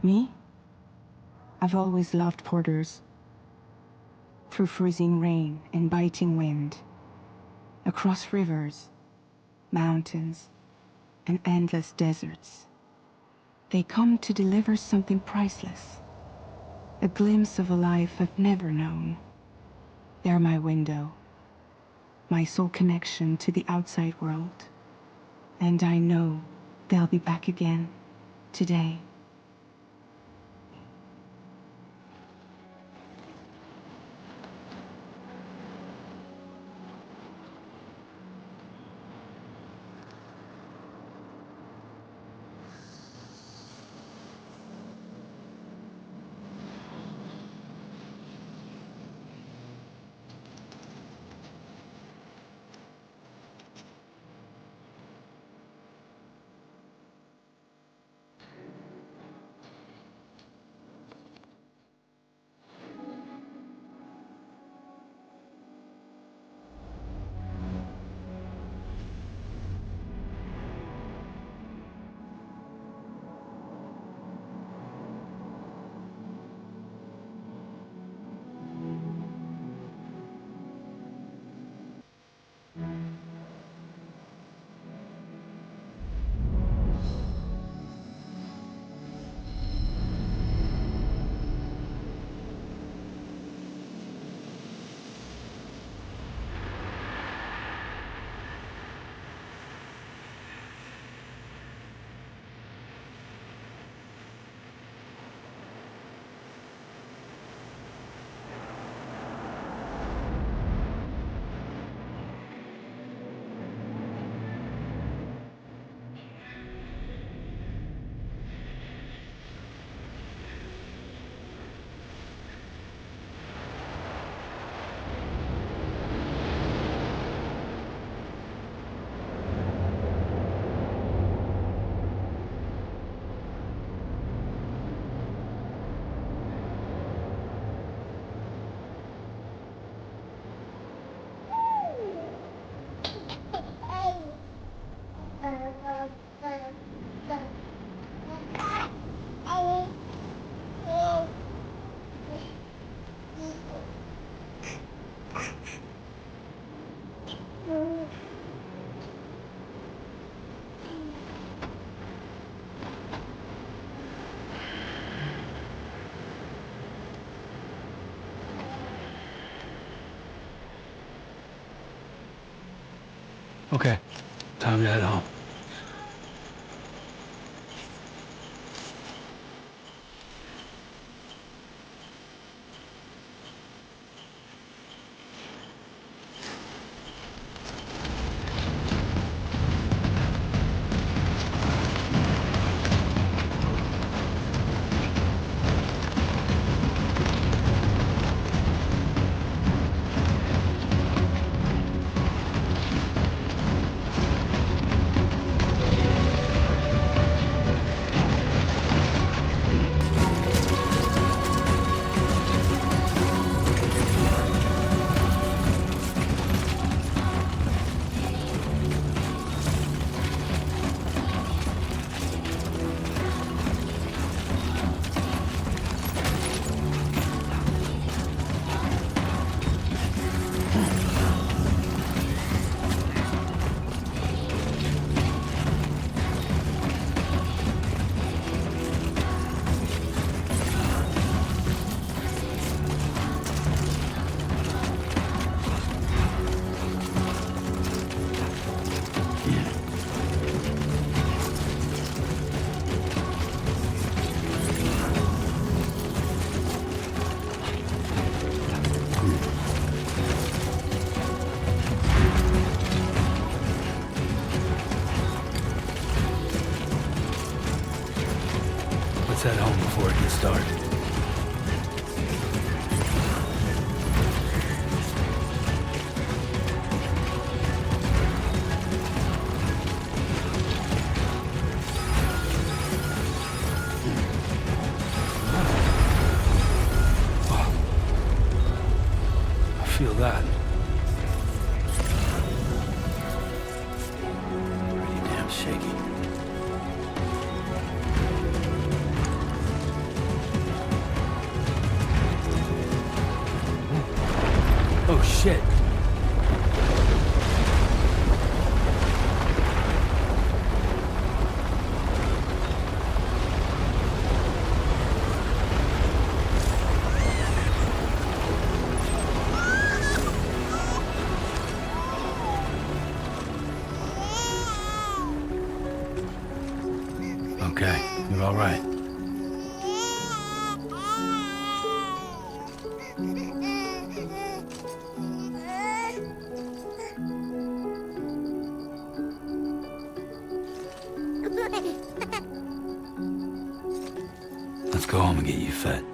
Me? I've always loved porters. Through freezing rain and biting wind, across rivers, mountains, and endless deserts. They come to deliver something priceless, a glimpse of a life I've never known. They're my window, my sole connection to the outside world. And I know they'll be back again today. Okay, time to head home. Let's head home before it gets dark. I feel that. Pretty damn shaky. shit. Okay, you're all right. Let's go home and get you fed.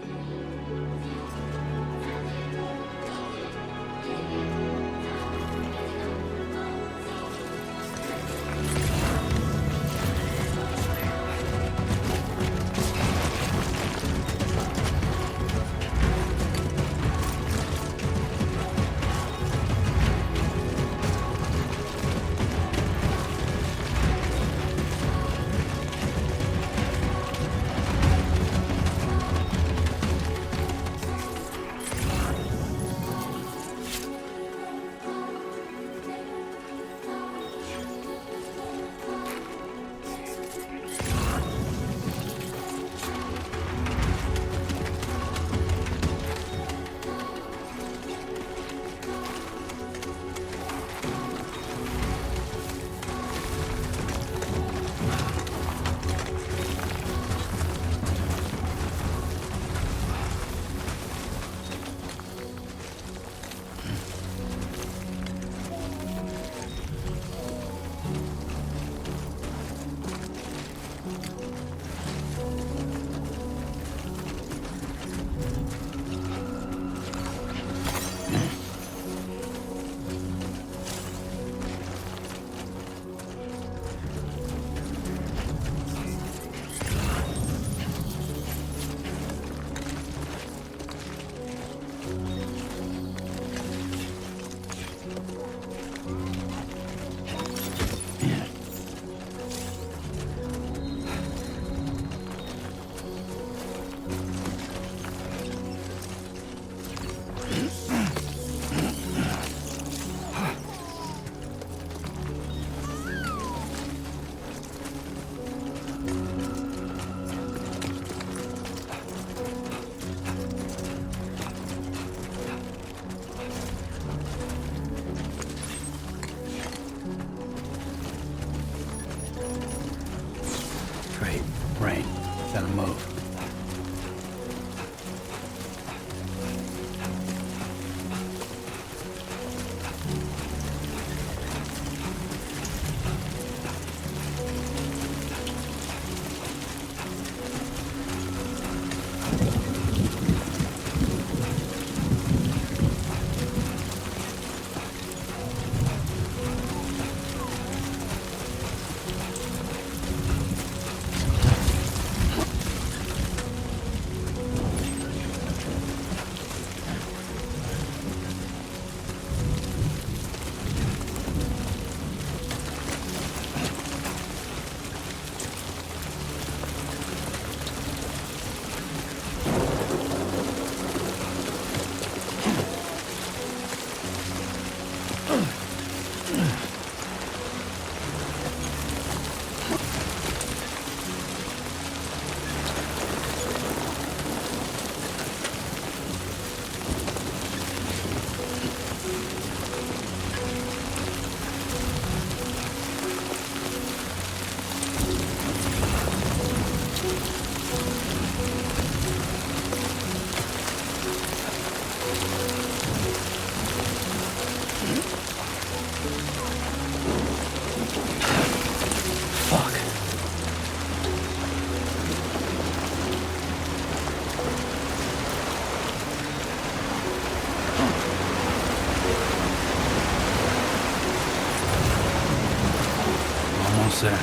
Great. Rain. Gotta move. Almost there.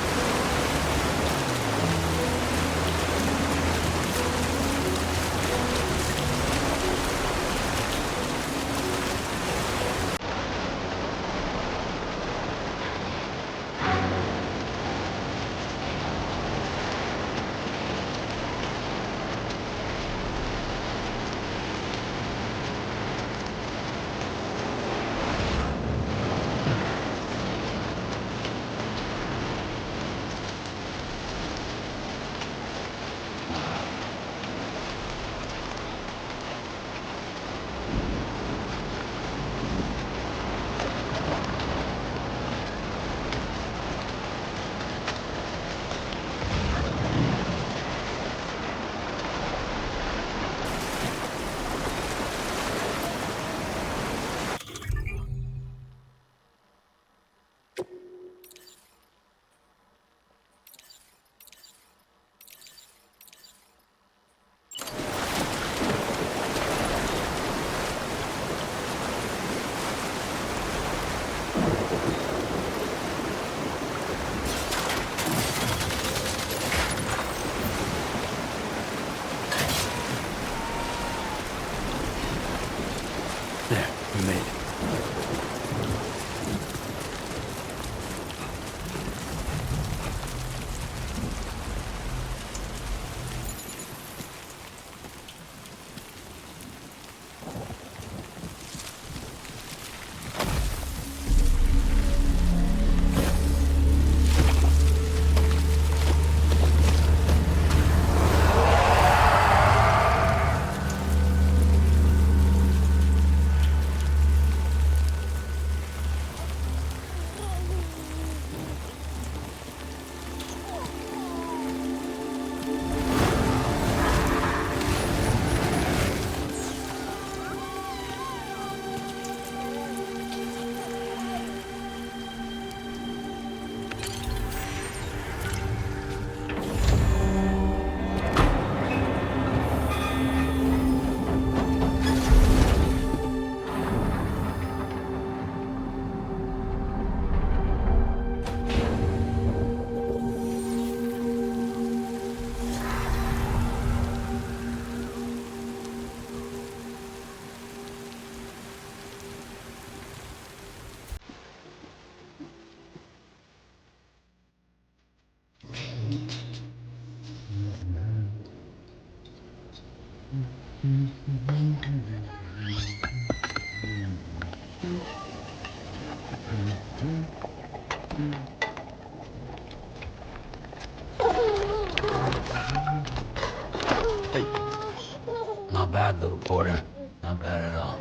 Not bad, little porter. Not bad at all.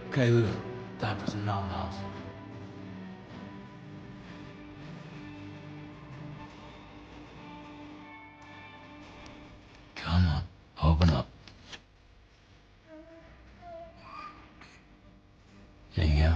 Okay, Lou. Time for some nom-noms. Come on, open up. There you go.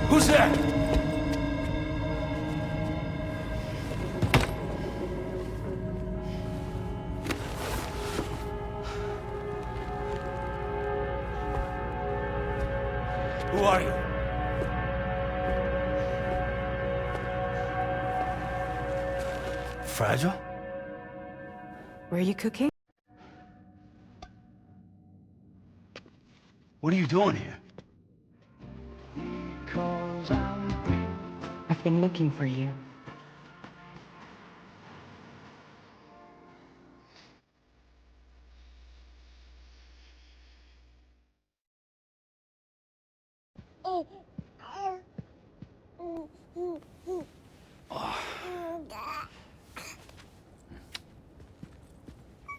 Who's there? Who are you? Fragile? Were you cooking? What are you doing here? I've been looking for you.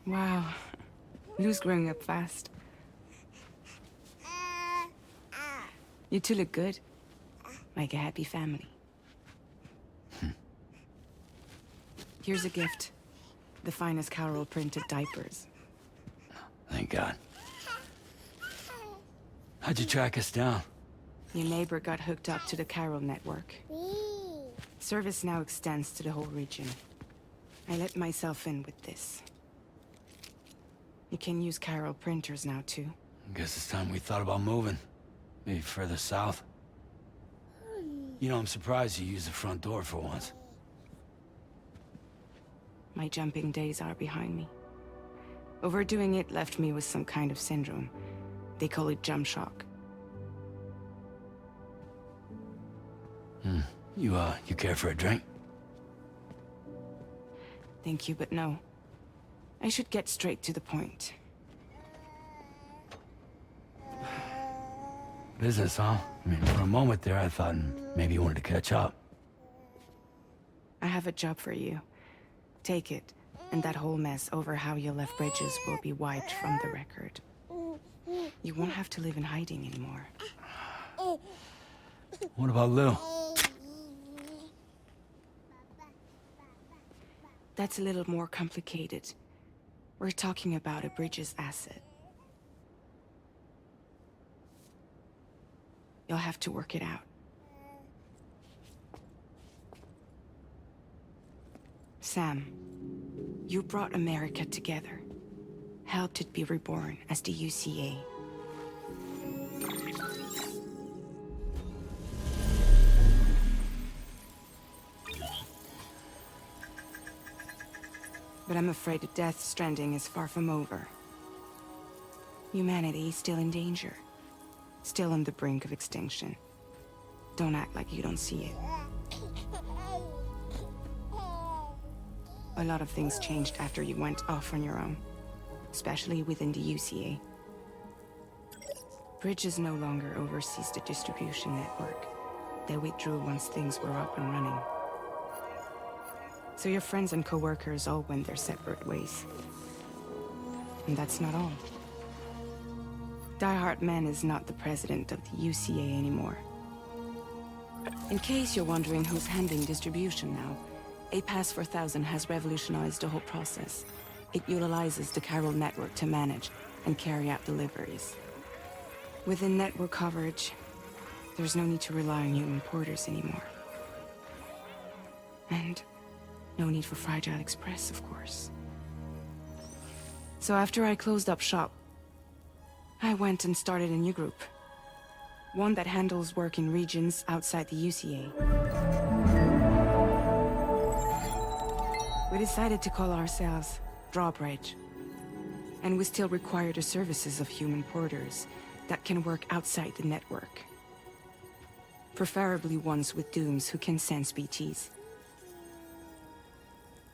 Wow. Lou's growing up fast. You two look good. Like a happy family. Here's a gift. The finest Carol printed diapers. Thank God. How'd you track us down? Your neighbor got hooked up to the Carol network. Service now extends to the whole region. I let myself in with this. You can use Carol printers now, too. Guess it's time we thought about moving. Maybe further south. You know, I'm surprised you used the front door for once. My jumping days are behind me. Overdoing it left me with some kind of syndrome. They call it jump shock. You care for a drink? Thank you, but no. I should get straight to the point. Business, huh? I mean, for a moment there, I thought maybe you wanted to catch up. I have a job for you. Take it, and that whole mess over how you left bridges will be wiped from the record. You won't have to live in hiding anymore. What about Lou? That's a little more complicated. We're talking about a bridges asset. You'll have to work it out. Sam, you brought America together. Helped it be reborn as the UCA. But I'm afraid the death stranding is far from over. Humanity is still in danger. Still on the brink of extinction. Don't act like you don't see it. A lot of things changed after you went off on your own. Especially within the UCA. Bridges no longer oversees the distribution network. They withdrew once things were up and running. So your friends and co-workers all went their separate ways. And that's not all. Die Hard Man is not the president of the UCA anymore. In case you're wondering who's handling distribution now, A Pass 4000 has revolutionized the whole process. It utilizes the chiral network to manage and carry out deliveries. Within network coverage, there's no need to rely on human porters anymore. And no need for Fragile Express, of course. So after I closed up shop, I went and started a new group. One that handles work in regions outside the UCA. We decided to call ourselves Drawbridge. And we still require the services of human porters that can work outside the network. Preferably ones with dooms who can sense BTs.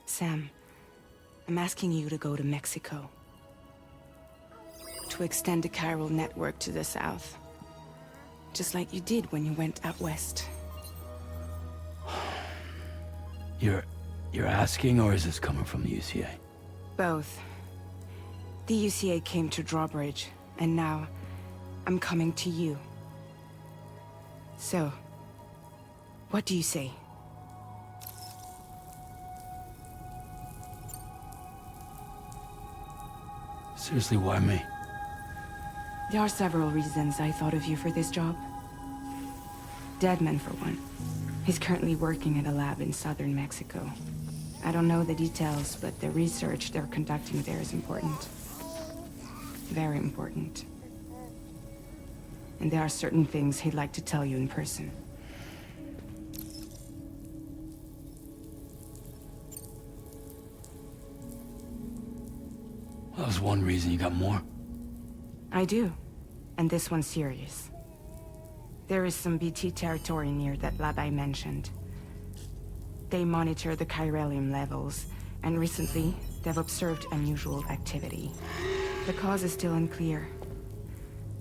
Sam, I'm asking you to go to Mexico. To extend the chiral network to the south. Just like you did when you went out west. You're asking, or is this coming from the UCA? Both. The UCA came to Drawbridge, and now I'm coming to you. So, what do you say? Seriously, why me? There are several reasons I thought of you for this job. Deadman, for one. He's currently working at a lab in southern Mexico. I don't know the details, but the research they're conducting there is important. Very important. And there are certain things he'd like to tell you in person. That was one reason. You got more? I do. And this one's serious. There is some BT territory near that lab I mentioned. They monitor the chiralium levels, and recently, they've observed unusual activity. The cause is still unclear.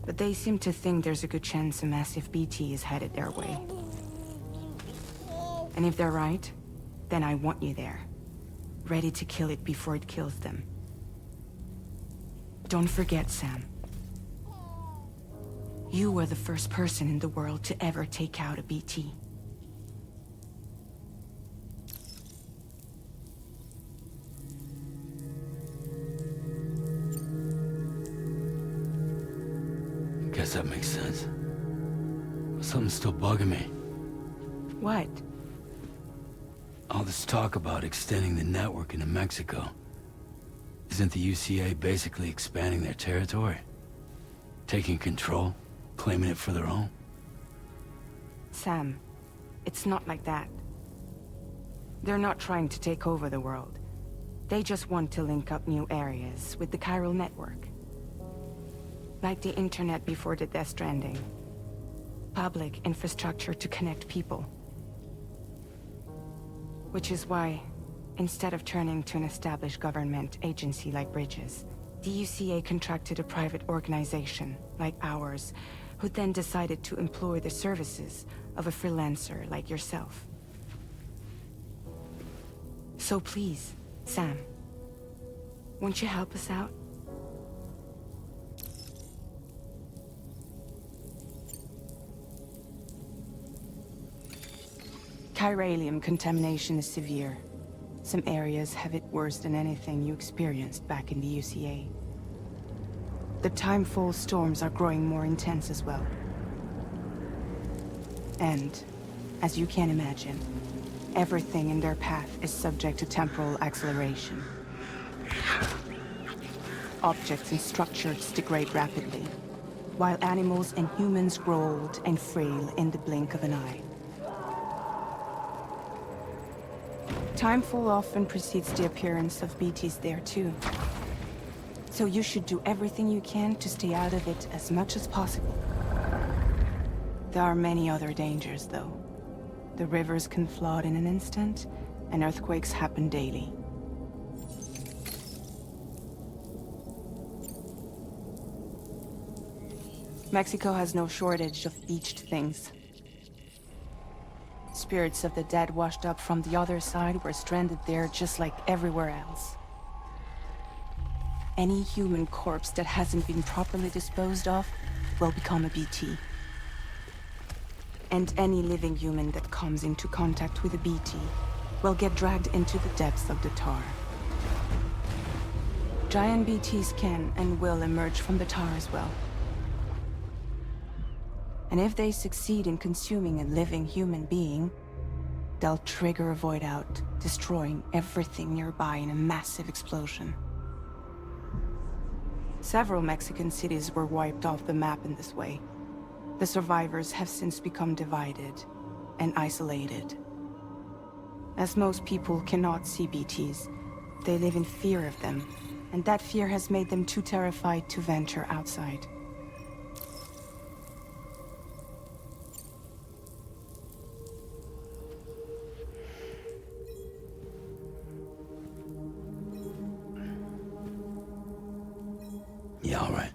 But they seem to think there's a good chance a massive BT is headed their way. And if they're right, then I want you there. Ready to kill it before it kills them. Don't forget, Sam. You were the first person in the world to ever take out a BT. Guess that makes sense. But something's still bugging me. What? All this talk about extending the network into Mexico. Isn't the UCA basically expanding their territory? Taking control? Claiming it for their own? Sam, it's not like that. They're not trying to take over the world. They just want to link up new areas with the chiral network. Like the internet before the Death Stranding. Public infrastructure to connect people. Which is why, instead of turning to an established government agency like Bridges, the UCA contracted a private organization, like ours, who then decided to employ the services of a freelancer like yourself. So please, Sam, won't you help us out? Chiralium contamination is severe. Some areas have it worse than anything you experienced back in the UCA. The timefall storms are growing more intense as well. And, as you can imagine, everything in their path is subject to temporal acceleration. Objects and structures degrade rapidly, while animals and humans grow old and frail in the blink of an eye. Timefall often precedes the appearance of BTs there too. So you should do everything you can to stay out of it as much as possible. There are many other dangers, though. The rivers can flood in an instant, and earthquakes happen daily. Mexico has no shortage of beached things. Spirits of the dead washed up from the other side were stranded there just like everywhere else. Any human corpse that hasn't been properly disposed of will become a BT. And any living human that comes into contact with a BT will get dragged into the depths of the tar. Giant BTs can and will emerge from the tar as well. And if they succeed in consuming a living human being, they'll trigger a void out, destroying everything nearby in a massive explosion. Several Mexican cities were wiped off the map in this way. The survivors have since become divided and isolated. As most people cannot see BTs, they live in fear of them, and that fear has made them too terrified to venture outside. Yeah, all right.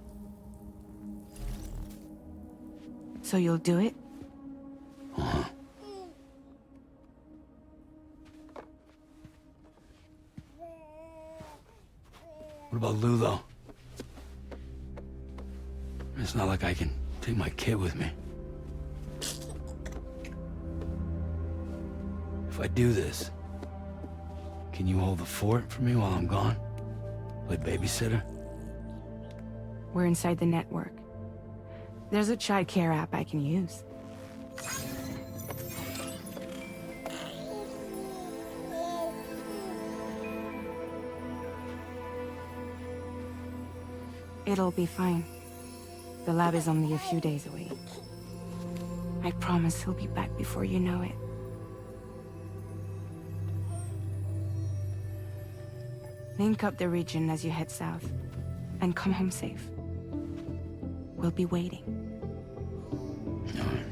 So you'll do it? Uh-huh. What about Lou, though? It's not like I can take my kid with me. If I do this, can you hold the fort for me while I'm gone? Play babysitter? We're inside the network. There's a child care app I can use. It'll be fine. The lab is only a few days away. I promise he'll be back before you know it. Link up the region as you head south, and come home safe. We'll be waiting. All right.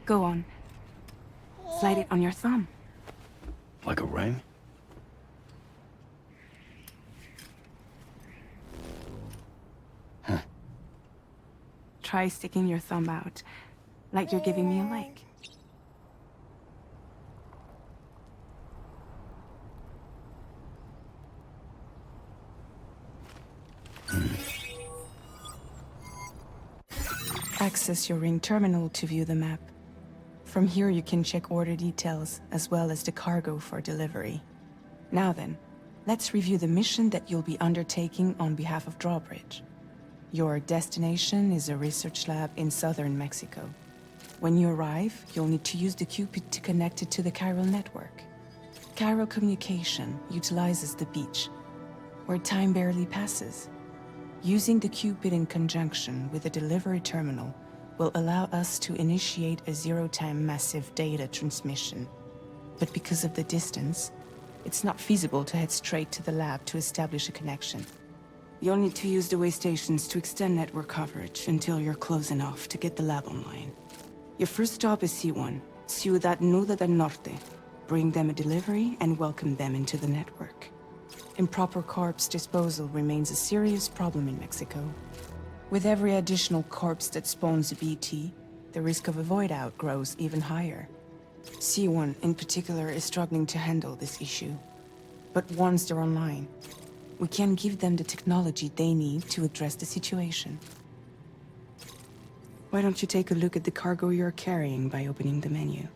Go on. Slide it on your thumb. Like a ring? Huh. Try sticking your thumb out, like you're giving me a like. Access your ring terminal to view the map. From here you can check order details, as well as the cargo for delivery. Now then, let's review the mission that you'll be undertaking on behalf of Drawbridge. Your destination is a research lab in southern Mexico. When you arrive, you'll need to use the Cupid to connect it to the chiral network. Chiral communication utilizes the beach, where time barely passes. Using the Cupid in conjunction with the delivery terminal will allow us to initiate a zero-time massive data transmission. But because of the distance, it's not feasible to head straight to the lab to establish a connection. You'll need to use the way stations to extend network coverage until you're close enough to get the lab online. Your first stop is C1, Ciudad Nuda del Norte. Bring them a delivery and welcome them into the network. Improper corpse disposal remains a serious problem in Mexico. With every additional corpse that spawns a BT, the risk of a void out grows even higher. C1 in particular is struggling to handle this issue. But once they're online, we can give them the technology they need to address the situation. Why don't you take a look at the cargo you're carrying by opening the menu?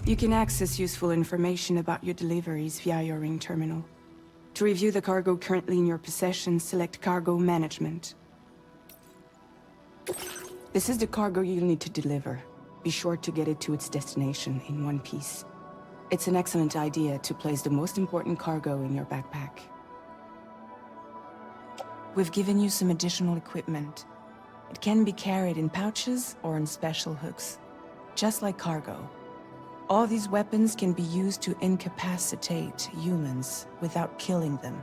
You can access useful information about your deliveries via your ring terminal. To review the cargo currently in your possession, select Cargo Management. This is the cargo you'll need to deliver. Be sure to get it to its destination in one piece. It's an excellent idea to place the most important cargo in your backpack. We've given you some additional equipment. It can be carried in pouches or in special hooks, just like cargo. All these weapons can be used to incapacitate humans without killing them.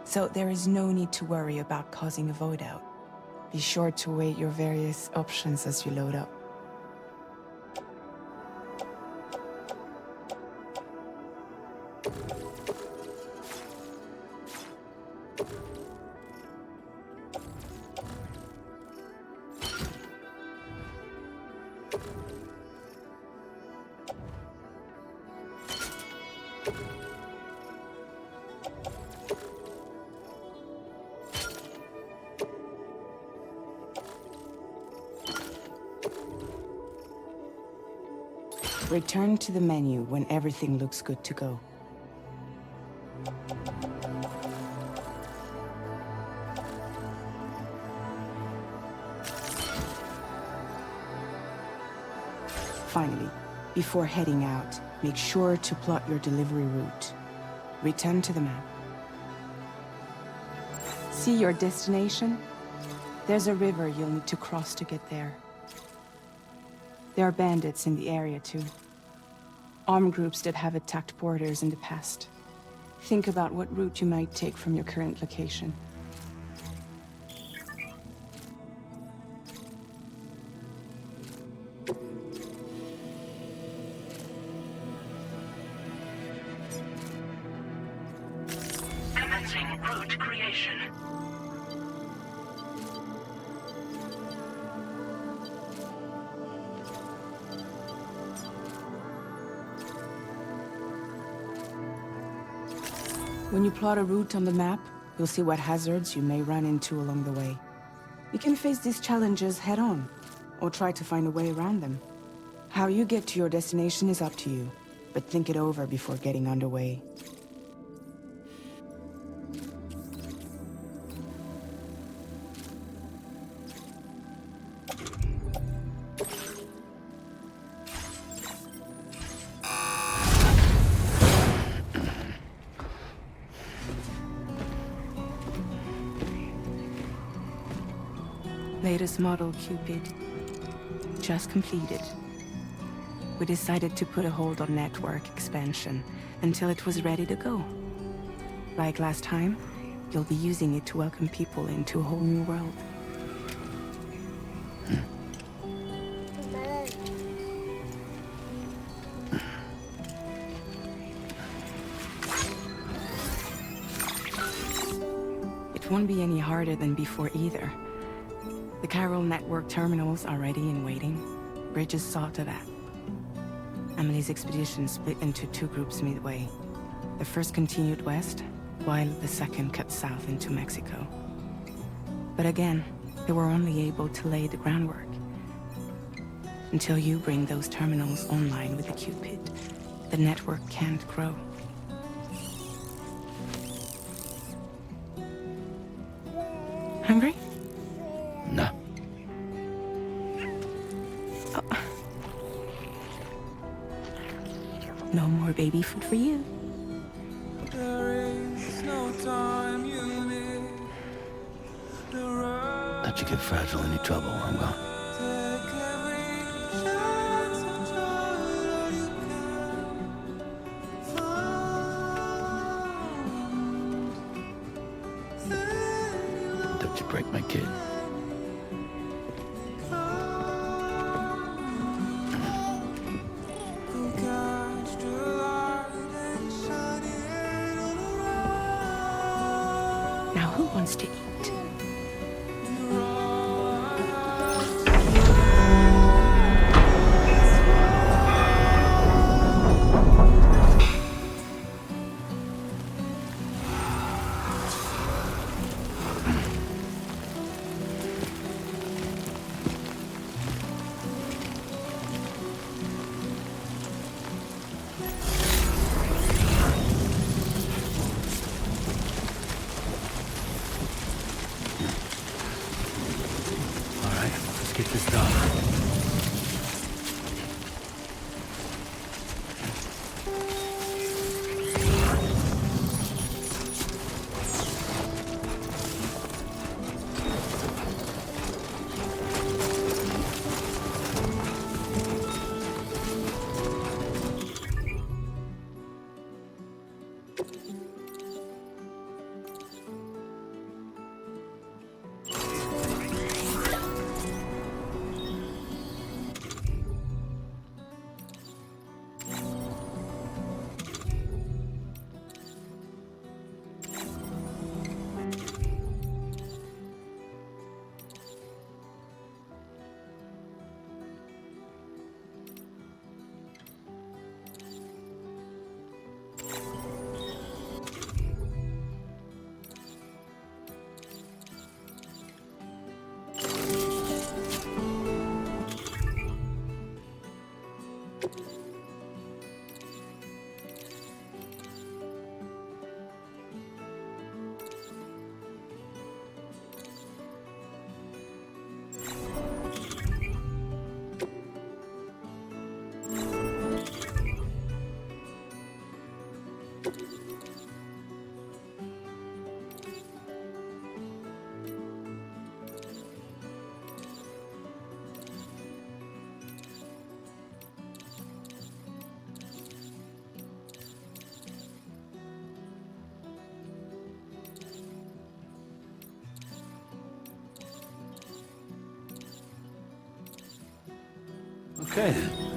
So there is no need to worry about causing a void out. Be sure to weigh your various options as you load up. Return to the menu when everything looks good to go. Finally, before heading out, make sure to plot your delivery route. Return to the map. See your destination? There's a river you'll need to cross to get there. There are bandits in the area too. Armed groups that have attacked borders in the past. Think about what route you might take from your current location. Commencing route creation. When you plot a route on the map, you'll see what hazards you may run into along the way. You can face these challenges head-on, or try to find a way around them. How you get to your destination is up to you, but think it over before getting underway. Latest model Cupid. Just completed. We decided to put a hold on network expansion until it was ready to go. Like last time, you'll be using it to welcome people into a whole new world. It won't be any harder than before either. The chiral network terminals are ready and waiting. Bridges saw to that. Emily's expedition split into two groups midway. The first continued west, while the second cut south into Mexico. But again, they were only able to lay the groundwork. Until you bring those terminals online with the Cupid, the network can't grow. Hungry? No. Oh. No more baby food for you. Let you get fragile any trouble, I'm gone. Don't you break my kid. Now who wants to eat? Okay then.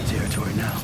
Territory now.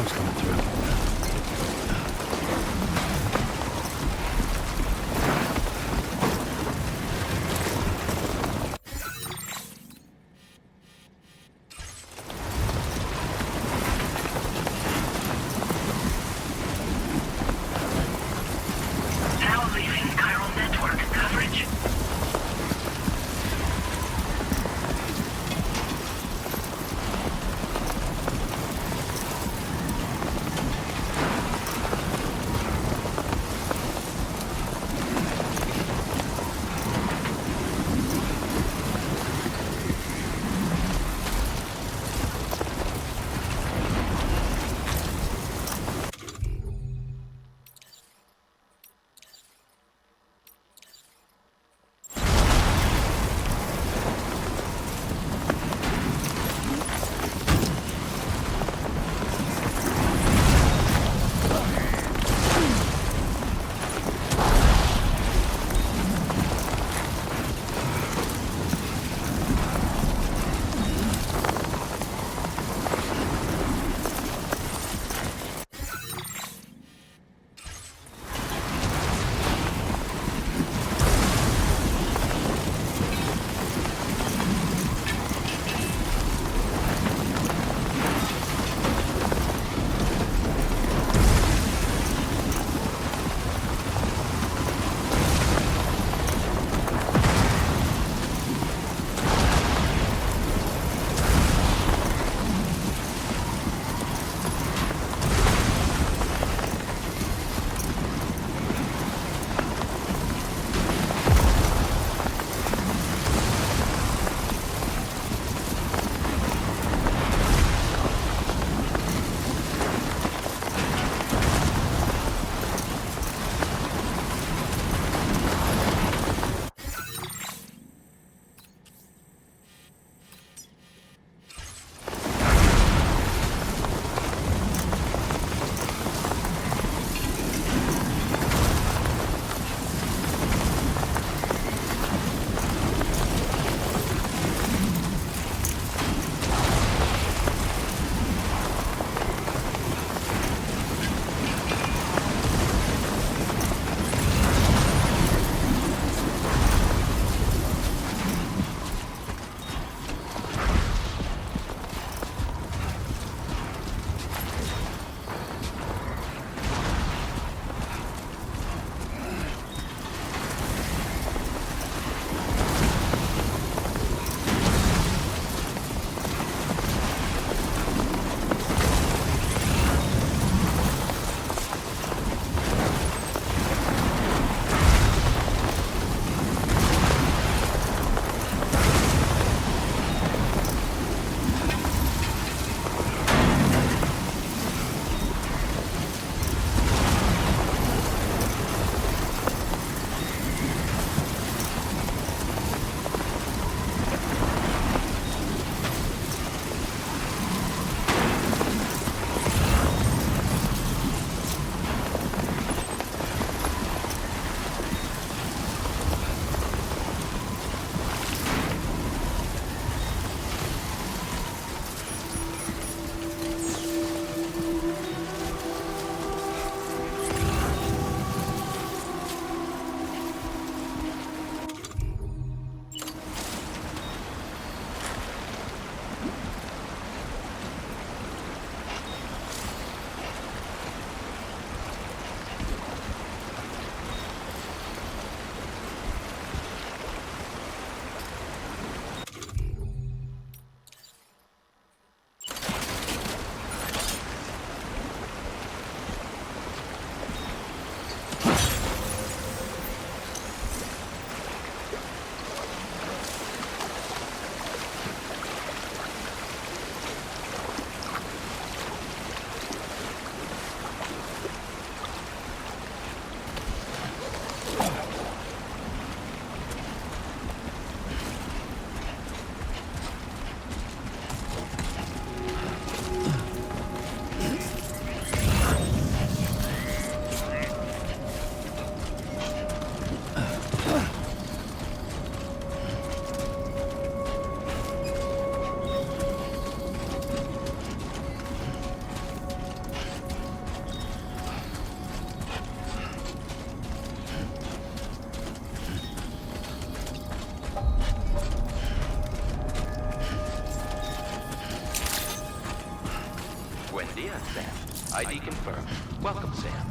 logs coming through. Now leaving chiral network coverage. Maria and Sam. ID confirmed. Welcome, Sam.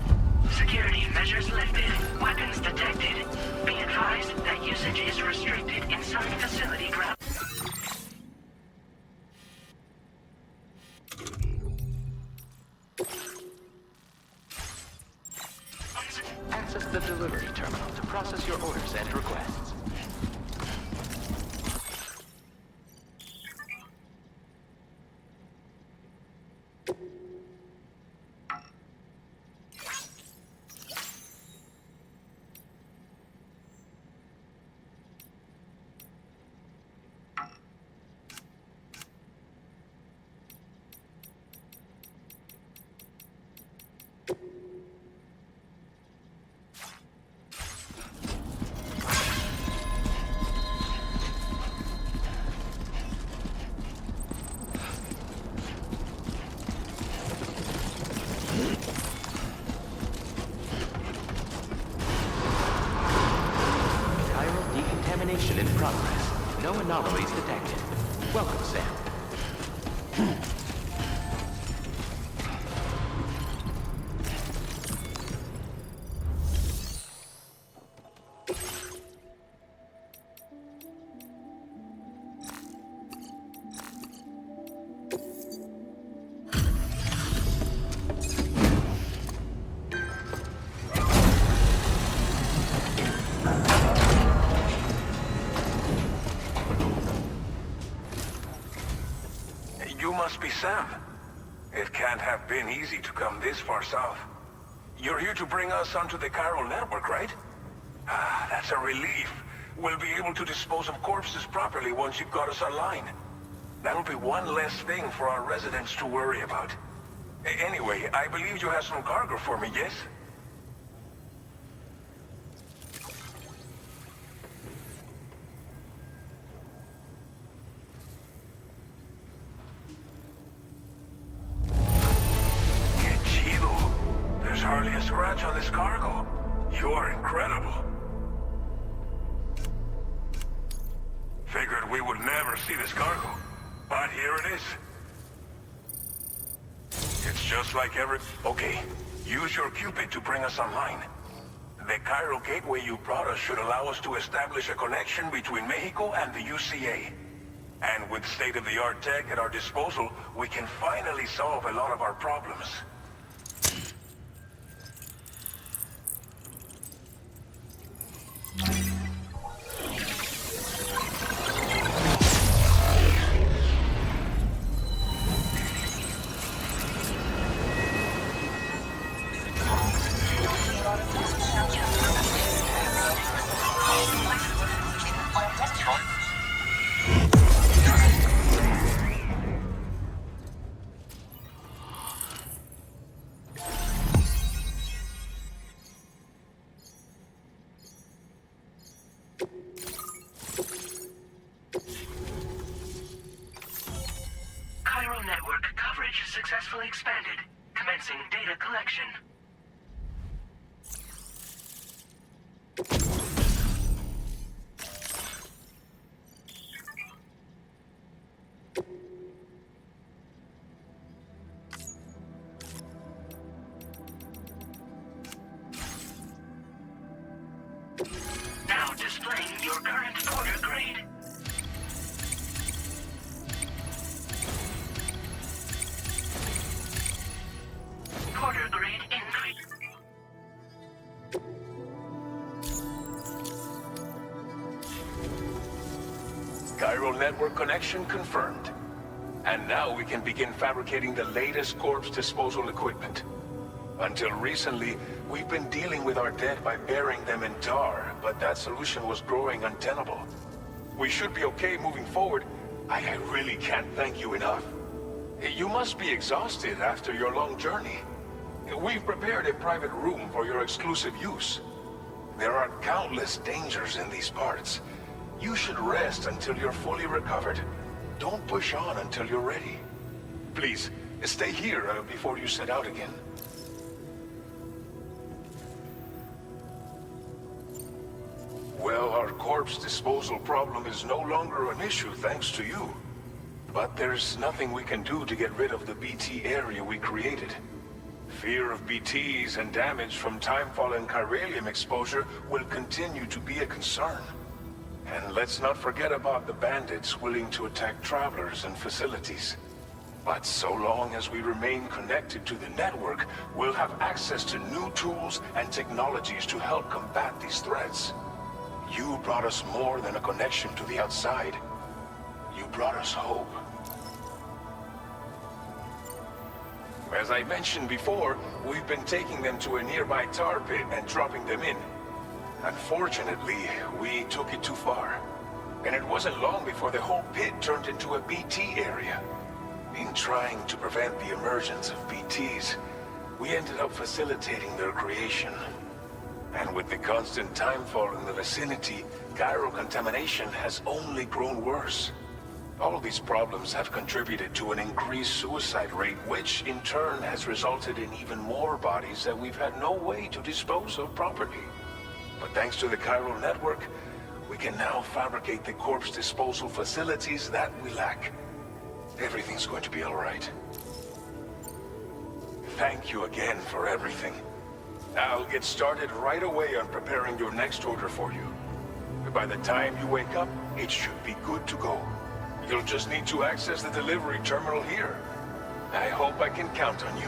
Security measures lifted. Weapons detected. Be advised that usage is restricted inside facility ground. Access the delivery terminal to process your orders and requests. Decontamination in progress. No anomalies detected. Welcome, Sam. You must be Sam. It can't have been easy to come this far south. You're here to bring us onto the chiral network, right? Ah, that's a relief. We'll be able to dispose of corpses properly once you've got us online. That'll be one less thing for our residents to worry about. Anyway, I believe you have some cargo for me, yes? Hardly a scratch on this cargo. You are incredible. Figured we would never see this cargo, but here it is. It's just like every... Okay, use your Cupid to bring us online. The chiral gateway you brought us should allow us to establish a connection between Mexico and the UCA. And with state-of-the-art tech at our disposal, we can finally solve a lot of our problems. Chiral network coverage successfully expanded. Commencing data collection. Now displaying your current order grade. Order grade increase. Chiral network connection confirmed. And now we can begin fabricating the latest corpse disposal equipment. Until recently, we've been dealing with our dead by burying them in tar, but that solution was growing untenable. We should be okay moving forward. I really can't thank you enough. You must be exhausted after your long journey. We've prepared a private room for your exclusive use. There are countless dangers in these parts. You should rest until you're fully recovered. Don't push on until you're ready. Please, stay here before you set out again. Well, our corpse disposal problem is no longer an issue thanks to you. But there's nothing we can do to get rid of the BT area we created. Fear of BTs and damage from timefall and chiralium exposure will continue to be a concern. And let's not forget about the bandits willing to attack travelers and facilities. But so long as we remain connected to the network, we'll have access to new tools and technologies to help combat these threats. You brought us more than a connection to the outside. You brought us hope. As I mentioned before, we've been taking them to a nearby tar pit and dropping them in. Unfortunately, we took it too far. And it wasn't long before the whole pit turned into a BT area. In trying to prevent the emergence of BTs, we ended up facilitating their creation. And with the constant timefall in the vicinity, gyro contamination has only grown worse. All these problems have contributed to an increased suicide rate, which in turn has resulted in even more bodies that we've had no way to dispose of properly. But thanks to the chiral network, we can now fabricate the corpse disposal facilities that we lack. Everything's going to be all right. Thank you again for everything. I'll get started right away on preparing your next order for you. By the time you wake up, it should be good to go. You'll just need to access the delivery terminal here. I hope I can count on you.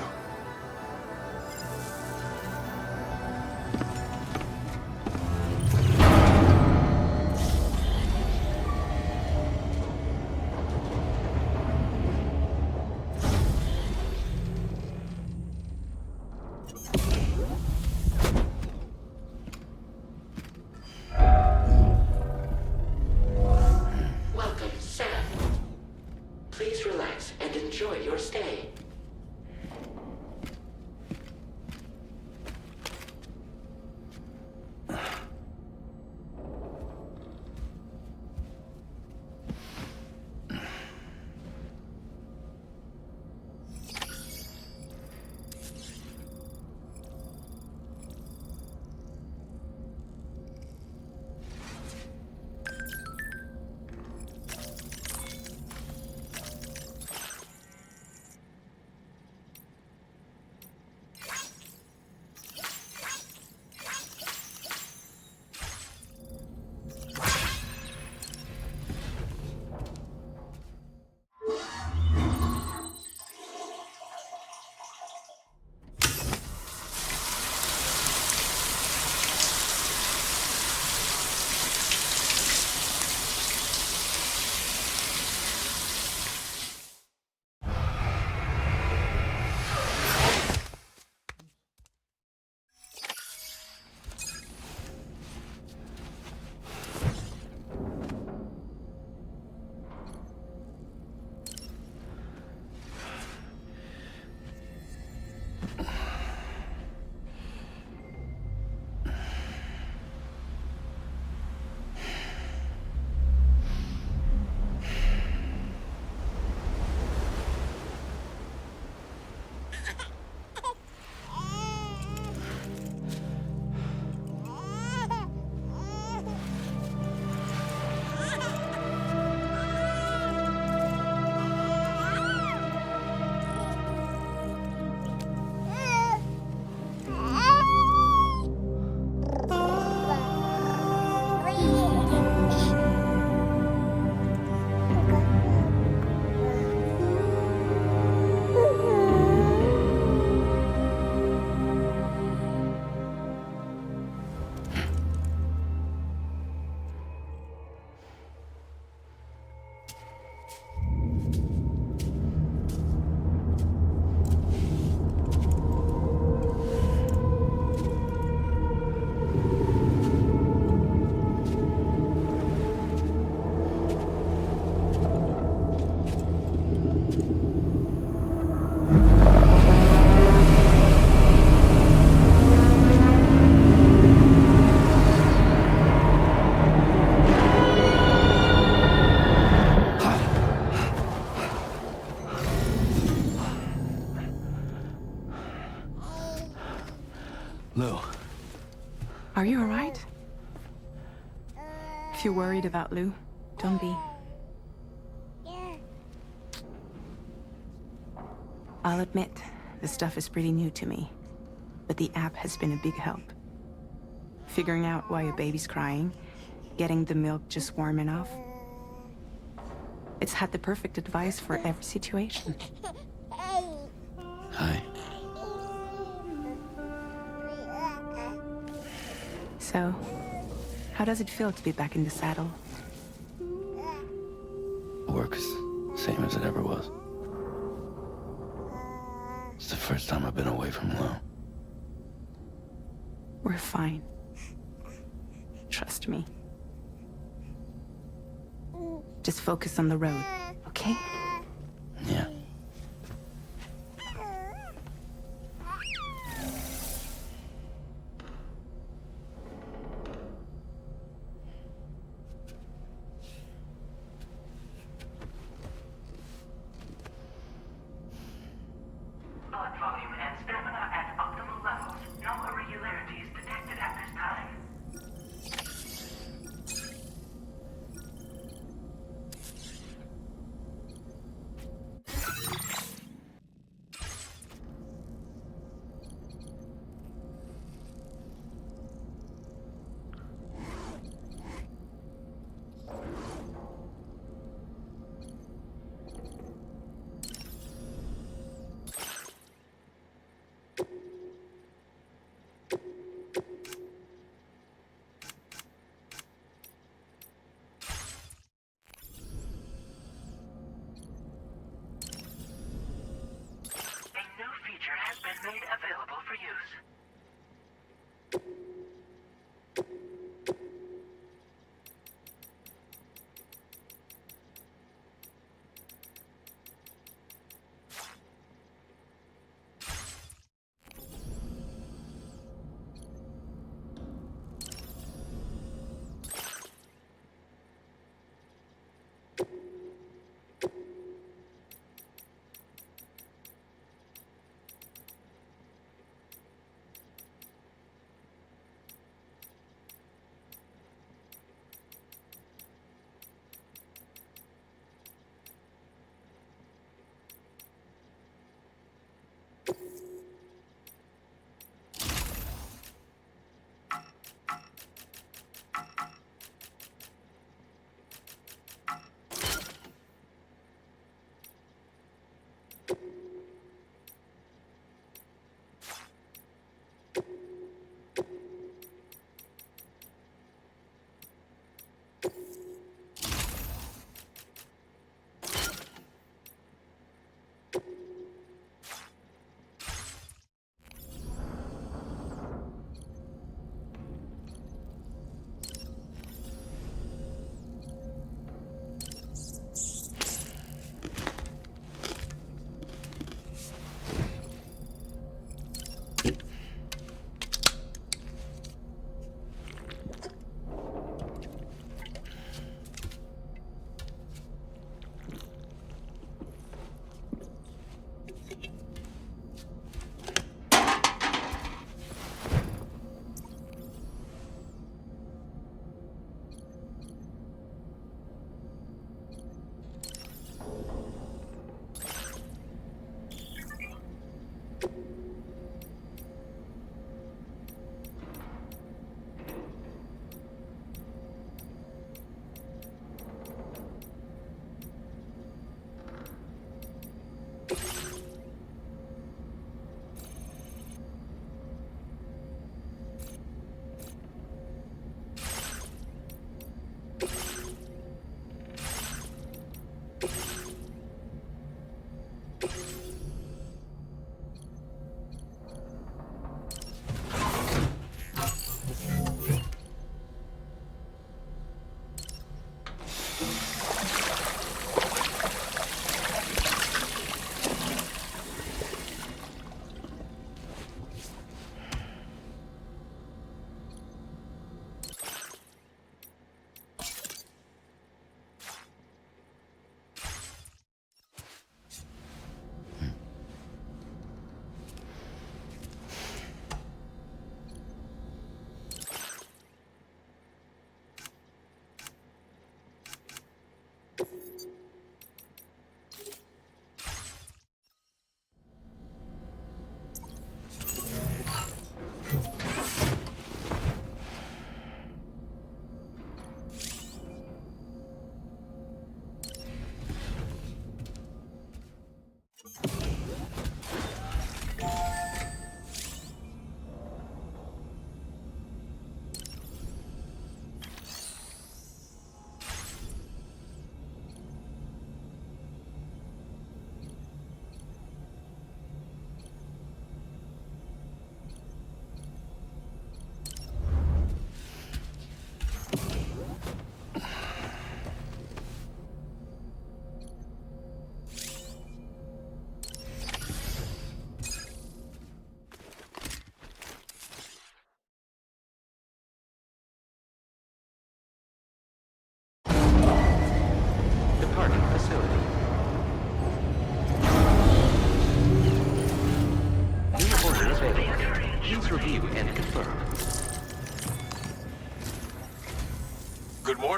Lou. Are you alright? If you're worried about Lou, don't be. I'll admit, this stuff is pretty new to me, but the app has been a big help. Figuring out why a baby's crying, getting the milk just warm enough. It's had the perfect advice for every situation. Hi. So, how does it feel to be back in the saddle? Works same as it ever was. It's the first time I've been away from Lo. We're fine. Trust me. Just focus on the road, okay? Yeah. Blood volume and stamina at optimal levels. No irregularities detected at this time.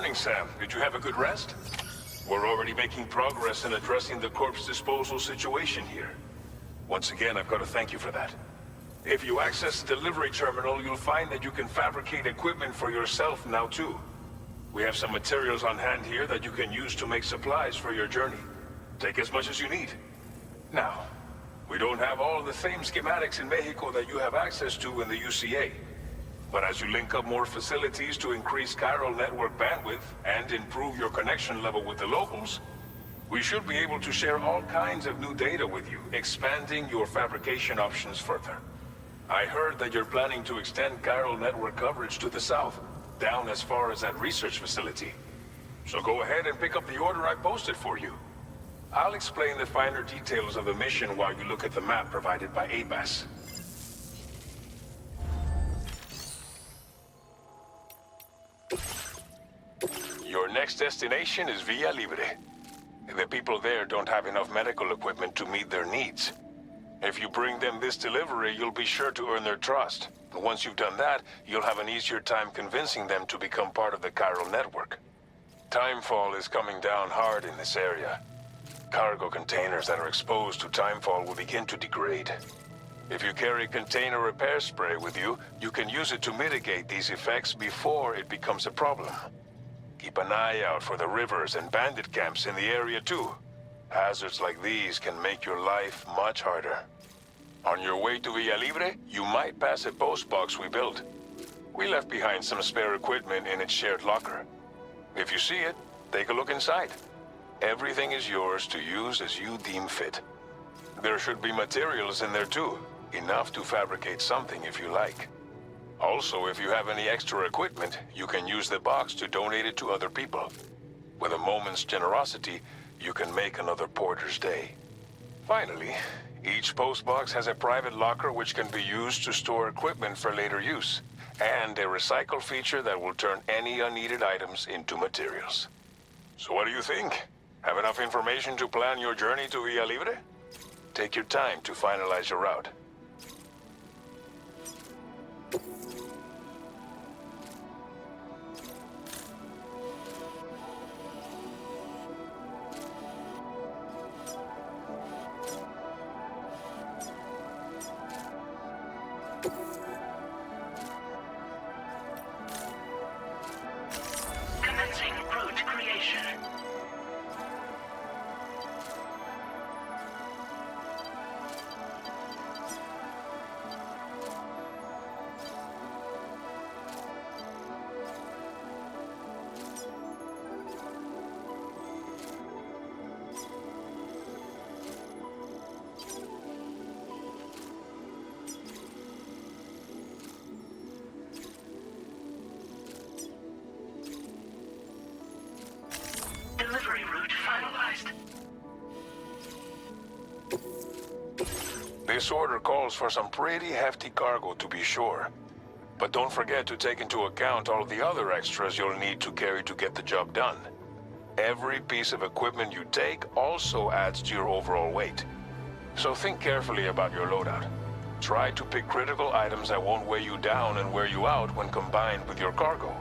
morning, Sam. Did you have a good rest? We're already making progress in addressing the corpse disposal situation here. Once again, I've got to thank you for that. If you access the delivery terminal, you'll find that you can fabricate equipment for yourself now too. We have some materials on hand here that you can use to make supplies for your journey. Take as much as you need. Now, we don't have all the same schematics in Mexico that you have access to in the UCA. But as you link up more facilities to increase chiral network bandwidth and improve your connection level with the locals, we should be able to share all kinds of new data with you, expanding your fabrication options further. I heard that you're planning to extend chiral network coverage to the south, down as far as that research facility. So go ahead and pick up the order I posted for you. I'll explain the finer details of the mission while you look at the map provided by ABAS. Your next destination is Via Libé. The people there don't have enough medical equipment to meet their needs. If you bring them this delivery, you'll be sure to earn their trust. And once you've done that, you'll have an easier time convincing them to become part of the chiral network. Timefall is coming down hard in this area. Cargo containers that are exposed to timefall will begin to degrade. If you carry container repair spray with you, you can use it to mitigate these effects before it becomes a problem. Keep an eye out for the rivers and bandit camps in the area too. Hazards like these can make your life much harder. On your way to Via Libre, you might pass a post box we built. We left behind some spare equipment in its shared locker. If you see it, take a look inside. Everything is yours to use as you deem fit. There should be materials in there too, enough to fabricate something if you like. Also, if you have any extra equipment, you can use the box to donate it to other people. With a moment's generosity, you can make another porter's day. Finally, each postbox has a private locker which can be used to store equipment for later use, and a recycle feature that will turn any unneeded items into materials. So what do you think? Have enough information to plan your journey to Via Libre? Take your time to finalize your route. Commencing route creation. Delivery route finalized. This order calls for some pretty hefty cargo to be sure. But don't forget to take into account all the other extras you'll need to carry to get the job done. Every piece of equipment you take also adds to your overall weight. So think carefully about your loadout. Try to pick critical items that won't weigh you down and wear you out when combined with your cargo.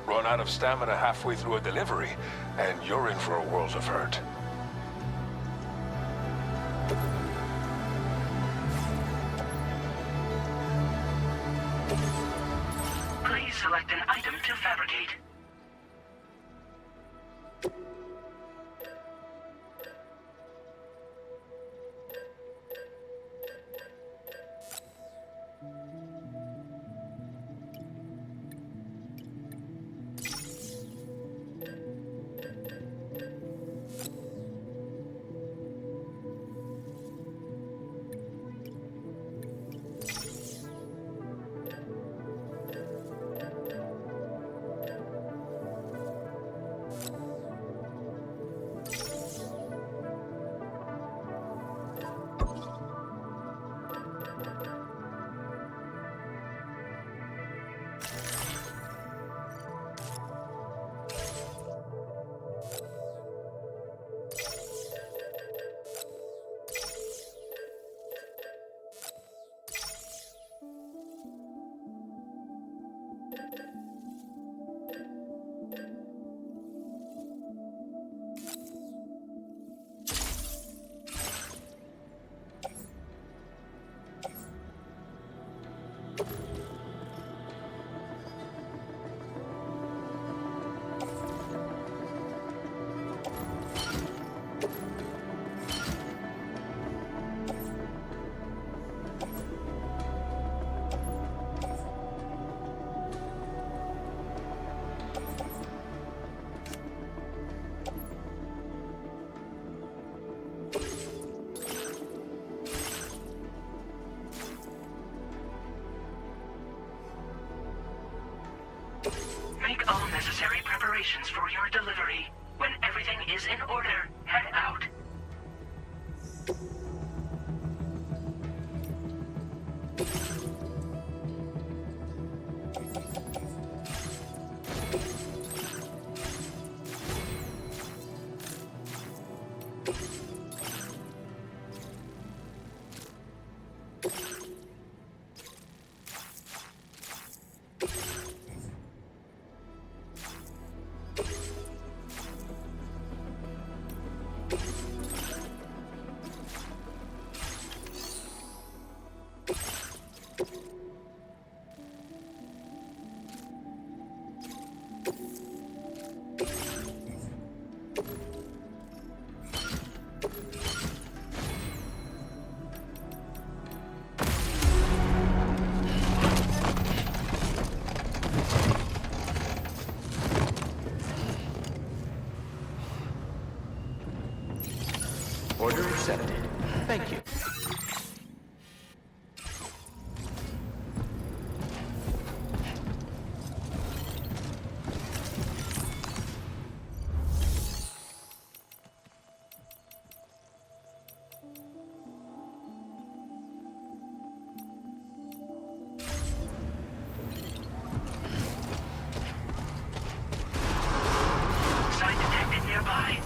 Run out of stamina halfway through a delivery, and you're in for a world of hurt. Please select an item to fabricate. Make all necessary preparations for your delivery. When everything is in order, head out. Order accepted. Thank you. Site detected nearby.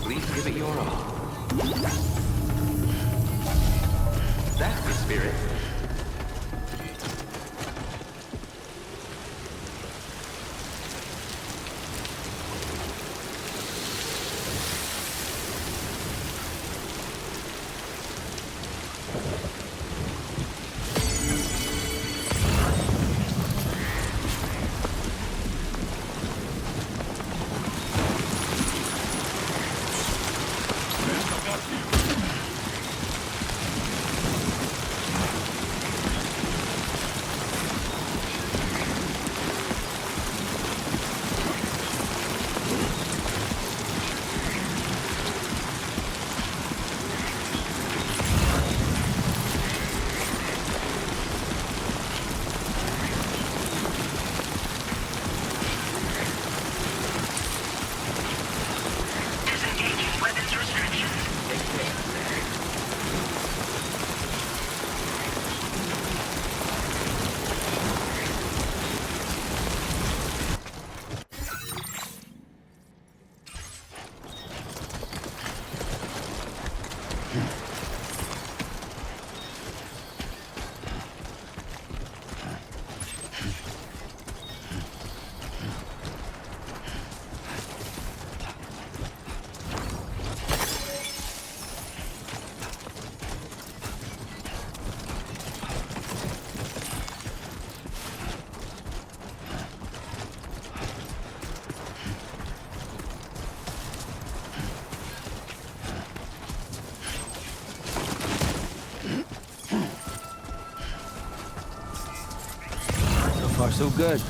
Please give it your all. That's the spirit. Disengaging weapons restrictions. So far, so good.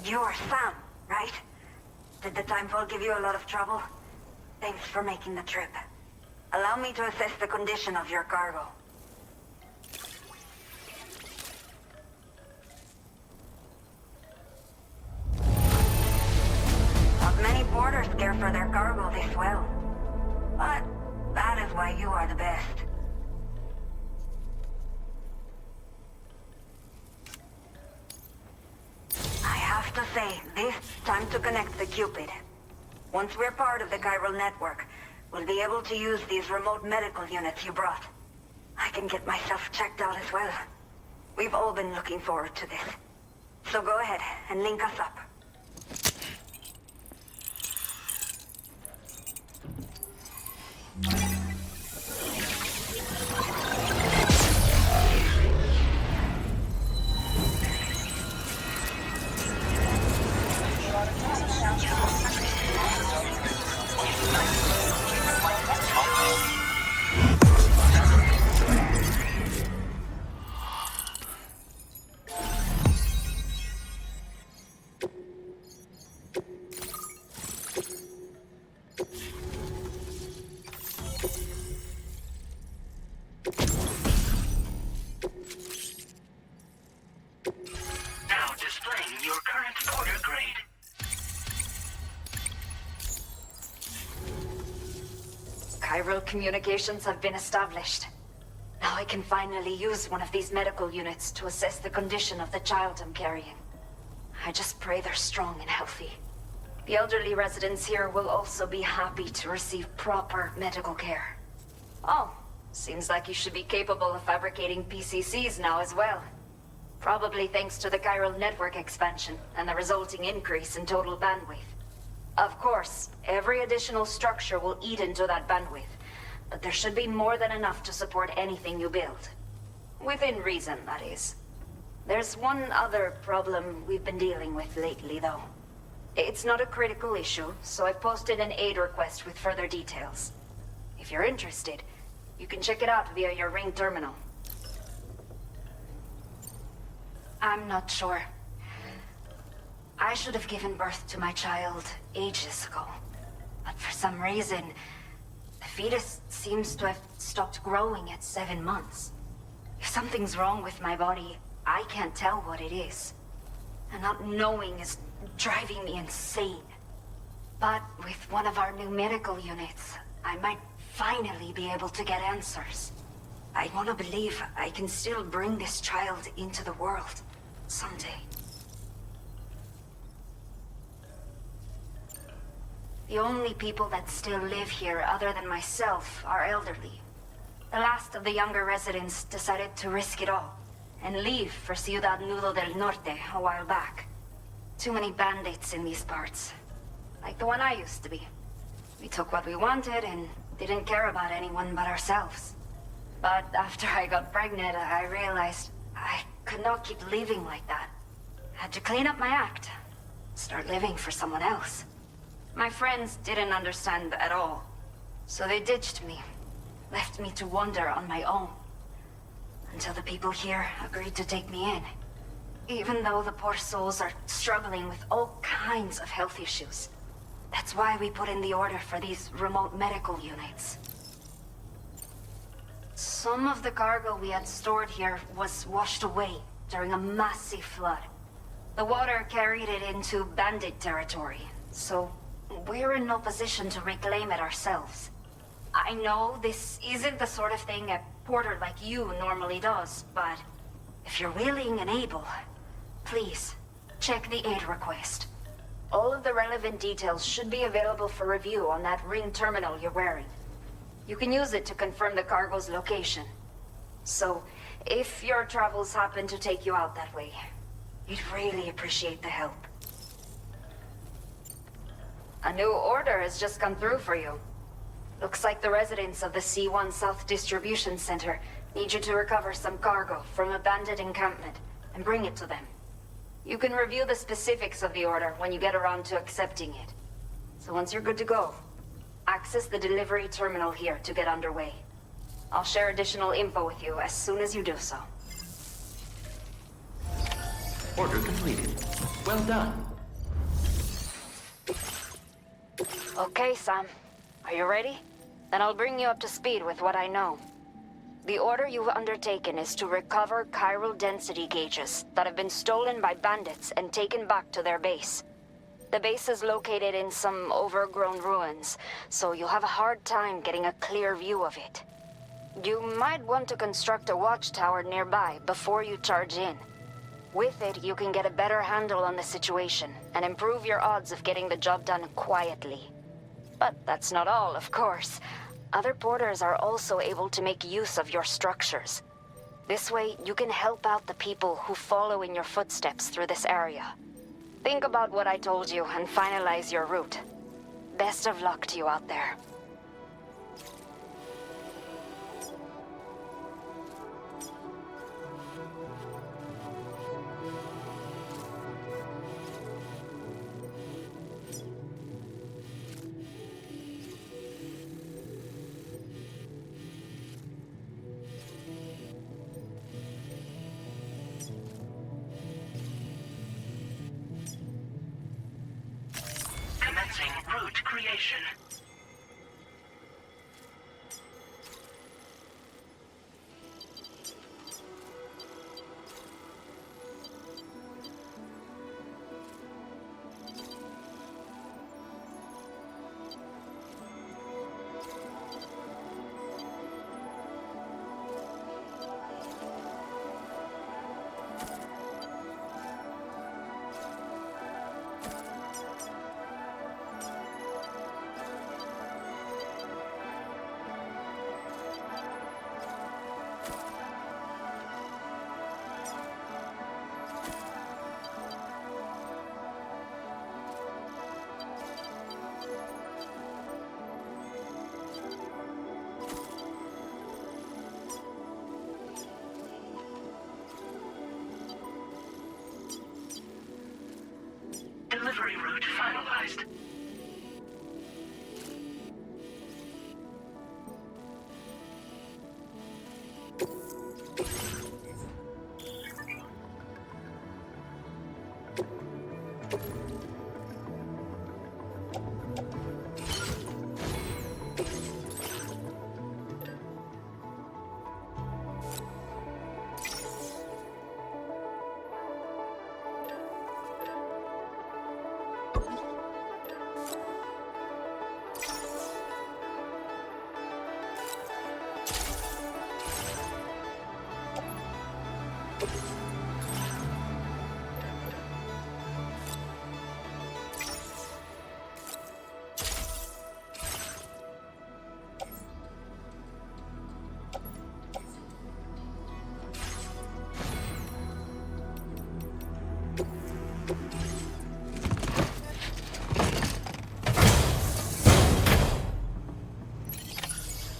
You're Sam, right? Did the timefall give you a lot of trouble? Thanks for making the trip. Allow me to assess the condition of your cargo. Not many porters care for their cargo this well. But that is why you are the best. I have to say, this time to connect the Cupid. Once we're part of the chiral network, we'll be able to use these remote medical units you brought. I can get myself checked out as well. We've all been looking forward to this. So go ahead and link us up. Now displaying your current order grade. Chiral communications have been established. Now I can finally use one of these medical units to assess the condition of the child I'm carrying. I just pray they're strong and healthy. The elderly residents here will also be happy to receive proper medical care. Oh, seems like you should be capable of fabricating PCCs now as well. Probably thanks to the chiral network expansion and the resulting increase in total bandwidth. Of course, every additional structure will eat into that bandwidth, but there should be more than enough to support anything you build. Within reason, that is. There's one other problem we've been dealing with lately, though. It's not a critical issue, so I've posted an aid request with further details. If you're interested, you can check it out via your ring terminal. I'm not sure. I should have given birth to my child ages ago. But for some reason, the fetus seems to have stopped growing at 7 months. If something's wrong with my body, I can't tell what it is. And not knowing is driving me insane. But with one of our new medical units, I might finally be able to get answers. I want to believe I can still bring this child into the world someday. The only people that still live here other than myself are elderly. The last of the younger residents decided to risk it all and leave for Ciudad Nudo del Norte a while back. Too many bandits in these parts. Like the one I used to be. We took what we wanted and didn't care about anyone but ourselves. But after I got pregnant, I realized I could not keep living like that. Had to clean up my act. Start living for someone else. My friends didn't understand at all. So they ditched me. Left me to wander on my own. Until the people here agreed to take me in. Even though the poor souls are struggling with all kinds of health issues. That's why we put in the order for these remote medical units. Some of the cargo we had stored here was washed away during a massive flood. The water carried it into bandit territory, so we're in no position to reclaim it ourselves. I know this isn't the sort of thing a porter like you normally does, but if you're willing and able, please, check the aid request. All of the relevant details should be available for review on that ring terminal you're wearing. You can use it to confirm the cargo's location. So, if your travels happen to take you out that way, we'd really appreciate the help. A new order has just come through for you. Looks like the residents of the C1 South Distribution Center need you to recover some cargo from a bandit encampment and bring it to them. You can review the specifics of the order when you get around to accepting it. So once you're good to go, access the delivery terminal here to get underway. I'll share additional info with you as soon as you do so. Order completed. Well done. Okay, Sam. Are you ready? Then I'll bring you up to speed with what I know. The order you've undertaken is to recover chiral density gauges that have been stolen by bandits and taken back to their base. The base is located in some overgrown ruins, so you'll have a hard time getting a clear view of it. You might want to construct a watchtower nearby before you charge in. With it, you can get a better handle on the situation and improve your odds of getting the job done quietly. But that's not all, of course. Other porters are also able to make use of your structures. This way, you can help out the people who follow in your footsteps through this area. Think about what I told you and finalize your route. Best of luck to you out there. Commencing route creation. Delivery route finalized.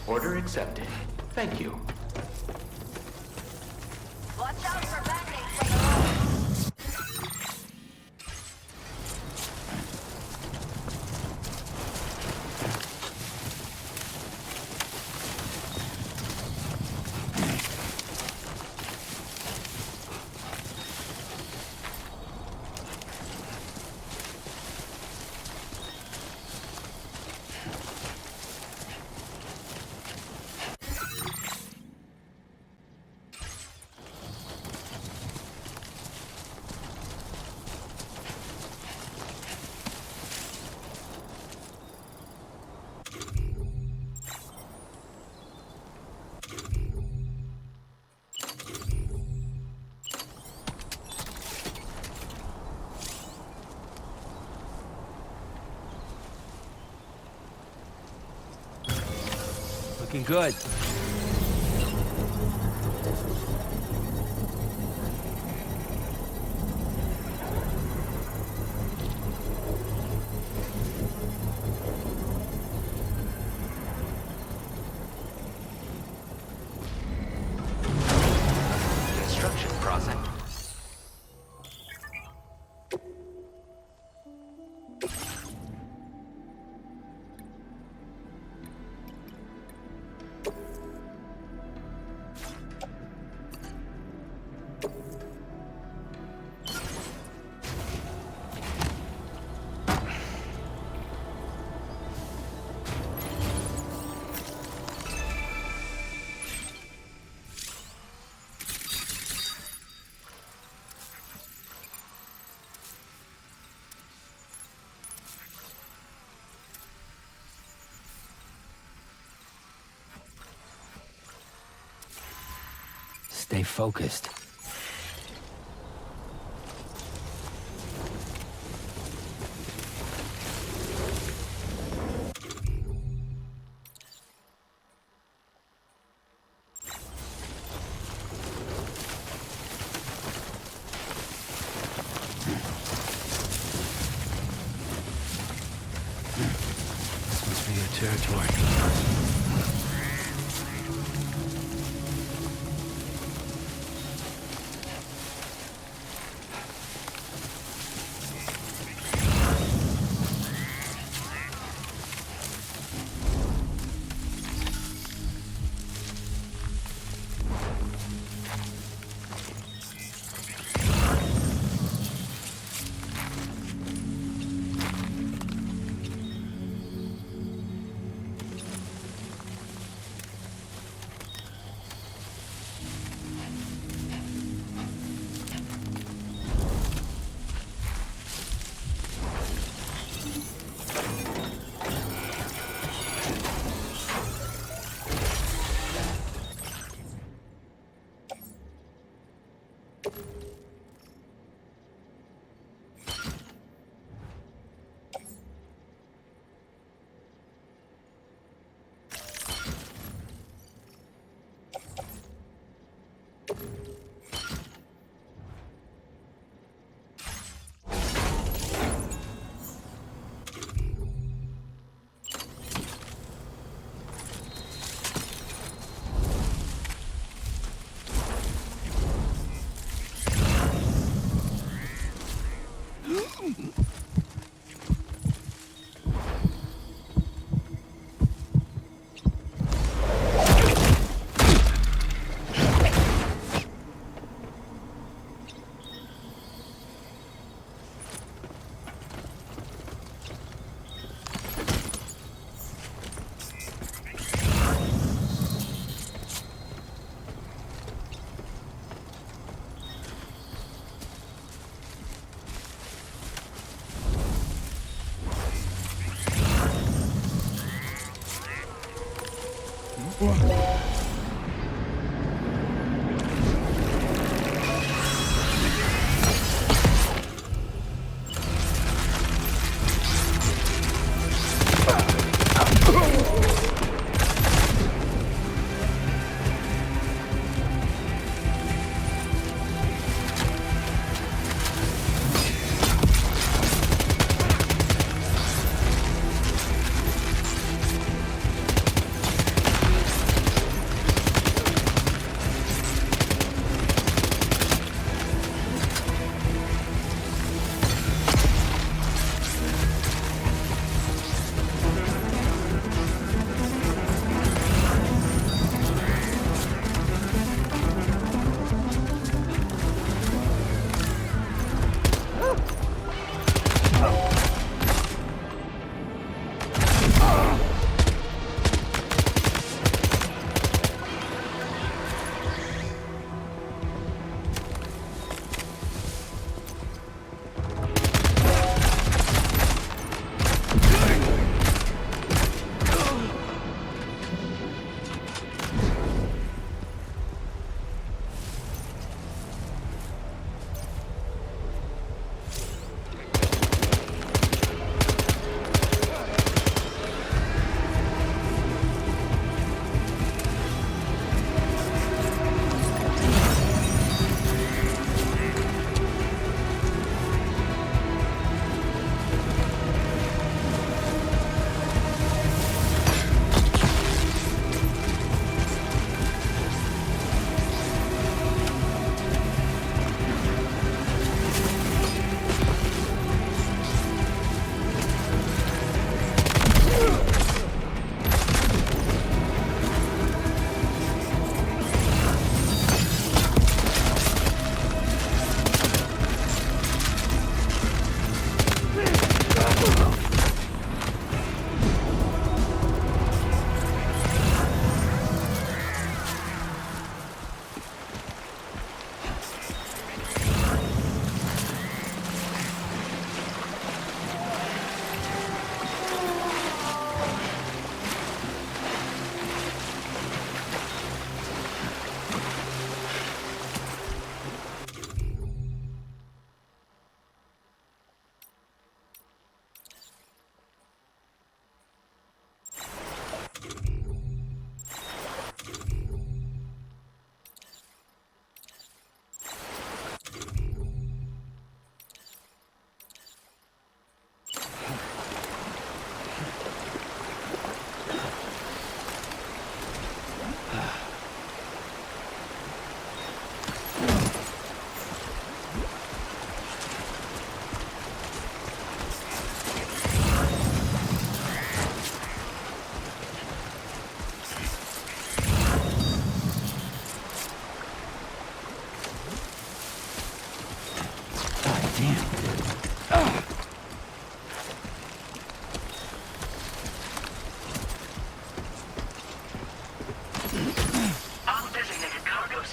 Order accepted. Thank you. Watch out for bandits! Looking good. Construction process. Stay focused. for your territory.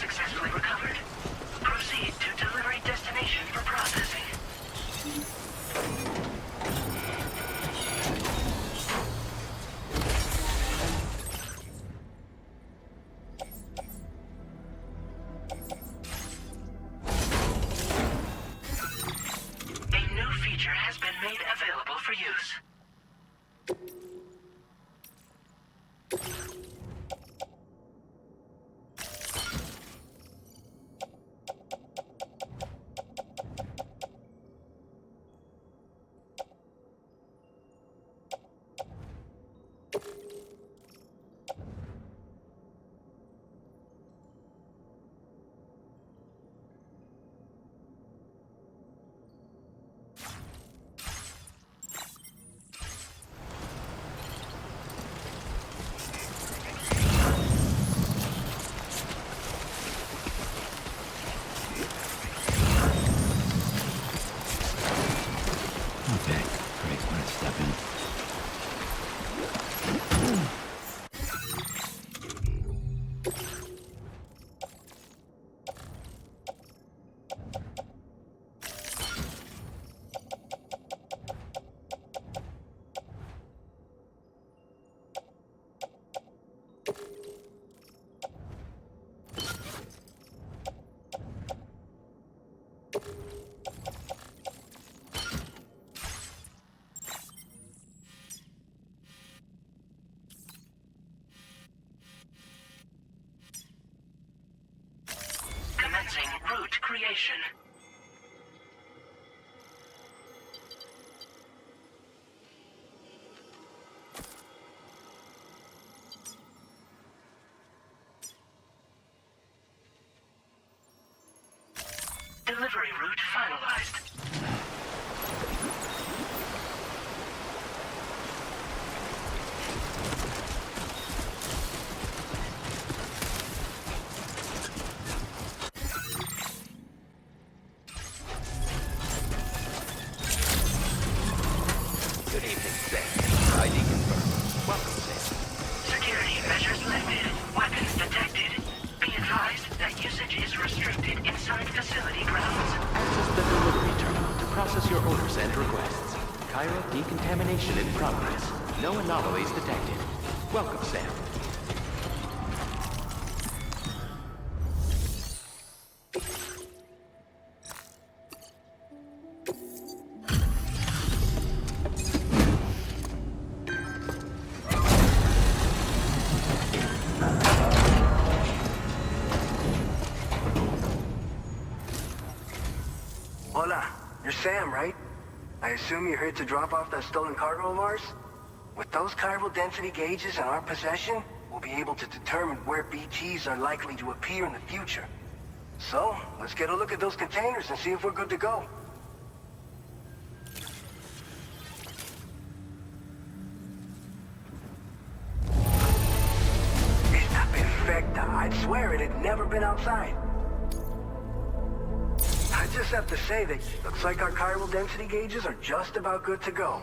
successfully recovered. Proceed to delivery destination for processing. A new feature has been made available for use. Okay, great. Let's step in. Commencing route creation. Delivery route finalized. Good evening, Sam. ID confirmed. Welcome, Sam. Security measures lifted. Weapons detected. Be advised that usage is restricted inside facility grounds. Access the delivery terminal to process your orders and requests. Cairo decontamination in progress. No anomalies detected. Welcome, Sam. Hola, you're Sam, right? I assume you're here to drop off that stolen cargo of ours? With those chiral density gauges in our possession, we'll be able to determine where BTs are likely to appear in the future. So, let's get a look at those containers and see if we're good to go. Está perfecta. I'd swear it had never been outside. I just have to say that looks like our chiral density gauges are just about good to go.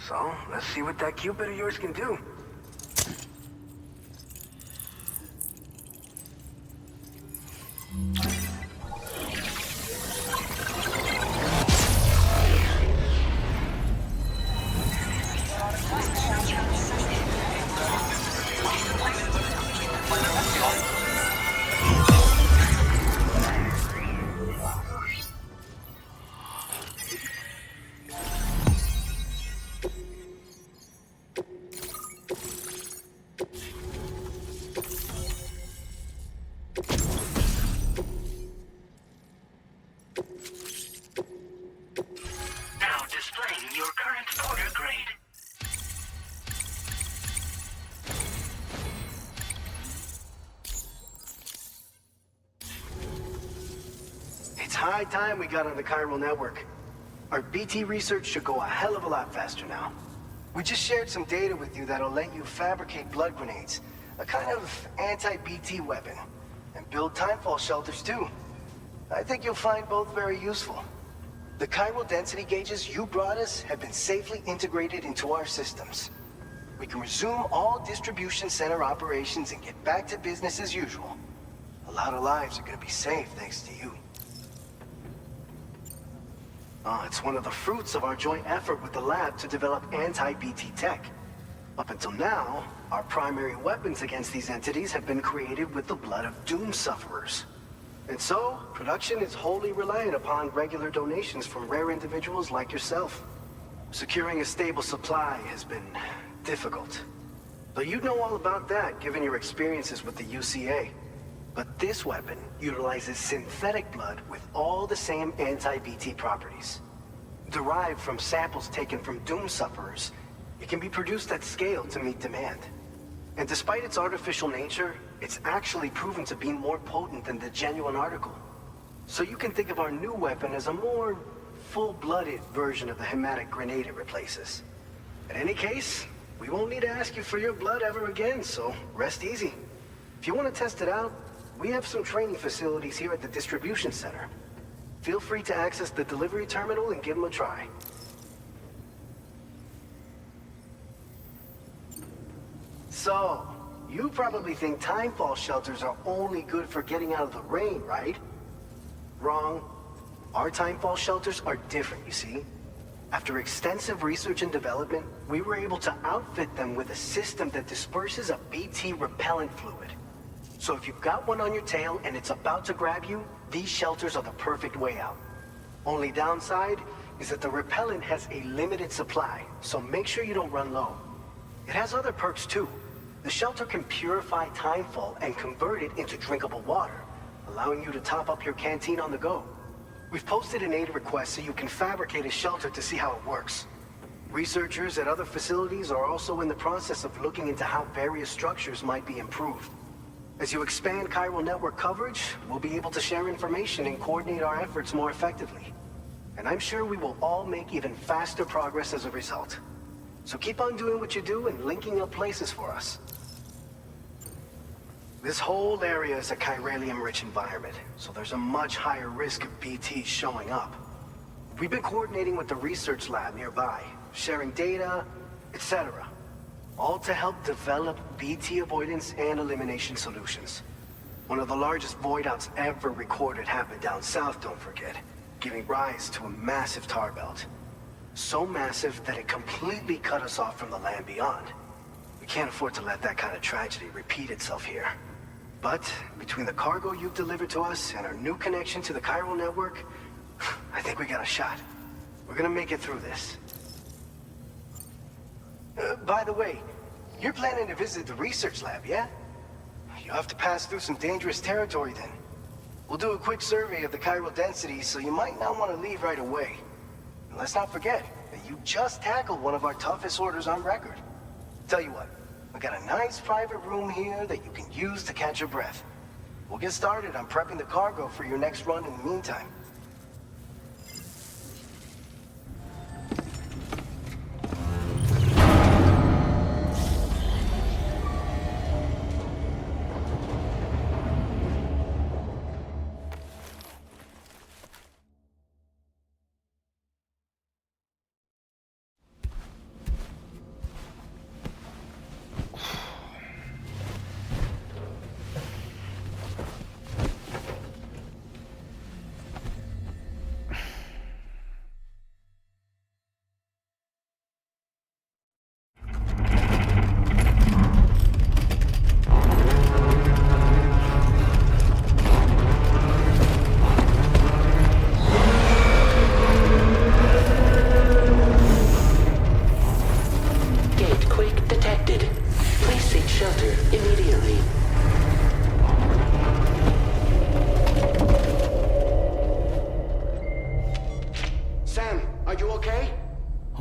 So, let's see what that Cupid of yours can do. It's high time we got on the chiral network. Our BT research should go a hell of a lot faster now. We just shared some data with you that'll let you fabricate blood grenades, a kind of anti-BT weapon, and build timefall shelters too. I think you'll find both very useful. The chiral density gauges you brought us have been safely integrated into our systems. We can resume all distribution center operations and get back to business as usual. A A lot of lives are gonna be saved thanks to you. It's one of the fruits of our joint effort with the lab to develop anti-BT tech. Up until now, our primary weapons against these entities have been created with the blood of doom sufferers. And so, production is wholly reliant upon regular donations from rare individuals like yourself. Securing a stable supply has been difficult. But you'd know all about that, given your experiences with the UCA. But this weapon utilizes synthetic blood with all the same anti-BT properties. Derived from samples taken from doom sufferers, it can be produced at scale to meet demand. And despite its artificial nature, it's actually proven to be more potent than the genuine article. So you can think of our new weapon as a more full-blooded version of the hematic grenade it replaces. In any case, we won't need to ask you for your blood ever again, so rest easy. If you want to test it out, we have some training facilities here at the distribution center. Feel free to access the delivery terminal and give them a try. So, you probably think timefall shelters are only good for getting out of the rain, right? Wrong. Our timefall shelters are different, you see. After extensive research and development, we were able to outfit them with a system that disperses a BT repellent fluid. So if you've got one on your tail and it's about to grab you, these shelters are the perfect way out. Only downside is that the repellent has a limited supply, so make sure you don't run low. It has other perks too. The shelter can purify timefall and convert it into drinkable water, allowing you to top up your canteen on the go. We've posted an aid request so you can fabricate a shelter to see how it works. Researchers at other facilities are also in the process of looking into how various structures might be improved. As you expand chiral network coverage, we'll be able to share information and coordinate our efforts more effectively. And I'm sure we will all make even faster progress as a result. So keep on doing what you do and linking up places for us. This whole area is a chiralium-rich environment, so there's a much higher risk of BTs showing up. We've been coordinating with the research lab nearby, sharing data, etc. All to help develop BT avoidance and elimination solutions. One of the largest void outs ever recorded happened down south, don't forget, giving rise to a massive tar belt. So massive that it completely cut us off from the land beyond. We can't afford to let that kind of tragedy repeat itself here. But between the cargo you've delivered to us and our new connection to the chiral network, I think we got a shot. We're gonna make it through this. By the way, you're planning to visit the research lab, yeah? You'll have to pass through some dangerous territory then. We'll do a quick survey of the chiral density, so you might not want to leave right away. And let's not forget that you just tackled one of our toughest orders on record. Tell you what, we got a nice private room here that you can use to catch your breath. We'll get started on prepping the cargo for your next run in the meantime.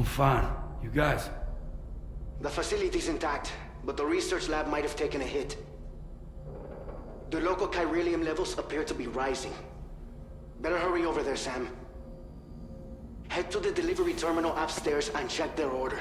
Fine. You guys? The facility's intact, but the research lab might have taken a hit. The local chiralium levels appear to be rising. Better hurry over there, Sam. Head to the delivery terminal upstairs and check their order.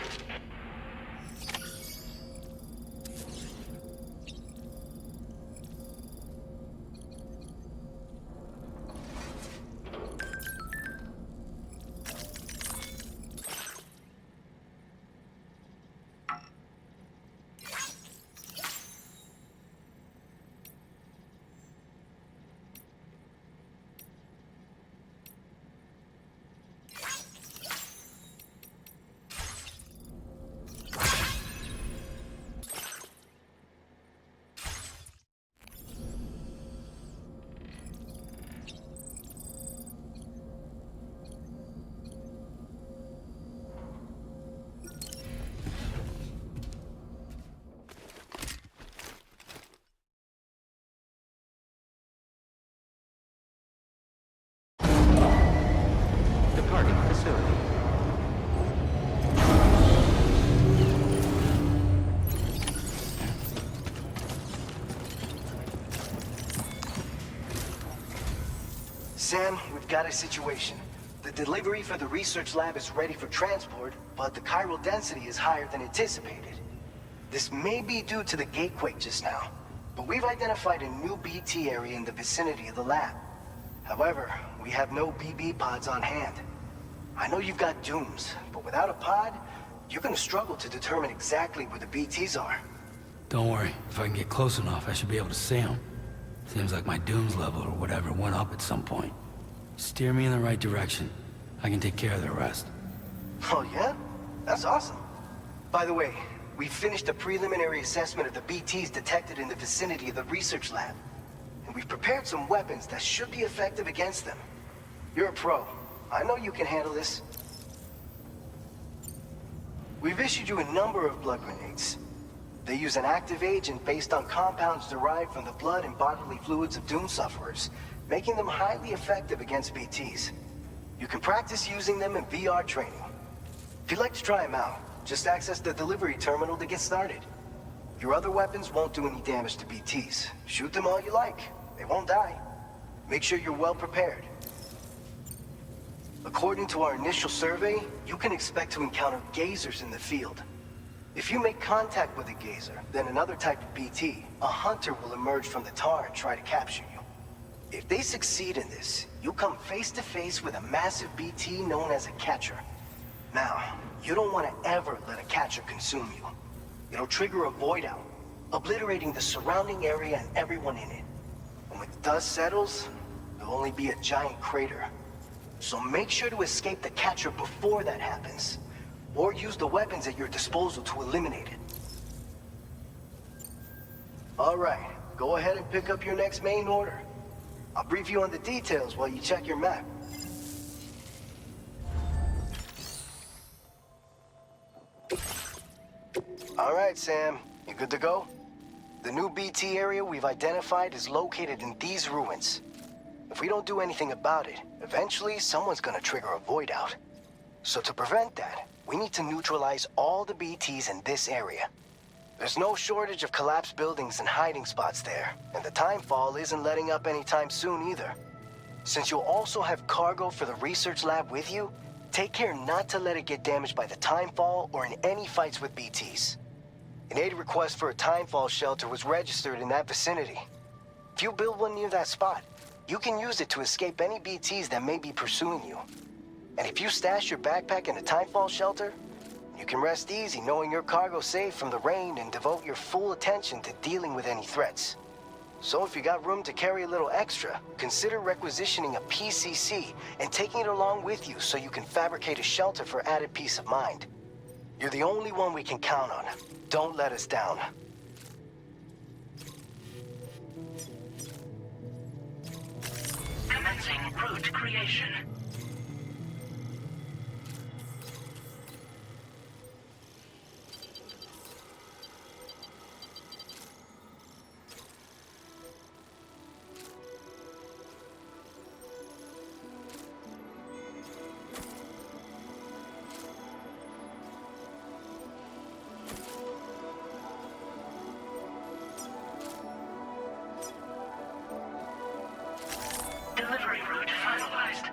Sam, we've got a situation. The delivery for the research lab is ready for transport, but the chiral density is higher than anticipated. This may be due to the gatequake just now, but we've identified a new BT area in the vicinity of the lab. However, we have no BB pods on hand. I know you've got dooms, but without a pod, you're gonna struggle to determine exactly where the BTs are. Don't worry, if I can get close enough, I should be able to see them. Seems like my dooms level or whatever went up at some point. Steer me in the right direction. I can take care of the rest. Oh yeah? That's awesome. By the way, we finished a preliminary assessment of the BTs detected in the vicinity of the research lab. And we've prepared some weapons that should be effective against them. You're a pro. I know you can handle this. We've issued you a number of blood grenades. They use an active agent based on compounds derived from the blood and bodily fluids of Doom sufferers, making them highly effective against BTs. You can practice using them in VR training. If you'd like to try them out, just access the delivery terminal to get started. Your other weapons won't do any damage to BTs. Shoot them all you like. They won't die. Make sure you're well prepared. According to our initial survey, you can expect to encounter gazers in the field. If you make contact with a gazer, then another type of BT, a hunter will emerge from the tar and try to capture you. If they succeed in this, you'll come face to face with a massive BT known as a catcher. Now, you don't want to ever let a catcher consume you. It'll trigger a void out, obliterating the surrounding area and everyone in it. And when the dust settles, there'll only be a giant crater. So make sure to escape the catcher before that happens. Or use the weapons at your disposal to eliminate it. Alright, go ahead and pick up your next main order. I'll brief you on the details while you check your map. Alright, Sam. You good to go? The new BT area we've identified is located in these ruins. If we don't do anything about it, eventually someone's gonna trigger a void out. So to prevent that, we need to neutralize all the BTs in this area. There's no shortage of collapsed buildings and hiding spots there, and the timefall isn't letting up anytime soon either. Since you'll also have cargo for the research lab with you, take care not to let it get damaged by the timefall or in any fights with BTs. An aid request for a timefall shelter was registered in that vicinity. If you build one near that spot, you can use it to escape any BTs that may be pursuing you. And if you stash your backpack in a timefall shelter, you can rest easy knowing your cargo's safe from the rain and devote your full attention to dealing with any threats. So if you got room to carry a little extra, consider requisitioning a PCC and taking it along with you so you can fabricate a shelter for added peace of mind. You're the only one we can count on. Don't let us down. Commencing route creation. Delivery route finalized.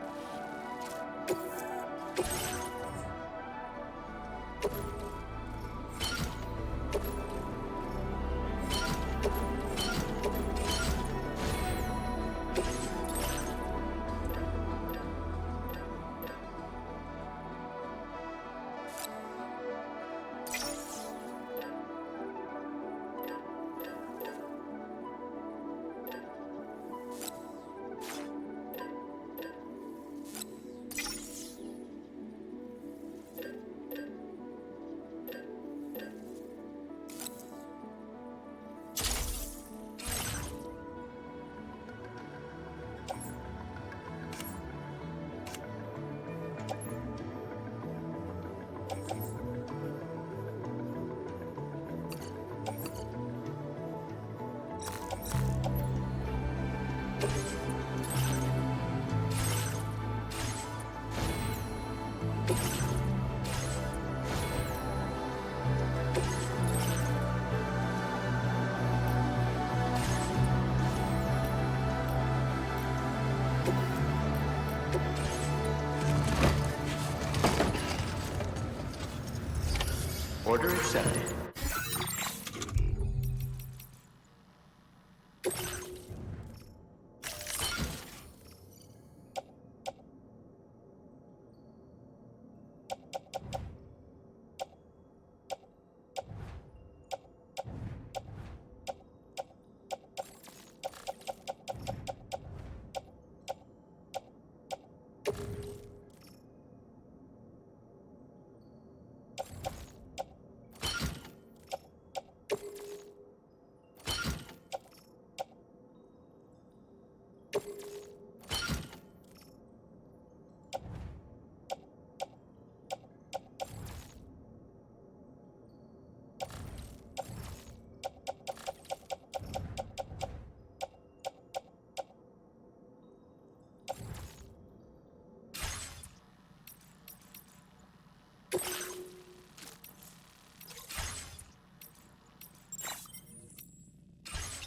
Order accepted.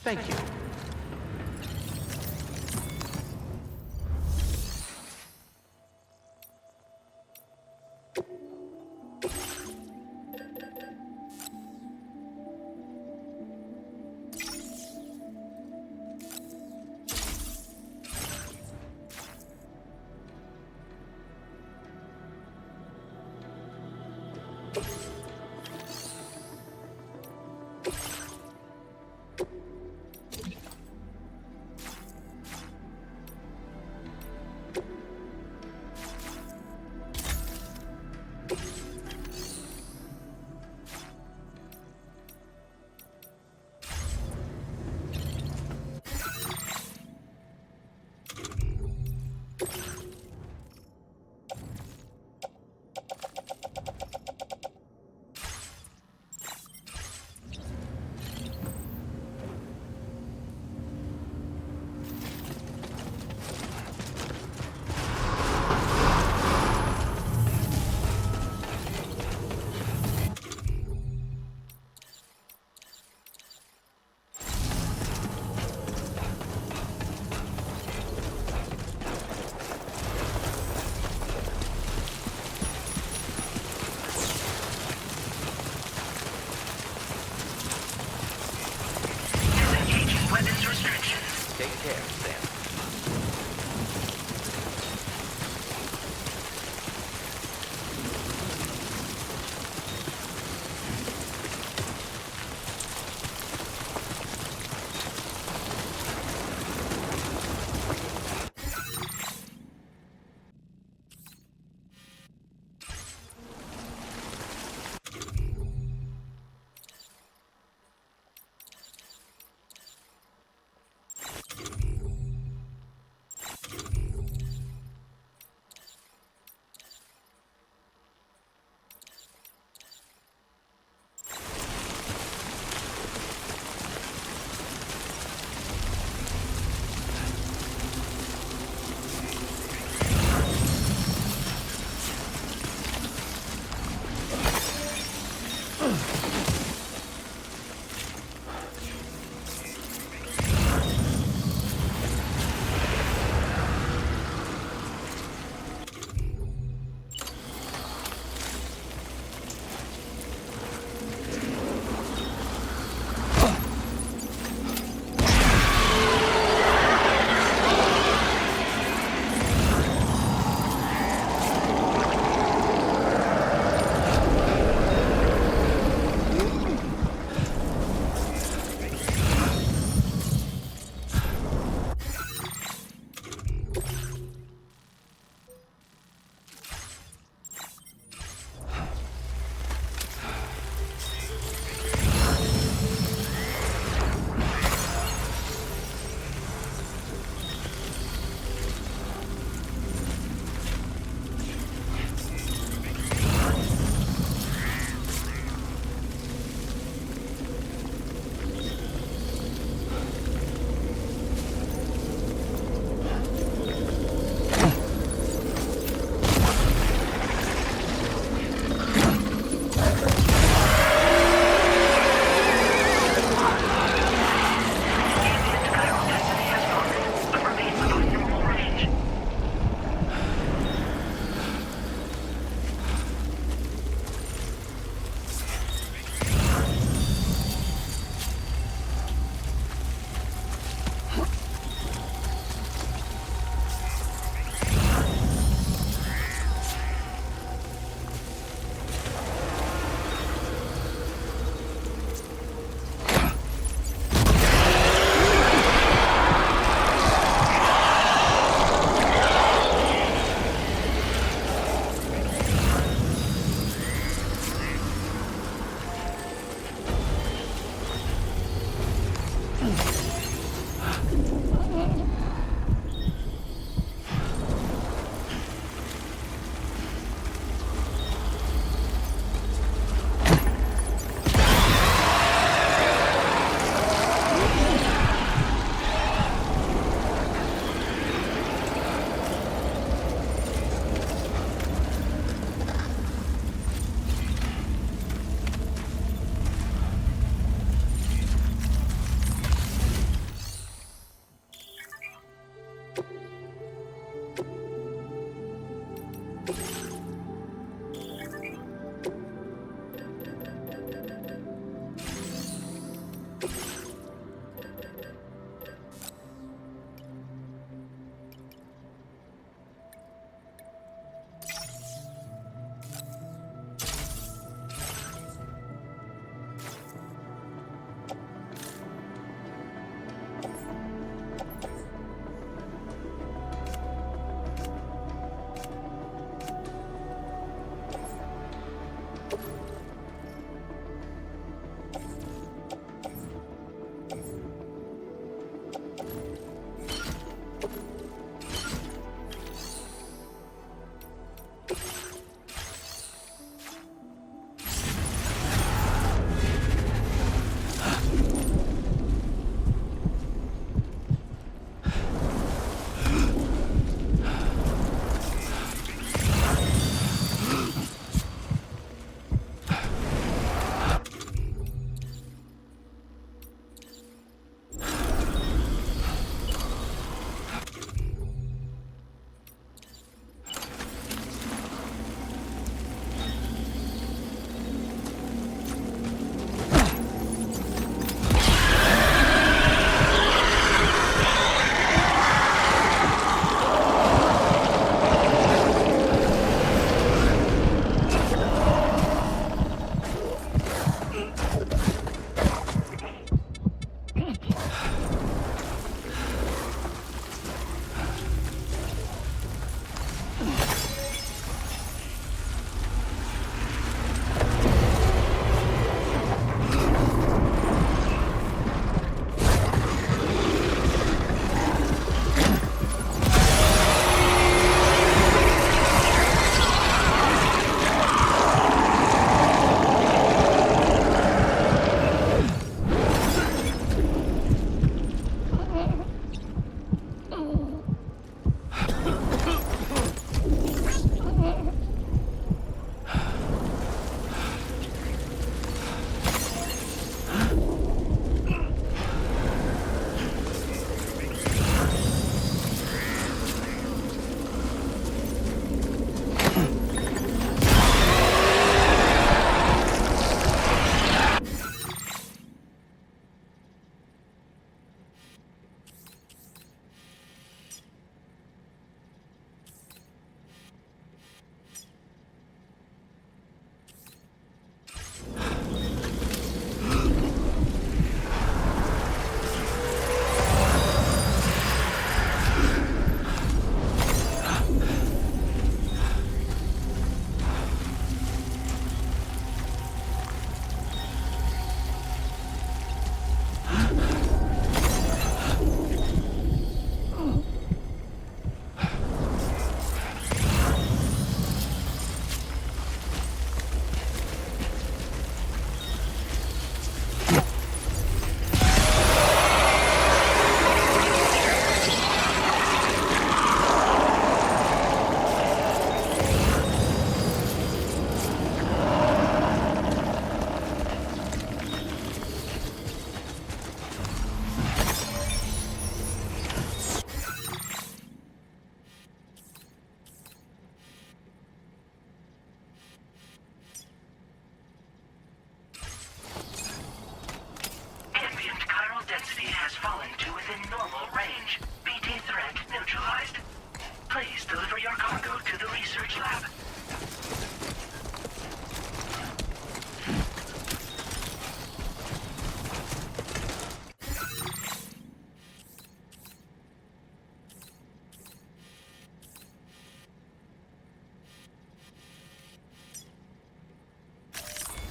Thank you.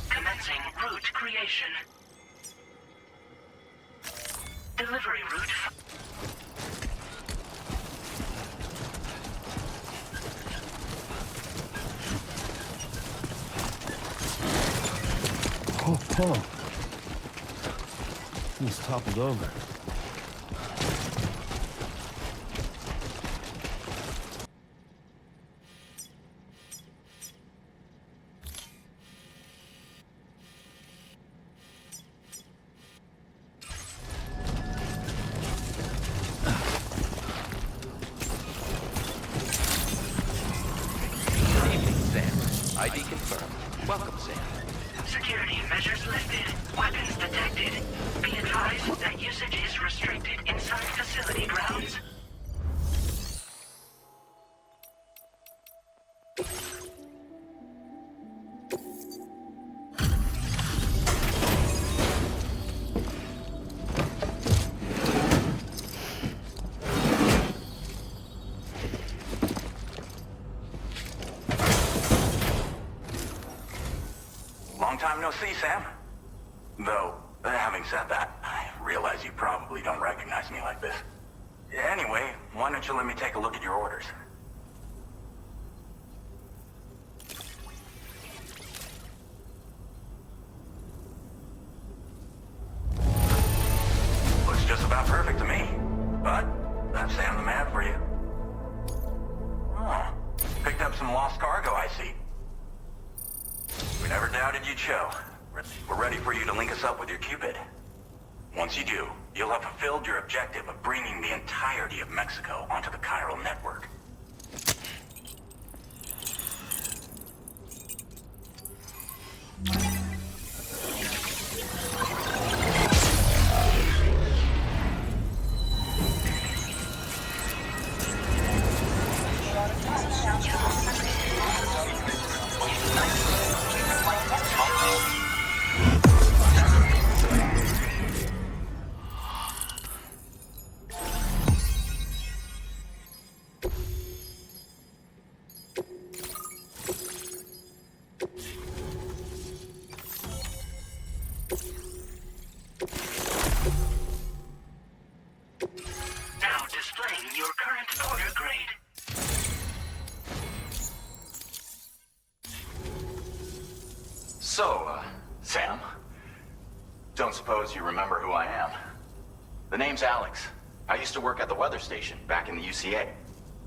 Commencing route creation. Delivery route. Oh. He's toppled over. ID confirmed. Welcome, Sam. Security measures lifted. Weapons detected. Be advised that usage is restricted inside facility grounds. Long time no see, Sam. Though, having said that, I realize you probably don't recognize me like this. Anyway, why don't you let me take a look at your orders? Looks just about perfect to me. But, that's Sam the man for you. Oh, picked up some lost cargo, I see. We never doubted you'd show. We're ready for you to link us up with your Cupid. Once you do, you'll have fulfilled your objective of bringing the entirety of Mexico onto the chiral network. Now displaying your current order grade. So, Sam, don't suppose you remember who I am? The name's Alex. I used to work at the weather station back in the UCA.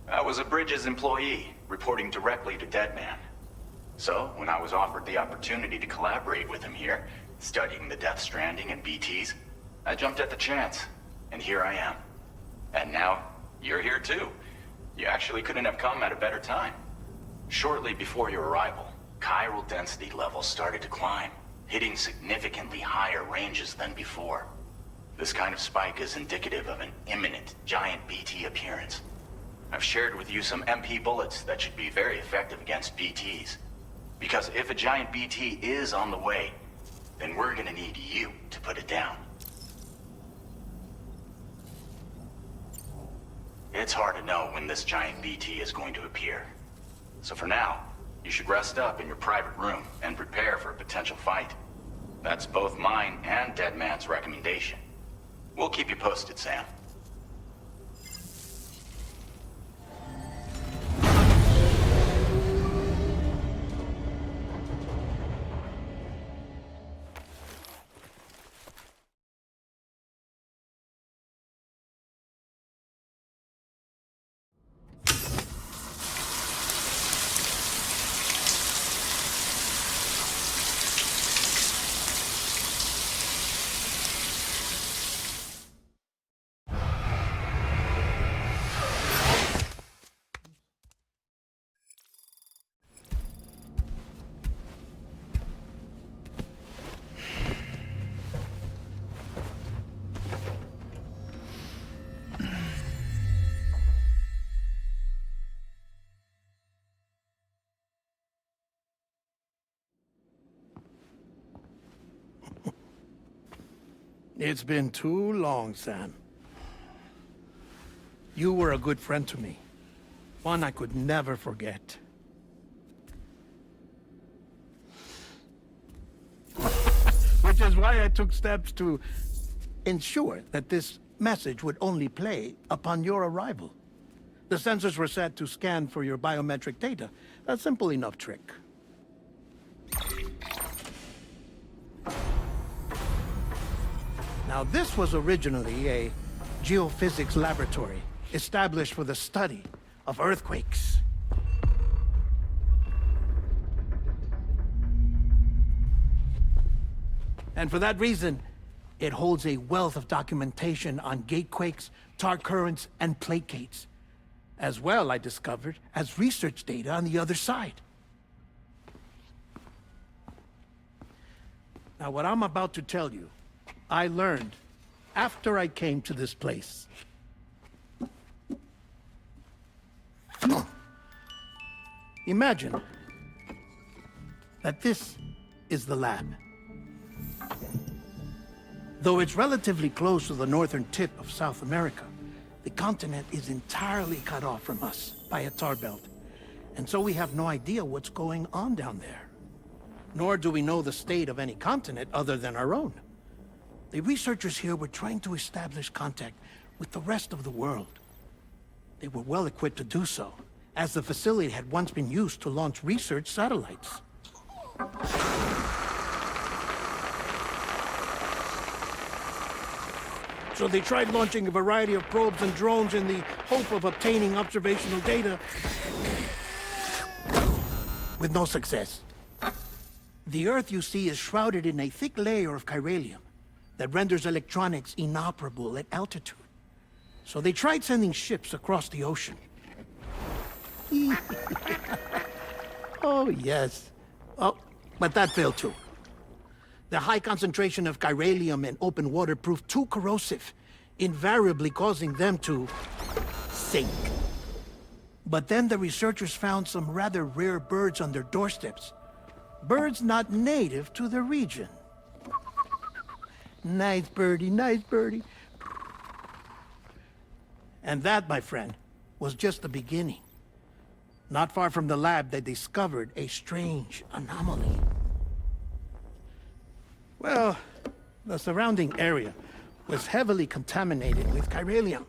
I was a Bridges employee, reporting directly to Deadman. So, when I was offered the opportunity to collaborate with him here, studying the Death Stranding and BTs, I jumped at the chance, and here I am. And now, you're here too. You actually couldn't have come at a better time. Shortly before your arrival, chiral density levels started to climb, hitting significantly higher ranges than before. This kind of spike is indicative of an imminent giant BT appearance. I've shared with you some MP bullets that should be very effective against BTs. Because if a giant BT is on the way, then we're gonna need you to put it down. It's hard to know when this giant BT is going to appear. So for now, you should rest up in your private room and prepare for a potential fight. That's both mine and Deadman's recommendation. We'll keep you posted, Sam. It's been too long, Sam. You were a good friend to me. One I could never forget. Which is why I took steps to ensure that this message would only play upon your arrival. The sensors were set to scan for your biometric data. A simple enough trick. Now, this was originally a geophysics laboratory established for the study of earthquakes. And for that reason, it holds a wealth of documentation on gatequakes, tar currents, and plate gates. As well, I discovered, as research data on the other side. Now, what I'm about to tell you, I learned after I came to this place. Imagine that this is the lab. Though it's relatively close to the northern tip of South America, the continent is entirely cut off from us by a tar belt. And so we have no idea what's going on down there. Nor do we know the state of any continent other than our own. The researchers here were trying to establish contact with the rest of the world. They were well equipped to do so, as the facility had once been used to launch research satellites. So they tried launching a variety of probes and drones in the hope of obtaining observational data, with no success. The Earth, you see, is shrouded in a thick layer of chiralium that renders electronics inoperable at altitude. So they tried sending ships across the ocean. Oh, yes. Oh, but that failed too. The high concentration of chiralium in open water proved too corrosive, invariably causing them to sink. But then the researchers found some rather rare birds on their doorsteps. Birds not native to the region. Nice birdie, nice birdie. And that, my friend, was just the beginning. Not far from the lab, they discovered a strange anomaly. Well, the surrounding area was heavily contaminated with chiralium.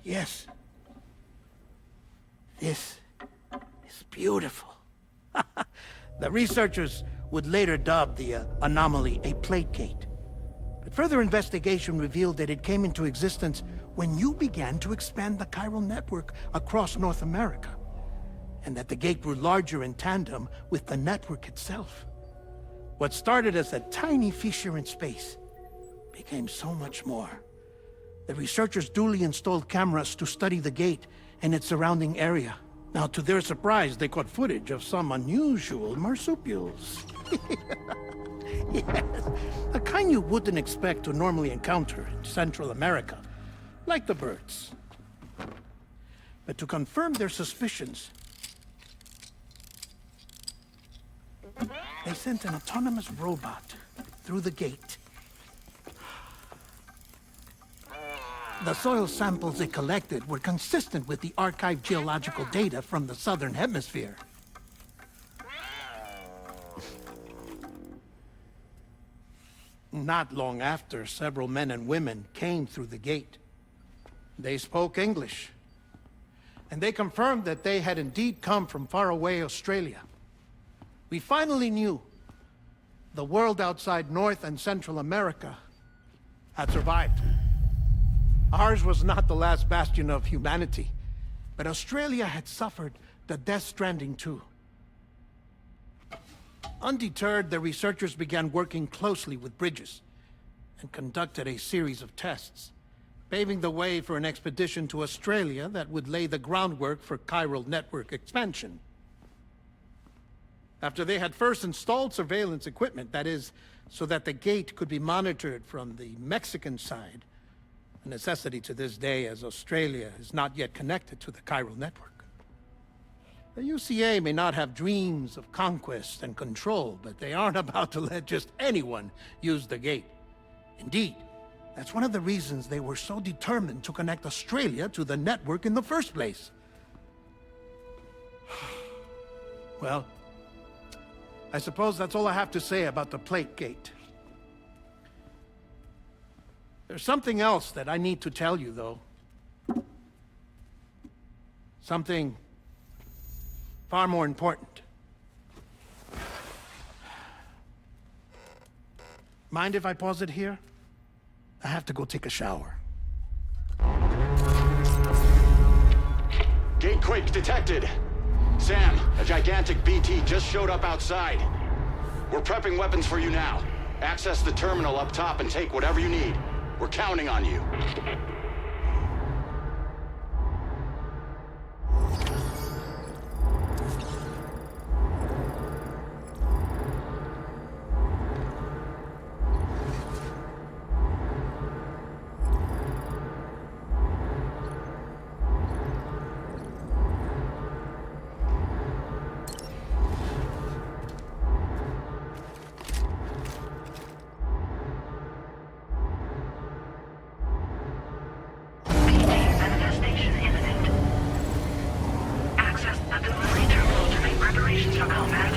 Yes. This is beautiful. The researchers would later dub the anomaly a plate gate. But further investigation revealed that it came into existence when you began to expand the chiral network across North America, and that the gate grew larger in tandem with the network itself. What started as a tiny fissure in space became so much more. The researchers duly installed cameras to study the gate and its surrounding area. Now, to their surprise, they caught footage of some unusual marsupials. Yes, the kind you wouldn't expect to normally encounter in Central America, like the birds. But to confirm their suspicions, they sent an autonomous robot through the gate. The soil samples it collected were consistent with the archived geological data from the southern hemisphere. Not long after, several men and women came through the gate. They spoke English, and they confirmed that they had indeed come from faraway Australia. We finally knew the world outside North and Central America had survived. Ours was not the last bastion of humanity, but Australia had suffered the death stranding too. Undeterred, the researchers began working closely with Bridges and conducted a series of tests, paving the way for an expedition to Australia that would lay the groundwork for chiral network expansion. After they had first installed surveillance equipment, that is, so that the gate could be monitored from the Mexican side, a necessity to this day as Australia is not yet connected to the chiral network. The UCA may not have dreams of conquest and control, but they aren't about to let just anyone use the gate. Indeed, that's one of the reasons they were so determined to connect Australia to the network in the first place. Well, I suppose that's all I have to say about the plate gate. There's something else that I need to tell you, though. Something far more important. Mind if I pause it here? I have to go take a shower. Gatequake detected. Sam, a gigantic BT just showed up outside. We're prepping weapons for you now. Access the terminal up top and take whatever you need. We're counting on you. Manifestation imminent. Access the delivery terminal to make preparations for combat.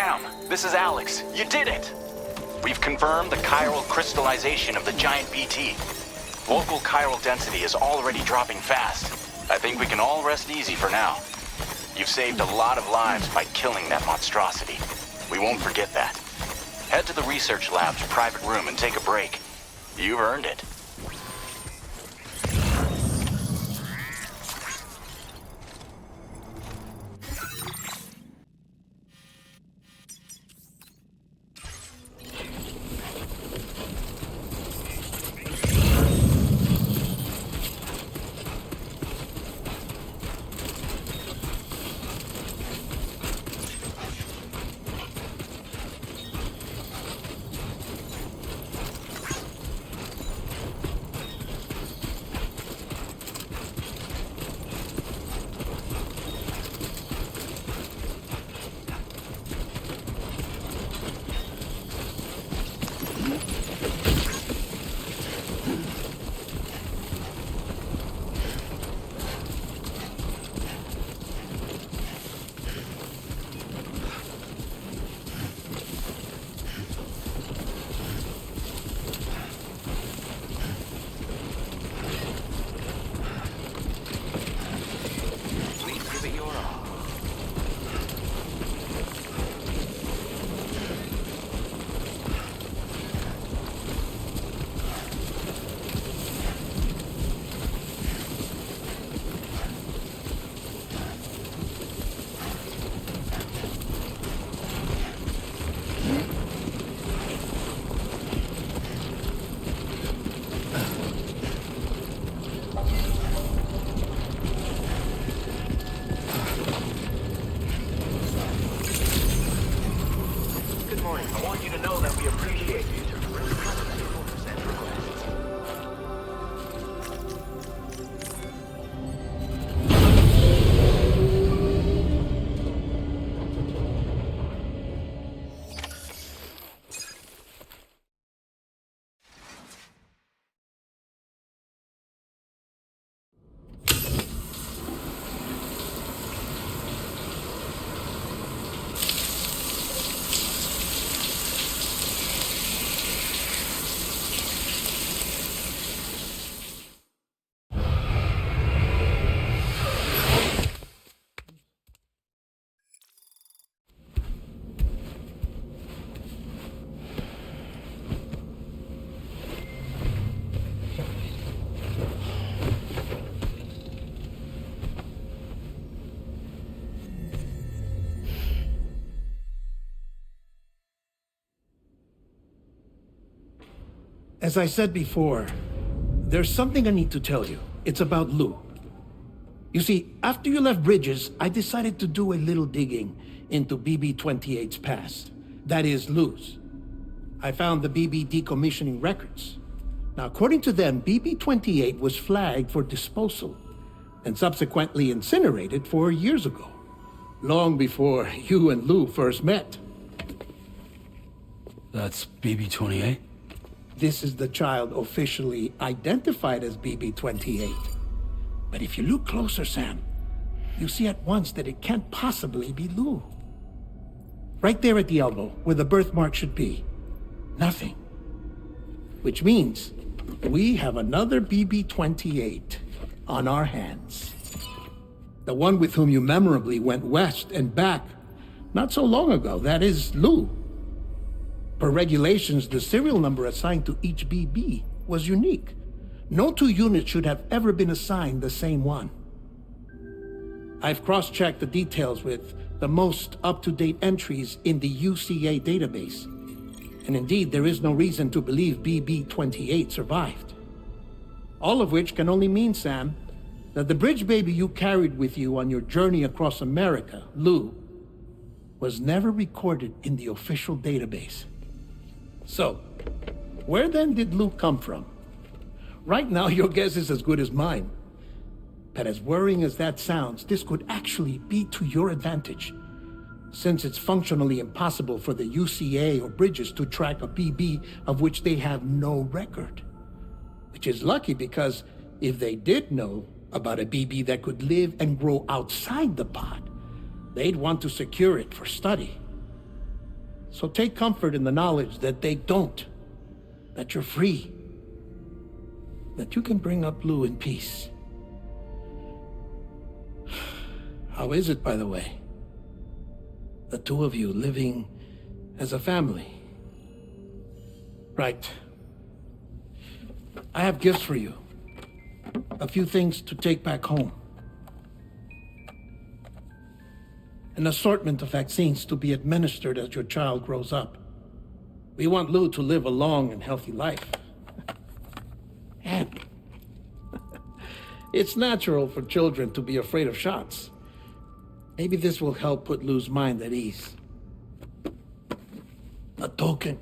Sam, this is Alex. You did it! We've confirmed the chiral crystallization of the giant BT. Local chiral density is already dropping fast. I think we can all rest easy for now. You've saved a lot of lives by killing that monstrosity. We won't forget that. Head to the research lab's private room and take a break. You've earned it. As I said before, there's something I need to tell you. It's about Lou. You see, after you left Bridges, I decided to do a little digging into BB-28's past. That is, Lou's. I found the BB decommissioning records. Now, according to them, BB-28 was flagged for disposal and subsequently incinerated 4 years ago, long before you and Lou first met. That's BB-28? This is the child officially identified as BB-28. But if you look closer, Sam, you see at once that it can't possibly be Lou. Right there at the elbow, where the birthmark should be. Nothing. Which means we have another BB-28 on our hands. The one with whom you memorably went west and back not so long ago, that is Lou. Per regulations, the serial number assigned to each BB was unique. No two units should have ever been assigned the same one. I've cross-checked the details with the most up-to-date entries in the UCA database. And indeed, there is no reason to believe BB-28 survived. All of which can only mean, Sam, that the bridge baby you carried with you on your journey across America, Lou, was never recorded in the official database. So, where then did Lou come from? Right now, your guess is as good as mine. But as worrying as that sounds, this could actually be to your advantage, since it's functionally impossible for the UCA or Bridges to track a BB of which they have no record. Which is lucky, because if they did know about a BB that could live and grow outside the pod, they'd want to secure it for study. So take comfort in the knowledge that they don't. That you're free. That you can bring up Lou in peace. How is it, by the way? The two of you living as a family. Right. I have gifts for you. A few things to take back home. An assortment of vaccines to be administered as your child grows up. We want Lou to live a long and healthy life. And it's natural for children to be afraid of shots. Maybe this will help put Lou's mind at ease. A token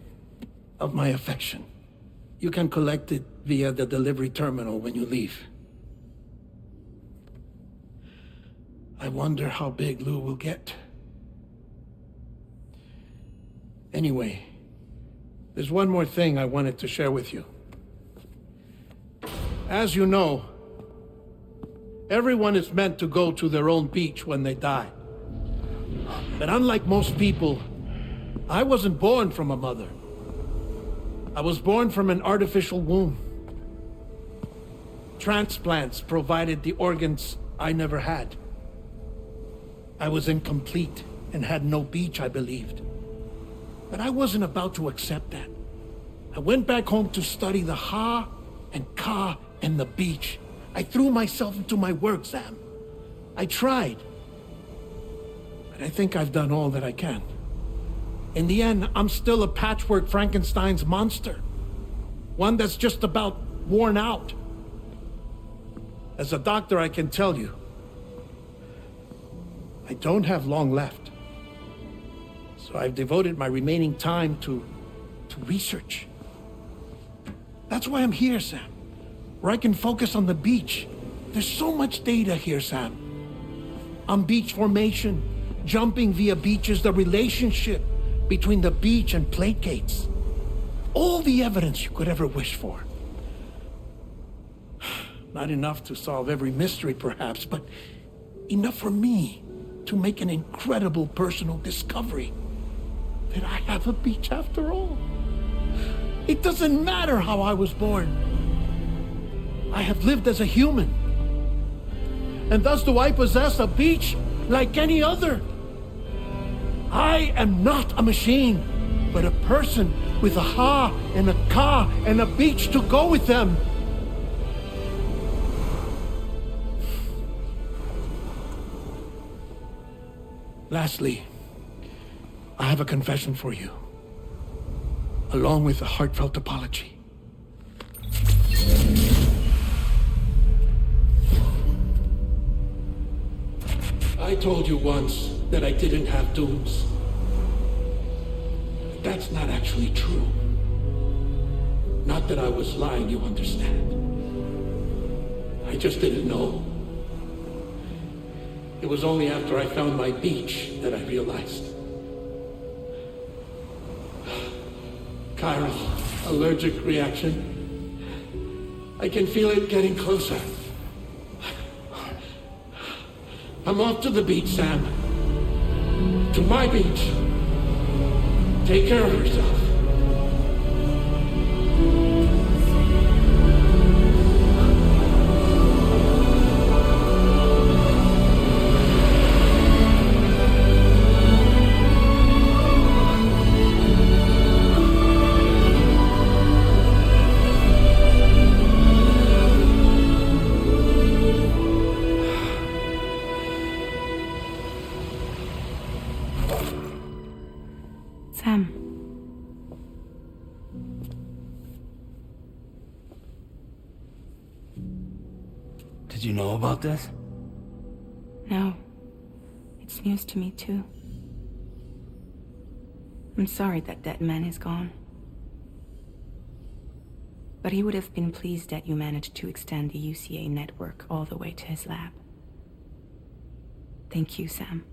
of my affection. You can collect it via the delivery terminal when you leave. I wonder how big Lou will get. Anyway, there's one more thing I wanted to share with you. As you know, everyone is meant to go to their own beach when they die. But unlike most people, I wasn't born from a mother. I was born from an artificial womb. Transplants provided the organs I never had. I was incomplete and had no beach, I believed. But I wasn't about to accept that. I went back home to study the Ha and Ka and the beach. I threw myself into my work, Sam. I tried. But I think I've done all that I can. In the end, I'm still a patchwork Frankenstein's monster. One that's just about worn out. As a doctor, I can tell you, I don't have long left. So I've devoted my remaining time to research. That's why I'm here, Sam. Where I can focus on the beach. There's so much data here, Sam. On beach formation, jumping via beaches, the relationship between the beach and plate gates. All the evidence you could ever wish for. Not enough to solve every mystery, perhaps, but enough for me to make an incredible personal discovery. That I have a beach after all. It doesn't matter how I was born. I have lived as a human. And thus do I possess a beach like any other. I am not a machine, but a person with a Ha and a Ka and a beach to go with them. Lastly, I have a confession for you, along with a heartfelt apology. I told you once that I didn't have dooms. But that's not actually true. Not that I was lying, you understand. I just didn't know. It was only after I found my beach that I realized. Chiral allergic reaction. I can feel it getting closer. I'm off to the beach, Sam. To my beach. Take care of yourself. Sam. Did you know about this? No. It's news to me, too. I'm sorry that Deadman is gone. But he would have been pleased that you managed to extend the UCA network all the way to his lab. Thank you, Sam.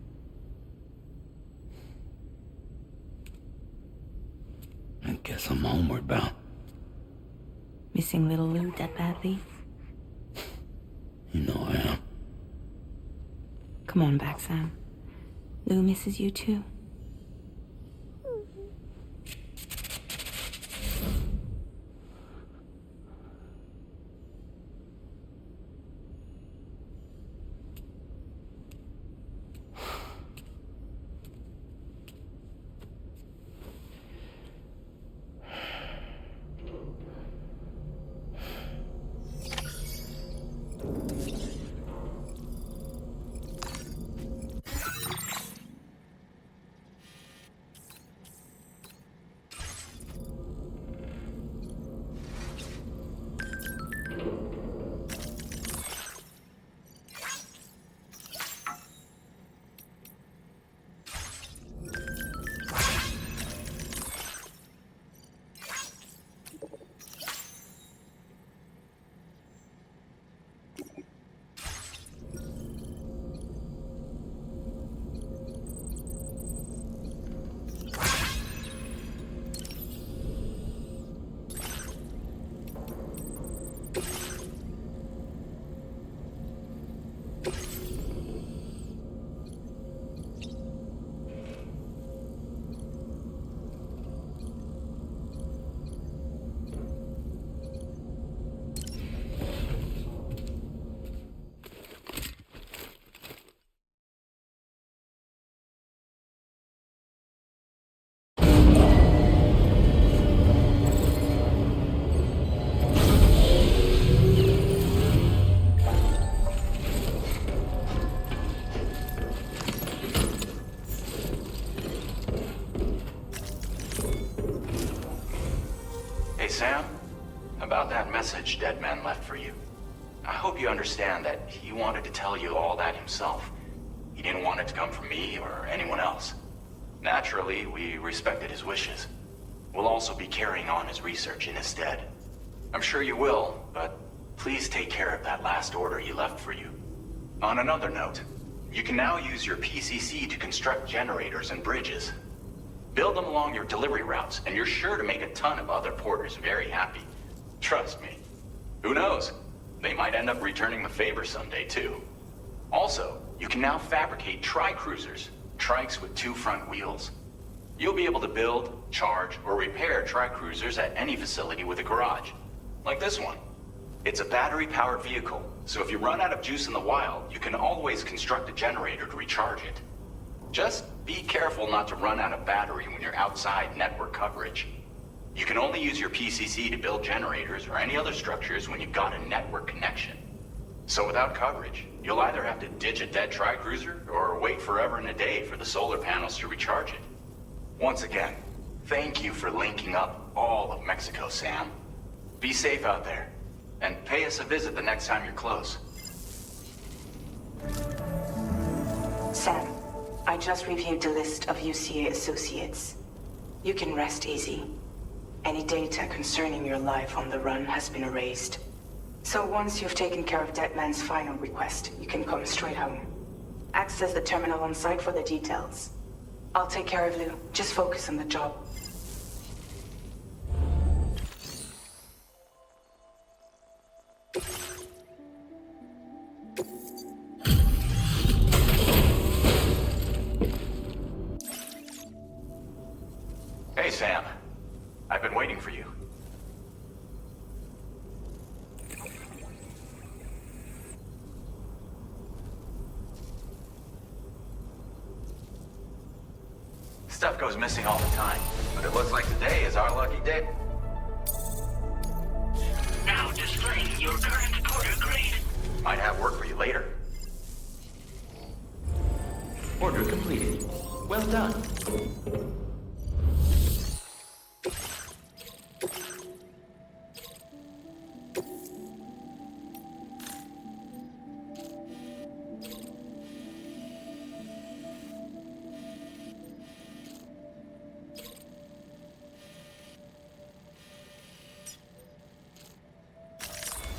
I guess I'm homeward bound. Missing little Lou that badly? You know I am. Come on back, Sam. Lou misses you too. Hey, Sam. About that message Deadman left for you. I hope you understand that he wanted to tell you all that himself. He didn't want it to come from me or anyone else. Naturally, we respected his wishes. We'll also be carrying on his research in his stead. I'm sure you will, but please take care of that last order he left for you. On another note, you can now use your PCC to construct generators and bridges. Build them along your delivery routes, and you're sure to make a ton of other porters very happy. Trust me. Who knows? They might end up returning the favor someday, too. Also, you can now fabricate tri-cruisers, trikes with 2 front wheels. You'll be able to build, charge, or repair tri-cruisers at any facility with a garage. Like this one. It's a battery-powered vehicle, so if you run out of juice in the wild, you can always construct a generator to recharge it. Just be careful not to run out of battery when you're outside network coverage. You can only use your PCC to build generators or any other structures when you've got a network connection. So without coverage, you'll either have to ditch a dead tri-cruiser or wait forever and a day for the solar panels to recharge it. Once again, thank you for linking up all of Mexico, Sam. Be safe out there, and pay us a visit the next time you're close. Sam, I just reviewed the list of UCA associates. You can rest easy. Any data concerning your life on the run has been erased. So once you've taken care of Deadman's final request, you can come straight home. Access the terminal on site for the details. I'll take care of you. Just focus on the job. Hey, Sam. I've been waiting for you. Stuff goes missing all the time, but it looks like today is our lucky day. Now displaying your current porter grade. Might have work for you later. Order completed. Well done.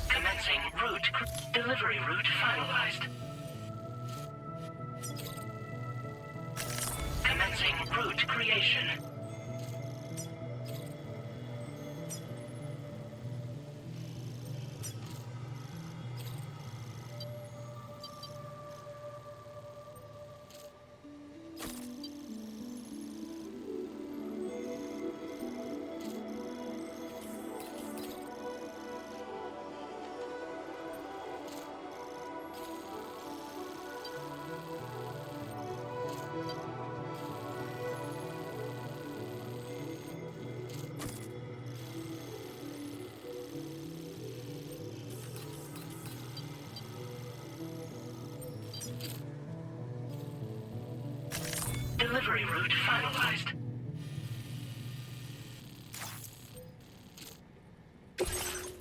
Commencing delivery route finalized. Commencing route creation. delivery route finalized.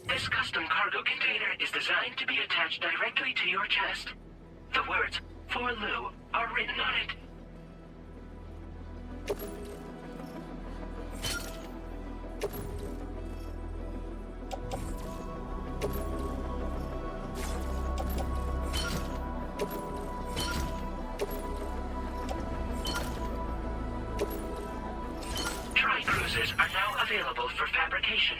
This custom cargo container is designed to be attached directly to your chest. The words, "For Lou," are written on it. Tri-cruisers are now available for fabrication.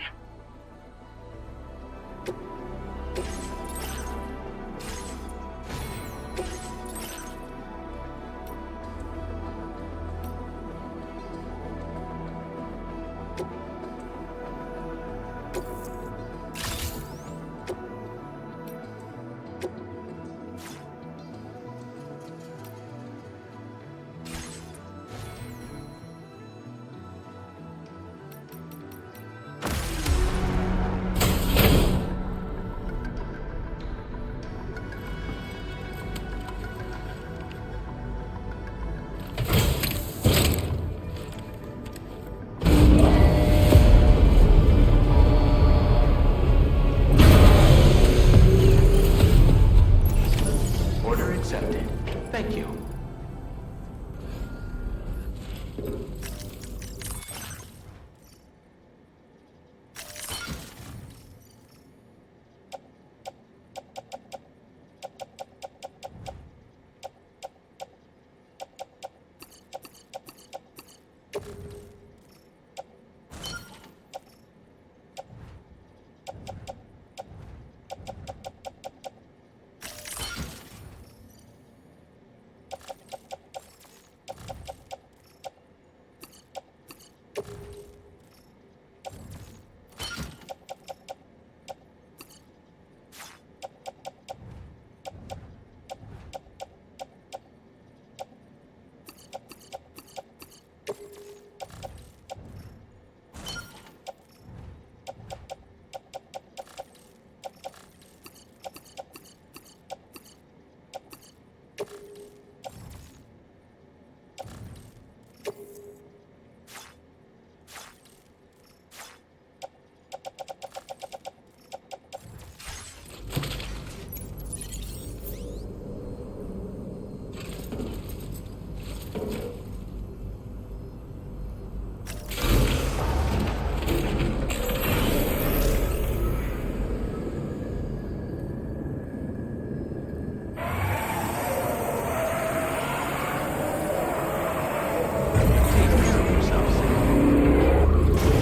Order accepted. Thank you.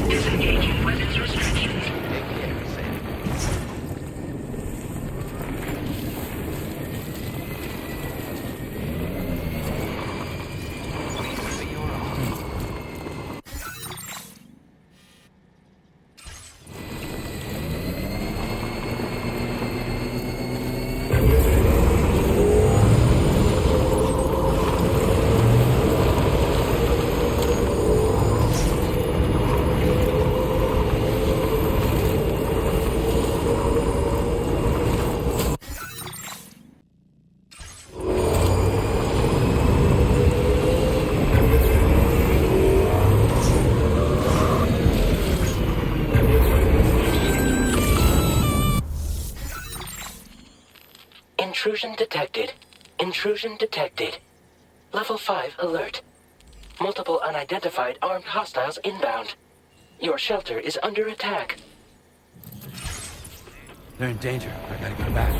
Disengaging weapons restrictions. Take care, Sam. Please be your own. Intrusion detected. Intrusion detected. Level 5 alert. Multiple unidentified armed hostiles inbound. Your shelter is under attack. They're in danger. I gotta get back.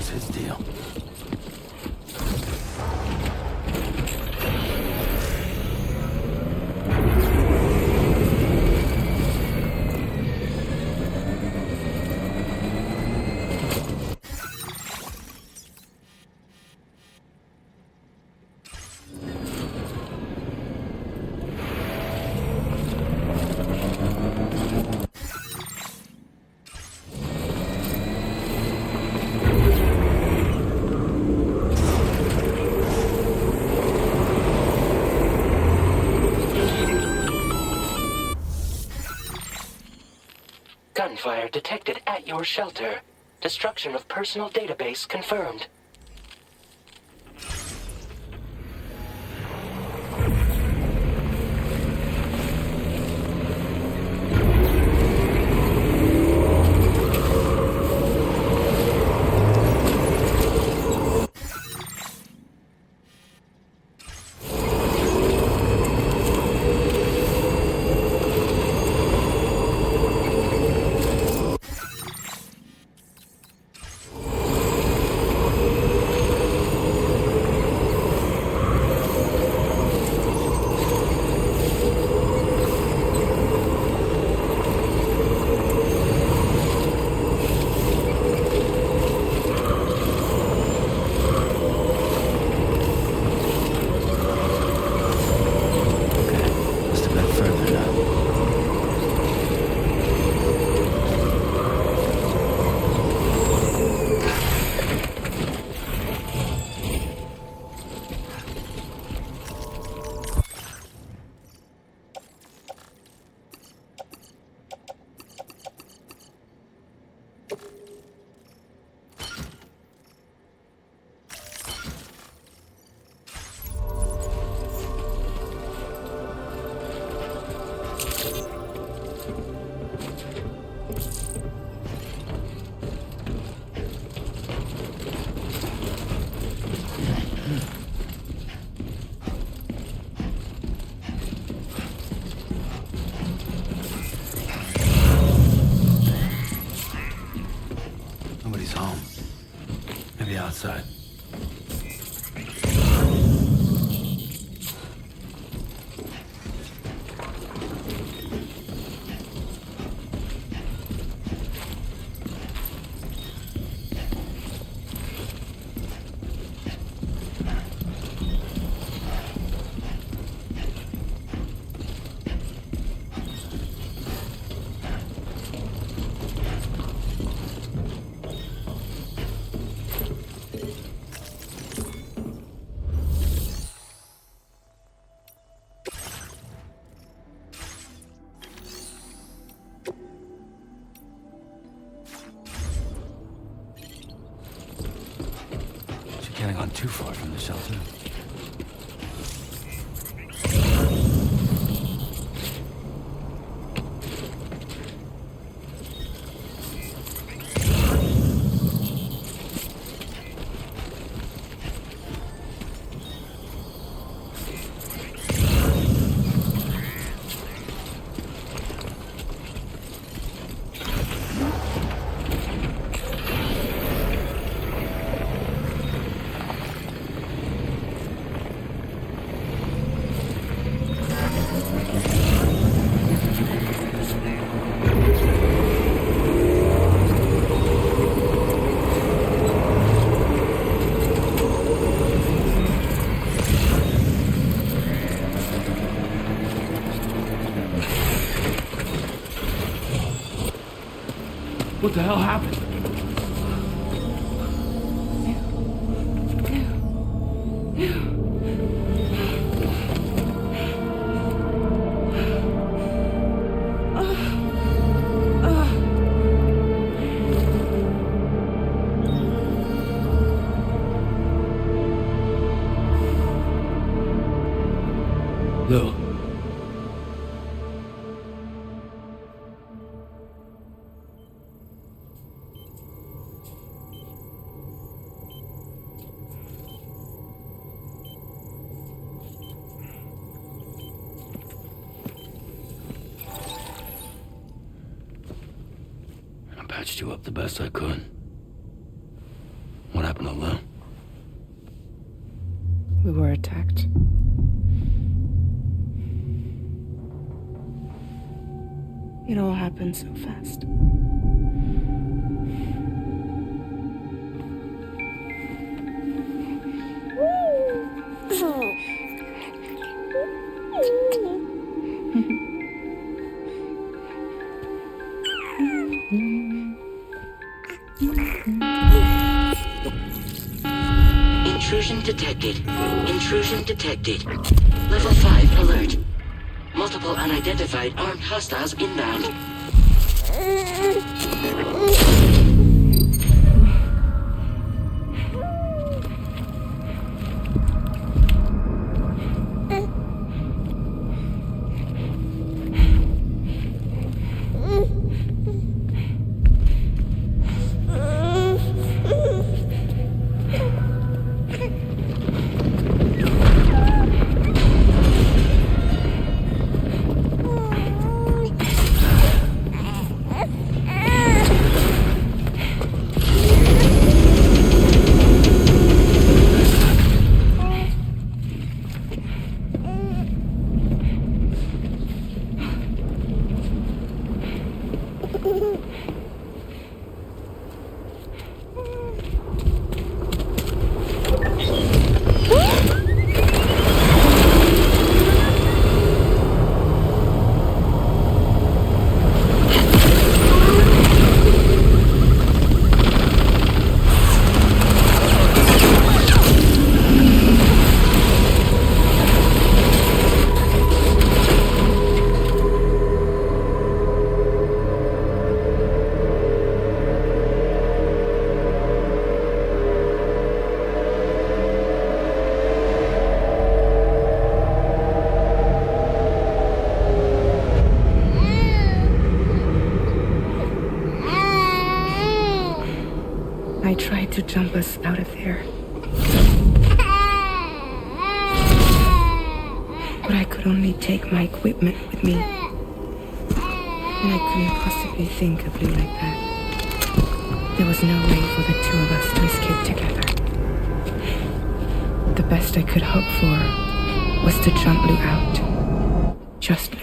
was his deal. Gunfire detected at your shelter. Destruction of personal database confirmed. Outside. Getting on too far from the shelter. What the hell happened? Lil. I patched you up the best I could. What happened to Lou? We were attacked. It all happened so fast. Intrusion detected. Intrusion detected. Level 5 alert. Multiple unidentified armed hostiles inbound. I tried to jump us out of there. But I could only take my equipment with me. And I couldn't possibly think of Lou like that. There was no way for the two of us to escape together. The best I could hope for was to jump Lou out. Just Lou.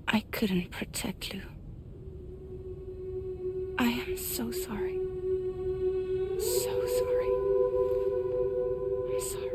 I couldn't protect Lou. I am so sorry. So sorry. I'm sorry.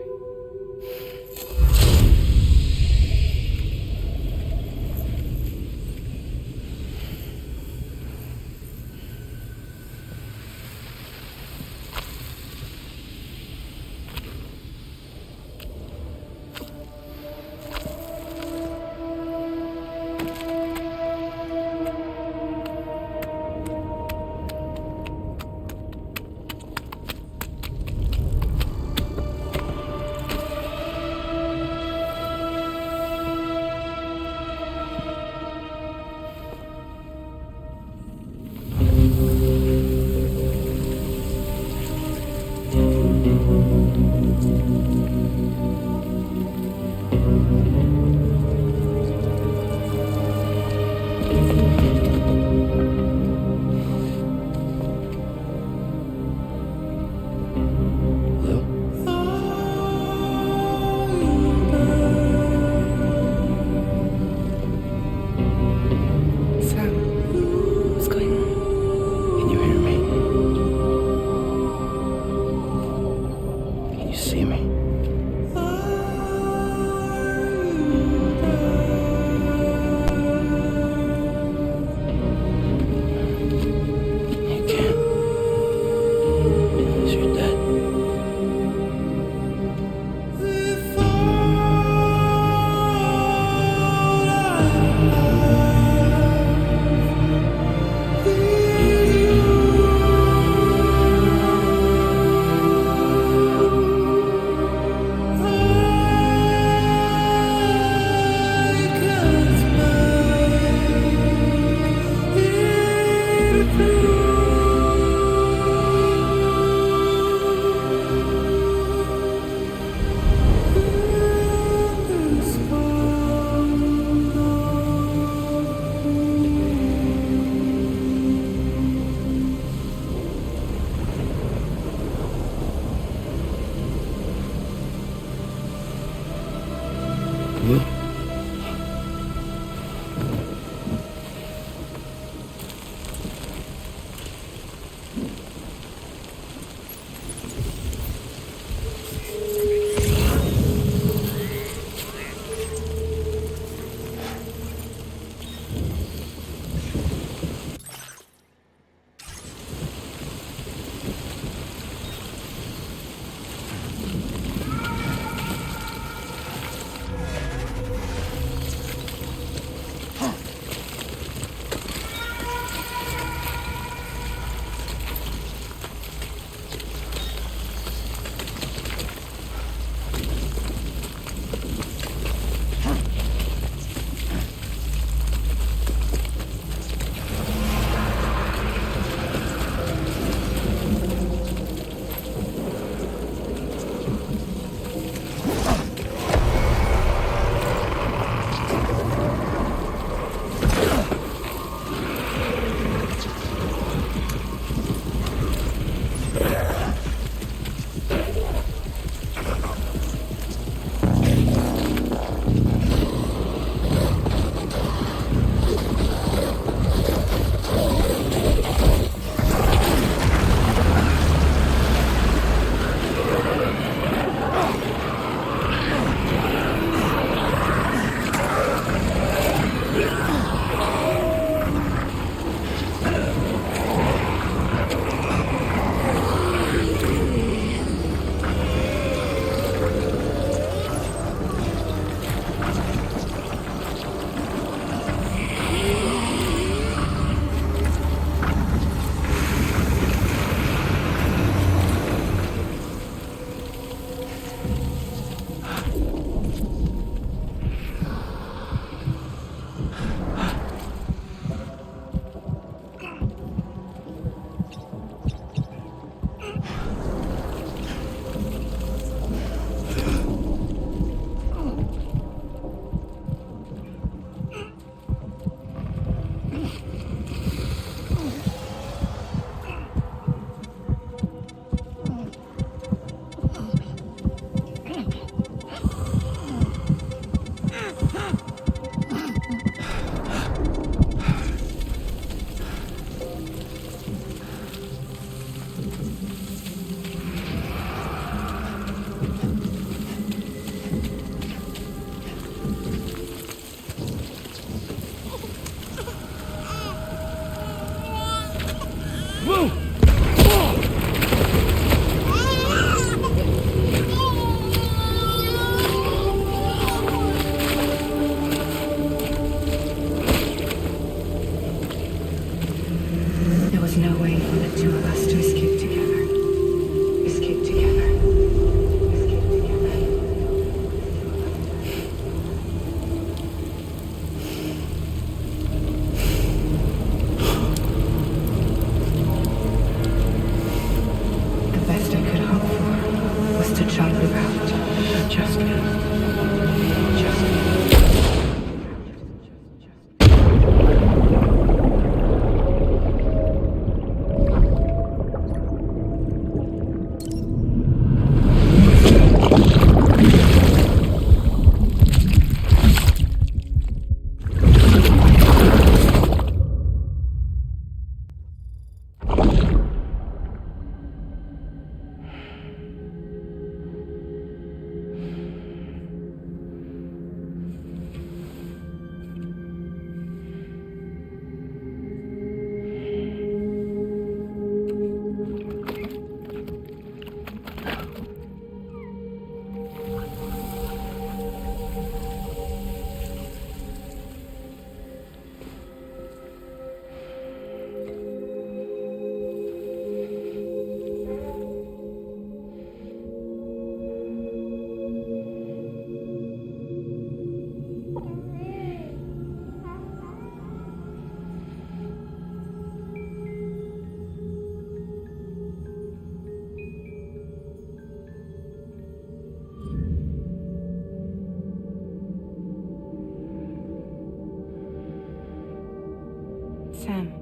Sam,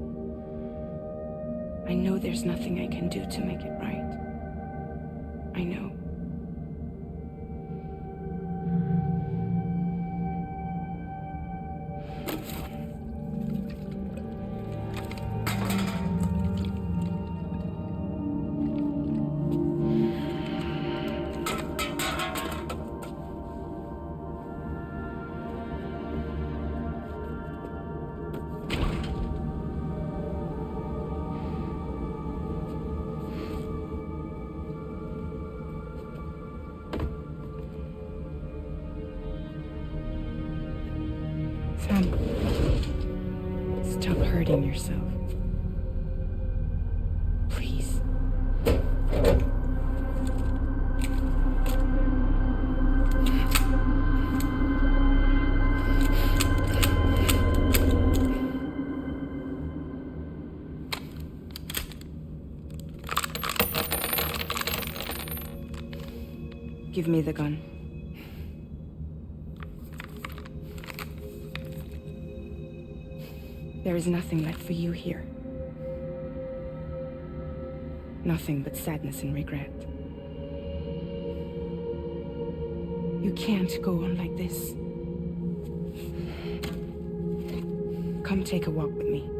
I know there's nothing I can do to make it right. I know. yourself. Please. Give me the gun. There is nothing left for you here. Nothing but sadness and regret. You can't go on like this. Come take a walk with me.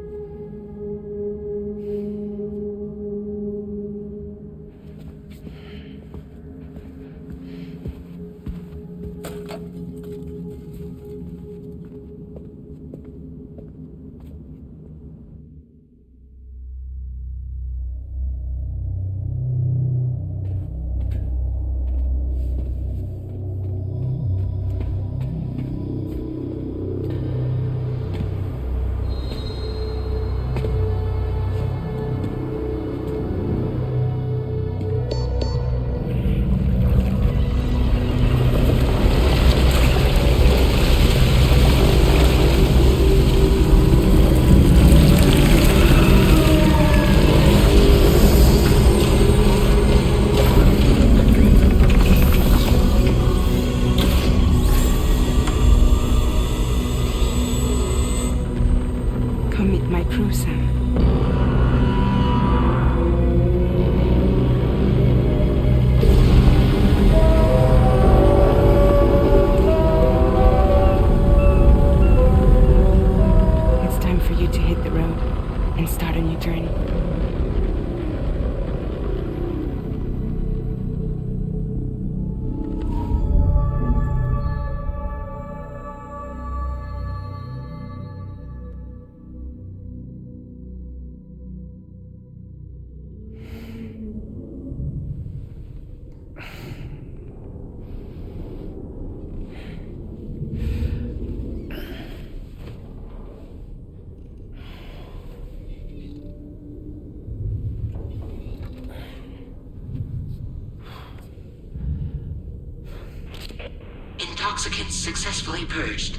Intoxicants successfully purged.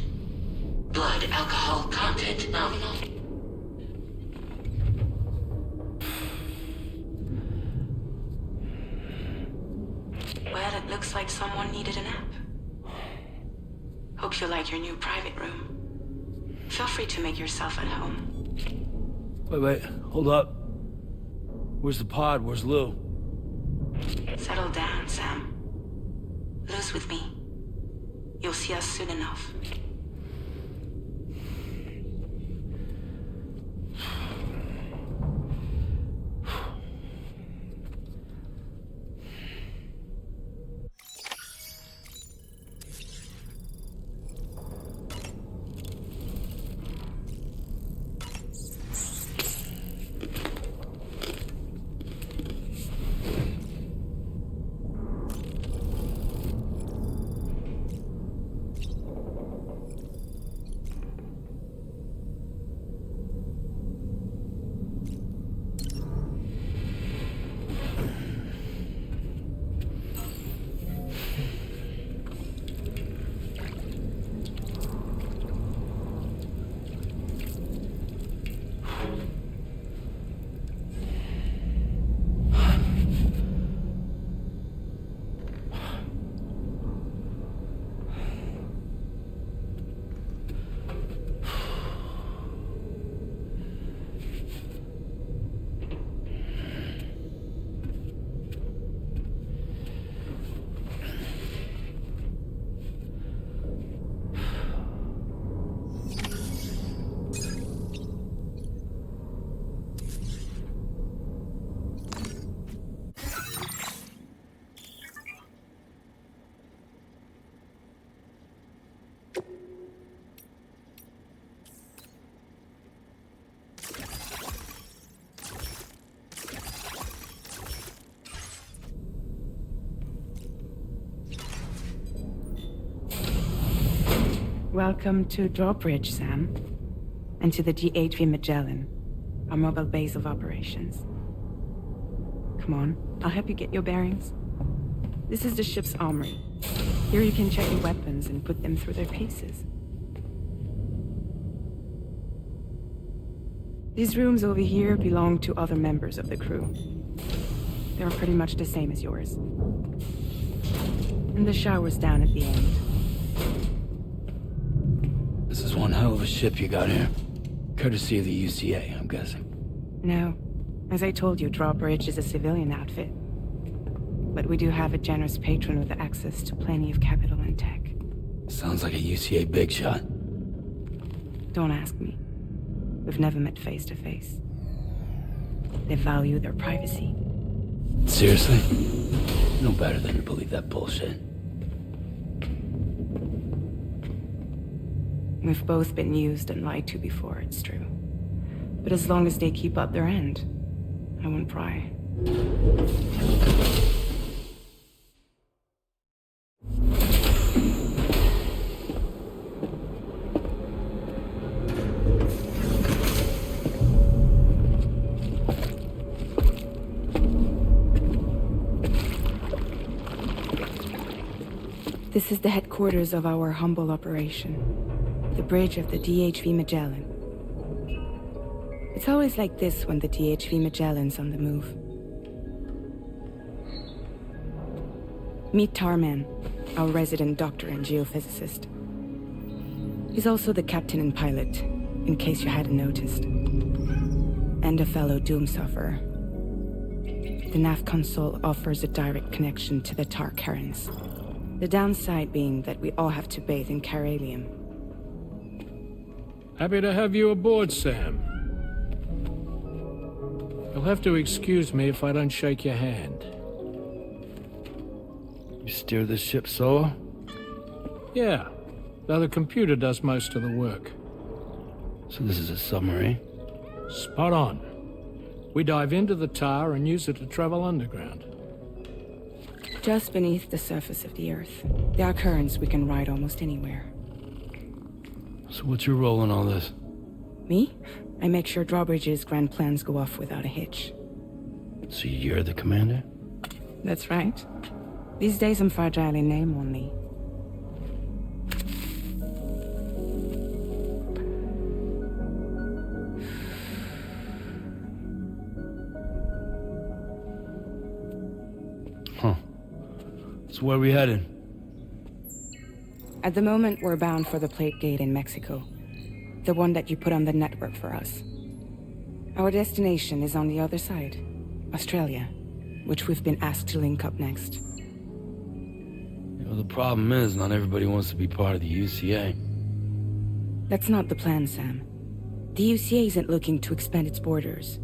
Blood alcohol content nominal. Well, it looks like someone needed a nap. Hope you like your new private room. Feel free to make yourself at home. Wait, hold up. Where's the pod? Where's Lou? Settle down, Sam. Lou's with me. You'll see us soon enough. Welcome to Drawbridge, Sam. And to the DHV Mellin. our mobile base of operations. Come on, I'll help you get your bearings. This is the ship's armory. Here you can check your weapons and put them through their paces. These rooms over here belong to other members of the crew. They're pretty much the same as yours. And the shower's down at the end. This is one hell of a ship you got here. Courtesy of the UCA, I'm guessing. No. As I told you, Drawbridge is a civilian outfit. But we do have a generous patron with access to plenty of capital and tech. Sounds like a UCA big shot. Don't ask me. We've never met face to face. They value their privacy. Seriously? No better than to believe that bullshit. We've both been used and lied to before, it's true. But as long as they keep up their end, I won't pry. This is the headquarters of our humble operation. The bridge of the DHV Mellin. It's always like this when the DHV Magellan's on the move. Meet Tarman, our resident doctor and geophysicist. He's also the captain and pilot, in case you hadn't noticed. And a fellow doom sufferer. The nav console offers a direct connection to the tar cairns. The downside being that we all have to bathe in caralium. Happy to have you aboard, Sam. You'll have to excuse me if I don't shake your hand. You steer this ship solo? Yeah, though the computer does most of the work. So this is a submarine? Spot on. We dive into the tar and use it to travel underground. Just beneath the surface of the Earth, there are currents we can ride almost anywhere. So what's your role in all this? Me? I make sure Drawbridge's grand plans go off without a hitch. So you're the commander? That's right. These days I'm fragile in name only. Huh. So where are we headed? At the moment, we're bound for the plate gate in Mexico. The one that you put on the network for us. Our destination is on the other side, Australia, which we've been asked to link up next. You know, the problem is, not everybody wants to be part of the UCA. That's not the plan, Sam. The UCA isn't looking to expand its borders.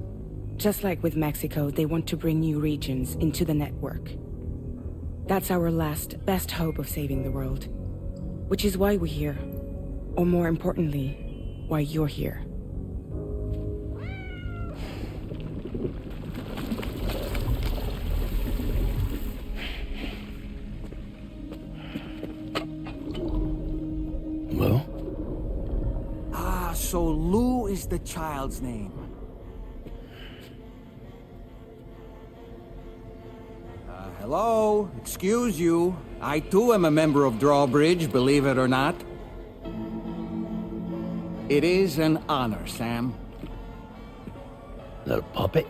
Just like with Mexico, they want to bring new regions into the network. That's our last, best hope of saving the world. Which is why we're here. Or more importantly, why you're here. Well? Ah, so Lou is the child's name. Hello? Excuse you. I too am a member of Drawbridge, believe it or not. It is an honor, Sam. Is that a puppet?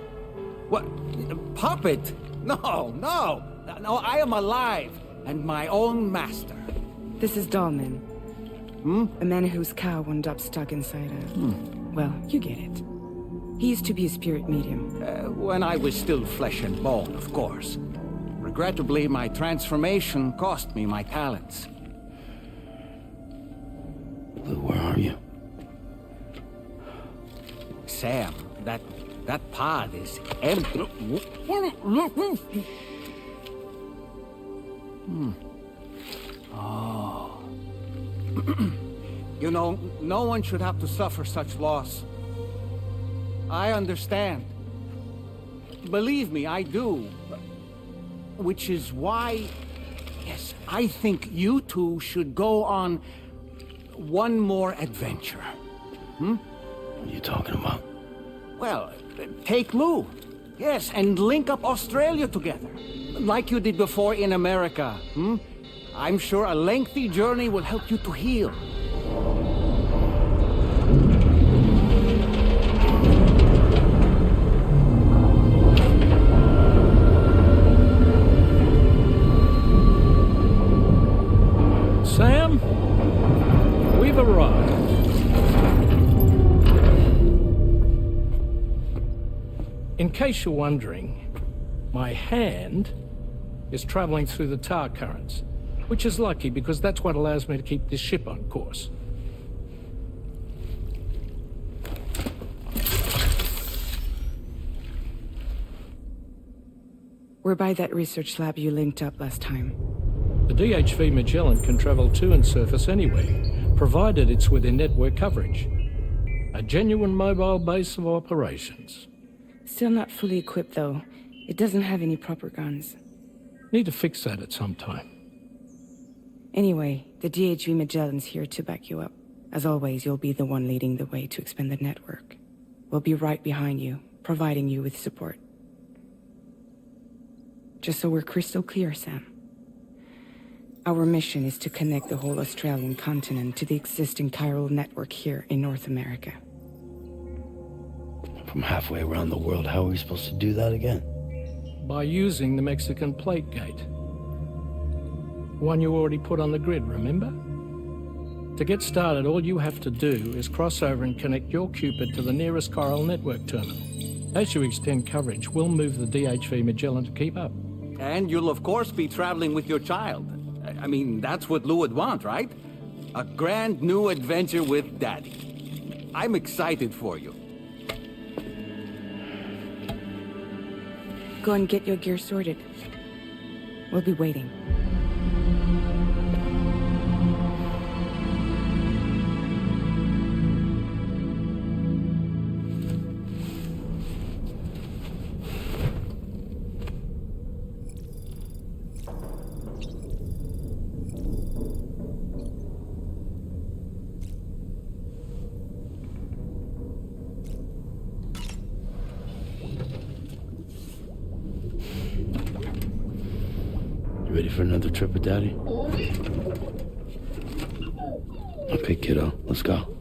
What? A puppet? No, no! No, I am alive, and my own master. This is Deadman. A man whose cow wound up stuck inside a... Well, you get it. He used to be a spirit medium. When I was still flesh and bone, of course. Regrettably, my transformation cost me my talents. Lou, where are you? Sam, that pod is empty. Oh. You know, no one should have to suffer such loss. I understand. Believe me, I do. Which is why, yes, I think you two should go on one more adventure. What are you talking about? Well, take Lou. Yes, and link up Australia together. Like you did before in America, hmm? I'm sure a lengthy journey will help you to heal. Sam, we've arrived. In case you're wondering, my hand is traveling through the tar currents, which is lucky because that's what allows me to keep this ship on course. We're by that research lab you linked up last time. The DHV Mellin can travel to and surface anywhere, provided it's within network coverage. A genuine mobile base of operations. Still not fully equipped, though. It doesn't have any proper guns. Need to fix that at some time. Anyway, the DHV Magellan's here to back you up. As always, you'll be the one leading the way to expand the network. We'll be right behind you, providing you with support. Just so we're crystal clear, Sam. Our mission is to connect the whole Australian continent to the existing chiral network here in North America. From halfway around the world, how are we supposed to do that again? By using the Mexican plate gate. One you already put on the grid, remember? To get started, all you have to do is cross over and connect your Cupid to the nearest chiral network terminal. As you extend coverage, we'll move the DHV Mellin to keep up. And you'll of course be traveling with your child. I mean, that's what Lou would want, right? A grand new adventure with Daddy. I'm excited for you. Go and get your gear sorted. We'll be waiting. Ready for another trip with Daddy? Okay, kiddo, let's go.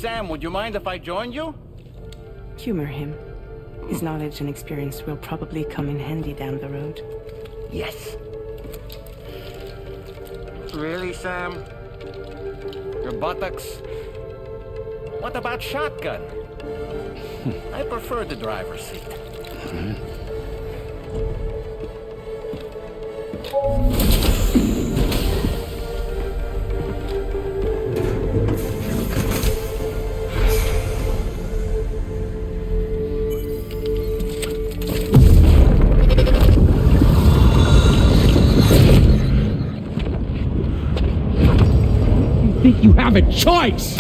Sam, would you mind if I joined you? Humor him. His knowledge and experience will probably come in handy down the road. Yes. Really, Sam? Your buttocks? What about shotgun? I prefer the driver's seat. Think you have a choice?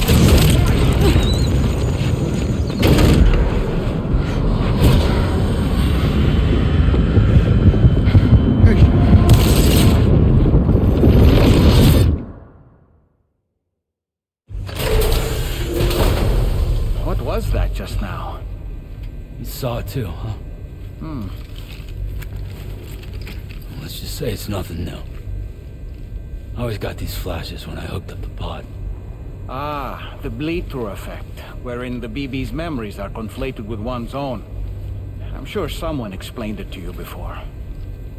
What was that just now? You saw it too, huh? Let's just say it's nothing new. I always got these flashes when I hooked up the pod. Ah, the bleed-through effect, wherein the BB's memories are conflated with one's own. I'm sure someone explained it to you before.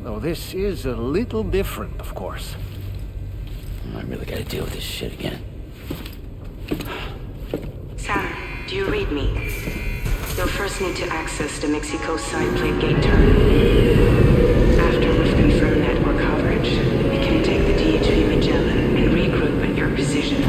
Though this is a little different, of course. I really gotta deal with this shit again. Sam, do you read me? You'll first need to access the Mexico side plate gate terminal. After we've confirmed network coverage, we can take the DHV Mellin and regroup at your position.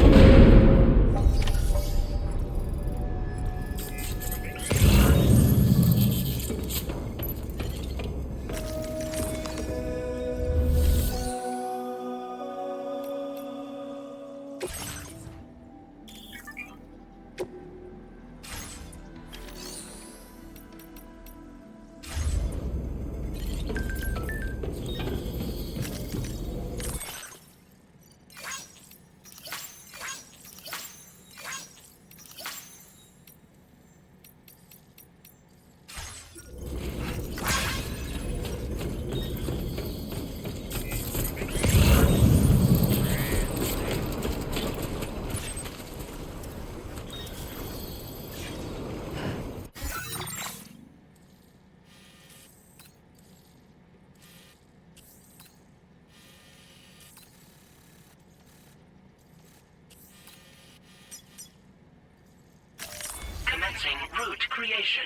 Commencing route creation.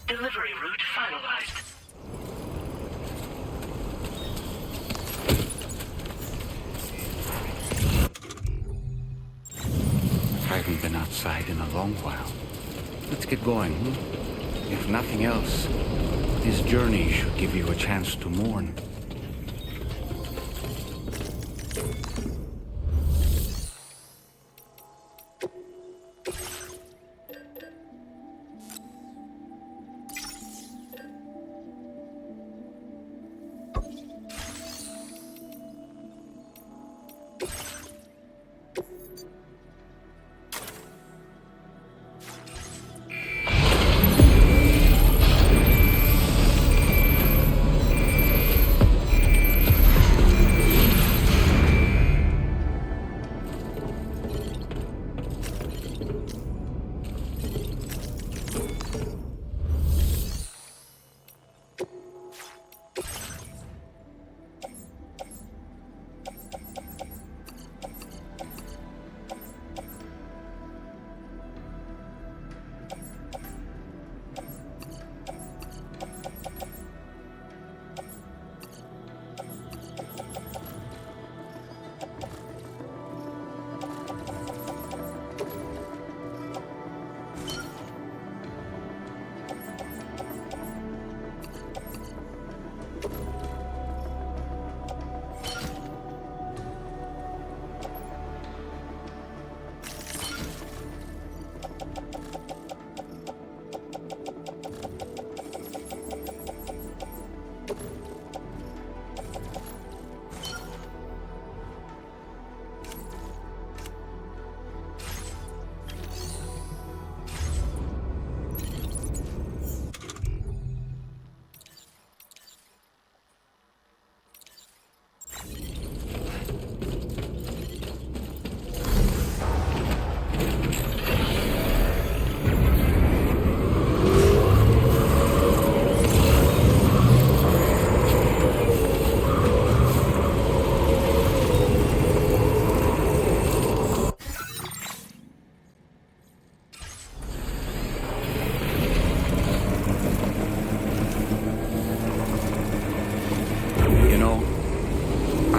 Delivery route finalized. I haven't been outside in a long while. Let's get going, hmm? If nothing else, this journey should give you a chance to mourn.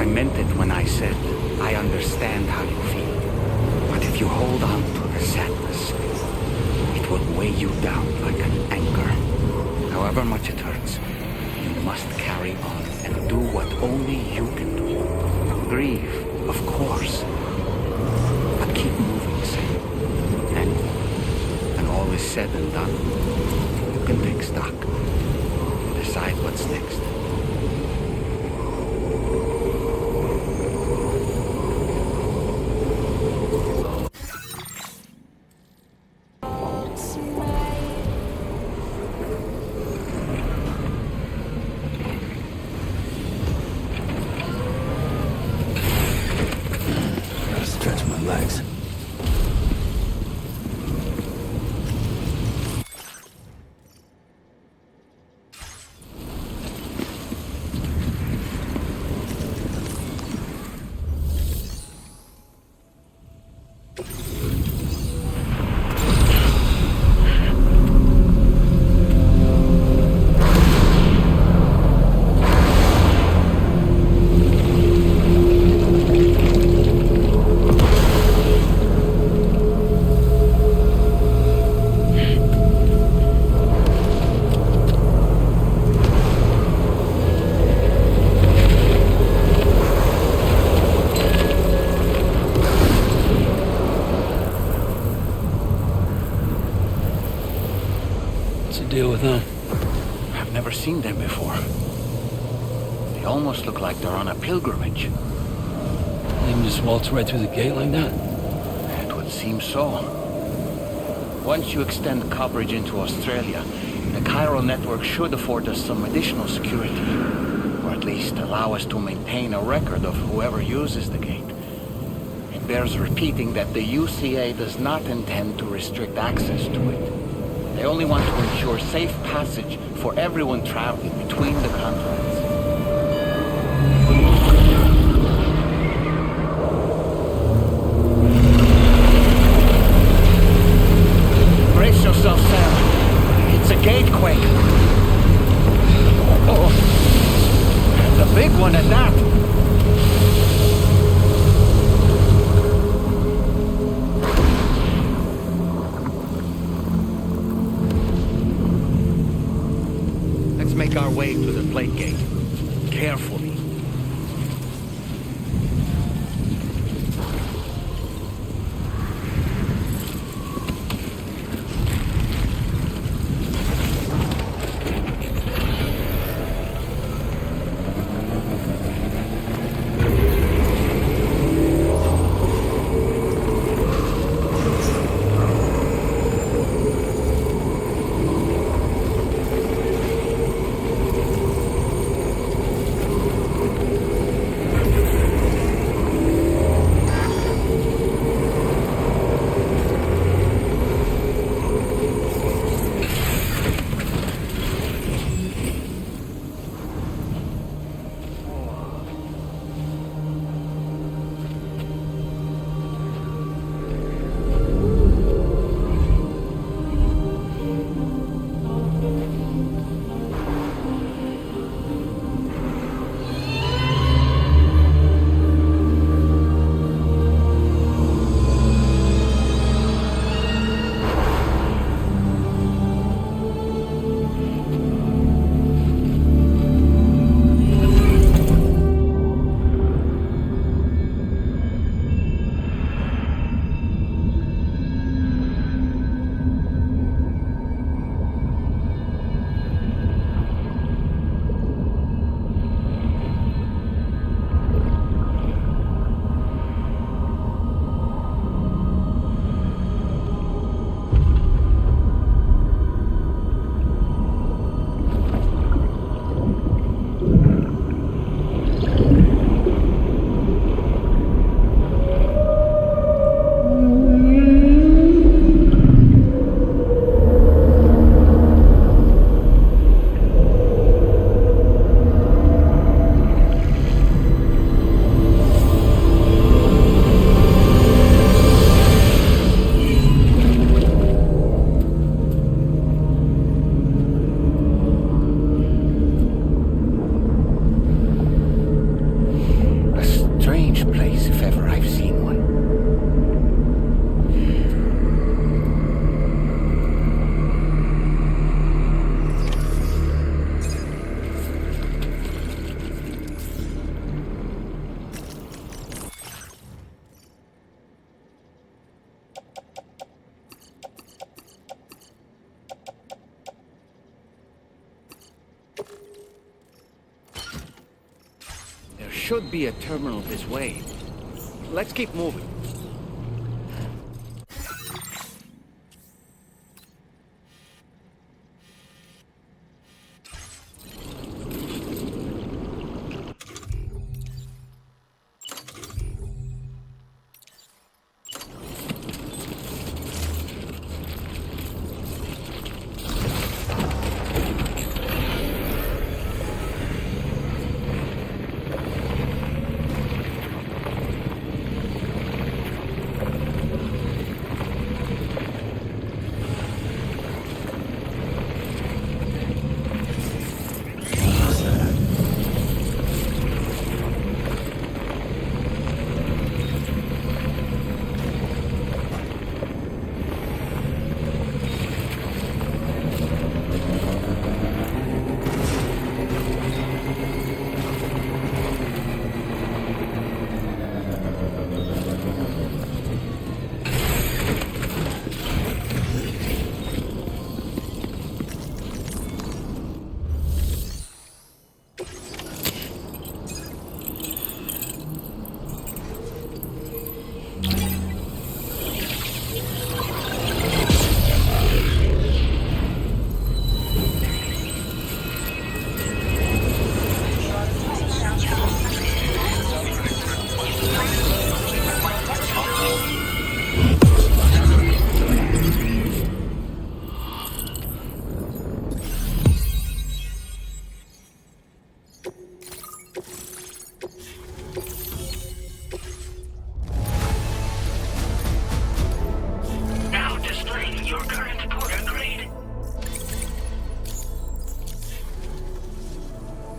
I meant it when I said I understand how you feel. But if you hold on to the sadness, it will weigh you down like an anchor. However much it hurts, you must carry on and do what only you can do. Grieve, of course, but keep moving, Sam. And when all is said and done, you can take stock. Decide what's next. Gotta stretch my legs. Deal with them. I've never seen them before. They almost look like they're on a pilgrimage. They can just waltz right through the gate like that? It would seem so. Once you extend coverage into Australia, the chiral network should afford us some additional security. Or at least allow us to maintain a record of whoever uses the gate. It bears repeating that the UCA does not intend to restrict access to it. They only want to ensure safe passage for everyone traveling between the continents. Brace yourself, Sam. It's a gatequake. Oh, and a big one at that. Make our way to the plate gate. Carefully. should be a terminal this way. Let's keep moving.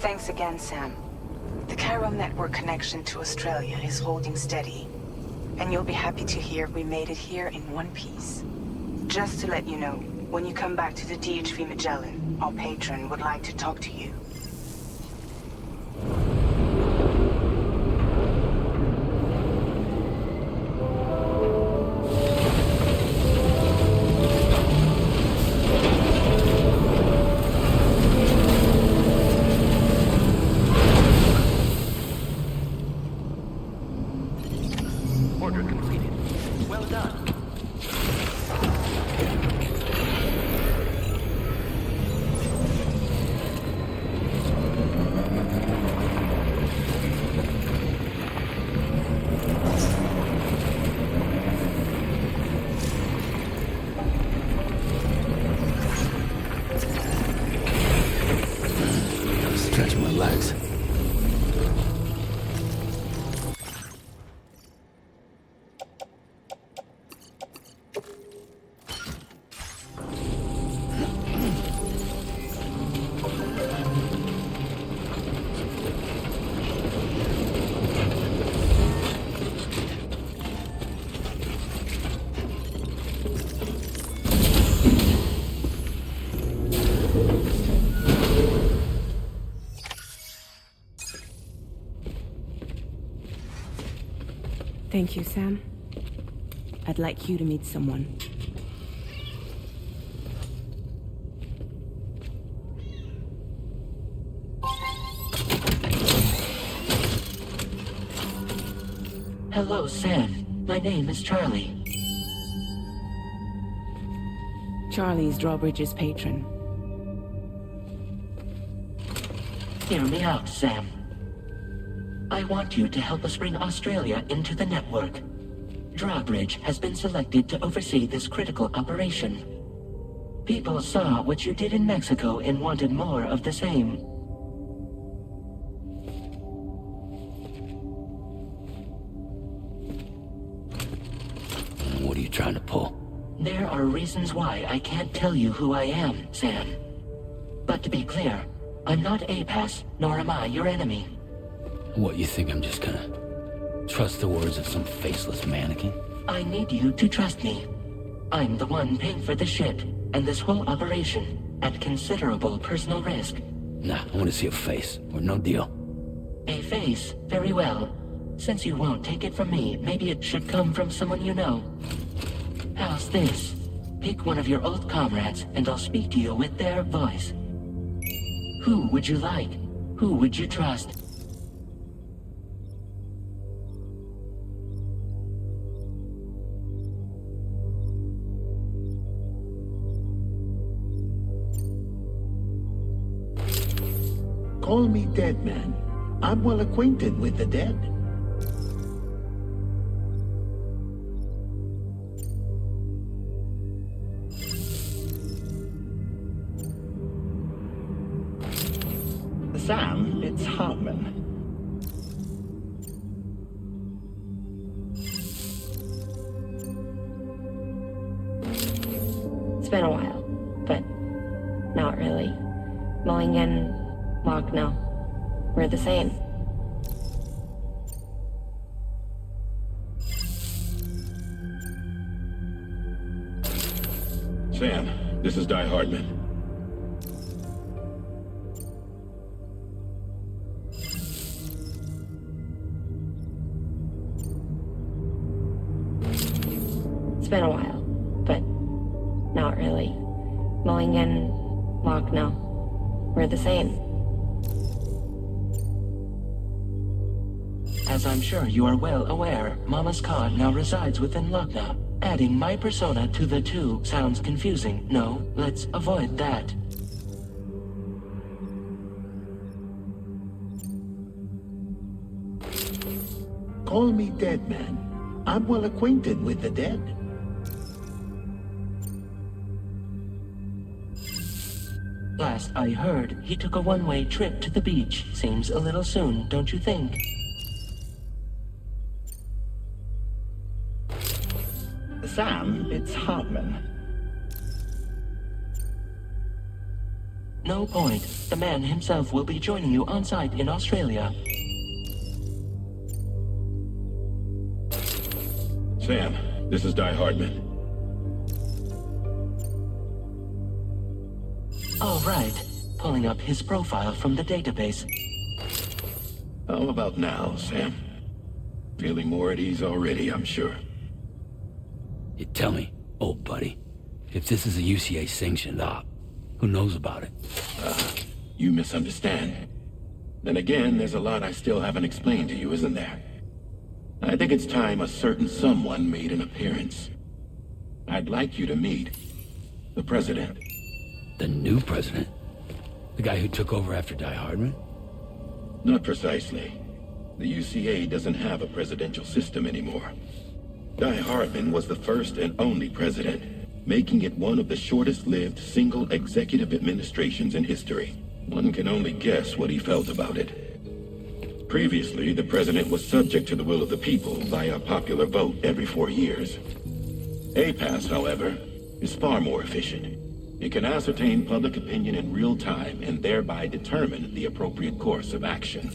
Thanks again, Sam. The chiral network connection to Australia is holding steady. And you'll be happy to hear we made it here in one piece. Just to let you know, when you come back to the DHV Mellin, our patron would like to talk to you. Stretch my legs. Thank you, Sam. I'd like you to meet someone. Hello, Sam. My name is Charlie. Charlie's Drawbridge's patron. Hear me out, Sam. I want you to help us bring Australia into the network. Drawbridge has been selected to oversee this critical operation. People saw what you did in Mexico and wanted more of the same. What are you trying to pull? There are reasons why I can't tell you who I am, Sam. But to be clear, I'm not APAS, nor am I your enemy. What, you think I'm just gonna trust the words of some faceless mannequin? I need you to trust me. I'm the one paying for the ship and this whole operation at considerable personal risk. Nah, I want to see a face, or no deal. A face? Very well. Since you won't take it from me, maybe it should come from someone you know. How's this? Pick one of your old comrades, and I'll speak to you with their voice. Who would you like? Who would you trust? Call me Deadman. I'm well acquainted with the dead. Sam, it's Hartman. It's been a while, but not really. Mulligan, Locke, no. We're the same. Sam, this is Di Hartman. It's been a while, but not really. Mulligan, Locke, no. We're the same. As I'm sure you are well aware, Mama's car now resides within Lugna. Adding my persona to the two sounds confusing. No, let's avoid that. Call me Deadman. I'm well acquainted with the dead. Last I heard, he took a one-way trip to the beach. Seems a little soon, don't you think? Sam, it's Hartman. No point. The man himself will be joining you on site in Australia. Sam, this is Di Hartman. All right. Pulling up his profile from the database. How about now, Sam? Feeling more at ease already, I'm sure. You tell me, old buddy, if this is a UCA-sanctioned op, who knows about it? You misunderstand. Then again, there's a lot I still haven't explained to you, isn't there? I think it's time a certain someone made an appearance. I'd like you to meet the President. The new president? The guy who took over after Di Hartman? Not precisely. The UCA doesn't have a presidential system anymore. Di Hartman was the first and only president, making it one of the shortest-lived single executive administrations in history. One can only guess what he felt about it. Previously, the president was subject to the will of the people via a popular vote every 4 years. APAS, however, is far more efficient. It can ascertain public opinion in real time and thereby determine the appropriate course of action.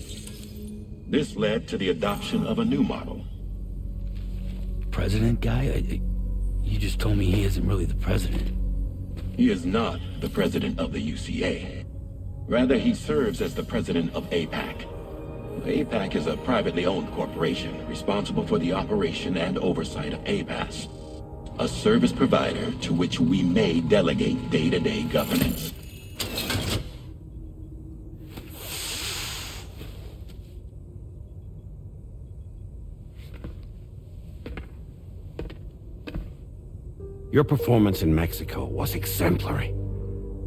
This led to the adoption of a new model. President guy? You just told me he isn't really the president. He is not the president of the UCA. Rather, he serves as the president of APAC. APAC is a privately owned corporation responsible for the operation and oversight of APAS, a service provider to which we may delegate day-to-day governance. Your performance in Mexico was exemplary.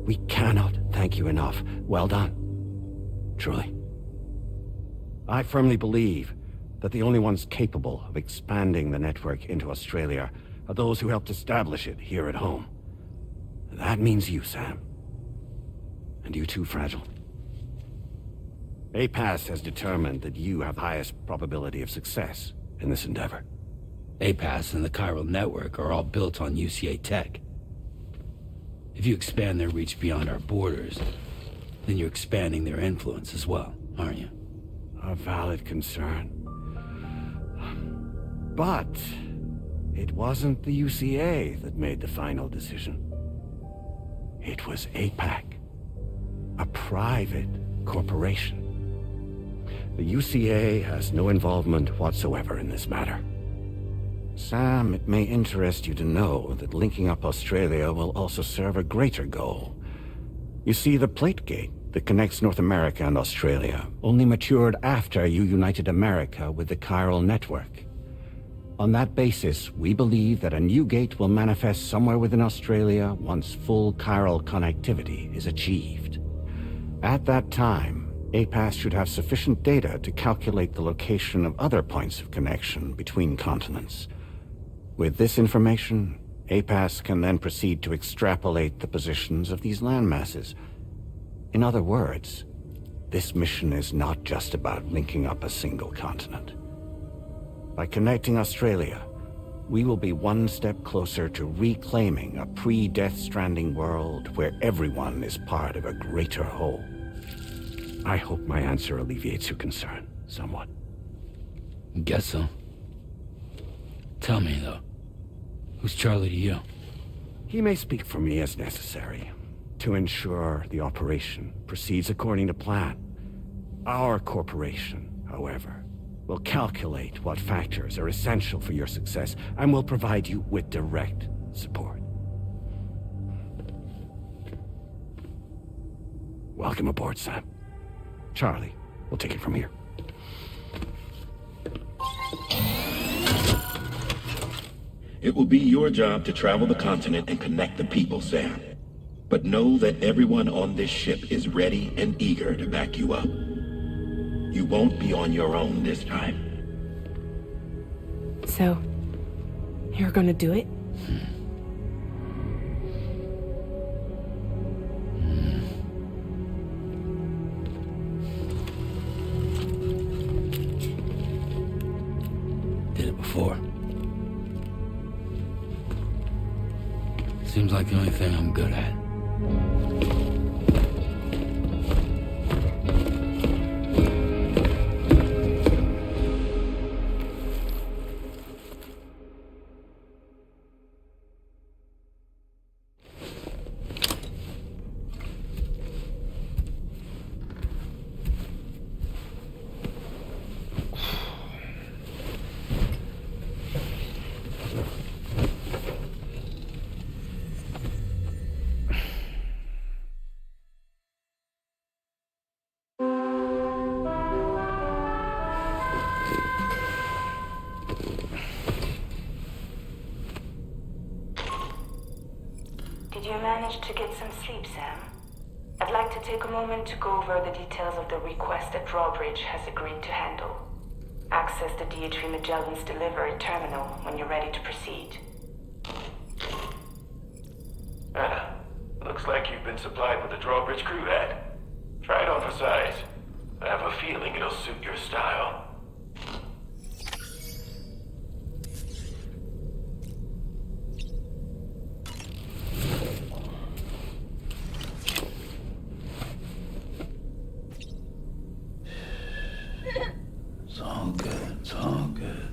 We cannot thank you enough. Well done. Truly. I firmly believe that the only ones capable of expanding the network into Australia are those who helped establish it here at home. That means you, Sam. And you too, Fragile. APAS has determined that you have the highest probability of success in this endeavor. APAS and the chiral network are all built on UCA tech. If you expand their reach beyond our borders, then you're expanding their influence as well, aren't you? A valid concern. But it wasn't the UCA that made the final decision. It was APAC, a private corporation. The UCA has no involvement whatsoever in this matter. Sam, it may interest you to know that linking up Australia will also serve a greater goal. You see, the plate gate that connects North America and Australia only matured after you united America with the chiral network. On that basis, we believe that a new gate will manifest somewhere within Australia once full chiral connectivity is achieved. At that time, APAS should have sufficient data to calculate the location of other points of connection between continents. With this information, APAS can then proceed to extrapolate the positions of these landmasses. In other words, this mission is not just about linking up a single continent. By connecting Australia, we will be one step closer to reclaiming a pre-Death Stranding world where everyone is part of a greater whole. I hope my answer alleviates your concern somewhat. Guess so. Tell me, though, who's Charlie to you? He may speak for me as necessary, to ensure the operation proceeds according to plan. Our corporation, however, will calculate what factors are essential for your success and will provide you with direct support. Welcome aboard, Sam. Charlie, we'll take it from here. It will be your job to travel the continent and connect the people, Sam. But know that everyone on this ship is ready and eager to back you up. You won't be on your own this time. So, you're gonna do it? Did it before. Seems like the only thing I'm good at. Did you manage to get some sleep, Sam? I'd like to take a moment to go over the details of the request that Drawbridge has agreed to handle. Access the DHV Mellin's delivery terminal when you're ready to proceed. Looks like you've been supplied with a Drawbridge crew hat. Try it on for size. I have a feeling it'll suit your style. It's all good, it's all good.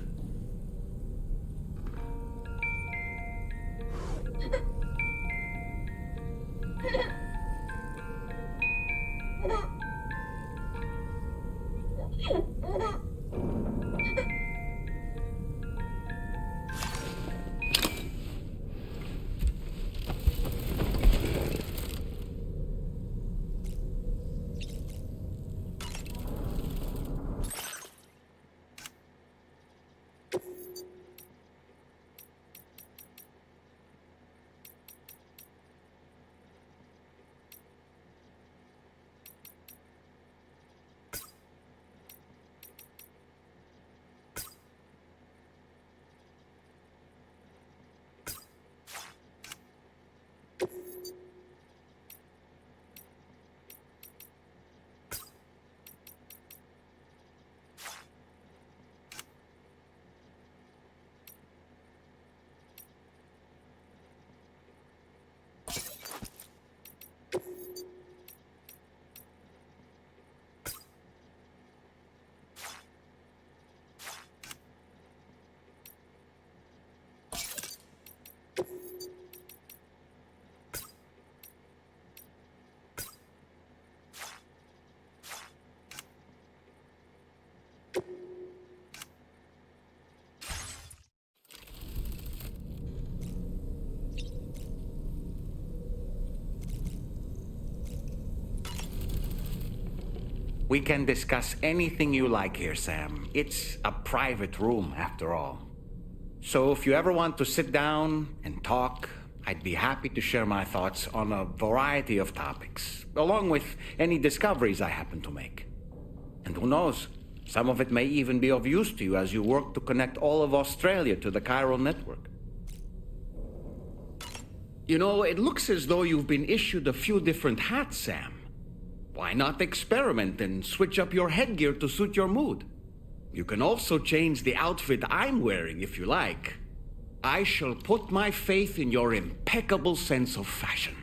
We can discuss anything you like here, Sam. It's a private room, after all. So if you ever want to sit down and talk, I'd be happy to share my thoughts on a variety of topics, along with any discoveries I happen to make. And who knows, some of it may even be of use to you as you work to connect all of Australia to the chiral network. You know, it looks as though you've been issued a few different hats, Sam. Why not experiment and switch up your headgear to suit your mood? You can also change the outfit I'm wearing if you like. I shall put my faith in your impeccable sense of fashion.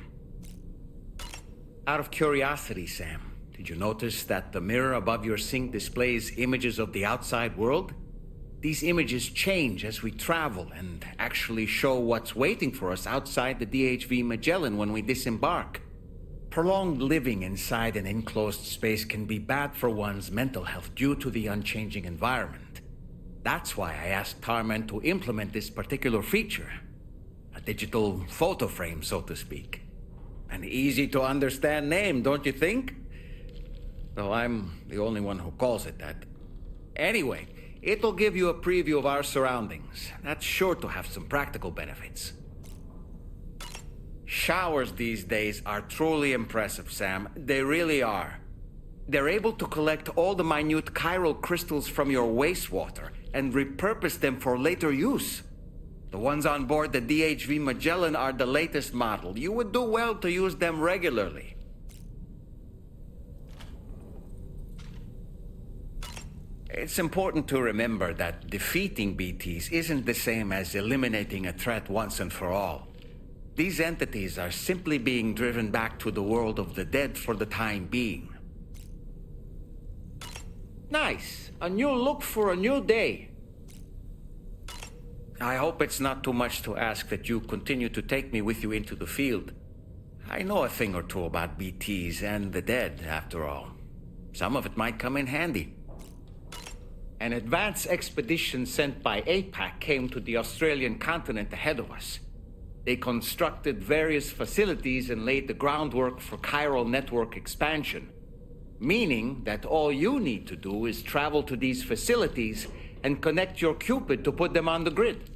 Out of curiosity, Sam, did you notice that the mirror above your sink displays images of the outside world? These images change as we travel and actually show what's waiting for us outside the DHV Mellin when we disembark. Prolonged living inside an enclosed space can be bad for one's mental health due to the unchanging environment. That's why I asked Tarman to implement this particular feature. A digital photo frame, so to speak. An easy-to-understand name, don't you think? Though I'm the only one who calls it that. Anyway, it'll give you a preview of our surroundings. That's sure to have some practical benefits. Showers these days are truly impressive, Sam. They really are. They're able to collect all the minute chiral crystals from your wastewater and repurpose them for later use. The ones on board the DHV Mellin are the latest model. You would do well to use them regularly. It's important to remember that defeating BTs isn't the same as eliminating a threat once and for all. These entities are simply being driven back to the world of the dead for the time being. Nice. A new look for a new day. I hope it's not too much to ask that you continue to take me with you into the field. I know a thing or two about BTs and the dead, after all. Some of it might come in handy. An advance expedition sent by APAC came to the Australian continent ahead of us. They constructed various facilities and laid the groundwork for chiral network expansion, meaning that all you need to do is travel to these facilities and connect your Cupid to put them on the grid.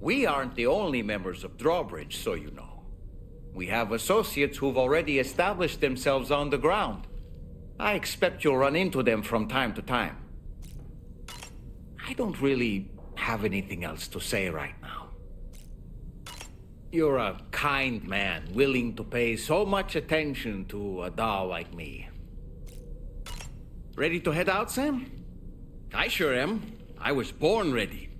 We aren't the only members of Drawbridge, so you know. We have associates who've already established themselves on the ground. I expect you'll run into them from time to time. I don't really have anything else to say right now. You're a kind man, willing to pay so much attention to a doll like me. Ready to head out, Sam? I sure am. I was born ready.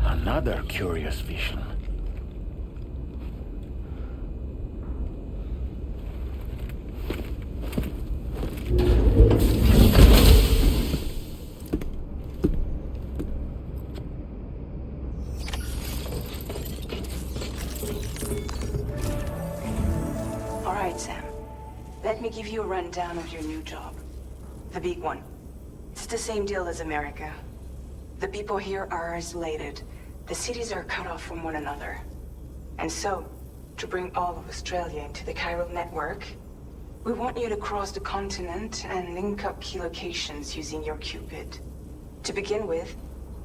Another curious vision. All right, Sam. Let me give you a rundown of your new job. The big one. It's the same deal as America. The people here are isolated. The cities are cut off from one another. And so, to bring all of Australia into the chiral network, we want you to cross the continent and link up key locations using your Cupid. To begin with,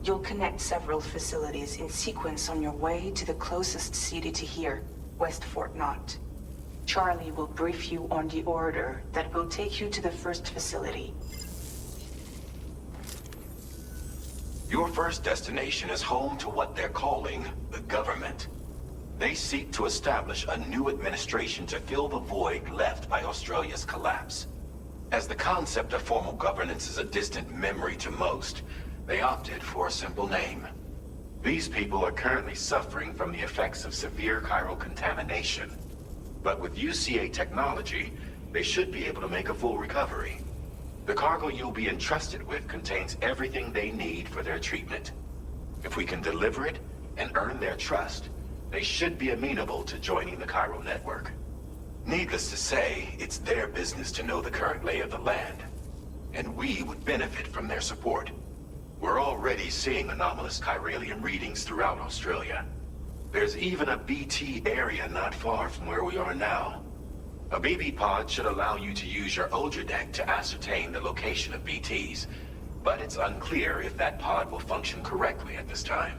you'll connect several facilities in sequence on your way to the closest city to here, West Fort Knott. Charlie will brief you on the order that will take you to the first facility. Your first destination is home to what they're calling the government. They seek to establish a new administration to fill the void left by Australia's collapse. As the concept of formal governance is a distant memory to most, they opted for a simple name. These people are currently suffering from the effects of severe chiral contamination. But with UCA technology, they should be able to make a full recovery. The cargo you'll be entrusted with contains everything they need for their treatment. If we can deliver it and earn their trust, they should be amenable to joining the Cairo network. Needless to say, it's their business to know the current lay of the land, and we would benefit from their support. We're already seeing anomalous chiralium readings throughout Australia. There's even a BT area not far from where we are now. A BB pod should allow you to use your Ultra deck to ascertain the location of BTs, but it's unclear if that pod will function correctly at this time.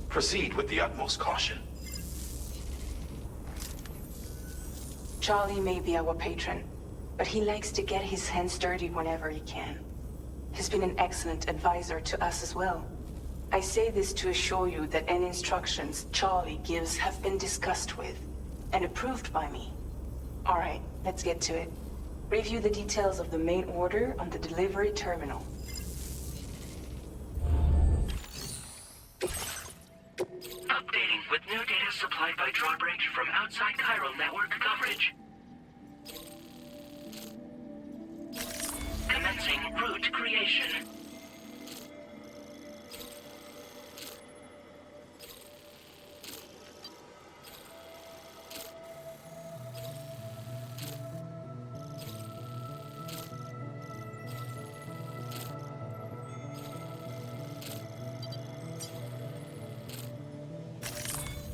Proceed with the utmost caution. Charlie may be our patron, but he likes to get his hands dirty whenever he can. He's been an excellent advisor to us as well. I say this to assure you that any instructions Charlie gives have been discussed with and approved by me. All right, let's get to it. Review the details of the main order on the delivery terminal. Updating with new data supplied by Drawbridge from outside Chiral network coverage. Commencing route creation.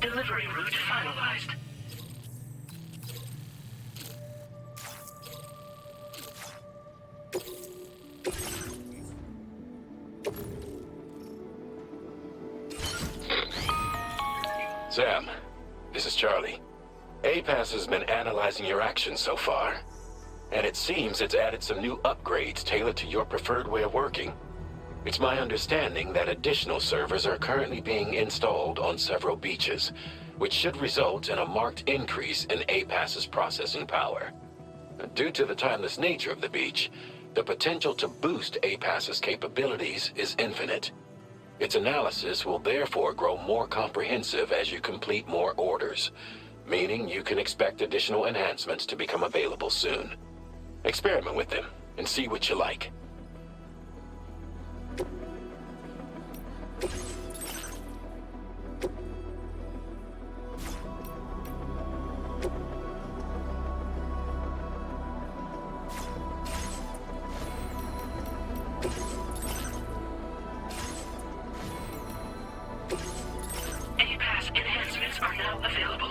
Delivery route finalized. Sam, this is Charlie. APAS has been analyzing your actions so far, and it seems it's added some new upgrades tailored to your preferred way of working. It's my understanding that additional servers are currently being installed on several beaches, which should result in a marked increase in APAS's processing power. Due to the timeless nature of the beach, the potential to boost APAS's capabilities is infinite. Its analysis will therefore grow more comprehensive as you complete more orders, meaning you can expect additional enhancements to become available soon. Experiment with them and see what you like. APAS enhancements are now available.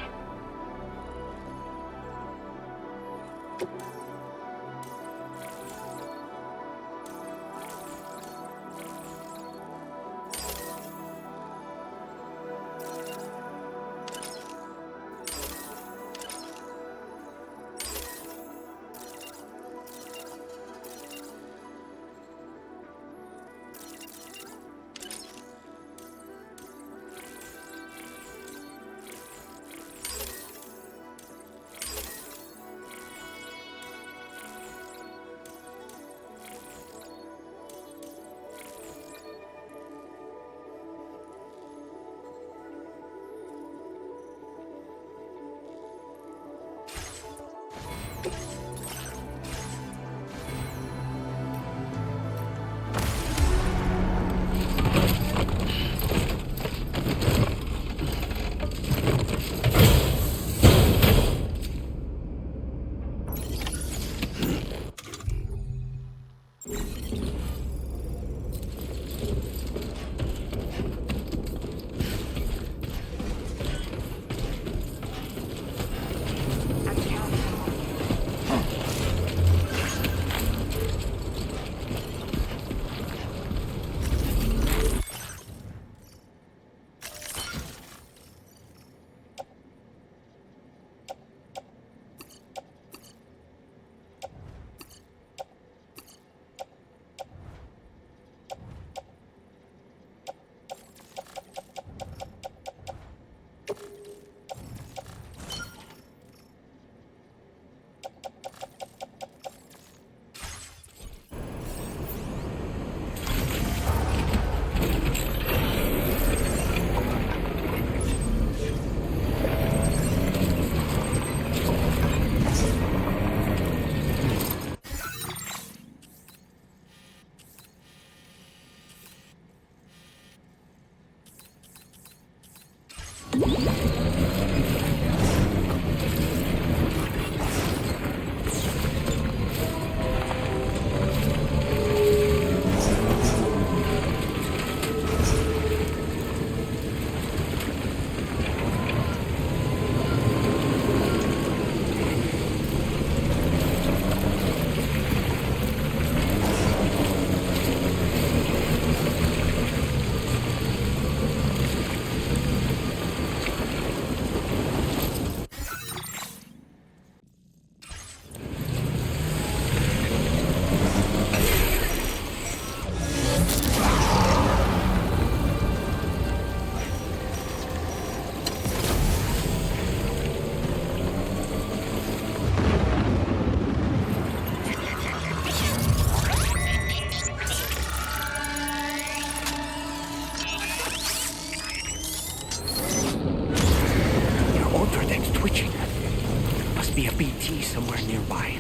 Somewhere nearby.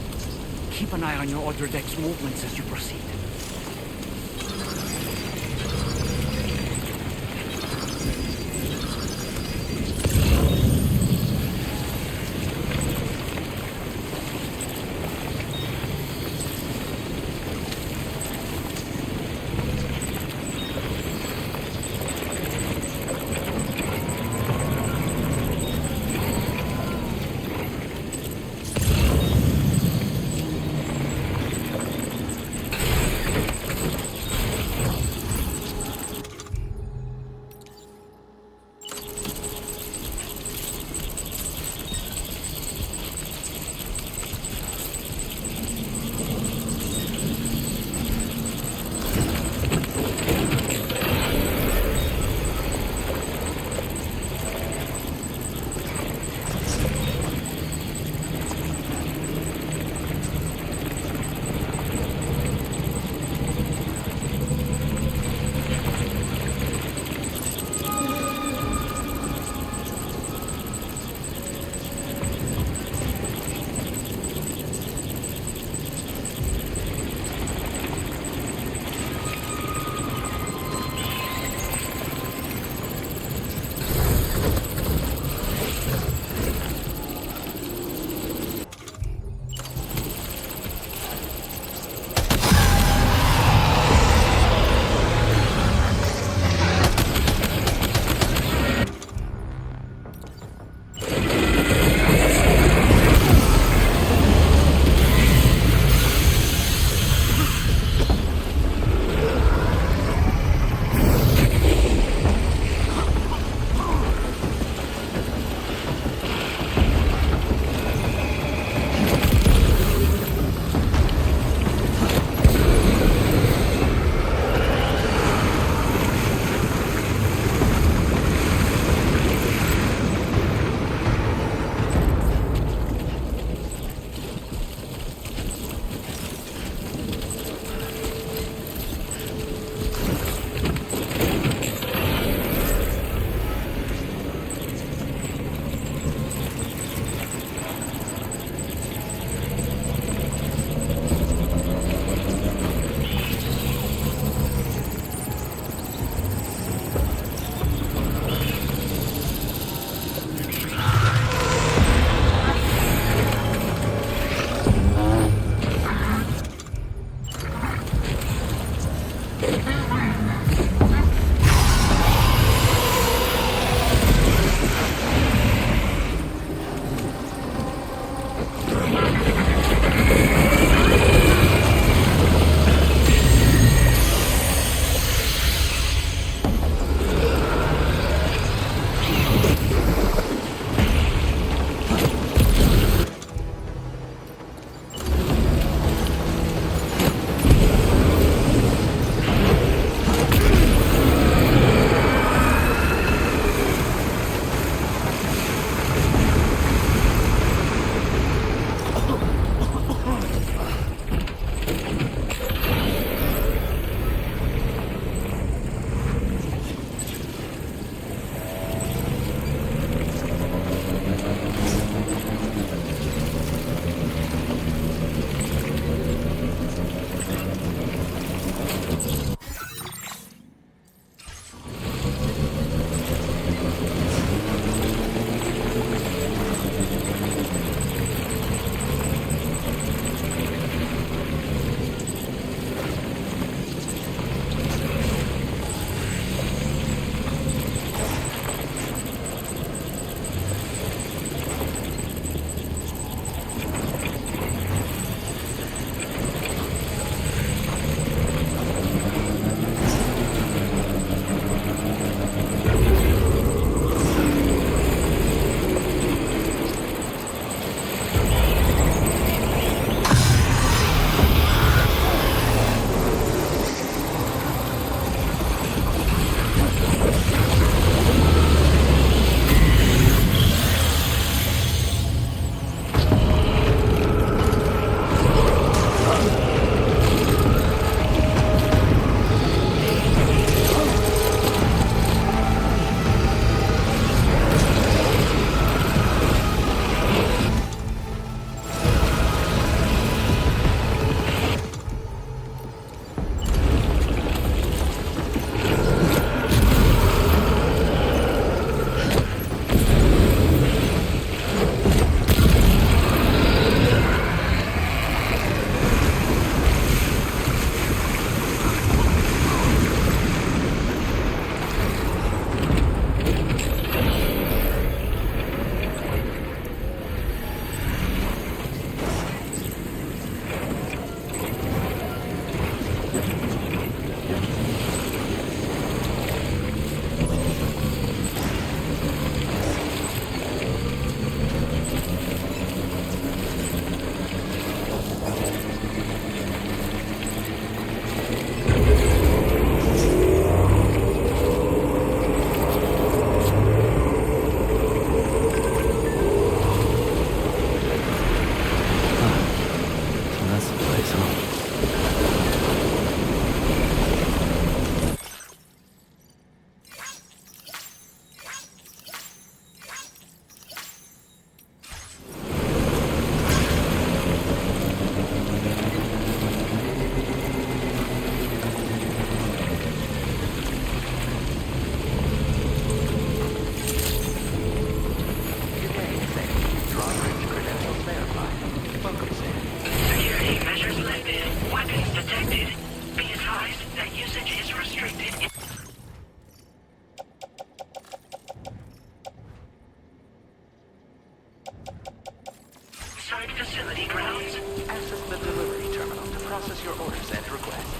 Keep an eye on your other deck's movements as you proceed. and requests.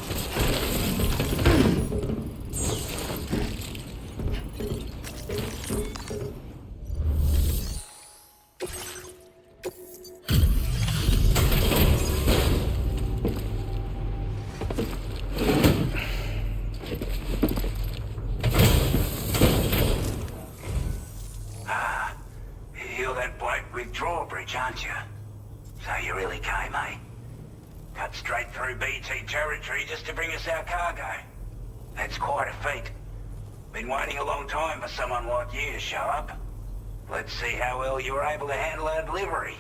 You're that bloke with drawbridge, aren't you? So you really came, eh? Cut straight through BT territory just to bring us our cargo. That's quite a feat. Been waiting a long time for someone like you to show up. Let's see how well you were able to handle our delivery.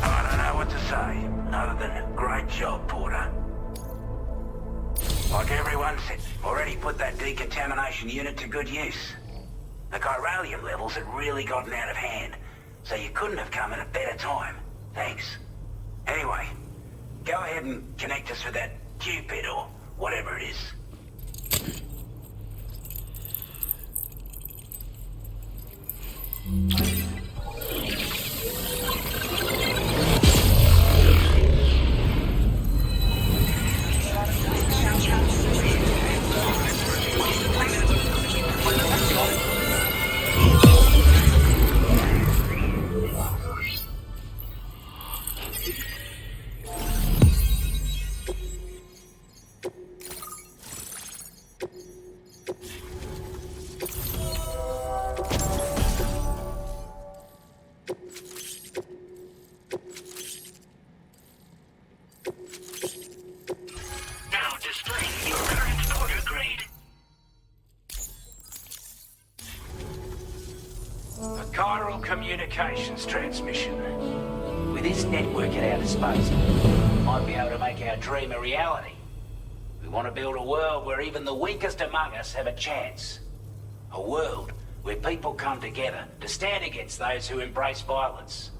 I don't know what to say, other than great job, Porter. Like everyone said, already put that decontamination unit to good use. The chiralium levels had really gotten out of hand, so you couldn't have come at a better time. Thanks. Anyway, go ahead and connect us with that Cupid or whatever it is. Communications transmission. With this network at our disposal, we might be able to make our dream a reality. We want to build a world where even the weakest among us have a chance. A world where people come together to stand against those who embrace violence.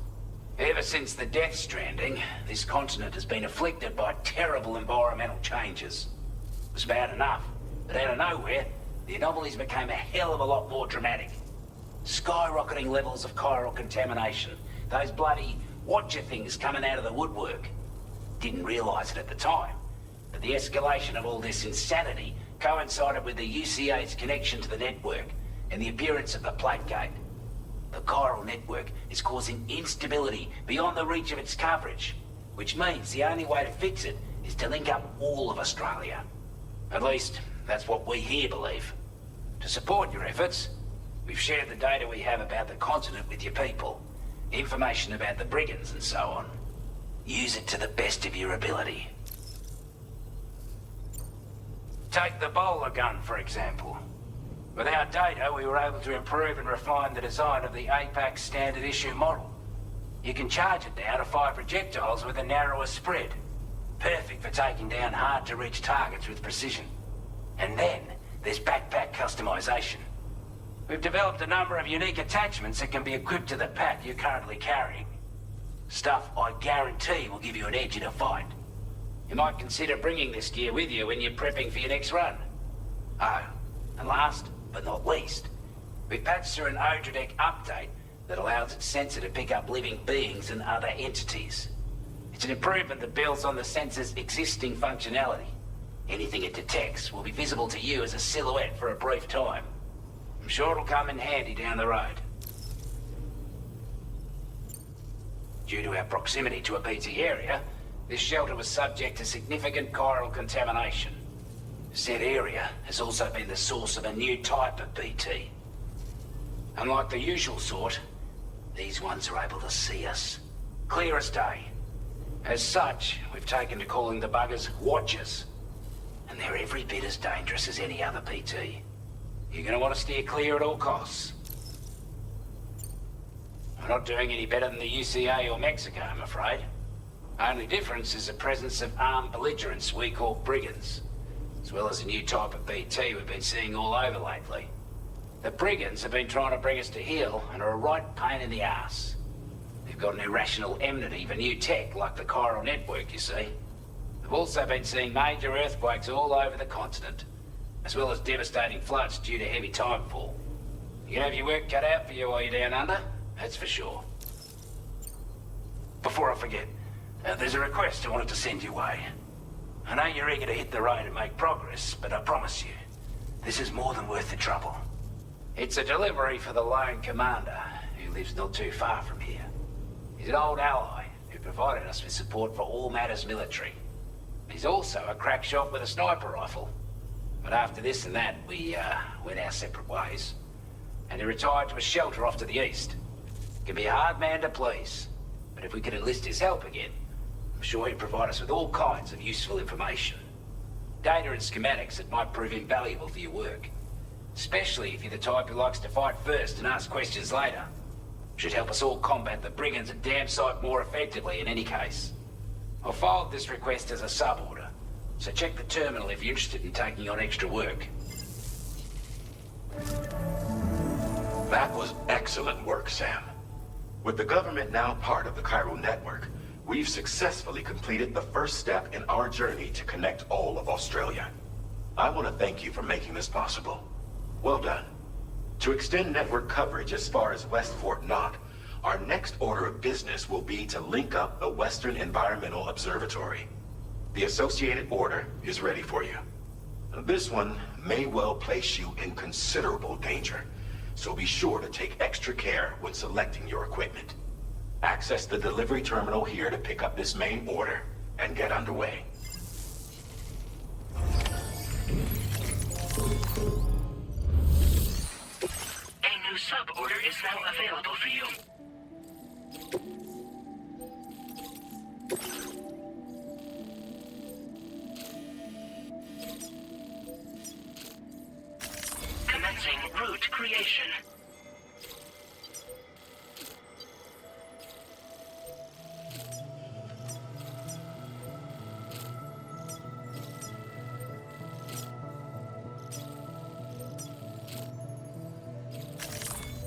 Ever since the death stranding, this continent has been afflicted by terrible environmental changes. It was bad enough, but out of nowhere, the anomalies became a hell of a lot more dramatic. Skyrocketing levels of chiral contamination. Those bloody watcher things coming out of the woodwork. Didn't realize it at the time, but the escalation of all this insanity coincided with the UCA's connection to the network and the appearance of the plate gate. The chiral network is causing instability beyond the reach of its coverage, which means the only way to fix it is to link up all of Australia. At least, that's what we here believe. To support your efforts, we've shared the data we have about the continent with your people. Information about the brigands and so on. Use it to the best of your ability. Take the bowler gun, for example. With our data, we were able to improve and refine the design of the APAC standard issue model. You can charge it now to fire projectiles with a narrower spread. Perfect for taking down hard-to-reach targets with precision. And then, there's backpack customization. We've developed a number of unique attachments that can be equipped to the pack you're currently carrying. Stuff I guarantee will give you an edge in a fight. You might consider bringing this gear with you when you're prepping for your next run. Oh, and last but not least, we've patched through an Odradek update that allows its sensor to pick up living beings and other entities. It's an improvement that builds on the sensor's existing functionality. Anything it detects will be visible to you as a silhouette for a brief time. I'm sure it'll come in handy down the road. Due to our proximity to a BT area, this shelter was subject to significant chiral contamination. Said area has also been the source of a new type of BT. Unlike the usual sort, these ones are able to see us. Clear as day. As such, we've taken to calling the buggers Watchers. And they're every bit as dangerous as any other BT. You're gonna want to steer clear at all costs. We're not doing any better than the UCA or Mexico, I'm afraid. Only difference is the presence of armed belligerents we call brigands, as well as a new type of BT we've been seeing all over lately. The brigands have been trying to bring us to heel and are a right pain in the ass. They've got an irrational enmity for new tech like the chiral network, you see. They've also been seeing major earthquakes all over the continent, as well as devastating floods due to heavy timefall. You have your work cut out for you while you're down under, that's for sure. Before I forget, there's a request I wanted to send your way. I know you're eager to hit the road and make progress, but I promise you, this is more than worth the trouble. It's a delivery for the lone commander, who lives not too far from here. He's an old ally who provided us with support for all matters military. He's also a crack shot with a sniper rifle. But after this and that, we went our separate ways. And he retired to a shelter off to the east. Can be a hard man to please, but if we could enlist his help again, I'm sure he'd provide us with all kinds of useful information. Data and schematics that might prove invaluable for your work. Especially if you're the type who likes to fight first and ask questions later. Should help us all combat the brigands a damn sight more effectively in any case. I filed this request as a sub-order, so check the terminal if you're interested in taking on extra work. That was excellent work, Sam. With the government now part of the Chiral network, we've successfully completed the first step in our journey to connect all of Australia. I want to thank you for making this possible. Well done. To extend network coverage as far as West Fort Knott, our next order of business will be to link up the Western Environmental Observatory. The associated order is ready for you. This one may well place you in considerable danger, so be sure to take extra care when selecting your equipment. Access the delivery terminal here to pick up this main order and get underway. A new sub-order is now available for you. Commencing route creation.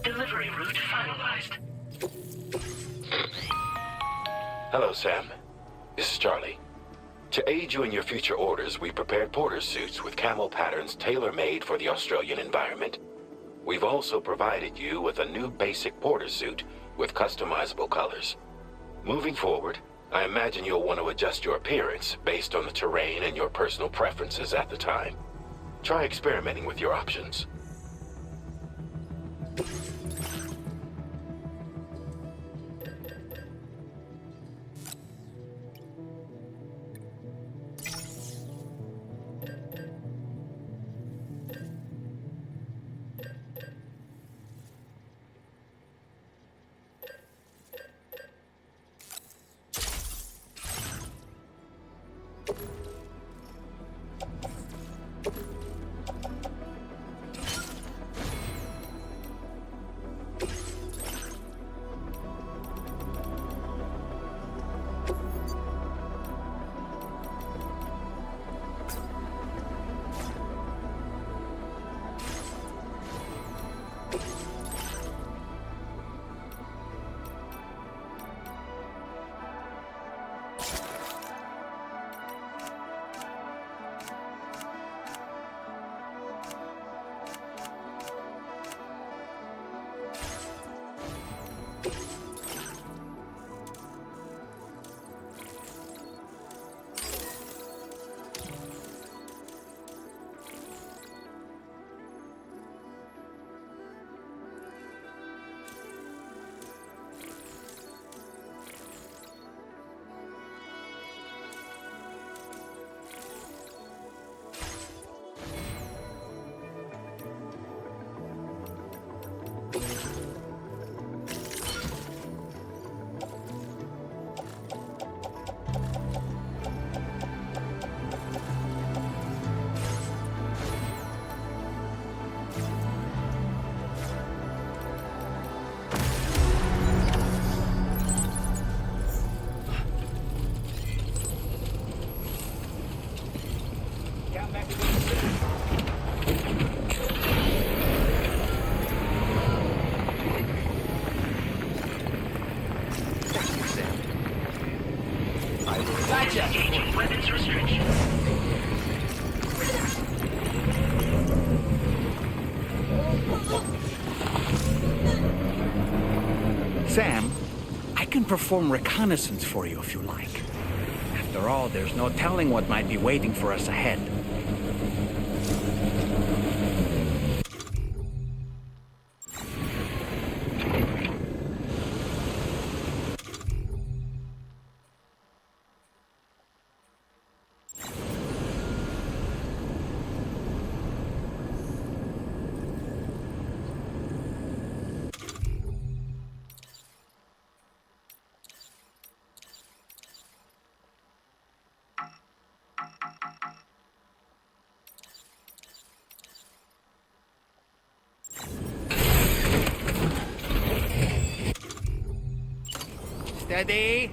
Delivery route finalized. Hello, Sam. This is Charlie. To aid you in your future orders, we prepared porter suits with camo patterns tailor-made for the Australian environment. We've also provided you with a new basic porter suit with customizable colors. Moving forward, I imagine you'll want to adjust your appearance based on the terrain and your personal preferences at the time. Try experimenting with your options. Engaging weapons restrictions. Sam, I can perform reconnaissance for you if you like. After all, there's no telling what might be waiting for us ahead. Steady.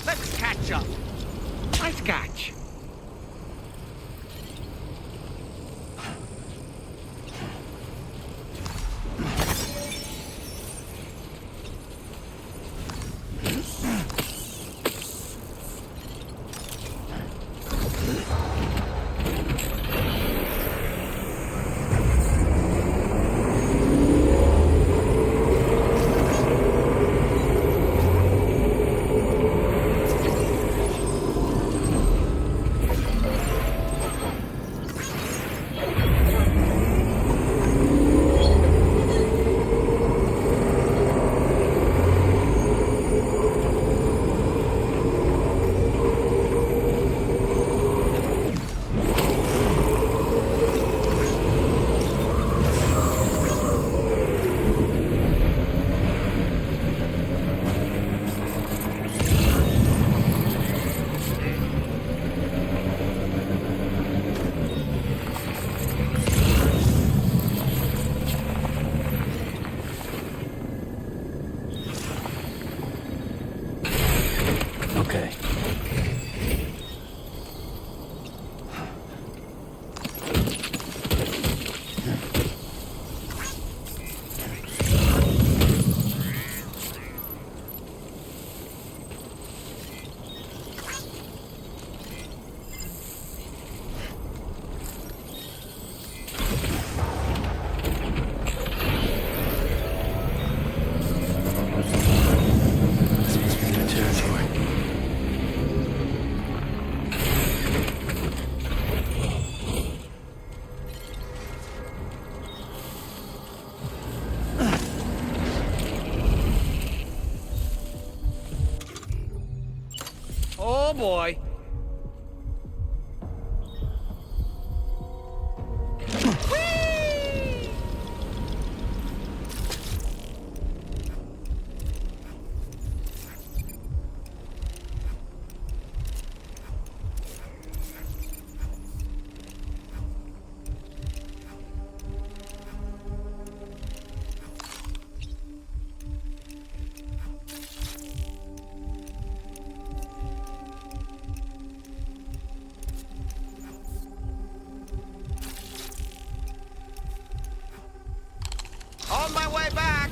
Let's catch up. Nice catch. Oh boy. On my way back!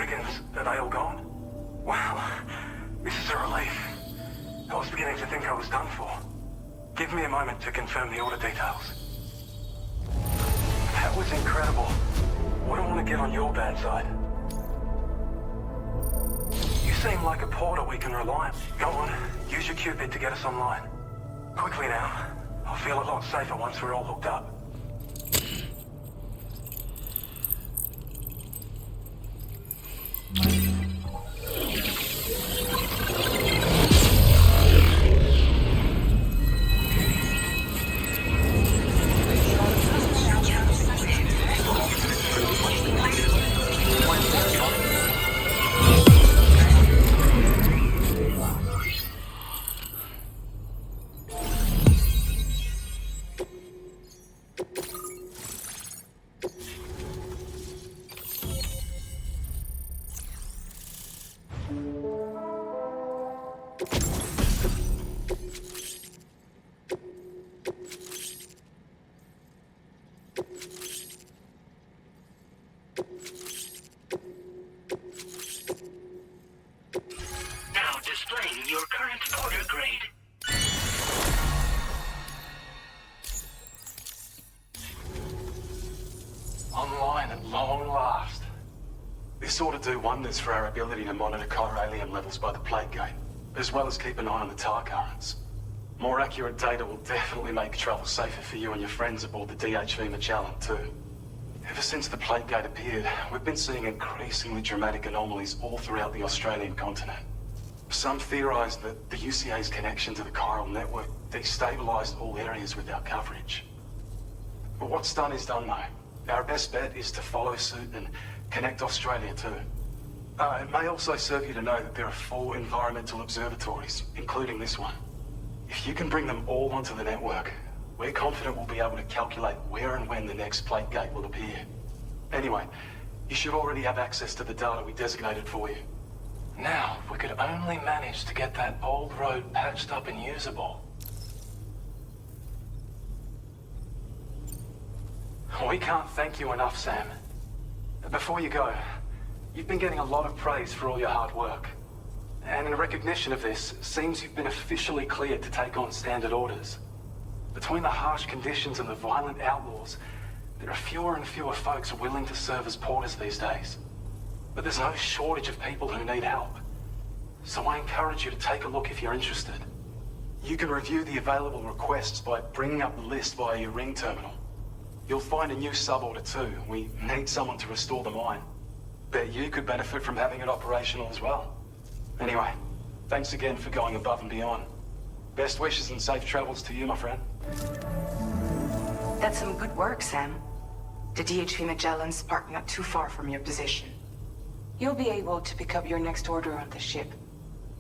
Mexicans, are they all gone? Wow, this is a relief. I was beginning to think I was done for. Give me a moment to confirm the order details. That was incredible. Wouldn't want to get on your bad side. You seem like a porter we can rely on. Go on, use your Cupid to get us online. Quickly now. I'll feel a lot safer once we're all hooked up. Your current order grade. Online at long last. This ought to do wonders for our ability to monitor chiralium levels by the plague gate, as well as keep an eye on the tar currents. More accurate data will definitely make travel safer for you and your friends aboard the DHV Mellin too. Ever since the plague gate appeared, we've been seeing increasingly dramatic anomalies all throughout the Australian continent. Some theorize that the UCA's connection to the chiral network destabilized all areas with our coverage. But what's done is done though. Our best bet is to follow suit and connect Australia too. It may also serve you to know that there are 4 environmental observatories, including this one. If you can bring them all onto the network, we're confident we'll be able to calculate where and when the next plague gate will appear. Anyway, you should already have access to the data we designated for you. Now, if we could only manage to get that old road patched up and usable. We can't thank you enough, Sam. Before you go, you've been getting a lot of praise for all your hard work. And in recognition of this, it seems you've been officially cleared to take on standard orders. Between the harsh conditions and the violent outlaws, there are fewer and fewer folks willing to serve as porters these days. But there's no shortage of people who need help. So I encourage you to take a look if you're interested. You can review the available requests by bringing up the list via your ring terminal. You'll find a new sub-order too. We need someone to restore the mine. Bet you could benefit from having it operational as well. Anyway, thanks again for going above and beyond. Best wishes and safe travels to you, my friend. That's some good work, Sam. The DHV Magellan's parked not too far from your position. You'll be able to pick up your next order on the ship.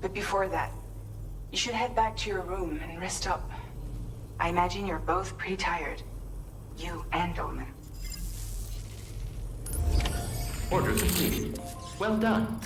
But before that, you should head back to your room and rest up. I imagine you're both pretty tired. You and Dolman. Order complete. Well done.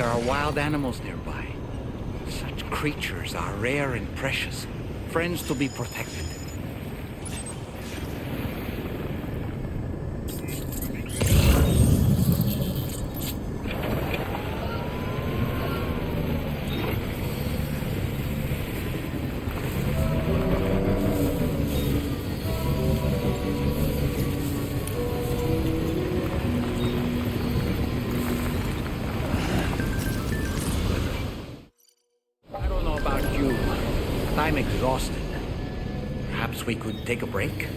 there are wild animals nearby. Such creatures are rare and precious, friends to be protected. I'm exhausted. Perhaps we could take a break?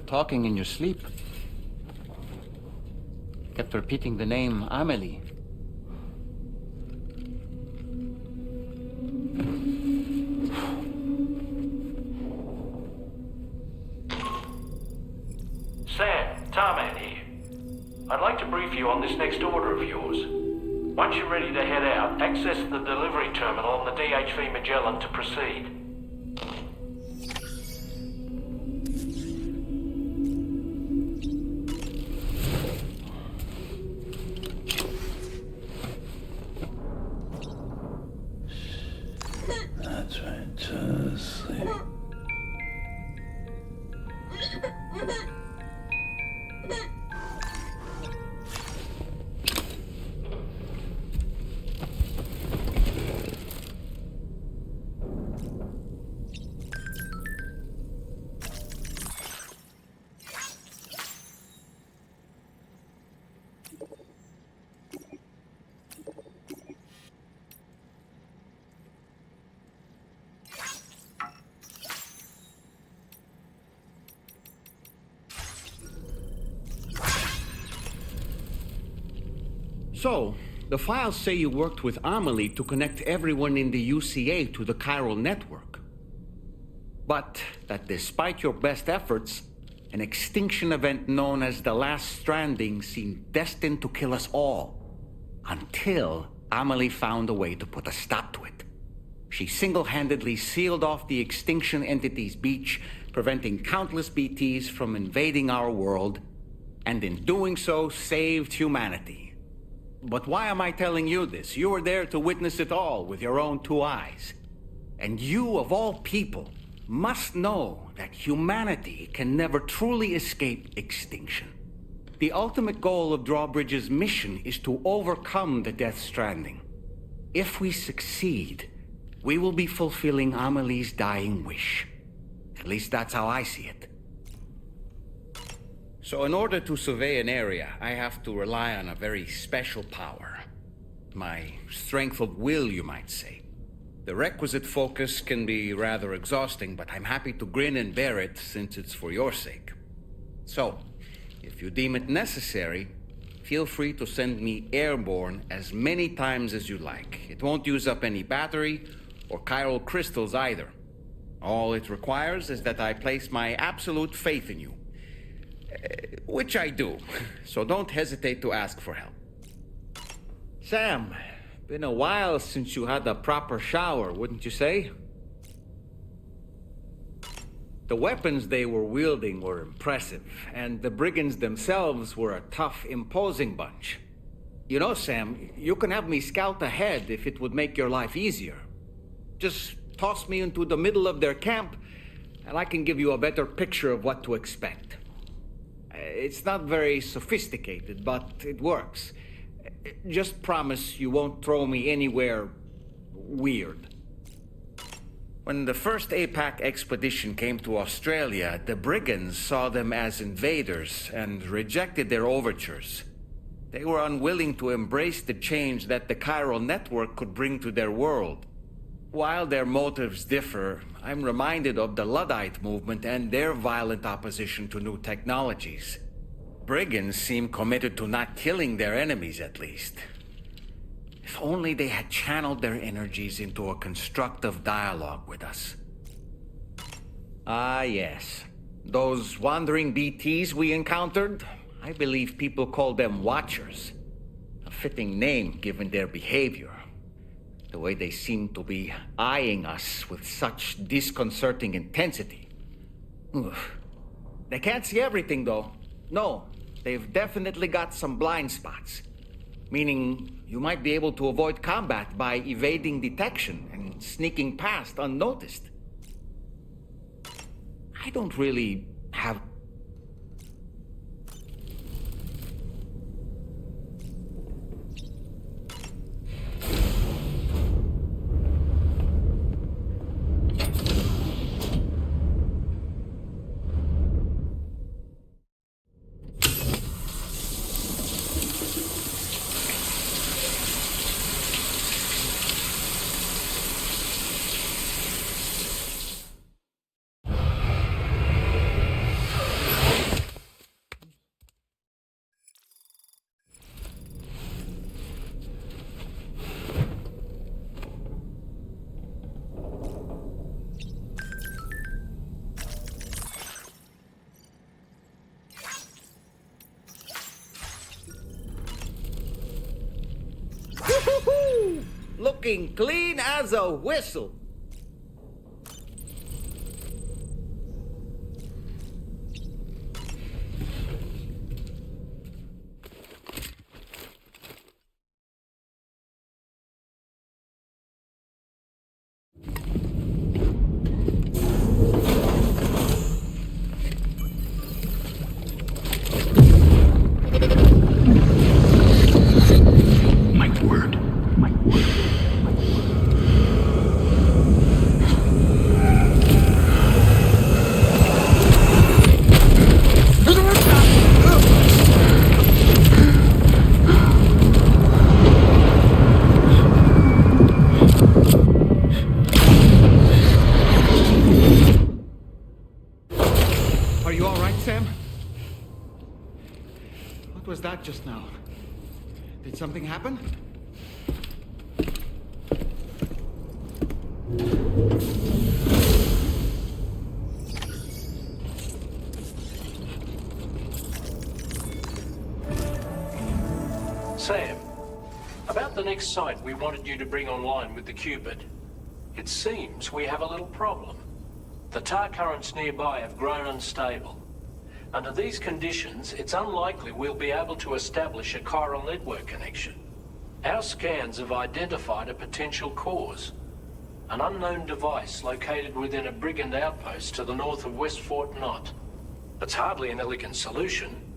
Talking in your sleep. Kept repeating the name Amelie. Sam, Tarman here. I'd like to brief you on this next order of yours. Once you're ready to head out, access the delivery terminal on the DHV Mellin to proceed. That's right, just sleep. So, the files say you worked with Amelie to connect everyone in the UCA to the chiral network. But that despite your best efforts, an extinction event known as the Last Stranding seemed destined to kill us all. Until Amelie found a way to put a stop to it. She single-handedly sealed off the extinction entity's beach, preventing countless BTs from invading our world, and in doing so, saved humanity. But why am I telling you this? You were there to witness it all with your own two eyes. And you, of all people, must know that humanity can never truly escape extinction. The ultimate goal of Drawbridge's mission is to overcome the Death Stranding. If we succeed, we will be fulfilling Amelie's dying wish. At least that's how I see it. So in order to survey an area, I have to rely on a very special power. My strength of will, you might say. The requisite focus can be rather exhausting, but I'm happy to grin and bear it since it's for your sake. So, if you deem it necessary, feel free to send me airborne as many times as you like. It won't use up any battery or chiral crystals either. All it requires is that I place my absolute faith in you. Which I do, so don't hesitate to ask for help. Sam, been a while since you had a proper shower, wouldn't you say? The weapons they were wielding were impressive, and the brigands themselves were a tough, imposing bunch. You know, Sam, you can have me scout ahead if it would make your life easier. Just toss me into the middle of their camp, and I can give you a better picture of what to expect. It's not very sophisticated, but it works. Just promise you won't throw me anywhere weird. When the first APAC expedition came to Australia, the brigands saw them as invaders and rejected their overtures. They were unwilling to embrace the change that the chiral network could bring to their world. While their motives differ, I'm reminded of the Luddite movement and their violent opposition to new technologies. Brigands seem committed to not killing their enemies, at least. If only they had channeled their energies into a constructive dialogue with us. Ah, yes. Those wandering BTs we encountered, I believe people call them Watchers. A fitting name given their behavior. The way they seem to be eyeing us with such disconcerting intensity. Oof. They can't see everything, though. No, they've definitely got some blind spots. Meaning, you might be able to avoid combat by evading detection and sneaking past unnoticed. I don't really have... Looking clean as a whistle. What was that just now? Did something happen? Sam, about the next site we wanted you to bring online with the Cupid. It seems we have a little problem. The tar currents nearby have grown unstable. Under these conditions, it's unlikely we'll be able to establish a chiral network connection. Our scans have identified a potential cause. An unknown device located within a brigand outpost to the north of West Fort Knot. It's hardly an elegant solution,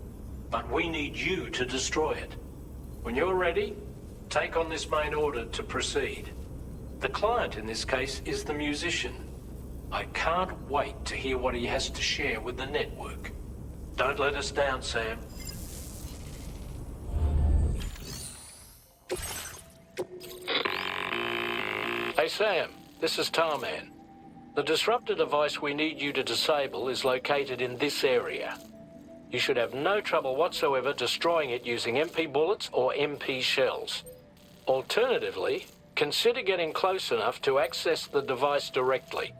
but we need you to destroy it. When you're ready, take on this main order to proceed. The client in this case is the musician. I can't wait to hear what he has to share with the network. Don't let us down, Sam. Hey, Sam. This is Tarman. The disruptor device we need you to disable is located in this area. You should have no trouble whatsoever destroying it using MP bullets or MP shells. Alternatively, consider getting close enough to access the device directly.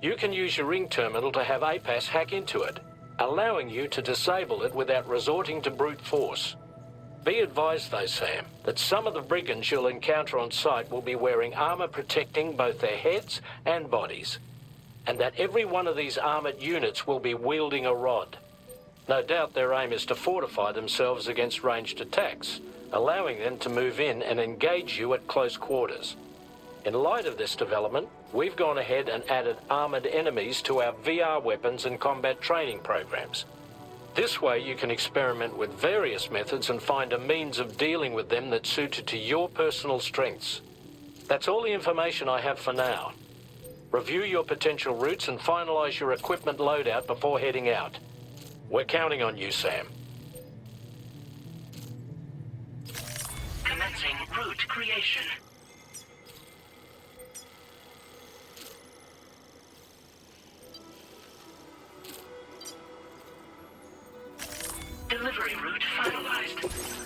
You can use your ring terminal to have APAS hack into it. allowing you to disable it without resorting to brute force. Be advised though, Sam, that some of the brigands you'll encounter on site will be wearing armor protecting both their heads and bodies, and that every one of these armored units will be wielding a rod. No doubt their aim is to fortify themselves against ranged attacks, allowing them to move in and engage you at close quarters. In light of this development, we've gone ahead and added armored enemies to our VR weapons and combat training programs. This way you can experiment with various methods and find a means of dealing with them that's suited to your personal strengths. That's all the information I have for now. Review your potential routes and finalize your equipment loadout before heading out. We're counting on you, Sam. Commencing route creation. Delivery route finalized.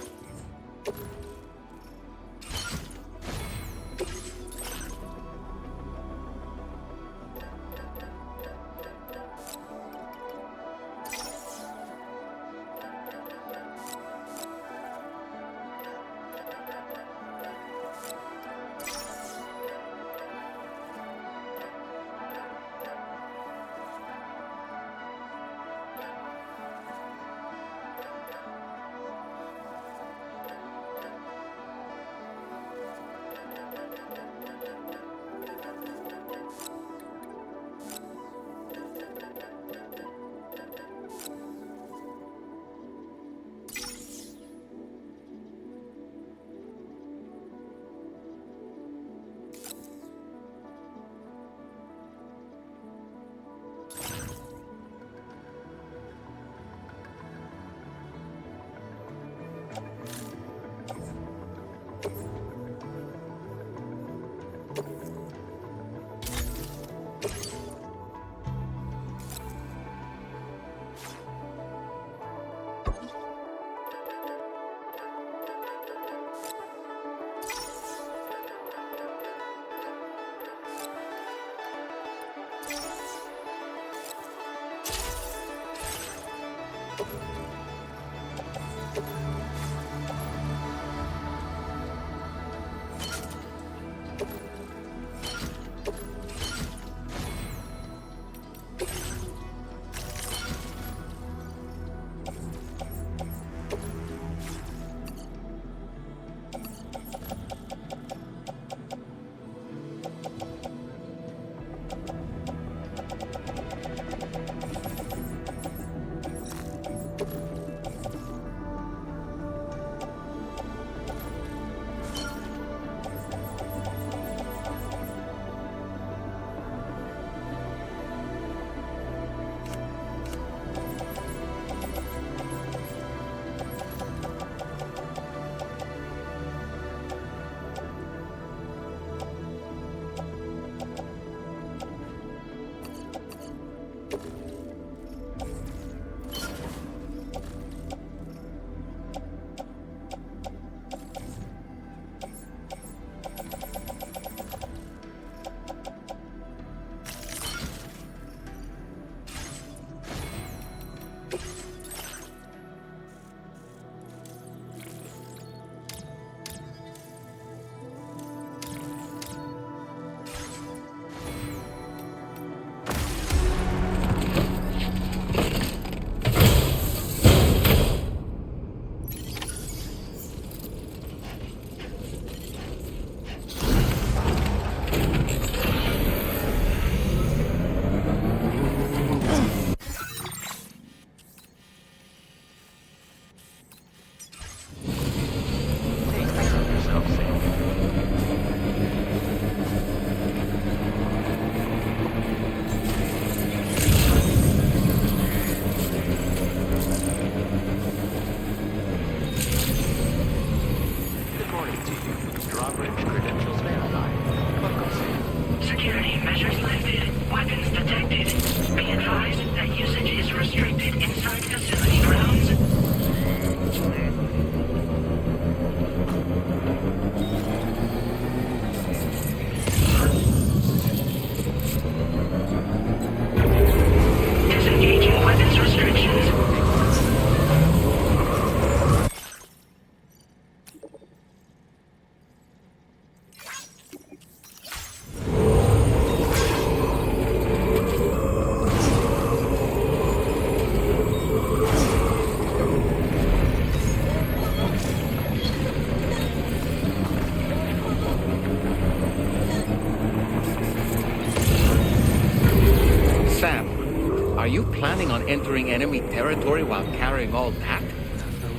entering enemy territory while carrying all that?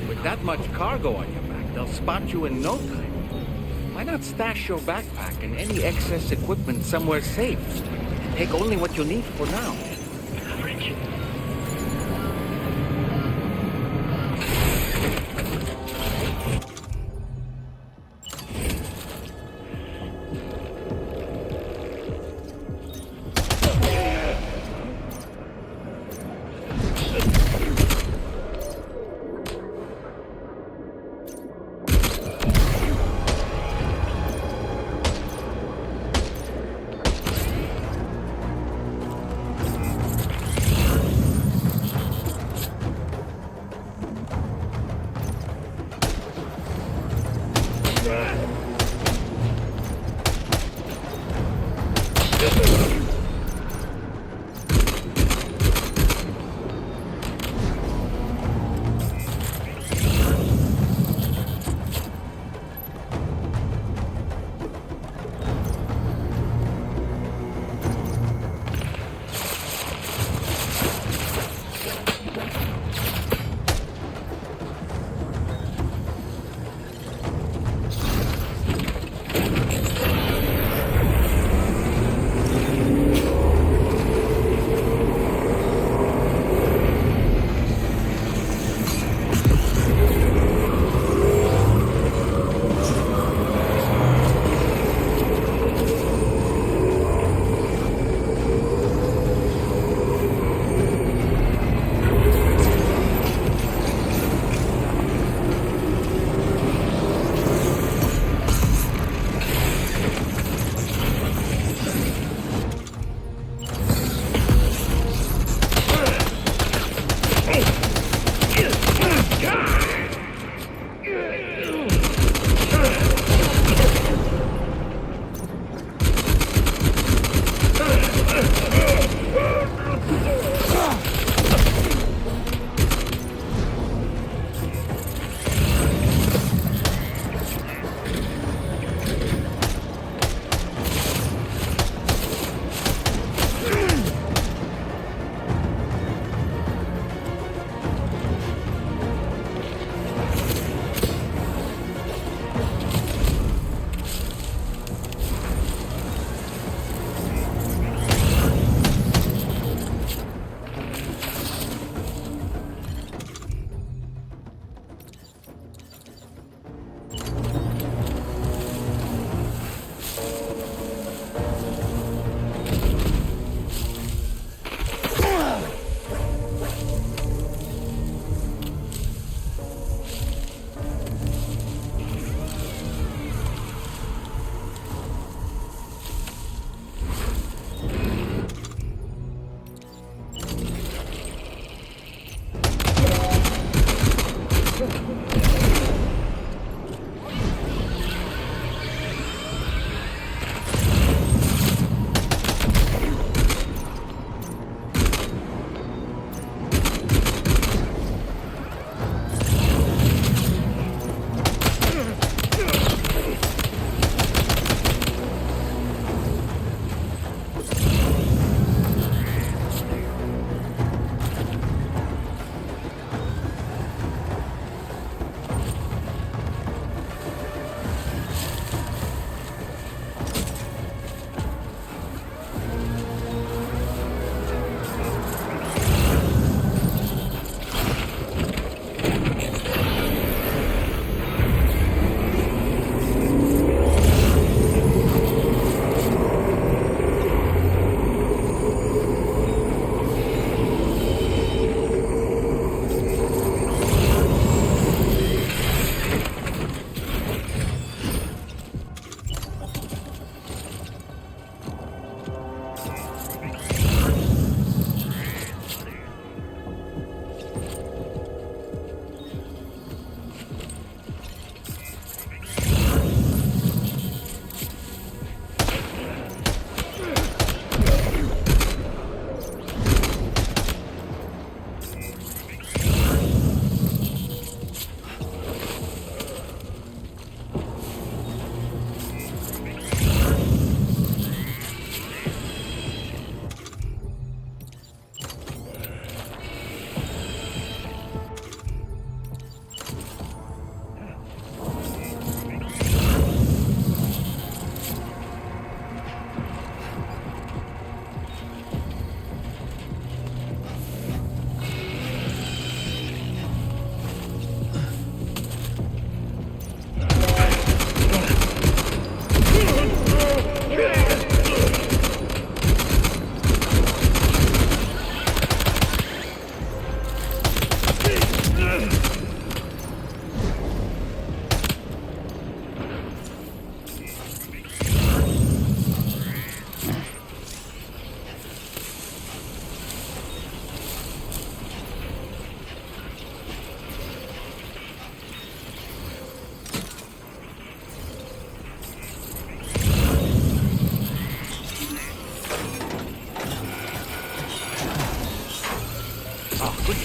With that much cargo on your back, they'll spot you in no time. Why not stash your backpack and any excess equipment somewhere safe? Take only what you need for now.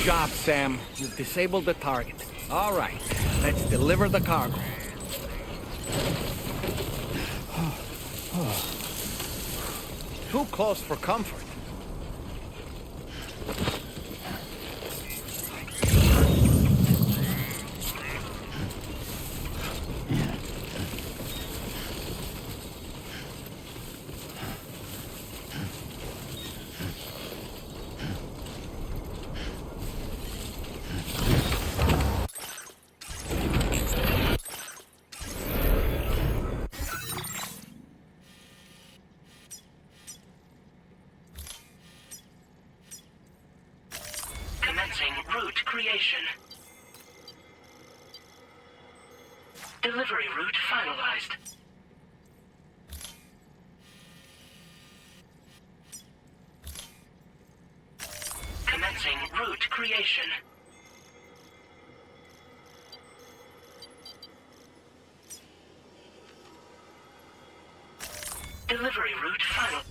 job, Sam. You've disabled the target. All right, let's deliver the cargo. Too close for comfort. Route creation. Delivery route finalized. Commencing route creation. Delivery route final.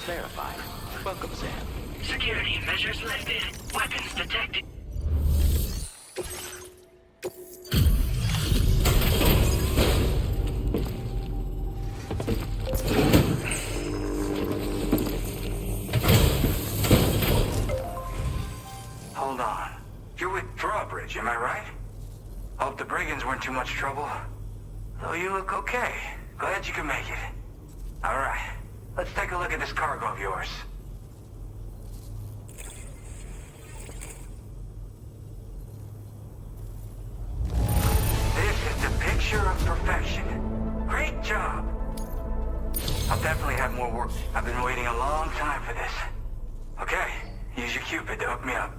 Verified. Welcome, Sam. Security measures lifted. Weapons detected. Hold on. You're with Drawbridge, am I right? Hope the brigands weren't too much trouble. Though you look okay. Glad you can make it. All right. Let's take a look at this cargo of yours. This is the picture of perfection. Great job. I'll definitely have more work. I've been waiting a long time for this. Okay, use your Cupid to hook me up.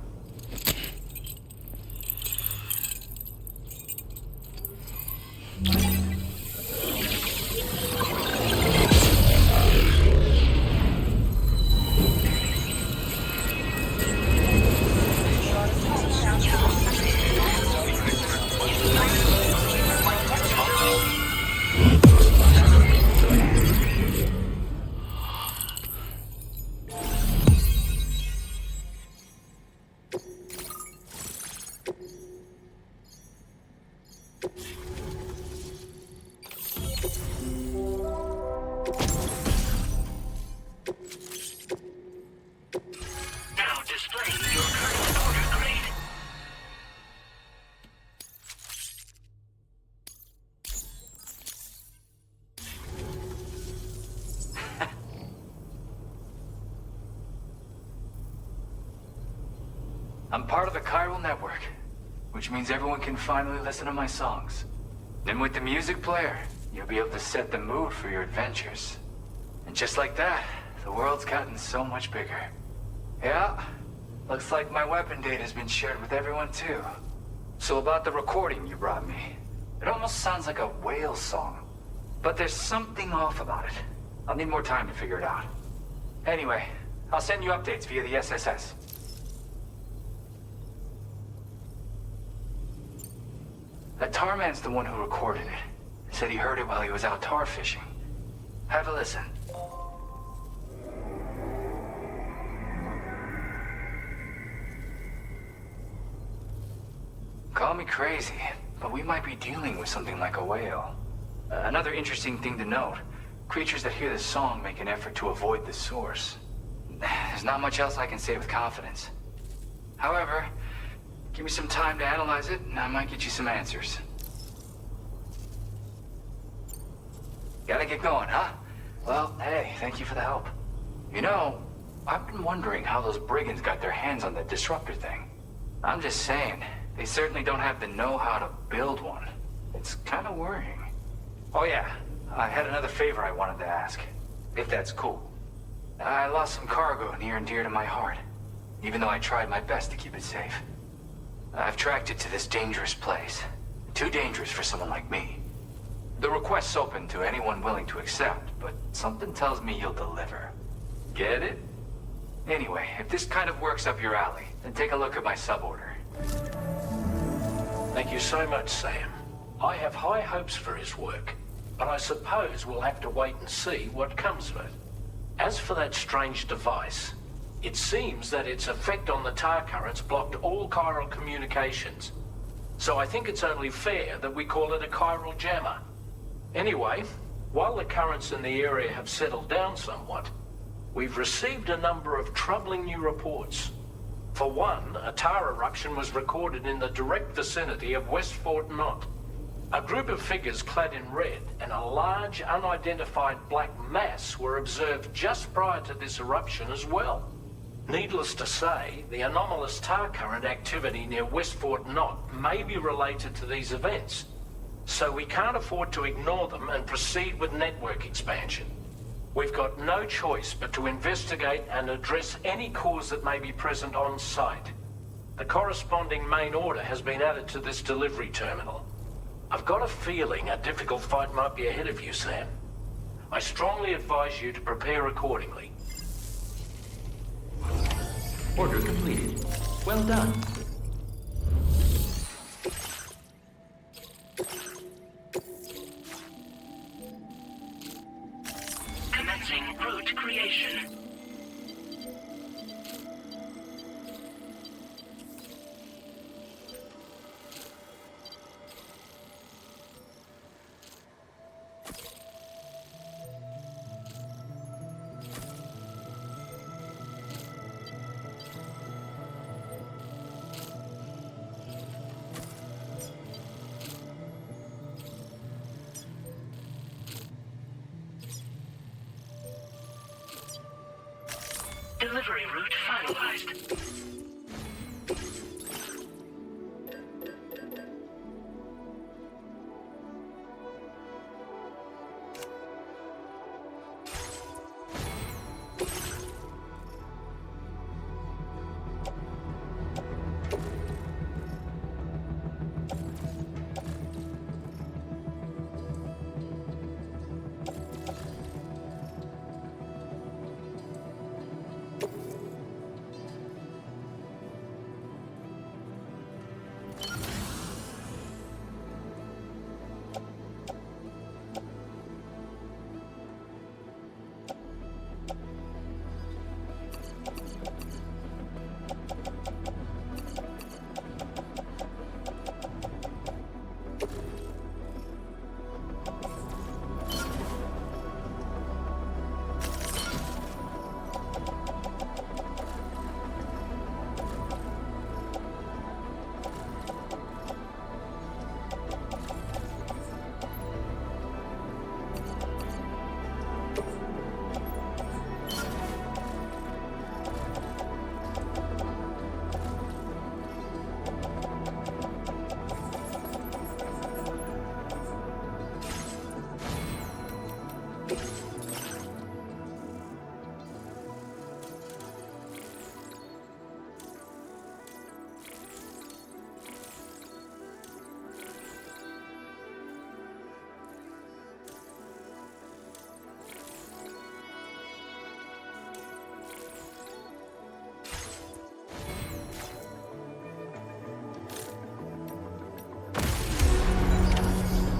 I'm part of the chiral network, which means everyone can finally listen to my songs. And with the music player, you'll be able to set the mood for your adventures. And just like that, the world's gotten so much bigger. Yeah, looks like my weapon data has been shared with everyone too. So about the recording you brought me, it almost sounds like a whale song. But there's something off about it. I'll need more time to figure it out. Anyway, I'll send you updates via the SSS. That tar man's the one who recorded it. Said he heard it while he was out tar fishing. Have a listen. Call me crazy, but we might be dealing with something like a whale. Another interesting thing to note, creatures that hear this song make an effort to avoid the source. There's not much else I can say with confidence. However, give me some time to analyze it, and I might get you some answers. Gotta get going, huh? Well, hey, thank you for the help. You know, I've been wondering how those brigands got their hands on the disruptor thing. I'm just saying, They certainly don't have the know-how to build one. It's kind of worrying. Oh yeah, I had another favor I wanted to ask, if that's cool. I lost some cargo near and dear to my heart, even though I tried my best to keep it safe. I've tracked it to this dangerous place. Too dangerous for someone like me. The request's open to anyone willing to accept, but something tells me you'll deliver. Get it? Anyway, if this kind of works up your alley, then take a look at my suborder. Thank you so much, Sam. I have high hopes for his work, but I suppose we'll have to wait and see what comes of it. As for that strange device, it seems that its effect on the tar currents blocked all chiral communications. So I think it's only fair that we call it a chiral jammer. Anyway, while the currents in the area have settled down somewhat, we've received a number of troubling new reports. For one, a tar eruption was recorded in the direct vicinity of West Fort Knot. A group of figures clad in red and a large unidentified black mass were observed just prior to this eruption as well. Needless to say, the anomalous tar current activity near West Fort Knot may be related to these events, so we can't afford to ignore them and proceed with network expansion. We've got no choice but to investigate and address any cause that may be present on site. The corresponding main order has been added to this delivery terminal. I've got a feeling a difficult fight might be ahead of you, Sam. I strongly advise you to prepare accordingly. Order completed. Well done. Commencing route creation. Delivery route finalized.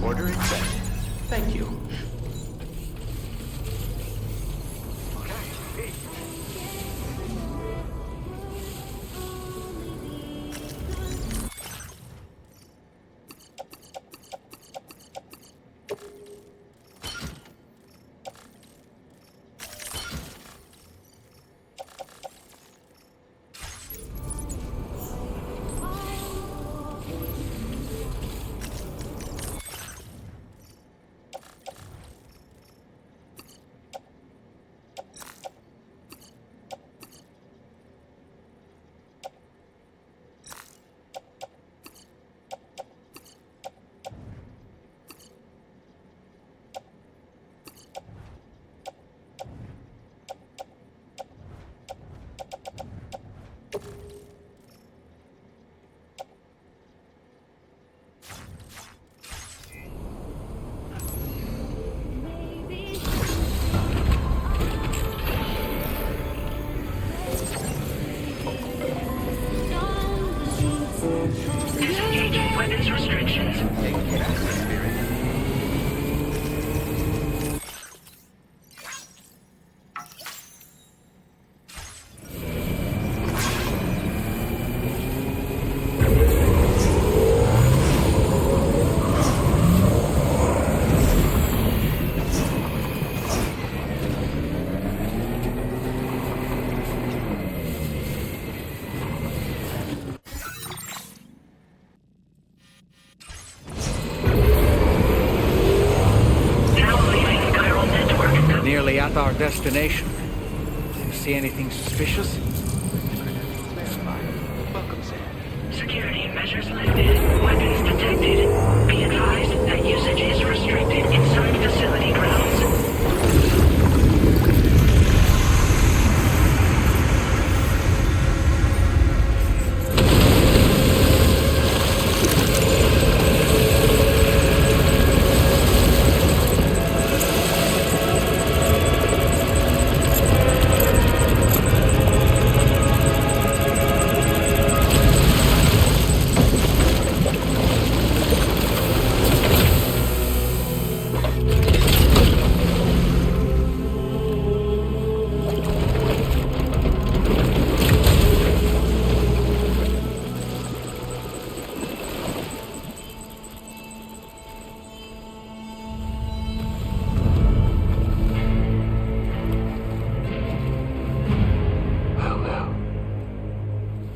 Order accepted. Thank you. at our destination. You see anything suspicious? Welcome, Sam. Security measures lifted. Weapons detected. Be advised that usage is restricted inside facility grounds.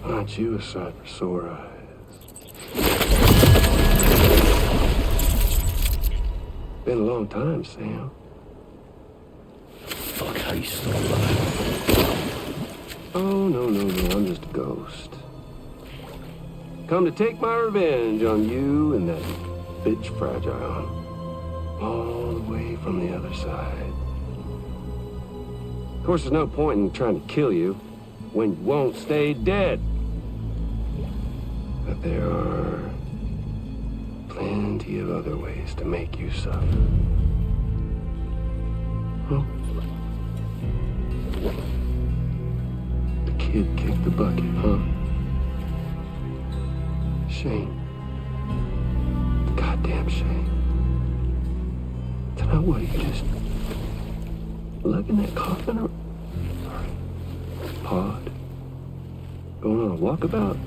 Aren't you a sight for sore eyes? Been a long time, Sam. Fuck, how you still alive? Oh, no, I'm just a ghost. Come to take my revenge on you and that bitch Fragile. All the way from the other side. Of course, there's no point in trying to kill you when you won't stay dead. But there are plenty of other ways to make you suffer. Huh? The kid kicked the bucket, huh? Shame. Goddamn shame. Tonight, what, are you just lugging that coffin or pod? Going on a walkabout?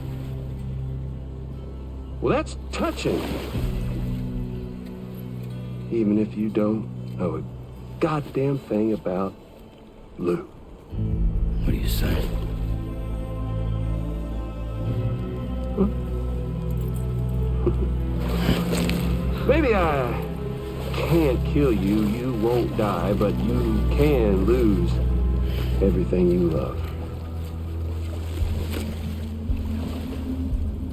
Well, that's touching. Even if you don't know a goddamn thing about Lou. What do you say? Huh? Maybe I can't kill you, you won't die, but you can lose everything you love.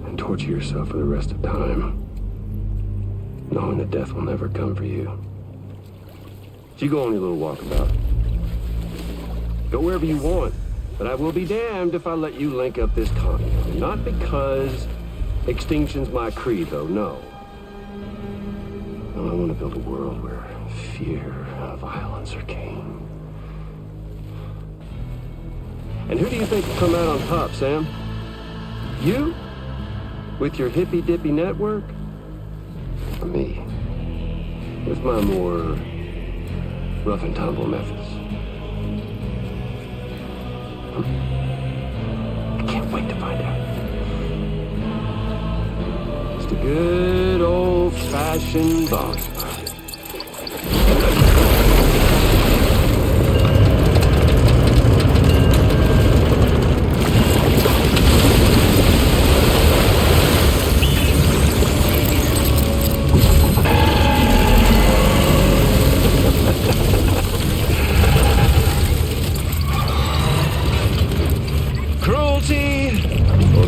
And torture yourself for the rest of time, knowing that death will never come for you. So you go on your little walkabout. Go wherever you want, but I will be damned if I let you link up this continent. Not because extinction's my creed, though, no. No, I want to build a world where fear and violence are king. And who do you think will come out on top, Sam? You? With your hippy-dippy network? Or me? With my more rough and tumble methods? I can't wait to find out. Just a good old-fashioned boss fight.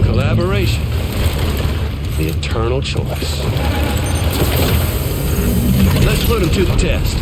Collaboration. The eternal choice. Let's put him to the test.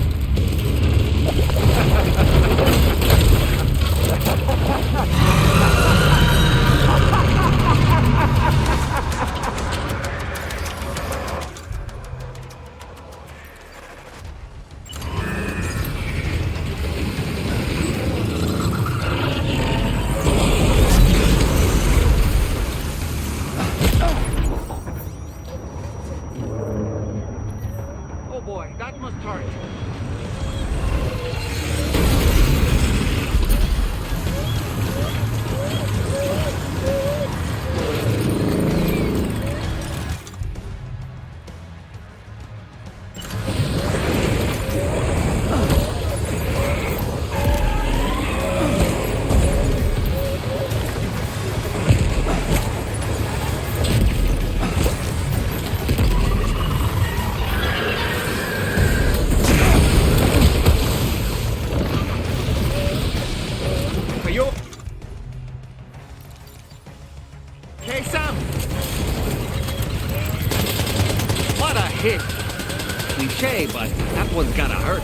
cliche, but that one's gotta hurt.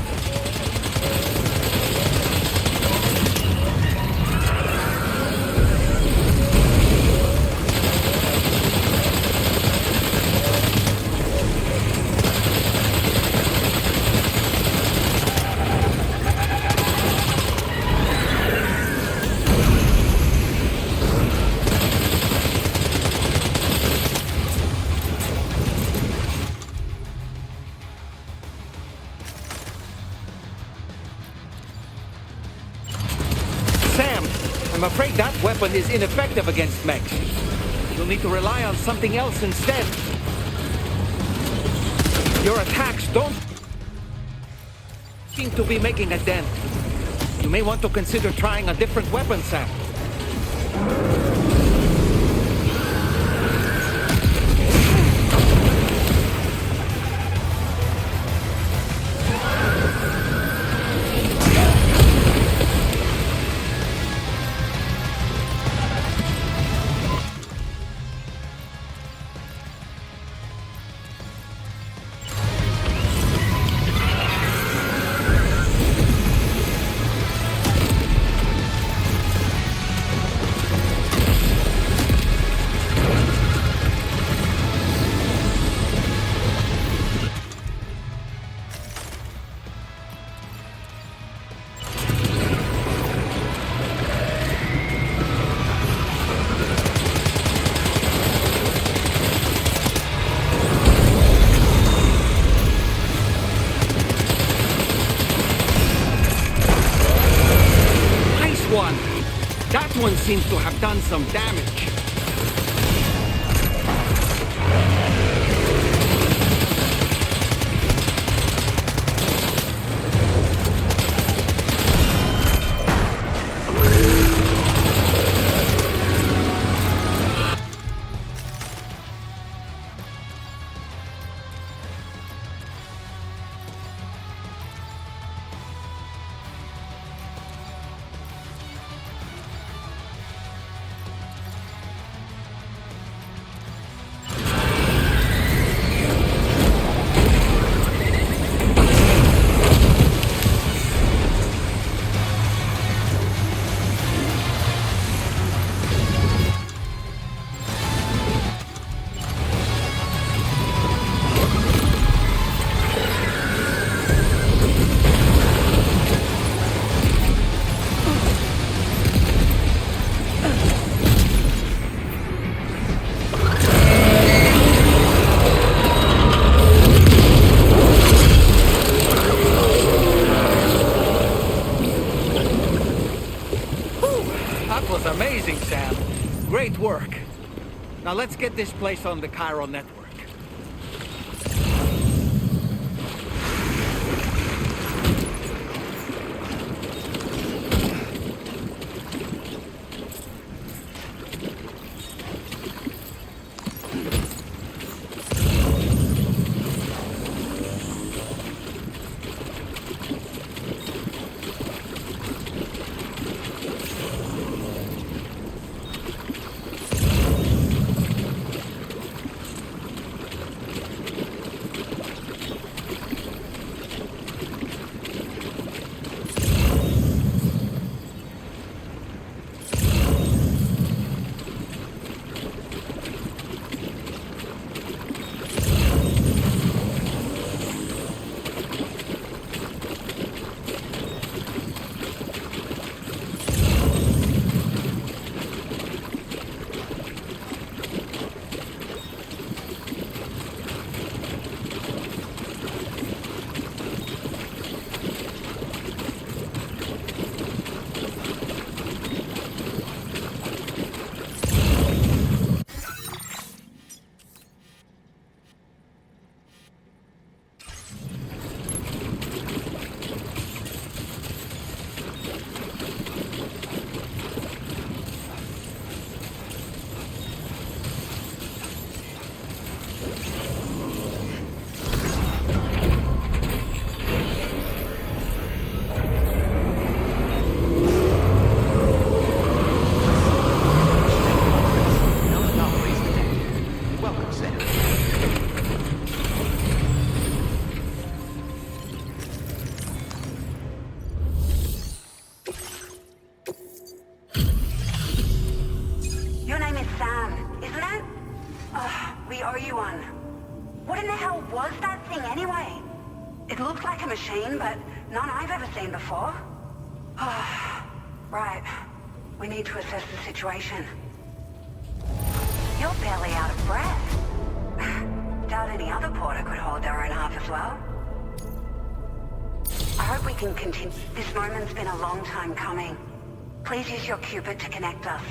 I'm afraid that weapon is ineffective against mechs. You'll need to rely on something else instead. Your attacks don't seem to be making a dent. You may want to consider trying a different weapon, Sam. That one seems to have done some damage. Amazing, Sam. Great work. Now let's get this place on the chiral network. It looked like a machine, but none I've ever seen before. Right. We need to assess the situation. You're barely out of breath. Doubt any other porter could hold their own half as well. I hope we can continue. This moment's been a long time coming. Please use your Cupid to connect us.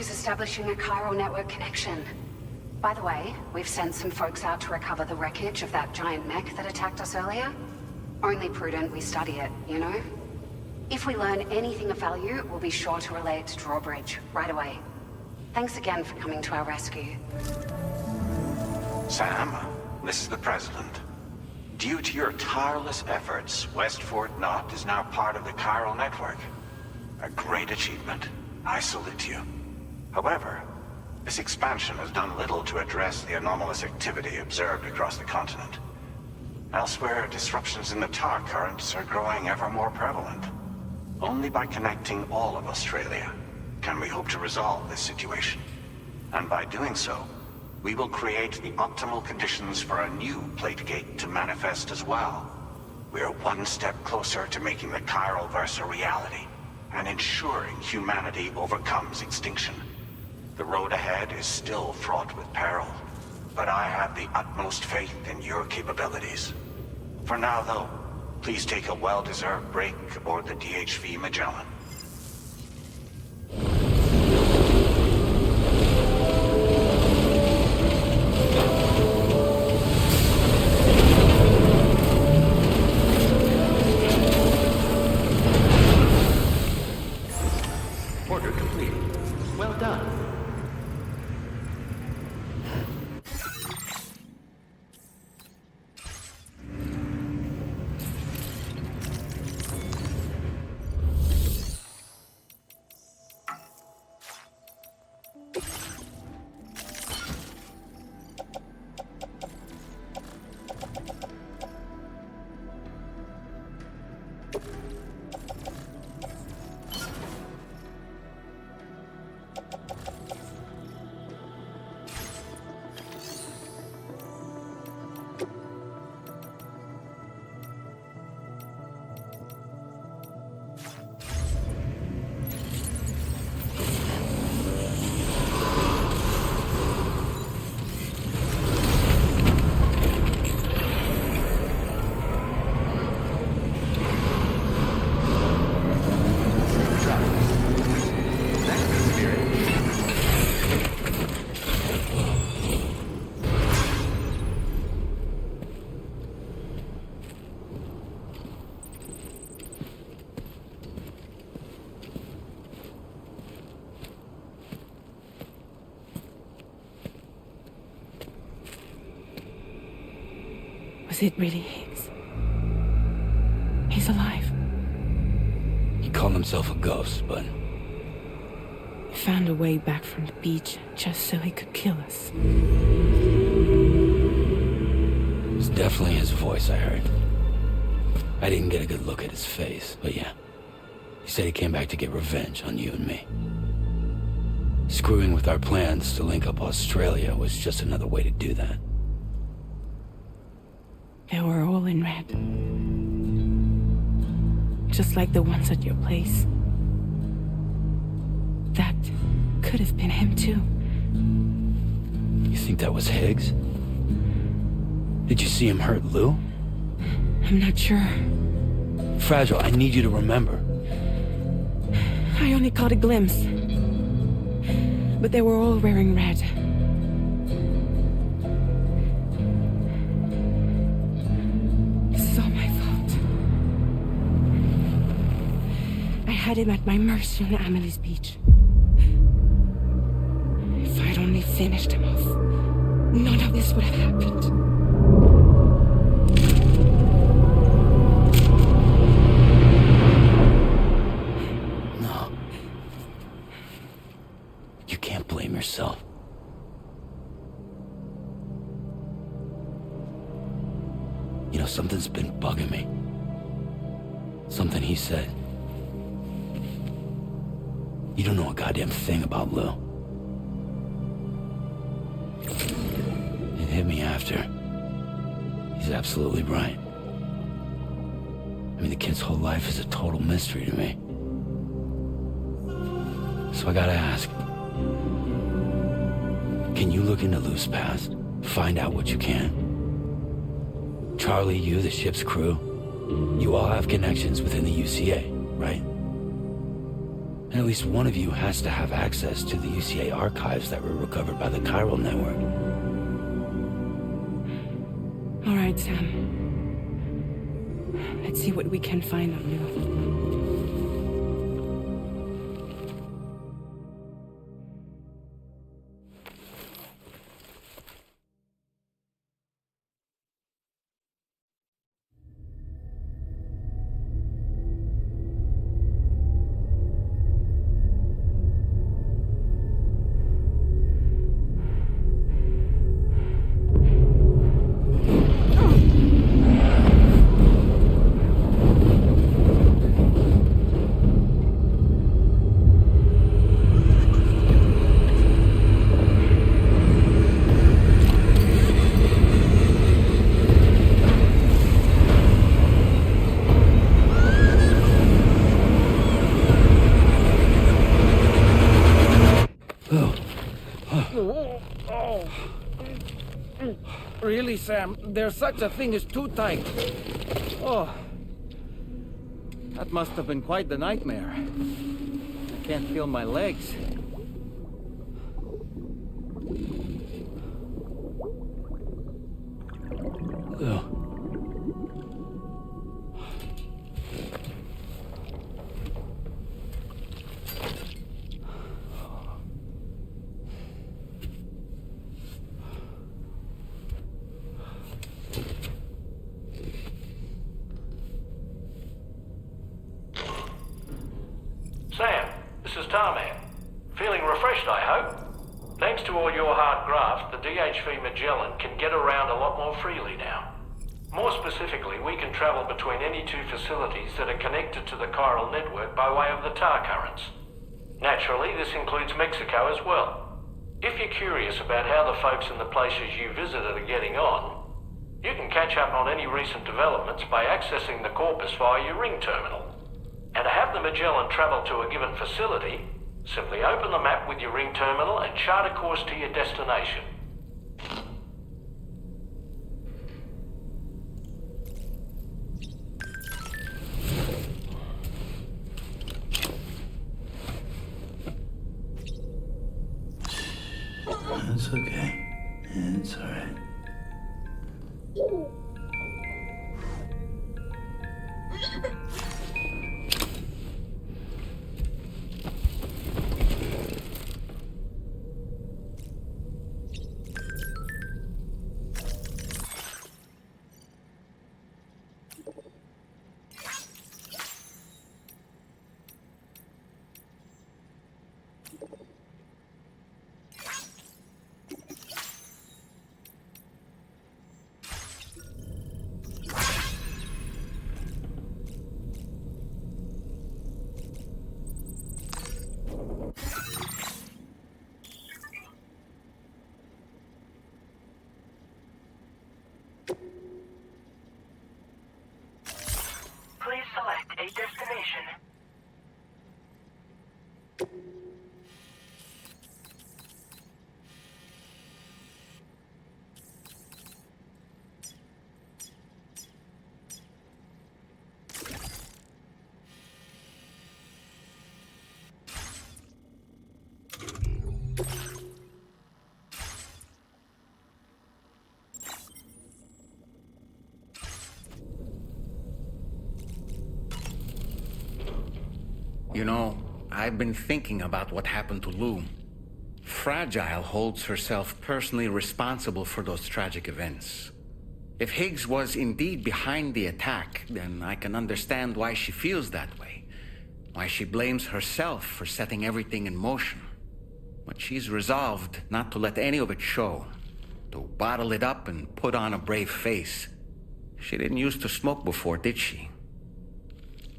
Establishing a chiral network connection. By the way, we've sent some folks out to recover the wreckage of that giant mech that attacked us earlier. Only prudent we study it, you know? If we learn anything of value, we'll be sure to relay it to Drawbridge right away. Thanks again for coming to our rescue. Sam, this is the President. Due to your tireless efforts, West Fort Knot is now part of the chiral network. A great achievement. I salute you. However, this expansion has done little to address the anomalous activity observed across the continent. Elsewhere, disruptions in the tar currents are growing ever more prevalent. Only by connecting all of Australia can we hope to resolve this situation. And by doing so, we will create the optimal conditions for a new Plategate to manifest as well. We are one step closer to making the chiral verse a reality, and ensuring humanity overcomes extinction. The road ahead is still fraught with peril, but I have the utmost faith in your capabilities. For now, though, please take a well-deserved break aboard the DHV Mellin. Order complete. Well done. Was it really Higgs? He's alive. He called himself a ghost, but... He found a way back from the beach just so he could kill us. It was definitely his voice I heard. I didn't get a good look at his face, but yeah. He said he came back to get revenge on you and me. Screwing with our plans to link up Australia was just another way to do that. They were all in red. Just like the ones at your place. That could have been him too. You think that was Higgs? Did you see him hurt Lou? I'm not sure. Fragile, I need you to remember. I only caught a glimpse. But they were all wearing red. had him at my mercy on Amelie's beach. If I'd only finished him off, none of this would have happened. No. You can't blame yourself. You know, something's been bugging me. Something he said. You don't know a goddamn thing about Lou. It hit me after. He's absolutely right. I mean, the kid's whole life is a total mystery to me. So I gotta ask. Can you look into Lou's past? Find out what you can? Charlie, you, the ship's crew, you all have connections within the UCA, right? And at least one of you has to have access to the UCA archives that were recovered by the chiral network. All right, Sam. Let's see what we can find on Lou. Really, Sam? There's such a thing as too tight. Oh. That must have been quite the nightmare. I can't feel my legs. Lou. Sam, this is Tarman. Feeling refreshed, I hope? Thanks to all your hard graft, the DHV Mellin can get around a lot more freely now. More specifically, we can travel between any two facilities that are connected to the chiral network by way of the tar currents. Naturally, this includes Mexico as well. If you're curious about how the folks in the places you visited are getting on, you can catch up on any recent developments by accessing the corpus via your ring terminal. And to have the Magellan travel to a given facility, simply open the map with your ring terminal and chart a course to your destination. It's okay. It's all right. Please select a destination. You know, I've been thinking about what happened to Lou. Fragile holds herself personally responsible for those tragic events. If Higgs was indeed behind the attack, then I can understand why she feels that way. Why she blames herself for setting everything in motion. But she's resolved not to let any of it show. To bottle it up and put on a brave face. She didn't used to smoke before, did she?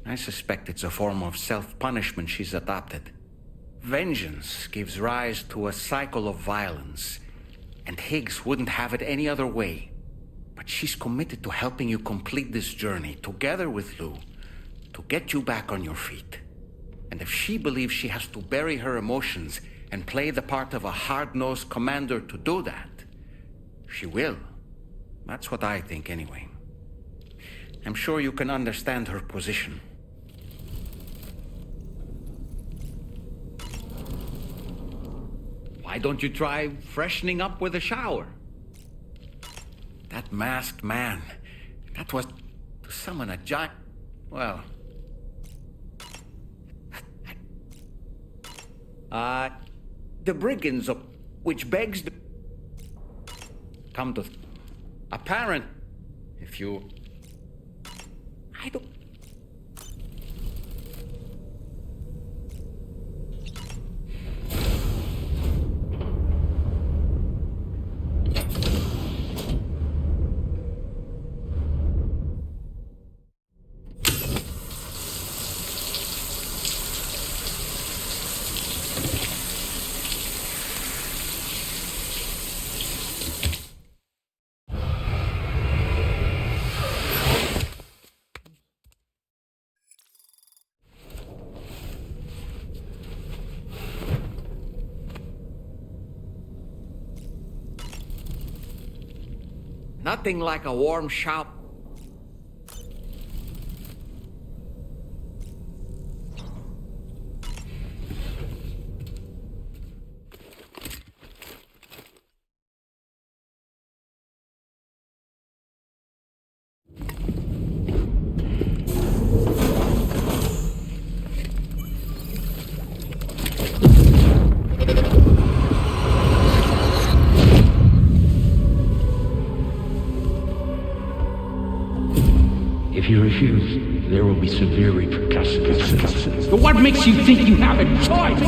I suspect it's a form of self-punishment she's adopted. Vengeance gives rise to a cycle of violence, and Higgs wouldn't have it any other way. But she's committed to helping you complete this journey, together with Lou, to get you back on your feet. And if she believes she has to bury her emotions and play the part of a hard-nosed commander to do that, she will. That's what I think, anyway. I'm sure you can understand her position. Why don't you try freshening up with a shower? That masked man, that was to summon a giant... Well... the brigands of... which begs the... Come to... Apparent... If you... I don't... Nothing like a warm shower. If you refuse, there will be severe repercussions. But what makes you think you have a choice?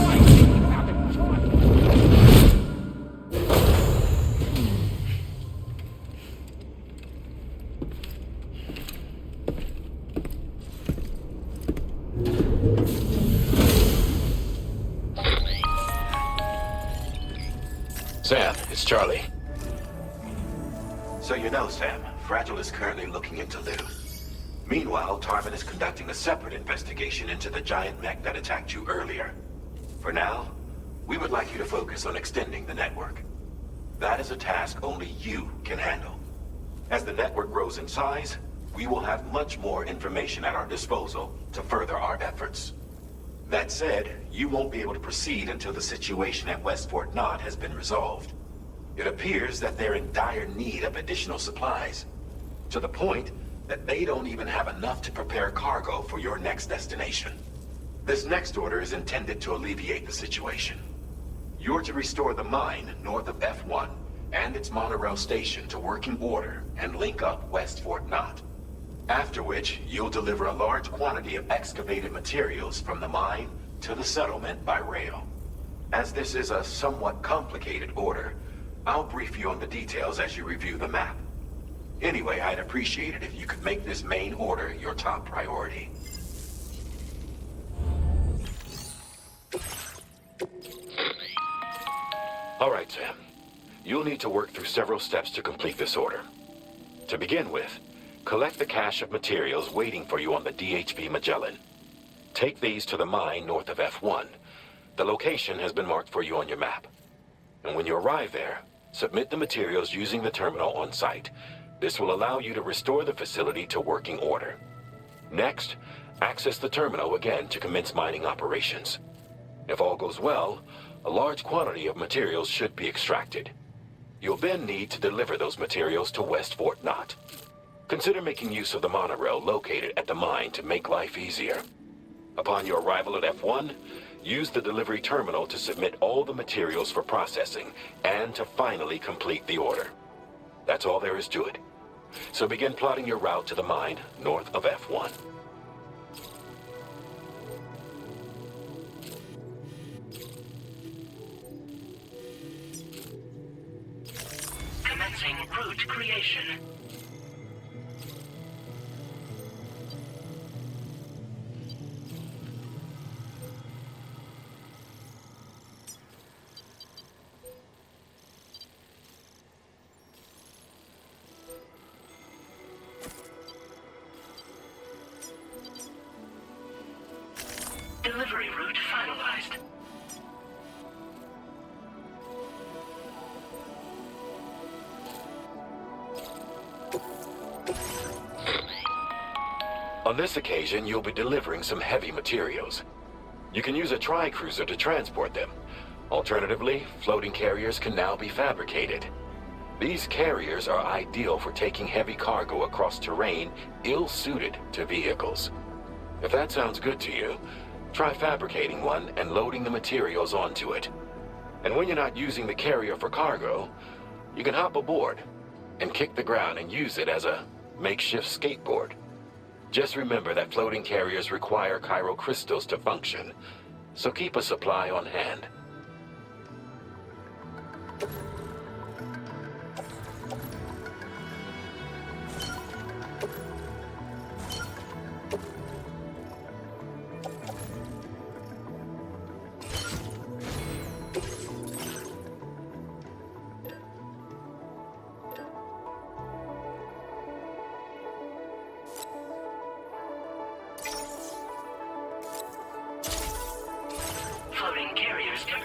Sam, it's Charlie. So you know, Sam, Fragile is currently looking into Lou. Meanwhile, Tarvin is conducting a separate investigation into the giant mech that attacked you earlier. For now, we would like you to focus on extending the network. That is a task only you can handle. As the network grows in size, we will have much more information at our disposal to further our efforts. That said, you won't be able to proceed until the situation at West Fort Knott has been resolved. It appears that they're in dire need of additional supplies, to the point that they don't even have enough to prepare cargo for your next destination. This next order is intended to alleviate the situation. You're to restore the mine north of F1 and its monorail station to working order and link up West Fort Knott. After which, you'll deliver a large quantity of excavated materials from the mine to the settlement by rail. As this is a somewhat complicated order, I'll brief you on the details as you review the map. Anyway, I'd appreciate it if you could make this main order your top priority. All right, Sam. You'll need to work through several steps to complete this order. To begin with, collect the cache of materials waiting for you on the DHV Mellin. Take these to the mine north of F1. The location has been marked for you on your map. And when you arrive there, submit the materials using the terminal on site. This will allow you to restore the facility to working order. Next, access the terminal again to commence mining operations. If all goes well, a large quantity of materials should be extracted. You'll then need to deliver those materials to West Fort Knott. Consider making use of the monorail located at the mine to make life easier. Upon your arrival at F1, use the delivery terminal to submit all the materials for processing and to finally complete the order. That's all there is to it. So begin plotting your route to the mine north of F1. Commencing route creation. Delivery route finalized. On this occasion, you'll be delivering some heavy materials. You can use a tri-cruiser to transport them. Alternatively, floating carriers can now be fabricated. These carriers are ideal for taking heavy cargo across terrain ill-suited to vehicles. If that sounds good to you, try fabricating one and loading the materials onto it. And when you're not using the carrier for cargo, you can hop aboard and kick the ground and use it as a makeshift skateboard. Just remember that floating carriers require chiral crystals to function, so keep a supply on hand. Floating carriers can...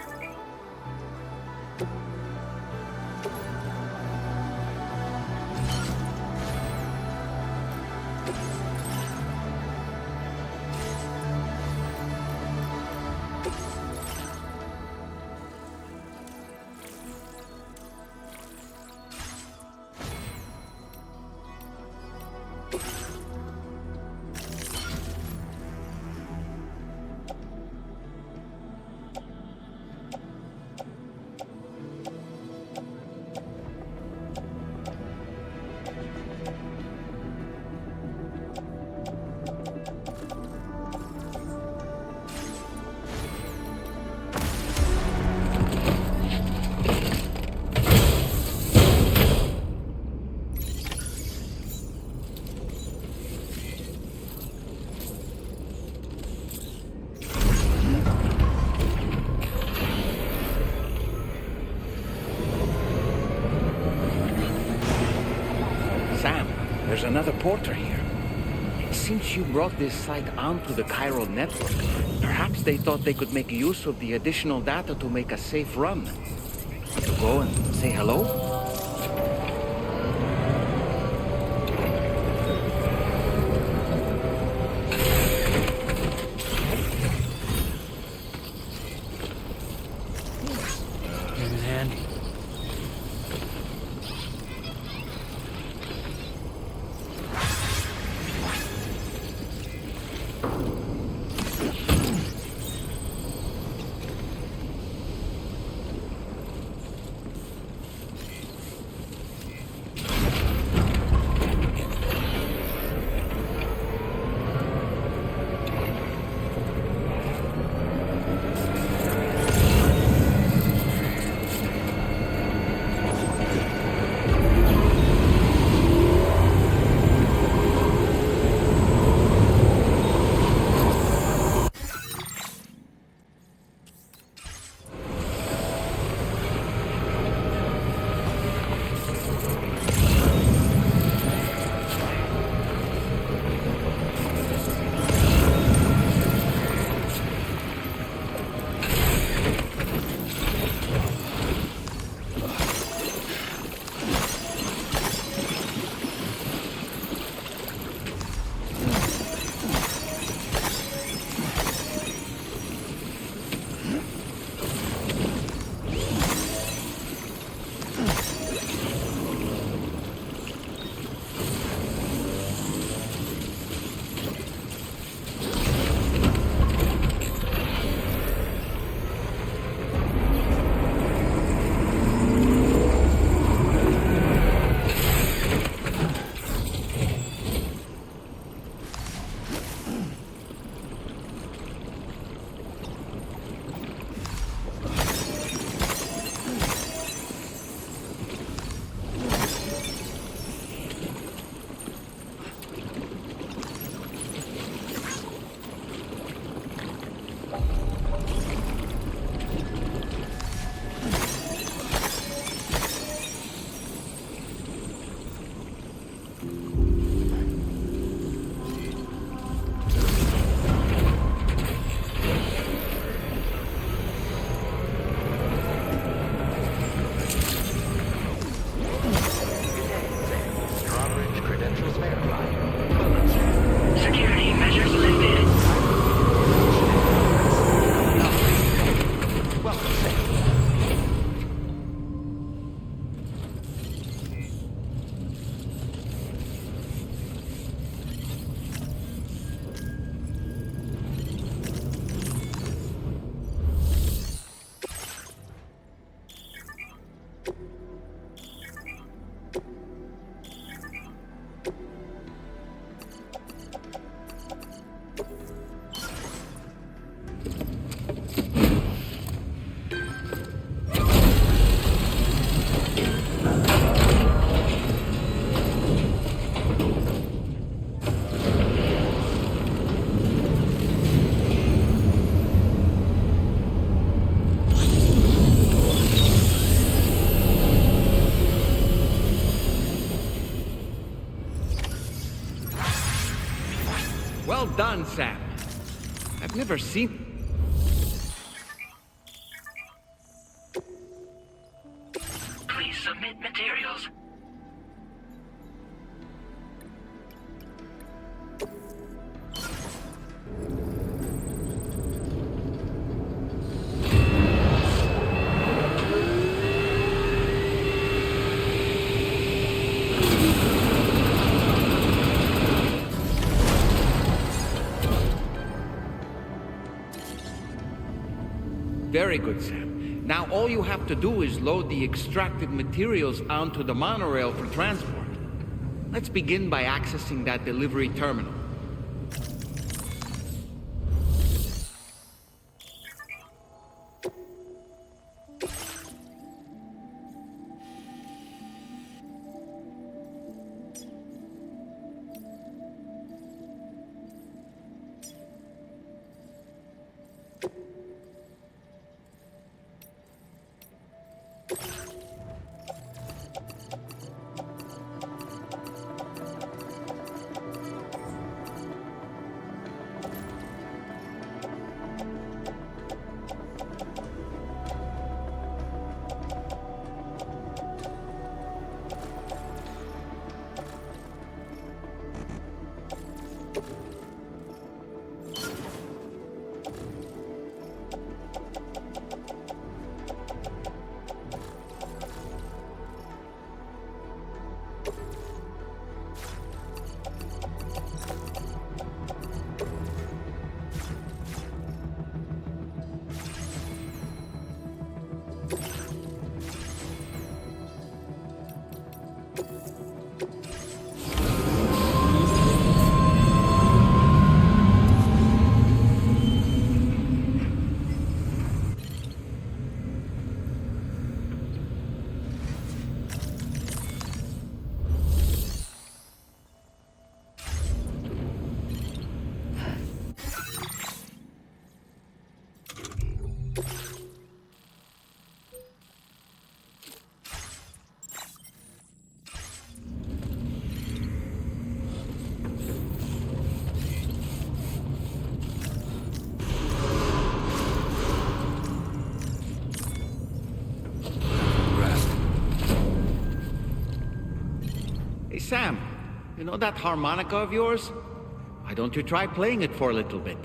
Sam, there's another porter here. Since you brought this site onto the chiral network, perhaps they thought they could make use of the additional data to make a safe run. To go and say hello? Came in handy. Well done, Sam. I've never seen... Please submit materials. Very good, Sam. Now all you have to do is load the extracted materials onto the monorail for transport. Let's begin by accessing that delivery terminal. Sam, you know that harmonica of yours? Why don't you try playing it for a little bit?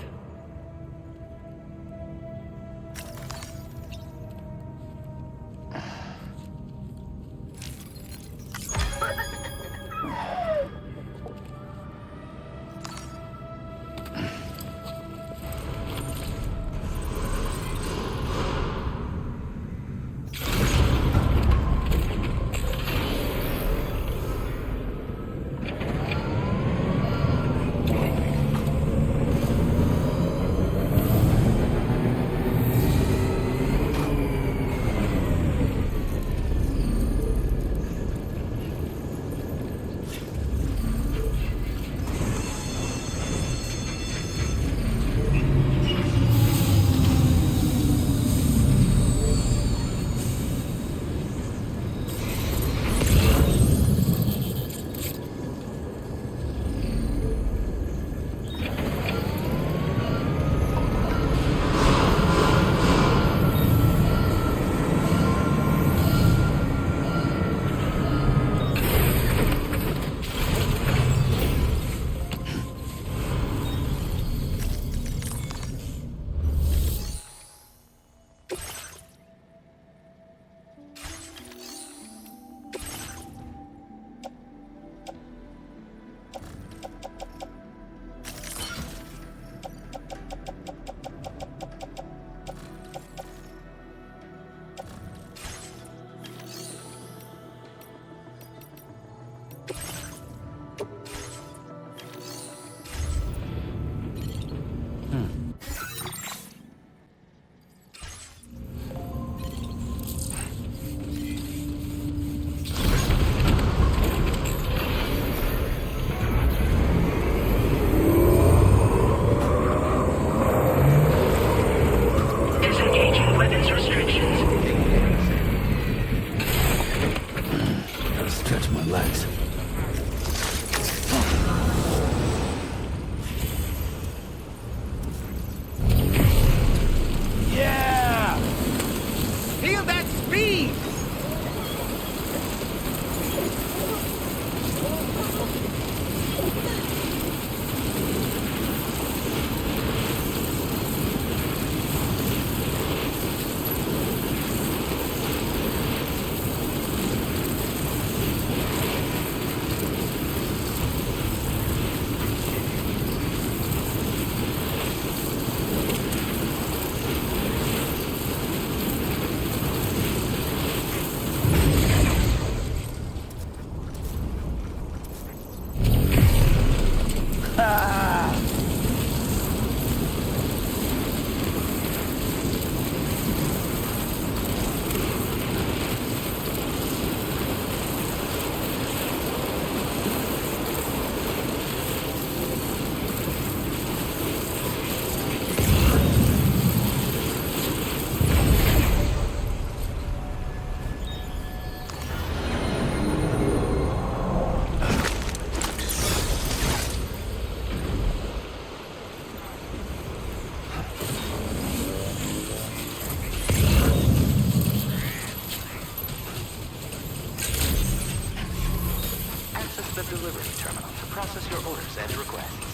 access the delivery terminal to process your orders and requests.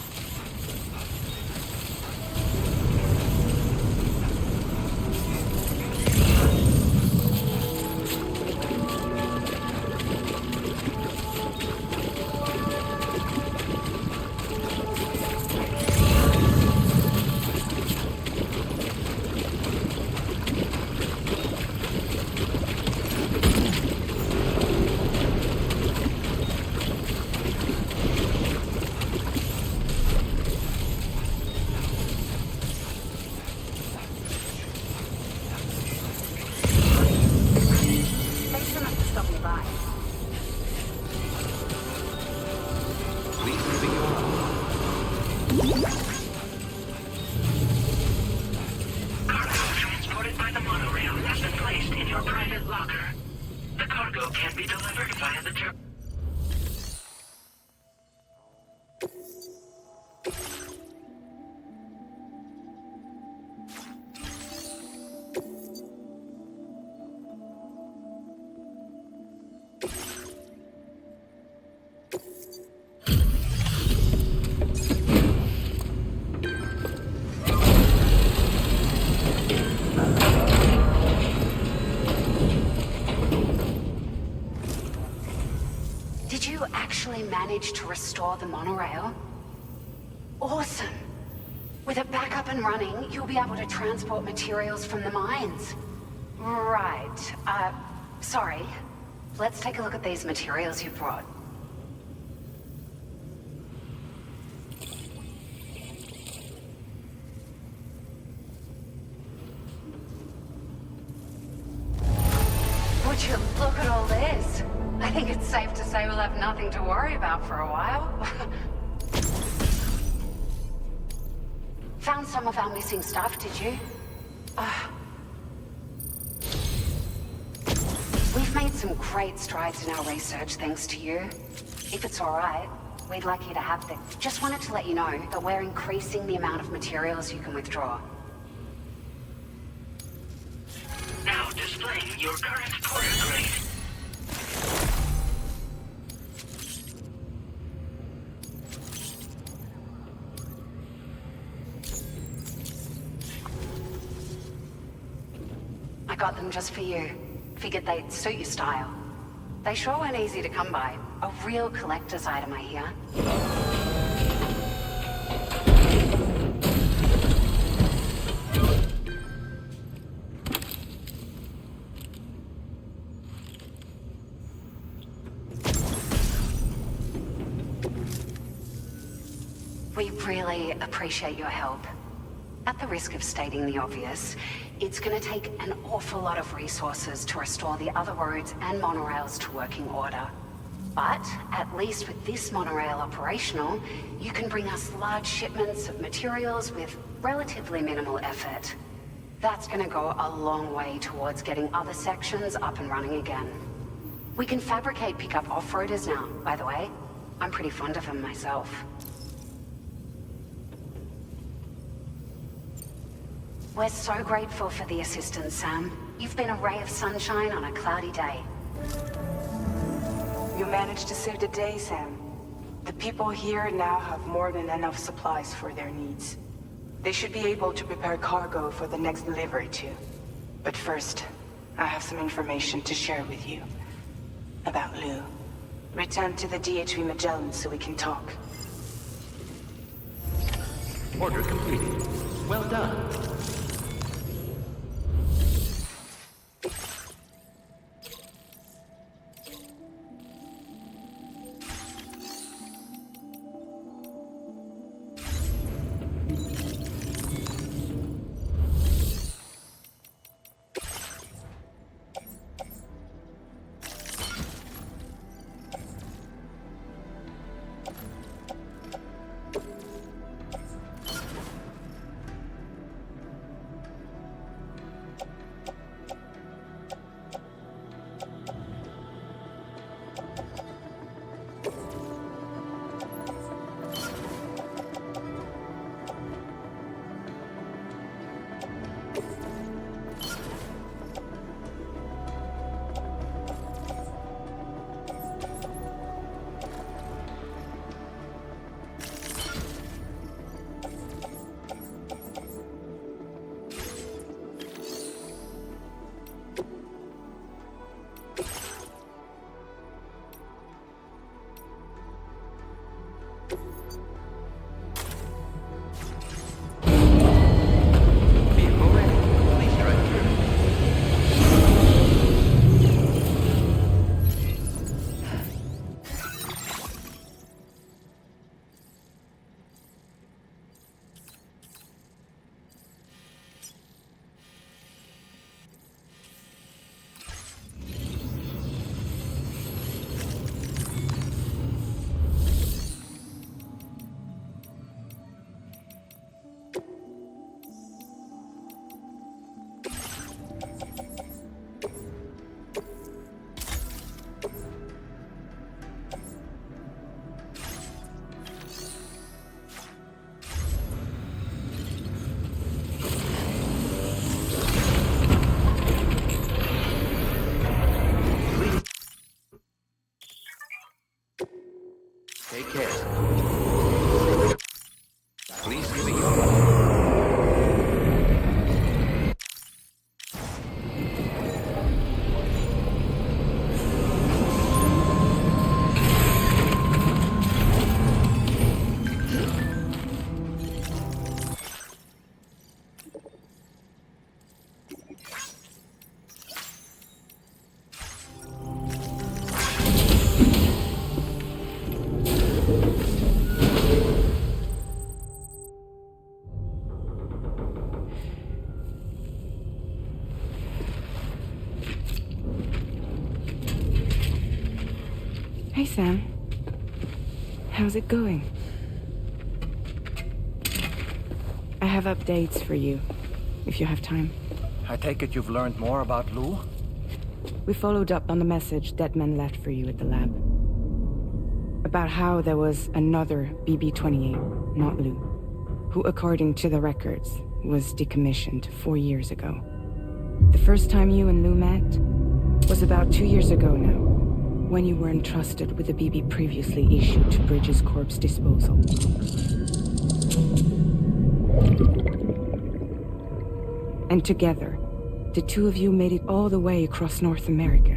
Managed to restore the monorail? Awesome! With it back up and running, you'll be able to transport materials from the mines. Right. Sorry. Let's take a look at these materials you brought. Would you look at all this? I think it's safe to say we'll have nothing to worry about for a while. Found some of our missing stuff, did you? We've made some great strides in our research thanks to you. If it's alright, we'd like you to have them. Just wanted to let you know that we're increasing the amount of materials you can withdraw. Now displaying your current quarter grade. I got them just for you. Figured they'd suit your style. They sure weren't easy to come by. A real collector's item, I hear. We really appreciate your help. At the risk of stating the obvious, it's gonna take an awful lot of resources to restore the other roads and monorails to working order. But, at least with this monorail operational, you can bring us large shipments of materials with relatively minimal effort. That's gonna go a long way towards getting other sections up and running again. We can fabricate pickup off-roaders now, by the way. I'm pretty fond of them myself. We're so grateful for the assistance, Sam. You've been a ray of sunshine on a cloudy day. You managed to save the day, Sam. The people here now have more than enough supplies for their needs. They should be able to prepare cargo for the next delivery too. But first, I have some information to share with you. About Lou. Return to the DHV Mellin so we can talk. Order completed. Well done. Take care. Please give me your... Hey, Sam. How's it going? I have updates for you, if you have time. I take it you've learned more about Lou? We followed up on the message Deadman left for you at the lab. About how there was another BB-28, not Lou, who, according to the records, was decommissioned 4 years ago. The first time you and Lou met was about 2 years ago now, when you were entrusted with the BB previously issued to Bridges Corp's disposal. And together, the two of you made it all the way across North America.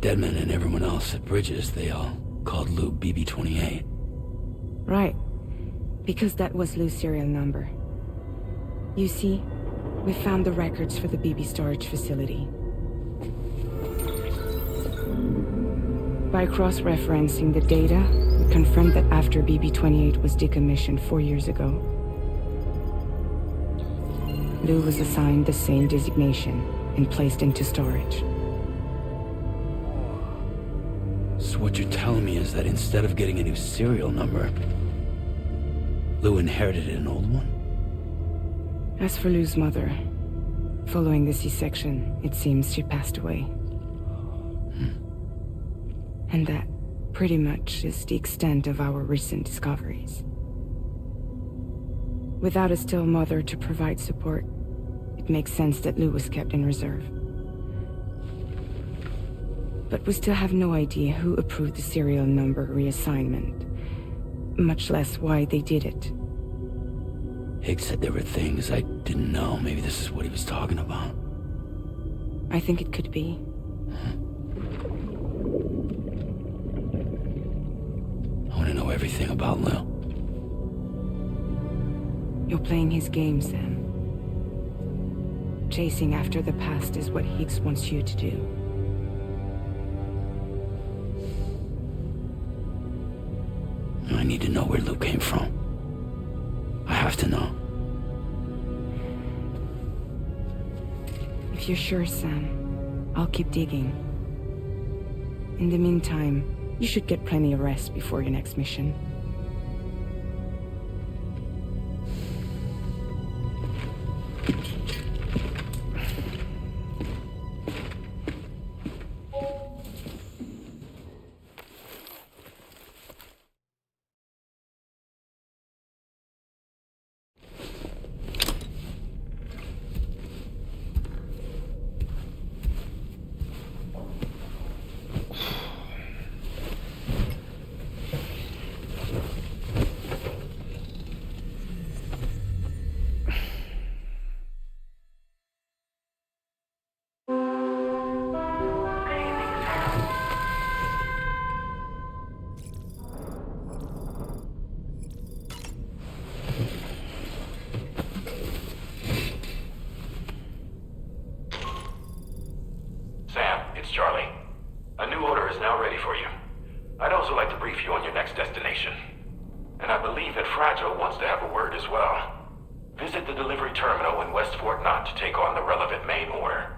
Deadman and everyone else at Bridges, they all called Lou BB-28. Right, because that was Lou's serial number. You see, we found the records for the BB storage facility. By cross-referencing the data, we confirmed that after BB-28 was decommissioned 4 years ago, Lou was assigned the same designation and placed into storage. So what you're telling me is that instead of getting a new serial number, Lou inherited an old one? As for Lou's mother, following the C-section, it seems she passed away. And that, pretty much, is the extent of our recent discoveries. Without a still mother to provide support, it makes sense that Lou was kept in reserve. But we still have no idea who approved the serial number reassignment, much less why they did it. Higgs said there were things I didn't know. Maybe this is what he was talking about. I think it could be. I want to know everything about Lou. You're playing his game, Sam. Chasing after the past is what Higgs wants you to do. I need to know where Lou came from. I have to know. If you're sure, Sam, I'll keep digging. In the meantime, you should get plenty of rest before your next mission. Charlie. A new order is now ready for you. I'd also like to brief you on your next destination. And I believe that Fragile wants to have a word as well. Visit the delivery terminal in West Fort Knott to take on the relevant main order.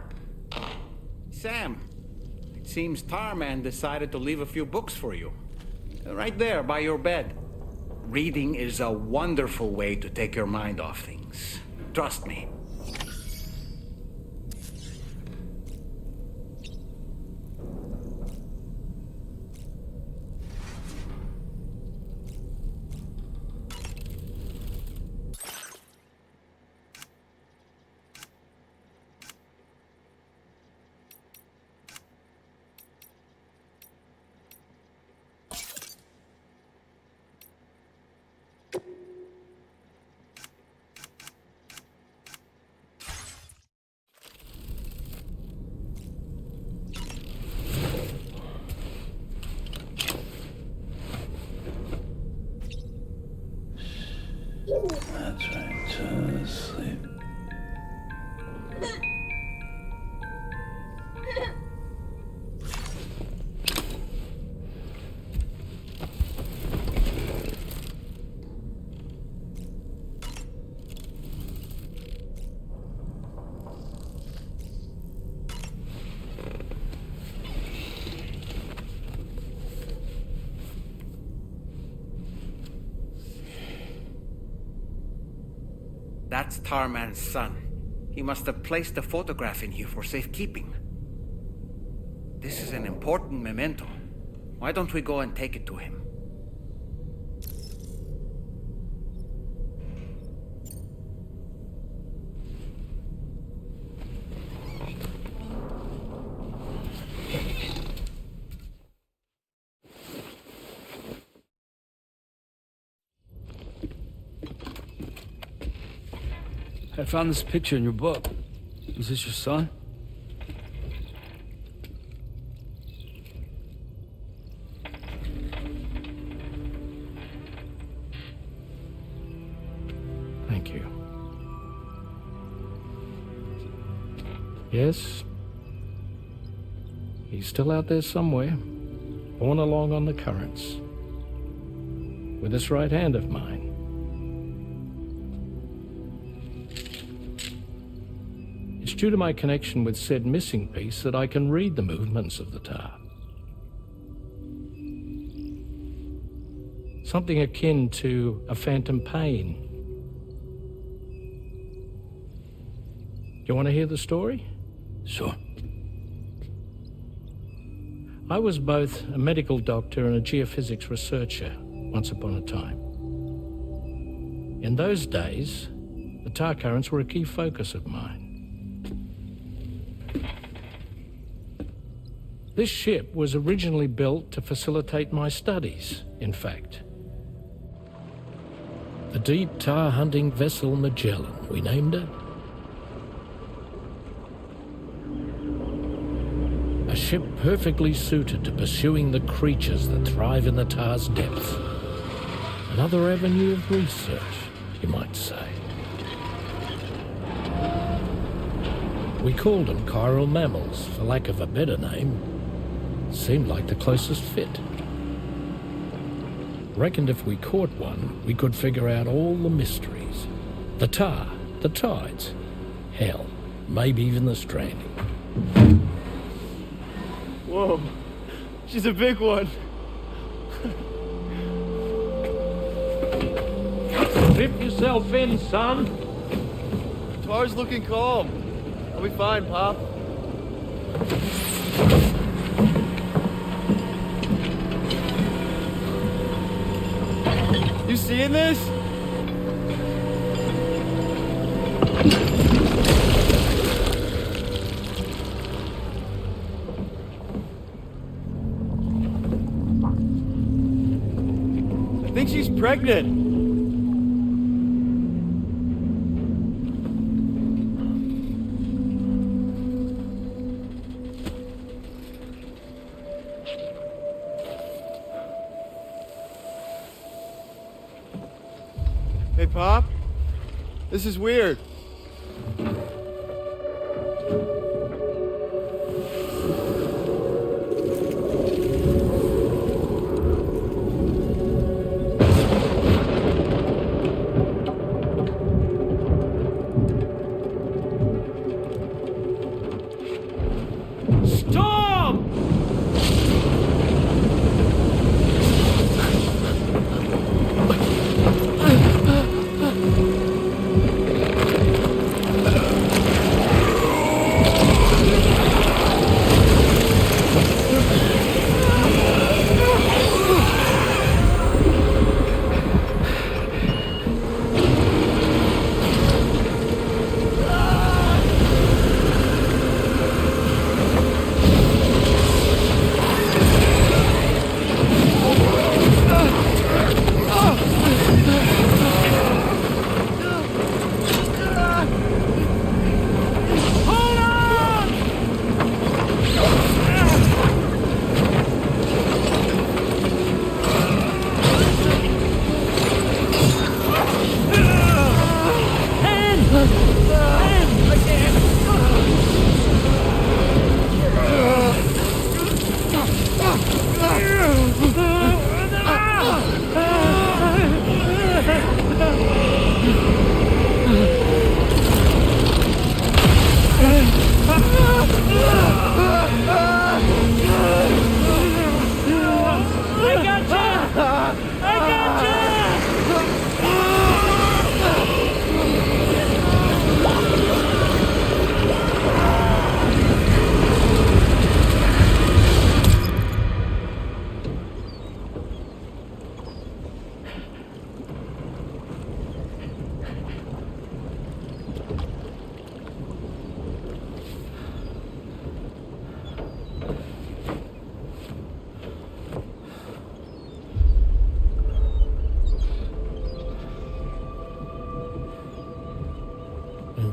Sam, it seems Tarman decided to leave a few books for you. Right there by your bed. Reading is a wonderful way to take your mind off things. Trust me. trying to sleep. That's Tarman's son. He must have placed the photograph in here for safekeeping. This is an important memento. Why don't we go and take it to him? I found this picture in your book. Is this your son? Thank you. Yes. He's still out there somewhere, borne along on the currents, with this right hand of mine. It's due to my connection with said missing piece that I can read the movements of the tar. Something akin to a phantom pain. You want to hear the story? Sure. I was both a medical doctor and a geophysics researcher once upon a time. In those days, the tar currents were a key focus of mine. This ship was originally built to facilitate my studies, in fact. The deep tar hunting vessel Magellan, we named it. A ship perfectly suited to pursuing the creatures that thrive in the tar's depths. Another avenue of research, you might say. We called them chiral mammals, for lack of a better name. Seemed like the closest fit. Reckoned if we caught one, we could figure out all the mysteries. The tar, the tides, hell, maybe even the stranding. Whoa, she's a big one. Dip yourself in, son. Tar's looking calm. I'll be fine, Pop. You seeing this? I think she's pregnant. Hey, Pop. This is weird.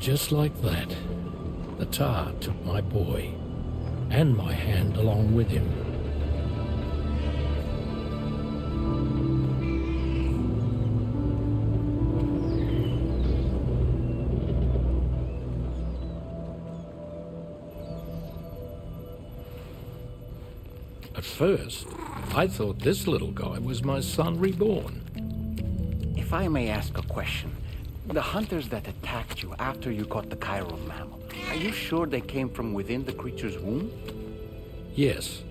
just like that, the tar took my boy, and my hand along with him. At first, I thought this little guy was my son reborn. If I may ask a question, the hunters that attacked you after you caught the chiral mammal, are you sure they came from within the creature's womb? Yes.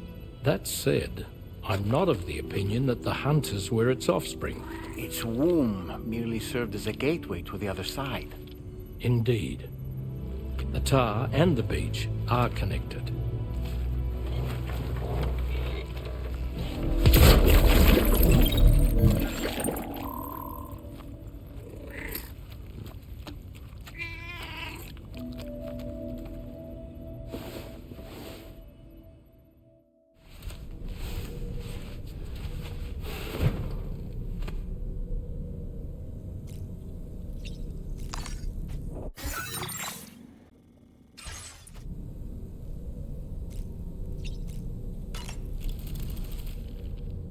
That said, I'm not of the opinion that the hunters were its offspring. Its womb merely served as a gateway to the other side. Indeed. The tar and the beach are connected.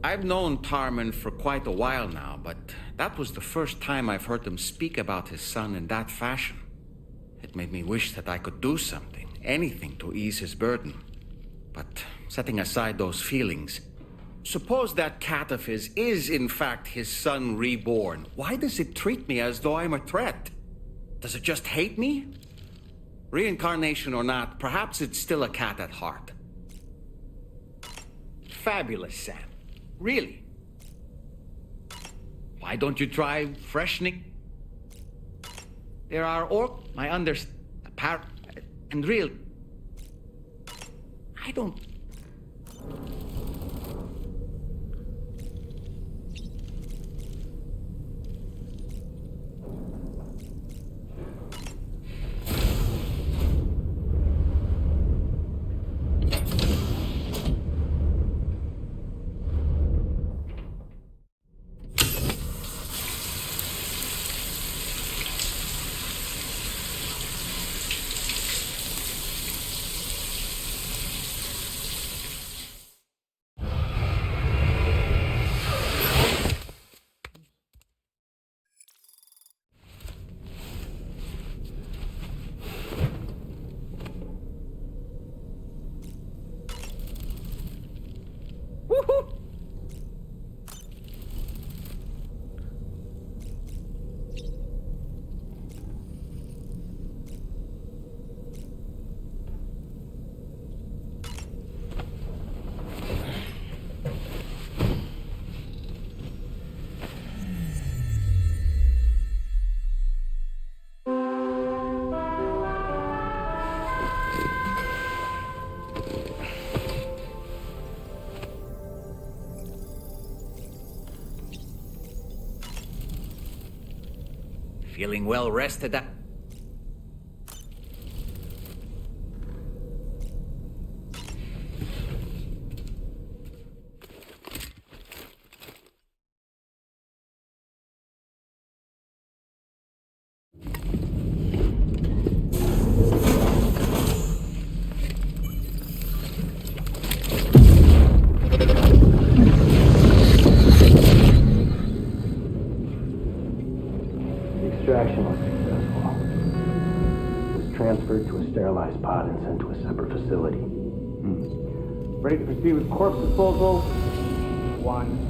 I've known Tarman for quite a while now, but that was the first time I've heard him speak about his son in that fashion. It made me wish that I could do something, anything to ease his burden. But setting aside those feelings, suppose that cat of his is in fact his son reborn. Why does it treat me as though I'm a threat? Does it just hate me? Reincarnation or not, perhaps it's still a cat at heart. Fabulous, Sam. Really? Why don't you try freshening? There are I understand, and real. I don't. Feeling well rested? Extraction was successful. It was transferred to a sterilized pod and sent to a separate facility. Ready to proceed with corpse disposal? 1.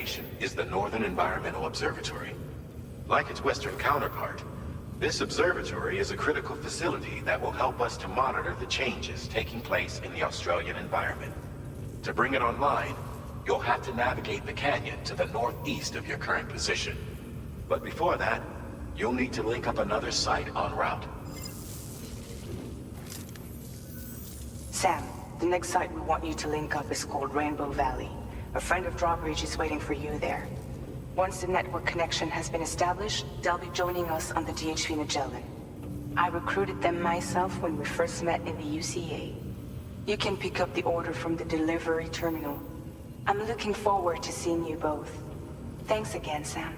station is the Northern Environmental Observatory. Like its Western counterpart, this observatory is a critical facility that will help us to monitor the changes taking place in the Australian environment. To bring it online, you'll have to navigate the canyon to the northeast of your current position. But before that, you'll need to link up another site en route. Sam, the next site we want you to link up is called Rainbow Valley. A friend of Drawbridge is waiting for you there. Once the network connection has been established, they'll be joining us on the DHV Mellin. I recruited them myself when we first met in the UCA. You can pick up the order from the delivery terminal. I'm looking forward to seeing you both. Thanks again, Sam.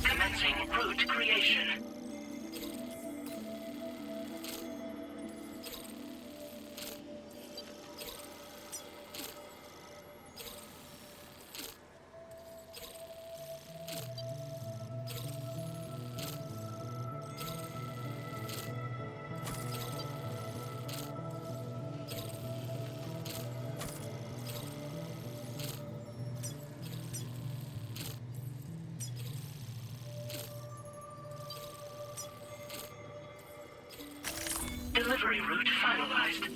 Commencing route creation. Delivery route finalized.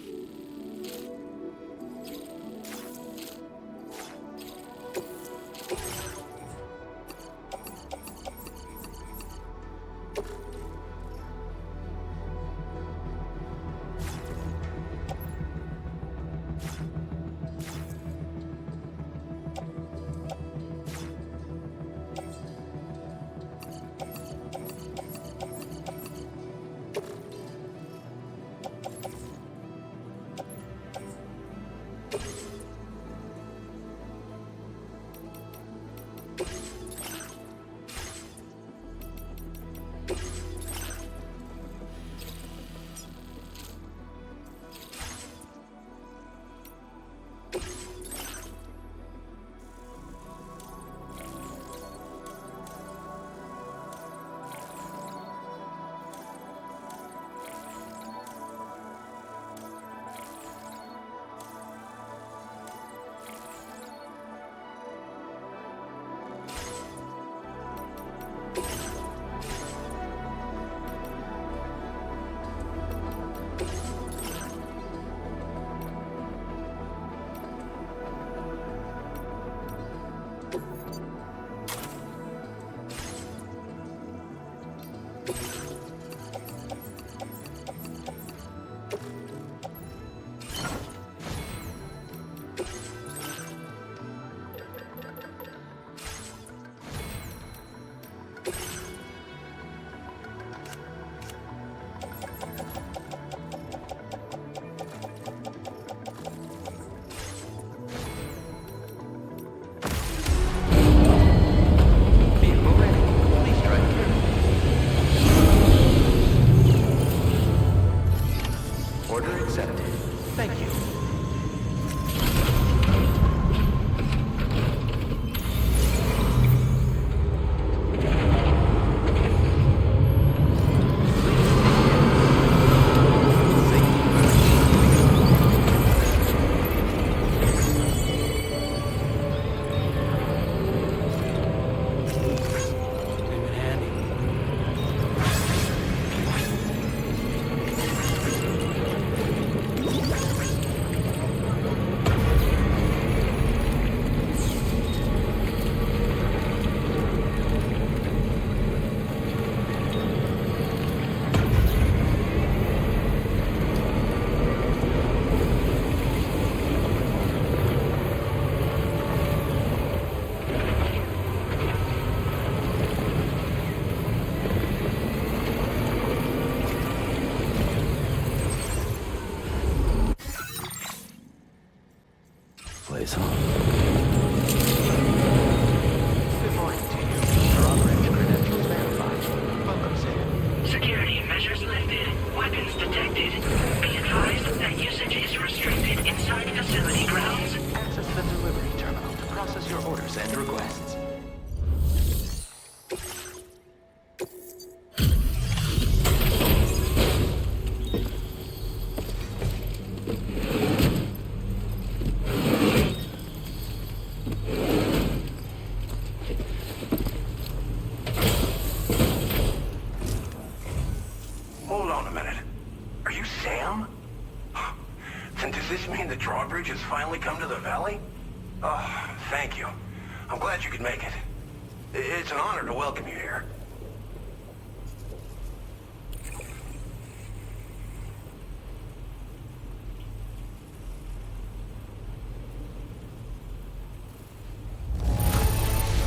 Place on. Good morning to you. Drawbridge credentials verified. Welcome, Sam. Security measures lifted. Weapons detected. Be advised that usage is restricted inside facility grounds. Access the delivery terminal to process your orders and requests. on a minute. Are you Sam? Then does this mean the drawbridge has finally come to the valley? Oh, thank you. I'm glad you could make it. It's an honor to welcome you here.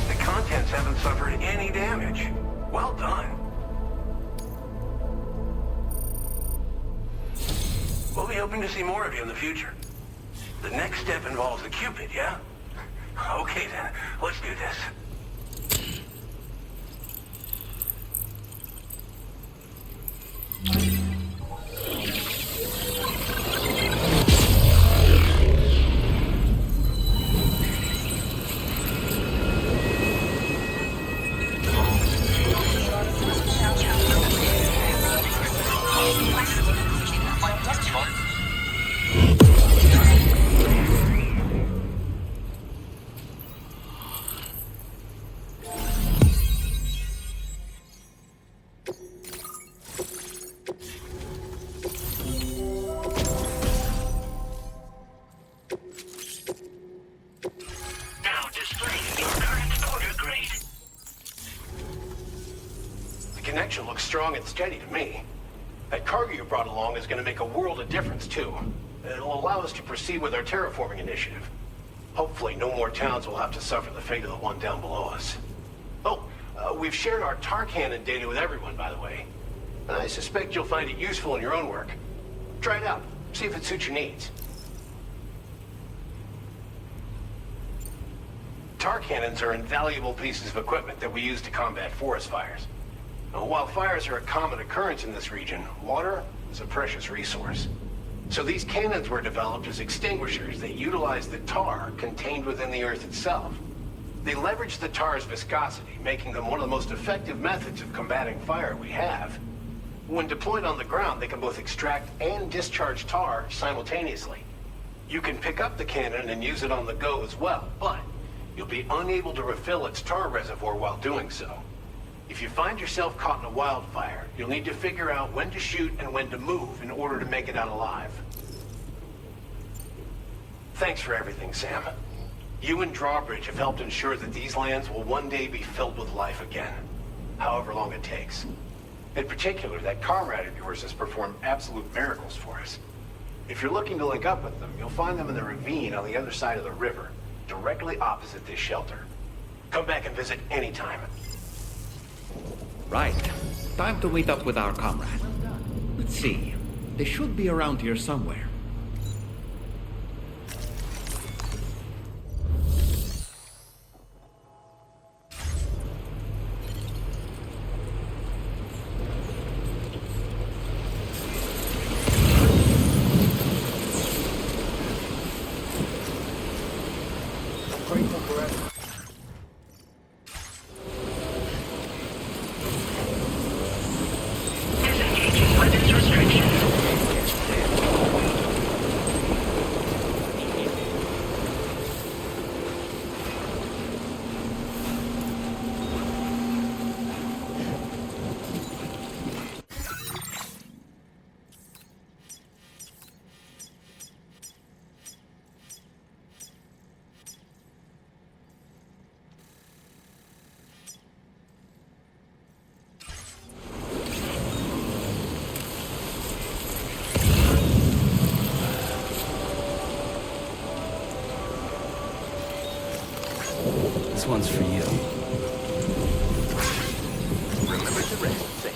The contents haven't suffered any damage. Well done. We'll be hoping to see more of you in the future. The next step involves the Cupid, yeah? Okay then, let's do this. Connection looks strong and steady to me. That cargo you brought along is going to make a world of difference, too. It'll allow us to proceed with our terraforming initiative. Hopefully, no more towns will have to suffer the fate of the one down below us. Oh, we've shared our tar cannon data with everyone, by the way. I suspect you'll find it useful in your own work. Try it out. See if it suits your needs. Tar cannons are invaluable pieces of equipment that we use to combat forest fires. Now, while fires are a common occurrence in this region, water is a precious resource. So these cannons were developed as extinguishers that utilize the tar contained within the earth itself. They leverage the tar's viscosity, making them one of the most effective methods of combating fire we have. When deployed on the ground, they can both extract and discharge tar simultaneously. You can pick up the cannon and use it on the go as well, but you'll be unable to refill its tar reservoir while doing so. If you find yourself caught in a wildfire, you'll need to figure out when to shoot and when to move in order to make it out alive. Thanks for everything, Sam. You and Drawbridge have helped ensure that these lands will one day be filled with life again, however long it takes. In particular, that comrade of yours has performed absolute miracles for us. If you're looking to link up with them, you'll find them in the ravine on the other side of the river, directly opposite this shelter. Come back and visit anytime. Right. Time to meet up with our comrade. Let's see. They should be around here somewhere. This one's for you. Remember to rest, Sam.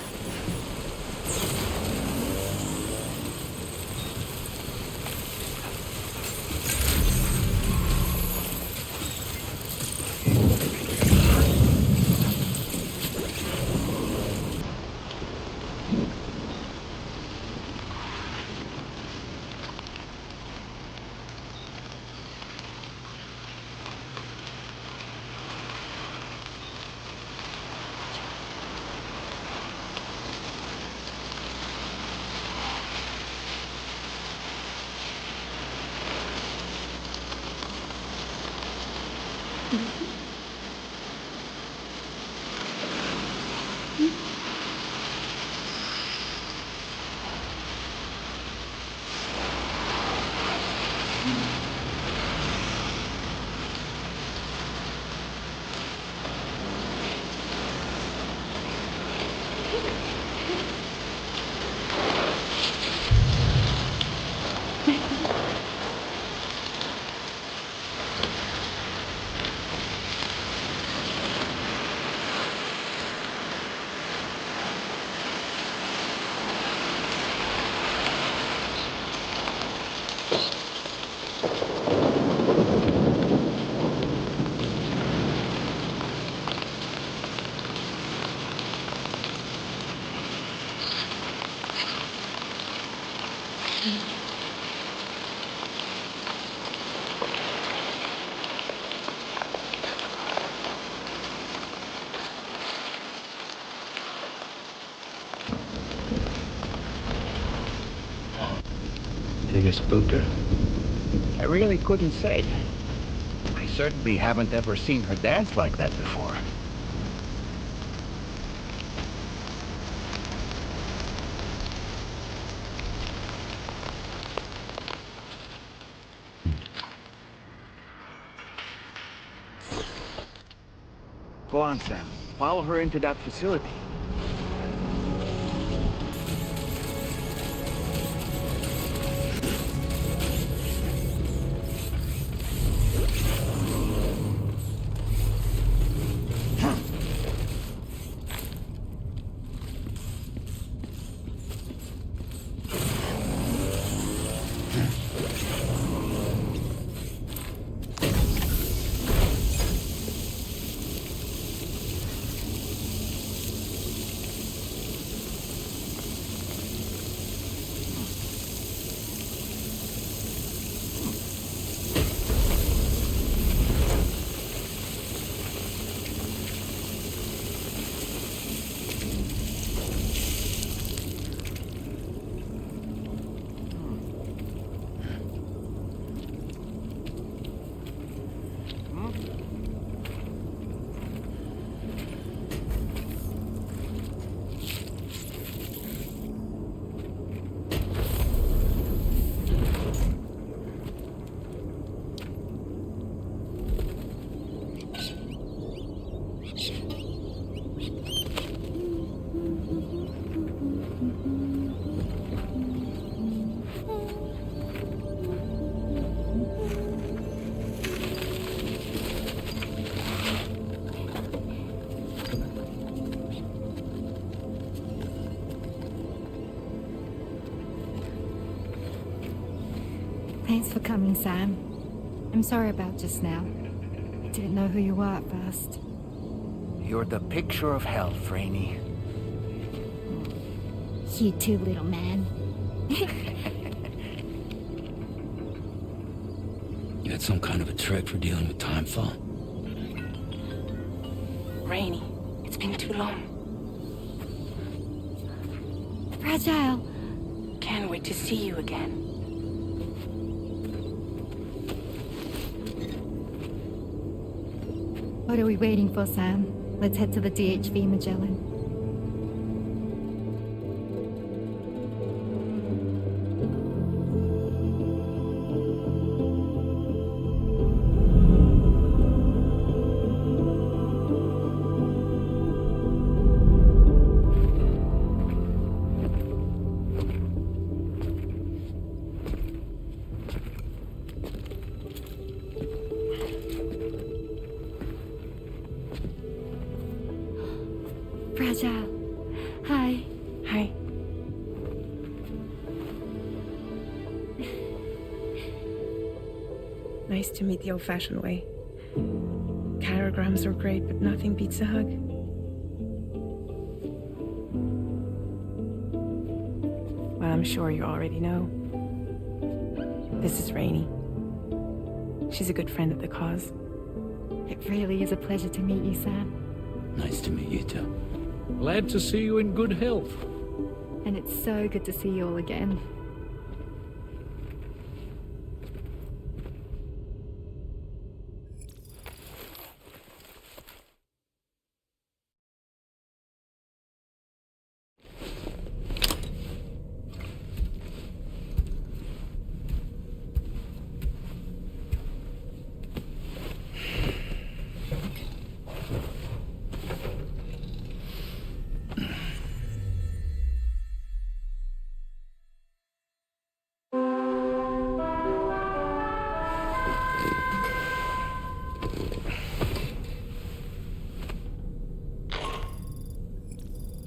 Think I spooked her? I really couldn't say. I certainly haven't ever seen her dance like that before. Go on, Sam. Follow her into that facility. Thanks for coming, Sam. I'm sorry about just now. I didn't know who you were at first. You're the picture of health, Rainey. You too, little man. You had some kind of a trick for dealing with timefall? Rainey, it's been too long. Fragile. Can't wait to see you again. What are we waiting for, Sam? Let's head to the DHV Mellin. Fragile. Hi. Hi. Nice to meet the old-fashioned way. Carograms are great, but nothing beats a hug. Well, I'm sure you already know. This is Rainey. She's a good friend of the cause. It really is a pleasure to meet you, Sam. Nice to meet you too. Glad to see you in good health. And it's so good to see you all again.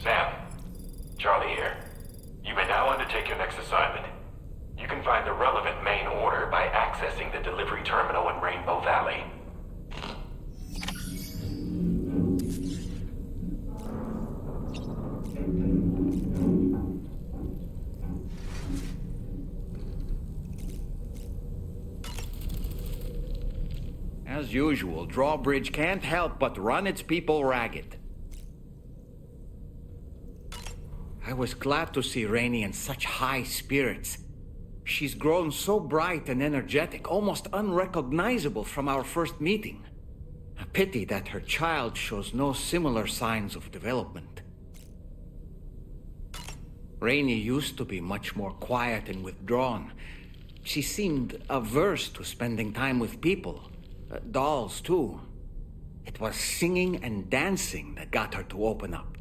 Sam, Charlie here. You may now undertake your next assignment. You can find the relevant main order by accessing the delivery terminal in Rainbow Valley. As usual, Drawbridge can't help but run its people ragged. I was glad to see Rainey in such high spirits. She's grown so bright and energetic, almost unrecognizable from our first meeting. A pity that her child shows no similar signs of development. Rainey used to be much more quiet and withdrawn. She seemed averse to spending time with people. Dolls, too. It was singing and dancing that got her to open up.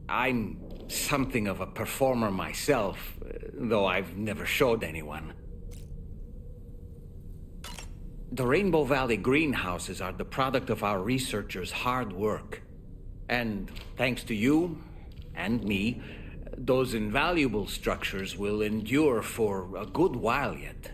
I'm something of a performer myself, though I've never showed anyone. The Rainbow Valley greenhouses are the product of our researchers' hard work. And thanks to you and me, those invaluable structures will endure for a good while yet.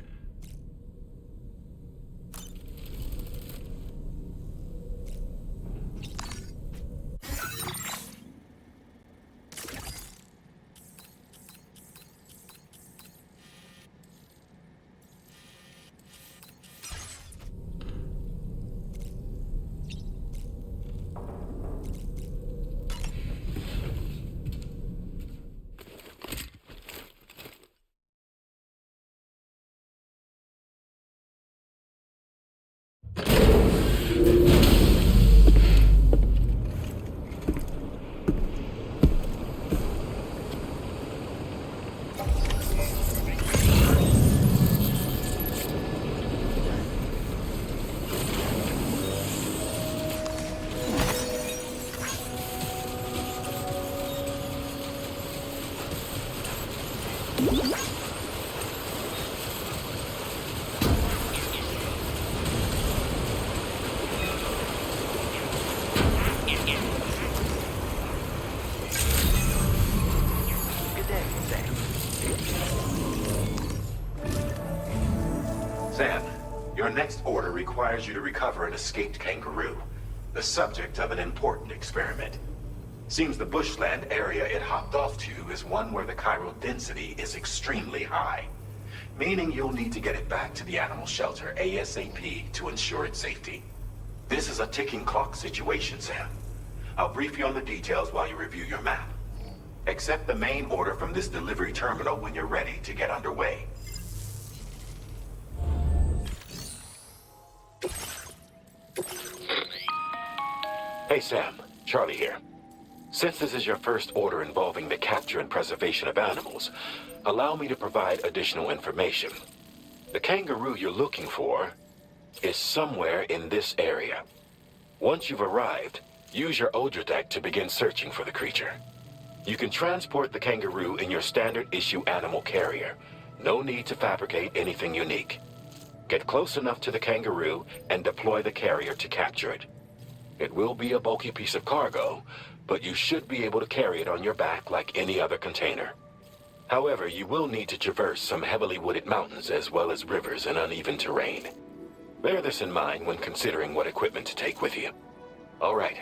Sam, your next order requires you to recover an escaped kangaroo, the subject of an important experiment. Seems the bushland area it hopped off to is one where the chiral density is extremely high, meaning you'll need to get it back to the animal shelter ASAP to ensure its safety. This is a ticking clock situation, Sam. I'll brief you on the details while you review your map. Accept the main order from this delivery terminal when you're ready to get underway. Hey Sam, Charlie here. Since this is your first order involving the capture and preservation of animals, allow me to provide additional information. The kangaroo you're looking for is somewhere in this area. Once you've arrived, use your Odradek to begin searching for the creature. You can transport the kangaroo in your standard issue animal carrier. No need to fabricate anything unique. Get close enough to the kangaroo and deploy the carrier to capture it. It will be a bulky piece of cargo, but you should be able to carry it on your back like any other container. However, you will need to traverse some heavily wooded mountains as well as rivers and uneven terrain. Bear this in mind when considering what equipment to take with you. All right,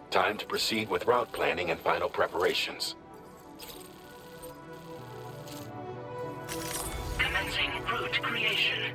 time to proceed with route planning and final preparations. Commencing route creation.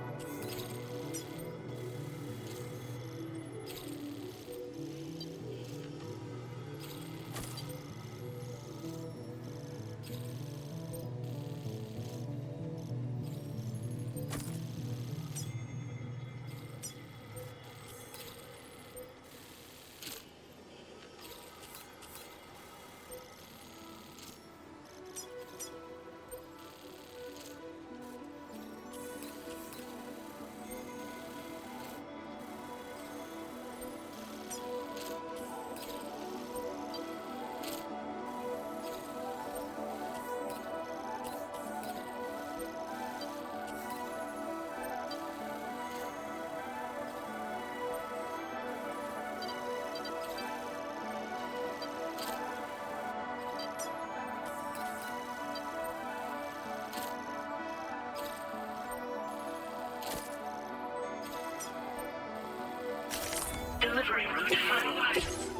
Delivery route finalized.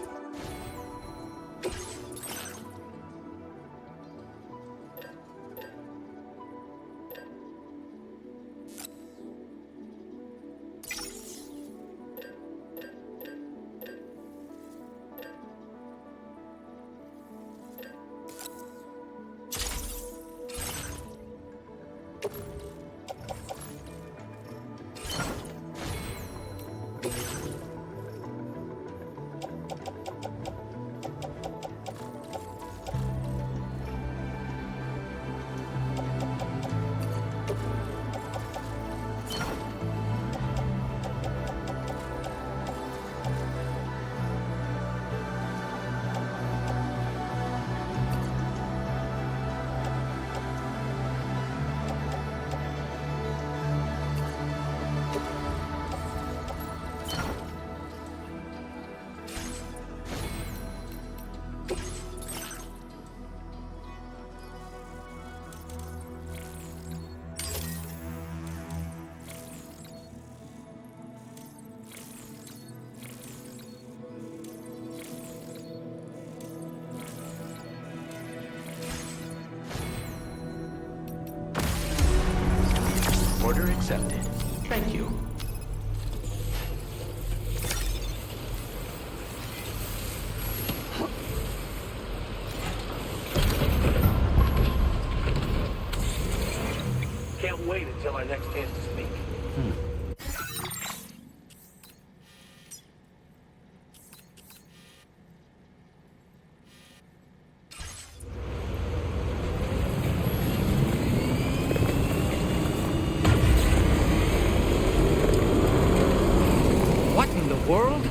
Order accepted. Thank you. Can't wait until our next chance to speak. What in the world?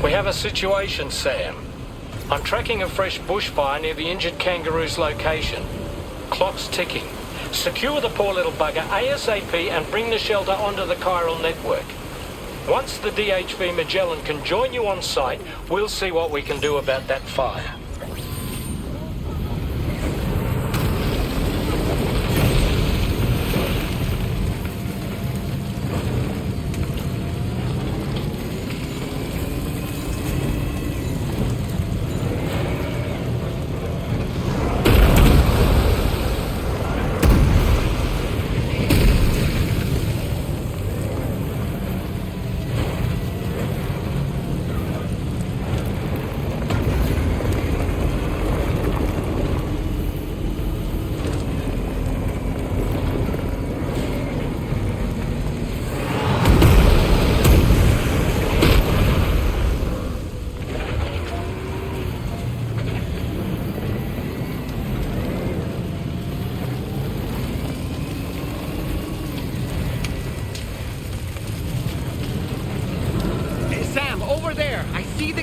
We have a situation, Sam. I'm tracking a fresh bushfire near the injured kangaroo's location. Clock's ticking. Secure the poor little bugger ASAP and bring the shelter onto the chiral network. Once the DHV Mellin can join you on site, we'll see what we can do about that fire.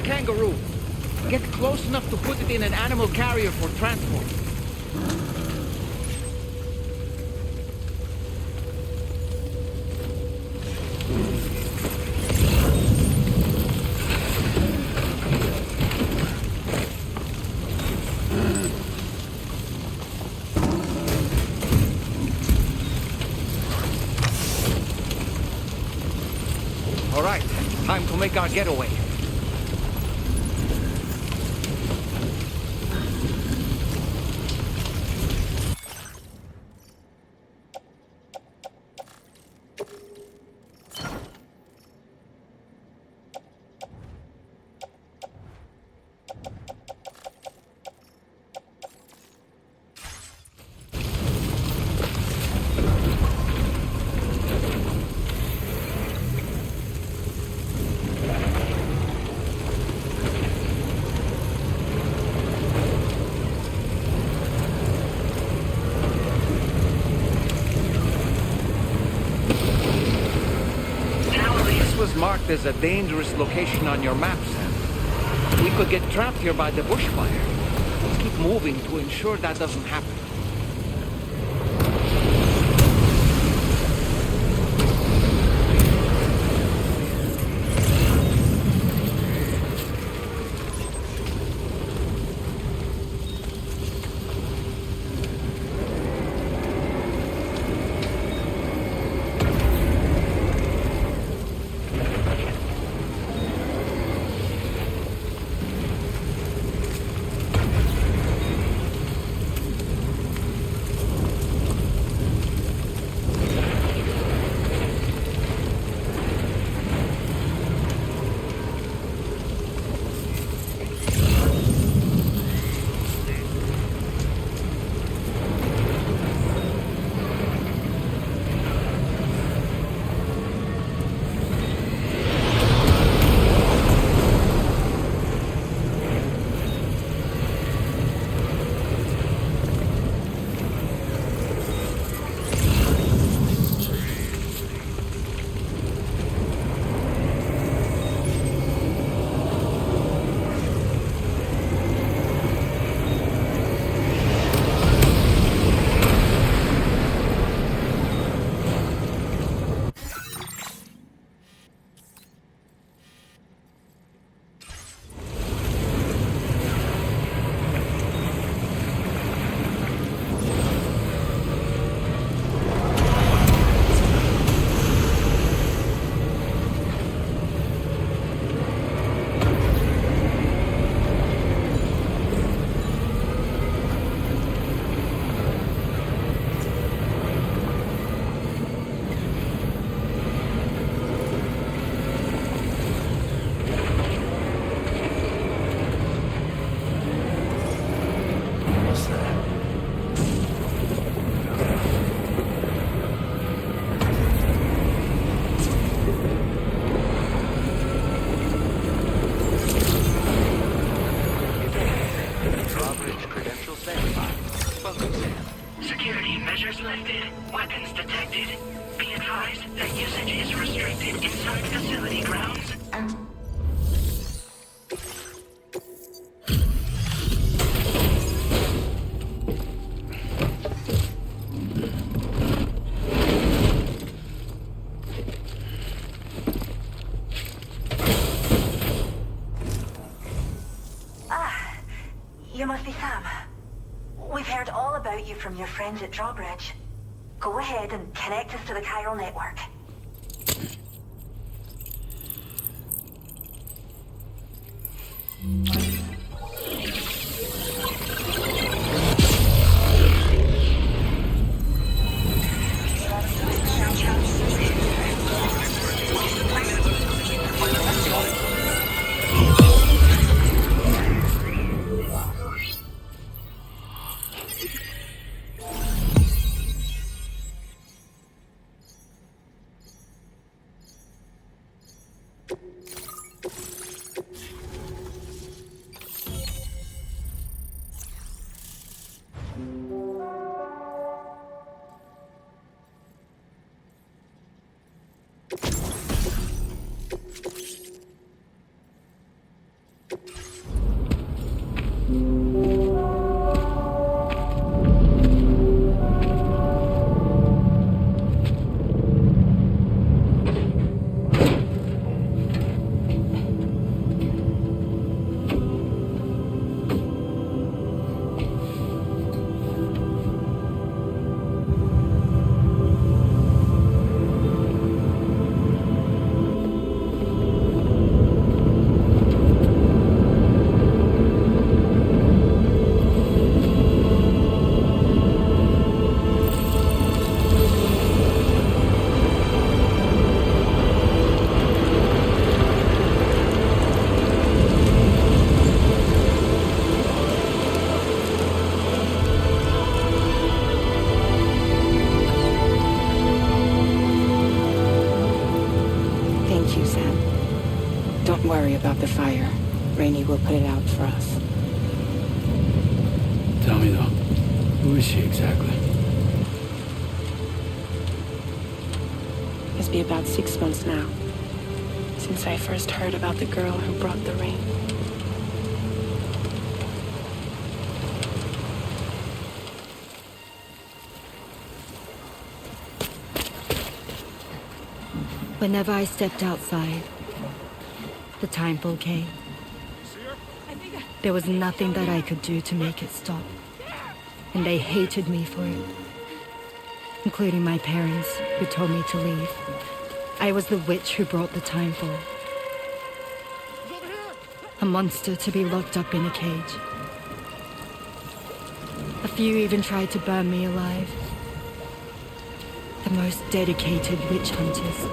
Kangaroo. Get close enough to put it in an animal carrier for transport. All right, time to make our getaway. Marked as a dangerous location on your map, Sam. We could get trapped here by the bushfire. Let's keep moving to ensure that doesn't happen. You must be Sam. We've heard all about you from your friends at Drawbridge. Go ahead and connect us to the chiral network. About the fire. Rainey will put it out for us. Tell me though, who is she exactly? Must be about 6 months now, since I first heard about the girl who brought the rain. Whenever I stepped outside, the timefall came. There was nothing that I could do to make it stop. And they hated me for it. Including my parents, who told me to leave. I was the witch who brought the timefall. A monster to be locked up in a cage. A few even tried to burn me alive. The most dedicated witch hunters.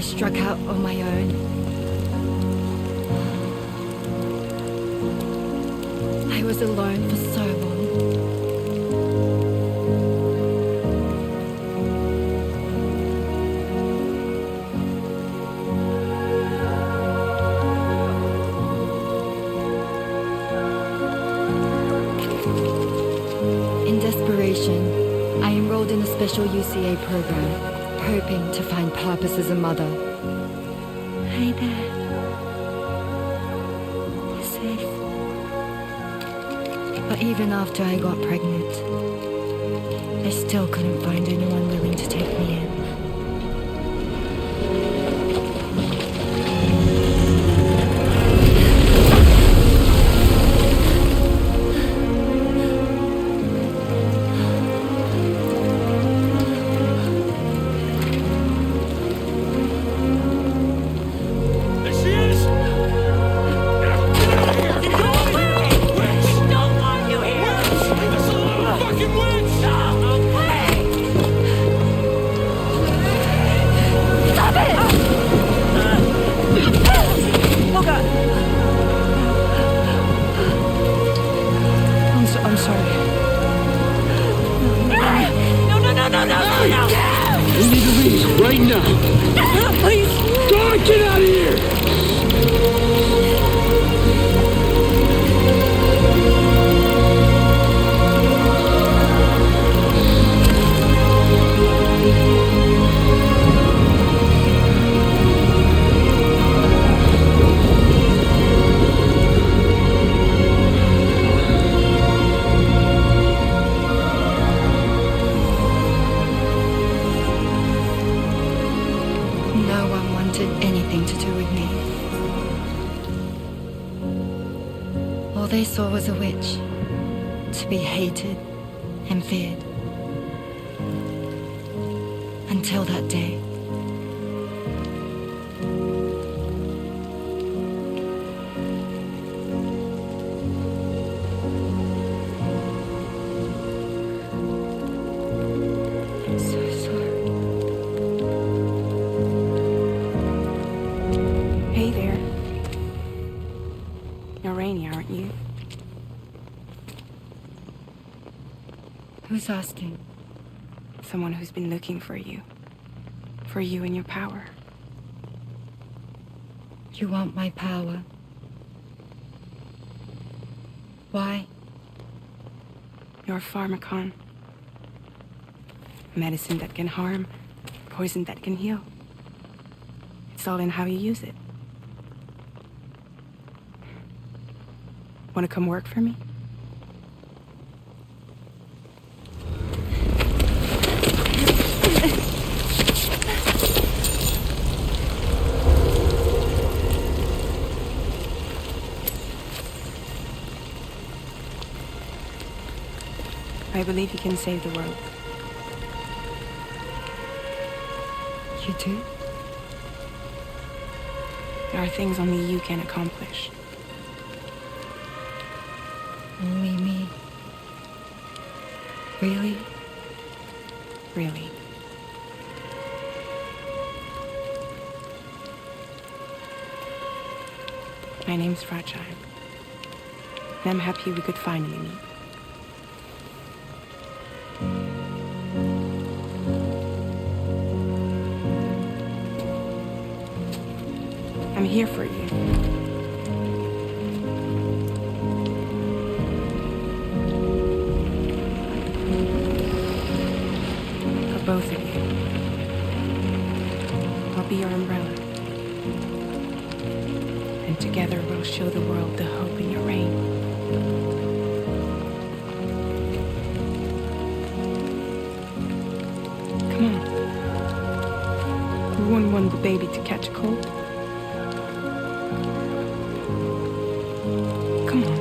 Struck out on my own. I was alone for so long. In desperation, I enrolled in a special UCA program, hoping to find purpose as a mother. Hi there. You're safe. But even after I got pregnant, I still couldn't find anyone willing to take me in. they saw was a witch, to be hated and feared. Until that day. I'm so sorry. Hey there. You're Rainey, aren't you? Who's asking? Someone who's been looking for you. For you and your power. You want my power? Why? You're a pharmacon. Medicine that can harm, poison that can heal. It's all in how you use it. Want to come work for me? I believe you can save the world. You do? There are things only you can accomplish. Only me? Really? Really. My name's Fragile. And I'm happy we could finally meet. I'm here for you. For both of you. I'll be your umbrella. And together we'll show the world the hope in your reign. Come on. We wouldn't want the baby to catch a cold. Come on.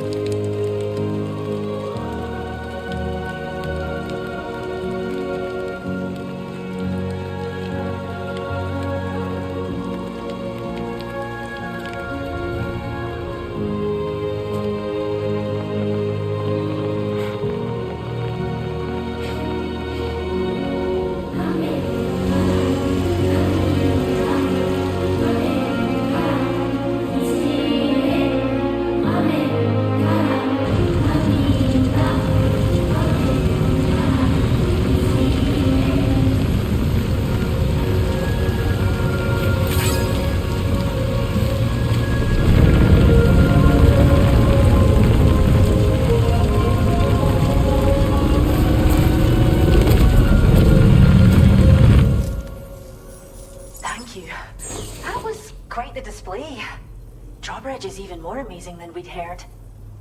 Is even more amazing than we'd heard.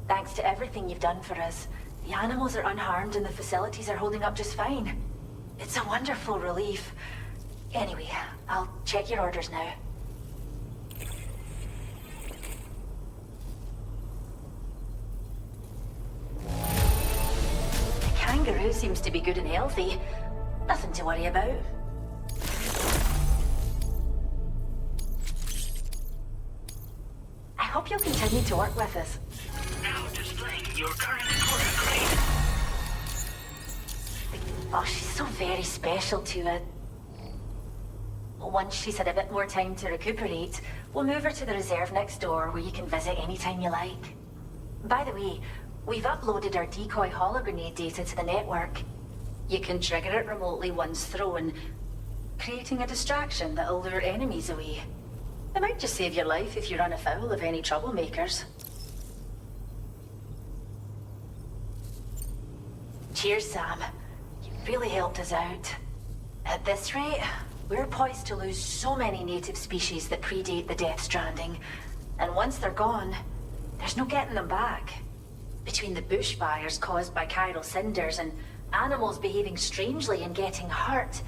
Thanks to everything you've done for us, the animals are unharmed and the facilities are holding up just fine. It's a wonderful relief. Anyway, I'll check your orders now. The kangaroo seems to be good and healthy. Nothing to worry about. I hope you'll continue to work with us. Now displaying your current order grade. Oh, she's so very special to it. Once she's had a bit more time to recuperate, we'll move her to the reserve next door where you can visit anytime you like. By the way, we've uploaded our decoy hologrenade data to the network. You can trigger it remotely once thrown, creating a distraction that'll lure enemies away. It might just save your life if you run afoul of any troublemakers. Cheers, Sam. You really helped us out. At this rate, we're poised to lose so many native species that predate the death stranding. And once they're gone, there's no getting them back. Between the bushfires caused by chiral cinders and animals behaving strangely and getting hurt,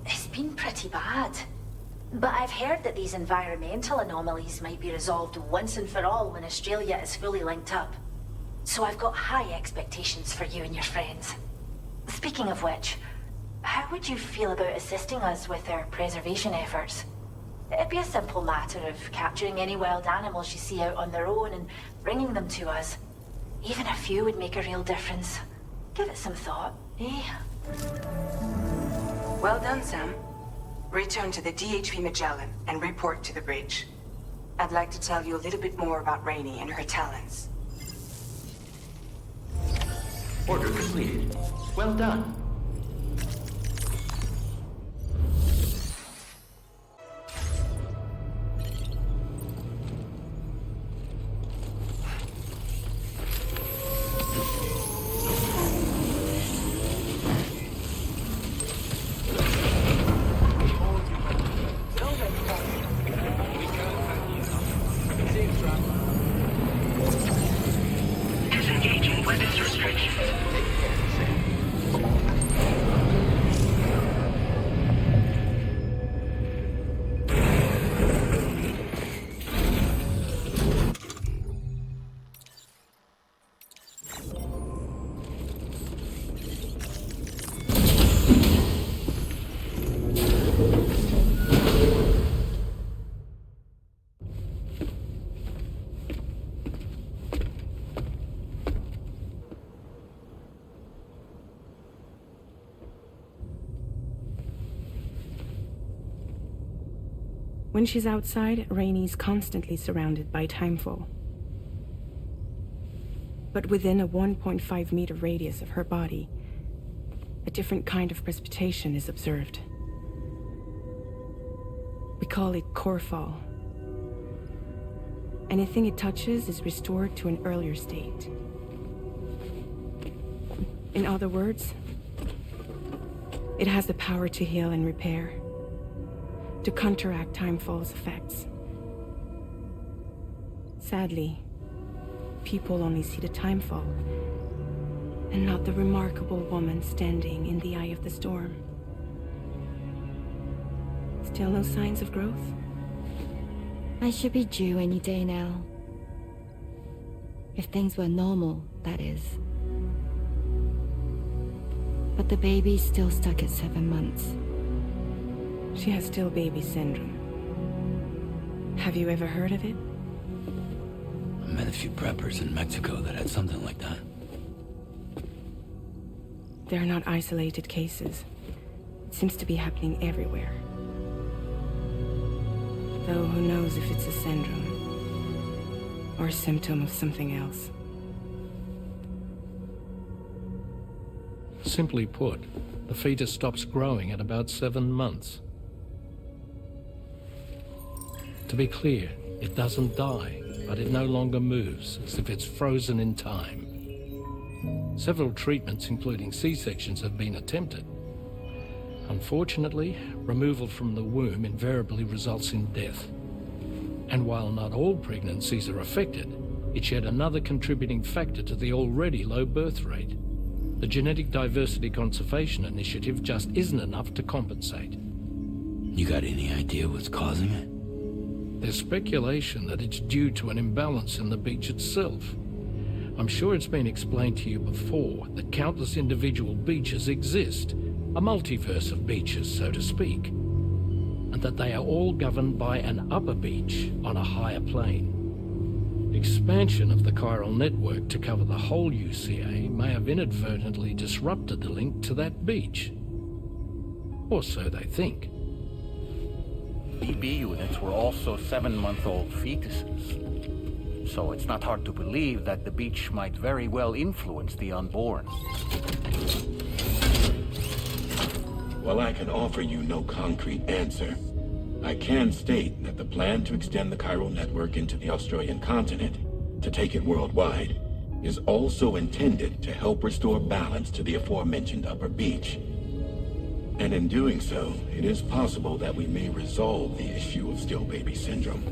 it's been pretty bad. But I've heard that these environmental anomalies might be resolved once and for all when Australia is fully linked up. So I've got high expectations for you and your friends. Speaking of which, how would you feel about assisting us with our preservation efforts? It'd be a simple matter of capturing any wild animals you see out on their own and bringing them to us. Even a few would make a real difference. Give it some thought, eh? Well done, Sam. Return to the DHV Mellin and report to the bridge. I'd like to tell you a little bit more about Rainey and her talents. Order completed. Well done. Disengaging weapons restrictions. When she's outside, Rainey's constantly surrounded by timefall. But within a 1.5 meter radius of her body, a different kind of precipitation is observed. We call it core fall. Anything it touches is restored to an earlier state. In other words, it has the power to heal and repair, to counteract timefall's effects. Sadly, people only see the timefall, and not the remarkable woman standing in the eye of the storm. Still no signs of growth? I should be due any day now. If things were normal, that is. But the baby's still stuck at 7 months. She has still baby syndrome. Have you ever heard of it? I met a few preppers in Mexico that had something like that. They're not isolated cases. It seems to be happening everywhere. Though who knows if it's a syndrome or a symptom of something else. Simply put, the fetus stops growing at about 7 months. To be clear, it doesn't die, but it no longer moves, as if it's frozen in time. Several treatments, including C-sections, have been attempted. Unfortunately, removal from the womb invariably results in death. And while not all pregnancies are affected, it's yet another contributing factor to the already low birth rate. The Genetic Diversity Conservation Initiative just isn't enough to compensate. You got any idea what's causing it? There's speculation that it's due to an imbalance in the beach itself. I'm sure it's been explained to you before that countless individual beaches exist, a multiverse of beaches, so to speak, and that they are all governed by an upper beach on a higher plane. Expansion of the chiral network to cover the whole UCA may have inadvertently disrupted the link to that beach. Or so they think. BB units were also 7-month-old fetuses. So it's not hard to believe that the beach might very well influence the unborn. While I can offer you no concrete answer, I can state that the plan to extend the chiral network into the Australian continent, to take it worldwide, is also intended to help restore balance to the aforementioned upper beach. And in doing so, it is possible that we may resolve the issue of still baby syndrome.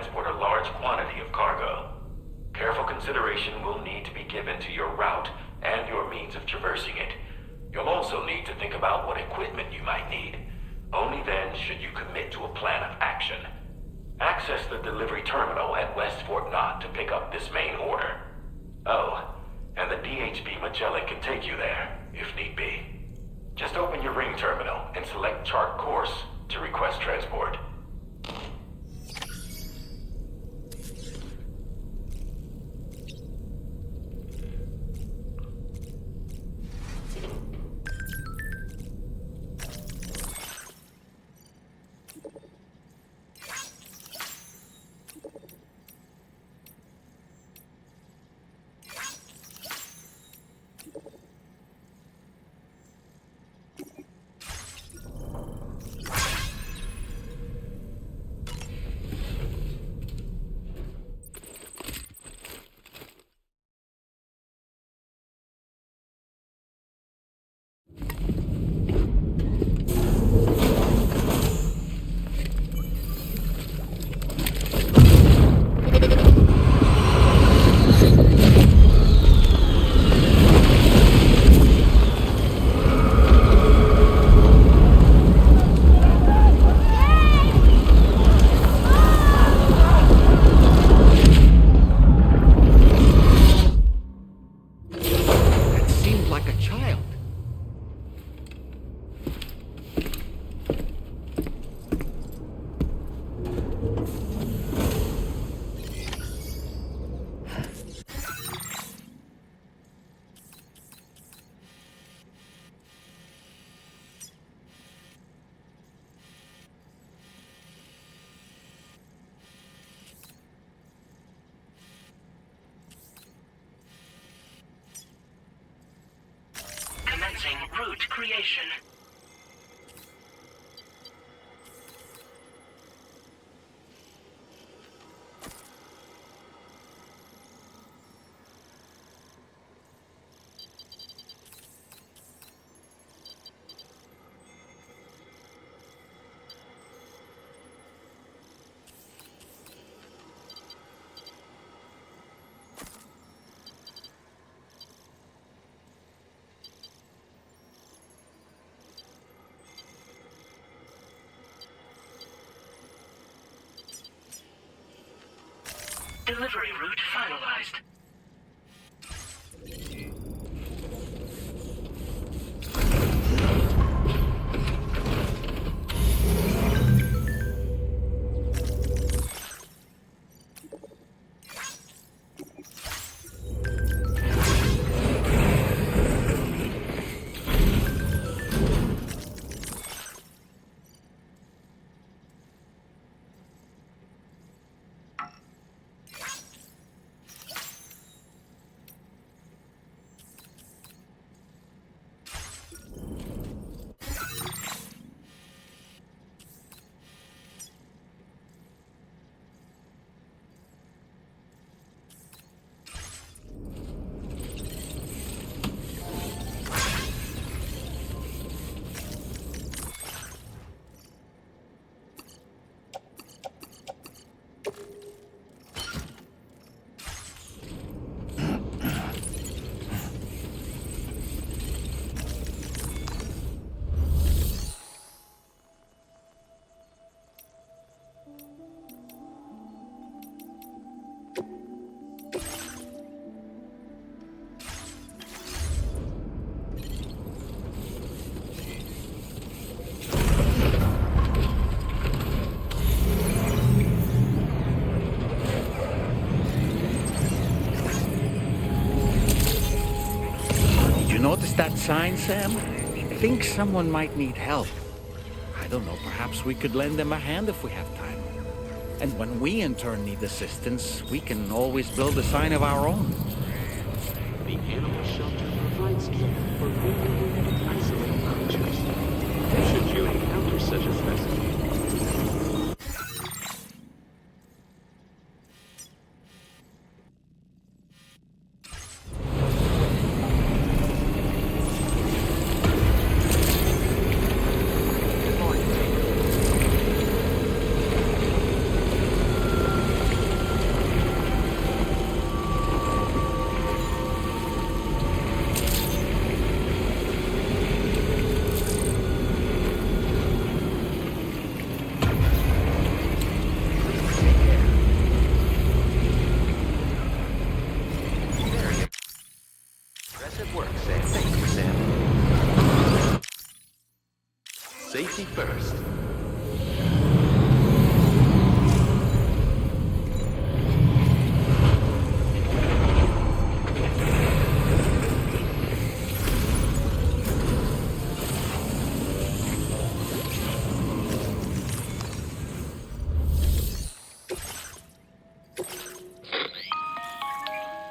transport a large quantity of cargo. Careful consideration will need to be given to your route and your means of traversing it. You'll also need to think about what equipment you might need. Only then should you commit to a plan of action. Access the delivery terminal at West Fort Knott to pick up this main order. Oh, and the DHV Mellin can take you there, if need be. Just open your ring terminal and select chart course to request transport. Commencing route creation. Delivery route finalized. Notice that sign, Sam? I think someone might need help. I don't know, perhaps we could lend them a hand if we have time. And when we in turn need assistance, we can always build a sign of our own. The animal shelter provides care for vulnerable and isolated creatures. Should you encounter such a specimen, first.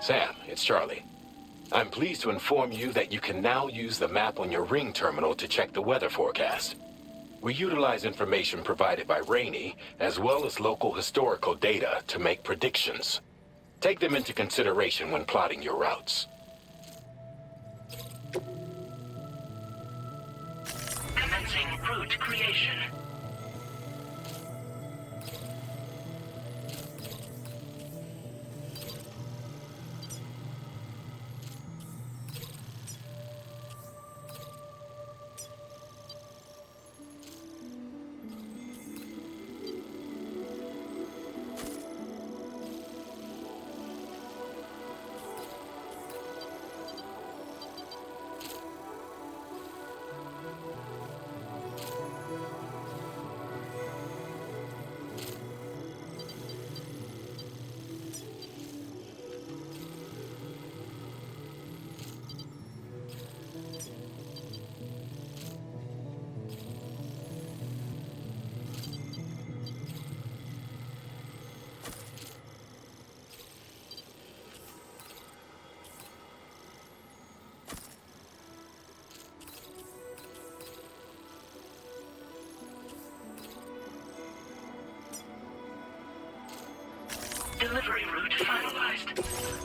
Sam, it's Charlie. I'm pleased to inform you that you can now use the map on your ring terminal to check the weather forecast. We utilize information provided by Rainey, as well as local historical data to make predictions. Take them into consideration when plotting your routes. Commencing route creation. Delivery route finalized.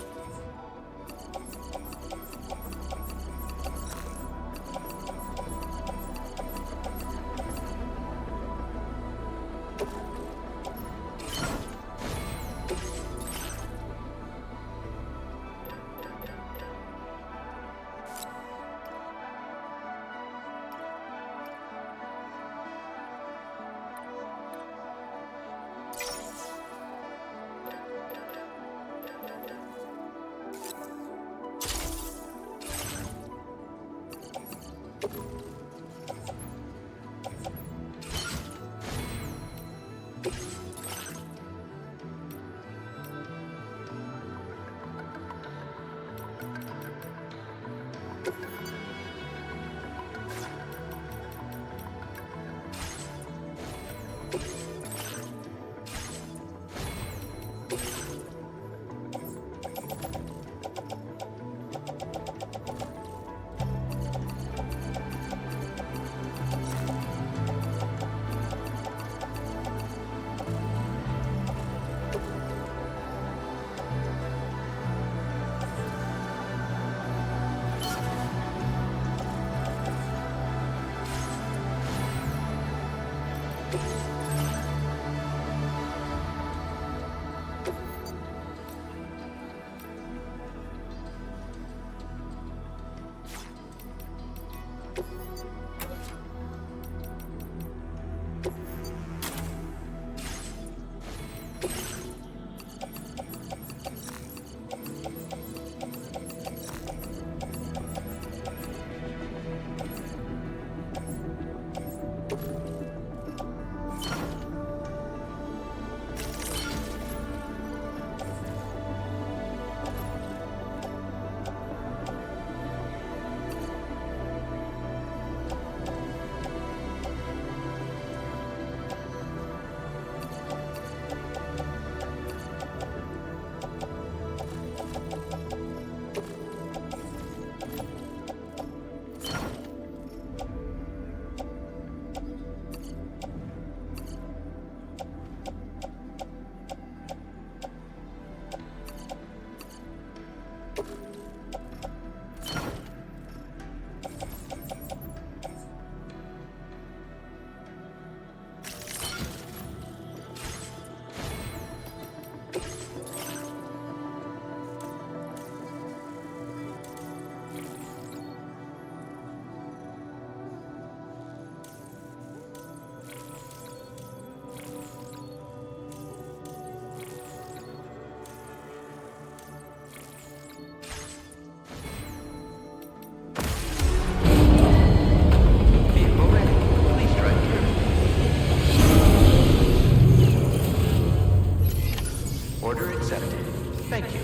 accepted. Thank you.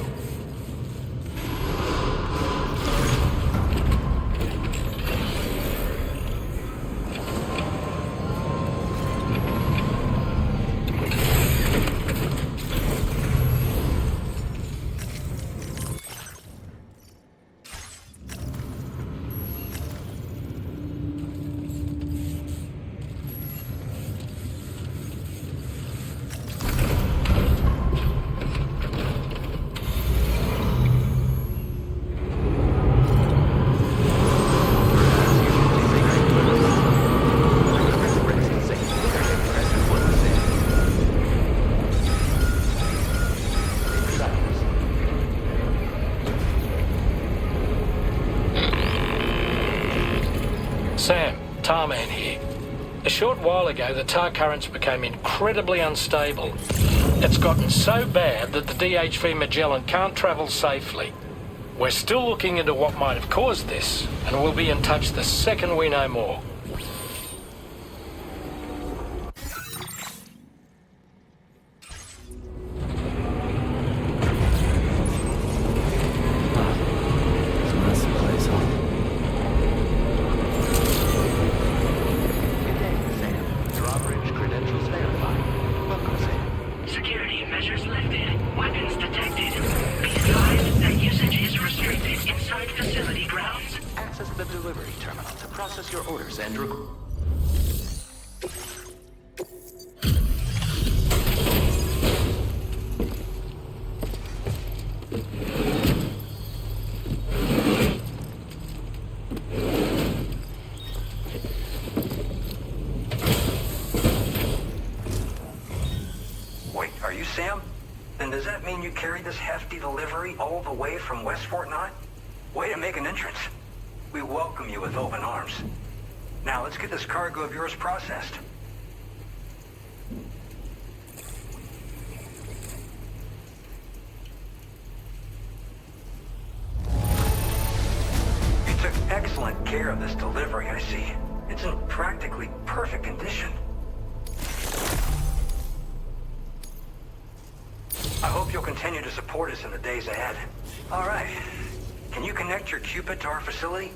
Sam, Tarman here. A short while ago, the tar currents became incredibly unstable. It's gotten so bad that the DHV Mellin can't travel safely. We're still looking into what might have caused this, and we'll be in touch the second we know more. Security measures lifted. Weapons detected. Be advised that usage is restricted inside facility grounds. Access the delivery terminal to process your orders and Wait, are you Sam? Then does that mean you carried this hefty delivery all the way from West Fort Knott? Way to make an entrance. We welcome you with open arms. Now let's get this cargo of yours processed. You took excellent care of this delivery, I see. It's in practically perfect condition. I hope you'll continue to support us in the days ahead. All right. Can you connect your Cupid to our facility?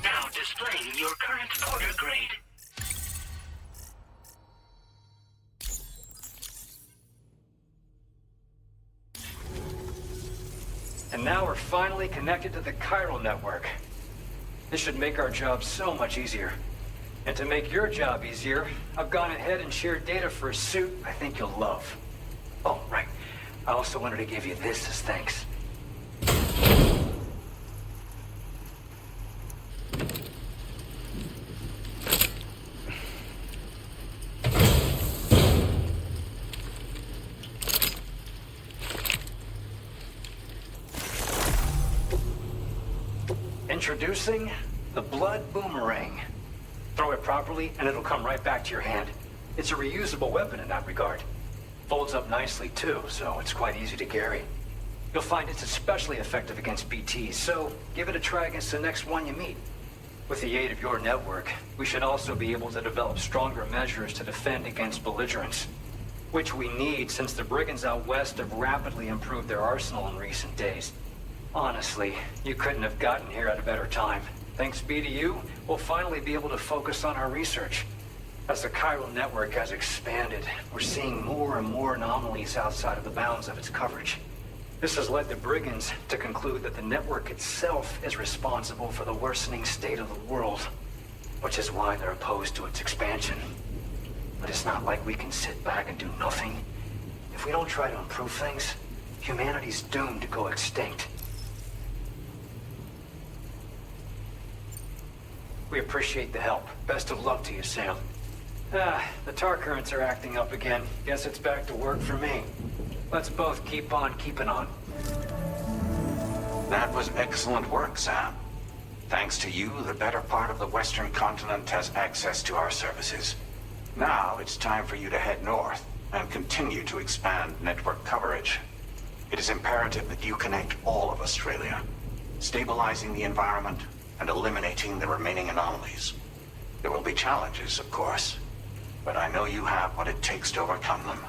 Now displaying your current order grade. And now we're finally connected to the chiral network. This should make our job so much easier. And to make your job easier, I've gone ahead and shared data for a suit I think you'll love. Oh, right. I also wanted to give you this as thanks. Introducing the Blood Boomerang. Throw it properly and it'll come right back to your hand. It's a reusable weapon in that regard. Folds up nicely too, so it's quite easy to carry. You'll find it's especially effective against BTs, so give it a try against the next one you meet. With the aid of your network, we should also be able to develop stronger measures to defend against belligerents, which we need since the brigands out west have rapidly improved their arsenal in recent days. Honestly, you couldn't have gotten here at a better time. Thanks be to you, we'll finally be able to focus on our research. As the chiral network has expanded, we're seeing more and more anomalies outside of the bounds of its coverage. This has led the brigands to conclude that the network itself is responsible for the worsening state of the world. which is why they're opposed to its expansion. But it's not like we can sit back and do nothing. If we don't try to improve things, humanity's doomed to go extinct. We appreciate the help. Best of luck to you, Sam. The tar currents are acting up again. Guess it's back to work for me. Let's both keep on keeping on. That was excellent work, Sam. Thanks to you, the better part of the Western continent has access to our services. Now, it's time for you to head north and continue to expand network coverage. It is imperative that you connect all of Australia, stabilizing the environment and eliminating the remaining anomalies. There will be challenges, of course, but I know you have what it takes to overcome them.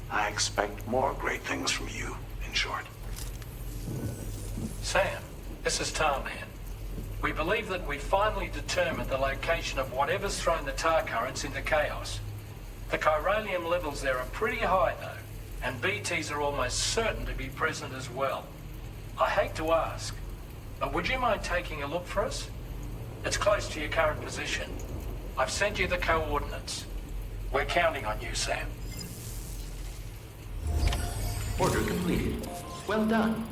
I expect more great things from you, in short. Sam, this is Tarman. We believe that we finally determined the location of whatever's thrown the tar currents into chaos. The chiralium levels there are pretty high, though, and BTs are almost certain to be present as well. I hate to ask, but would you mind taking a look for us? It's close to your current position. I've sent you the coordinates. We're counting on you, Sam. Order completed. Well done.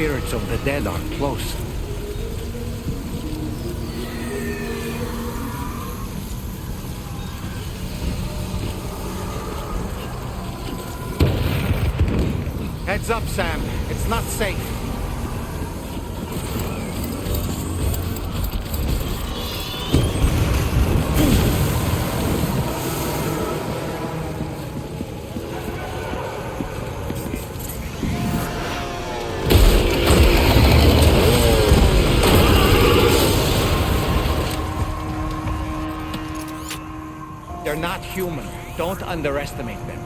spirits of the dead are close. Heads up, Sam. It's not safe. They're not human. Don't underestimate them.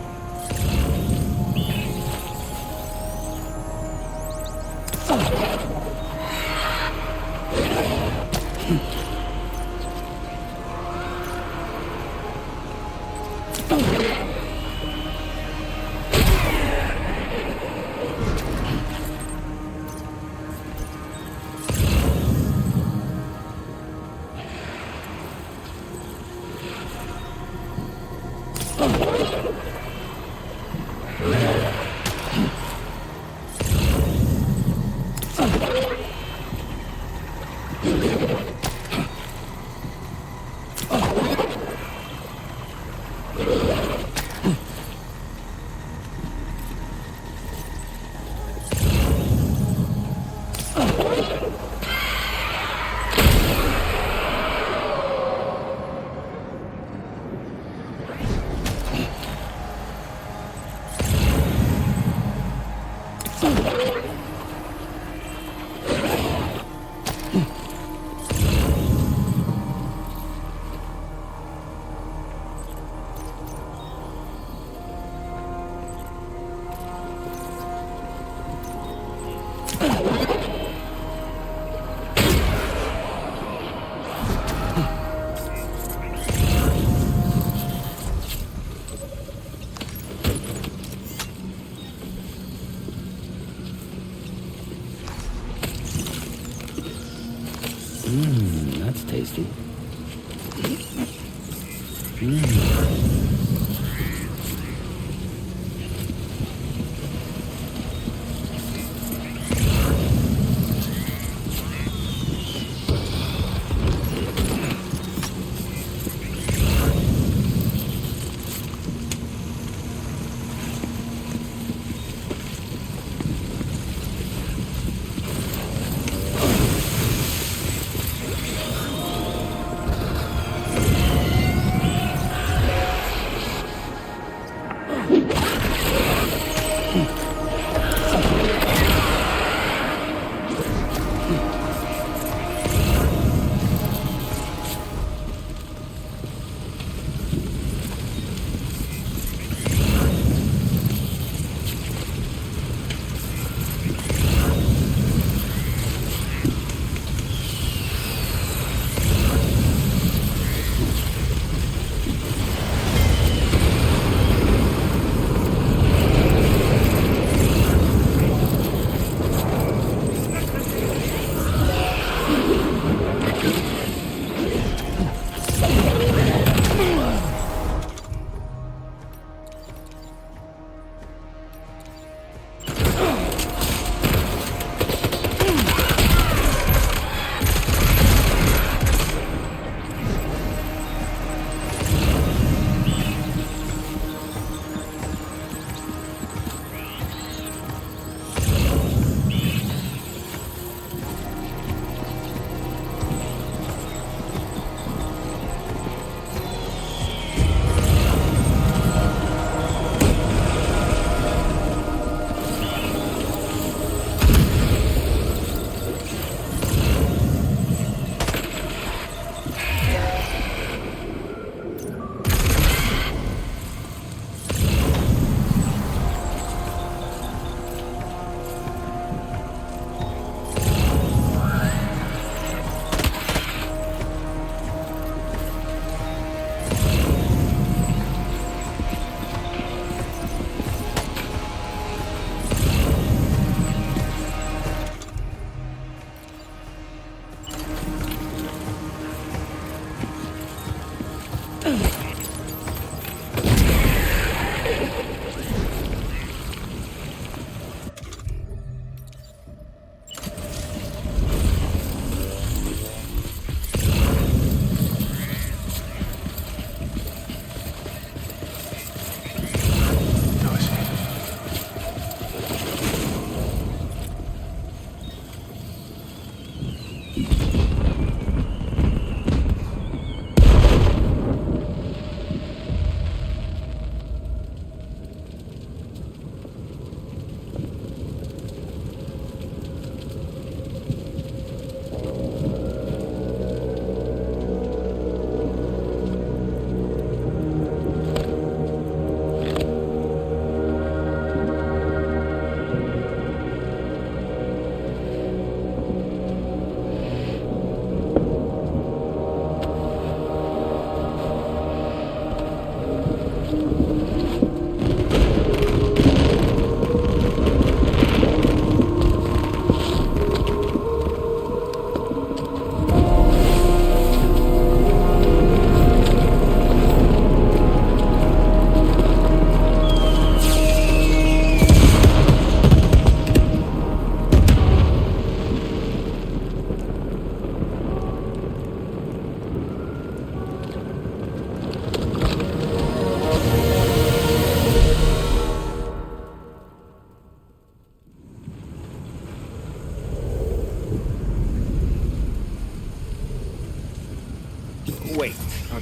That's tasty.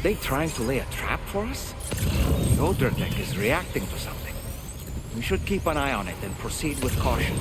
they trying to lay a trap for us? The Odor deck is reacting to something. We should keep an eye on it and proceed with caution.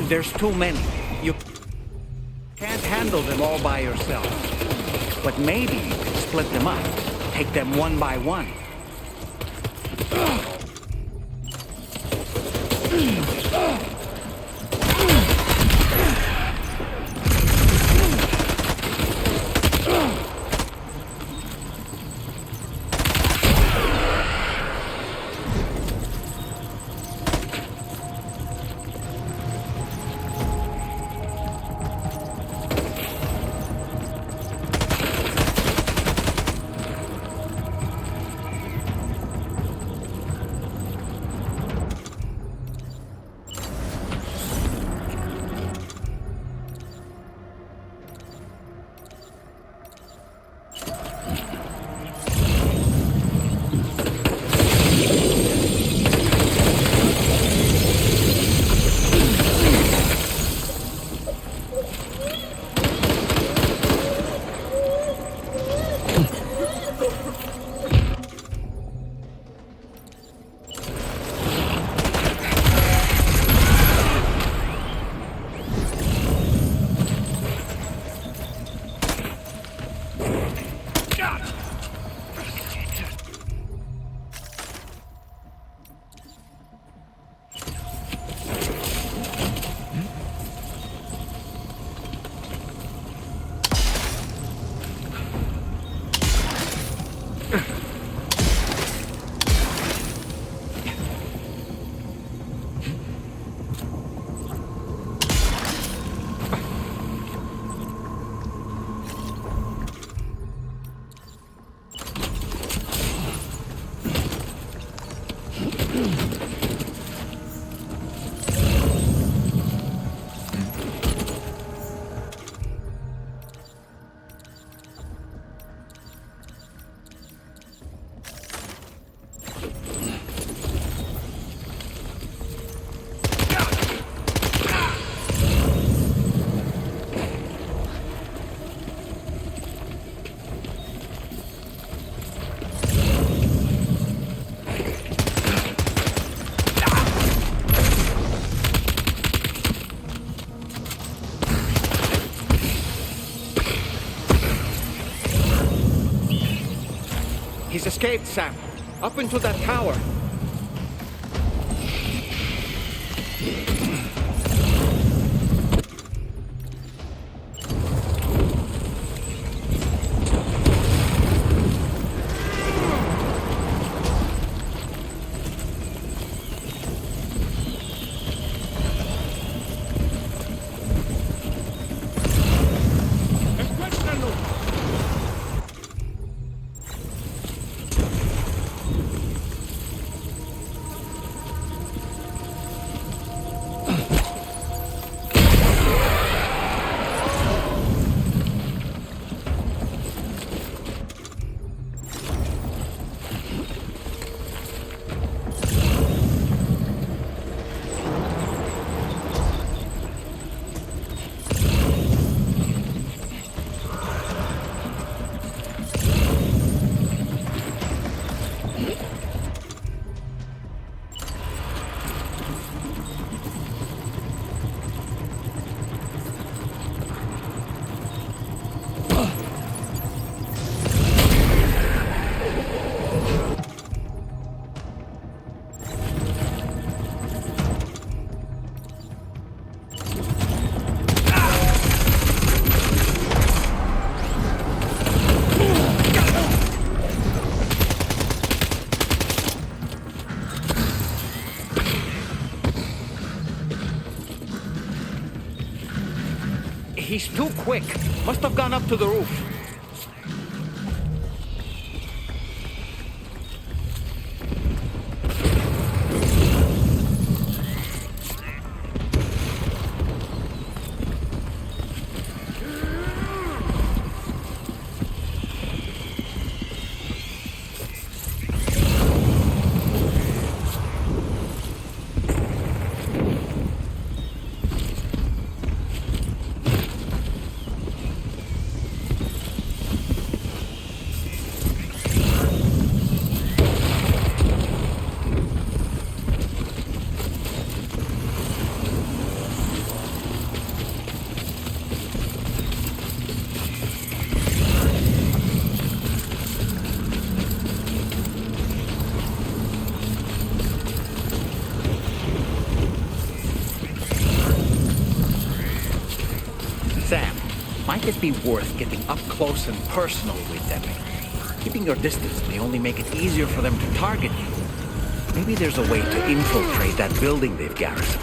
There's too many. You can't handle them all by yourself. But maybe you can split them up. Take them one by one. He's escaped, Sam. Up into that tower. He's too quick. Must have gone up to the roof. Sam, might it be worth getting up close and personal with them? Keeping your distance may only make it easier for them to target you. Maybe there's a way to infiltrate that building they've garrisoned.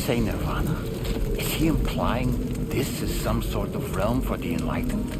say nirvana? Is he implying this is some sort of realm for the enlightened?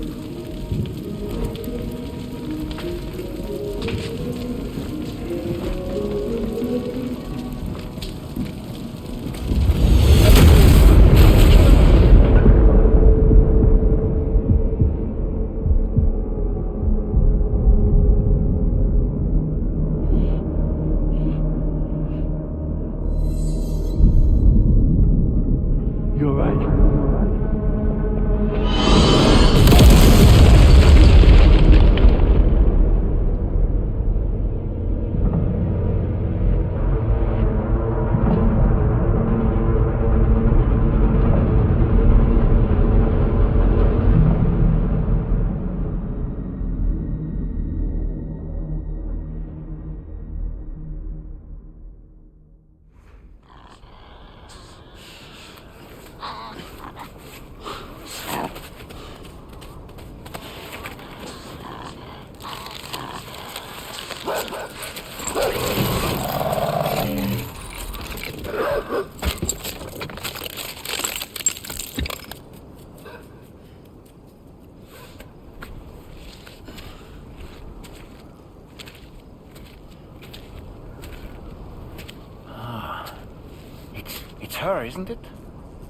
It's her, isn't it?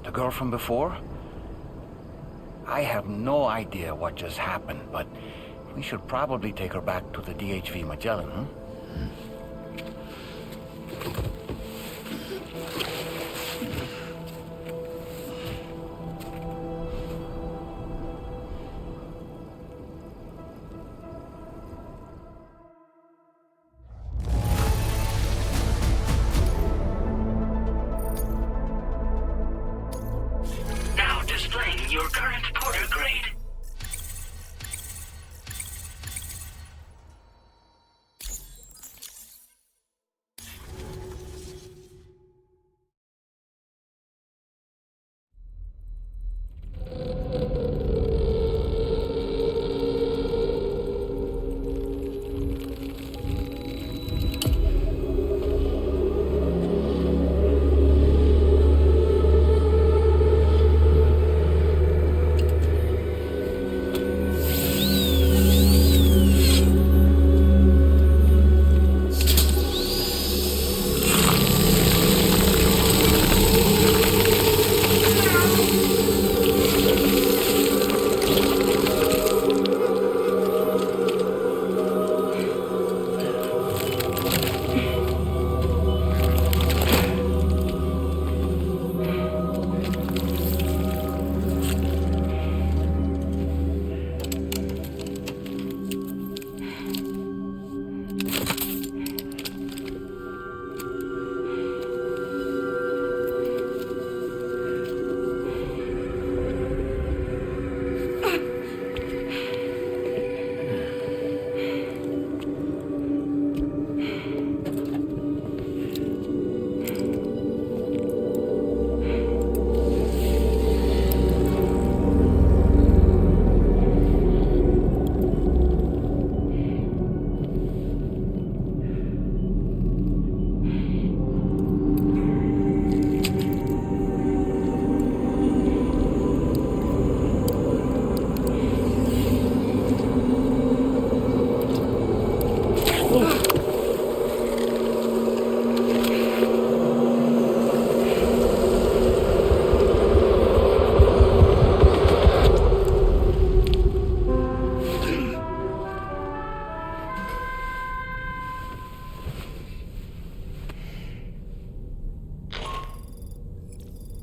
The girl from before? I have no idea what just happened, but we should probably take her back to the DHV Mellin, huh? Now displaying your current porter grade.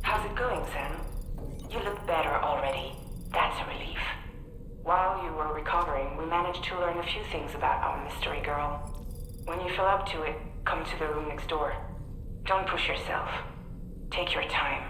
How's it going, Sam? You look better already. That's a relief. While you were recovering, we managed to learn a few things about our mystery girl. When you feel up to it, come to the room next door. Don't push yourself. Take your time.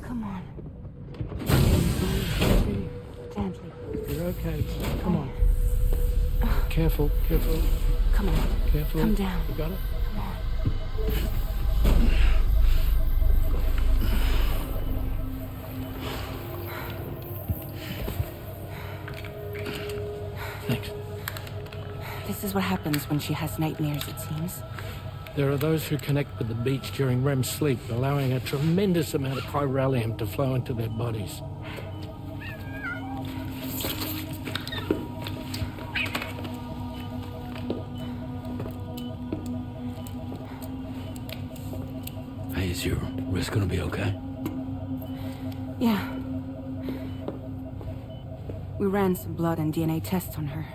Come on. Gently. You're okay. Come on. Careful, careful. Come on. Careful. Come down. You got it? Come on. Thanks. This is what happens when she has nightmares, it seems. There are those who connect with the beach during REM sleep, allowing a tremendous amount of chiralium to flow into their bodies. Hey, is your wrist gonna be okay? Yeah. We ran some blood and DNA tests on her.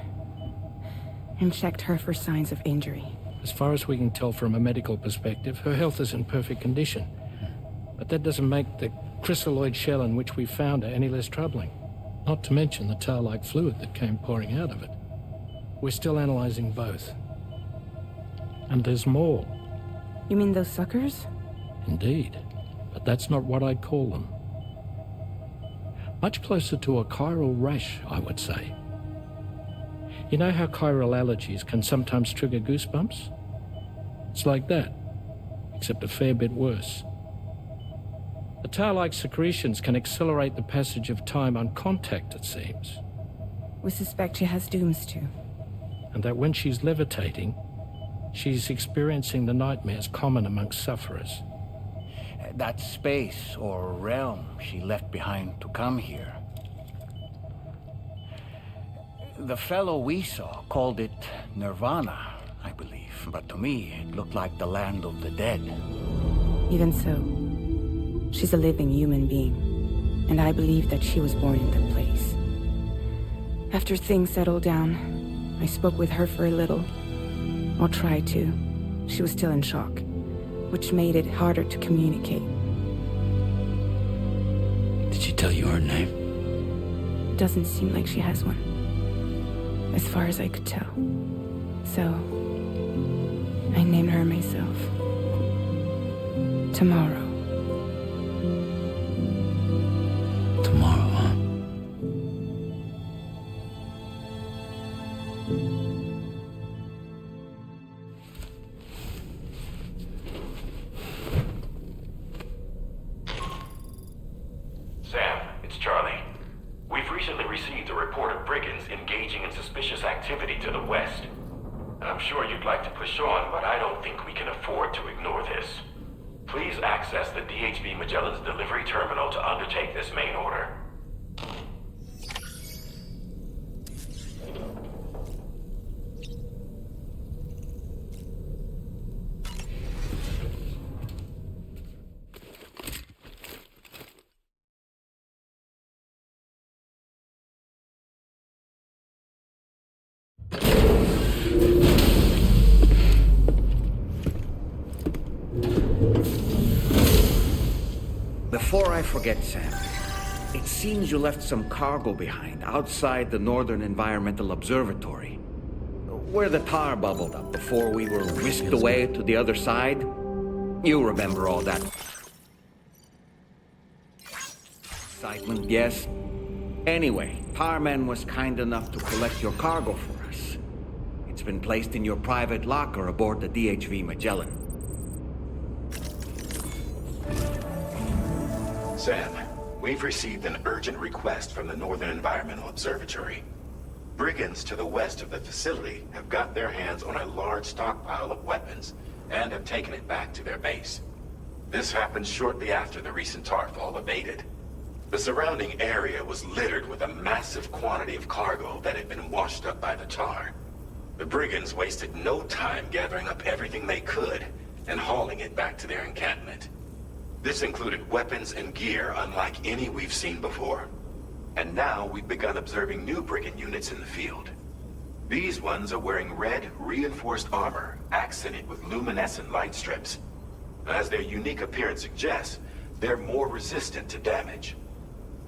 And checked her for signs of injury. As far as we can tell from a medical perspective, her health is in perfect condition. But that doesn't make the crystalloid shell in which we found her any less troubling. Not to mention the tar-like fluid that came pouring out of it. We're still analyzing both. And there's more. You mean those suckers? Indeed. But that's not what I'd call them. Much closer to a chiral rash, I would say. You know how chiral allergies can sometimes trigger goosebumps? It's like that, except a fair bit worse. The tar-like secretions can accelerate the passage of time on contact, it seems. We suspect she has dooms too. And that when she's levitating, she's experiencing the nightmares common amongst sufferers. That space or realm she left behind to come here. The fellow we saw called it Nirvana, I believe. But to me, it looked like the land of the dead. Even so, she's a living human being. And I believe that she was born in that place. After things settled down, I spoke with her for a little. Or tried to. She was still in shock, which made it harder to communicate. Did she tell you her name? Doesn't seem like she has one. As far as I could tell. So, I named her myself. Tomorrow. Tomorrow, huh? Sam, it's Charlie. We've recently received a report of brigands engaging in suspicious activity to the west. I'm sure you'd like to push on, but I don't think we can afford to ignore this. Please access the DHV Mellin's delivery terminal to undertake this main order. Before I forget, Sam, it seems you left some cargo behind outside the Northern Environmental Observatory, where the tar bubbled up before we were whisked away to the other side. You remember all that excitement, yes? Anyway, Tarman was kind enough to collect your cargo for us. It's been placed in your private locker aboard the DHV Mellin. Sam, we've received an urgent request from the Northern Environmental Observatory. Brigands to the west of the facility have got their hands on a large stockpile of weapons and have taken it back to their base. This happened shortly after the recent tarfall abated. The surrounding area was littered with a massive quantity of cargo that had been washed up by the tar. The brigands wasted no time gathering up everything they could and hauling it back to their encampment. This included weapons and gear unlike any we've seen before. And now we've begun observing new brigand units in the field. These ones are wearing red, reinforced armor, accented with luminescent light strips. As their unique appearance suggests, they're more resistant to damage.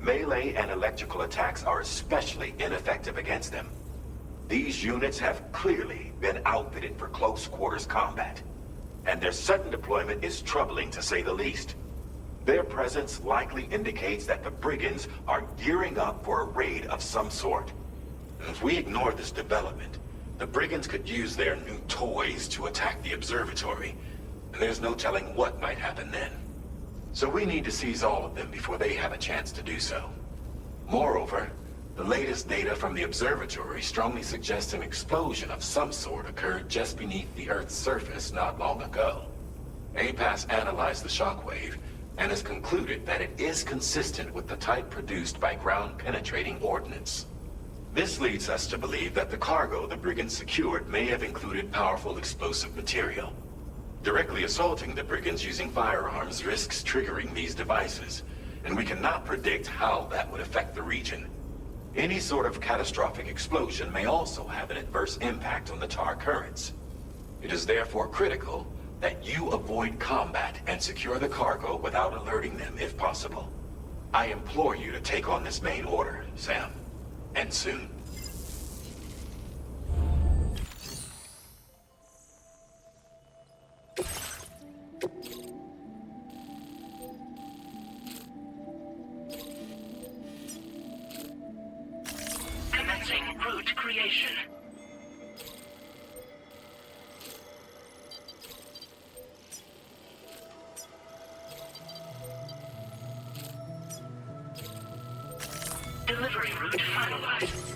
Melee and electrical attacks are especially ineffective against them. These units have clearly been outfitted for close quarters combat. And their sudden deployment is troubling to say the least. Their presence likely indicates that the brigands are gearing up for a raid of some sort. And if we ignore this development, the brigands could use their new toys to attack the observatory, and there's no telling what might happen then. So we need to seize all of them before they have a chance to do so. Moreover, the latest data from the observatory strongly suggests an explosion of some sort occurred just beneath the Earth's surface not long ago. APAS analyzed the shockwave and has concluded that it is consistent with the type produced by ground-penetrating ordnance. This leads us to believe that the cargo the brigands secured may have included powerful explosive material. Directly assaulting the brigands using firearms risks triggering these devices, and we cannot predict how that would affect the region. Any sort of catastrophic explosion may also have an adverse impact on the tar currents. It is therefore critical that you avoid combat and secure the cargo without alerting them if possible. I implore you to take on this main order, Sam. And soon. Commencing route creation. Delivery route finalized.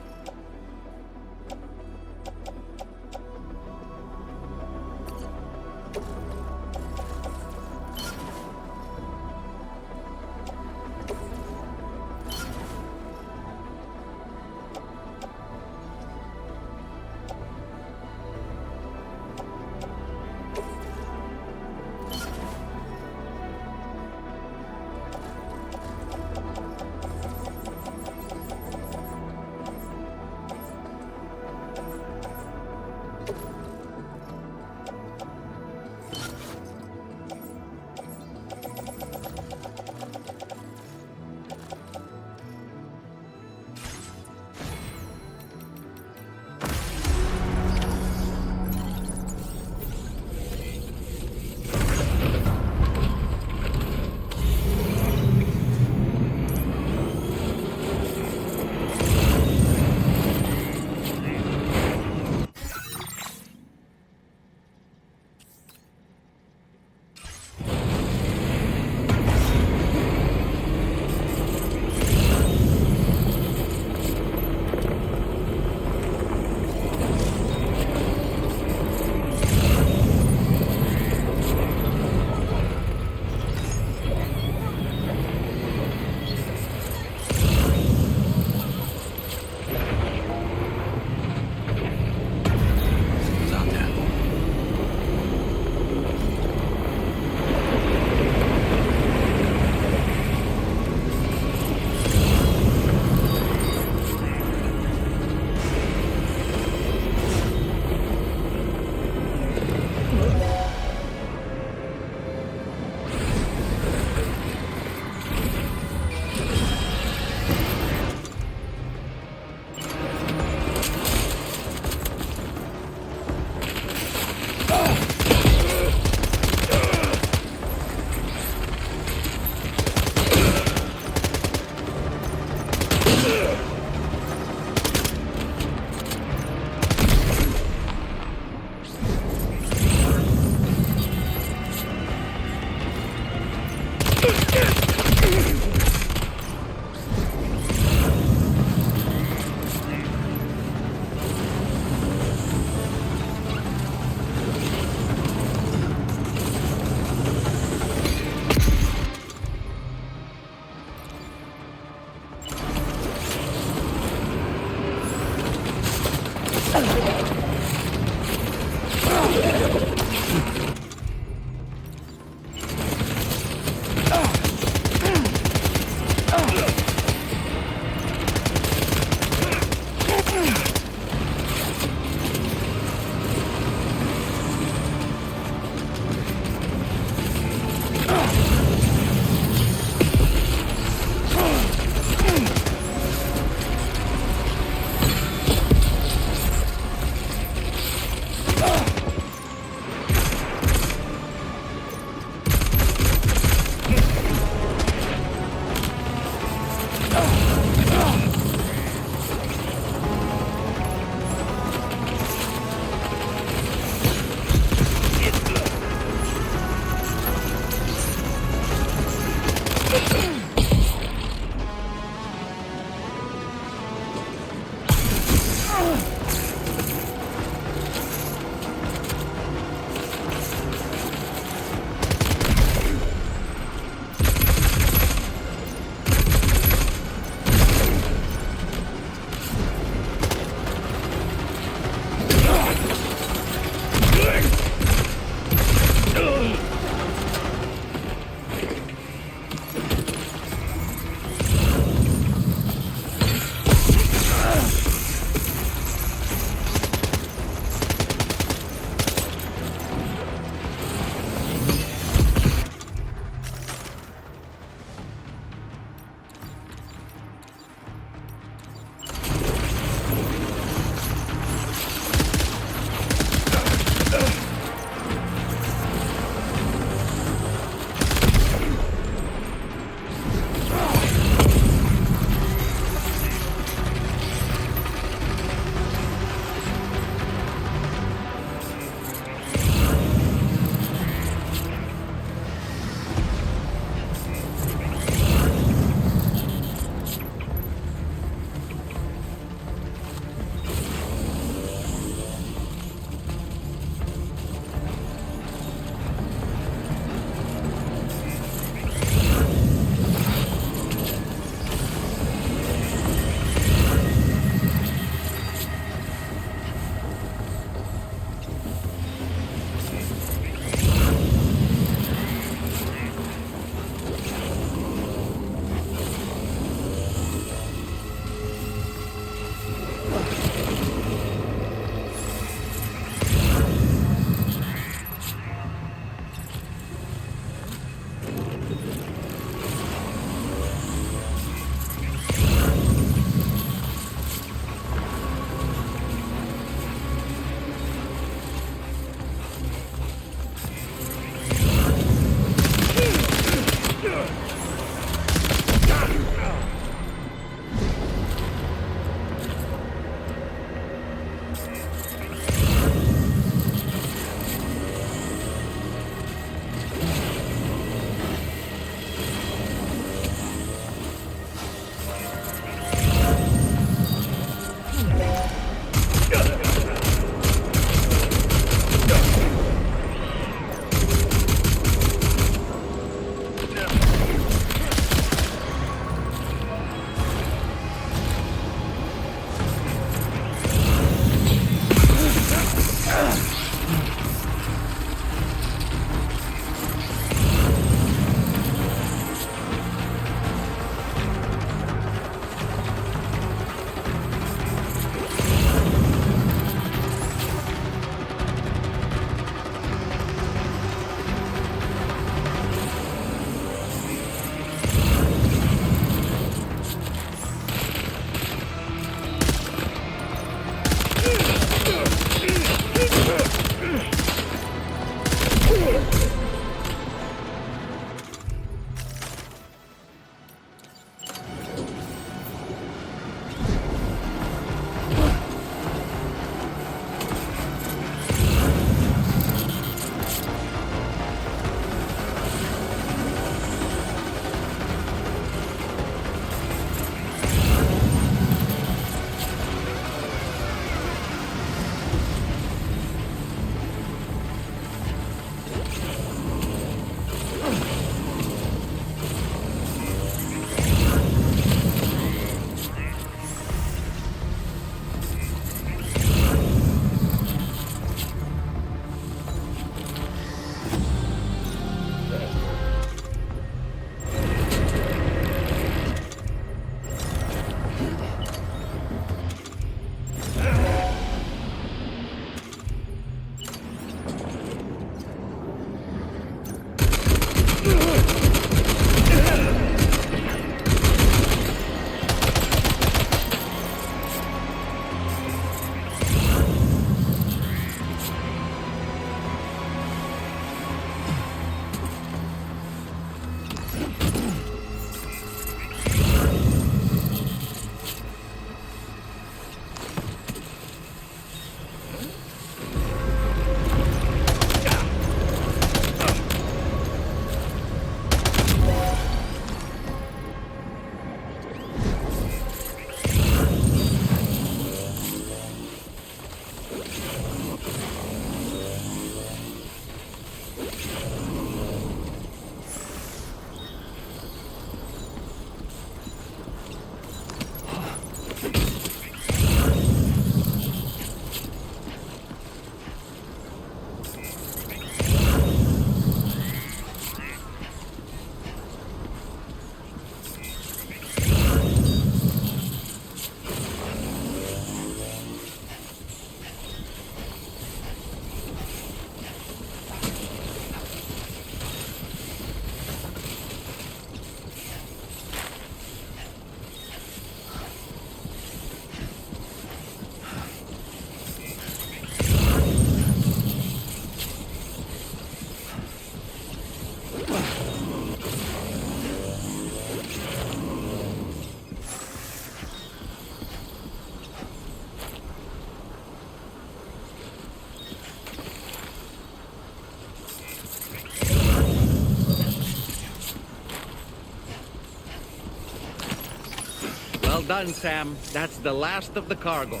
done, Sam. That's the last of the cargo.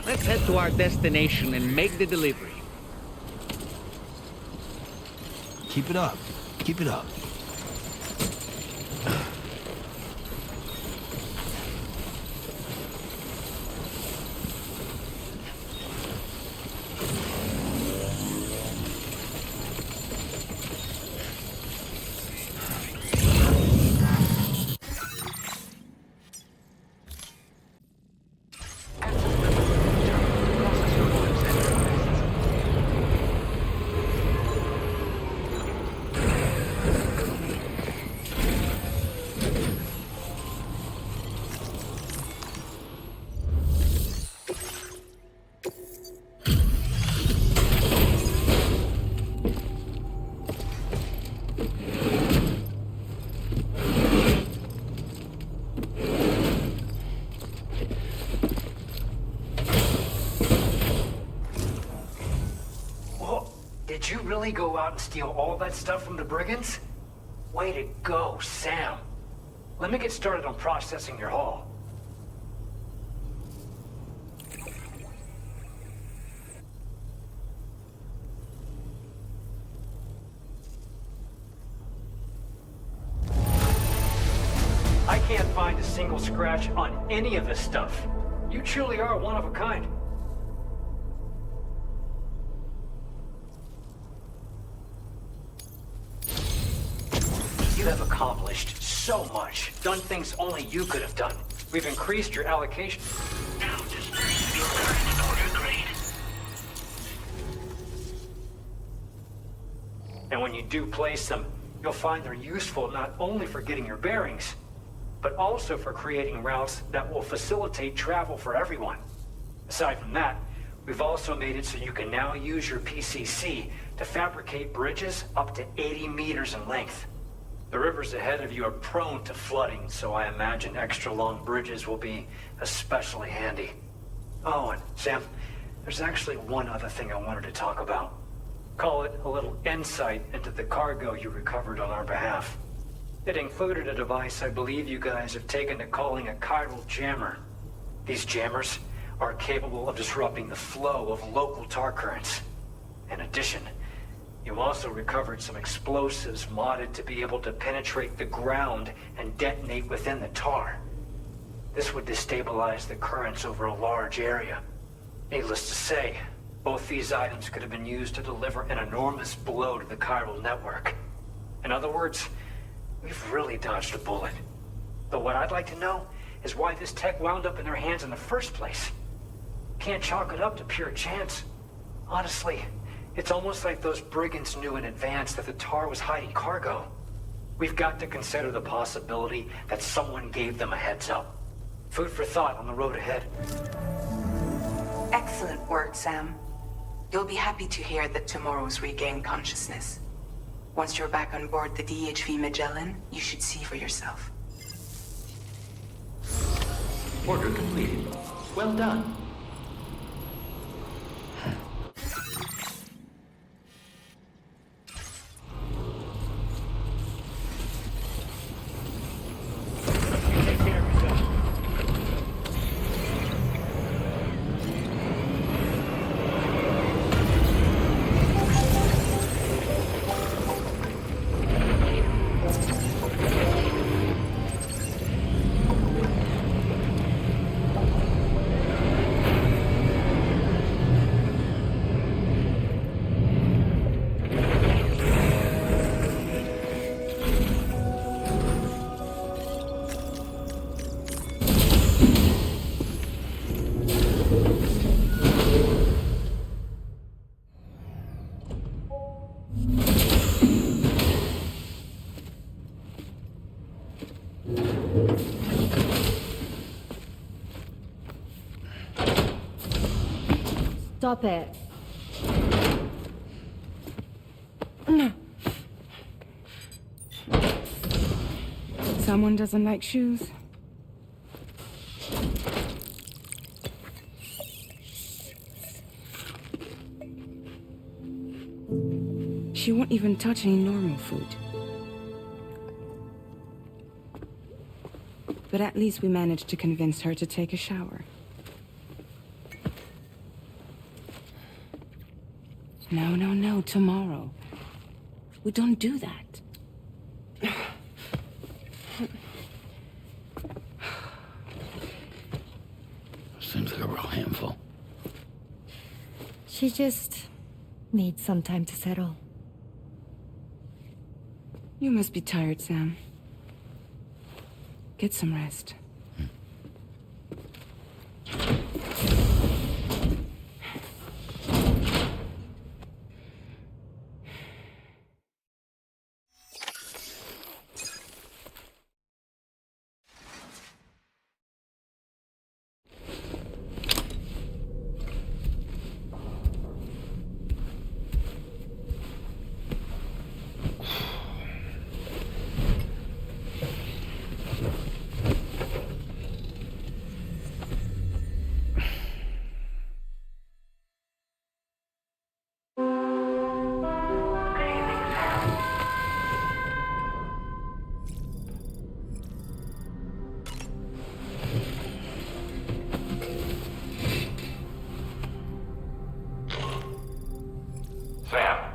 Let's head to our destination and make the delivery. Keep it up. Keep it up. Did you really go out and steal all that stuff from the brigands? Way to go, Sam. Let me get started on processing your haul. I can't find a single scratch on any of this stuff. You truly are one of a kind. You have accomplished so much, done things only you could have done. We've increased your allocation. Now disperse your current order grade. And when you do place them, you'll find they're useful not only for getting your bearings, but also for creating routes that will facilitate travel for everyone. Aside from that, we've also made it so you can now use your PCC to fabricate bridges up to 80 meters in length. The rivers ahead of you are prone to flooding, so I imagine extra long bridges will be especially handy. Oh, and Sam, there's actually one other thing I wanted to talk about. Call it a little insight into the cargo you recovered on our behalf. It included a device I believe you guys have taken to calling a chiral jammer. These jammers are capable of disrupting the flow of local tar currents. In addition, you also recovered some explosives modded to be able to penetrate the ground and detonate within the tar. This would destabilize the currents over a large area. Needless to say, both these items could have been used to deliver an enormous blow to the chiral network. In other words, we've really dodged a bullet. But what I'd like to know is why this tech wound up in their hands in the first place. Can't chalk it up to pure chance. Honestly, it's almost like those brigands knew in advance that the tar was hiding cargo. We've got to consider the possibility that someone gave them a heads up. Food for thought on the road ahead. Excellent work, Sam. You'll be happy to hear that tomorrow's regained consciousness. Once you're back on board the DHV Mellin, you should see for yourself. Order completed. Well done. Stop it. Someone doesn't like shoes? She won't even touch any normal food. But at least we managed to convince her to take a shower. No, tomorrow. We don't do that. Seems like a real handful. She just needs some time to settle. You must be tired, Sam. Get some rest.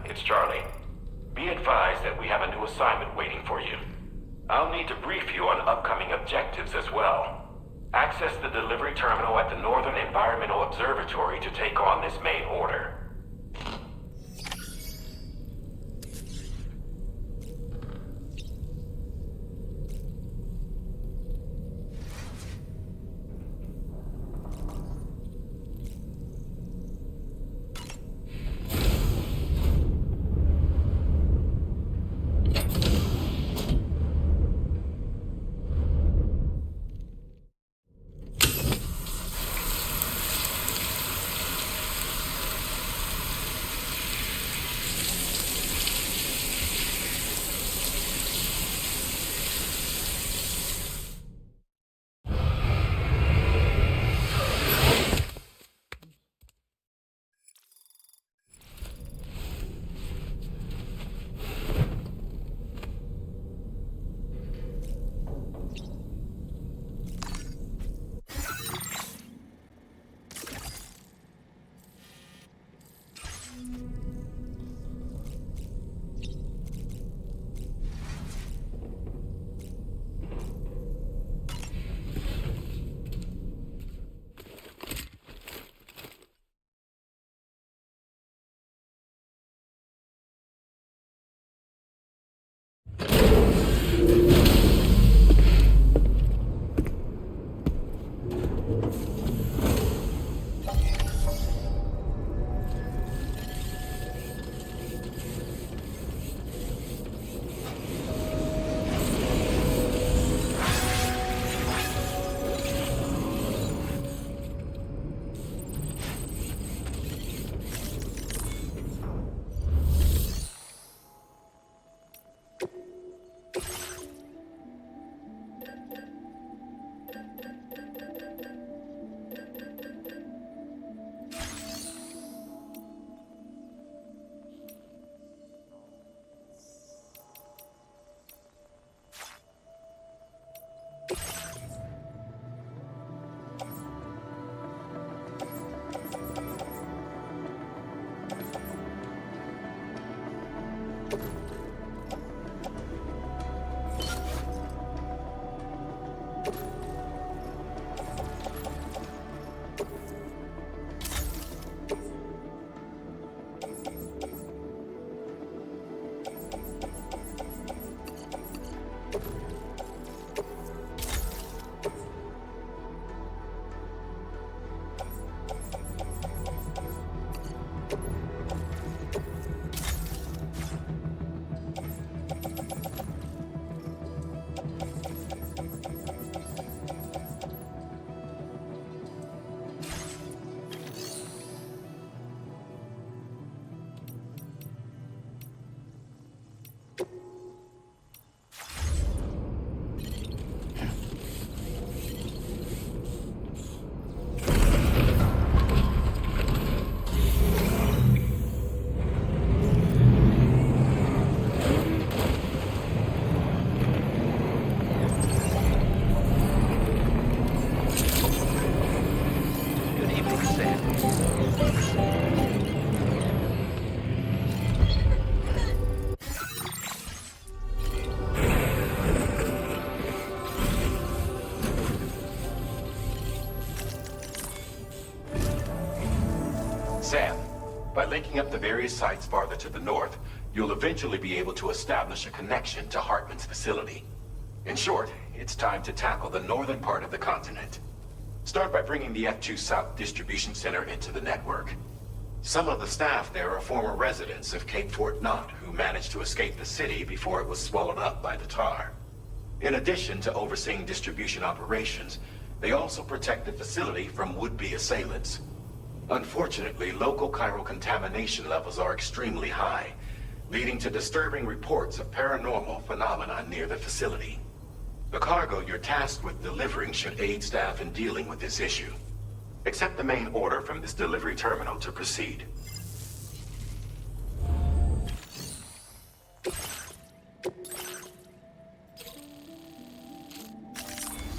It's Charlie. Be advised that we have a new assignment waiting for you. I'll need to brief you on upcoming objectives as well. Access the delivery terminal at the Northern Environmental Observatory to take on this main order. Sam, by linking up the various sites farther to the north, you'll eventually be able to establish a connection to Hartman's facility. In short, it's time to tackle the northern part of the continent. Start by bringing the F2 South Distribution Center into the network. Some of the staff there are former residents of Cape Fort Knot who managed to escape the city before it was swallowed up by the tar. In addition to overseeing distribution operations, they also protect the facility from would-be assailants. Unfortunately, local chiral contamination levels are extremely high, leading to disturbing reports of paranormal phenomena near the facility. The cargo you're tasked with delivering should aid staff in dealing with this issue. Accept the main order from this delivery terminal to proceed.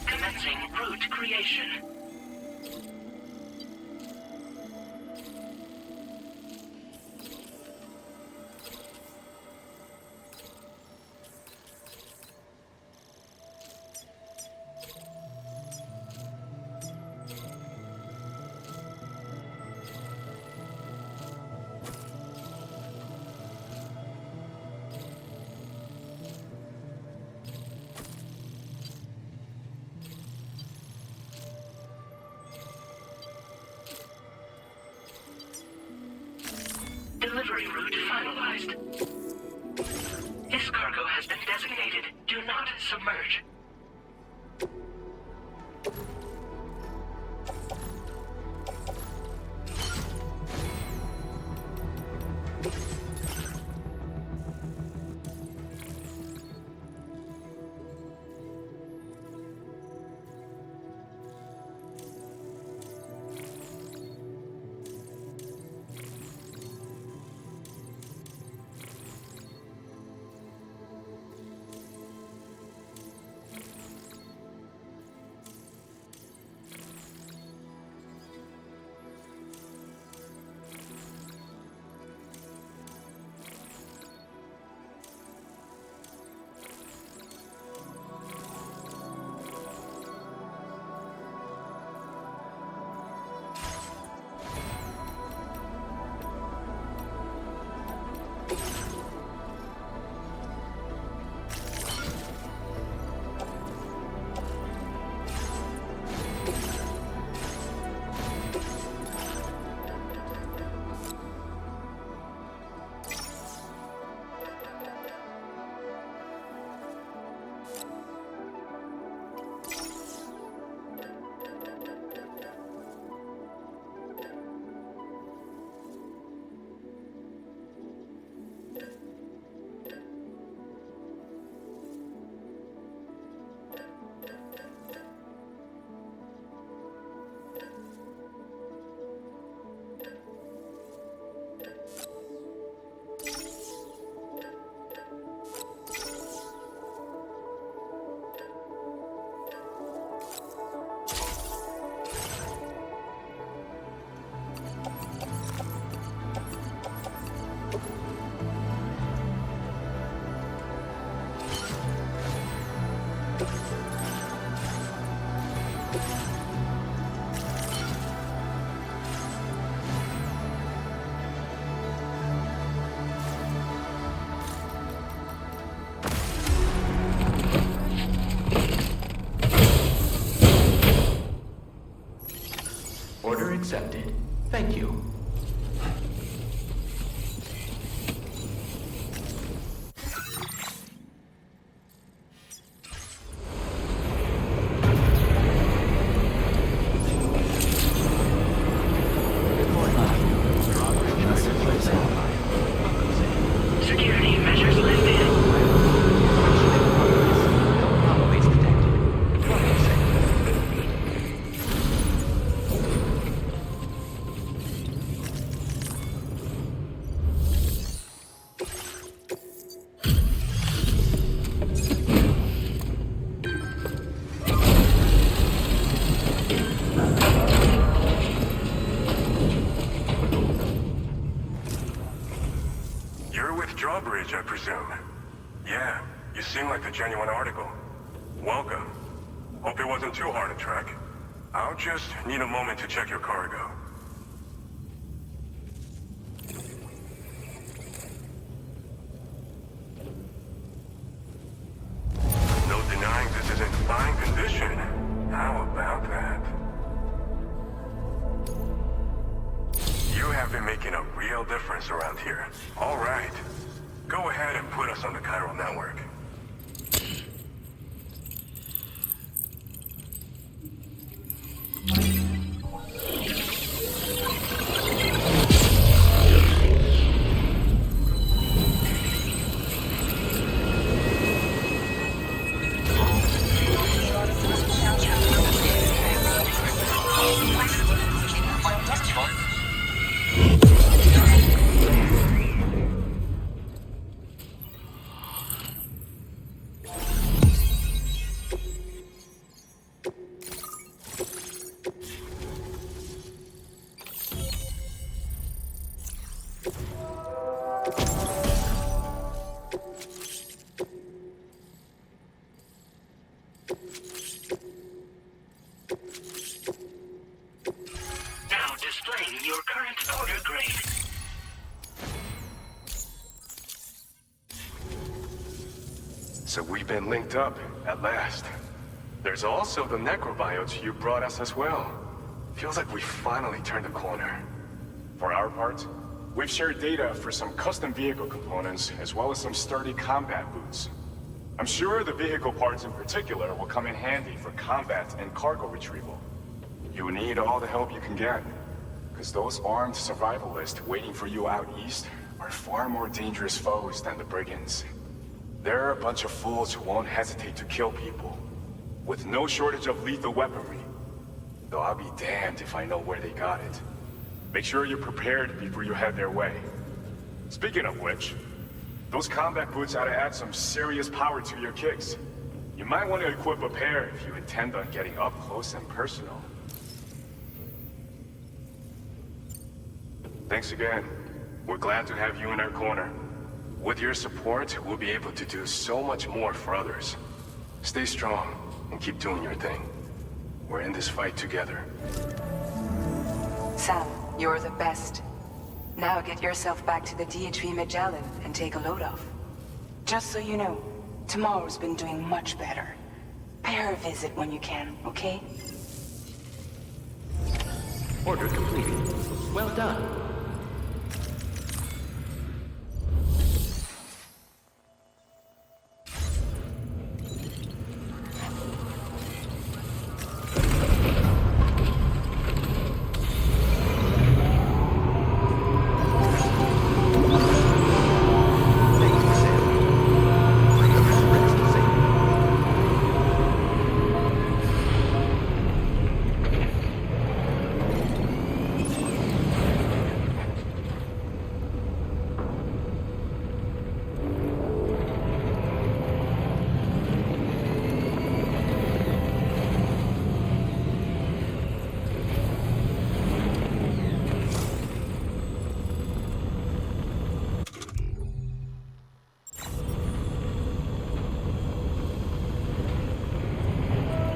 Commencing route creation. Delivery route finalized. This cargo has been designated. Do not submerge. Order accepted. Thank you. Security measures lifted. You're with Drawbridge, I presume? Yeah, you seem like the genuine article. Welcome. Hope it wasn't too hard to track. I'll just need a moment to check your cargo. have been making a real difference around here. All right. Go ahead and put us on the chiral network. Now displaying your current order grade. So we've been linked up, at last. There's also the necrobiotes you brought us as well. Feels like we finally turned a corner. For our part, we've shared data for some custom vehicle components, as well as some sturdy combat boots. I'm sure the vehicle parts in particular will come in handy for combat and cargo retrieval. You need all the help you can get, because those armed survivalists waiting for you out east are far more dangerous foes than the brigands. They're a bunch of fools who won't hesitate to kill people, with no shortage of lethal weaponry. Though I'll be damned if I know where they got it. Make sure you're prepared before you head their way. Speaking of which, those combat boots ought to add some serious power to your kicks. You might want to equip a pair if you intend on getting up close and personal. Thanks again. We're glad to have you in our corner. With your support, we'll be able to do so much more for others. Stay strong and keep doing your thing. We're in this fight together. Sam, you're the best. Now get yourself back to the DHV Mellin and take a load off. Just so you know, tomorrow's been doing much better. Pay her a visit when you can, okay? Order completed. Well done.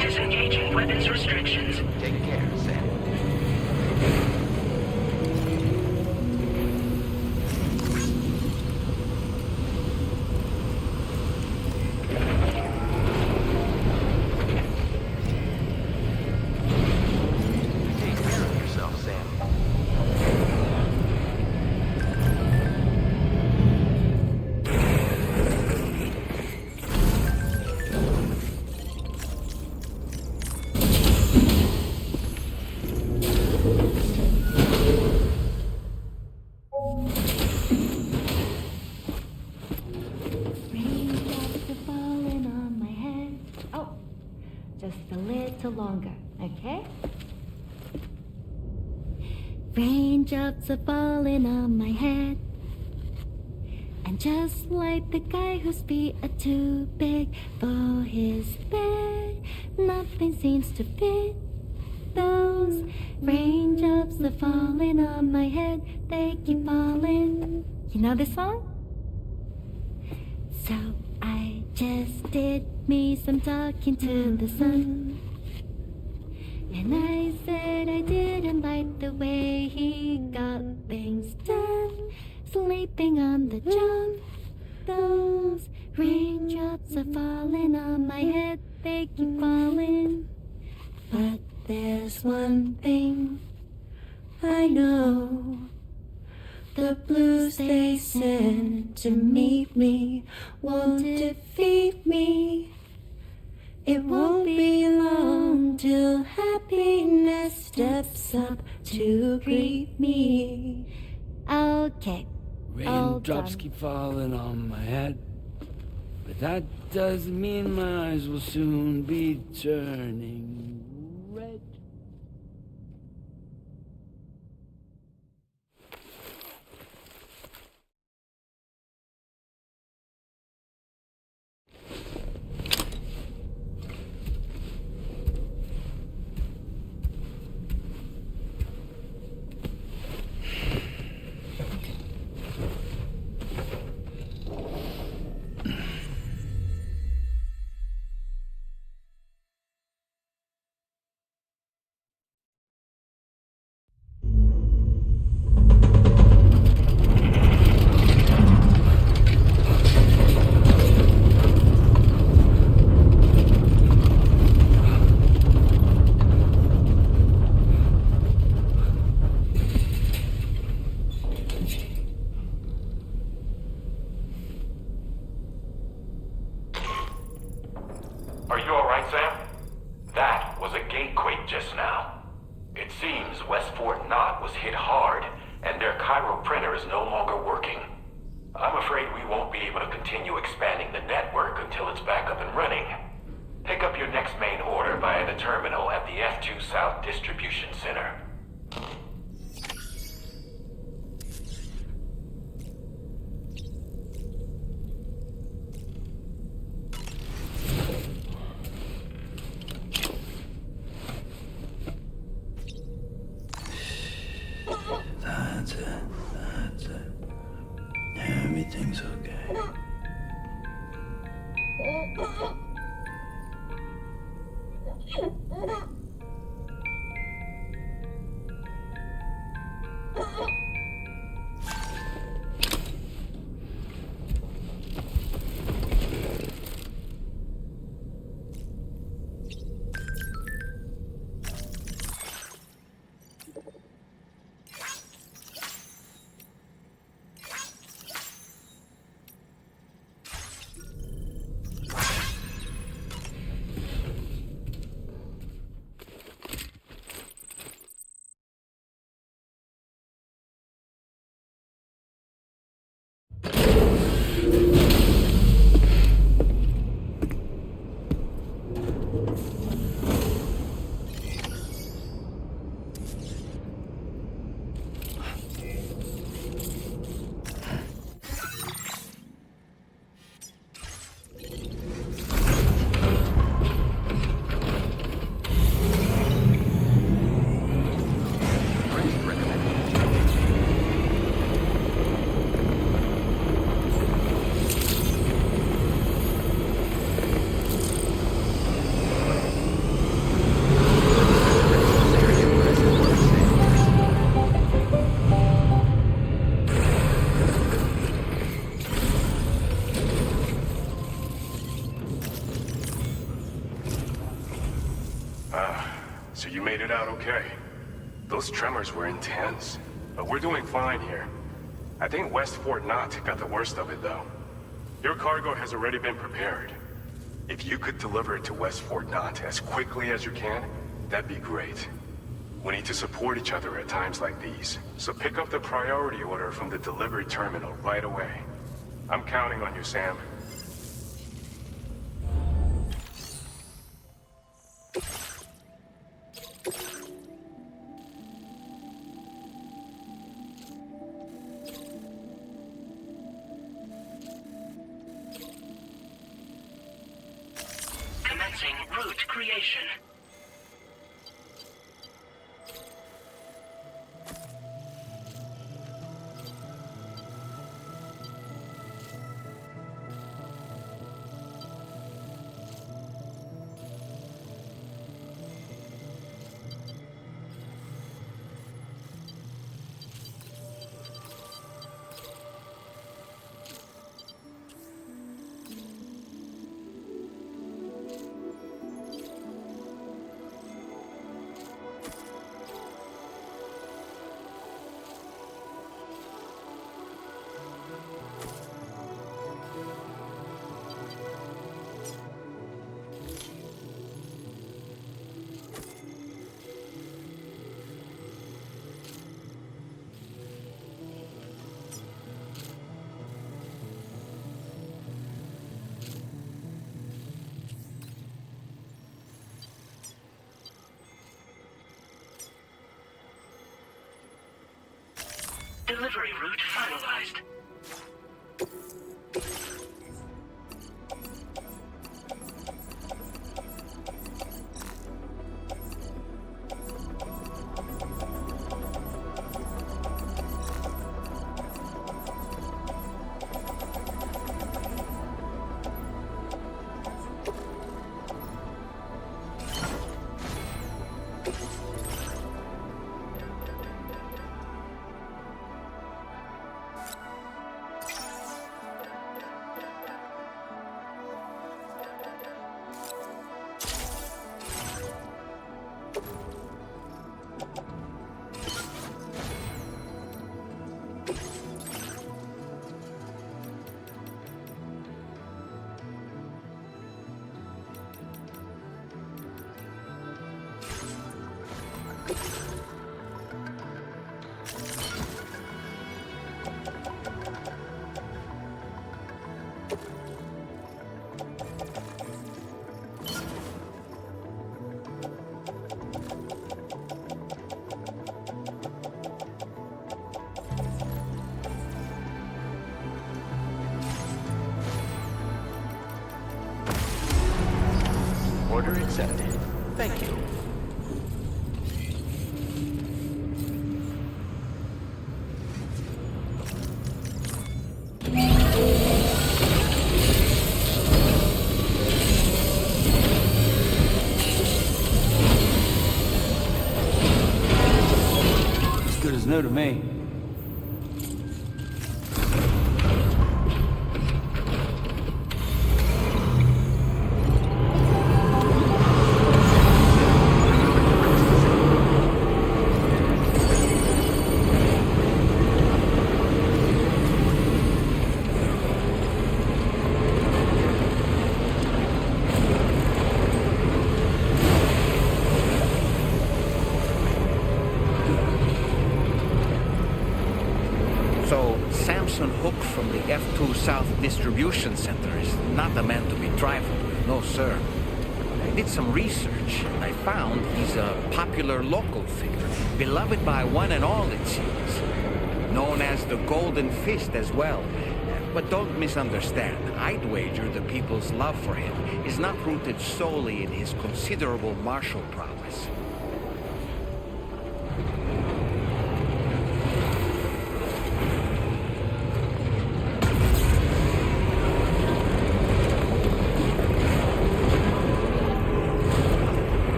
Disengaging weapons restrictions. Take care, Sam. Take care of yourself, Sam. Longer, okay? Raindrops are falling on my head, and just like the guy whose feet are too big for his bed, nothing seems to fit. Those raindrops are falling on my head, they keep falling. You know this song? So I just did me some talking to the sun. And I said I didn't like the way he got things done, sleeping on the job. Those raindrops are falling on my head, they keep falling. But there's one thing I know, The blues they send to meet me won't defeat me. It won't be long till happiness steps up to greet me. Okay. Raindrops keep falling on my head, but that doesn't mean my eyes will soon be turning red. Are you alright, Sam? That was a gatequake just now. It seems West Fort Knott was hit hard, and their Cairo printer is no longer working. I'm afraid we won't be able to continue expanding the network until it's back up and running. Pick up your next main order via the terminal at the F2 South Distribution Center. That's it. Everything's okay. So you made it out okay. Those tremors were intense, but we're doing fine here. I think West Fort Knott got the worst of it, though. Your cargo has already been prepared. If you could deliver it to West Fort Knott as quickly as you can, that'd be great. We need to support each other at times like these, so pick up the priority order from the delivery terminal right away. I'm counting on you, Sam. Commencing route creation. delivery route finalized. Order accepted. Thank you. As good as new to me. From the F2 South Distribution Center is not the man to be trifled with, no sir. I did some research. I found he's a popular local figure, beloved by one and all, it seems. Known as the Golden Fist as well. But don't misunderstand. I'd wager the people's love for him is not rooted solely in his considerable martial prowess.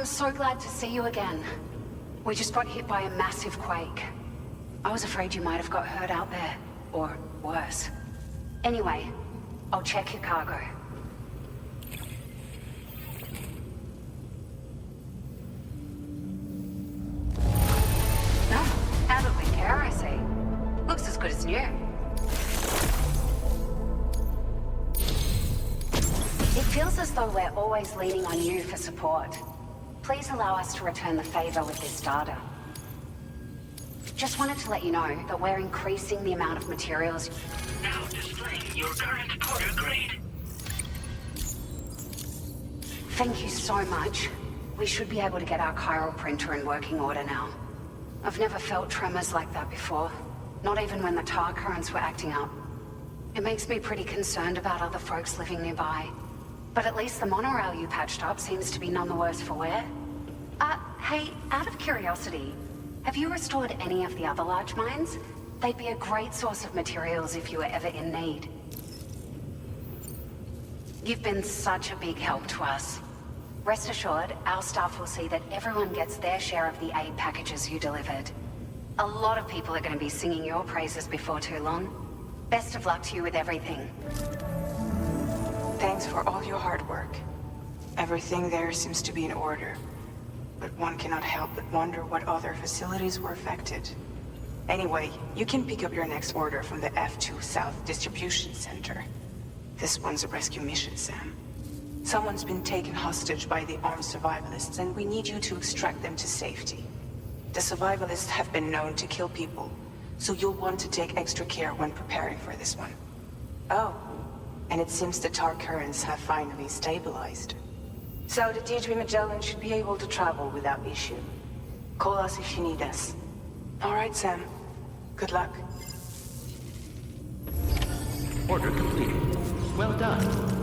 So glad to see you again. We just got hit by a massive quake. I was afraid you might have got hurt out there, or worse. Anyway, I'll check your cargo. No, handled with care, I see. Looks as good as new. It feels as though we're always leaning on you for support. Please allow us to return the favor with this data. Just wanted to let you know that we're increasing the amount of materials. Now displaying your current order grade. Thank you so much. We should be able to get our chiral printer in working order now. I've never felt tremors like that before. Not even when the tar currents were acting up. It makes me pretty concerned about other folks living nearby. But at least the monorail you patched up seems to be none the worse for wear. Hey, out of curiosity, have you restored any of the other large mines? They'd be a great source of materials if you were ever in need. You've been such a big help to us. Rest assured, our staff will see that everyone gets their share of the aid packages you delivered. A lot of people are going to be singing your praises before too long. Best of luck to you with everything. Thanks for all your hard work. Everything there seems to be in order. But one cannot help but wonder what other facilities were affected. Anyway, you can pick up your next order from the F2 South Distribution Center. This one's a rescue mission, Sam. Someone's been taken hostage by the armed survivalists, and we need you to extract them to safety. The survivalists have been known to kill people, so you'll want to take extra care when preparing for this one. Oh, and it seems the tar currents have finally stabilized. So the DHV Mellin should be able to travel without issue. Call us if you need us. All right, Sam. Good luck. Order completed. Well done.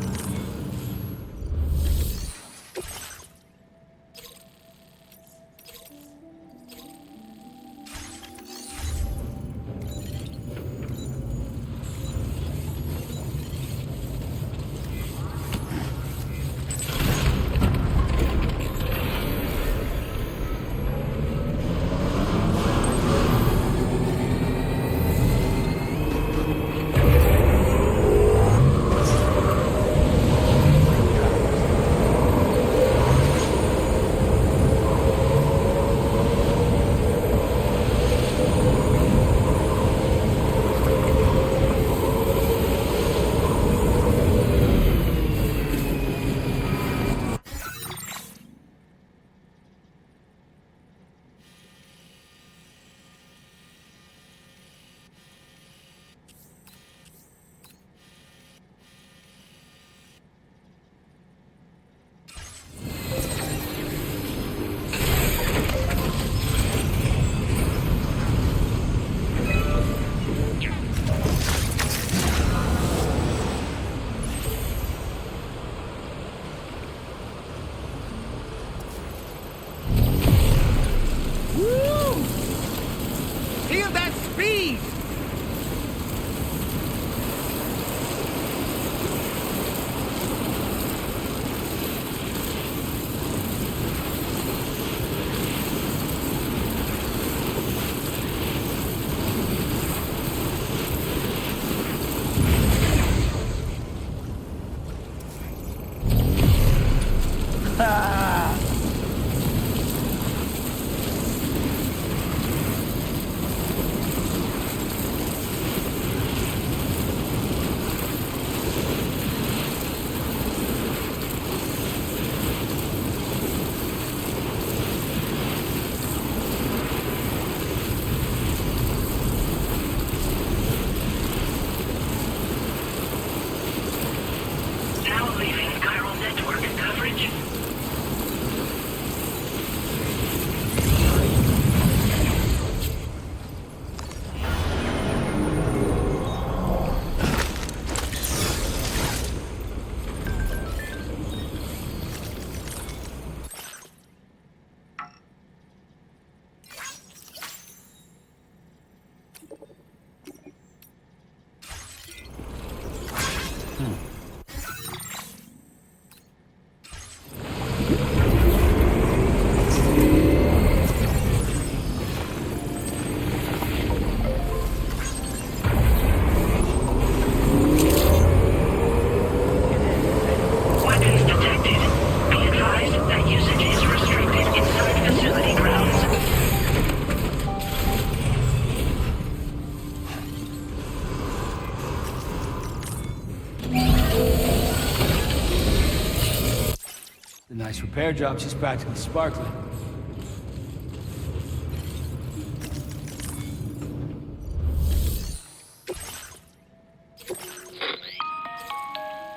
Nice repair job, she's practically sparkling.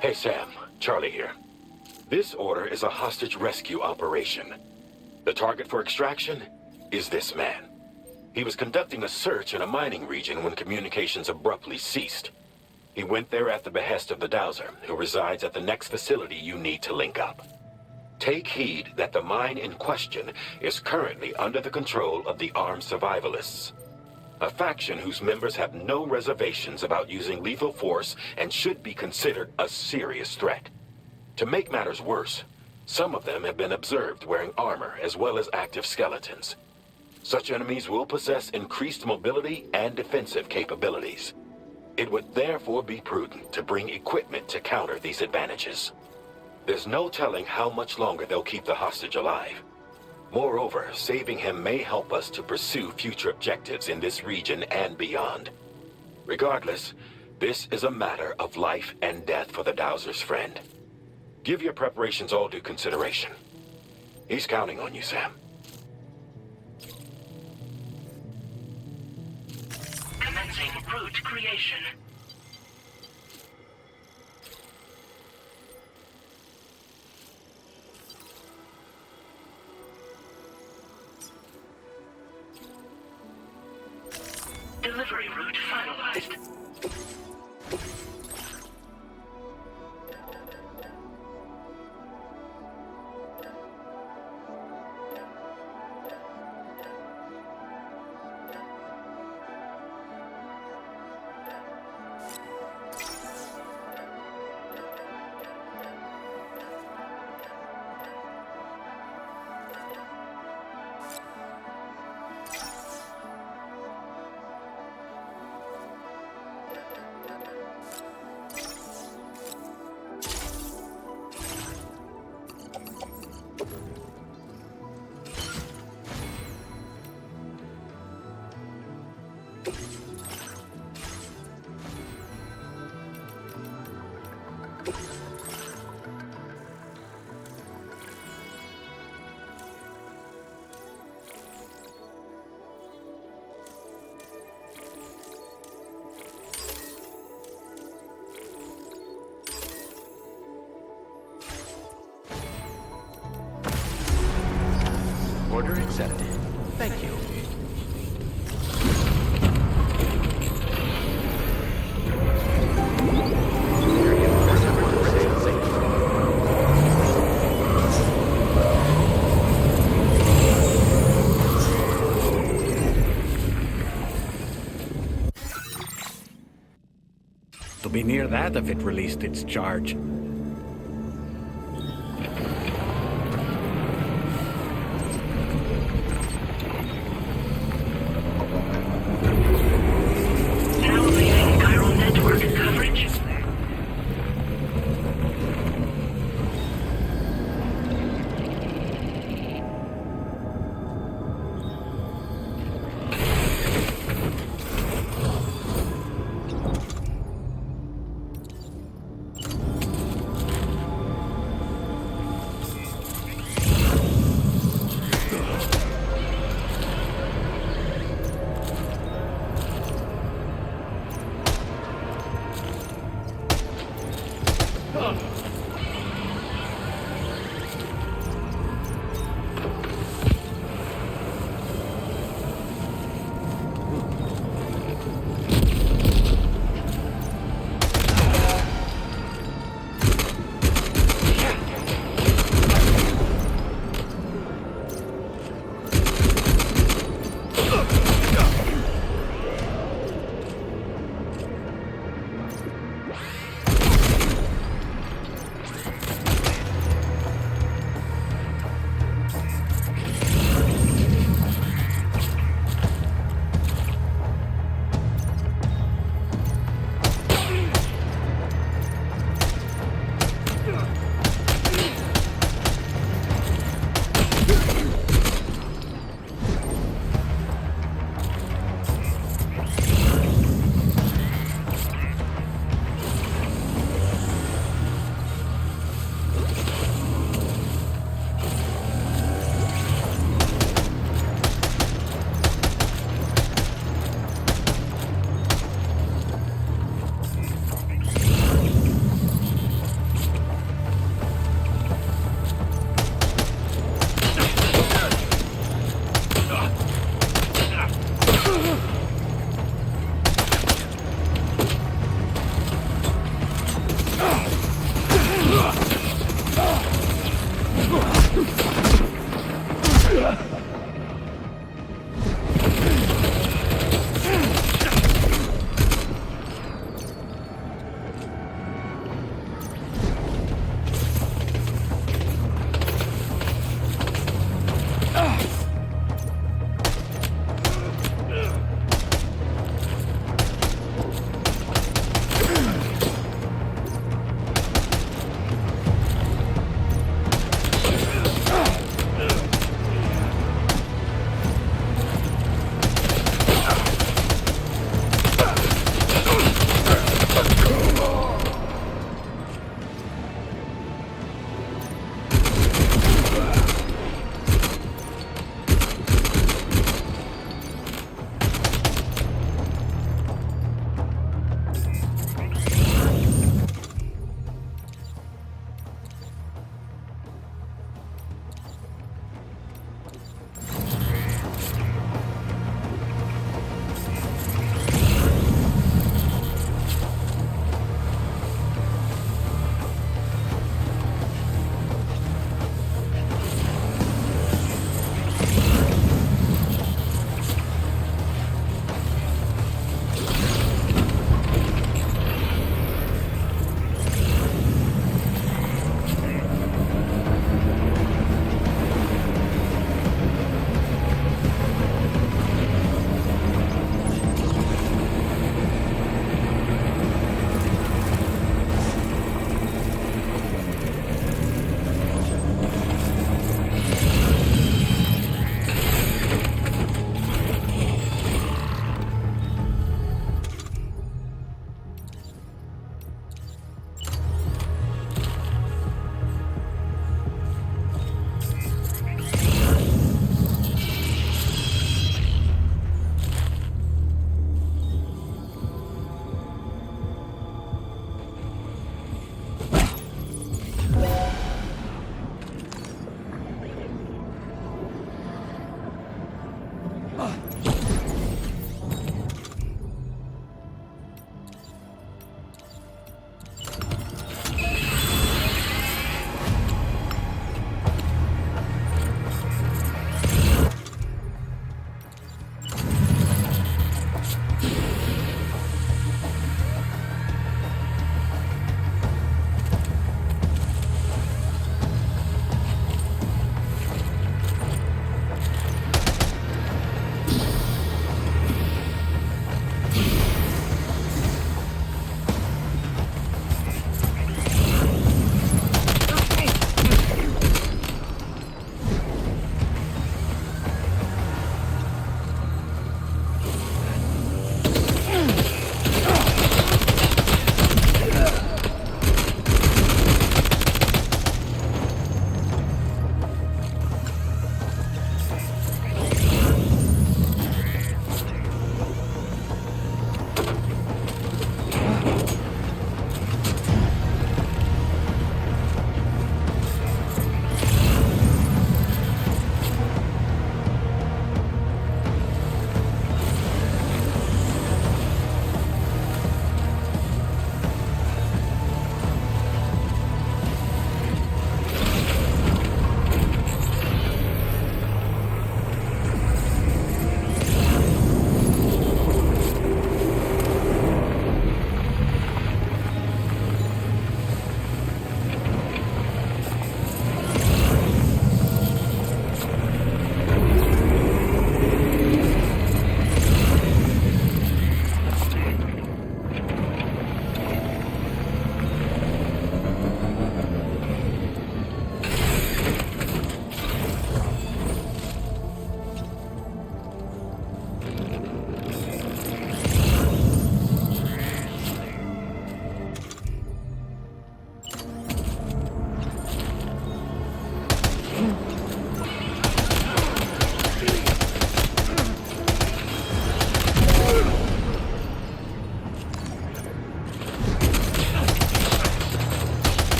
Hey Sam, Charlie here. This order is a hostage rescue operation. The target for extraction is this man. He was conducting a search in a mining region when communications abruptly ceased. He went there at the behest of the Dowser, who resides at the next facility you need to link up. Take heed that the mine in question is currently under the control of the armed survivalists. A faction whose members have no reservations about using lethal force and should be considered a serious threat. To make matters worse, some of them have been observed wearing armor as well as active skeletons. Such enemies will possess increased mobility and defensive capabilities. It would therefore be prudent to bring equipment to counter these advantages. There's no telling how much longer they'll keep the hostage alive. Moreover, saving him may help us to pursue future objectives in this region and beyond. Regardless, this is a matter of life and death for the Dowser's friend. Give your preparations all due consideration. He's counting on you, Sam. Commencing route creation. Delivery route finalized. Order accepted. Thank you. To be near that if it released its charge.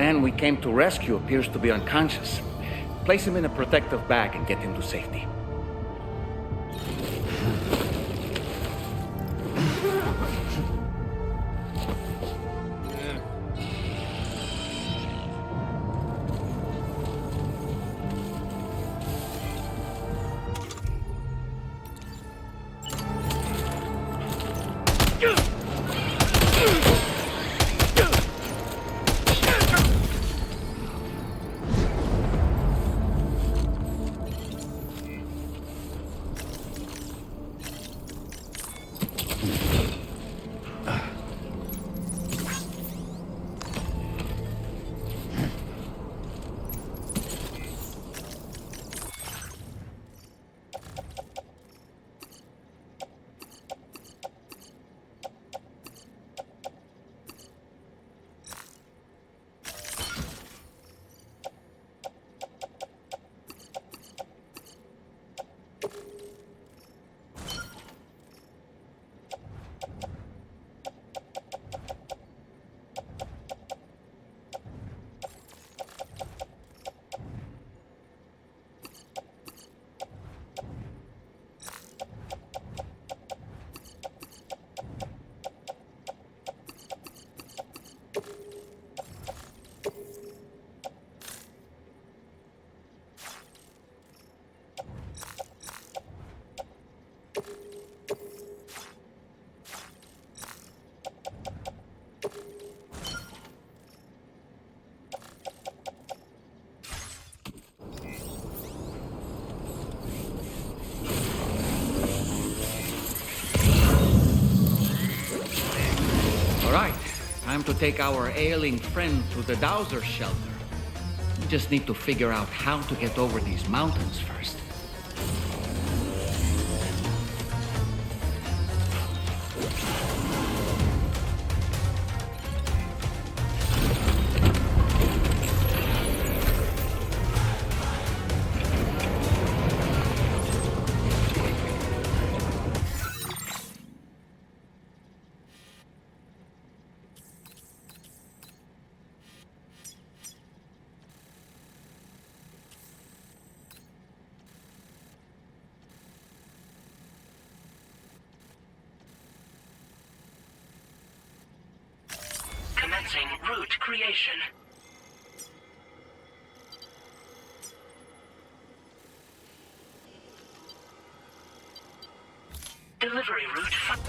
man we came to rescue appears to be unconscious. Place him in a protective bag and get him to safety. Time to take our ailing friend to the Dowser shelter. We just need to figure out how to get over these mountains first. Commencing route creation. Delivery route.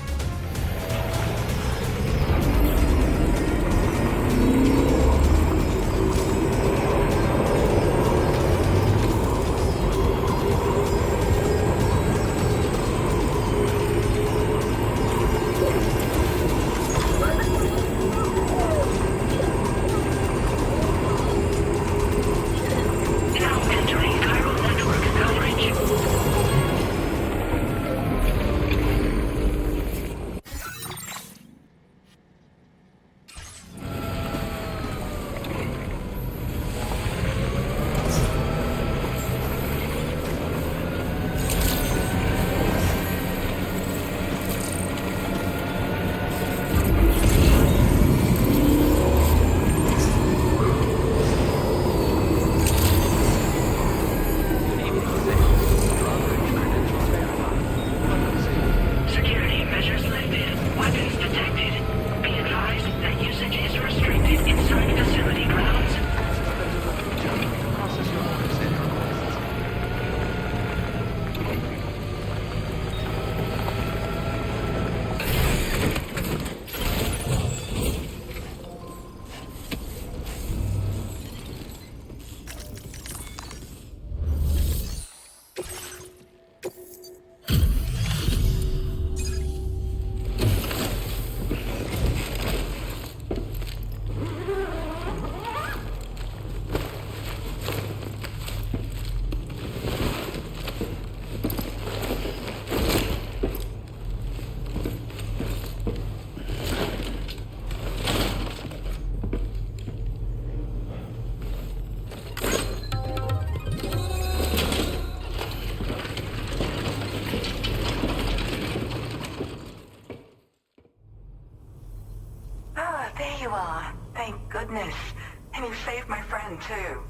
And you saved my friend, too.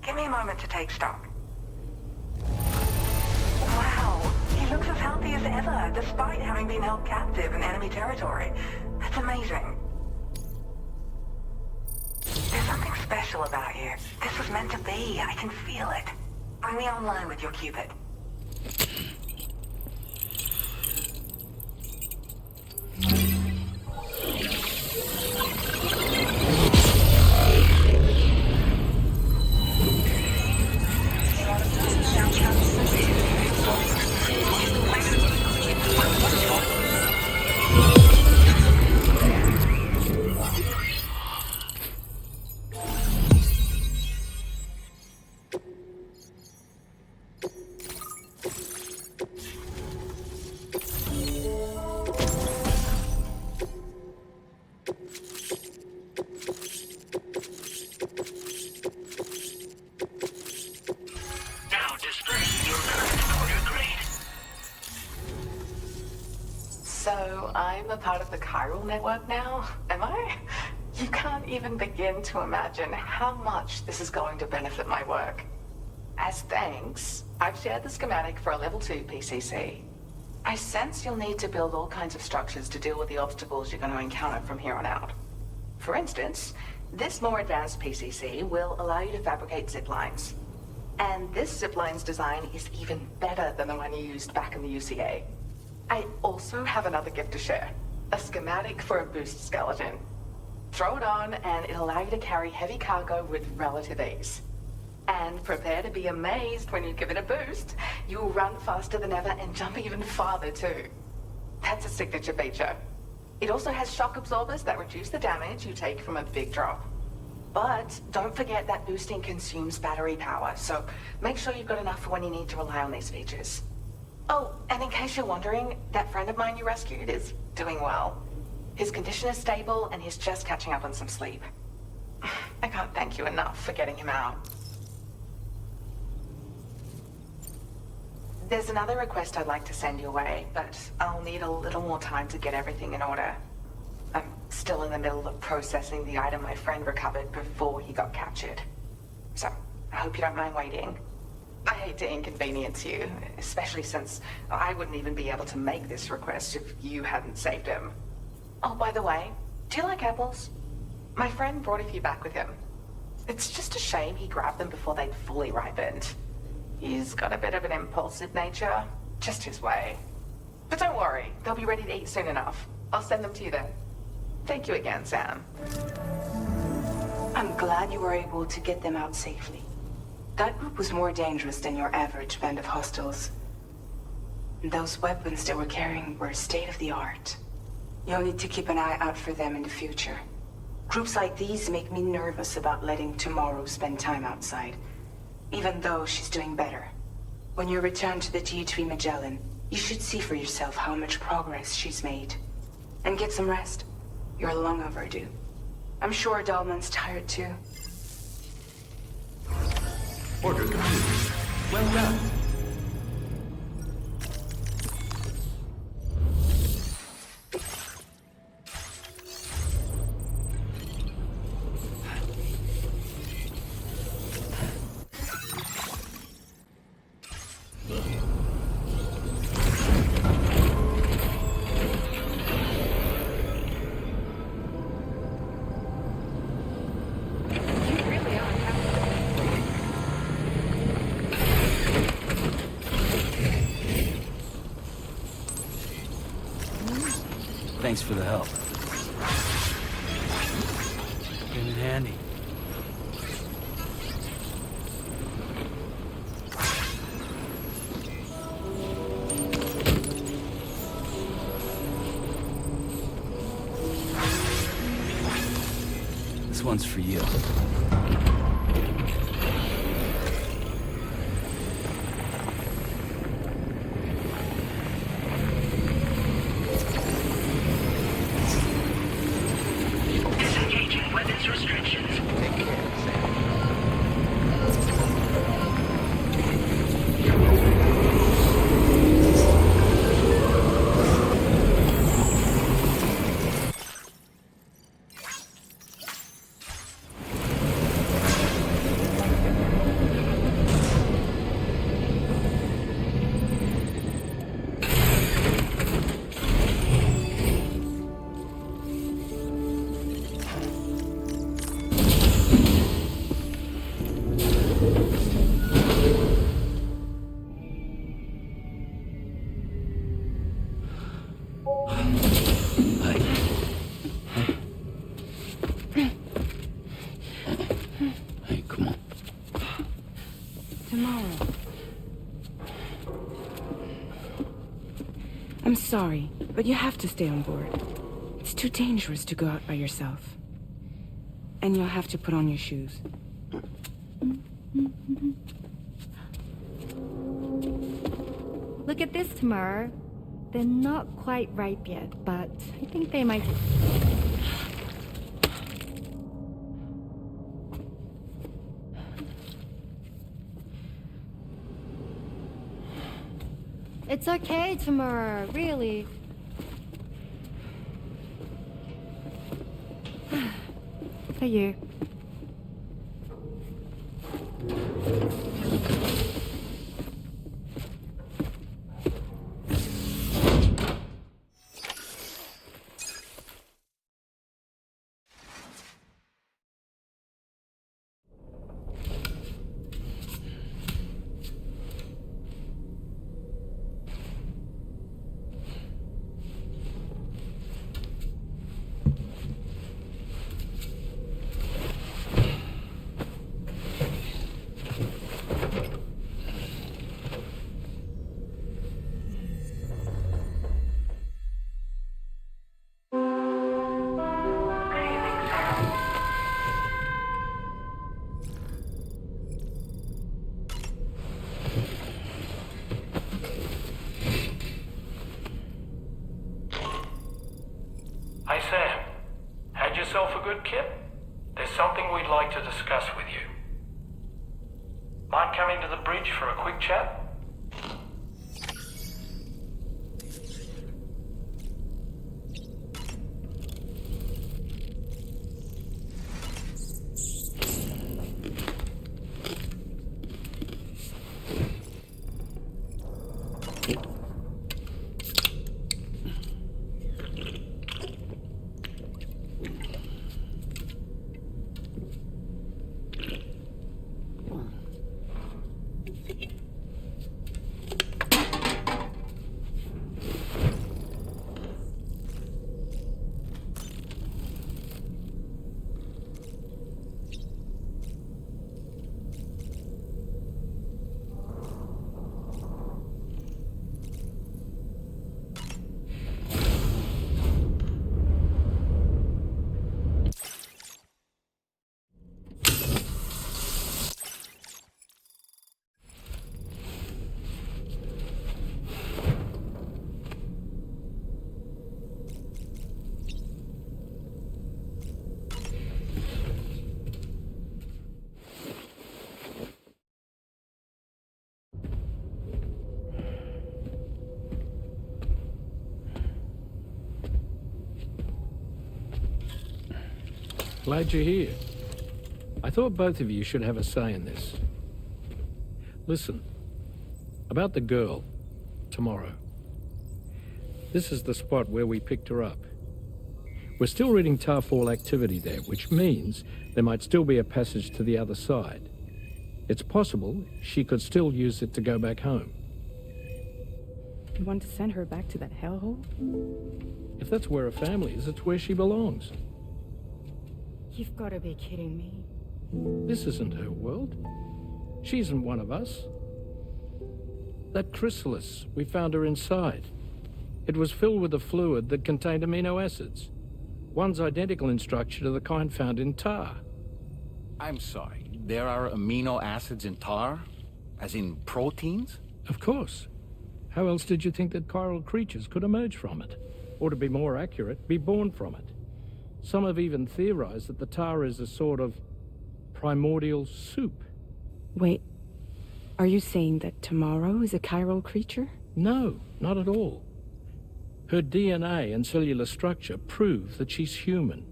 Give me a moment to take stock. Wow, he looks as healthy as ever, despite having been held captive in enemy territory. That's amazing. There's something special about you. This was meant to be. I can feel it. Bring me online with your Cupid. So, I'm a part of the chiral network now, am I? You can't even begin to imagine how much this is going to benefit my work. As thanks, I've shared the schematic for a level 2 PCC. I sense you'll need to build all kinds of structures to deal with the obstacles you're going to encounter from here on out. For instance, this more advanced PCC will allow you to fabricate zip lines. And this zip line's design is even better than the one you used back in the UCA. I also have another gift to share. A schematic for a boost skeleton. Throw it on and it'll allow you to carry heavy cargo with relative ease. And prepare to be amazed when you give it a boost. You'll run faster than ever and jump even farther too. That's a signature feature. It also has shock absorbers that reduce the damage you take from a big drop. But don't forget that boosting consumes battery power, so make sure you've got enough for when you need to rely on these features. Oh, and in case you're wondering, that friend of mine you rescued is doing well. His condition is stable and he's just catching up on some sleep. I can't thank you enough for getting him out. There's another request I'd like to send your way, but I'll need a little more time to get everything in order. I'm still in the middle of processing the item my friend recovered before he got captured. So, I hope you don't mind waiting. I hate to inconvenience you, especially since I wouldn't even be able to make this request if you hadn't saved him. Oh, by the way, do you like apples? My friend brought a few back with him. It's just a shame he grabbed them before they'd fully ripened. He's got a bit of an impulsive nature, just his way. But don't worry, they'll be ready to eat soon enough. I'll send them to you then. Thank you again, Sam. I'm glad you were able to get them out safely. That group was more dangerous than your average band of hostiles. Those weapons they were carrying were state-of-the-art. You'll need to keep an eye out for them in the future. Groups like these make me nervous about letting Tomorrow spend time outside, even though she's doing better. When you return to the DHV Mellin, you should see for yourself how much progress she's made. And get some rest. You're long overdue. I'm sure Dahlman's tired too. Order complete. Well done. Thanks for the help. Came in handy. This one's for you. I'm sorry, but you have to stay on board. It's too dangerous to go out by yourself. And you'll have to put on your shoes. Look at this, Tamara. They're not quite ripe yet, but I think they might... It's okay, Tamara, really. For you. Hey Sam, had yourself a good kip? There's something we'd like to discuss with you. Mind coming to the bridge for a quick chat? Glad you're here. I thought both of you should have a say in this. Listen, about the girl, tomorrow. This is the spot where we picked her up. We're still reading Tarfall activity there, which means there might still be a passage to the other side. It's possible she could still use it to go back home. You want to send her back to that hellhole? If that's where her family is, it's where she belongs. You've got to be kidding me. This isn't her world. She isn't one of us. That chrysalis, we found her inside. It was filled with a fluid that contained amino acids. One's identical in structure to the kind found in tar. I'm sorry, there are amino acids in tar? As in proteins? Of course. How else did you think that chiral creatures could emerge from it? Or to be more accurate, be born from it? Some have even theorized that the tar is a sort of primordial soup. Wait, are you saying that tomorrow is a chiral creature? No, not at all. Her DNA and cellular structure prove that she's human.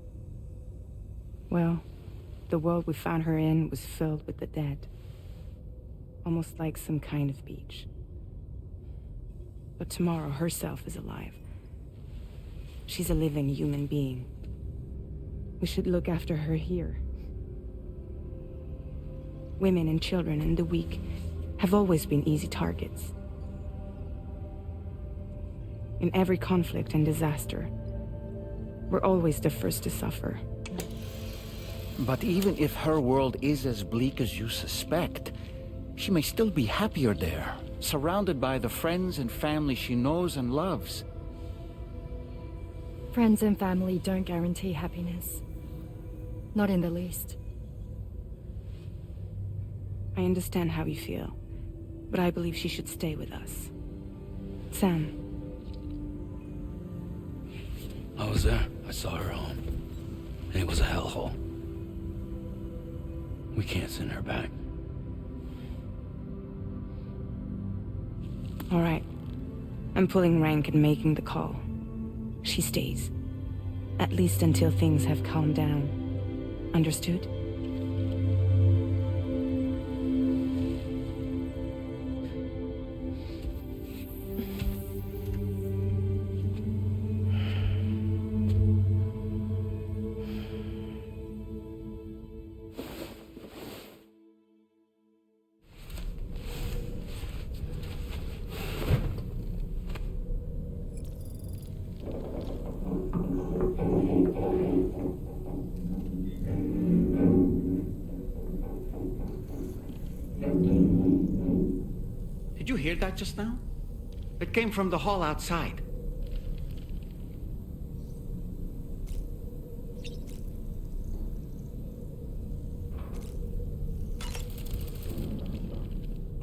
Well, the world we found her in was filled with the dead. Almost like some kind of beach. But tomorrow herself is alive. She's a living human being. We should look after her here. Women and children and the weak have always been easy targets. In every conflict and disaster, we're always the first to suffer. But even if her world is as bleak as you suspect, she may still be happier there, surrounded by the friends and family she knows and loves. Friends and family don't guarantee happiness. Not in the least. I understand how you feel, but I believe she should stay with us. Sam. I was there. I saw her home. And it was a hellhole. We can't send her back. All right. I'm pulling rank and making the call. She stays. At least until things have calmed down. Understood? Did you hear that just now? It came from the hall outside.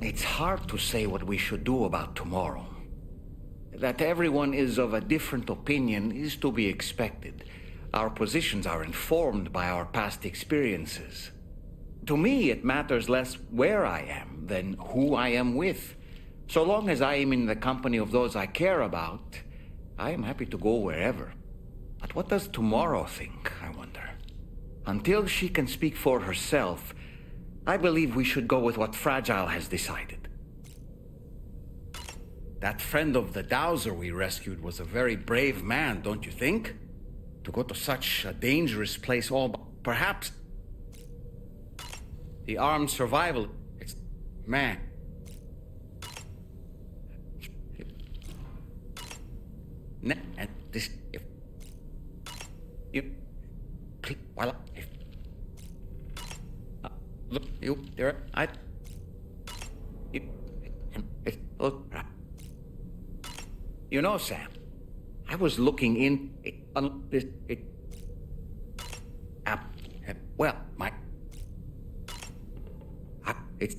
It's hard to say what we should do about tomorrow. That everyone is of a different opinion is to be expected. Our positions are informed by our past experiences. To me, it matters less where I am than who I am with. So long as I am in the company of those I care about, I am happy to go wherever. But what does tomorrow think, I wonder? Until she can speak for herself, I believe we should go with what Fragile has decided. That friend of the dowser we rescued was a very brave man, don't you think? To go to such a dangerous place perhaps the armed survival, it's... man. And this... if... you... please, while if... look, you... there... I... you... if... look... you know, Sam, I was looking in... this... well, my... it's...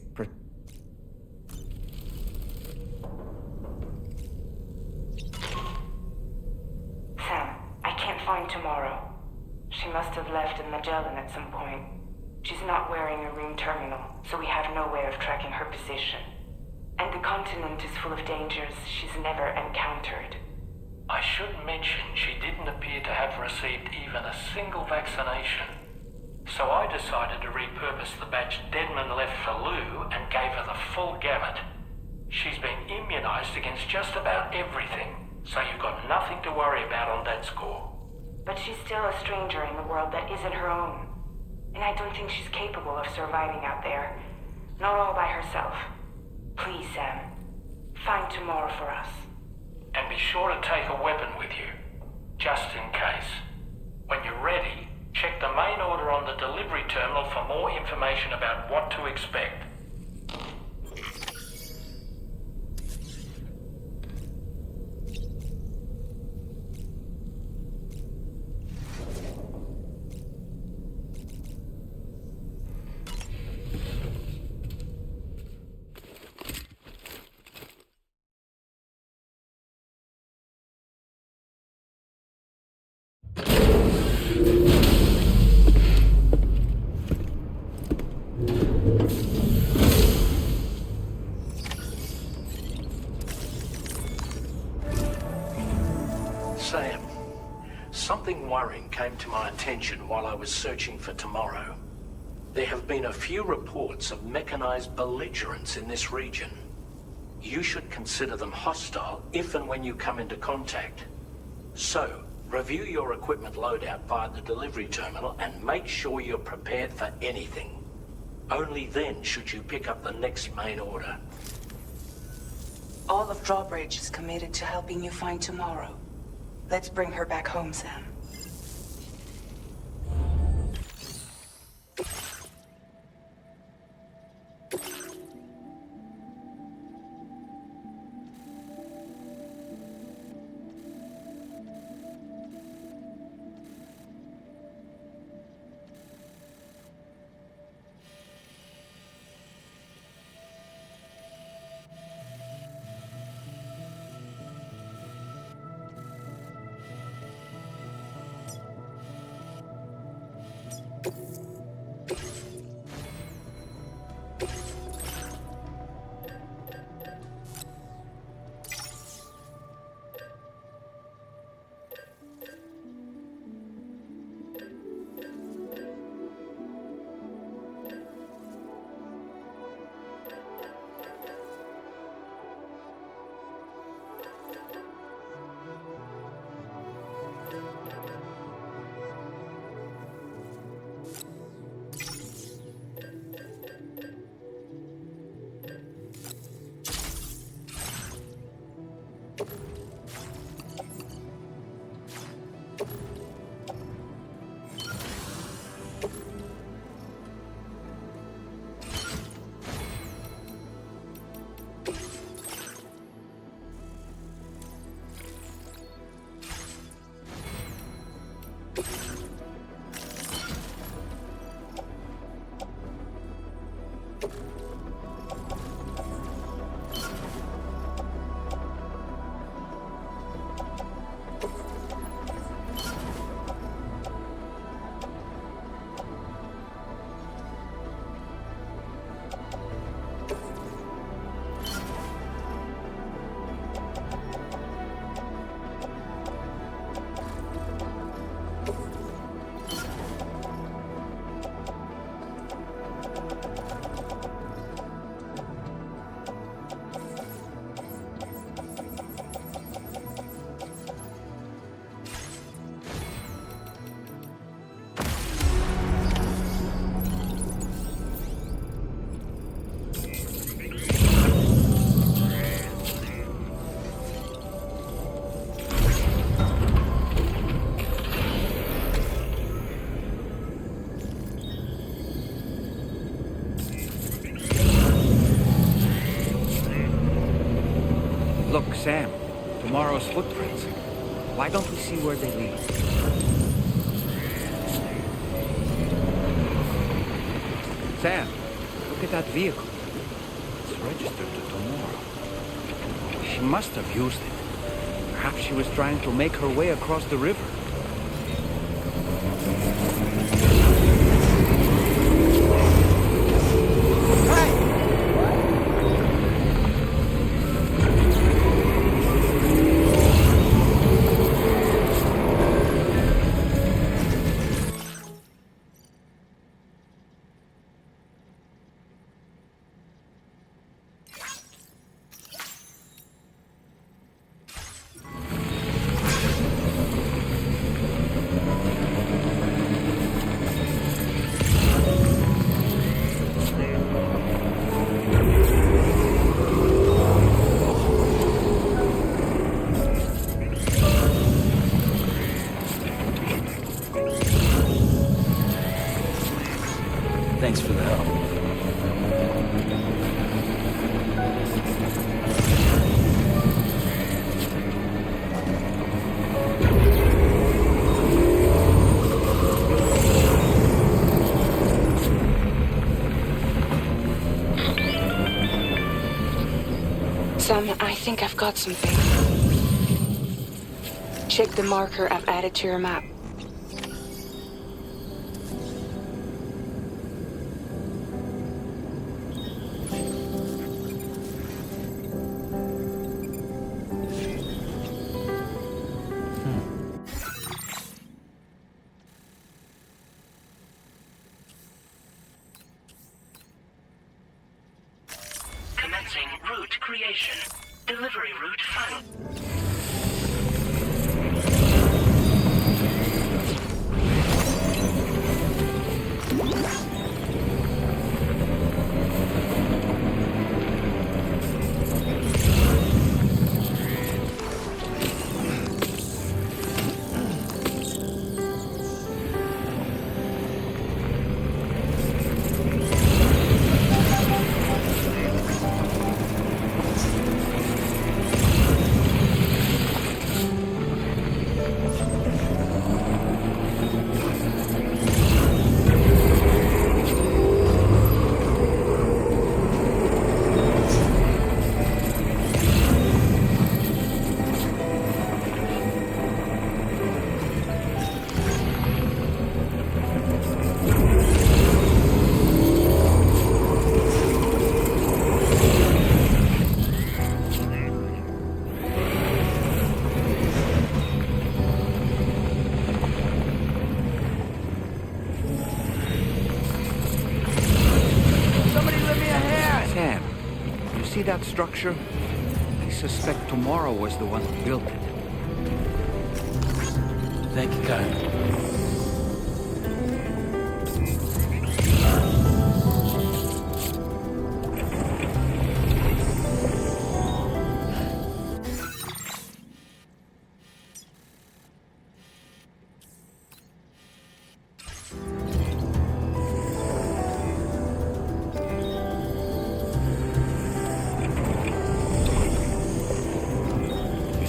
Sam, I can't find Tomorrow. She must have left in Magellan at some point. She's not wearing a room terminal, so we have no way of tracking her position. And the continent is full of dangers she's never encountered. I should mention she didn't appear to have received even a single vaccination. So I decided to repurpose the batch Deadman left for Lou and gave her the full gamut. She's been immunized against just about everything, so you've got nothing to worry about on that score. But she's still a stranger in the world that isn't her own. And I don't think she's capable of surviving out there. Not all by herself. Please, Sam. Find Tomorrow for us. And be sure to take a weapon with you, just in case. When you're ready, check the main order on the delivery terminal for more information about what to expect. Sam, something worrying came to my attention while I was searching for Tomorrow. There have been a few reports of mechanized belligerents in this region. You should consider them hostile if and when you come into contact. So, review your equipment loadout via the delivery terminal and make sure you're prepared for anything. Only then should you pick up the next main order. All of Drawbridge is committed to helping you find Tomorrow. Let's bring her back home, Sam. Look, Sam, tomorrow's footprints. Why don't we see where they lead? Sam, look at that vehicle. It's registered to tomorrow. She must have used it. Perhaps she was trying to make her way across the river. Thanks for the help. Sam, I think I've got something. Check the marker I've added to your map. Commencing route creation. Delivery route final. See that structure? I suspect Tomorrow was the one who built it. Thank you, Kyle.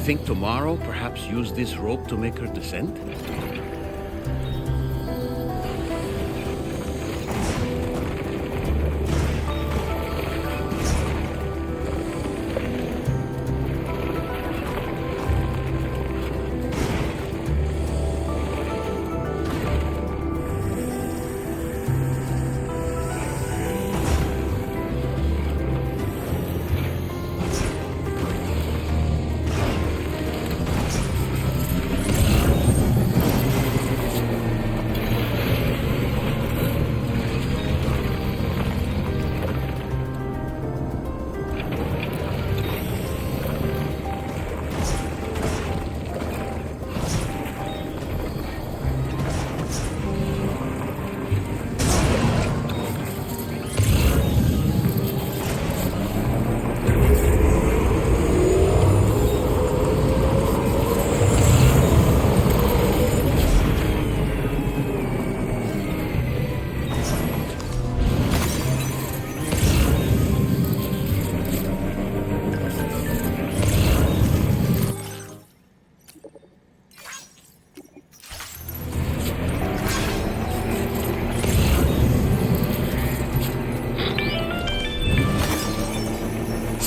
think tomorrow perhaps use this rope to make her descent?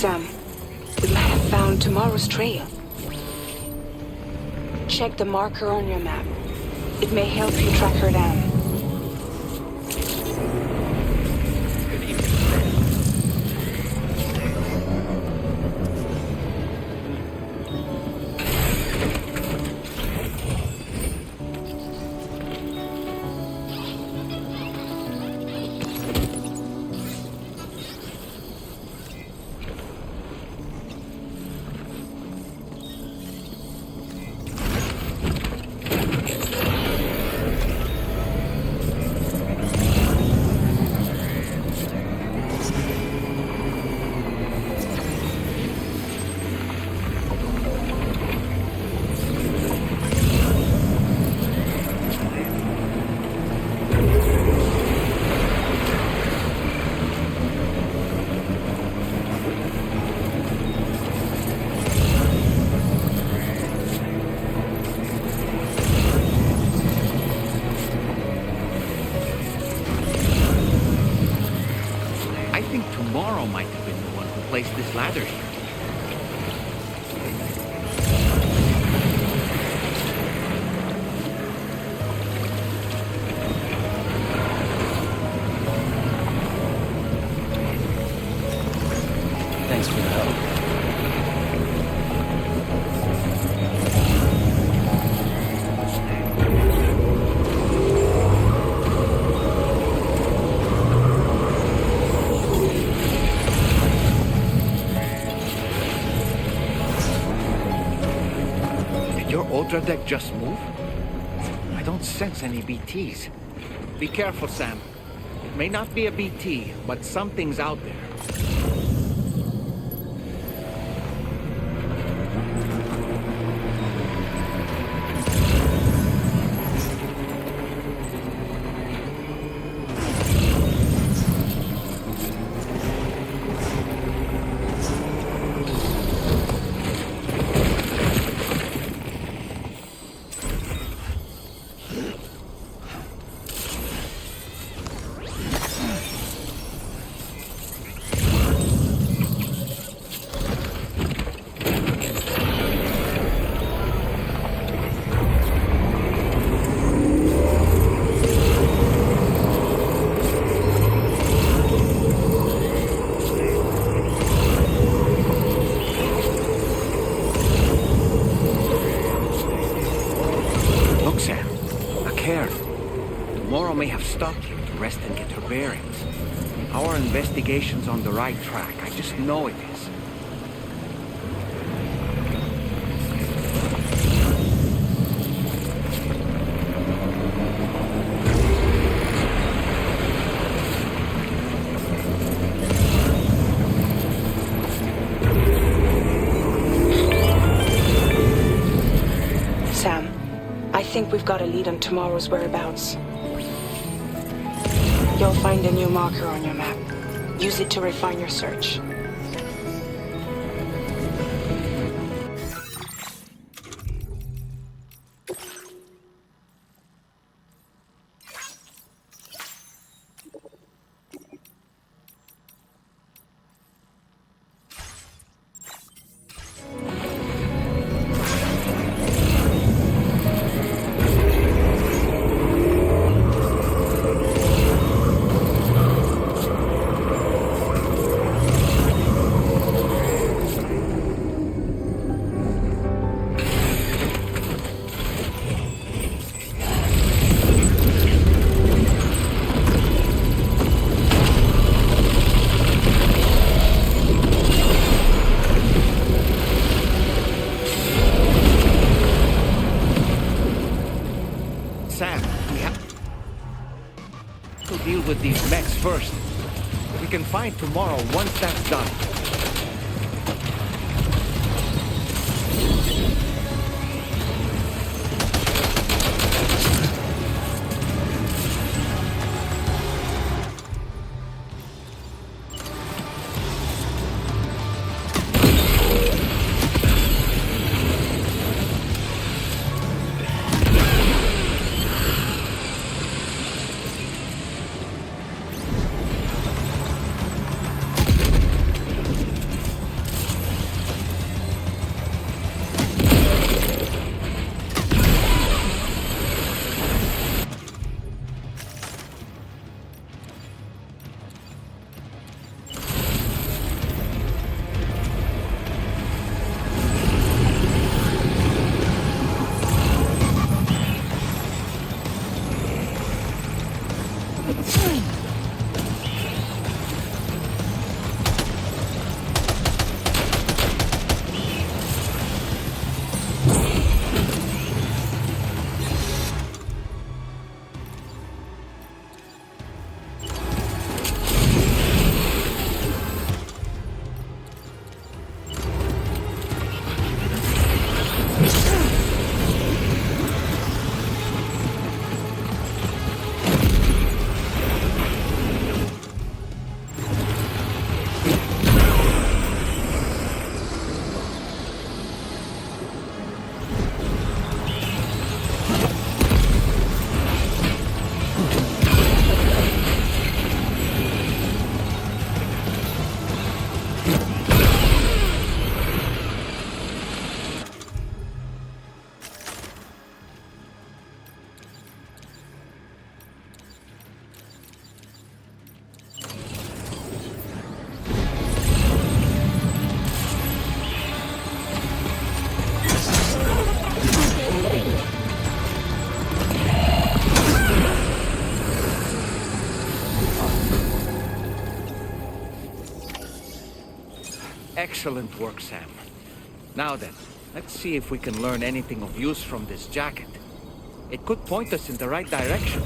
Sam, we might have found tomorrow's trail. Check the marker on your map. It may help you track her down. Tomorrow might have been the one who placed this ladder here. Thanks for the help. Ultra deck just move? I don't sense any BTs. Be careful, Sam. It may not be a BT, but something's out there. May have stopped here to rest and get her bearings. Our investigation's on the right track. I just know it is. Sam, I think we've got a lead on tomorrow's whereabouts. You'll find a new marker on your map. Use it to refine your search. these mechs first. We can find tomorrow once that's done. Excellent work, Sam. Now then, let's see if we can learn anything of use from this jacket. It could point us in the right direction.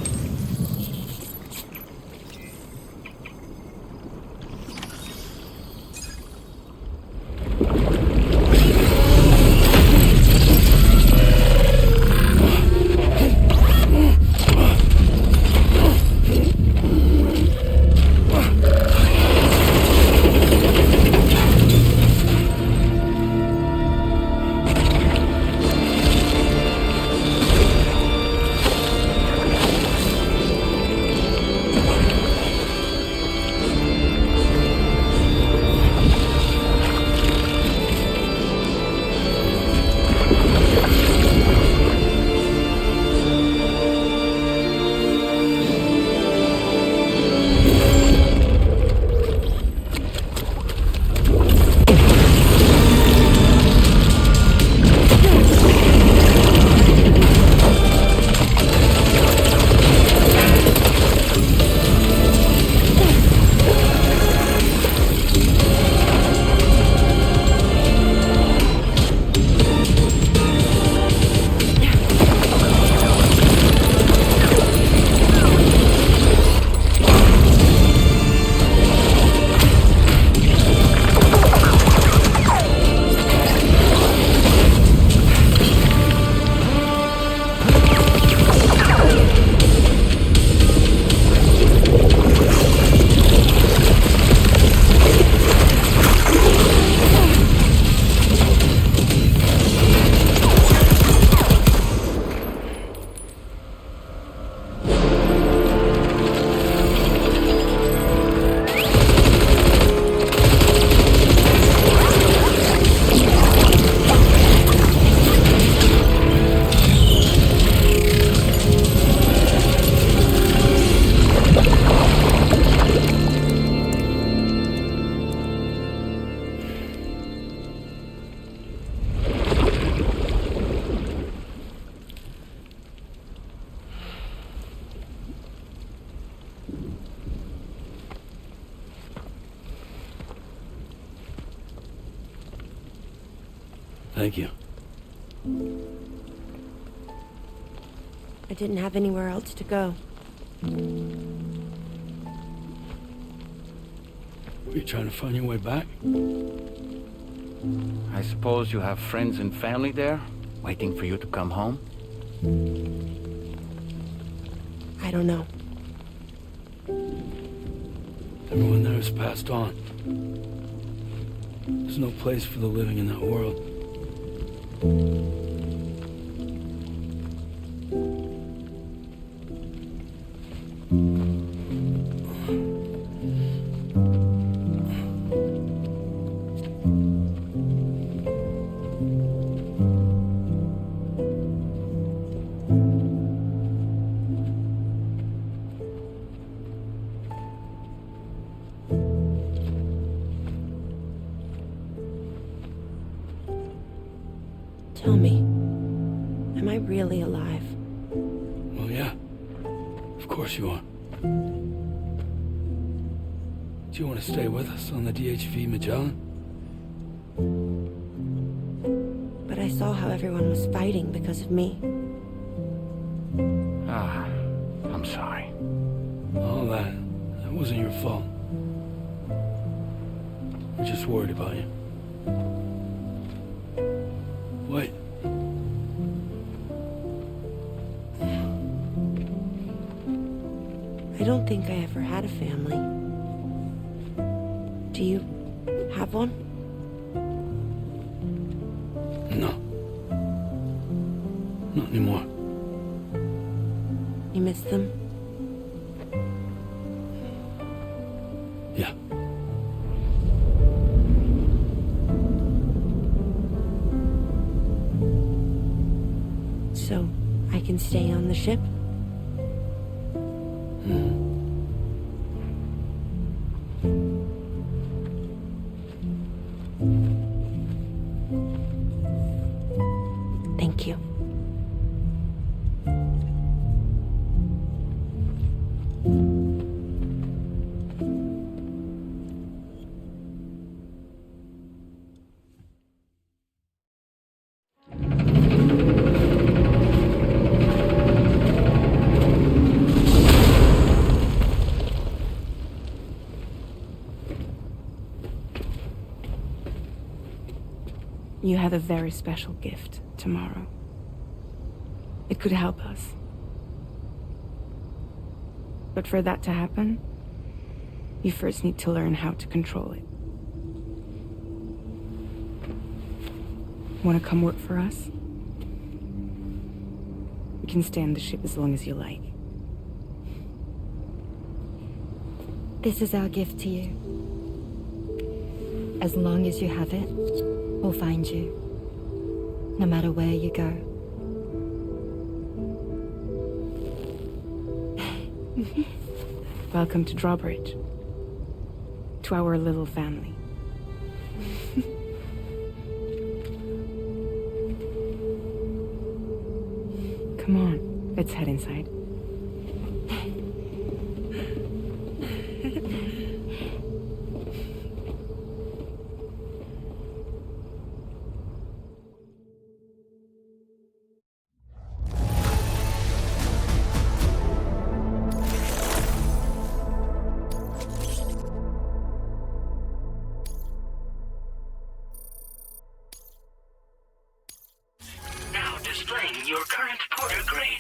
Thank you. I didn't have anywhere else to go. Are you trying to find your way back? I suppose you have friends and family there, waiting for you to come home? I don't know. Everyone there has passed on. There's no place for the living in that world. Tell me, am I really alive? Well, yeah. Of course you are. Do you want to stay with us on the DHV Mellin? But I saw how everyone was fighting because of me. Ah, I'm sorry. All that wasn't your fault. We're just worried about you. Wait. I don't think I ever had a family. Do you have one? No. Not anymore. You miss them? Yeah. So, I can stay on the ship? Thank you. You have a very special gift tomorrow. It could help us. But for that to happen, you first need to learn how to control it. Want to come work for us? You can stay on the ship as long as you like. This is our gift to you. As long as you have it, we'll find you. No matter where you go. Welcome to Drawbridge. To our little family. Come on, let's head inside. Now displaying your current porter grade.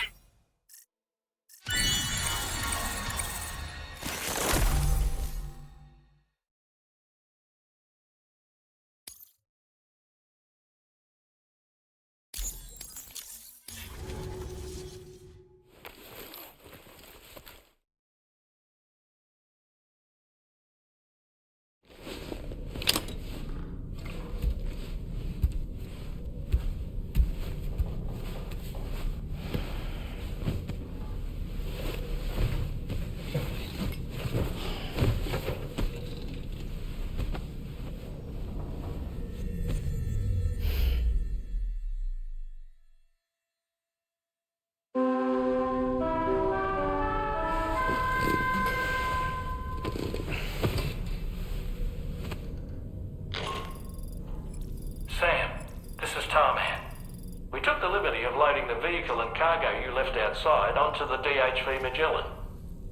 The vehicle and cargo you left outside onto the DHV Mellin.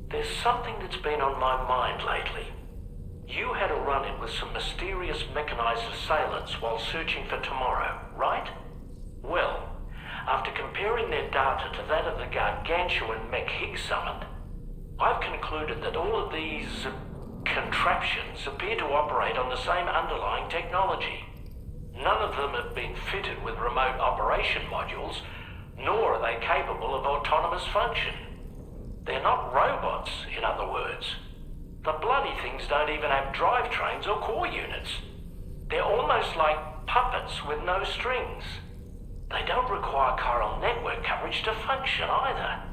There's something that's been on my mind lately. You had a run-in with some mysterious mechanized assailants while searching for tomorrow, right? Well, after comparing their data to that of the gargantuan mech Higgs summoned, I've concluded that all of these contraptions appear to operate on the same underlying technology. None of them have been fitted with remote operation modules, nor are they capable of autonomous function. They're not robots, in other words. The bloody things don't even have drivetrains or core units. They're almost like puppets with no strings. They don't require chiral network coverage to function either.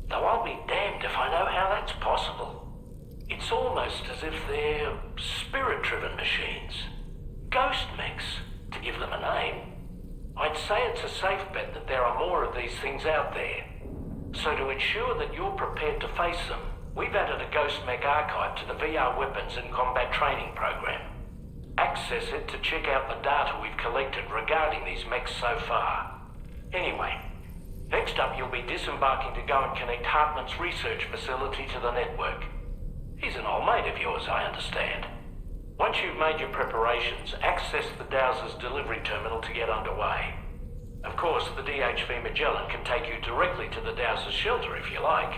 Though I'll be damned if I know how that's possible. It's almost as if they're spirit-driven machines. Ghost mechs, to give them a name. I'd say it's a safe bet that there are more of these things out there. So to ensure that you're prepared to face them, we've added a Ghost Mech archive to the VR Weapons and Combat Training program. Access it to check out the data we've collected regarding these mechs so far. Anyway, next up you'll be disembarking to go and connect Hartman's research facility to the network. He's an old mate of yours, I understand. Once you've made your preparations, access the Dowser's delivery terminal to get underway. Of course, the DHV Mellin can take you directly to the Dowser's shelter if you like.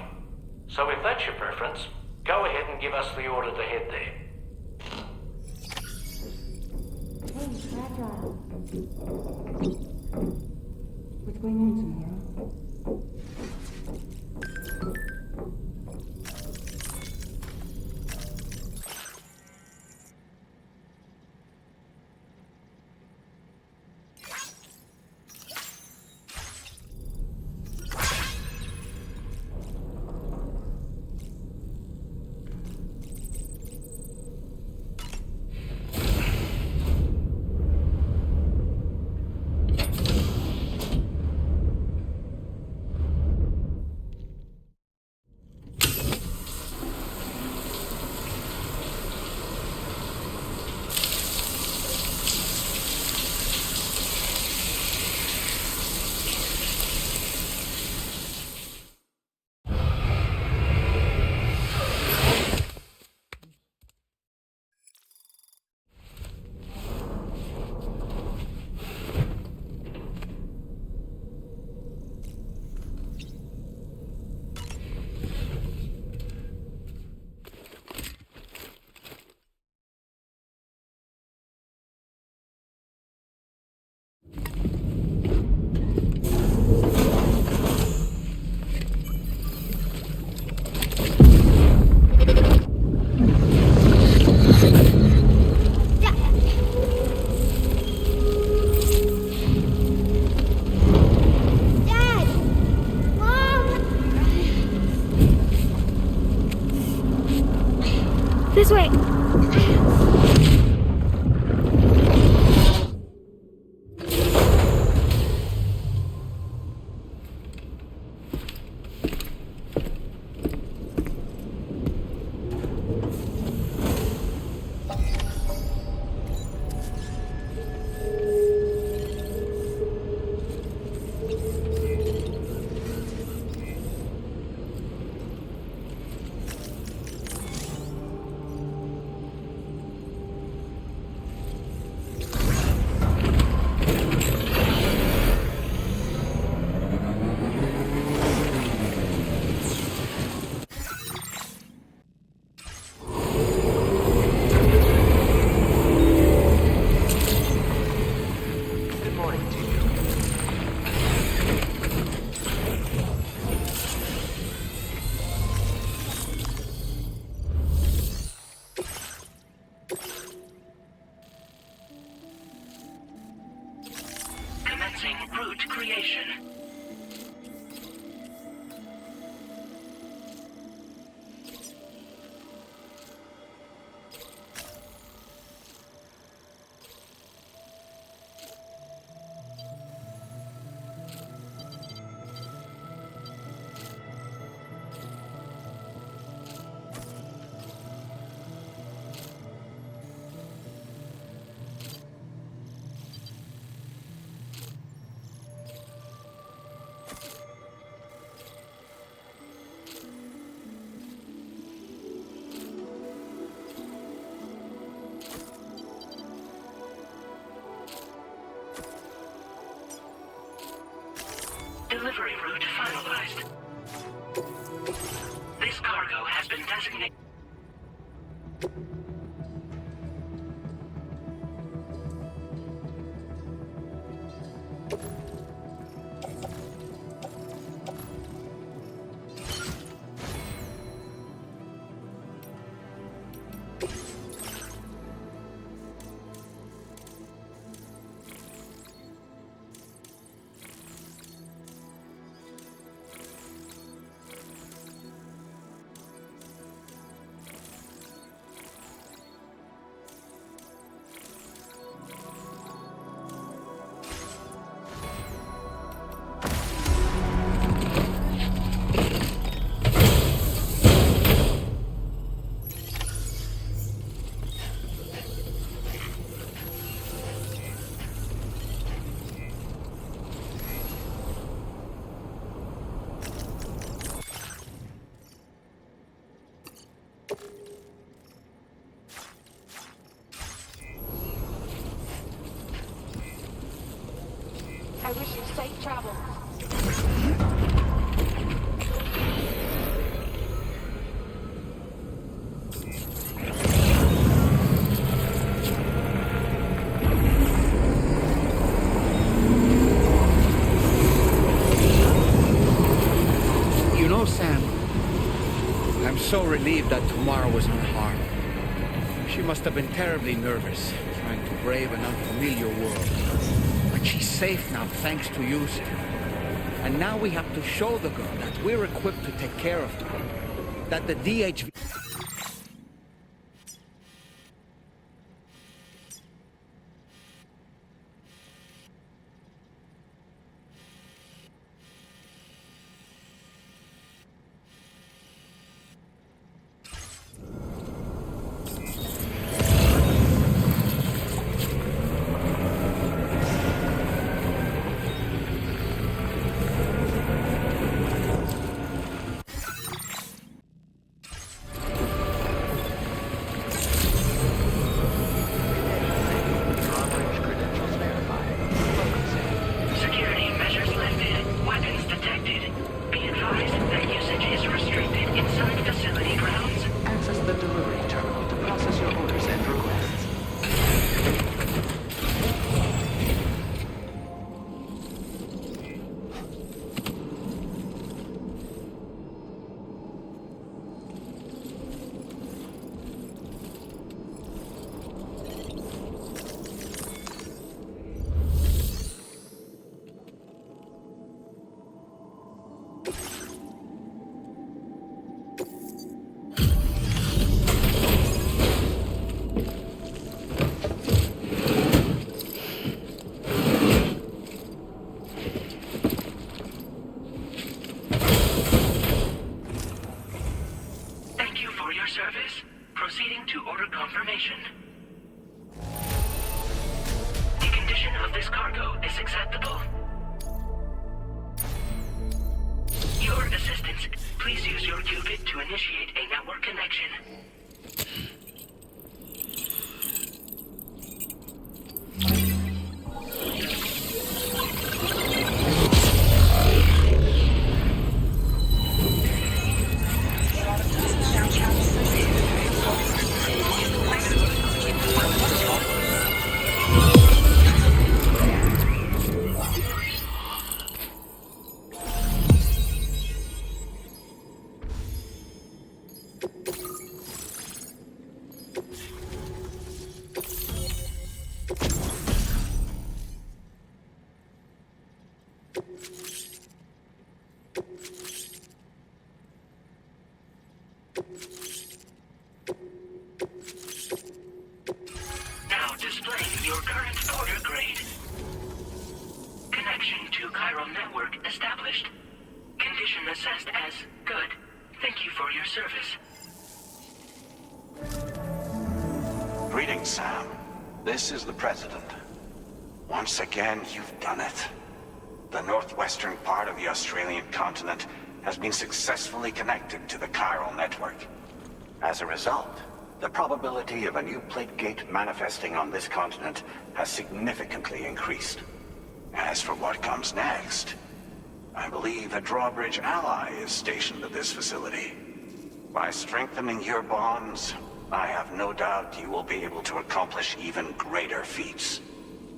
So if that's your preference, go ahead and give us the order to head there. Hey, Fragile. What's going on tomorrow? This way! Route creation. Delivery route finalized. This cargo has been designated. I wish you safe travel. You know, Sam, I'm so relieved that Tamara was unharmed. She must have been terribly nervous, trying to brave an unfamiliar world. But she's safe now, thanks to you, Sam. And now we have to show the girl that we're equipped to take care of her. That the DHV... Now displaying your current order grade. Connection to chiral network established. Condition assessed as good. Thank you for your service. Greetings, Sam. This is the President. Once again, you've done it. The northwestern part of the Australian continent has been successfully connected to the chiral network. As a result, the probability of a new plate gate manifesting on this continent has significantly increased. As for what comes next, I believe a drawbridge ally is stationed at this facility. By strengthening your bonds, I have no doubt you will be able to accomplish even greater feats.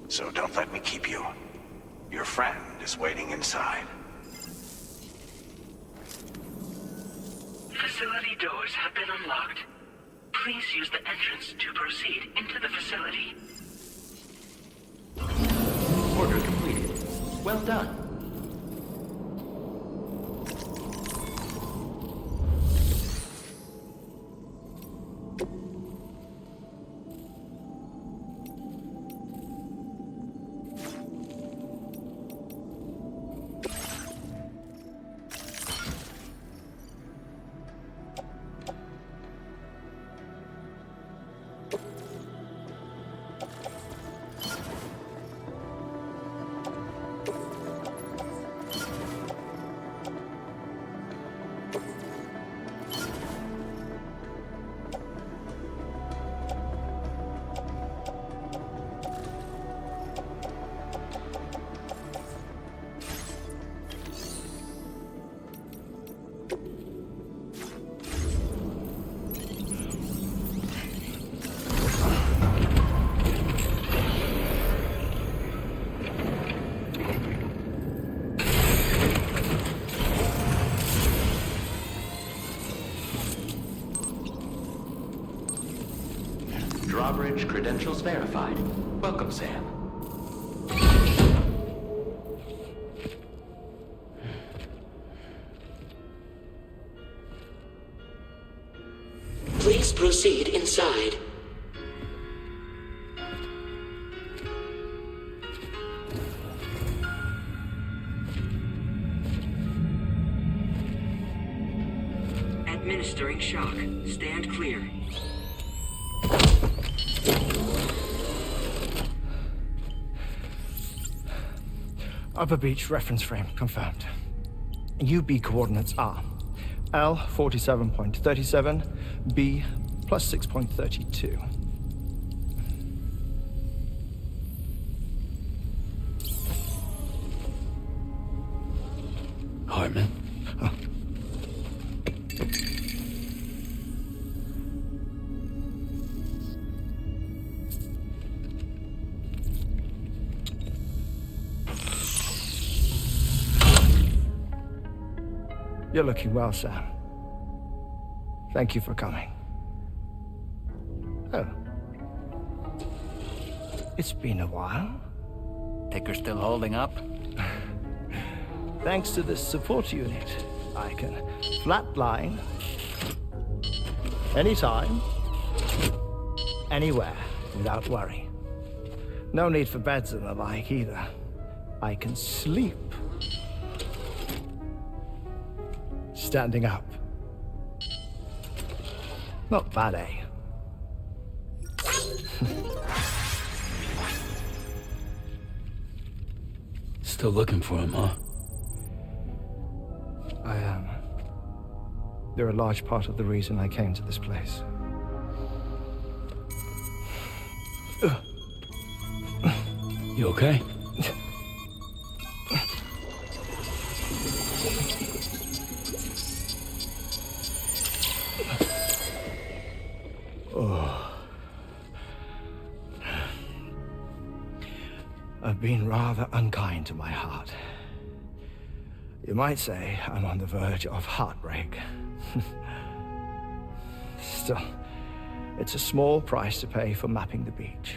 So don't let me keep you. Your friend is waiting inside. Facility doors have been unlocked. Please use the entrance to proceed into the facility. Order completed. Well done. Drawbridge credentials verified. Welcome, Sam. Please proceed inside. Administering shock. Stand clear. Upper beach reference frame confirmed. UB coordinates are L 47.37, B plus 6.32. Hartman? You're looking well, Sam. Thank you for coming. Oh. It's been a while. Ticker still holding up? Thanks to this support unit, I can flatline anytime, anywhere, without worry. No need for beds and the like either. I can sleep standing up. Not bad, eh? Still looking for him, huh? I am. They're a large part of the reason I came to this place. You okay? I've been rather unkind to my heart. You might say I'm on the verge of heartbreak. Still, it's a small price to pay for mapping the beach.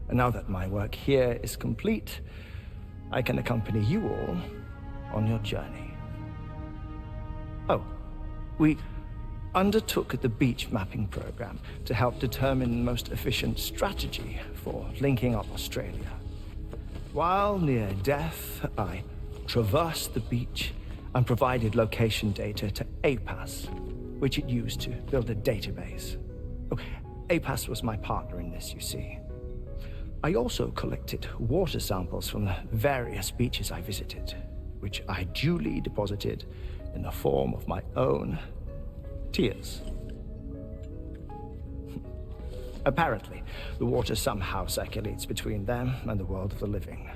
And now that my work here is complete, I can accompany you all on your journey. Oh, we undertook the beach mapping program to help determine the most efficient strategy for linking up Australia. While near death, I traversed the beach and provided location data to APAS, which it used to build a database. Oh, APAS was my partner in this, you see. I also collected water samples from the various beaches I visited, which I duly deposited in the form of my own tears. Apparently, the water somehow circulates between them and the world of the living.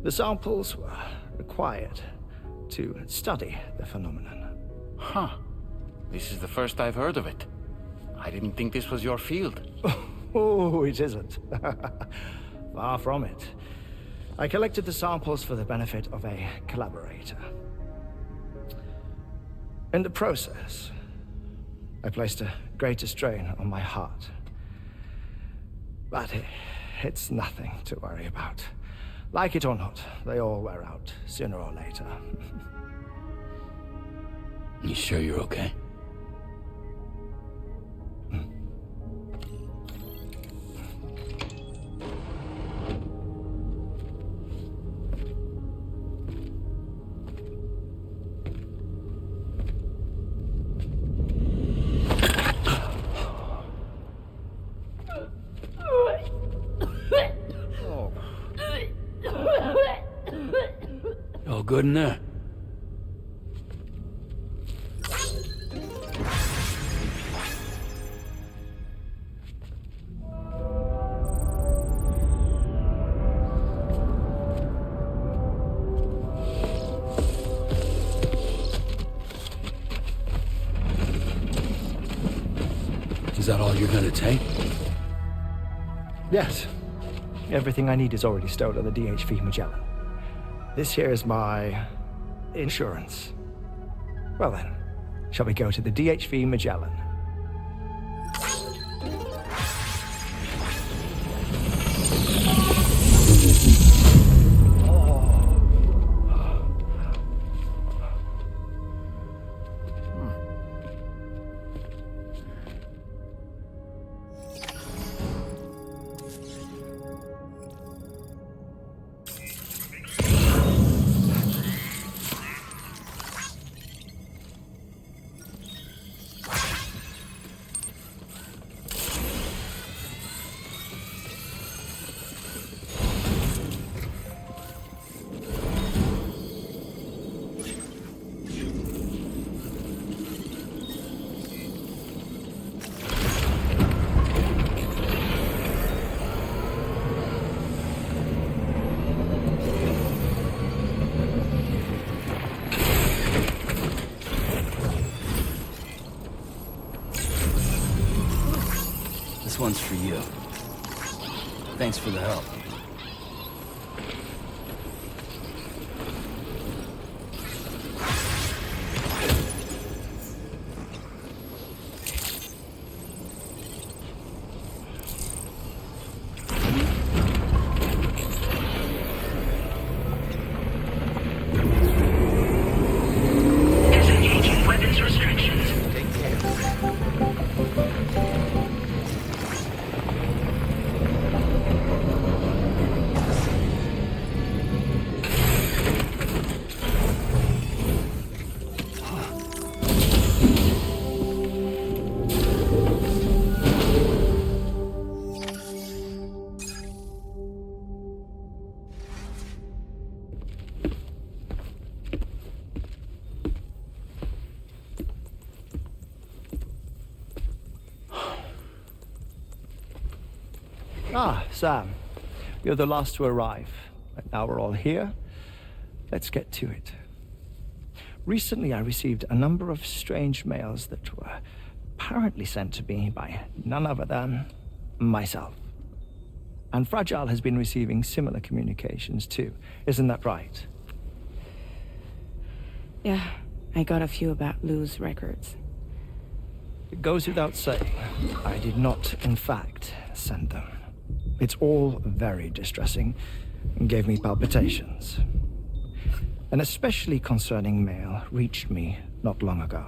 The samples were required to study the phenomenon. Huh. This is the first I've heard of it. I didn't think this was your field. Oh, it isn't. Far from it. I collected the samples for the benefit of a collaborator. In the process, I placed a greater strain on my heart. But it's nothing to worry about. Like it or not, they all wear out, sooner or later. You sure you're okay? All good in there? Is that all you're gonna take? Yes. Everything I need is already stored on the DHV Mellin. This here is my insurance. Well then, shall we go to the DHV Mellin? This one's for you. Thanks for the help. Disengaging weapons restrictions. Take care. Ah, Sam. You're the last to arrive. But now we're all here. Let's get to it. Recently, I received a number of strange mails that were apparently sent to me by none other than myself. And Fragile has been receiving similar communications too. Isn't that right? Yeah, I got a few about Lou's records. It goes without saying, I did not, in fact, send them. It's all very distressing and gave me palpitations. An especially concerning mail reached me not long ago.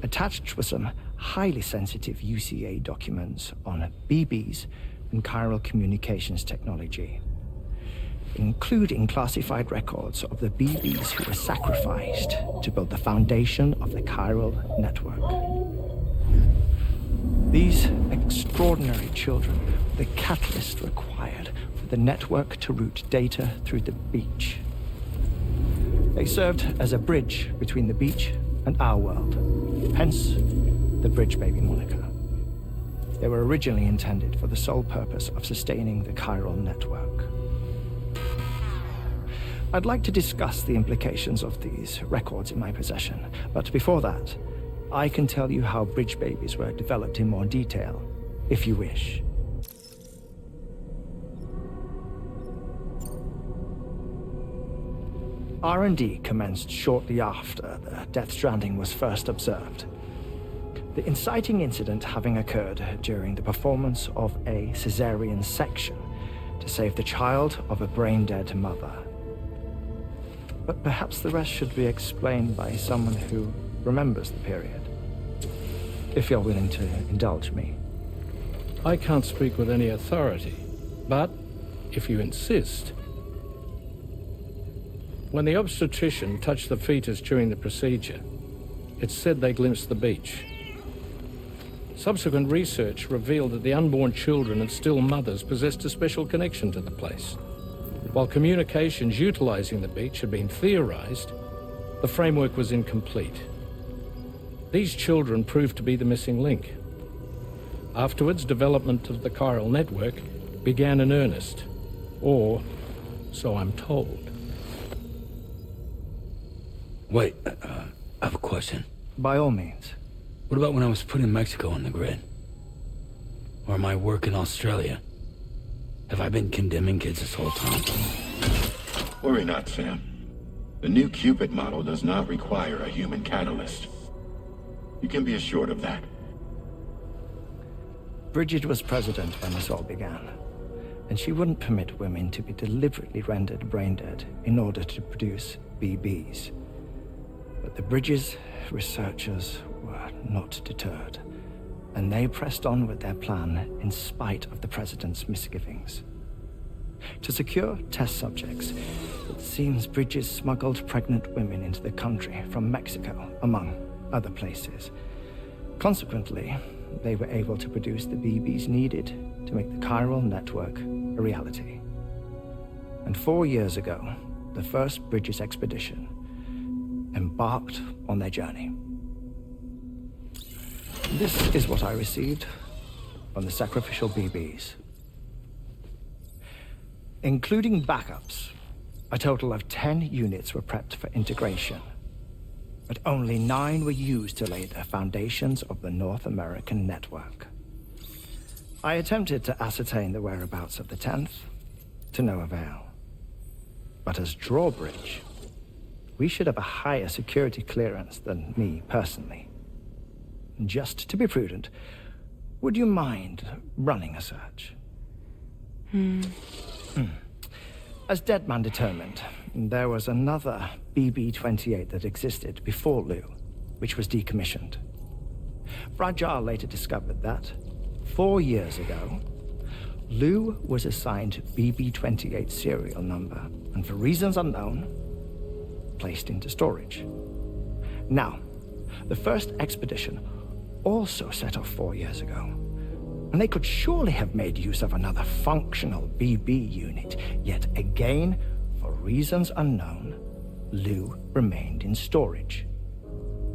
Attached were some highly sensitive UCA documents on BBs and chiral communications technology, including classified records of the BBs who were sacrificed to build the foundation of the chiral network. These extraordinary children were the catalyst required for the network to route data through the beach. They served as a bridge between the beach and our world, hence the Bridge Baby moniker. They were originally intended for the sole purpose of sustaining the chiral network. I'd like to discuss the implications of these records in my possession, but before that, I can tell you how bridge babies were developed in more detail, if you wish. R&D commenced shortly after the Death Stranding was first observed. The inciting incident having occurred during the performance of a cesarean section to save the child of a brain-dead mother. But perhaps the rest should be explained by someone who remembers the period. If you're willing to indulge me. I can't speak with any authority, but if you insist. When the obstetrician touched the fetus during the procedure, it's said they glimpsed the beach. Subsequent research revealed that the unborn children and still mothers possessed a special connection to the place. While communications utilizing the beach had been theorized, the framework was incomplete. These children proved to be the missing link. Afterwards, development of the chiral network began in earnest, or so I'm told. Wait, I have a question. By all means. What about when I was putting Mexico on the grid? Or my work in Australia? Have I been condemning kids this whole time? Worry not, Sam. The new Cupid model does not require a human catalyst. You can be assured of that. Bridget was president when this all began, and she wouldn't permit women to be deliberately rendered brain-dead in order to produce BBs. But the Bridges researchers were not deterred, and they pressed on with their plan in spite of the president's misgivings. To secure test subjects, it seems Bridges smuggled pregnant women into the country from Mexico, among other places. Consequently, they were able to produce the BBs needed to make the chiral network a reality. And 4 years ago, the first Bridges expedition embarked on their journey. This is what I received from the sacrificial BBs. Including backups, a total of 10 units were prepped for integration, but only 9 were used to lay the foundations of the North American network. I attempted to ascertain the whereabouts of the 10th, to no avail. But as drawbridge, we should have a higher security clearance than me personally. Just to be prudent, would you mind running a search? As Deadman determined, there was another BB-28 that existed before Lou, which was decommissioned. Fragile later discovered that, 4 years ago, Lou was assigned BB-28 serial number, and for reasons unknown, placed into storage. Now, the first expedition also set off 4 years ago, and they could surely have made use of another functional BB unit, yet again, for reasons unknown, Lou remained in storage.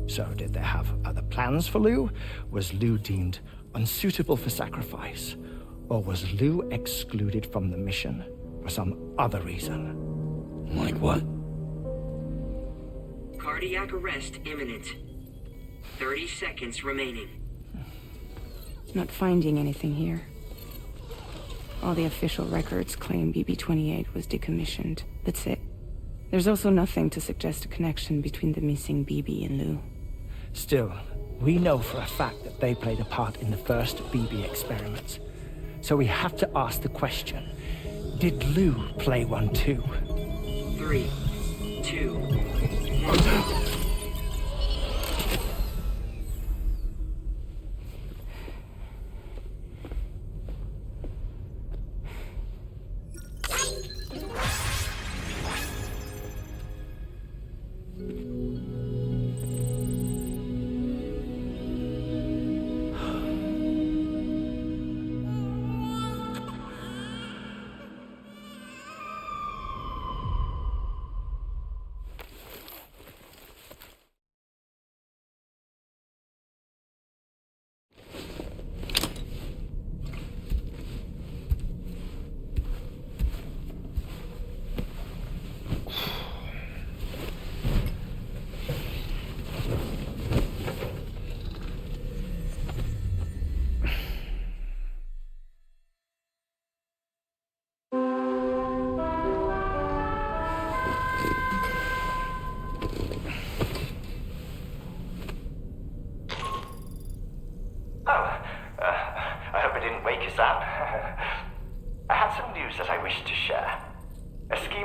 So did they have other plans for Lou? Was Lou deemed unsuitable for sacrifice? Or was Lou excluded from the mission for some other reason? Like what? Cardiac arrest imminent. 30 seconds remaining. Not finding anything here. All the official records claim BB-28 was decommissioned. That's it. There's also nothing to suggest a connection between the missing BB and Lou. Still, we know for a fact that they played a part in the first BB experiments. So we have to ask the question, did Lou play one too? 3, 2, 1.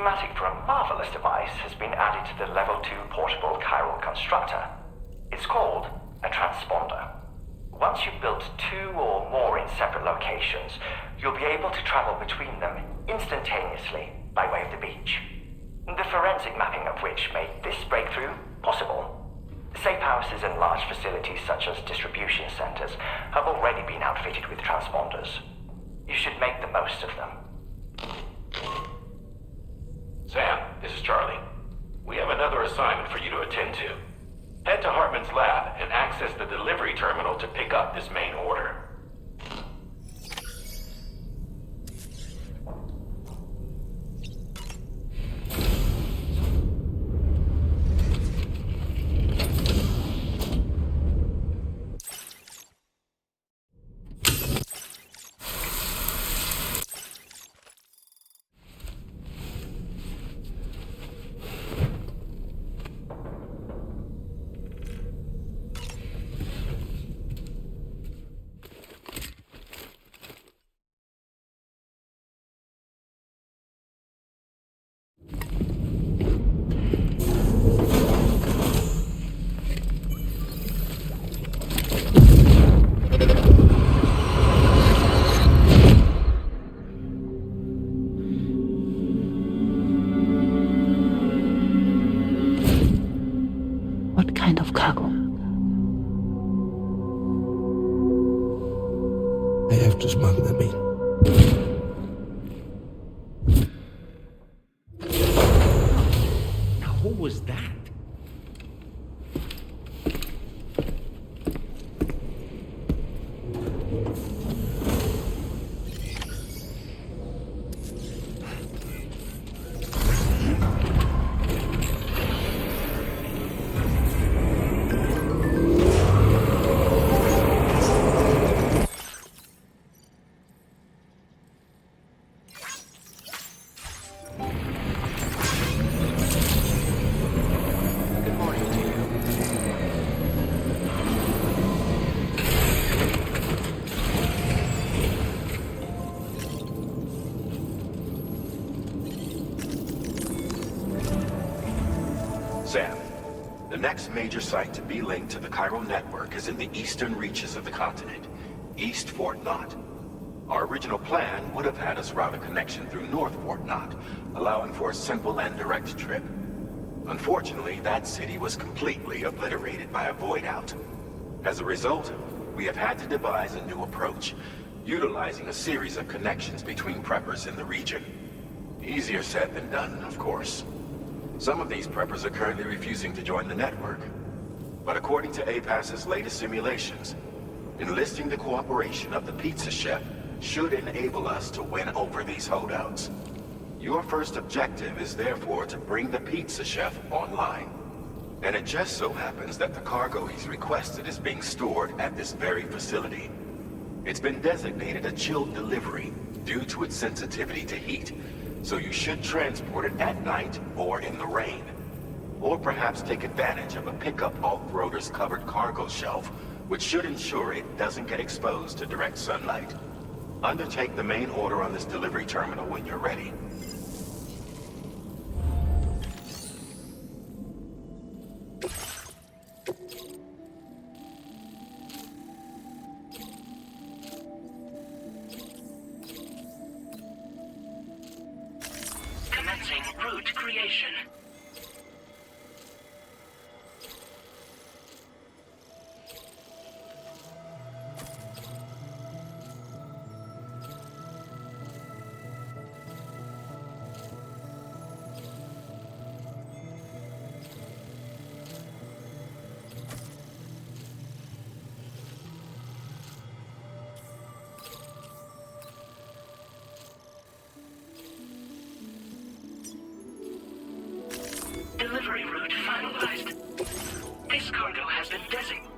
schematic for a marvelous device has been added to the Level 2 portable chiral constructor. It's called a transponder. Once you've built 2 or more in separate locations, you'll be able to travel between them instantaneously by way of the beach. The forensic mapping of which made this breakthrough possible. Safe houses and large facilities such as distribution centers have already been outfitted with transponders. You should make the most of them. Sam, this is Charlie. We have another assignment for you to attend to. Head to Hartman's lab and access the delivery terminal to pick up this main order. What kind of cargo? I have to smuggle them in. Now, what was that? Sam, the next major site to be linked to the chiral network is in the eastern reaches of the continent, East Fort Knot. Our original plan would have had us route a connection through North Fort Knot, allowing for a simple and direct trip. Unfortunately, that city was completely obliterated by a void-out. As a result, we have had to devise a new approach, utilizing a series of connections between preppers in the region. Easier said than done, of course. Some of these preppers are currently refusing to join the network. But according to APAS's latest simulations, enlisting the cooperation of the pizza chef should enable us to win over these holdouts. Your first objective is therefore to bring the pizza chef online. And it just so happens that the cargo he's requested is being stored at this very facility. It's been designated a chilled delivery due to its sensitivity to heat, so you should transport it at night or in the rain. Or perhaps take advantage of a pickup off-roader's covered cargo shelf, which should ensure it doesn't get exposed to direct sunlight. Undertake the main order on this delivery terminal when you're ready. Commencing route creation. Delivery route finalized. This cargo has been designated.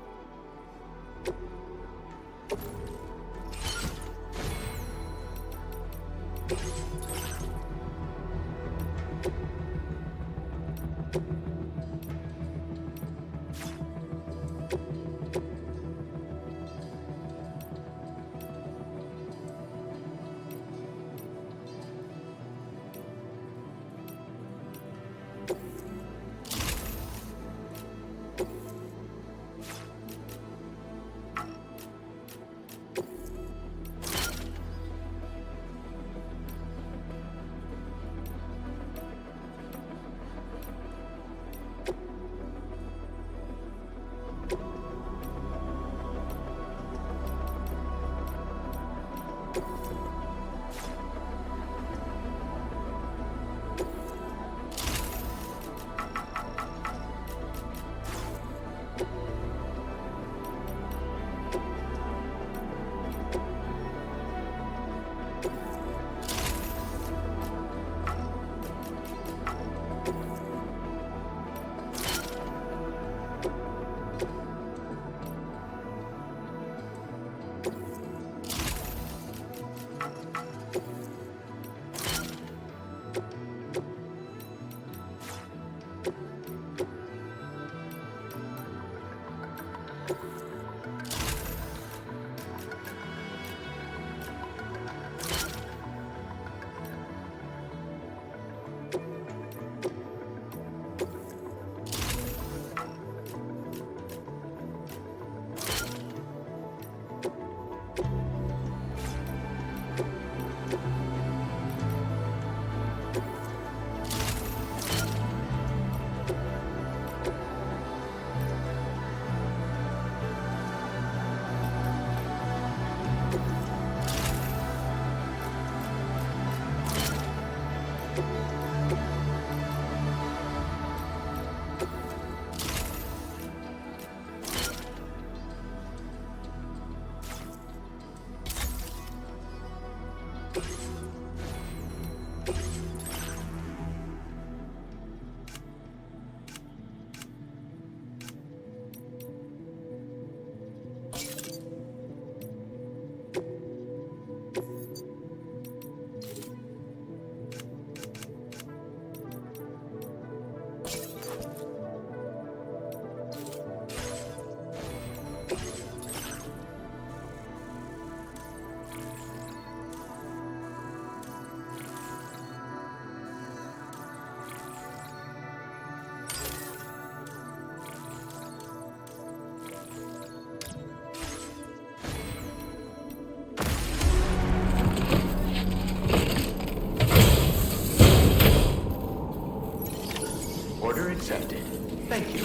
accepted. Thank you.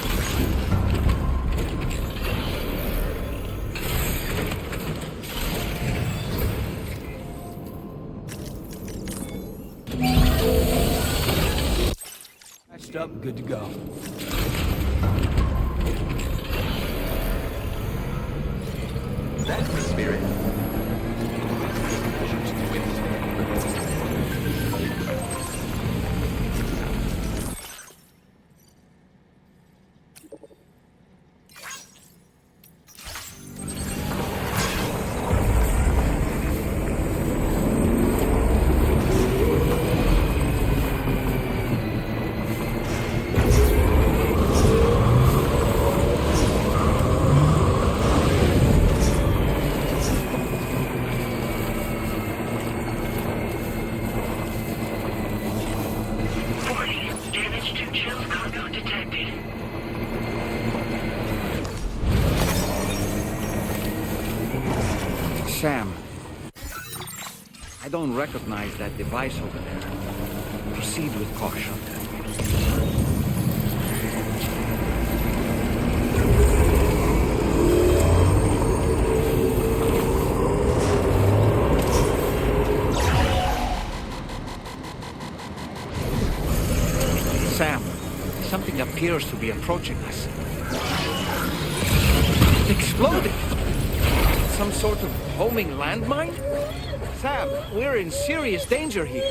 Patched up, good to go. That's the spirit. Sam, I don't recognize that device over there. Proceed with caution. Sam, something appears to be approaching us. It exploded! Some sort of homing landmine? Sam, we're in serious danger here.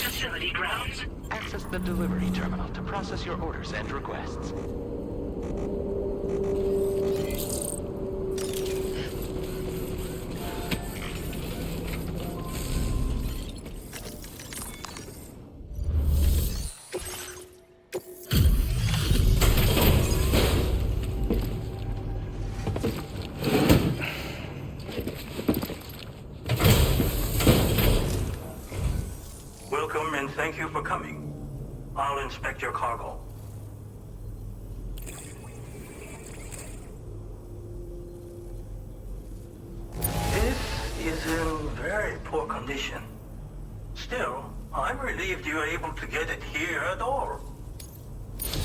facility grounds. Access the delivery terminal to process your orders and requests. Welcome and thank you for coming. I'll inspect your cargo. This is in very poor condition. Still, I'm relieved you were able to get it here at all.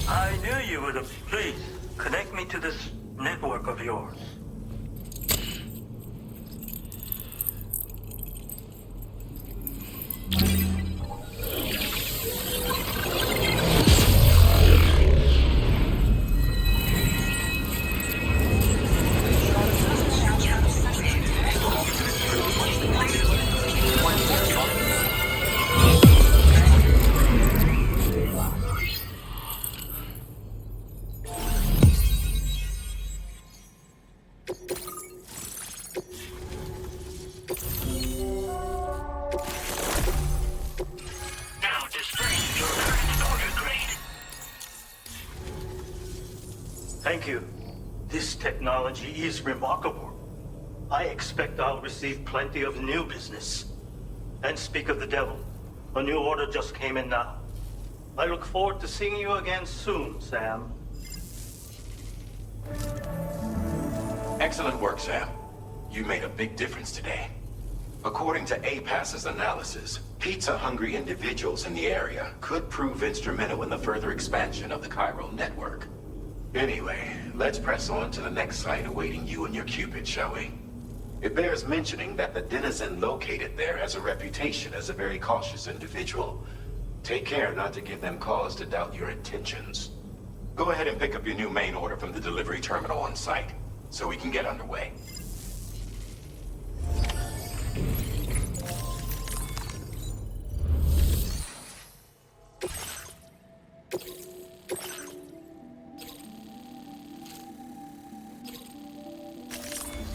I knew you would have. Please, connect me to this network of yours. Thank you. This technology is remarkable. I expect I'll receive plenty of new business. And speak of the devil, a new order just came in now. I look forward to seeing you again soon, Sam. Excellent work, Sam. You made a big difference today. According to APAS's analysis, pizza-hungry individuals in the area could prove instrumental in the further expansion of the chiral network. Anyway, let's press on to the next site awaiting you and your Cupid, shall we? It bears mentioning that the denizen located there has a reputation as a very cautious individual. Take care not to give them cause to doubt your intentions. Go ahead and pick up your new main order from the delivery terminal on site, so we can get underway.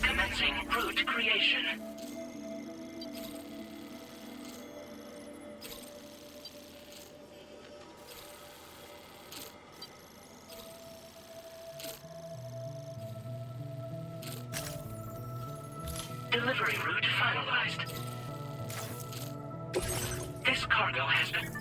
Commencing route creation. Delivery route finalized. This cargo has been...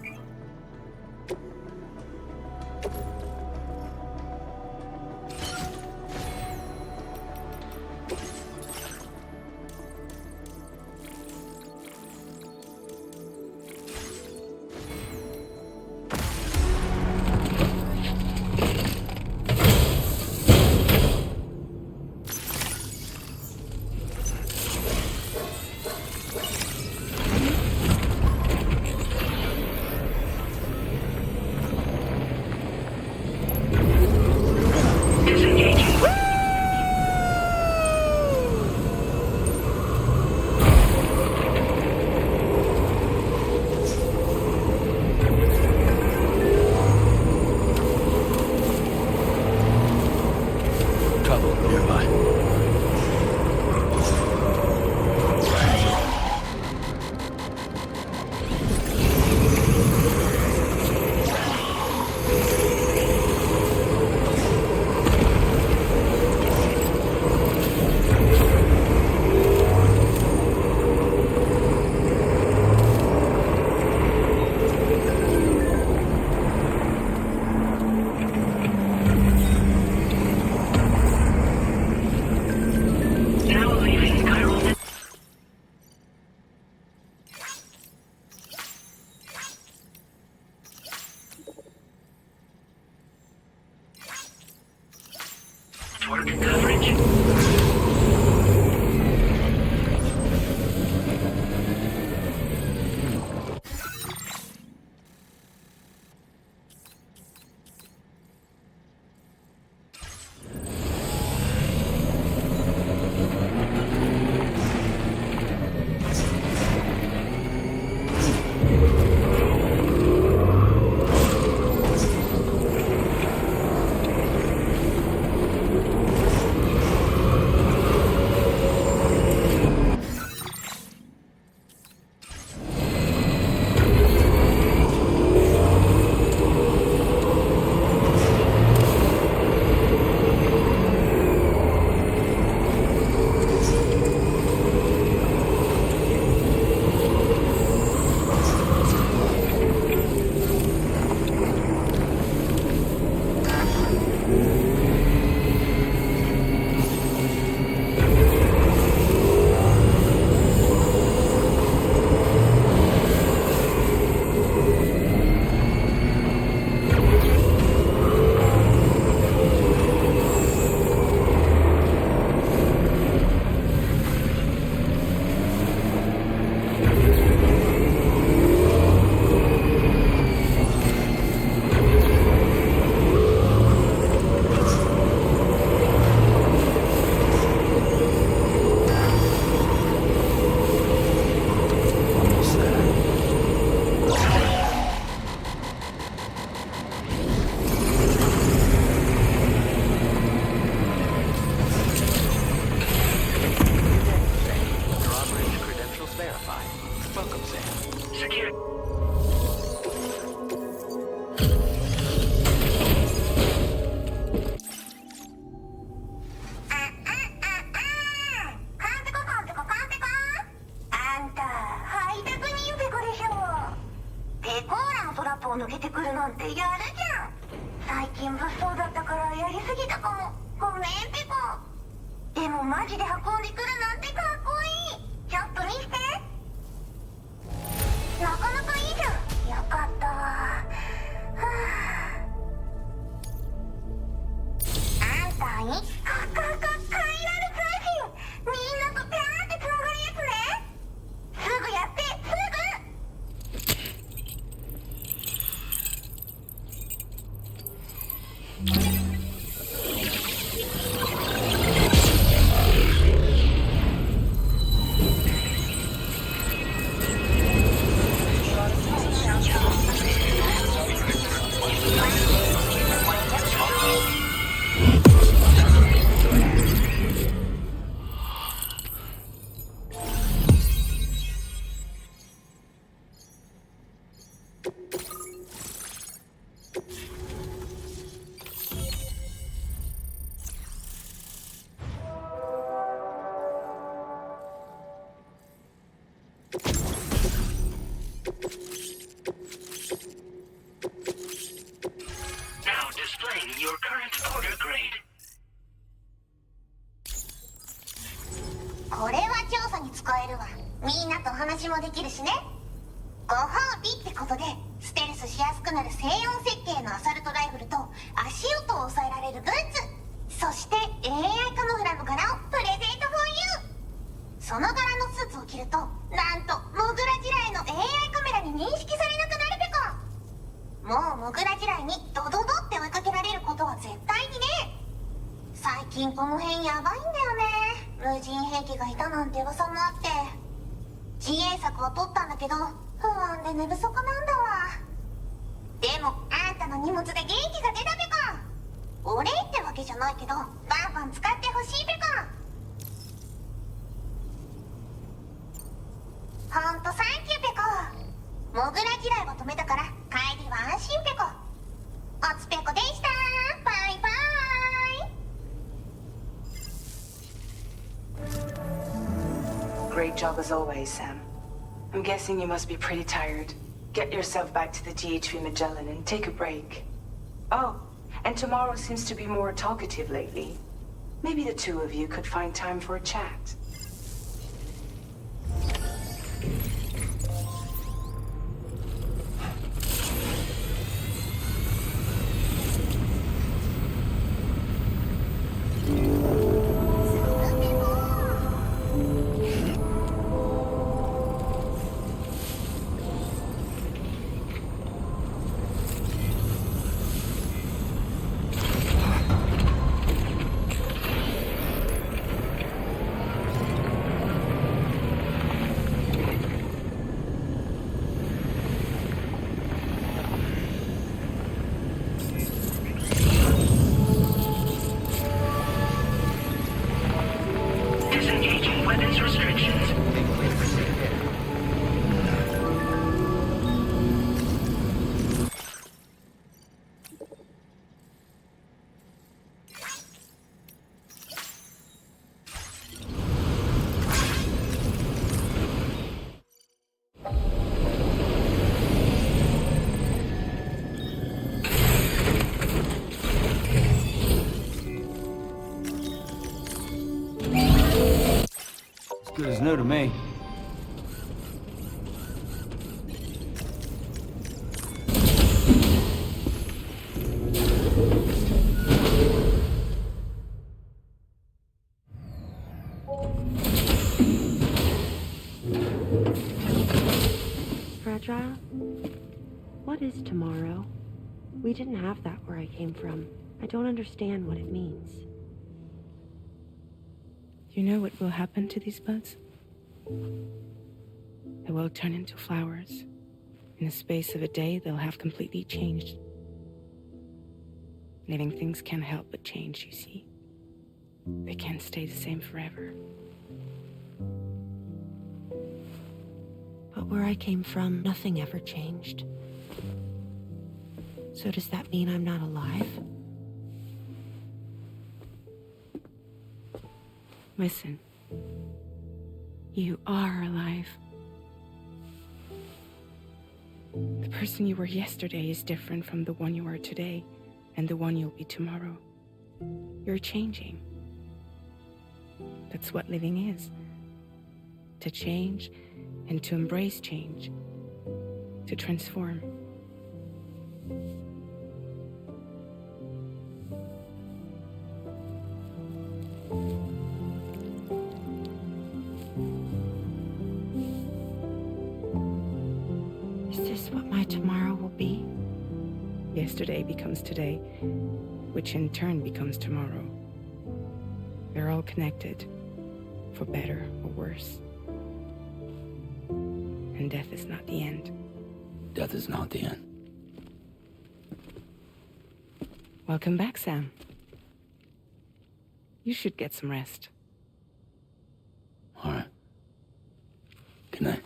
を抜けてくるなんてやるじゃん。最近物騒だったからやりすぎたかも。ごめんペコ。でもマジで運んでくるなんてかっこいい。ちょっと見せて。なかなかいいじゃん。よかったわ。はあ、あんたにカイラル通信。みんなとペアってつながるやつね。すぐやってすぐ。Now displaying your current order grade. これは調査に使えるわ。みんなと話もできるしね。ご褒美ってことでステルスしやすくなる静音設計のアサルトライフルと足音を抑えられるブーツ、そして AI カモフラの柄をプレゼントフォーユー。その柄のスーツを着るとなんとモグラ地雷の AI カメラに認識されなくなるペコ。もうモグラ地雷にドドドって追いかけられることは絶対にね。最近この辺やばいんだよね。無人兵器がいたなんて噂もあって、自衛策は取ったんだけど不安で寝不足なんだわ。でもあんたの荷物で元気が出たペコ。お礼ってわけじゃないけどバンバン使ってほしいペコ。ほんとサンキューペコ。モグラ地雷は止めたから帰りは安心ペコ。おつペコでした。バイバイ。Great job as always, Sam. I'm guessing you must be pretty tired. Get yourself back to the DHV Mellin and take a break. Oh, and tomorrow seems to be more talkative lately. Maybe the two of you could find time for a chat. Disengaging weapons restrictions. Good as new to me. Fragile? What is tomorrow? We didn't have that where I came from. I don't understand what it means. You know what will happen to these buds? They will turn into flowers. In the space of a day, they'll have completely changed. Living things can't help but change, you see. They can't stay the same forever. But where I came from, nothing ever changed. So does that mean I'm not alive? Listen. You are alive. The person you were yesterday is different from the one you are today, and the one you'll be tomorrow. You're changing. That's what living is. To change and to embrace change. To transform. Is this what my tomorrow will be? Yesterday becomes today, which in turn becomes tomorrow. They're all connected, for better or worse. And death is not the end. Death is not the end. Welcome back, Sam. You should get some rest. All right. Good night.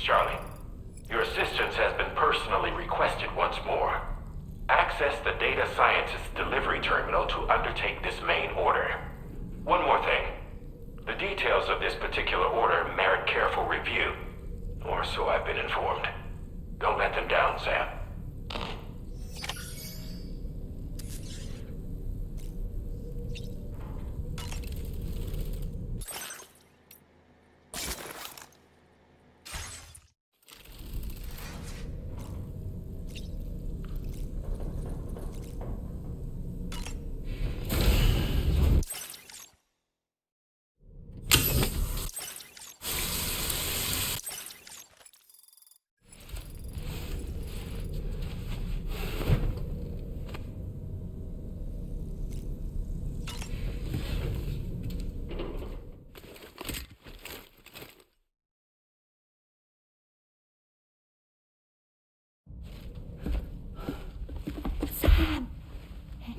Charlie. Your assistance has been personally requested once more. Access the data scientist's delivery terminal to undertake this main order. One more thing. The details of this particular order merit careful review. Or so I've been informed. Don't let them down, Sam.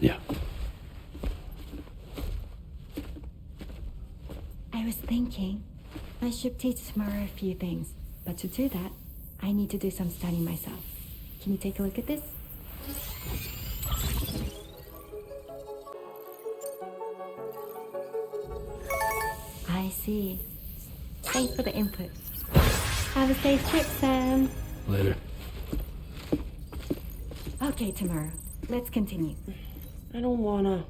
Yeah. I was thinking I should teach tomorrow a few things, but to do that, I need to do some studying myself. Can you take a look at this? I see. Thanks for the input. Have a safe trip, Sam. Later. Okay, tomorrow. Let's continue. I don't wanna.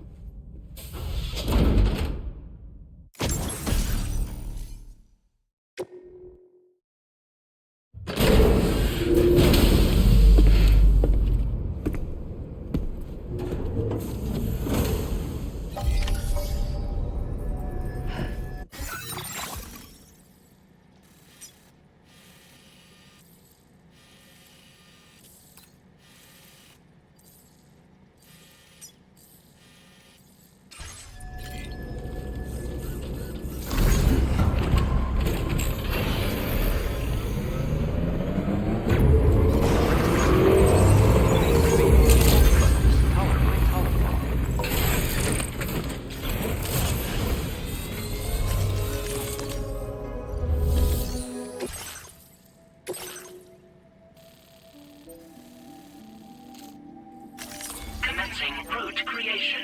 Route creation.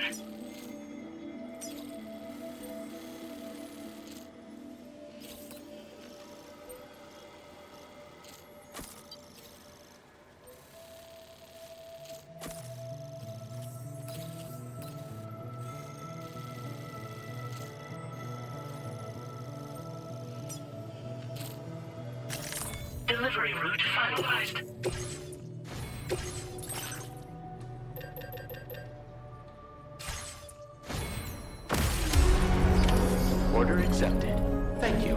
Delivery route finalized. Order accepted. Thank you.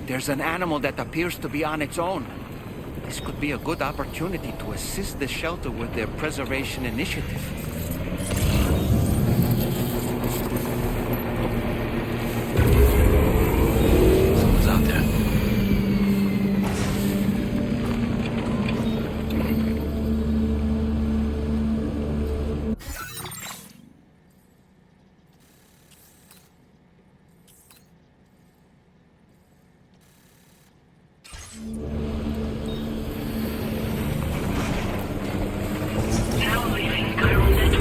There's an animal that appears to be on its own. This could be a good opportunity to assist the shelter with their preservation initiative. Someone's out there. Now leaving Chiral Network.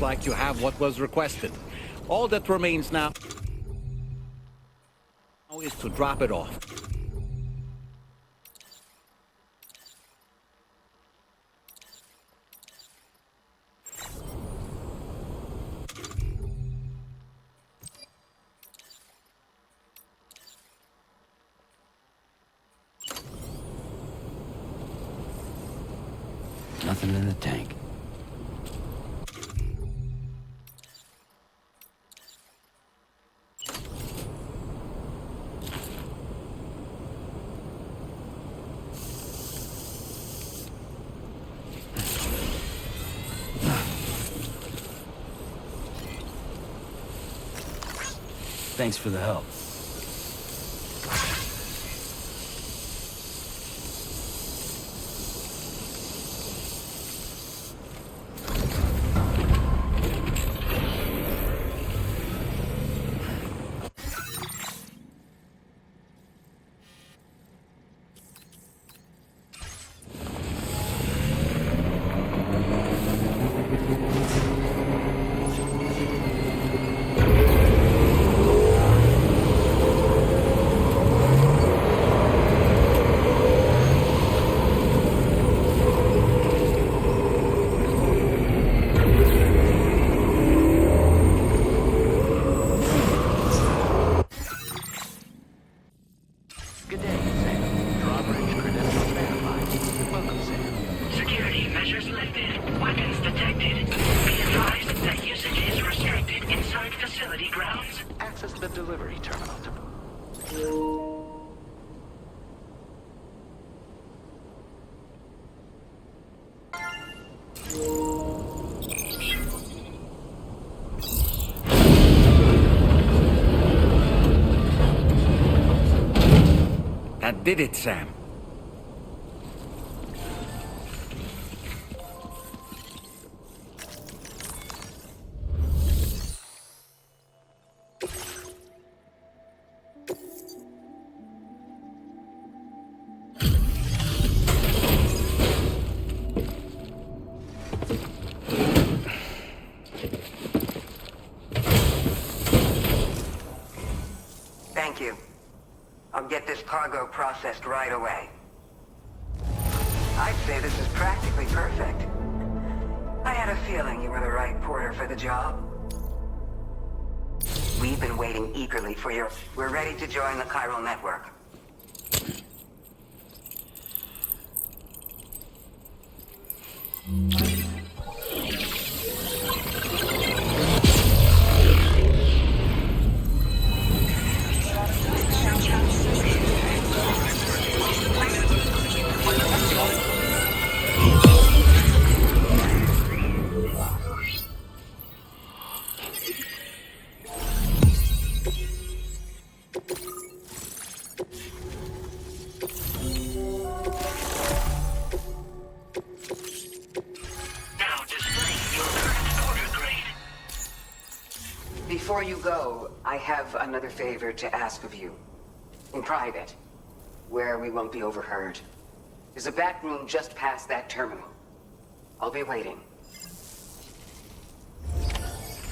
like you have what was requested. All that remains now is to drop it off. Nothing in the tank. Thanks for the help. That did it, Sam. Thank you. I'll get this cargo processed right away. I'd say this is practically perfect. I had a feeling you were the right porter for the job. We've been waiting eagerly for your... We're ready to join the chiral network. Before you go, I have another favor to ask of you. In private, where we won't be overheard. There's a back room just past that terminal. I'll be waiting.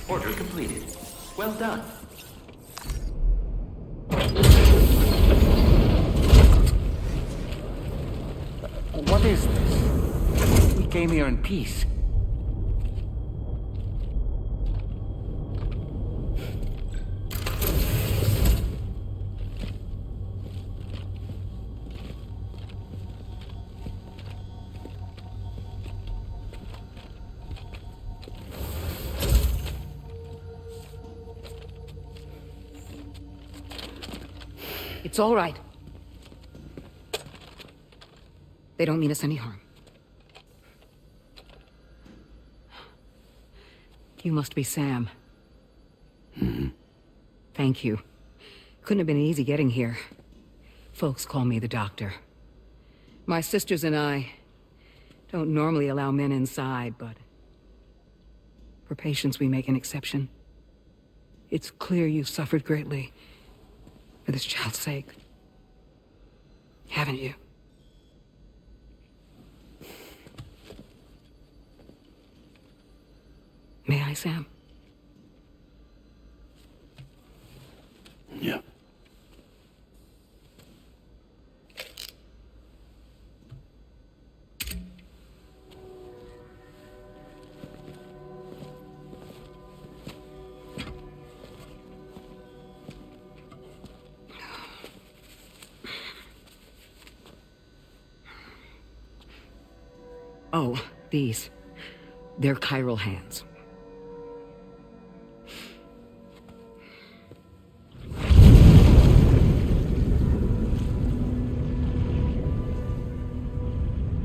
Order completed. Well done. What is this? We came here in peace. It's all right. They don't mean us any harm. You must be Sam. Thank you. Couldn't have been easy getting here. Folks call me the doctor. My sisters and I don't normally allow men inside, but for patients we make an exception. It's clear you've suffered greatly for this child's sake. Haven't you? May I, Sam? Yeah. Oh, these. They're chiral hands.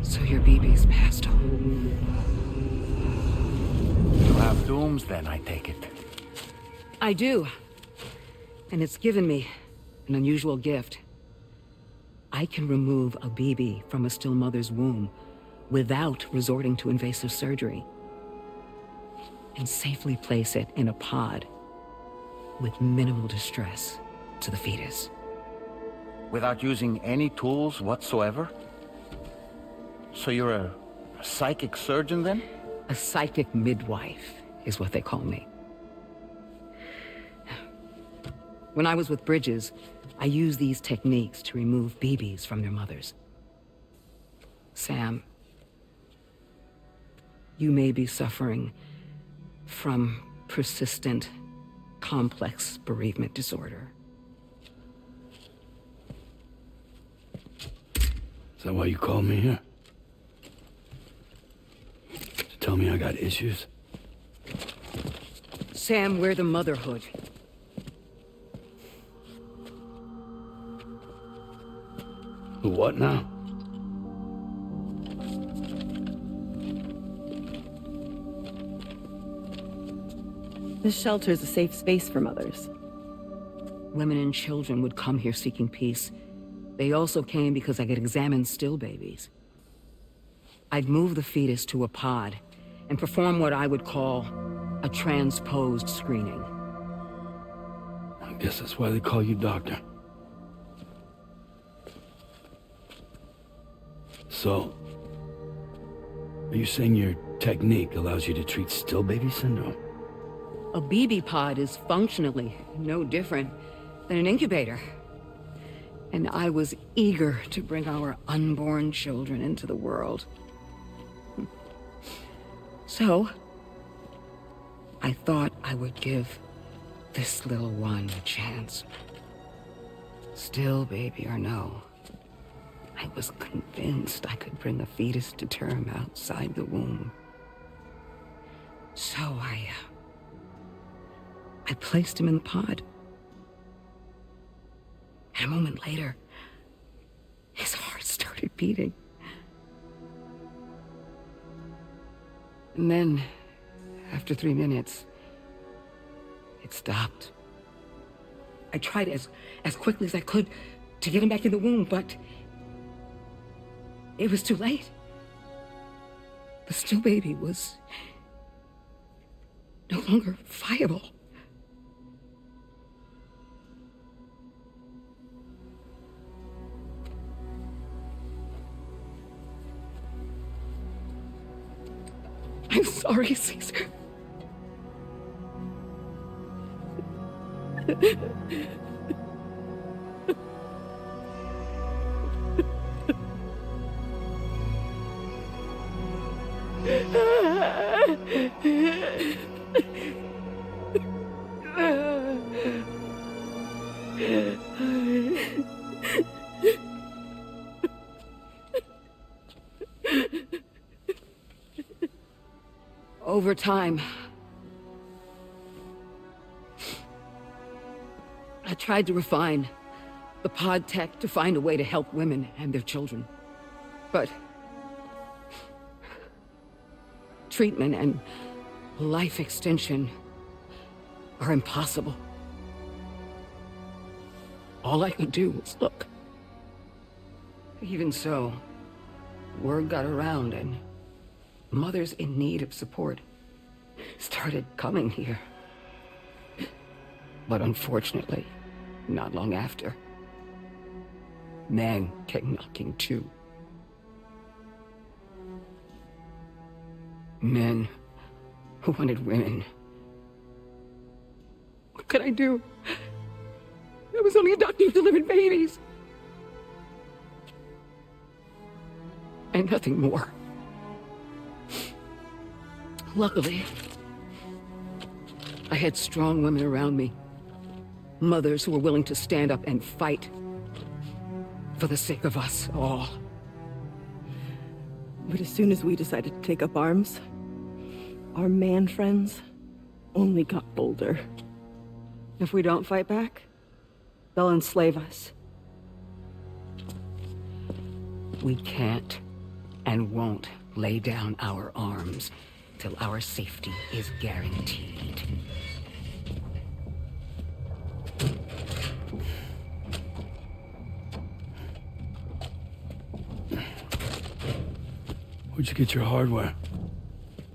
So your BB's passed on. You have dooms then, I take it. I do. And it's given me an unusual gift. I can remove a BB from a still mother's womb without resorting to invasive surgery, and safely place it in a pod with minimal distress to the fetus. Without using any tools whatsoever? So you're a psychic surgeon then? A psychic midwife is what they call me. When I was with Bridges, I used these techniques to remove BBs from their mothers. Sam, you may be suffering from persistent, complex bereavement disorder. Is that why you called me here? To tell me I got issues? Sam, we're the motherhood. The what now? This shelter's a safe space for mothers. Women and children would come here seeking peace. They also came because I could examine still babies. I'd move the fetus to a pod and perform what I would call a transposed screening. I guess that's why they call you doctor. So, are you saying your technique allows you to treat still baby syndrome? A BB pod is functionally no different than an incubator. And I was eager to bring our unborn children into the world. So, I thought I would give this little one a chance. Still baby or no, I was convinced I could bring a fetus to term outside the womb. So I placed him in the pod. And a moment later, his heart started beating. And then, after 3 minutes, it stopped. I tried as quickly as I could to get him back in the womb, but it was too late. The still baby was no longer viable. I'm sorry, Caesar. Over time, I tried to refine the pod tech to find a way to help women and their children. But treatment and life extension are impossible. All I could do was look. Even so, word got around and mothers in need of support started coming here. But unfortunately, not long after, men came knocking too. Men who wanted women. What could I do? I was only a doctor who delivered babies. And nothing more. Luckily, I had strong women around me. Mothers who were willing to stand up and fight for the sake of us all. But as soon as we decided to take up arms, our man friends only got bolder. If we don't fight back, they'll enslave us. We can't and won't lay down our arms till our safety is guaranteed. Where'd you get your hardware?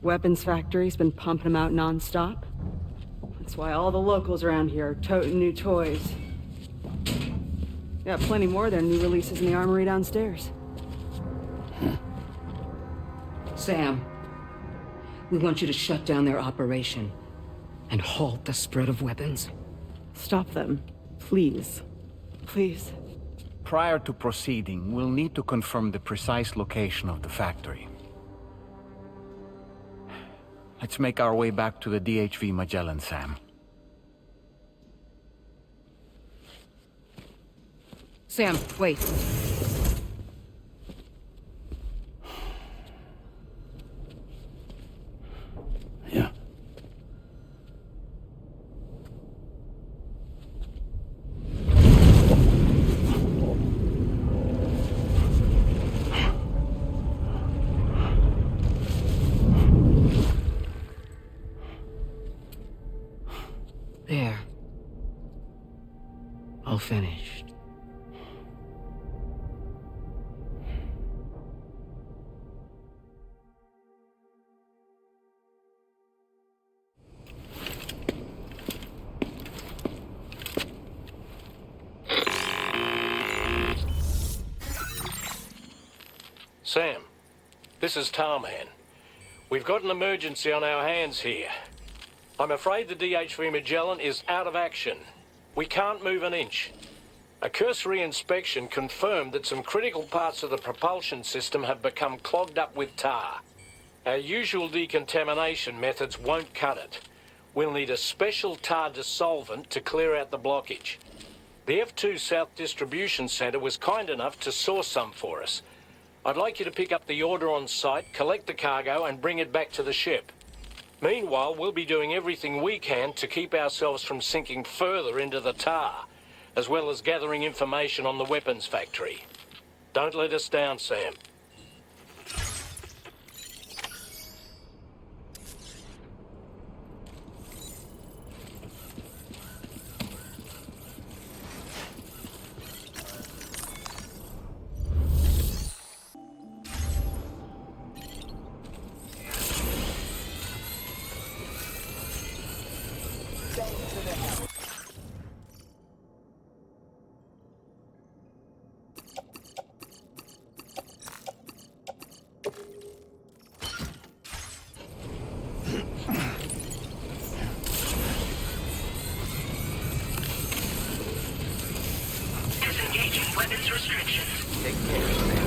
Weapons factory's been pumping them out non-stop. That's why all the locals around here are toting new toys. Yeah, plenty more than new releases in the armory downstairs. Sam, we want you to shut down their operation and halt the spread of weapons. Stop them, please. Please. Prior to proceeding, we'll need to confirm the precise location of the factory. Let's make our way back to the DHV Mellin, Sam. Sam, wait. Yeah. There. All finished. Sam, this is Tarman. We've got an emergency on our hands here. I'm afraid the DHV Mellin is out of action. We can't move an inch. A cursory inspection confirmed that some critical parts of the propulsion system have become clogged up with tar. Our usual decontamination methods won't cut it. We'll need a special tar dissolvent to clear out the blockage. The F2 South Distribution Centre was kind enough to source some for us. I'd like you to pick up the order on site, collect the cargo and bring it back to the ship. Meanwhile, we'll be doing everything we can to keep ourselves from sinking further into the tar, as well as gathering information on the weapons factory. Don't let us down, Sam. Disengaging weapons restrictions. Take care, Sam.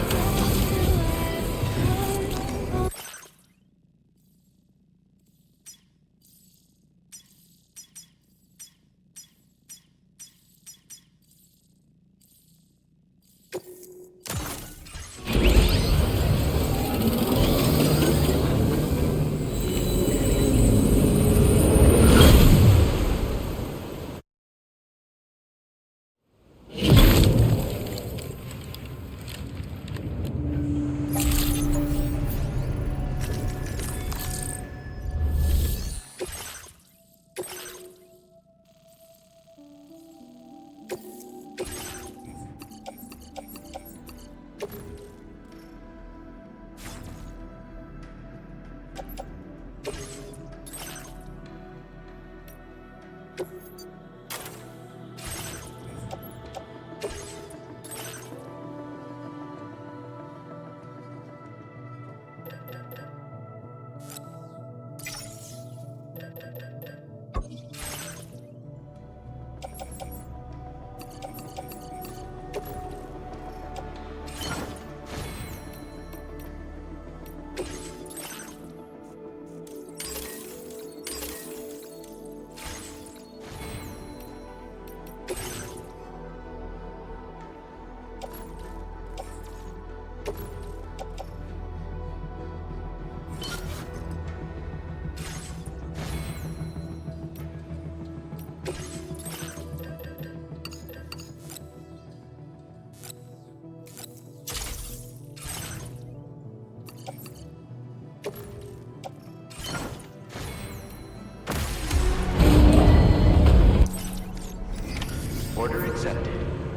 Order accepted.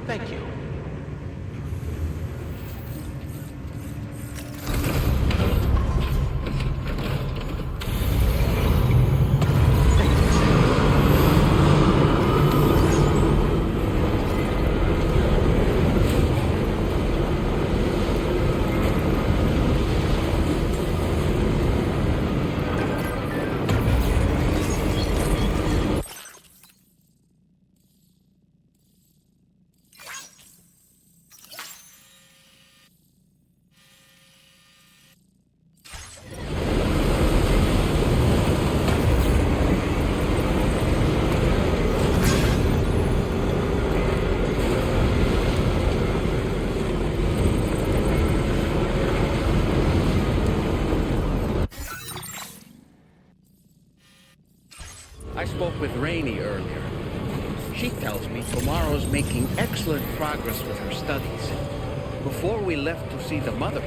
Thank you. I spoke with Rainey earlier. She tells me Tomorrow's making excellent progress with her studies. Before we left to see the mother,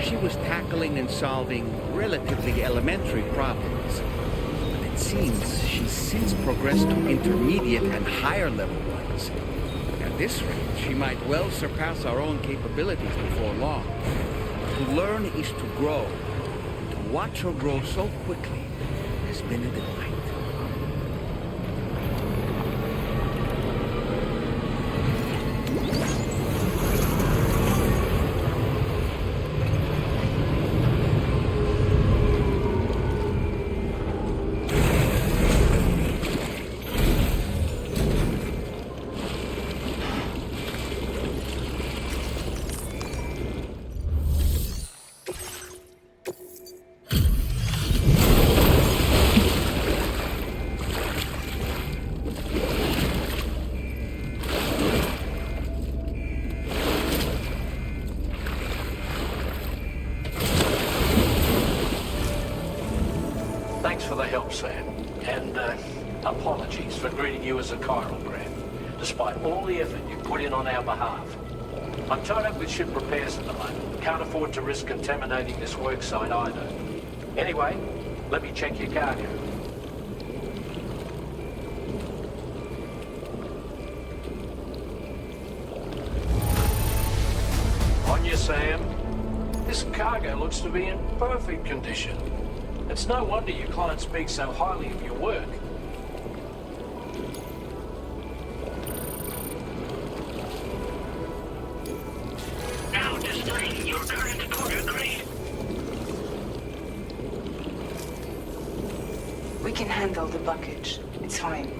she was tackling and solving relatively elementary problems. But it seems she's since progressed to intermediate and higher level ones. At this rate, she might well surpass our own capabilities before long. To learn is to grow. To watch her grow so quickly has been a delight. Thanks for the help, Sam. And apologies for greeting you as a chiral grant, despite all the effort you put in on our behalf. I'm tied up with ship repairs at the moment. Can't afford to risk contaminating this work site either. Anyway, let me check your cargo. On you, Sam. This cargo looks to be in perfect condition. It's no wonder your client speaks so highly of your work. Now displaying your current order grade. We can handle the buckage. It's fine.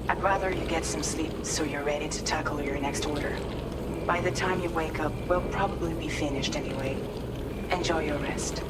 I'd rather you get some sleep so you're ready to tackle your next order. By the time you wake up, we'll probably be finished anyway. Enjoy your rest.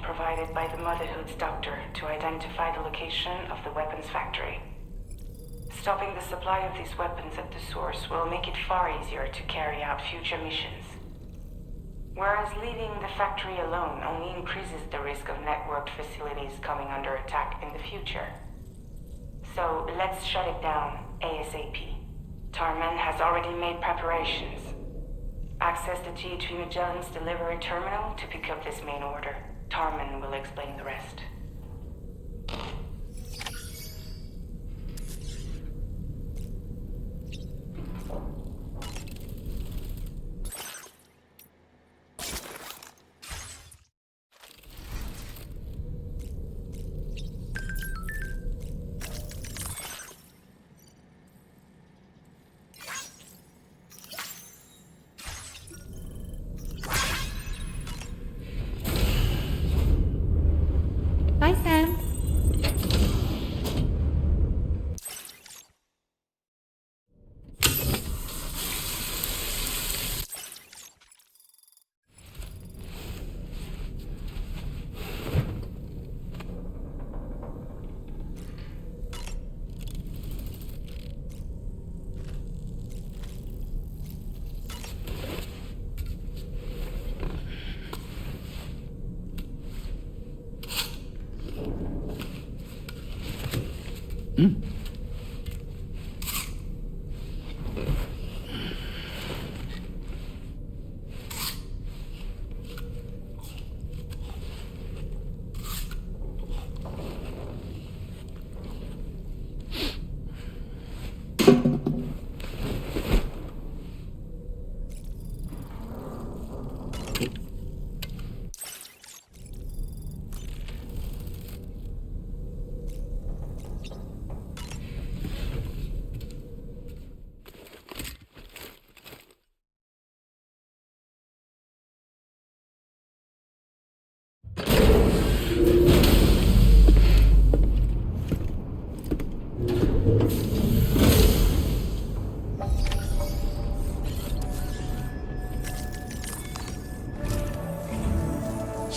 Provided by the Motherhood's doctor to identify the location of the weapons factory. Stopping the supply of these weapons at the source will make it far easier to carry out future missions. Whereas leaving the factory alone only increases the risk of networked facilities coming under attack in the future. So let's shut it down ASAP. Tarman has already made preparations. Access the DHV Mellin's delivery terminal to pick up this main order. Tarman will explain the rest. Bye, Sam.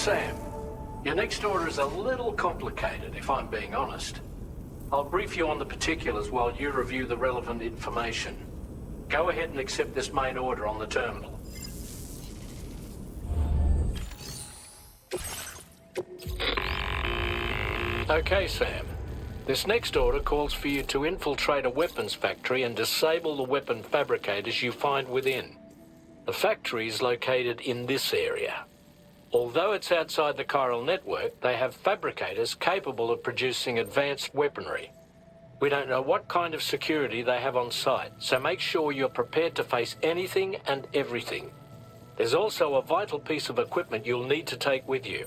Sam, your next order is a little complicated, if I'm being honest. I'll brief you on the particulars while you review the relevant information. Go ahead and accept this main order on the terminal. Okay, Sam. This next order calls for you to infiltrate a weapons factory and disable the weapon fabricators you find within. The factory is located in this area. Although it's outside the chiral network, they have fabricators capable of producing advanced weaponry. We don't know what kind of security they have on site, so make sure you're prepared to face anything and everything. There's also a vital piece of equipment you'll need to take with you.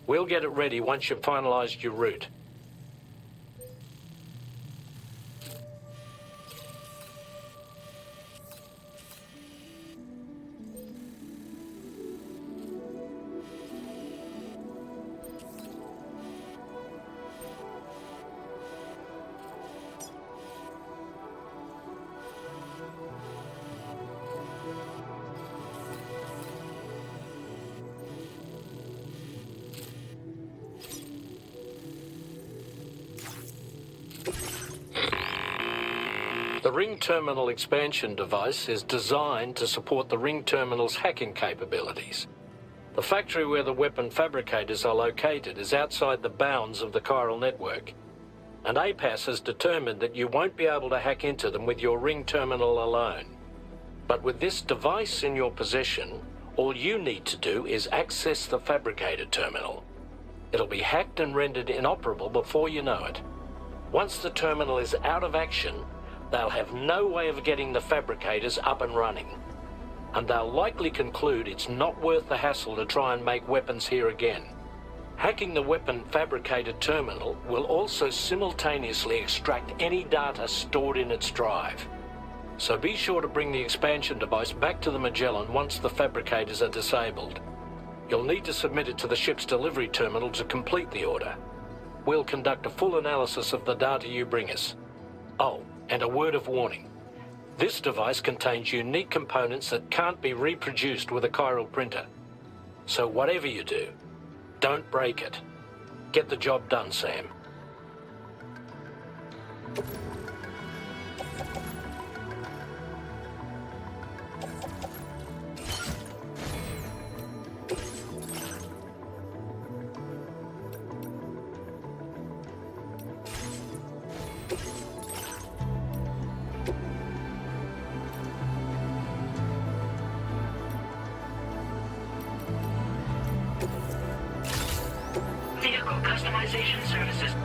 We'll get it ready once you've finalized your route. The Ring Terminal expansion device is designed to support the Ring Terminal's hacking capabilities. The factory where the weapon fabricators are located is outside the bounds of the chiral network, and APAS has determined that you won't be able to hack into them with your Ring Terminal alone. But with this device in your possession, all you need to do is access the fabricator terminal. It'll be hacked and rendered inoperable before you know it. Once the terminal is out of action, they'll have no way of getting the fabricators up and running. And they'll likely conclude it's not worth the hassle to try and make weapons here again. Hacking the weapon fabricator terminal will also simultaneously extract any data stored in its drive. So be sure to bring the expansion device back to the Magellan once the fabricators are disabled. You'll need to submit it to the ship's delivery terminal to complete the order. We'll conduct a full analysis of the data you bring us. Oh, and a word of warning. This device contains unique components that can't be reproduced with a chiral printer. So whatever you do, don't break it. Get the job done, Sam. customization services.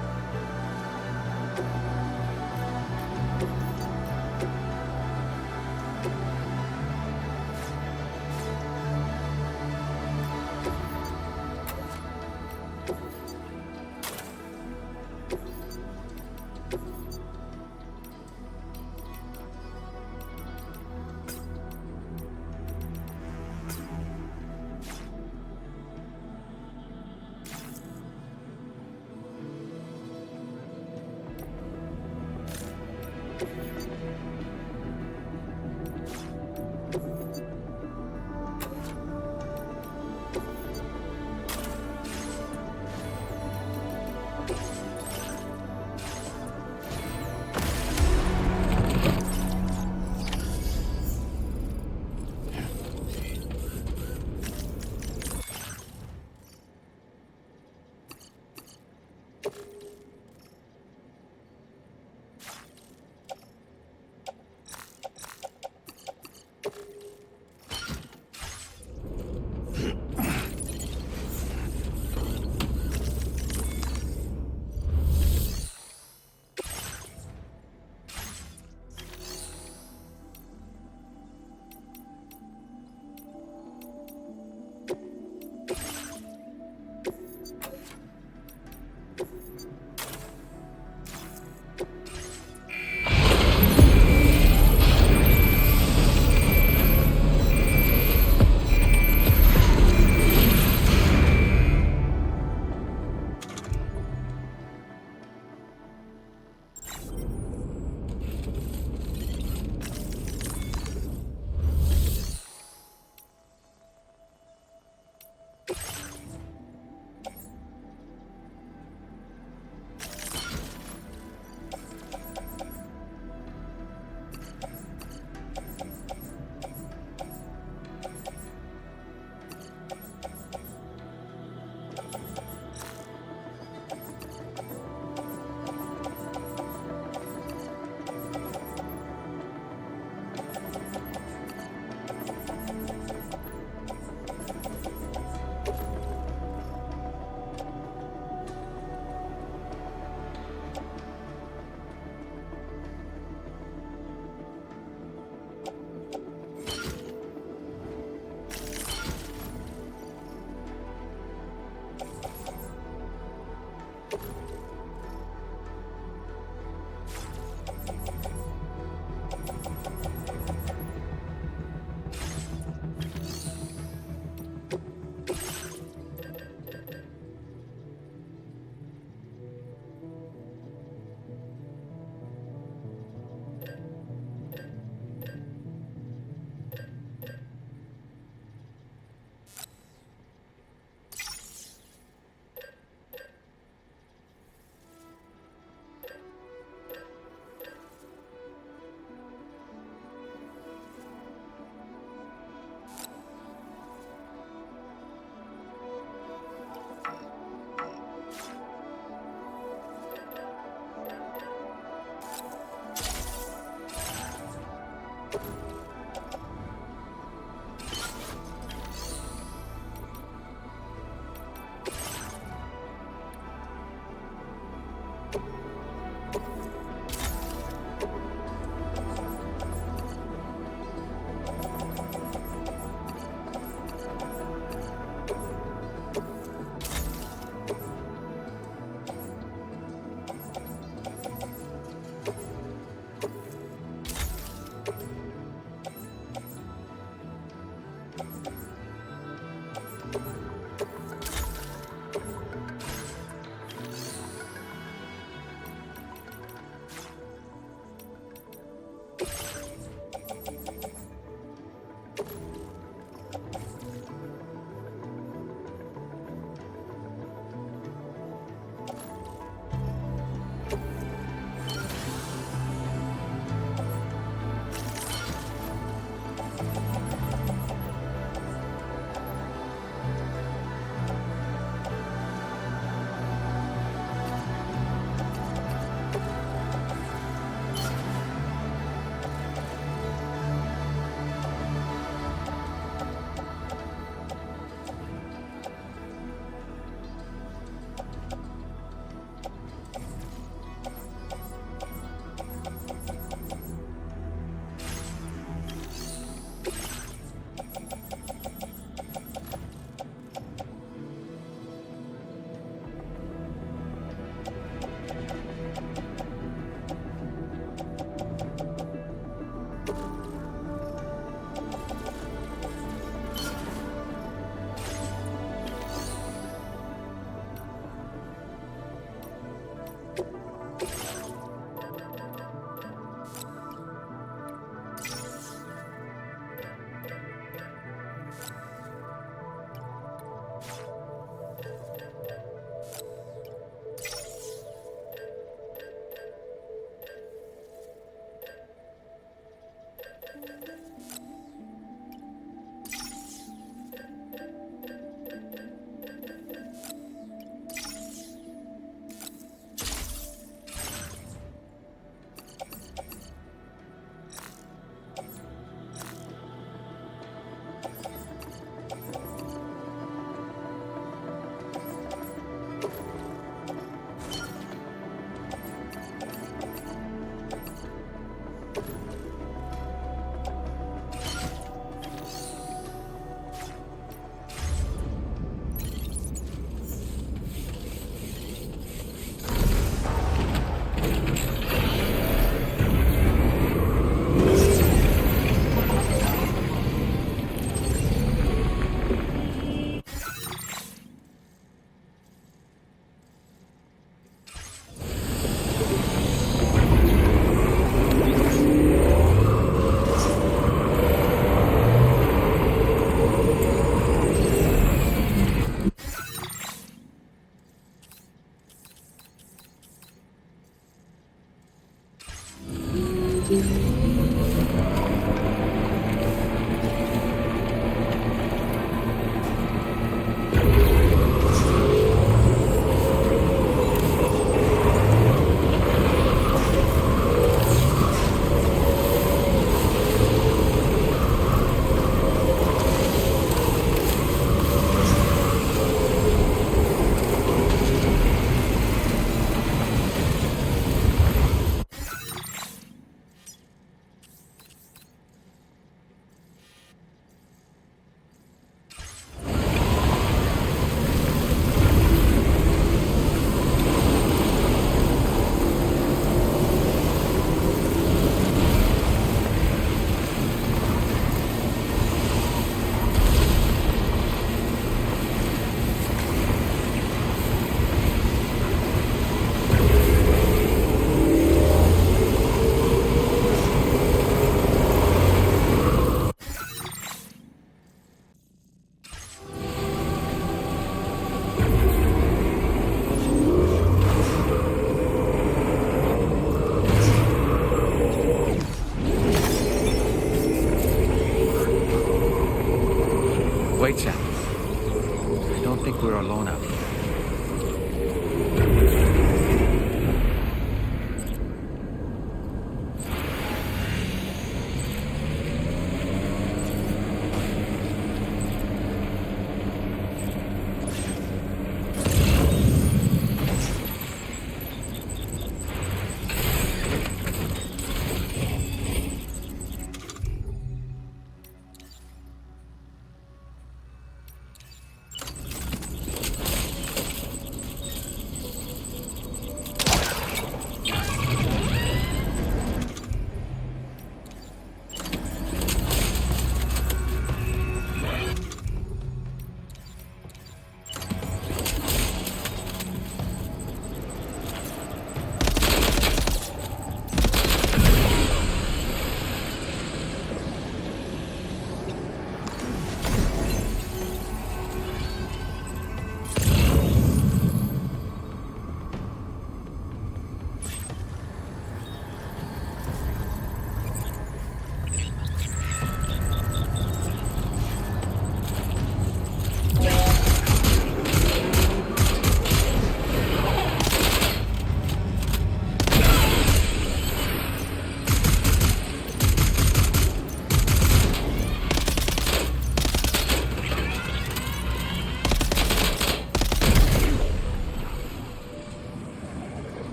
Wait, Sam. I don't think we're alone out here.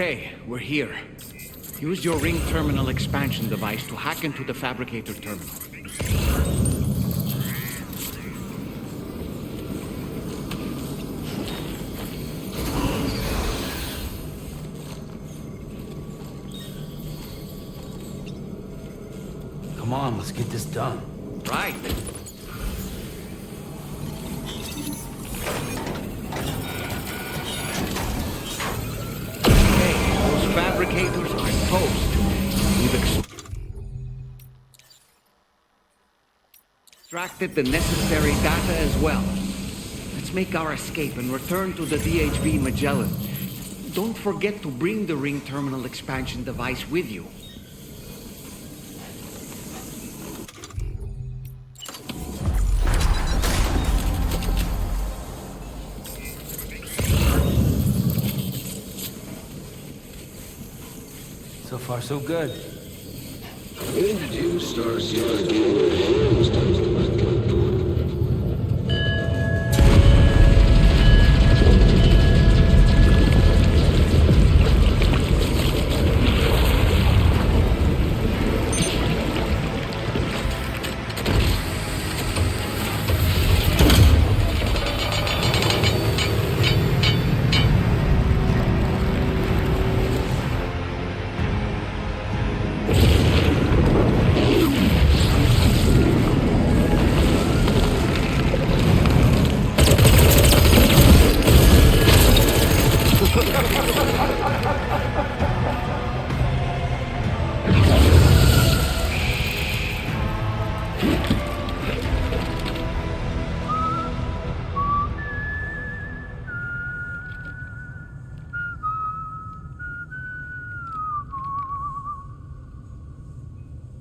Okay, we're here. Use your ring terminal expansion device to hack into the fabricator terminal. Come on, let's get this done. Right. Fabricators are toast. We've extracted the necessary data as well. Let's make our escape and return to the DHV Mellin. Don't forget to bring the ring terminal expansion device with you. So far, so good. When did you start getting your hands dirty?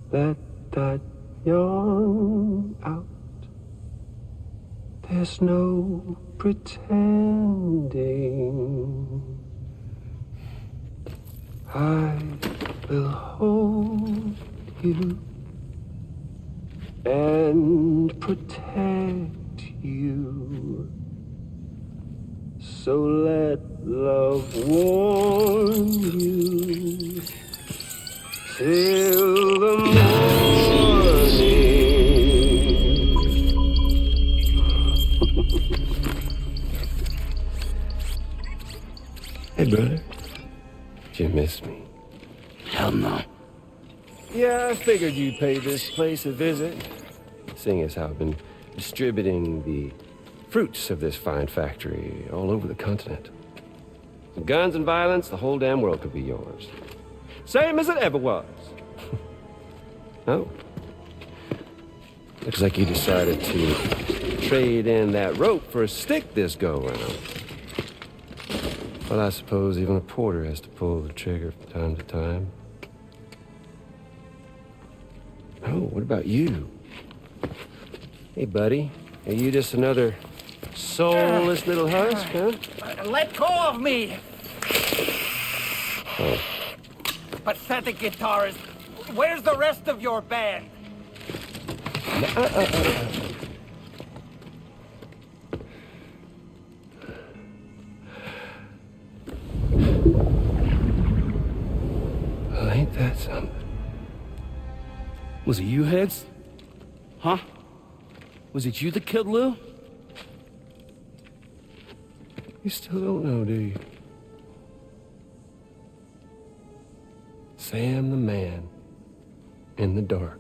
Let that yawn out. There's no pretending. I will hold you and protect you. So let love warm you till the morning. Hey, brother. Did you miss me? Hell no. Yeah, I figured you'd pay this place a visit, seeing as how I've been distributing the fruits of this fine factory all over the continent. With guns and violence, the whole damn world could be yours. Same as it ever was. Oh. Looks like you decided to trade in that rope for a stick this go-round. Well, I suppose even a porter has to pull the trigger from time to time. Oh, what about you? Hey, buddy. Are you just another soulless little husk, huh? Let go of me! Oh. Pathetic guitarist. Where's the rest of your band? Well, ain't that something? Was it you, Higgs? Huh? Was it you that killed Lou? You still don't know, do you? Sam the man. In the dark.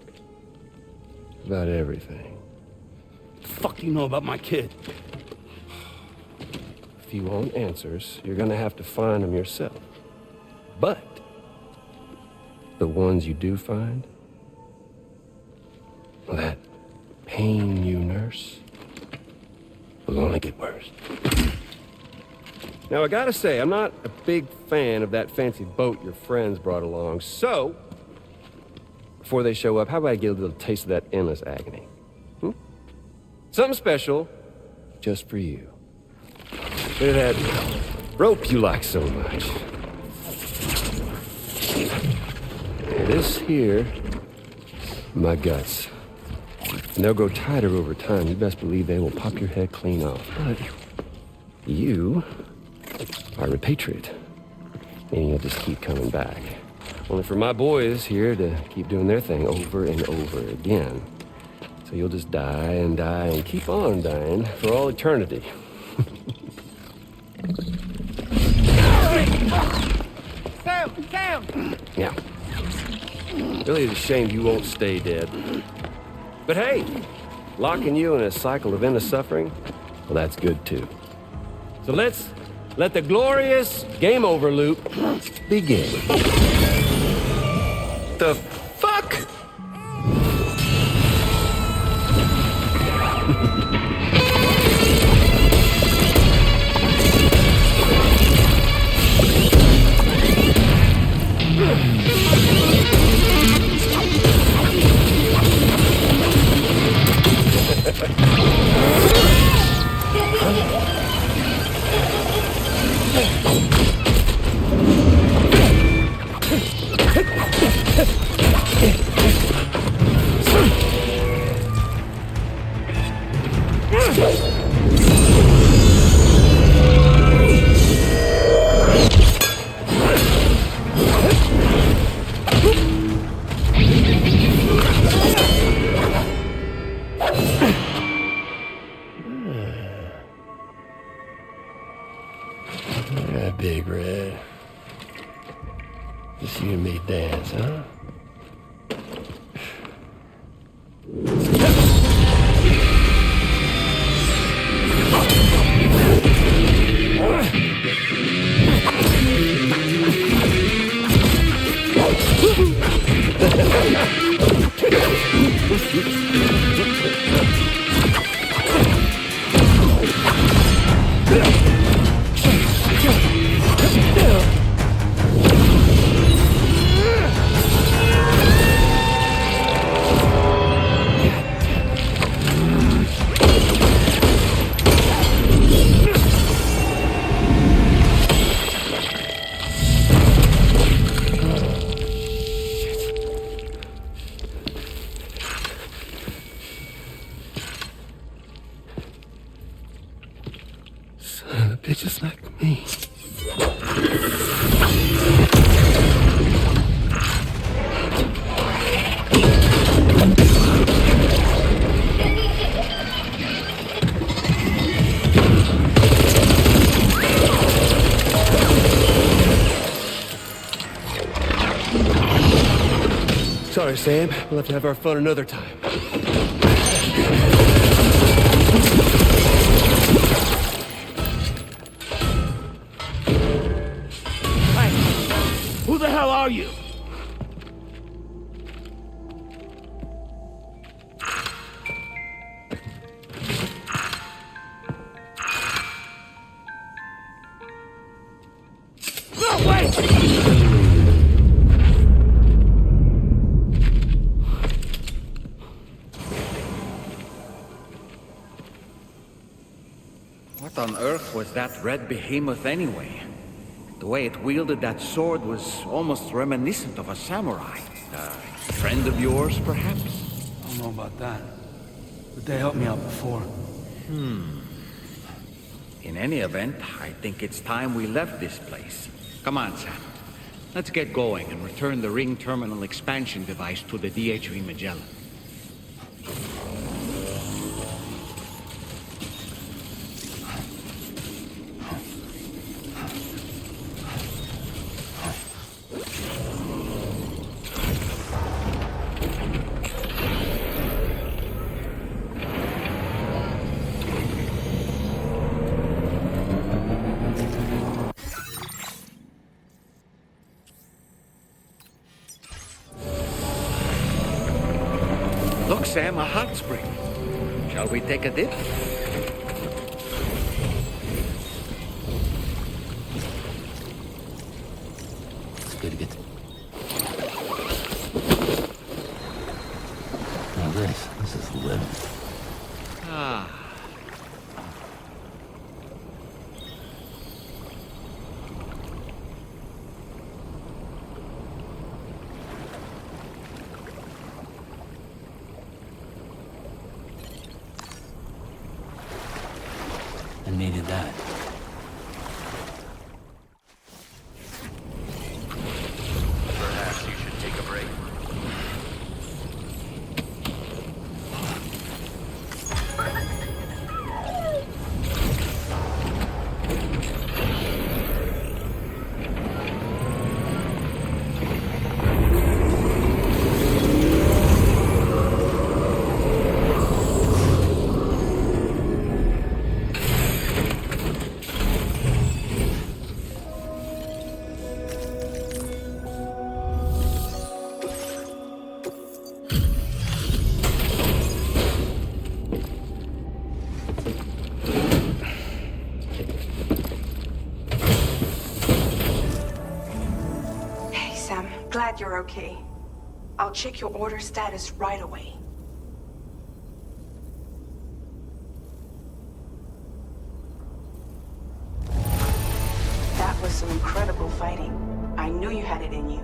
About everything. What the fuck do you know about my kid? If you want answers, you're gonna have to find them yourself. But the ones you do find, well, that pain you nurse will only get worse. Now, I gotta say, I'm not a big fan of that fancy boat your friends brought along, so before they show up, how about I get a little taste of that endless agony? Something special just for you. Look at that rope you like so much. This here, my guts. And they'll grow tighter over time. You best believe they will pop your head clean off. But you are a patriot. meaning you'll just keep coming back. Only for my boys here to keep doing their thing over and over again. So you'll just die and keep on dying for all eternity. Sam! Yeah. Really is a shame you won't stay dead. But hey, locking you in a cycle of endless suffering, well, that's good too. So let's let the glorious game over loop begin. The fuck? Big Red. Just you and me dance, huh? Bitches like me. Sorry, Sam. We'll have to have our fun another time. Who the hell are you? No, wait! What on earth was that red behemoth anyway? The way it wielded that sword was almost reminiscent of a samurai. A friend of yours, perhaps? I don't know about that, but they helped me out before. In any event, I think it's time we left this place. Come on, Sam. Let's get going and return the ring terminal expansion device to the DHV Mellin. Look, Sam, a hot spring. Shall we take a dip? It's good to get to... Now this is living. Ah. I needed that. glad you're okay. I'll check your order status right away. That was some incredible fighting. I knew you had it in you.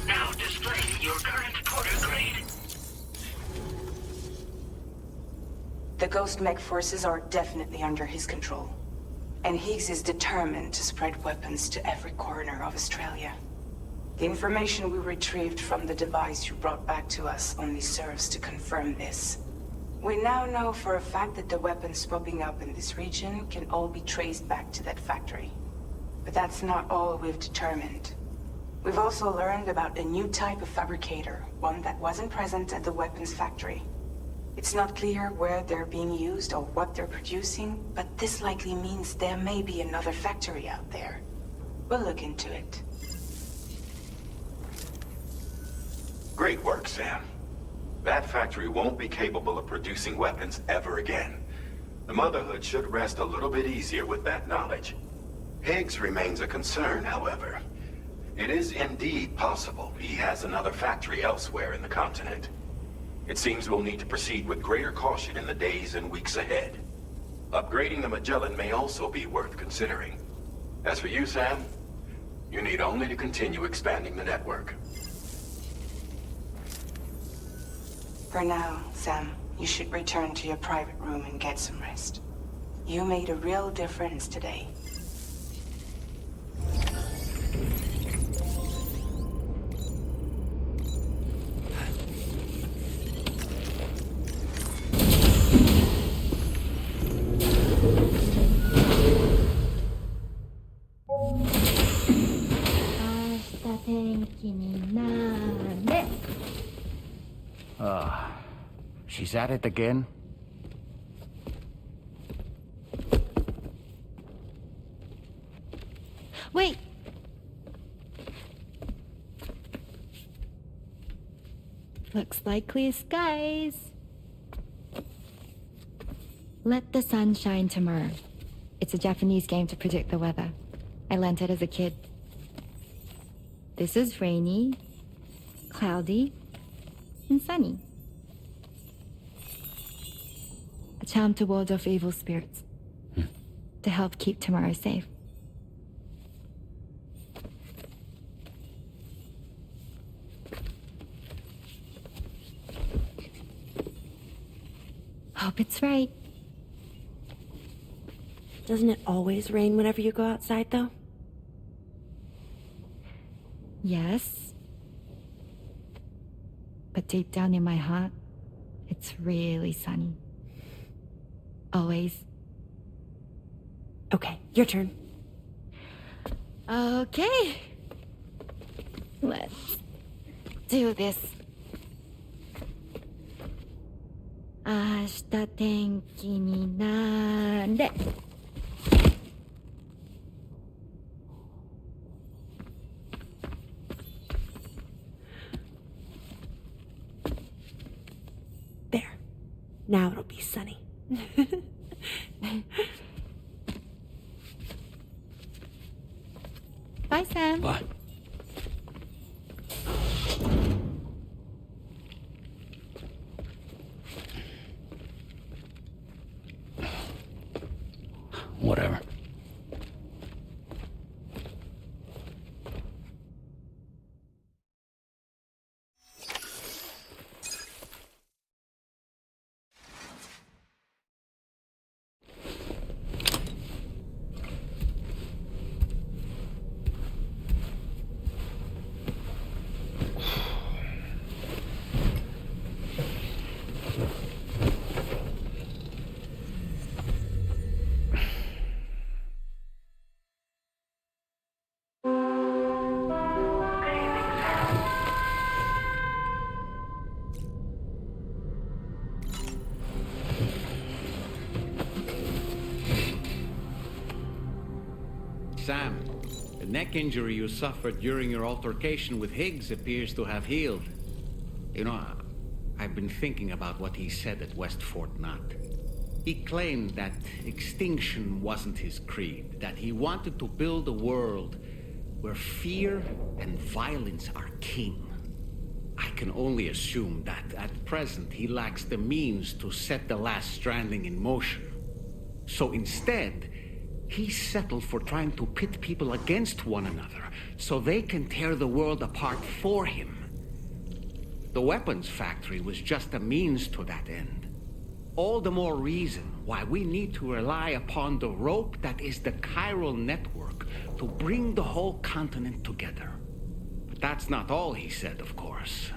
Now display your current porter grade. The Ghost Mech forces are definitely under his control. And Higgs is determined to spread weapons to every corner of Australia. The information we retrieved from the device you brought back to us only serves to confirm this. We now know for a fact that the weapons popping up in this region can all be traced back to that factory. But that's not all we've determined. We've also learned about a new type of fabricator, one that wasn't present at the weapons factory. It's not clear where they're being used or what they're producing, but this likely means there may be another factory out there. We'll look into it. Great work, Sam. That factory won't be capable of producing weapons ever again. The Motherhood should rest a little bit easier with that knowledge. Higgs remains a concern, however. It is indeed possible he has another factory elsewhere in the continent. It seems we'll need to proceed with greater caution in the days and weeks ahead. Upgrading the Magellan may also be worth considering. As for you, Sam, you need only to continue expanding the network. For now, Sam, you should return to your private room and get some rest. You made a real difference today. She's at it again? Wait! Looks like clear skies. Let the sun shine tomorrow. It's a Japanese game to predict the weather. I learned it as a kid. This is rainy, cloudy, and sunny. A charm to ward off evil spirits. To help keep tomorrow safe. Hope it's right. Doesn't it always rain whenever you go outside, though? Yes. But deep down in my heart, it's really sunny. Always. Okay, your turn. Okay. Let's do this. 明日天気になれ。There. Now it'll be sunny. Bye, Sam. Bye. Whatever. Sam, the neck injury you suffered during your altercation with Higgs appears to have healed. You know, I've been thinking about what he said at West Fort Knott. He claimed that extinction wasn't his creed, that he wanted to build a world where fear and violence are king. I can only assume that at present he lacks the means to set the last Stranding in motion. So instead, he settled for trying to pit people against one another so they can tear the world apart for him. The weapons factory was just a means to that end. All the more reason why we need to rely upon the rope that is the chiral network to bring the whole continent together. But that's not all he said, of course.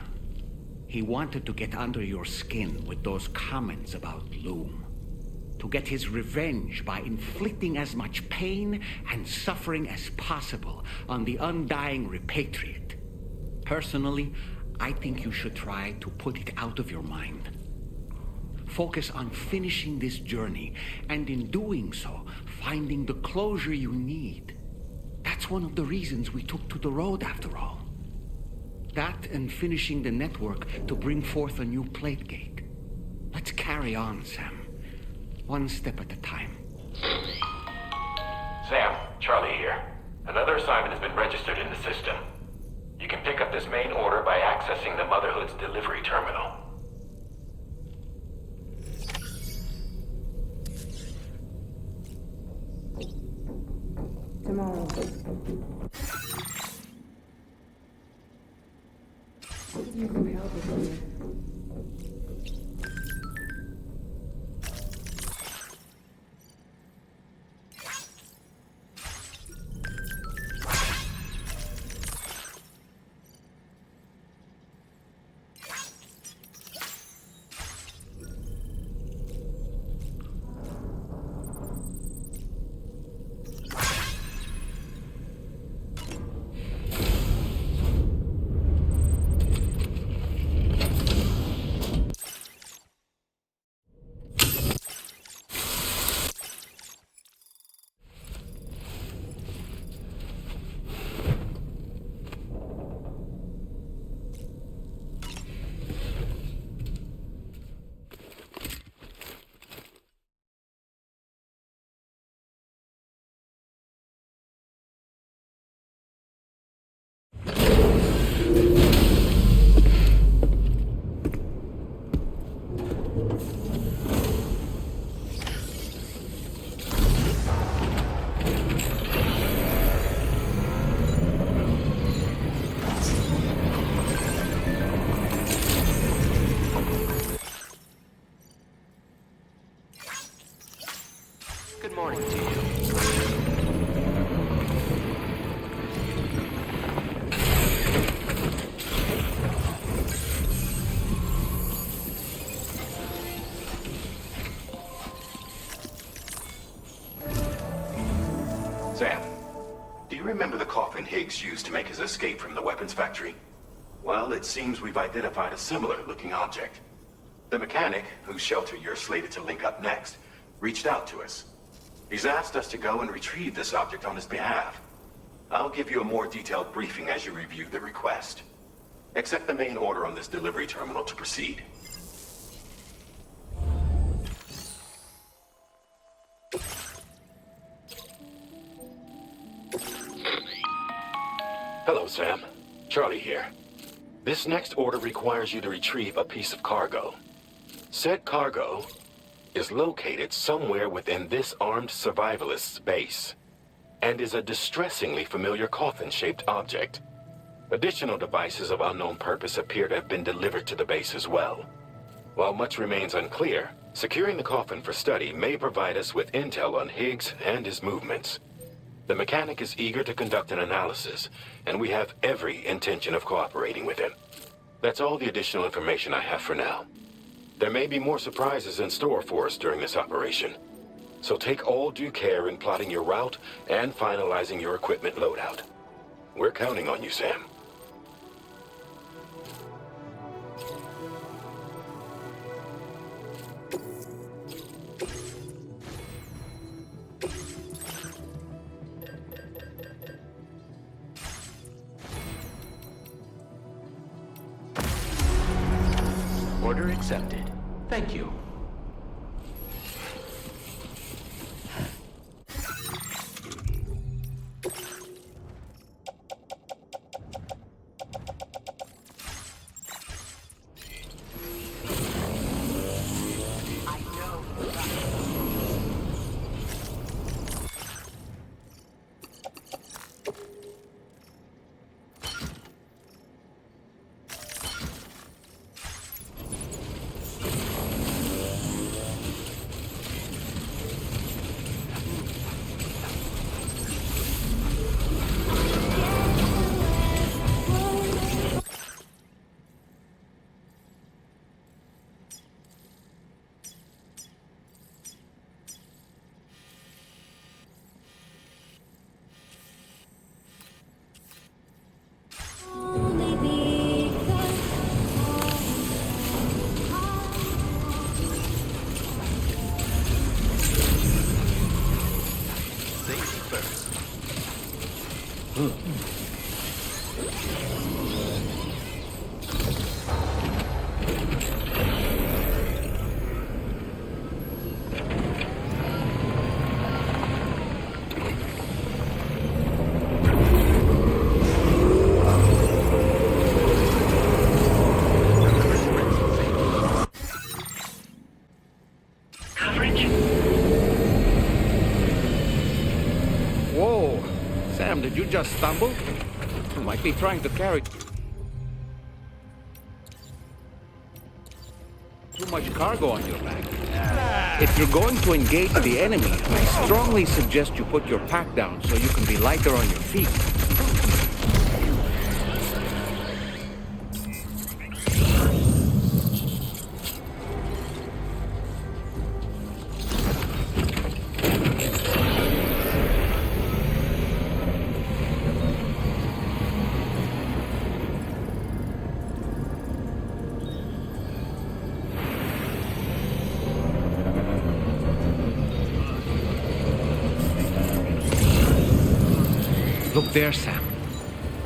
He wanted to get under your skin with those comments about Loom. To get his revenge by inflicting as much pain and suffering as possible on the undying repatriate. Personally, I think you should try to put it out of your mind. Focus on finishing this journey, and in doing so, finding the closure you need. That's one of the reasons we took to the road, after all. That and finishing the network to bring forth a new plate gate. Let's carry on, Sam. One step at a time. Sam, Charlie here. Another assignment has been registered in the system. You can pick up this main order by accessing the Motherhood's delivery terminal. Tomorrow. You can help with you. Good morning to you. Sam, do you remember the coffin Higgs used to make his escape from the weapons factory? Well, it seems we've identified a similar-looking object. The mechanic, whose shelter you're slated to link up next, reached out to us. He's asked us to go and retrieve this object on his behalf. I'll give you a more detailed briefing as you review the request. Accept the main order on this delivery terminal to proceed. Hello, Sam. Charlie here. This next order requires you to retrieve a piece of cargo. Said cargo is located somewhere within this armed survivalist's base, and is a distressingly familiar coffin-shaped object. Additional devices of unknown purpose appear to have been delivered to the base as well. While much remains unclear, securing the coffin for study may provide us with intel on Higgs and his movements. The mechanic is eager to conduct an analysis, and we have every intention of cooperating with him. That's all the additional information I have for now. There may be more surprises in store for us during this operation, so take all due care in plotting your route and finalizing your equipment loadout. We're counting on you, Sam. Order accepted. Thank you. Did you just stumble? You might be trying to carry too much cargo on your back. If you're going to engage the enemy, I strongly suggest you put your pack down so you can be lighter on your feet. Look there, Sam.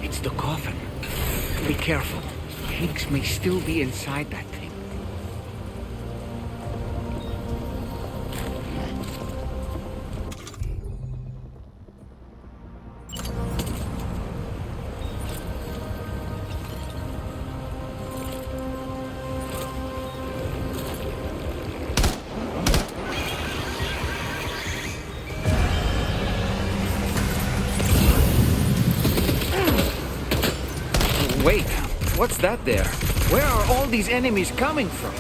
It's the coffin. Be careful. Higgs may still be inside that thing. Wait, what's that there? Where are all these enemies coming from?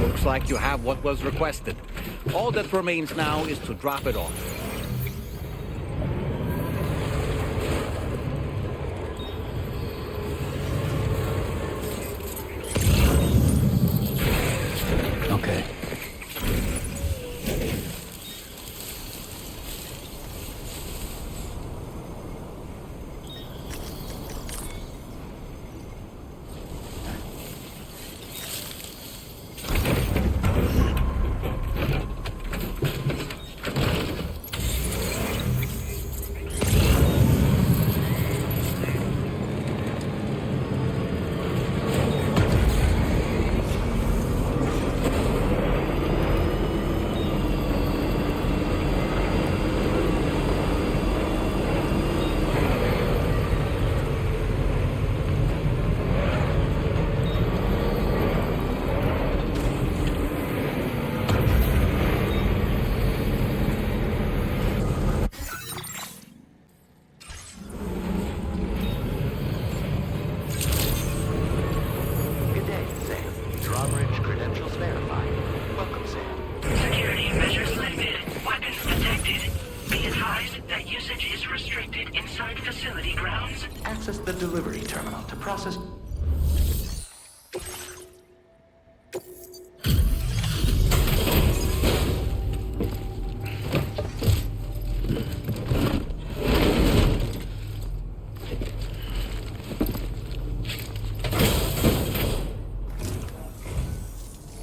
Looks like you have what was requested. All that remains now is to drop it off. Okay. Usage is restricted inside facility grounds. Access the delivery terminal to process...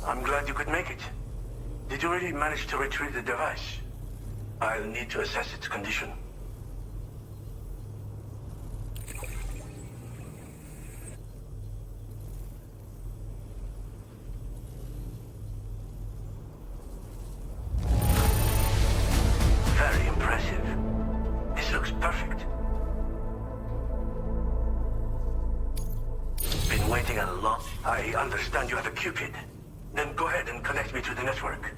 I'm glad you could make it. Did you really manage to retrieve the device? I'll need to assess its condition. Very impressive. This looks perfect. Been waiting a lot. I understand you have a Cupid. Then go ahead and connect me to the network.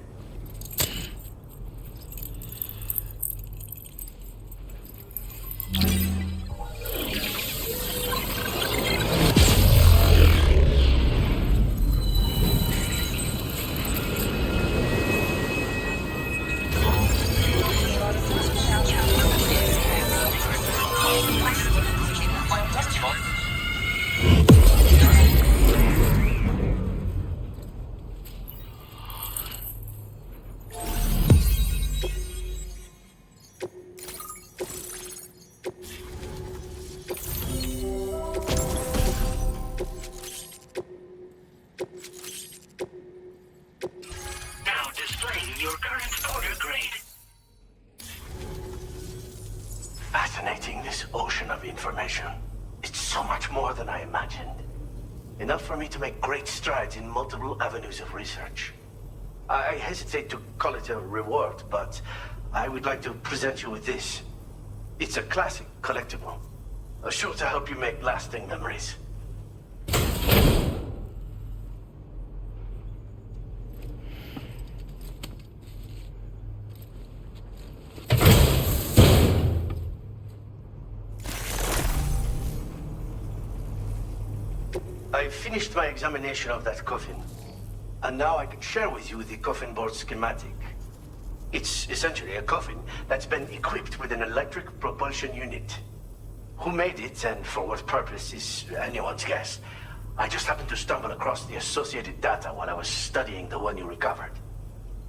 Fascinating, this ocean of information. It's so much more than I imagined. Enough for me to make great strides in multiple avenues of research. I hesitate to call it a reward, but I would like to present you with this. It's a classic collectible, sure to help you make lasting memories. I finished my examination of that coffin, and now I can share with you the coffin board schematic. It's essentially a coffin that's been equipped with an electric propulsion unit. Who made it and for what purpose is anyone's guess. I just happened to stumble across the associated data while I was studying the one you recovered.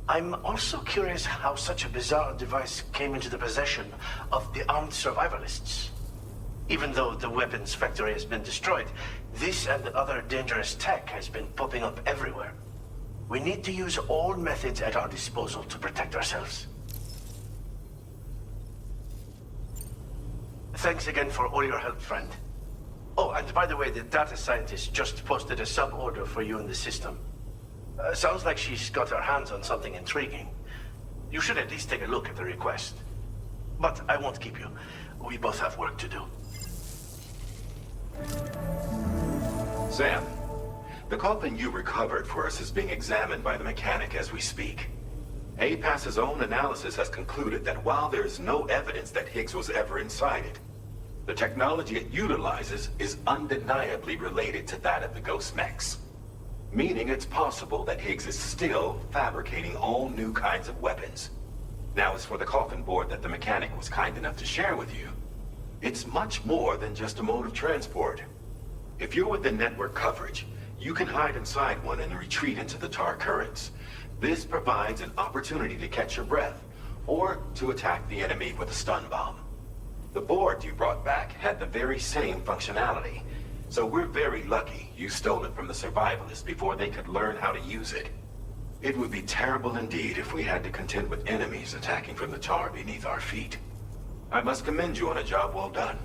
I'm also curious how such a bizarre device came into the possession of the armed survivalists. Even though the weapons factory has been destroyed, this and other dangerous tech has been popping up everywhere. We need to use all methods at our disposal to protect ourselves. Thanks again for all your help, friend. Oh, and by the way, the data scientist just posted a sub-order for you in the system. Sounds like she's got her hands on something intriguing. You should at least take a look at the request. But I won't keep you. We both have work to do. Sam, the coffin you recovered for us is being examined by the mechanic as we speak. APAS's own analysis has concluded that while there is no evidence that Higgs was ever inside it, the technology it utilizes is undeniably related to that of the Ghost Mechs. Meaning it's possible that Higgs is still fabricating all new kinds of weapons. Now, as for the coffin board that the mechanic was kind enough to share with you, it's much more than just a mode of transport. If you're within network coverage, you can hide inside one and retreat into the tar currents. This provides an opportunity to catch your breath, or to attack the enemy with a stun bomb. The board you brought back had the very same functionality, so we're very lucky you stole it from the survivalists before they could learn how to use it. It would be terrible indeed if we had to contend with enemies attacking from the tar beneath our feet. I must commend you on a job well done.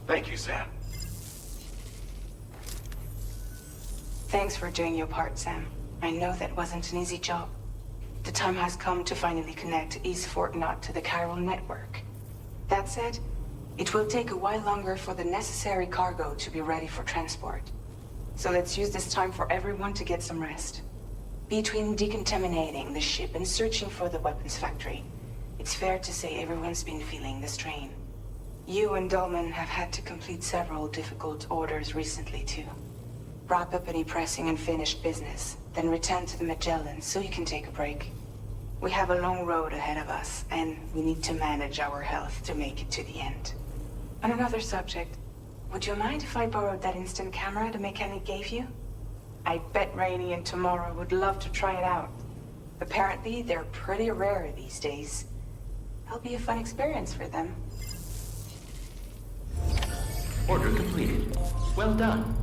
Thank you, Sam. Thanks for doing your part, Sam. I know that wasn't an easy job. The time has come to finally connect East Fort Knot to the chiral network. That said, it will take a while longer for the necessary cargo to be ready for transport. So let's use this time for everyone to get some rest. Between decontaminating the ship and searching for the weapons factory, it's fair to say everyone's been feeling the strain. You and Dolman have had to complete several difficult orders recently, too. Wrap up any pressing and finished business, then return to the Magellan so you can take a break. We have a long road ahead of us, and we need to manage our health to make it to the end. On another subject, would you mind if I borrowed that instant camera the mechanic gave you? I bet Rainey and Tomorrow would love to try it out. Apparently, they're pretty rare these days. It'll be a fun experience for them. Order completed. Well done.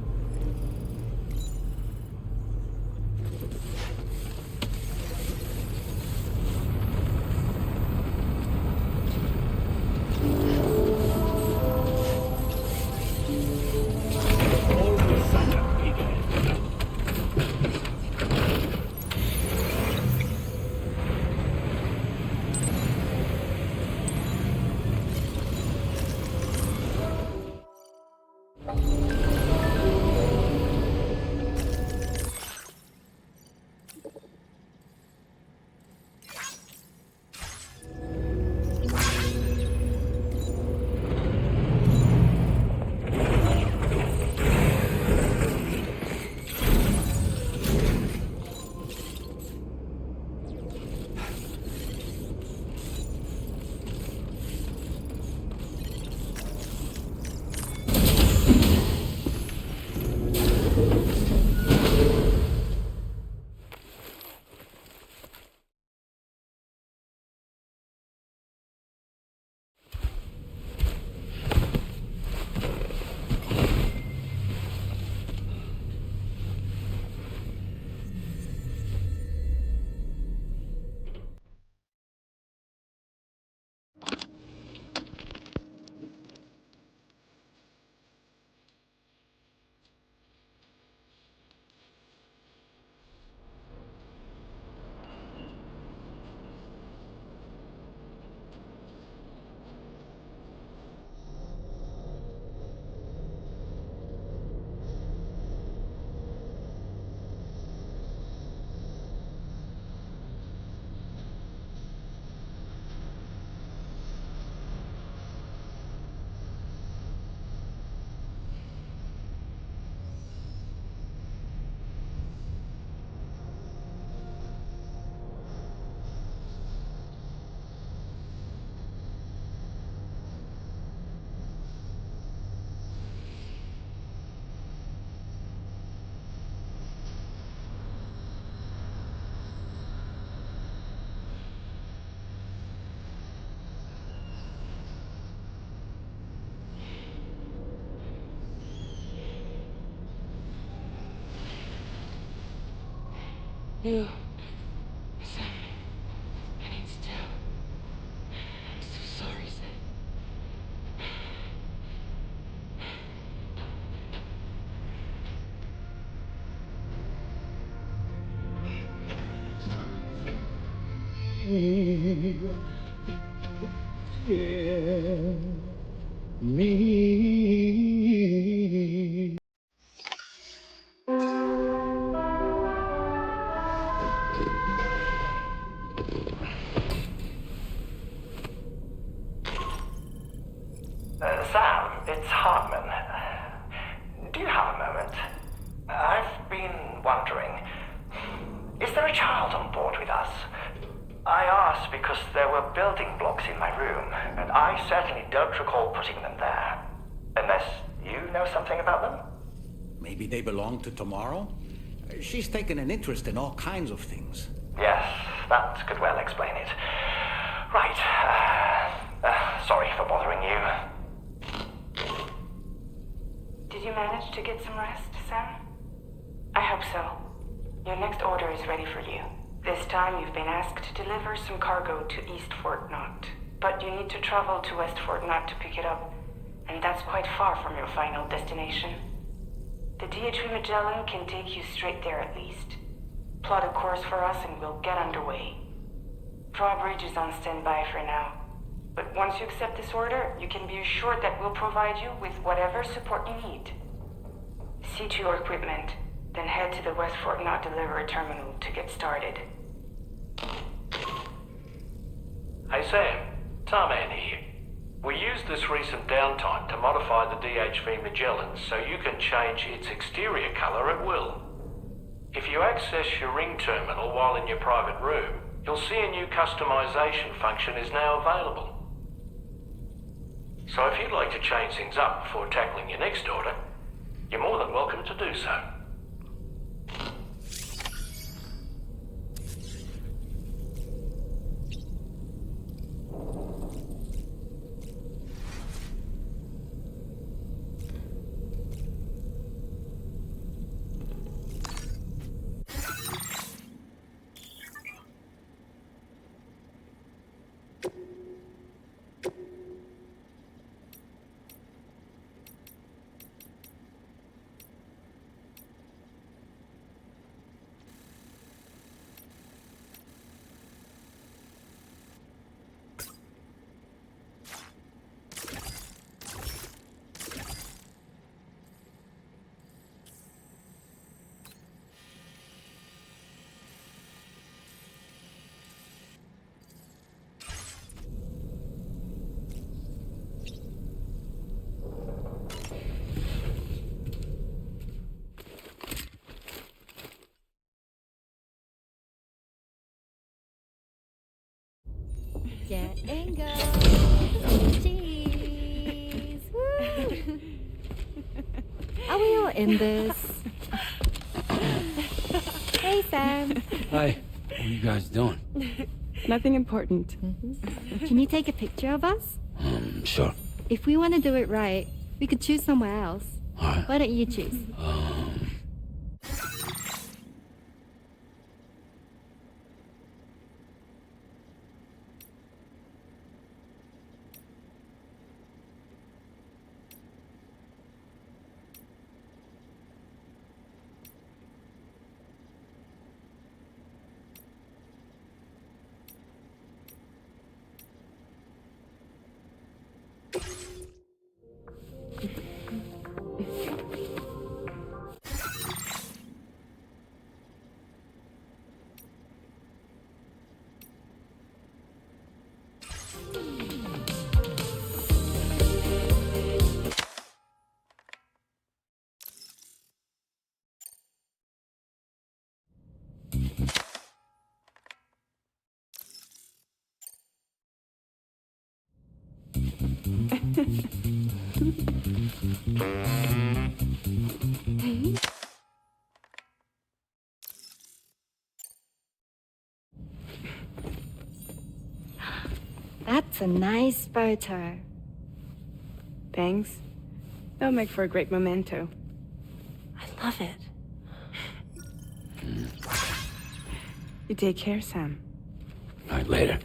You... Sam... I need to... I'm so sorry, Sam. Me. Sam, it's Hartman. Do you have a moment? I've been wondering, is there a child on board with us? I ask because there were building blocks in my room, and I certainly don't recall putting them there. Unless you know something about them? Maybe they belong to Tomorrow? She's taken an interest in all kinds of things. Yes, that could well explain it. Right, sorry for bothering you. Did you manage to get some rest, Sam? I hope so. Your next order is ready for you. This time you've been asked to deliver some cargo to East Fort Knot. But you need to travel to West Fort Knot to pick it up, and that's quite far from your final destination. The DHV Mellin can take you straight there at least. Plot a course for us and we'll get underway. Drawbridge is on standby for now. But once you accept this order, you can be assured that we'll provide you with whatever support you need. See to your equipment, then head to the West Fort Knot delivery terminal to get started. Hey Sam, Tarman here. We used this recent downtime to modify the DHV Mellin so you can change its exterior colour at will. If you access your ring terminal while in your private room, you'll see a new customization function is now available. So if you'd like to change things up before tackling your next order, you're more than welcome to do so. Getting go. Cheese. Woo. Are we all in this? Hey, Sam. Hi. What are you guys doing? Nothing important. Can you take a picture of us? Sure. If we want to do it right, we could choose somewhere else. All right. Why don't you choose? That's a nice photo. Thanks. That'll make for a great memento. I love it. You take care, Sam. All right, later.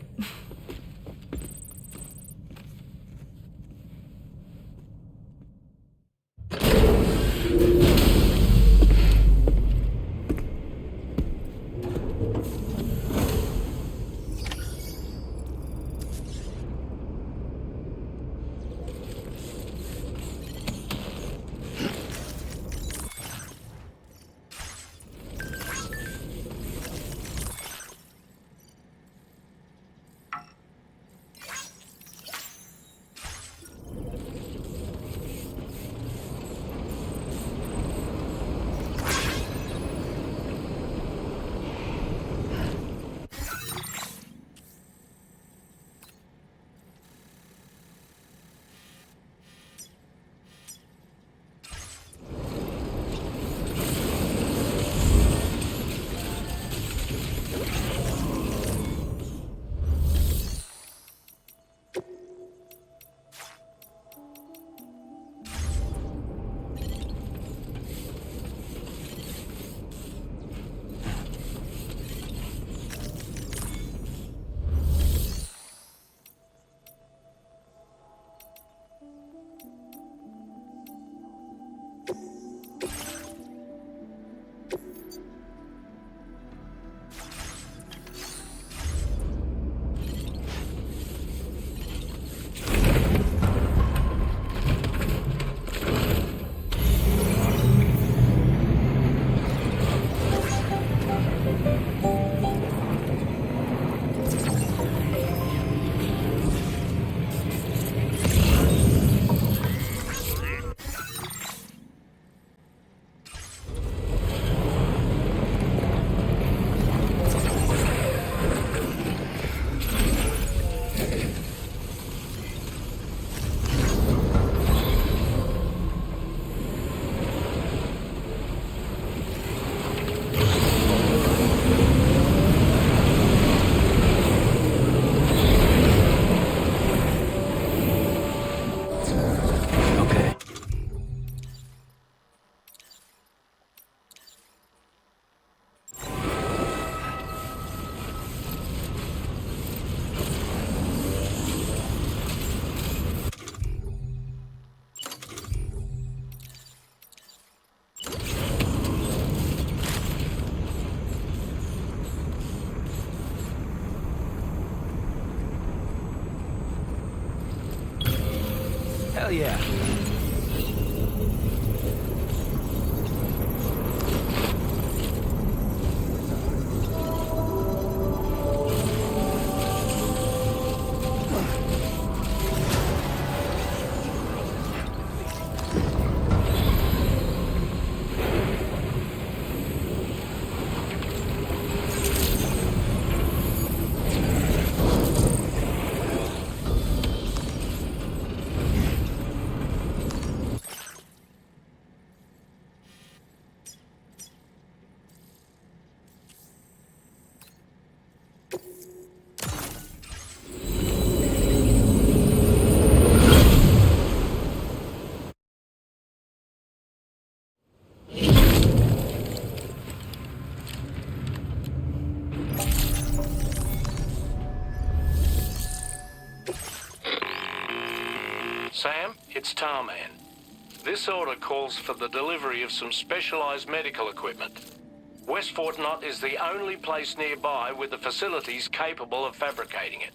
Hell yeah. Sam, it's Tarman. This order calls for the delivery of some specialized medical equipment. West Fort Knott is the only place nearby with the facilities capable of fabricating it.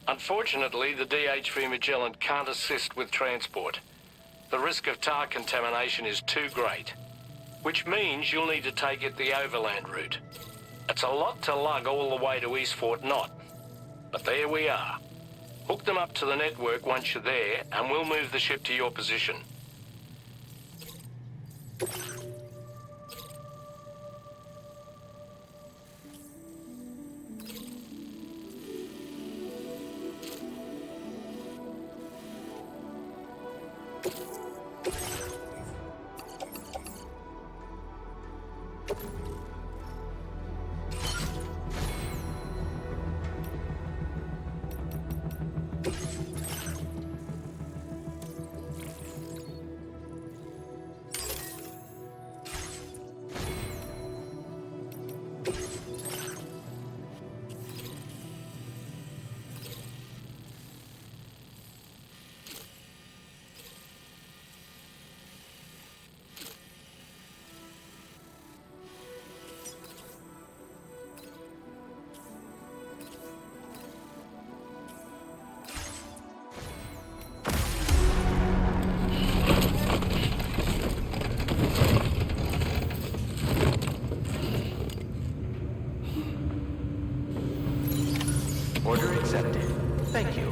Unfortunately, the DHV Mellin can't assist with transport. The risk of tar contamination is too great, which means you'll need to take it the overland route. It's a lot to lug all the way to East Fort Knott, but there we are. Hook them up to the network once you're there, and we'll move the ship to your position. Order accepted. Thank you.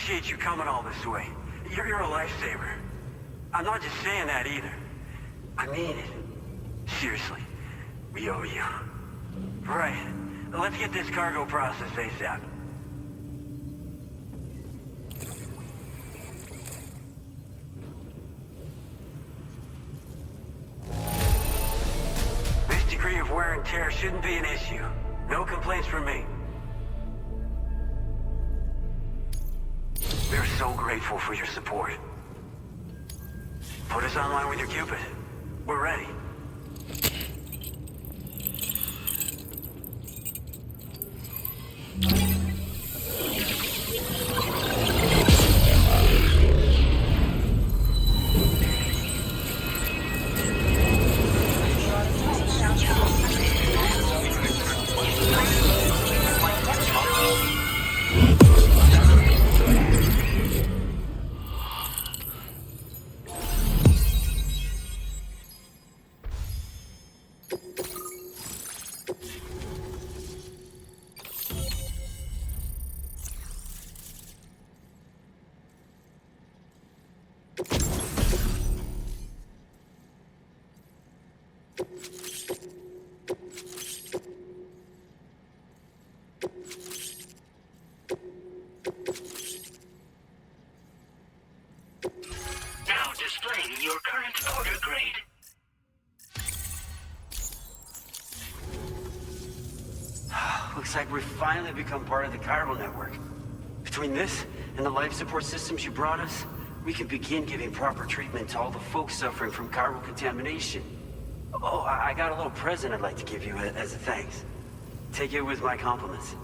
appreciate you coming all this way. You're a lifesaver. I'm not just saying that either. I mean it. Seriously, we owe you. Right. Let's get this cargo processed ASAP. This degree of wear and tear shouldn't be an issue. No complaints from me. We're so grateful for your support. Put us online with your Cupid. We're ready. Now displaying your current order grade. Looks like we've finally become part of the chiral network. Between this and the life support systems you brought us, we can begin giving proper treatment to all the folks suffering from chiral contamination. Oh, I got a little present I'd like to give you as a thanks. Take it with my compliments.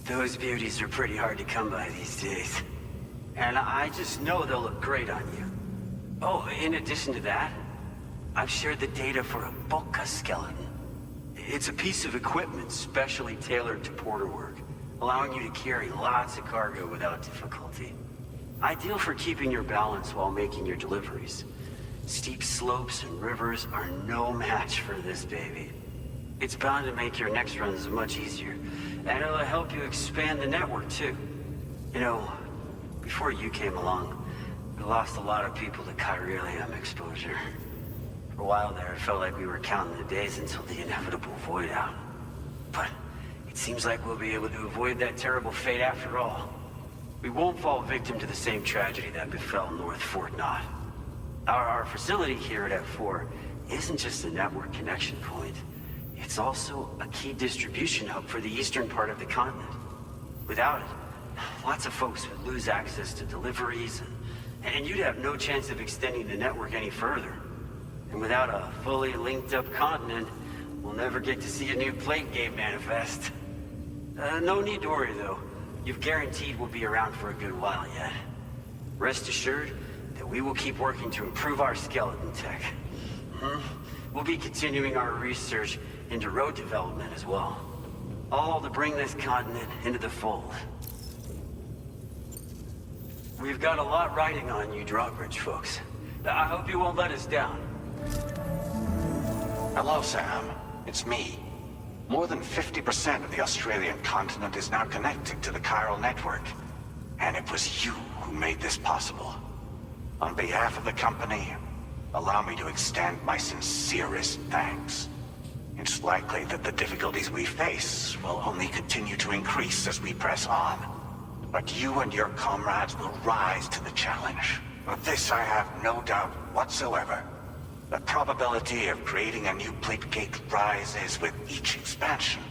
Those beauties are pretty hard to come by these days. And I just know they'll look great on you. Oh, in addition to that, I've shared the data for a Boca skeleton. It's a piece of equipment specially tailored to porter work, allowing you to carry lots of cargo without difficulty. Ideal for keeping your balance while making your deliveries. Steep slopes and rivers are no match for this baby. It's bound to make your next runs much easier, and it'll help you expand the network too. You know, before you came along, we lost a lot of people to chiralium exposure. For a while there, it felt like we were counting the days until the inevitable void out. But it seems like we'll be able to avoid that terrible fate after all. We won't fall victim to the same tragedy that befell North Fort Knott. Our facility here at F4 isn't just a network connection point. It's also a key distribution hub for the eastern part of the continent. Without it, lots of folks would lose access to deliveries, and you'd have no chance of extending the network any further. And without a fully linked up continent, we'll never get to see a new plate game manifest. No need to worry though. You've guaranteed we'll be around for a good while yet. Rest assured that we will keep working to improve our skeleton tech. We'll be continuing our research into road development as well. All to bring this continent into the fold. We've got a lot riding on you drawbridge folks. I hope you won't let us down. Hello, Sam. It's me. More than 50% of the Australian continent is now connected to the chiral network. And it was you who made this possible. On behalf of the company, allow me to extend my sincerest thanks. It's likely that the difficulties we face will only continue to increase as we press on. But you and your comrades will rise to the challenge. Of this I have no doubt whatsoever. The probability of creating a new plate gate rises with each expansion.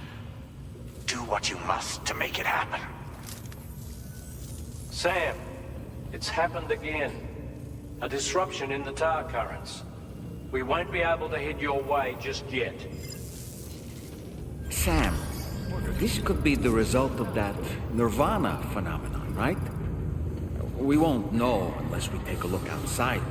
Do what you must to make it happen. Sam, it's happened again. A disruption in the tar currents. We won't be able to head your way just yet. Sam, this could be the result of that Nirvana phenomenon, right? We won't know unless we take a look outside.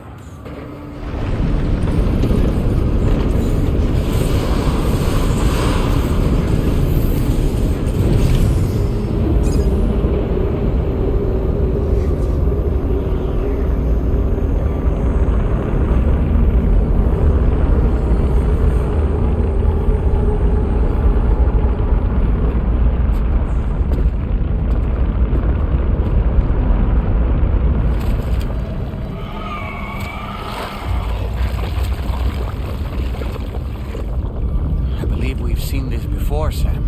believe we've seen this before, Sam.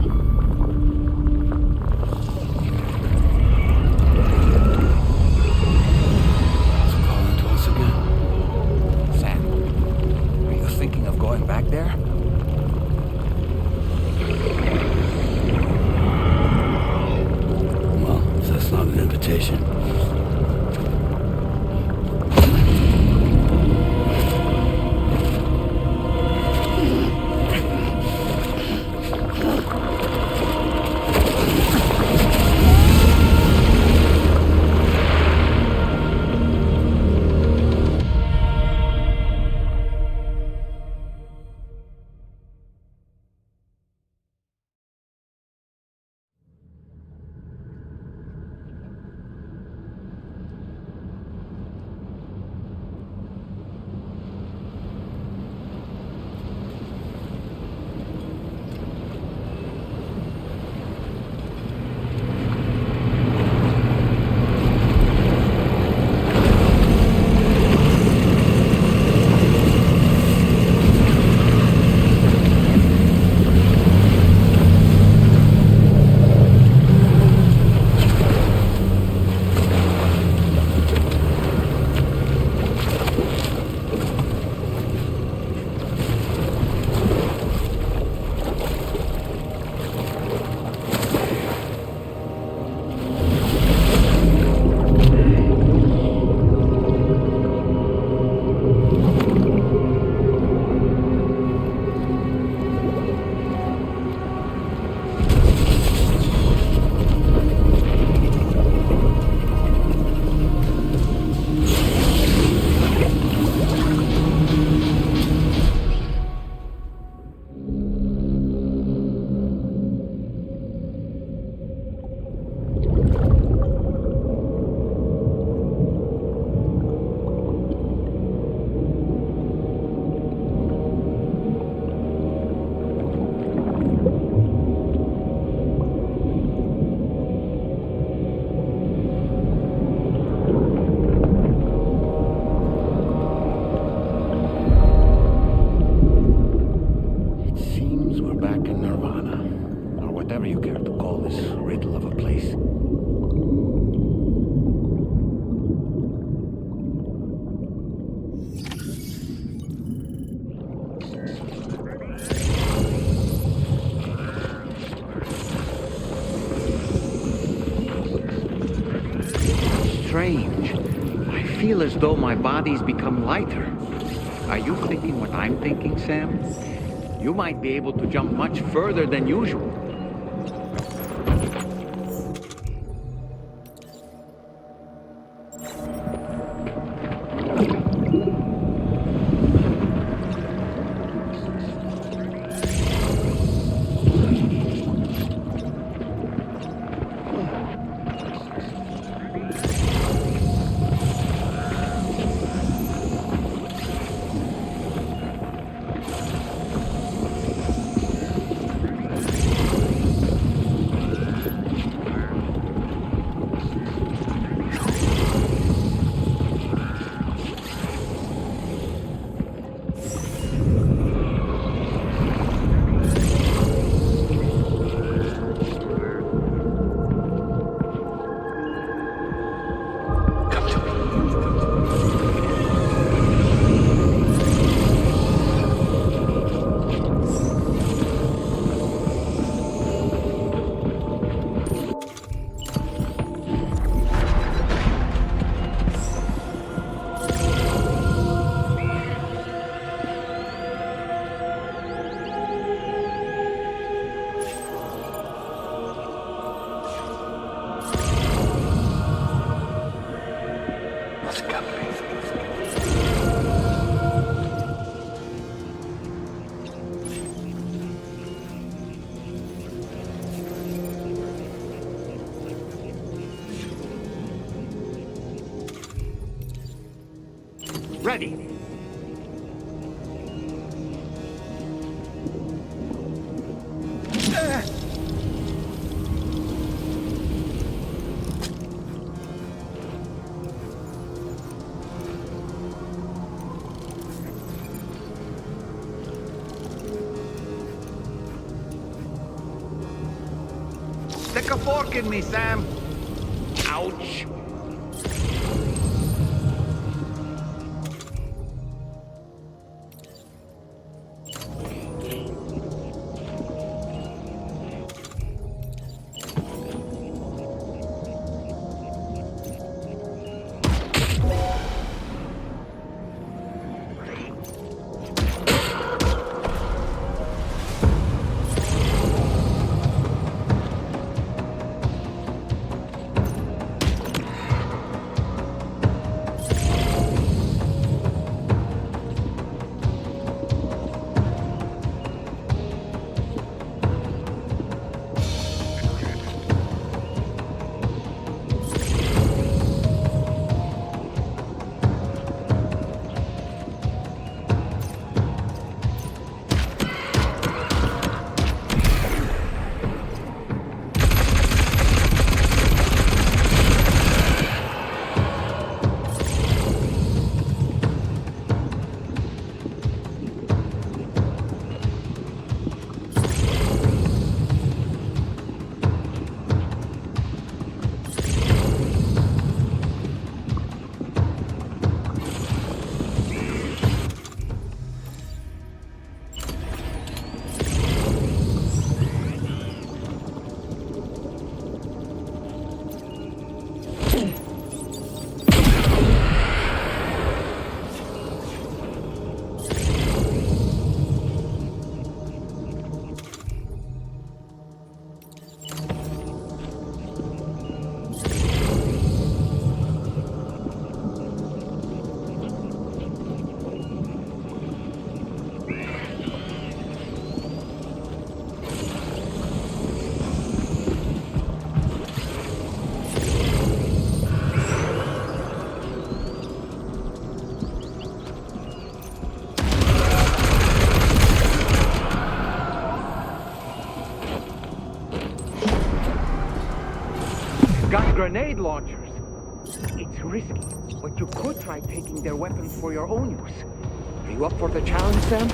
It's calling to us again. Sam, are you thinking of going back there? Well, if that's not an invitation. Strange. I feel as though my body's become lighter. Are you thinking what I'm thinking, Sam? You might be able to jump much further than usual. Ready. Stick a fork in me, Sam. Ouch. Grenade launchers. It's risky, but you could try taking their weapons for your own use. Are you up for the challenge, Sam?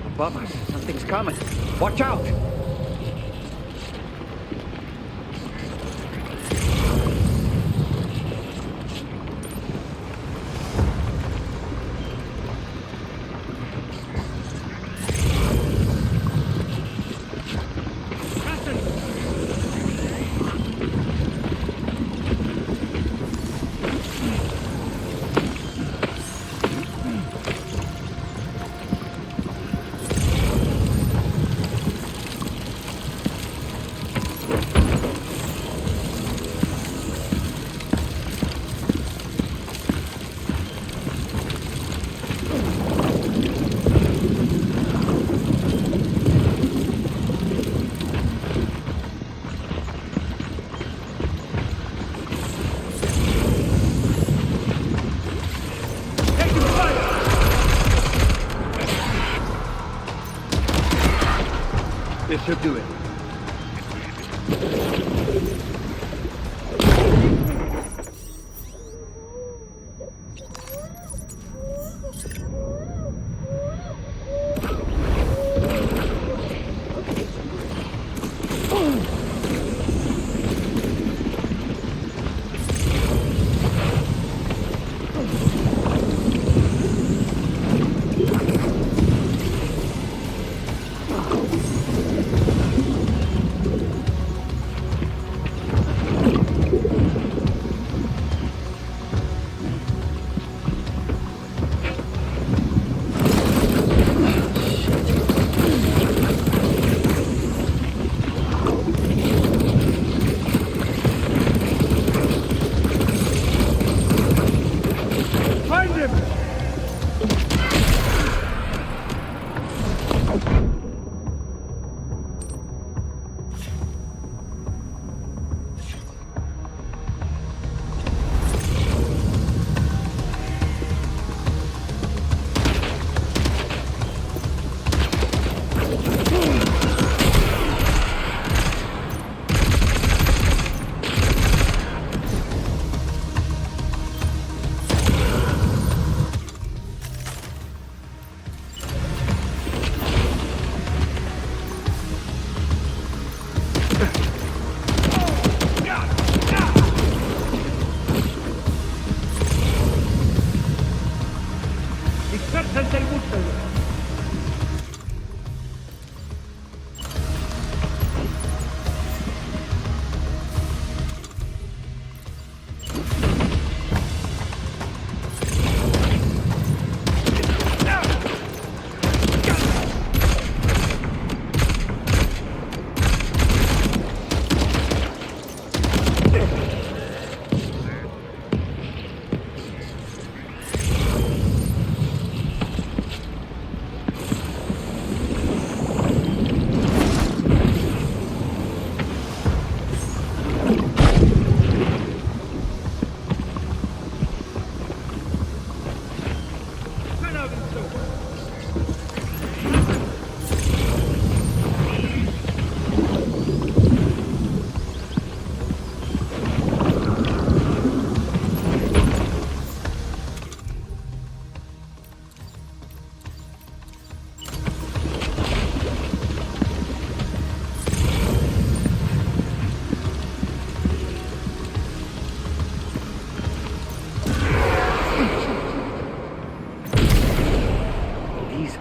Above us, something's coming. Watch out! This should do it.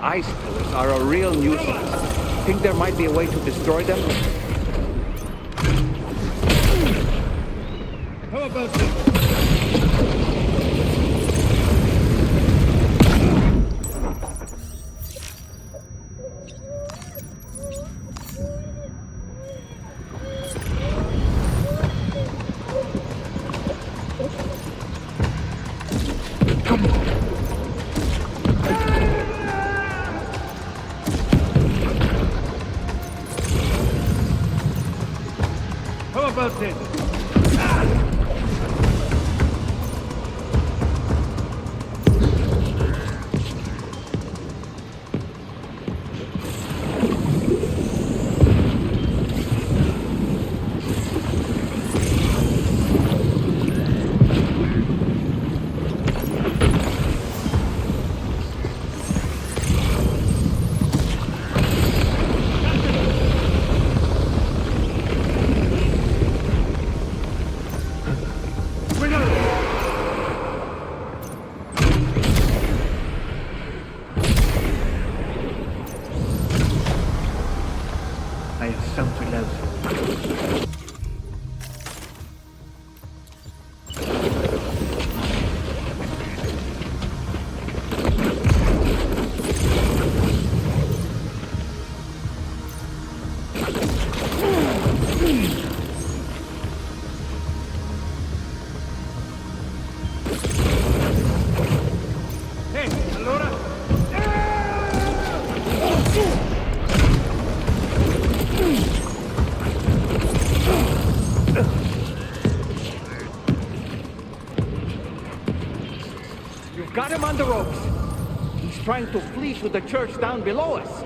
Ice pillars are a real nuisance. Think there might be a way to destroy them? How about this? sound too loud. Got him on the ropes. He's trying to flee through the church down below us.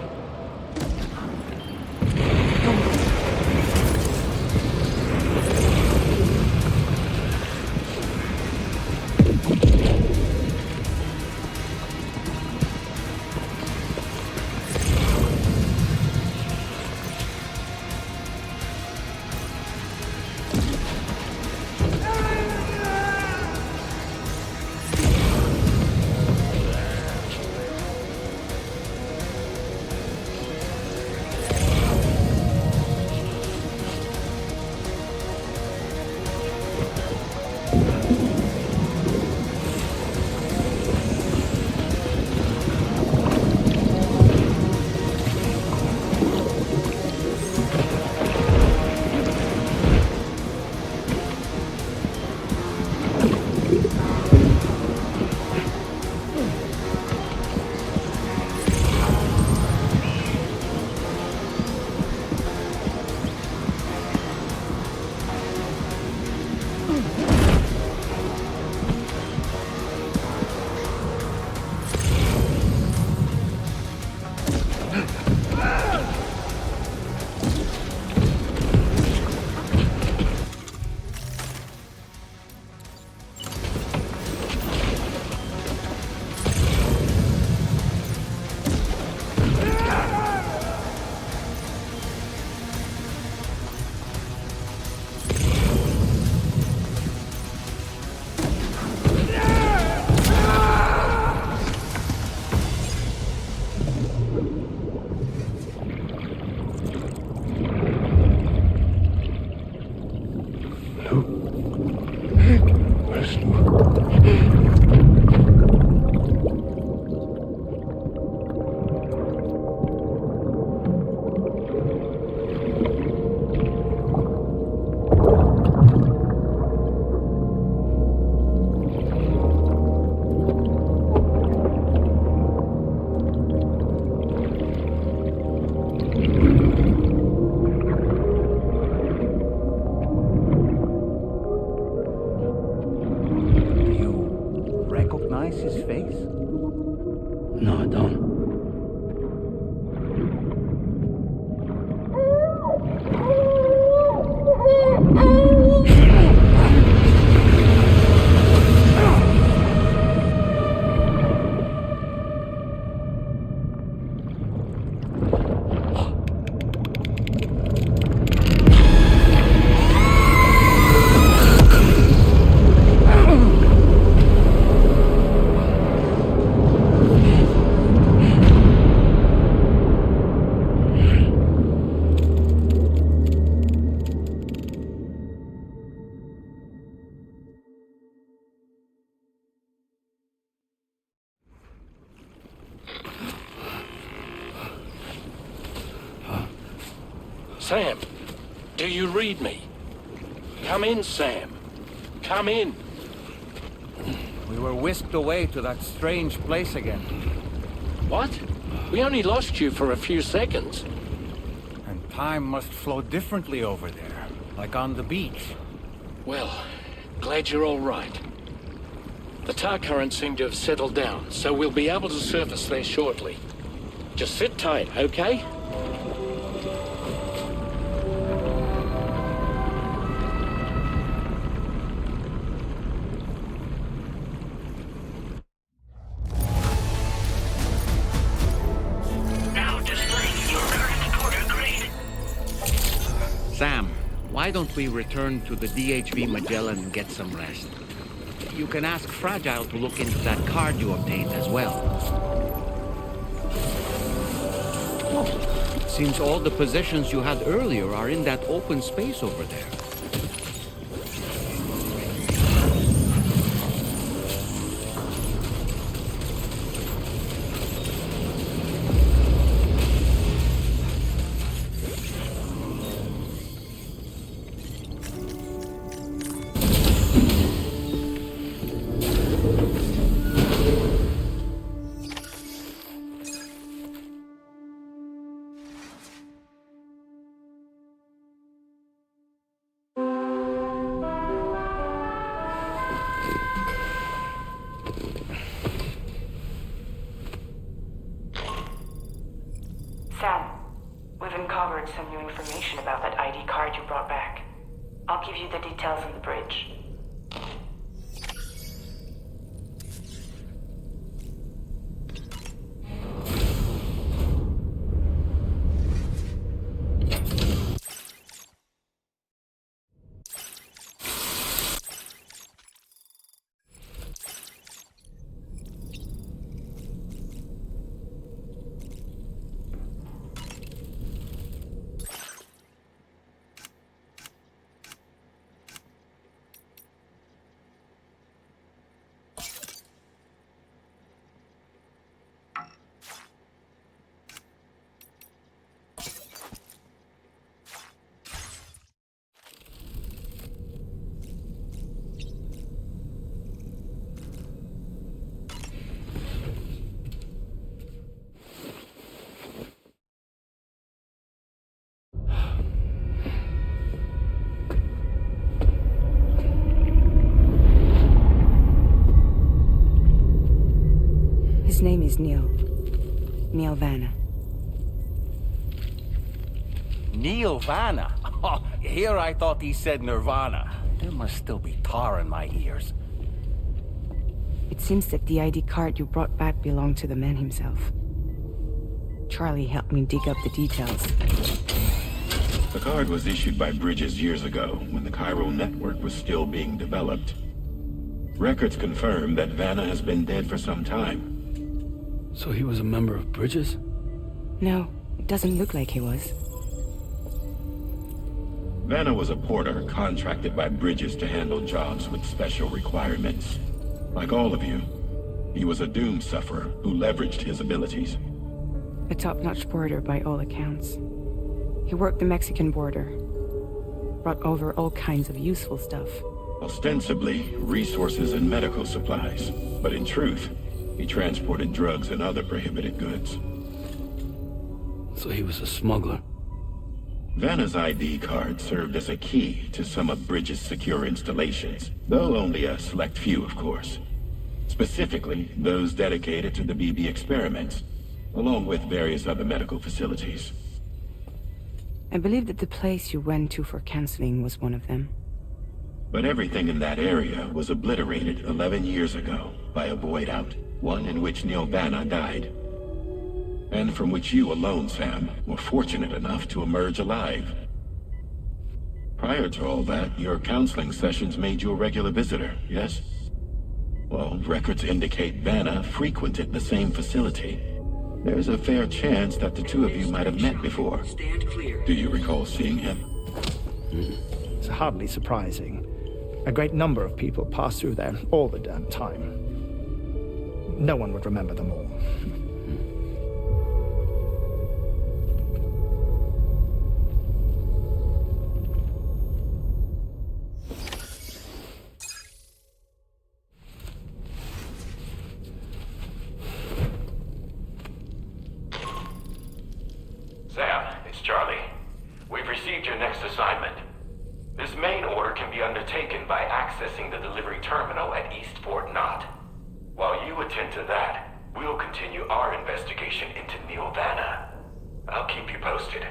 Sam, do you read me? Come in, Sam. Come in. We were whisked away to that strange place again. What? We only lost you for a few seconds. And time must flow differently over there, like on the beach. Well, glad you're all right. The tar currents seem to have settled down, so we'll be able to surface there shortly. Just sit tight, okay? Sam, why don't we return to the DHV Mellin and get some rest? You can ask Fragile to look into that card you obtained as well. Seems all the possessions you had earlier are in that open space over there. Sam, we've uncovered some new information about that ID card you brought back. I'll give you the details on the bridge. His name is Neil. Neil Vanna. Neil Vanna? Oh, here I thought he said Nirvana. There must still be tar in my ears. It seems that the ID card you brought back belonged to the man himself. Charlie helped me dig up the details. The card was issued by Bridges years ago, when the chiral network was still being developed. Records confirm that Vanna has been dead for some time. So he was a member of Bridges? No, it doesn't look like he was. Vanna was a porter contracted by Bridges to handle jobs with special requirements. Like all of you, he was a doom sufferer who leveraged his abilities. A top-notch porter by all accounts. He worked the Mexican border. Brought over all kinds of useful stuff. Ostensibly, resources and medical supplies. But in truth, he transported drugs and other prohibited goods. So he was a smuggler. Vanna's ID card served as a key to some of Bridges' secure installations, though only a select few, of course. Specifically, those dedicated to the BB experiments, along with various other medical facilities. I believe that the place you went to for counseling was one of them. But everything in that area was obliterated 11 years ago by a void out, one in which Neil Vanna died. And from which you alone, Sam, were fortunate enough to emerge alive. Prior to all that, your counseling sessions made you a regular visitor, yes? Well, records indicate Vanna frequented the same facility. There's a fair chance that the two of you might have met before. Do you recall seeing him? It's hardly surprising. A great number of people pass through there all the damn time. No one would remember them all. Sam, it's Charlie. We've received your next assignment. This main order can be undertaken by accessing the delivery terminal at East Fort Knott. While you attend to that, we'll continue our investigation into Neil Vanna. I'll keep you posted.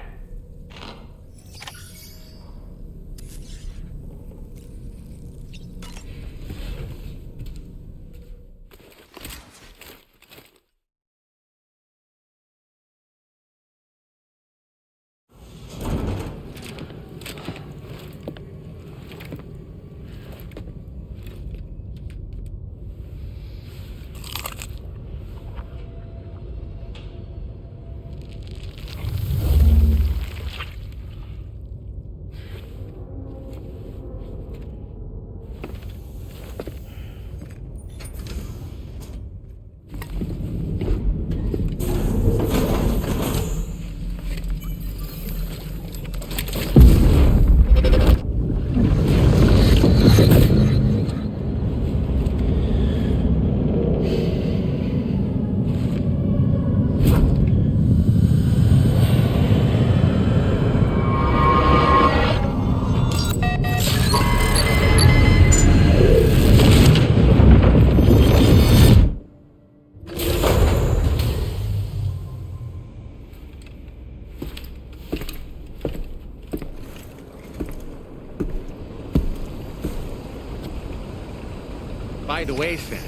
By the way, Sam,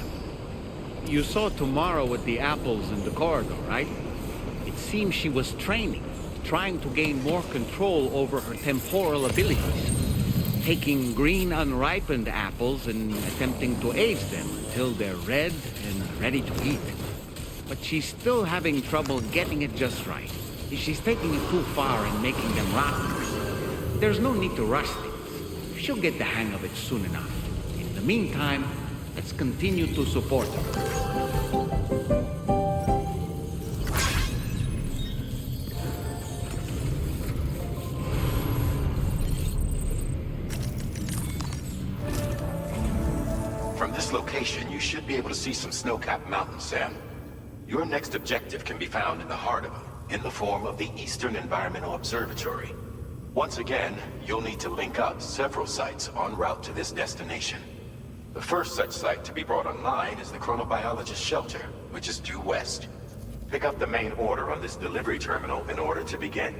you saw Tomorrow with the apples in the corridor, right? It seems she was training, trying to gain more control over her temporal abilities. Taking green unripened apples and attempting to age them until they're red and ready to eat. But she's still having trouble getting it just right. She's taking it too far and making them rotten. There's no need to rush things. She'll get the hang of it soon enough. In the meantime, let's continue to support her. From this location, you should be able to see some snow-capped mountains, Sam. Your next objective can be found in the heart of them, in the form of the Eastern Environmental Observatory. Once again, you'll need to link up several sites en route to this destination. The first such site to be brought online is the Chronobiologist Shelter, which is due west. Pick up the main order on this delivery terminal in order to begin.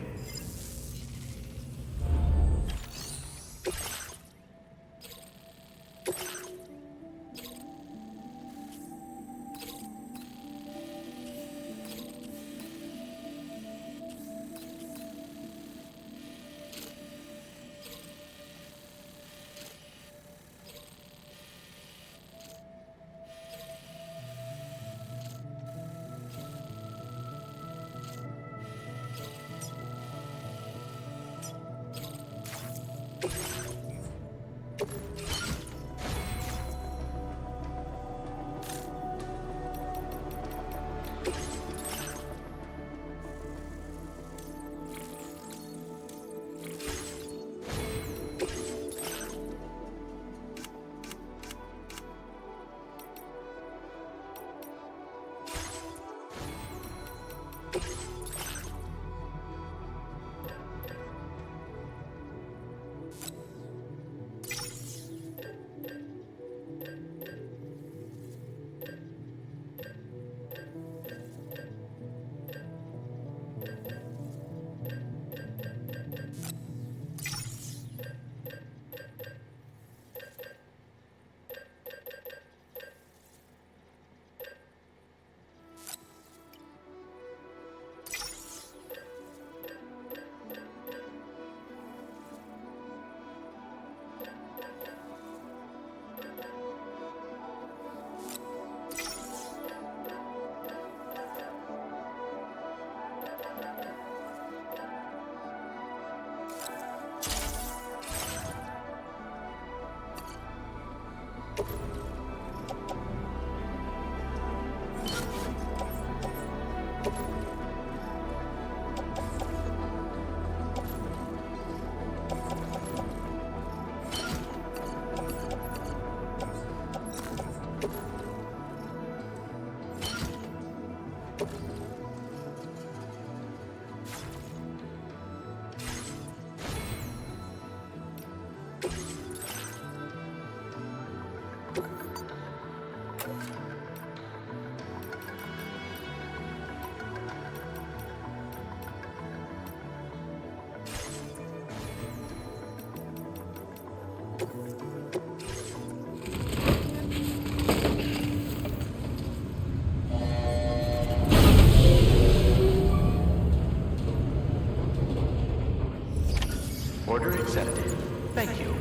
Order accepted. Thank you.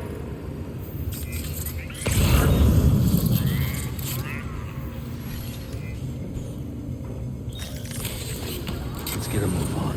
Let's get a move on.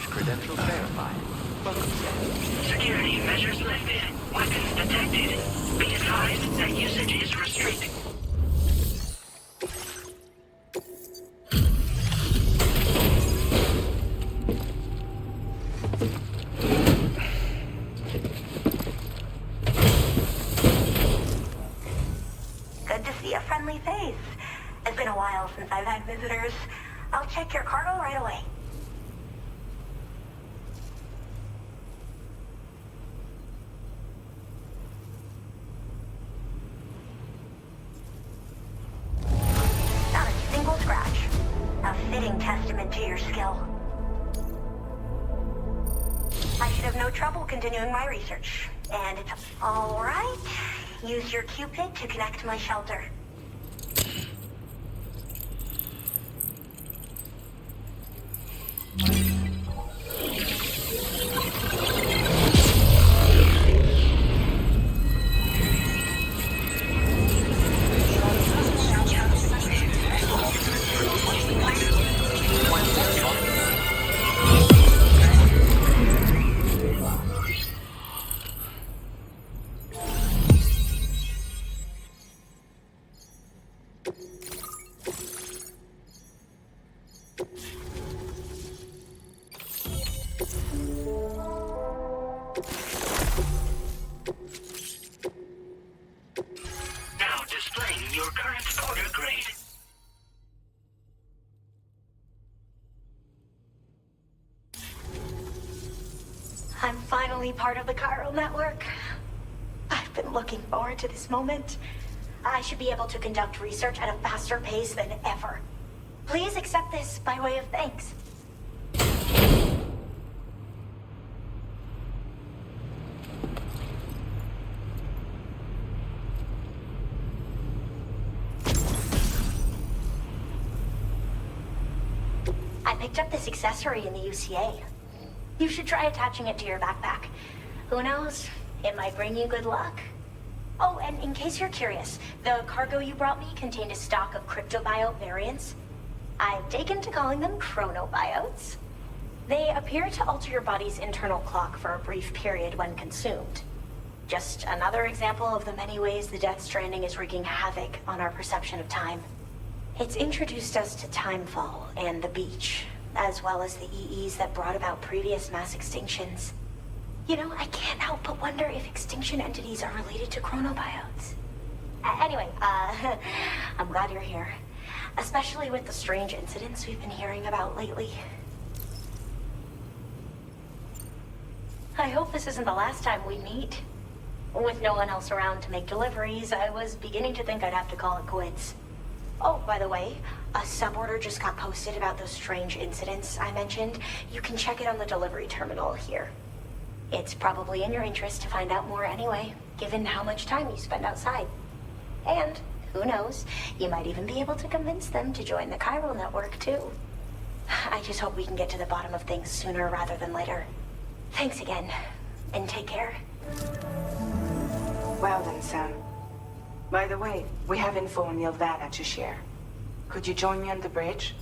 Credentials verified. Welcome, Sam. Security measures lifted. Weapons detected. Be advised that usage is restricted. see a friendly face. It's been a while since I've had visitors. I'll check your cargo right away. Not a single scratch. A fitting testament to your skill. I should have no trouble continuing my research. And it's all right. Use your Cupid to connect to my shelter. Now displaying your current order grade. I'm finally part of the chiral network. I've been looking forward to this moment. I should be able to conduct research at a faster pace than ever. Please accept this by way of thanks. I picked up this accessory in the UCA. You should try attaching it to your backpack. Who knows? It might bring you good luck. Oh, and in case you're curious, the cargo you brought me contained a stock of cryptobiote variants. I've taken to calling them chronobiotes. They appear to alter your body's internal clock for a brief period when consumed. Just another example of the many ways the Death Stranding is wreaking havoc on our perception of time. It's introduced us to timefall and the beach, as well as the EEs that brought about previous mass extinctions. You know, I can't help but wonder if extinction entities are related to chronobiotes. Anyway, I'm glad you're here. Especially with the strange incidents we've been hearing about lately. I hope this isn't the last time we meet. With no one else around to make deliveries, I was beginning to think I'd have to call it quits. Oh, by the way, a suborder just got posted about those strange incidents I mentioned. You can check it on the delivery terminal here. It's probably in your interest to find out more anyway, given how much time you spend outside. And, who knows, you might even be able to convince them to join the chiral network, too. I just hope we can get to the bottom of things sooner rather than later. Thanks again, and take care. Well then, Sam. By the way, we have info on Nilvana to share. Could you join me on the bridge?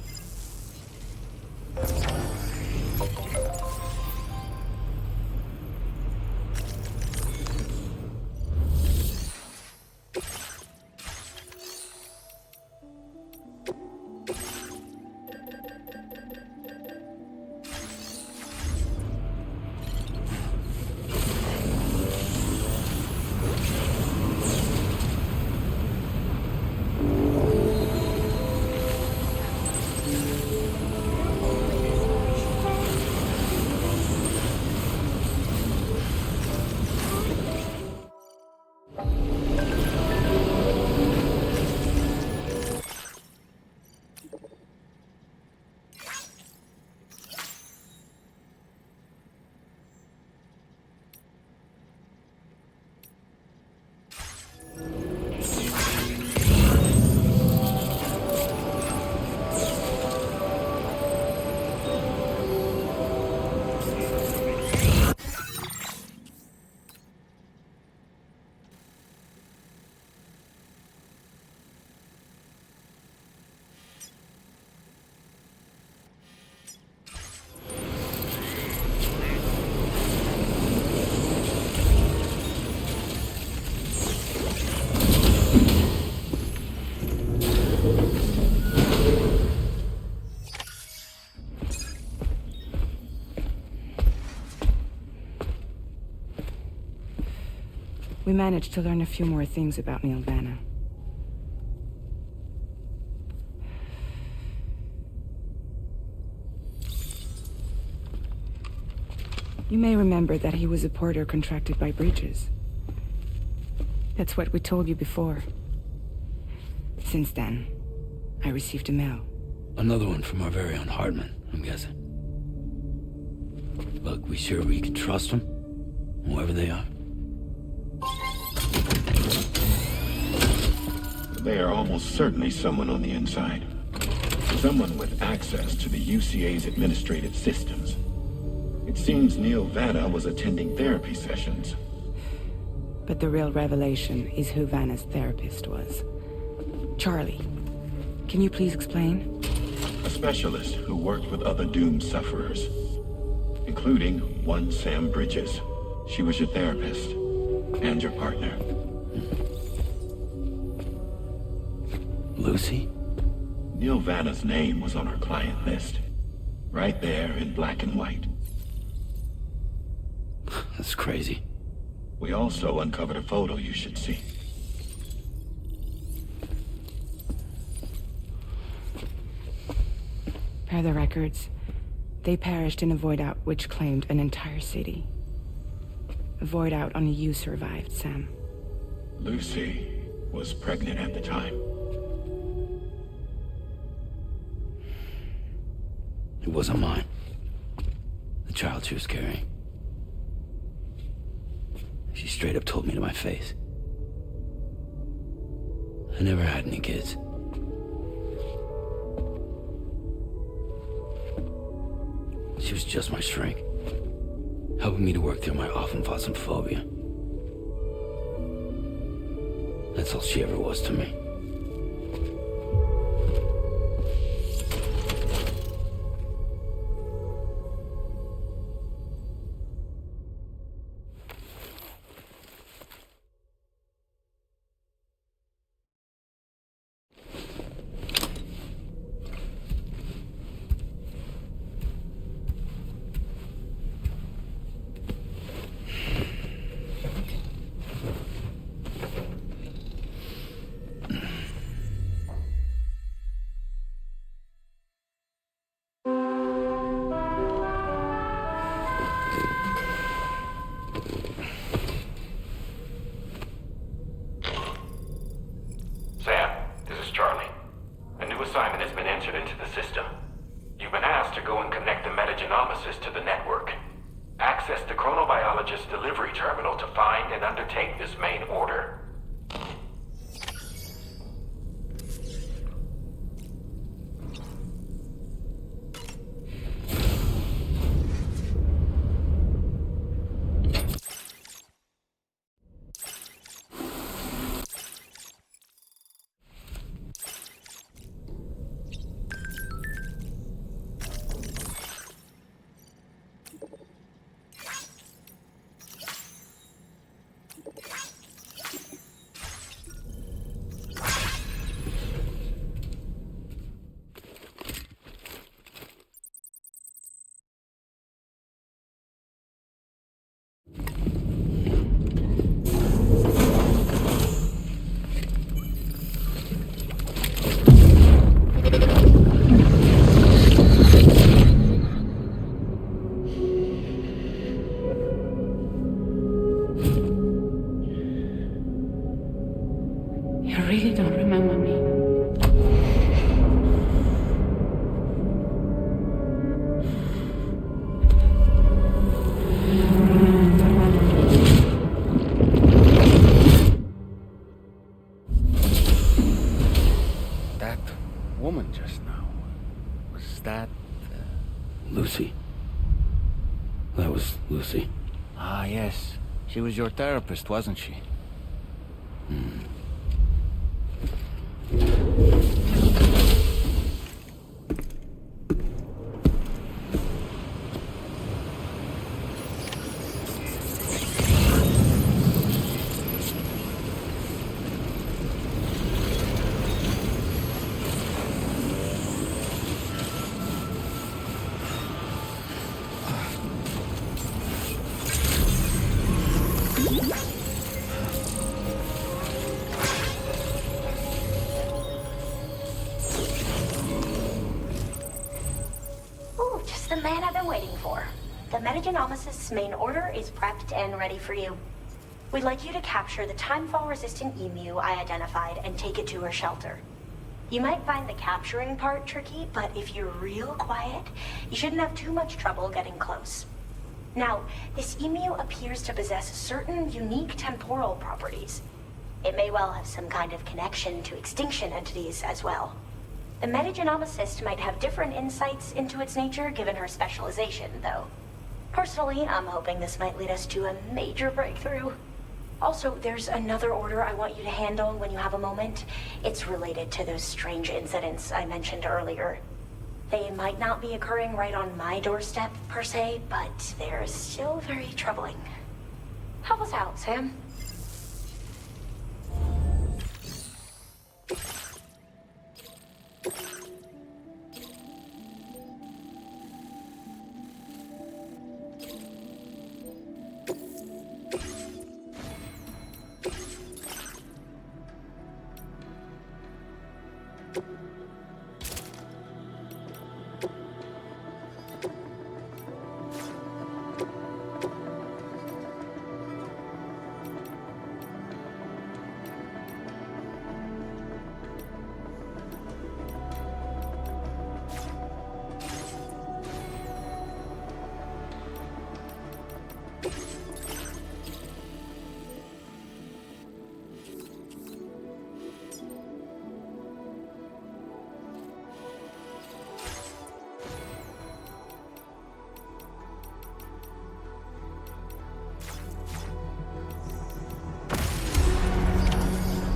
We managed to learn a few more things about Nilvana. You may remember that he was a porter contracted by Bridges. That's what we told you before. Since then, I received a mail. Another one from our very own Hartman, I'm guessing. Look, we sure we can trust them? Whoever they are? They are almost certainly someone on the inside. Someone with access to the UCA's administrative systems. It seems Neil Vanna was attending therapy sessions. But the real revelation is who Vanna's therapist was. Charlie, can you please explain? A specialist who worked with other doomed sufferers, including one Sam Bridges. She was your therapist and your partner. Lucy? Neil Vanna's name was on our client list. Right there in black and white. That's crazy. We also uncovered a photo you should see. Per the records, they perished in a void out which claimed an entire city. A void out only you survived, Sam. Lucy was pregnant at the time. It wasn't mine. The child she was carrying. She straight up told me to my face. I never had any kids. She was just my shrink, helping me to work through my often phobia. That's all she ever was to me. To the network. Access the chronobiologist's delivery terminal to find and undertake this main order. Lucy. That was Lucy. Ah, yes. She was your therapist, wasn't she? Metagenomicist's main order is prepped and ready for you. We'd like you to capture the timefall-resistant emu I identified and take it to her shelter. You might find the capturing part tricky, but if you're real quiet, you shouldn't have too much trouble getting close. Now, this emu appears to possess certain unique temporal properties. It may well have some kind of connection to extinction entities as well. The metagenomicist might have different insights into its nature given her specialization, though. Personally, I'm hoping this might lead us to a major breakthrough. Also, there's another order I want you to handle when you have a moment. It's related to those strange incidents I mentioned earlier. They might not be occurring right on my doorstep, per se, but they're still very troubling. Help us out, Sam.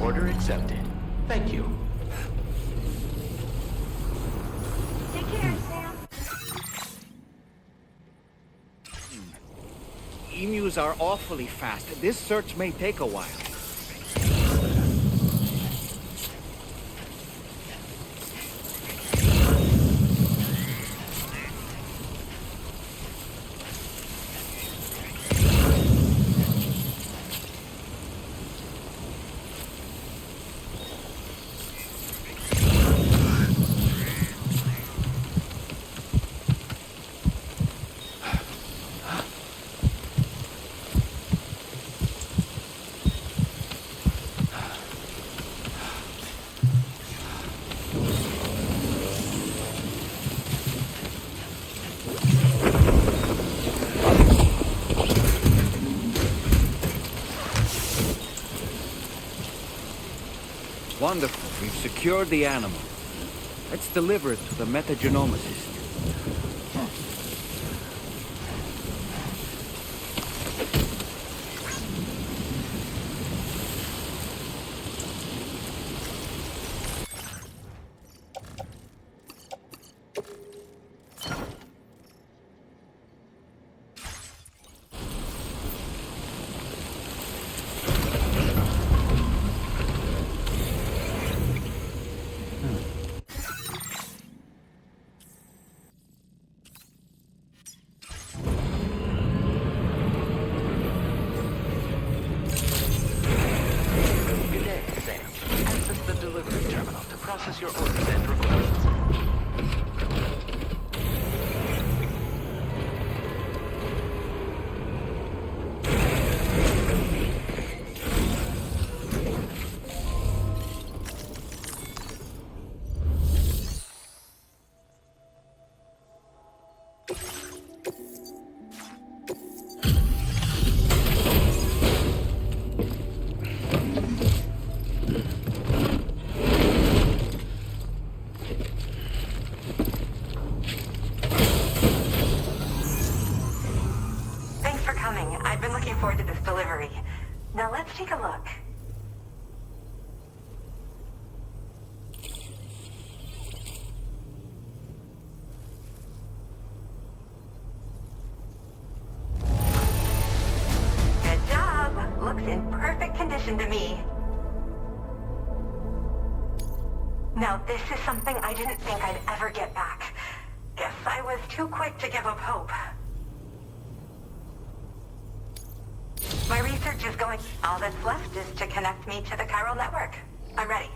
Order accepted. Thank you. Take care, Sam. Emus are awfully fast. This search may take a while. Wonderful. We've secured the animal. Let's deliver it to the metagenomicist. Process your orders and requests. Now let's take a look. Good job. Looks in perfect condition to me. Now this is something I didn't think I'd ever get back. Guess I was too quick to give up hope. My research is going. All that's left is to connect me to the chiral network. I'm ready.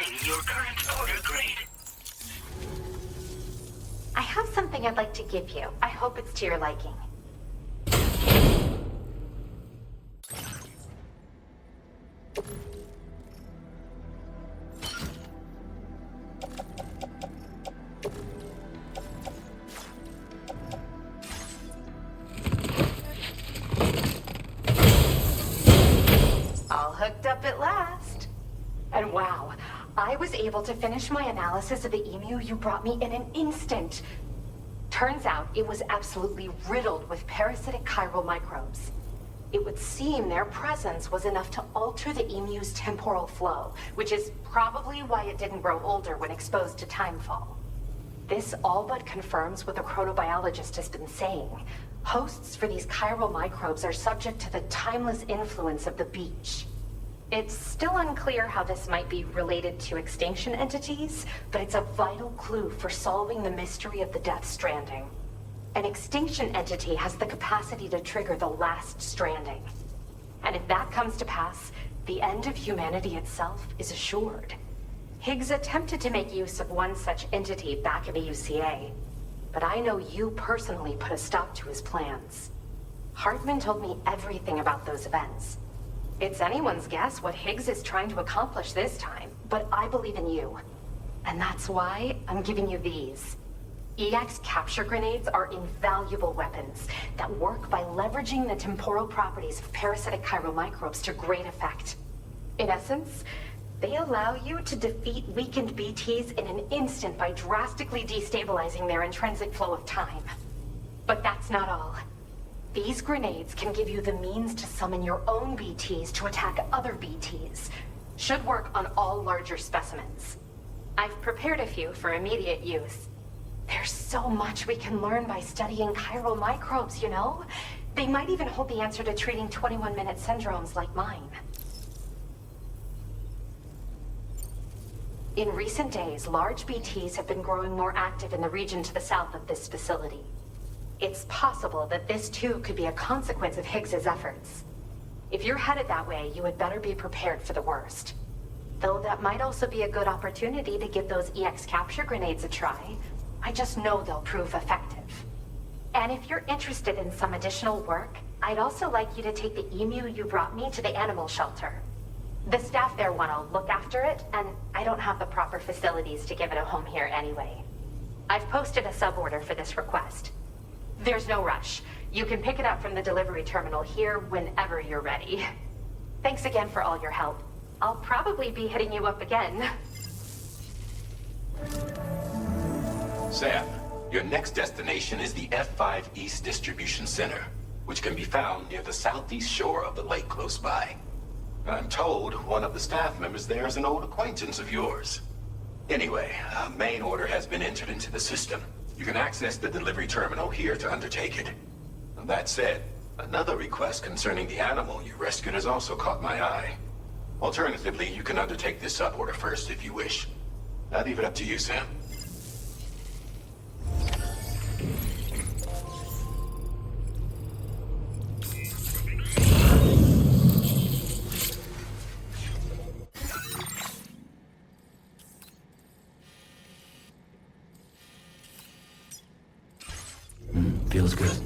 define your current order grade? I have something I'd like to give you. I hope it's to your liking. All hooked up at last. And wow, I was able to finish my analysis of the emu you brought me in an instant. Turns out it was absolutely riddled with parasitic chiral microbes. It would seem their presence was enough to alter the emu's temporal flow, which is probably why it didn't grow older when exposed to timefall. This all but confirms what the chronobiologist has been saying. Hosts for these chiral microbes are subject to the timeless influence of the beach. It's still unclear how this might be related to extinction entities, but it's a vital clue for solving the mystery of the Death Stranding. An extinction entity has the capacity to trigger the last stranding. And if that comes to pass, the end of humanity itself is assured. Higgs attempted to make use of one such entity back in the UCA, but I know you personally put a stop to his plans. Hartman told me everything about those events. It's anyone's guess what Higgs is trying to accomplish this time, but I believe in you. And that's why I'm giving you these. EX capture grenades are invaluable weapons that work by leveraging the temporal properties of parasitic chiral microbes to great effect. In essence, they allow you to defeat weakened BTs in an instant by drastically destabilizing their intrinsic flow of time. But that's not all. These grenades can give you the means to summon your own BTs to attack other BTs. Should work on all larger specimens. I've prepared a few for immediate use. There's so much we can learn by studying chiral microbes, you know? They might even hold the answer to treating 21-minute syndromes like mine. In recent days, large BTs have been growing more active in the region to the south of this facility. It's possible that this too could be a consequence of Higgs's efforts. If you're headed that way, you had better be prepared for the worst. Though that might also be a good opportunity to give those EX capture grenades a try. I just know they'll prove effective. And if you're interested in some additional work, I'd also like you to take the emu you brought me to the animal shelter. The staff there want to look after it, and I don't have the proper facilities to give it a home here anyway. I've posted a sub-order for this request. There's no rush. You can pick it up from the delivery terminal here whenever you're ready. Thanks again for all your help. I'll probably be hitting you up again. Sam, your next destination is the F5 East Distribution Center, which can be found near the southeast shore of the lake close by. I'm told one of the staff members there is an old acquaintance of yours. Anyway, a main order has been entered into the system. You can access the delivery terminal here to undertake it. That said, another request concerning the animal you rescued has also caught my eye. Alternatively, you can undertake this sub-order first if you wish. I'll leave it up to you, Sam. Feels good.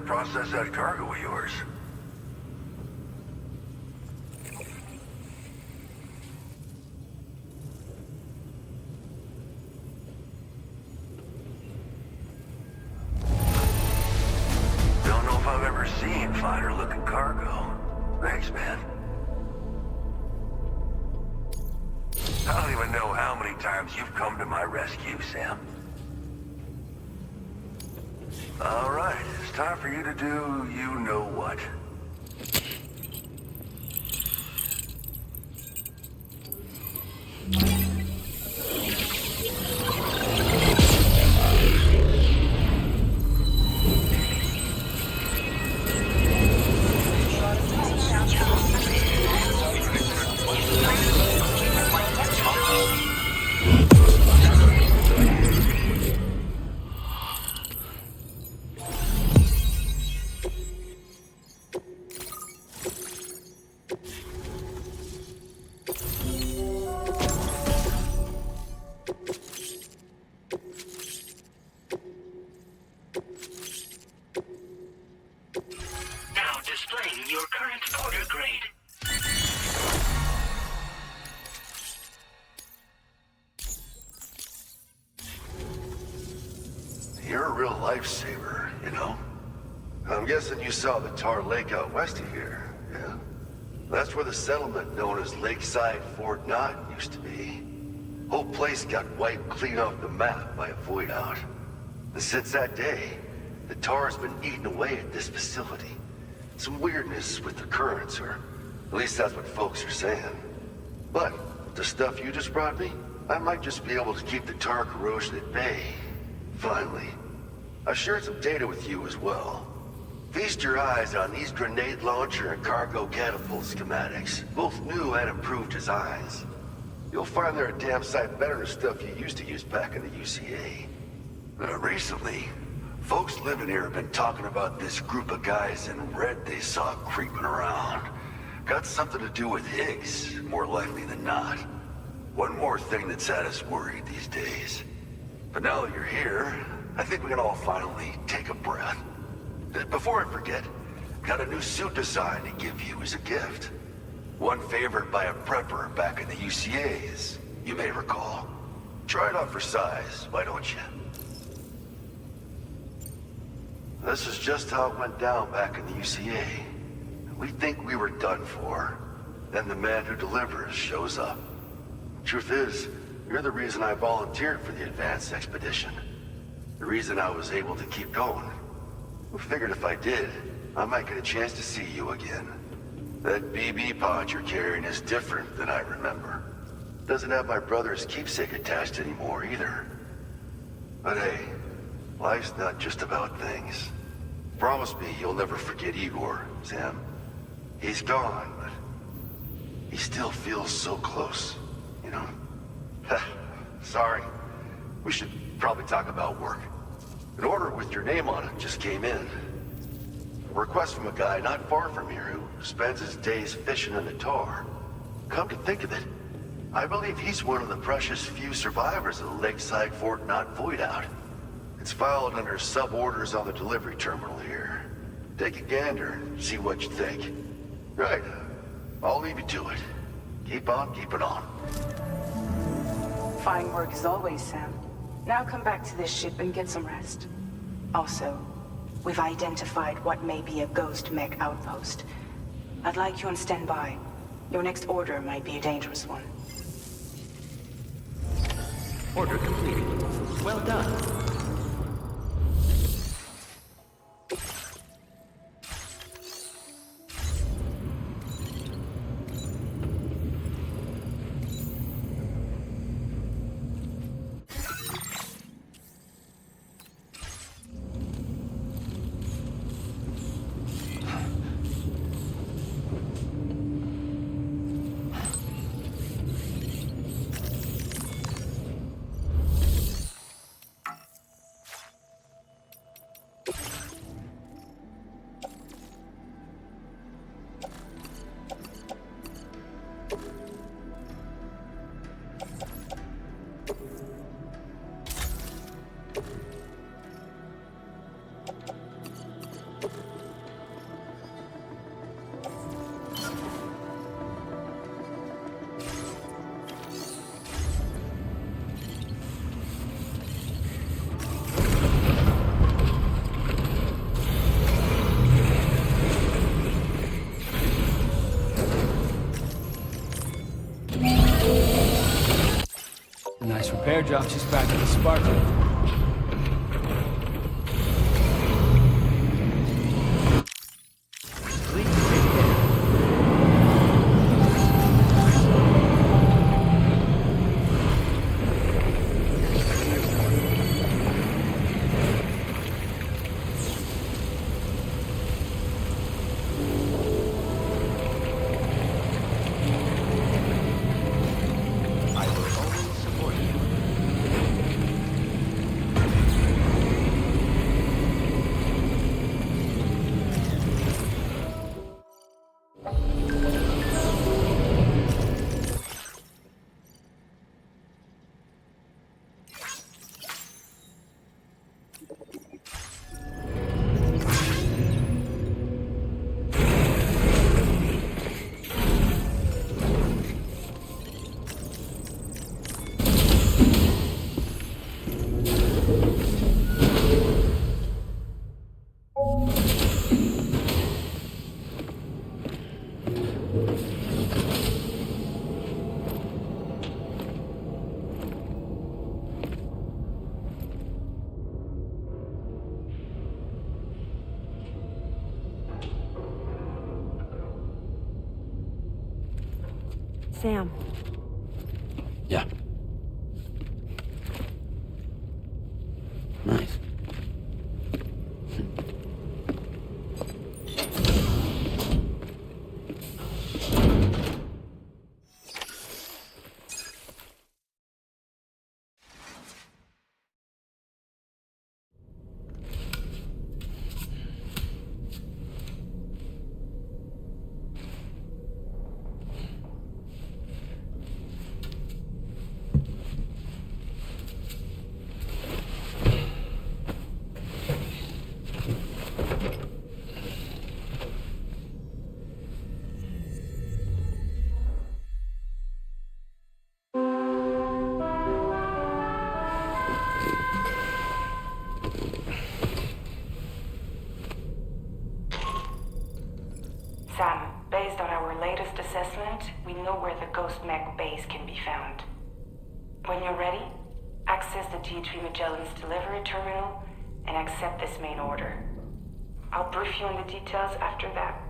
Process that cargo of yours. Don't know if I've ever seen finer looking cargo. Thanks, man. I don't even know how many times you've come to my rescue, Sam. All right, it's time for you to do you-know-what. You're a real lifesaver, you know? I'm guessing you saw the tar lake out west of here, yeah? That's where the settlement known as Lakeside Fort Knott used to be. Whole place got wiped clean off the map by a void out. And since that day, the tar's been eating away at this facility. Some weirdness with the currents, or at least that's what folks are saying. But with the stuff you just brought me, I might just be able to keep the tar corrosion at bay. Finally. I've shared some data with you as well. Feast your eyes on these grenade launcher and cargo catapult schematics, both new and improved designs. You'll find they're a damn sight better than stuff you used to use back in the UCA. Recently, folks living here have been talking about this group of guys in red they saw creeping around. Got something to do with Higgs, more likely than not. One more thing that's had us worried these days. But now that you're here, I think we can all finally take a breath. Before I forget, got a new suit design to give you as a gift. One favored by a prepper back in the UCAs, you may recall. Try it on for size, why don't you? This is just how it went down back in the UCA. We think we were done for. Then the man who delivers shows up. Truth is, you're the reason I volunteered for the advanced expedition. The reason I was able to keep going. I figured if I did, I might get a chance to see you again. That BB pod you're carrying is different than I remember. Doesn't have my brother's keepsake attached anymore either. But hey, life's not just about things. promise me you'll never forget Igor, Sam. He's gone, but he still feels so close, you know? Sorry. We should probably talk about work. An order with your name on it just came in. A request from a guy not far from here who spends his days fishing in the tar. Come to think of it, I believe he's one of the precious few survivors of the Lakeside Fort Knot Void Out. It's filed under sub-orders on the delivery terminal here. Take a gander and see what you think. Right. I'll leave you to it. Keep on keeping on. Fine work as always, Sam. Now come back to this ship and get some rest. Also, we've identified what may be a ghost mech outpost. I'd like you on standby. Your next order might be a dangerous one. Order completed. Well done. Nice repair job she's back to the Spartan. Sam. Yeah. Nice. Sam, based on our latest assessment, we know where the Ghost Mech base can be found. When you're ready, access the DHV Mellin's delivery terminal and accept this main order. I'll brief you on the details after that.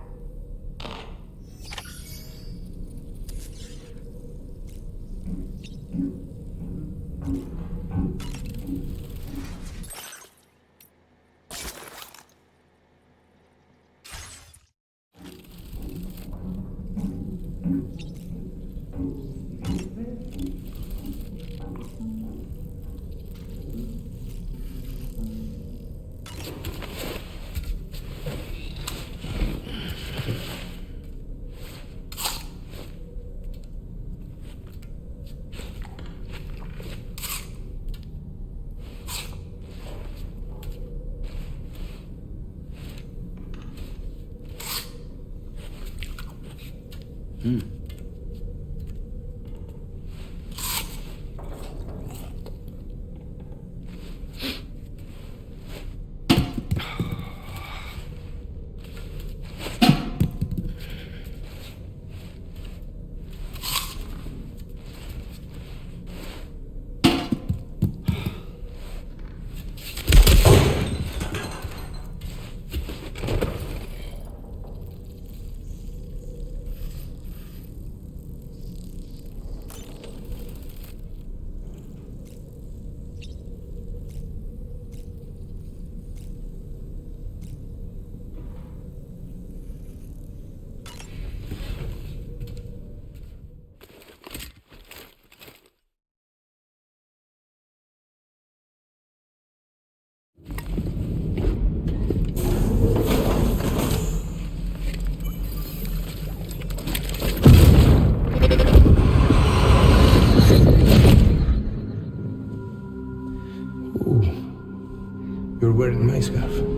You're wearing my scarf. You're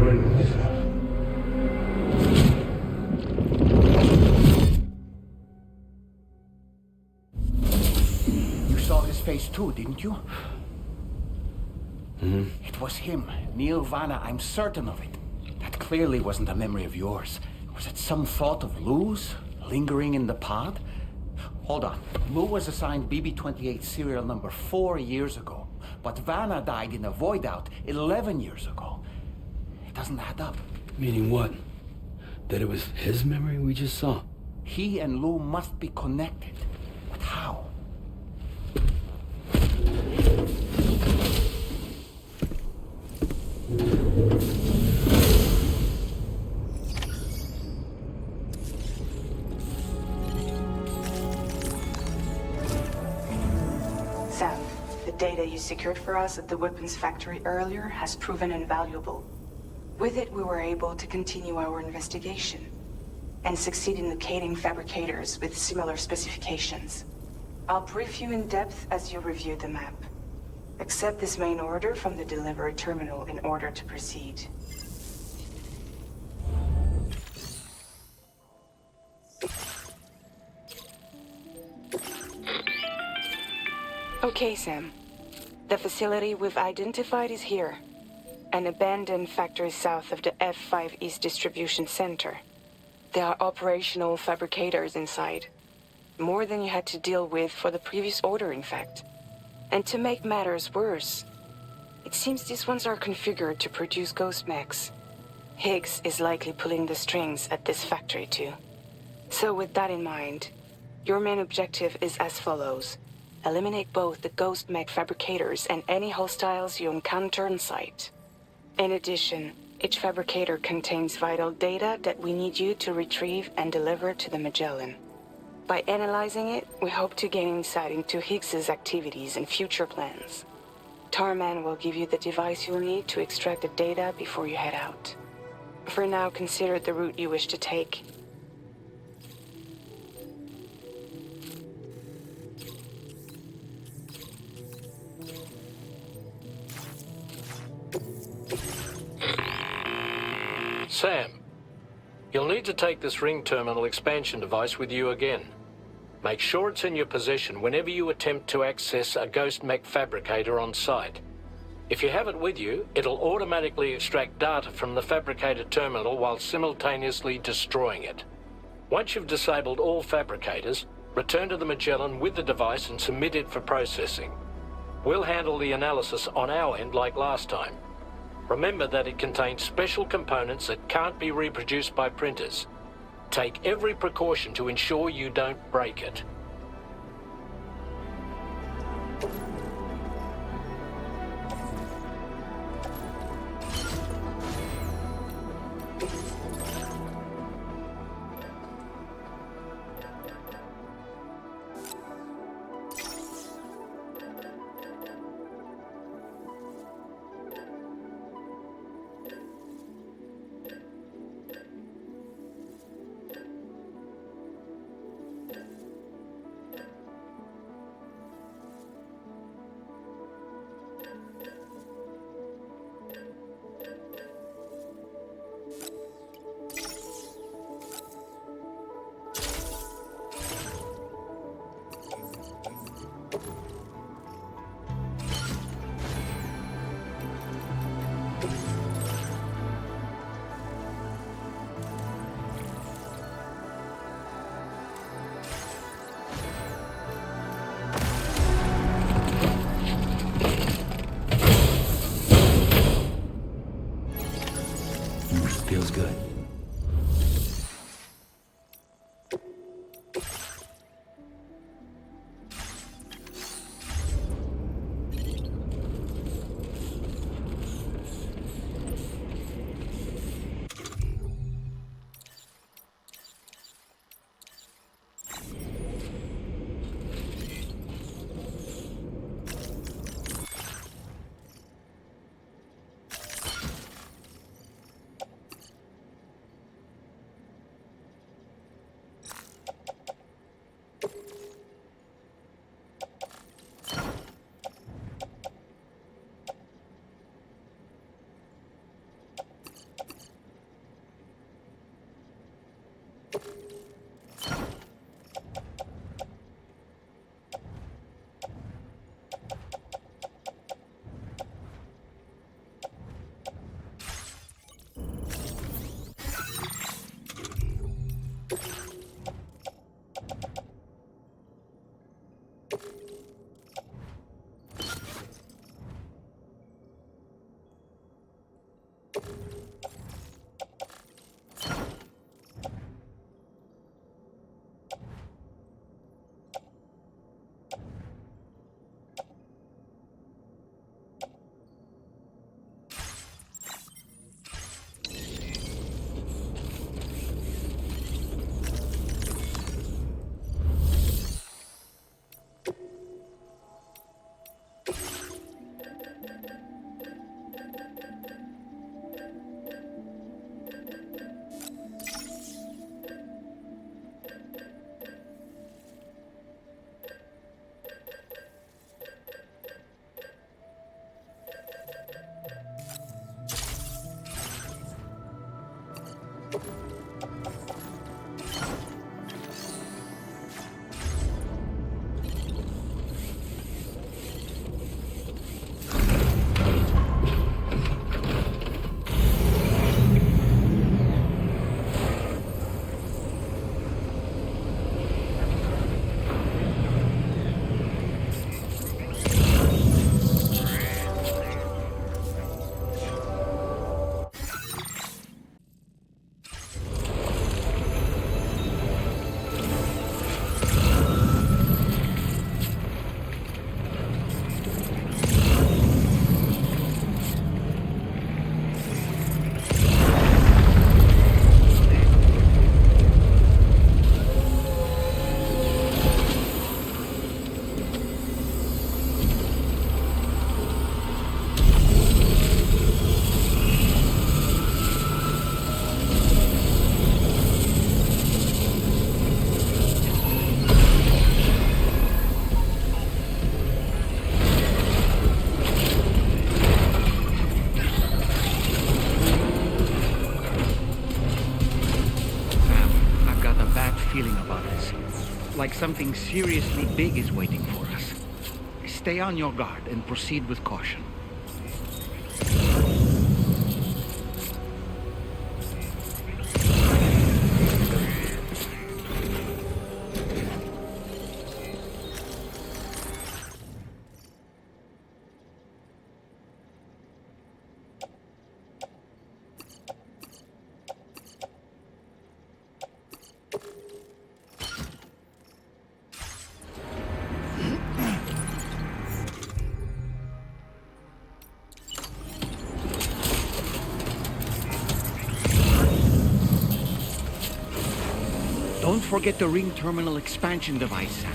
wearing my scarf. You saw his face too, didn't you? It was him, Neil Vanna, I'm certain of it. That clearly wasn't a memory of yours. Was it some thought of Lou's, lingering in the pod? Hold on. Lou was assigned BB-28 serial number 4 years ago, but Vanna died in a void out 11 years ago. It doesn't add up. Meaning what? That it was his memory we just saw? He and Lou must be connected. But how? Sam, the data you secured for us at the weapons factory earlier has proven invaluable. With it, we were able to continue our investigation and succeed in locating fabricators with similar specifications. I'll brief you in depth as you review the map. Accept this main order from the delivery terminal in order to proceed. Okay, Sam. The facility we've identified is here. An abandoned factory south of the F5 East Distribution Center. There are operational fabricators inside. More than you had to deal with for the previous order, in fact. And to make matters worse, it seems these ones are configured to produce ghost mechs. Higgs is likely pulling the strings at this factory too. So with that in mind, your main objective is as follows. Eliminate both the ghost mech fabricators and any hostiles you encounter on site. In addition, each fabricator contains vital data that we need you to retrieve and deliver to the Magellan. By analyzing it, we hope to gain insight into Higgs's activities and future plans. Tarman will give you the device you'll need to extract the data before you head out. For now, consider the route you wish to take. Sam, you'll need to take this ring terminal expansion device with you again. Make sure it's in your possession whenever you attempt to access a ghost mech fabricator on site. If you have it with you, it'll automatically extract data from the fabricator terminal while simultaneously destroying it. Once you've disabled all fabricators, return to the Magellan with the device and submit it for processing. We'll handle the analysis on our end like last time. Remember that it contains special components that can't be reproduced by printers. Take every precaution to ensure you don't break it. Feels good. Like something seriously big is waiting for us. Stay on your guard and proceed with caution. Don't forget the ring terminal expansion device, Sam.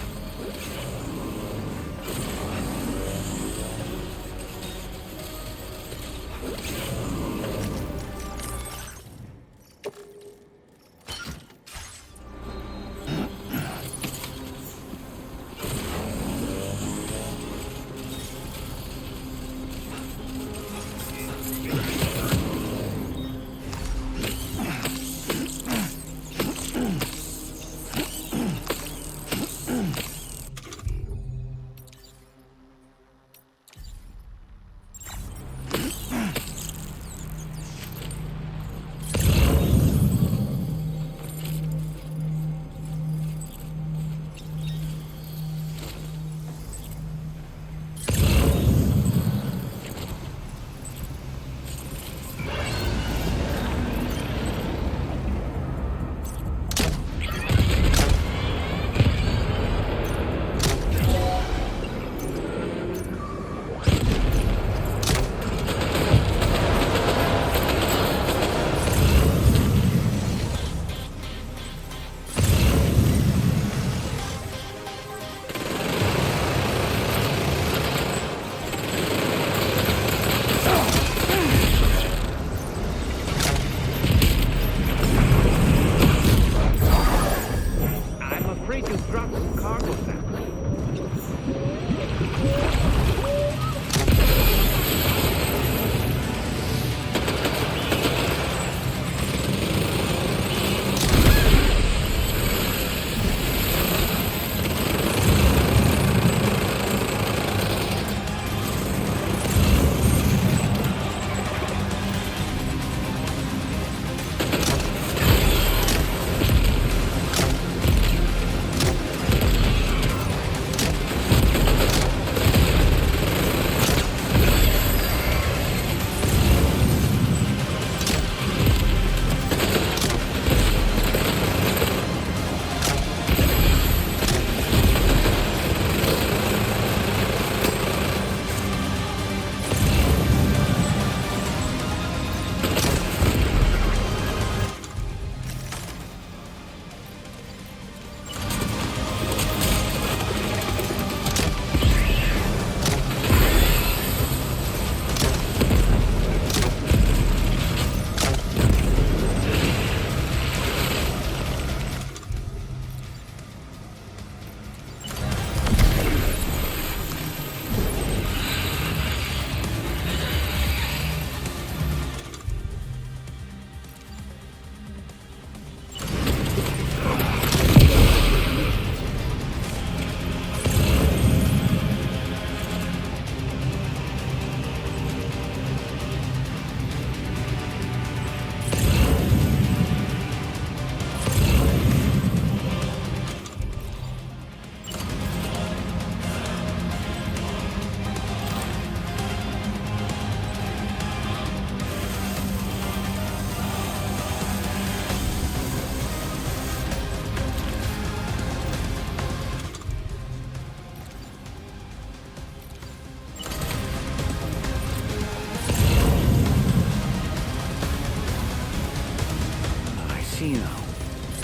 see now.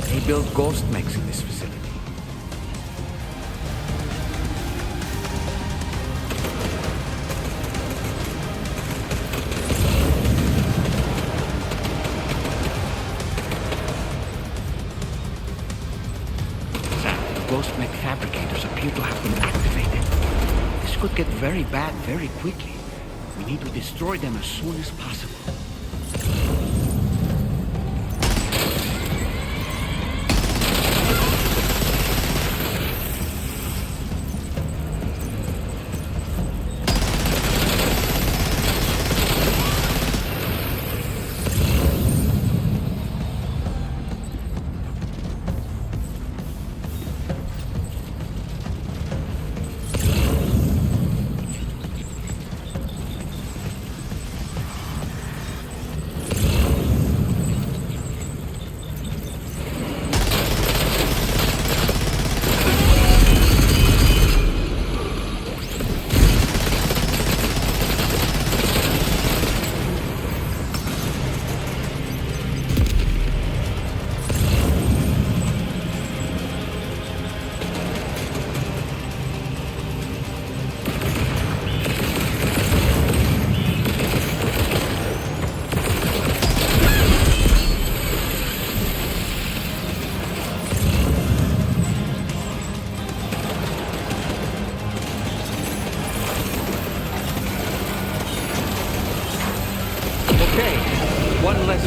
They build ghost mechs in this facility. Ghost mech fabricators appear to have been activated. This could get very bad very quickly. We need to destroy them as soon as possible.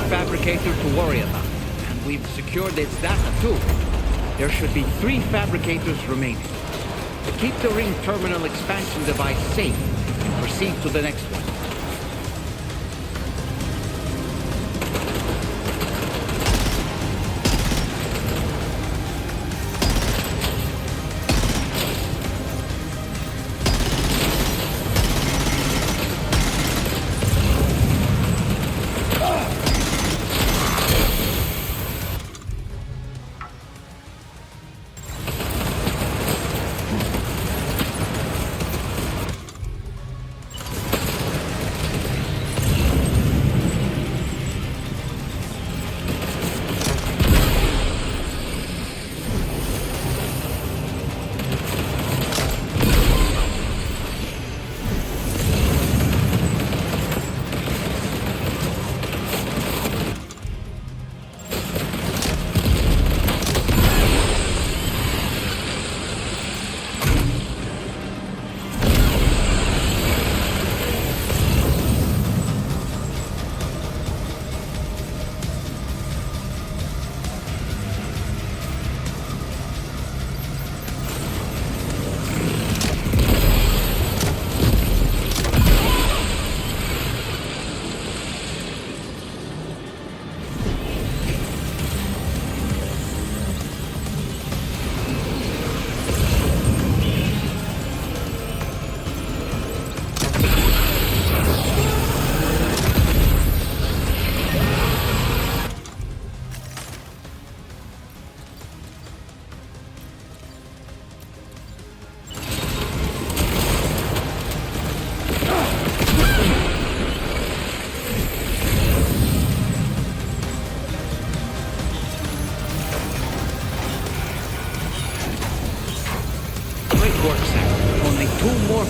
Fabricator to worry about. And we've secured its data too. There should be 3 fabricators remaining. Keep the ring terminal expansion device safe and proceed to the next one.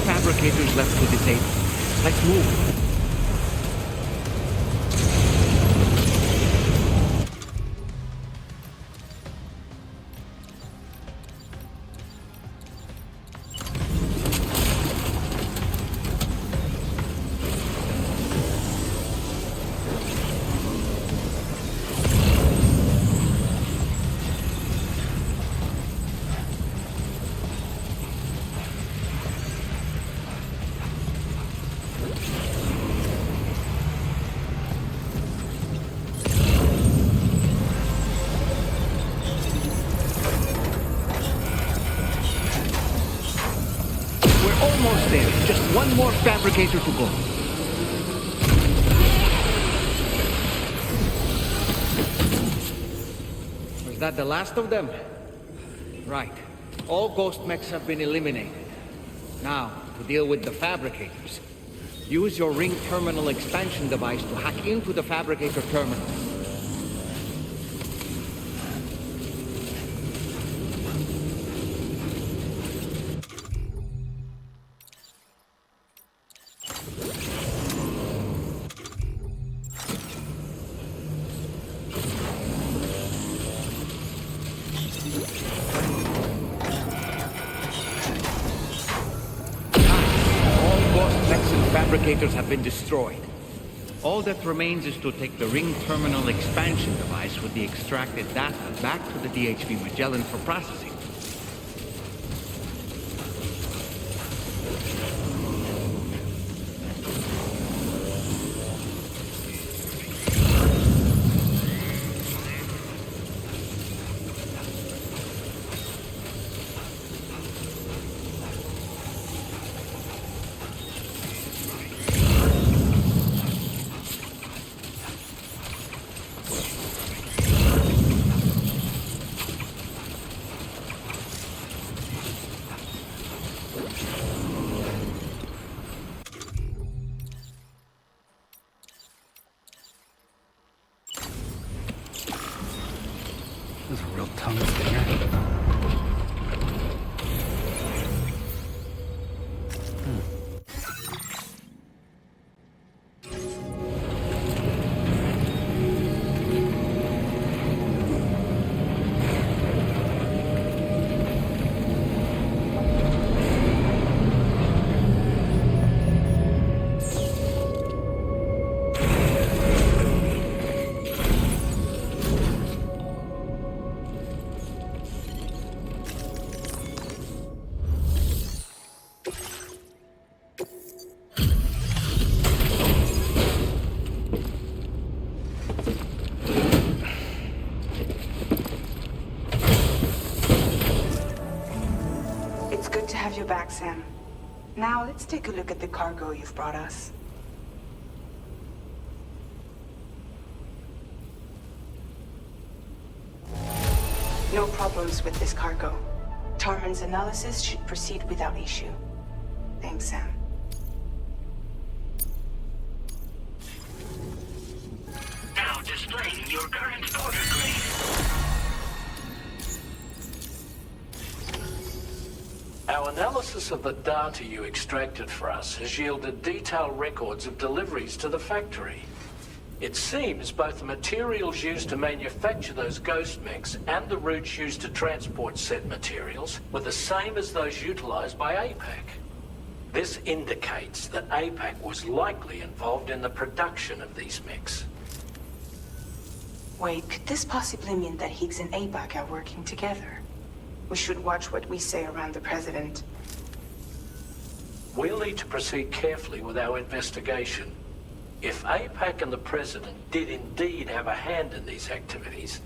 Fabricators left to disable. Let's move. Almost there. Just one more fabricator to go. Was that the last of them? Right. All ghost mechs have been eliminated. Now, to deal with the fabricators. Use your ring terminal expansion device to hack into the fabricator terminal. fabricators have been destroyed. All that remains is to take the ring terminal expansion device with the extracted data back to the DHV Mellin for processing. This is a real tongue stinger. Good to have you back, Sam. Now, let's take a look at the cargo you've brought us. No problems with this cargo. Tarman's analysis should proceed without issue. Thanks, Sam. Now displaying your current order grade. Our analysis of the data you extracted for us has yielded detailed records of deliveries to the factory. It seems both the materials used to manufacture those ghost mechs and the routes used to transport said materials were the same as those utilized by APAC. This indicates that APAC was likely involved in the production of these mechs. Wait, could this possibly mean that Higgs and APAC are working together? We should watch what we say around the President. We'll need to proceed carefully with our investigation. If APAC and the President did indeed have a hand in these activities,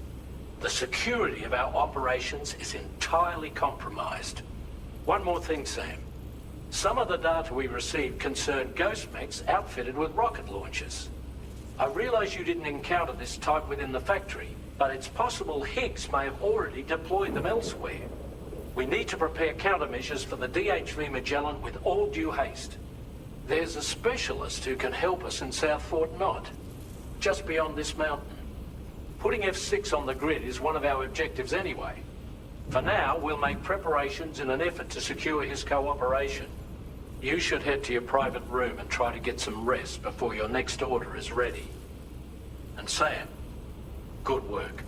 the security of our operations is entirely compromised. One more thing, Sam. Some of the data we received concerned ghost mechs outfitted with rocket launchers. I realize you didn't encounter this type within the factory, but it's possible Higgs may have already deployed them elsewhere. We need to prepare countermeasures for the DHV Mellin with all due haste. There's a specialist who can help us in South Fort Knot, just beyond this mountain. Putting F6 on the grid is one of our objectives anyway. For now, we'll make preparations in an effort to secure his cooperation. You should head to your private room and try to get some rest before your next order is ready. And Sam, good work.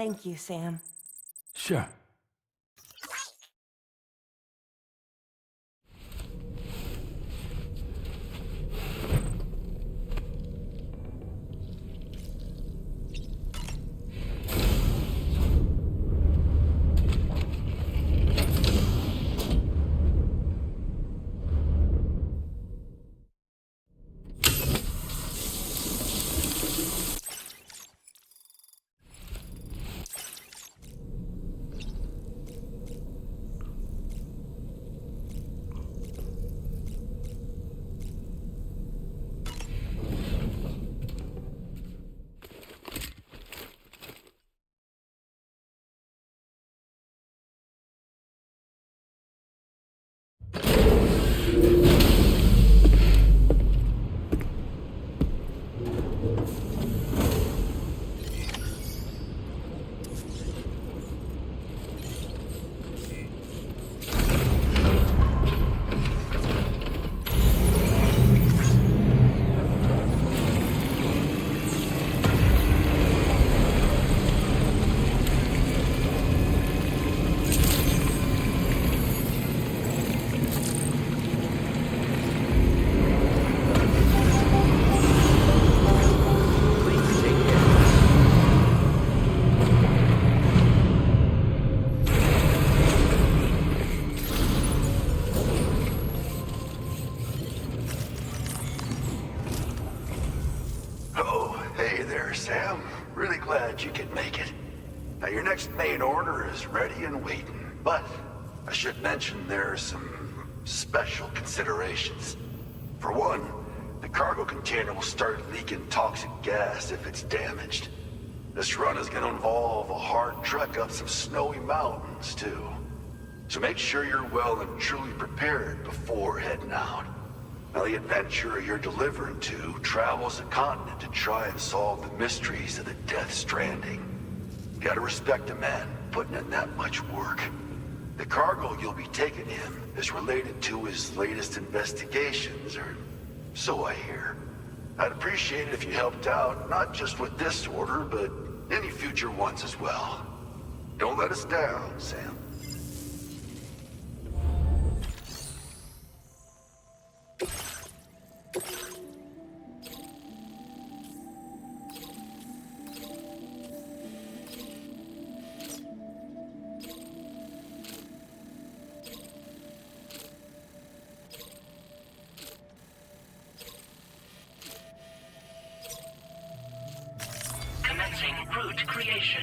Thank you, Sam. Sure. Sam. Really glad you could make it. Now, your next main order is ready and waiting, but I should mention there are some special considerations. For one, the cargo container will start leaking toxic gas if it's damaged. This run is going to involve a hard trek up some snowy mountains, too. So make sure you're well and truly prepared before heading out. Now, the adventurer you're delivering to travels the continent to try and solve the mysteries of the Death Stranding. You gotta respect a man putting in that much work. The cargo you'll be taking him is related to his latest investigations, or so I hear. I'd appreciate it if you helped out, not just with this order, but any future ones as well. Don't let us down, Sam. Commencing route creation.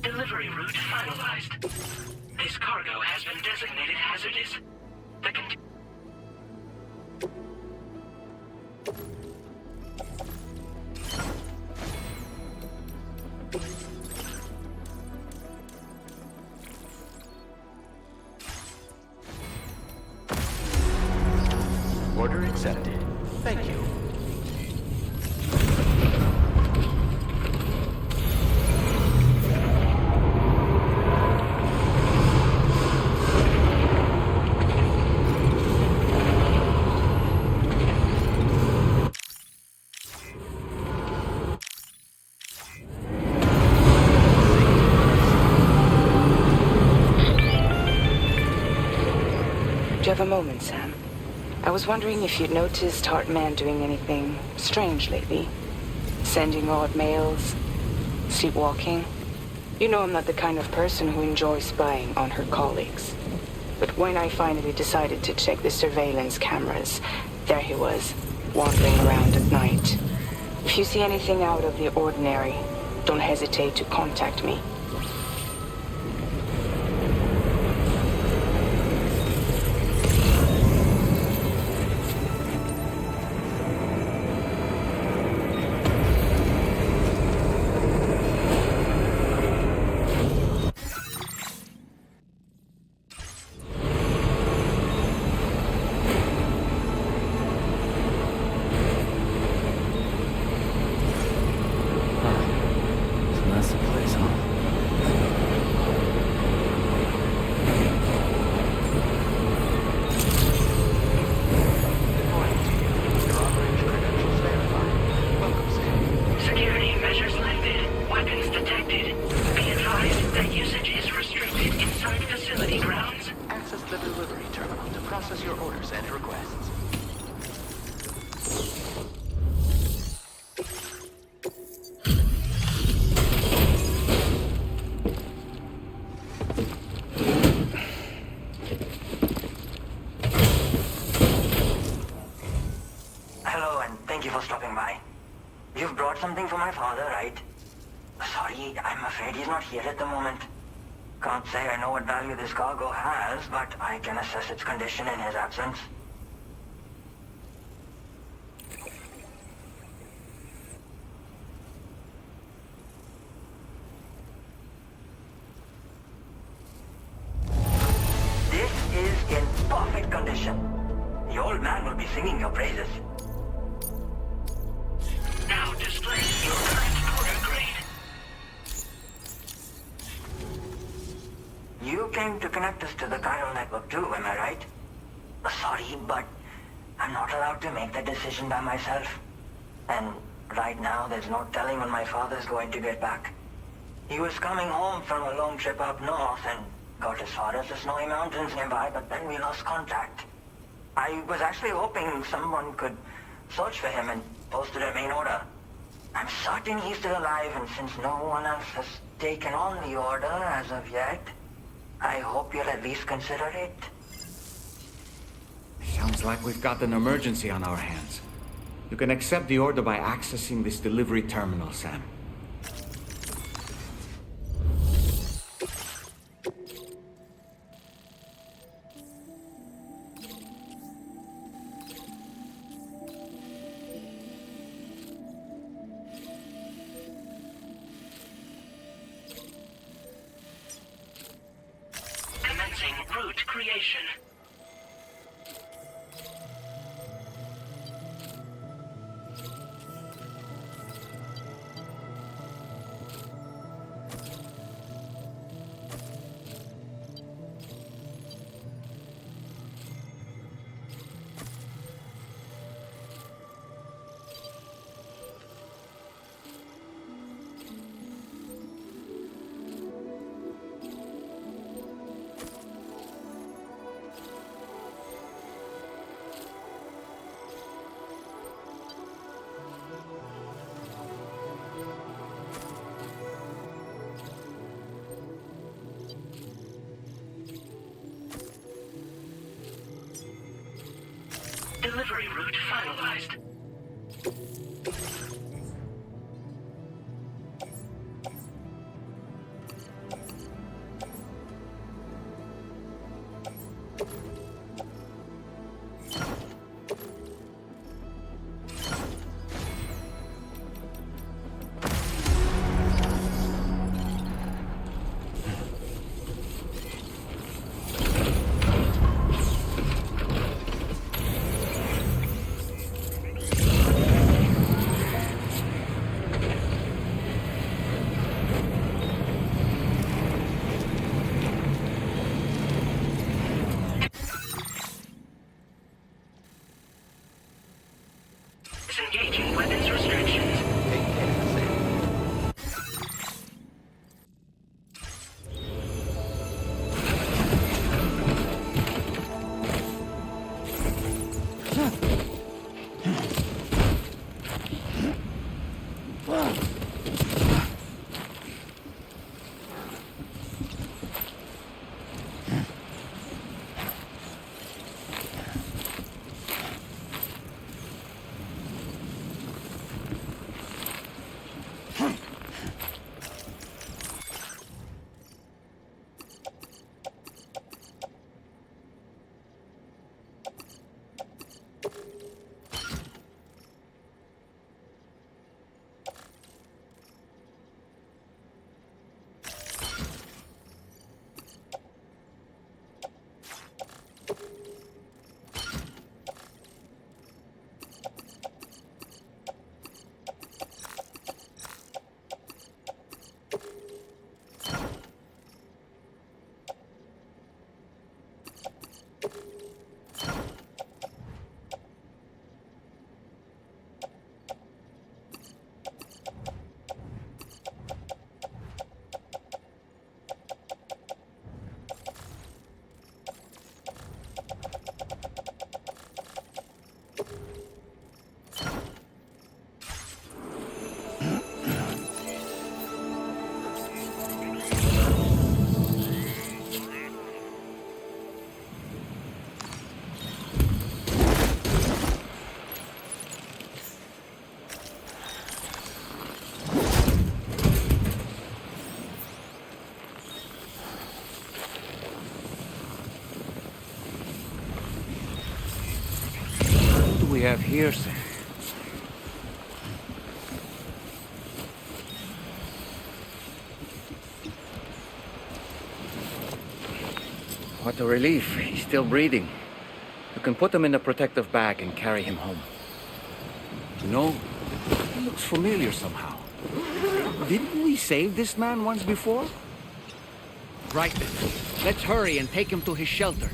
Delivery route finalized. This cargo has been designated hazardous. Order accepted. Thank you. Do you have a moment, Sam? I was wondering if you'd noticed Hartman doing anything strange lately. Sending odd mails, sleepwalking. You know I'm not the kind of person who enjoys spying on her colleagues. But when I finally decided to check the surveillance cameras, there he was, wandering around at night. If you see anything out of the ordinary, don't hesitate to contact me. Something for my father, right? Sorry, I'm afraid he's not here at the moment. Can't say I know what value this cargo has, but I can assess its condition in his absence. This is in perfect condition. The old man will be singing your praises. Now display your current order grade. You came to connect us to the chiral network too, am I right? Sorry, but I'm not allowed to make that decision by myself. And right now, there's no telling when my father's going to get back. He was coming home from a long trip up north and got as far as the snowy mountains nearby, but then we lost contact. I was actually hoping someone could search for him and posted a main order. I'm certain he's still alive, and since no one else has taken on the order as of yet, I hope you'll at least consider it. Sounds like we've got an emergency on our hands. You can accept the order by accessing this delivery terminal, Sam. Commencing route creation. Delivery route finalized. Disengaging weapons restrictions. Take care, We have here, sir. What a relief. He's still breathing. You can put him in a protective bag and carry him home. You know, he looks familiar somehow. Didn't we save this man once before? Right then. Let's hurry and take him to his shelter.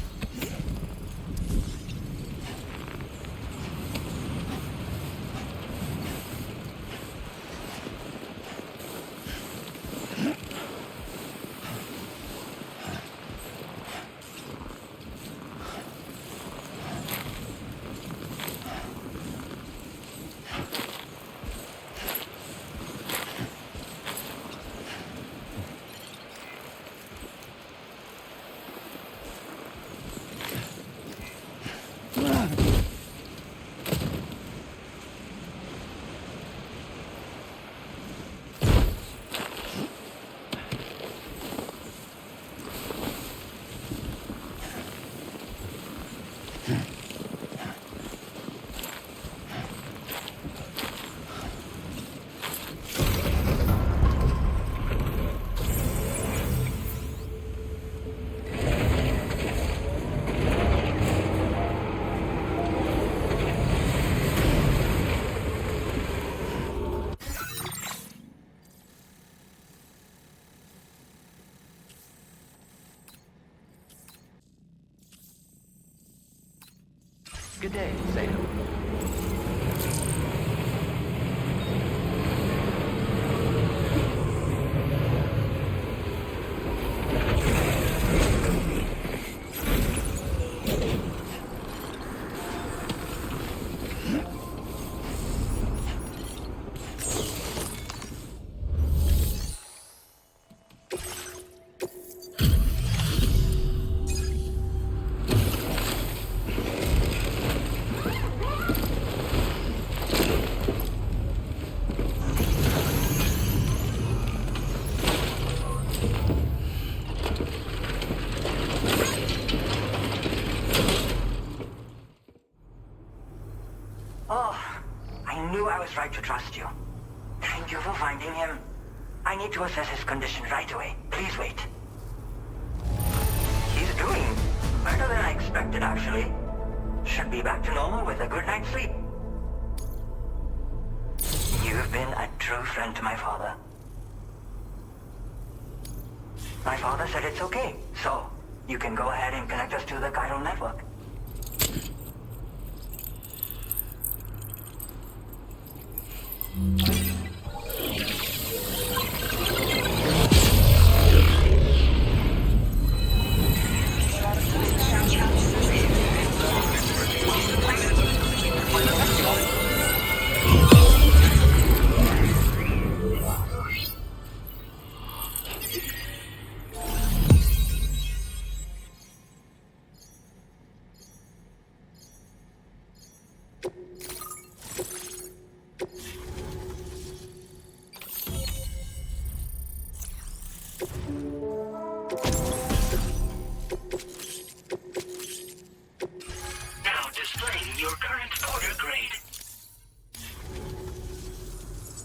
Good day, Zeta. Right to trust you. Thank you for finding him. I need to assess his condition right away. Please wait. He's doing better than I expected, actually. Should be back to normal with a good night's sleep. You've been a true friend to my father. My father said it's okay, so you can go ahead and connect us to the chiral network.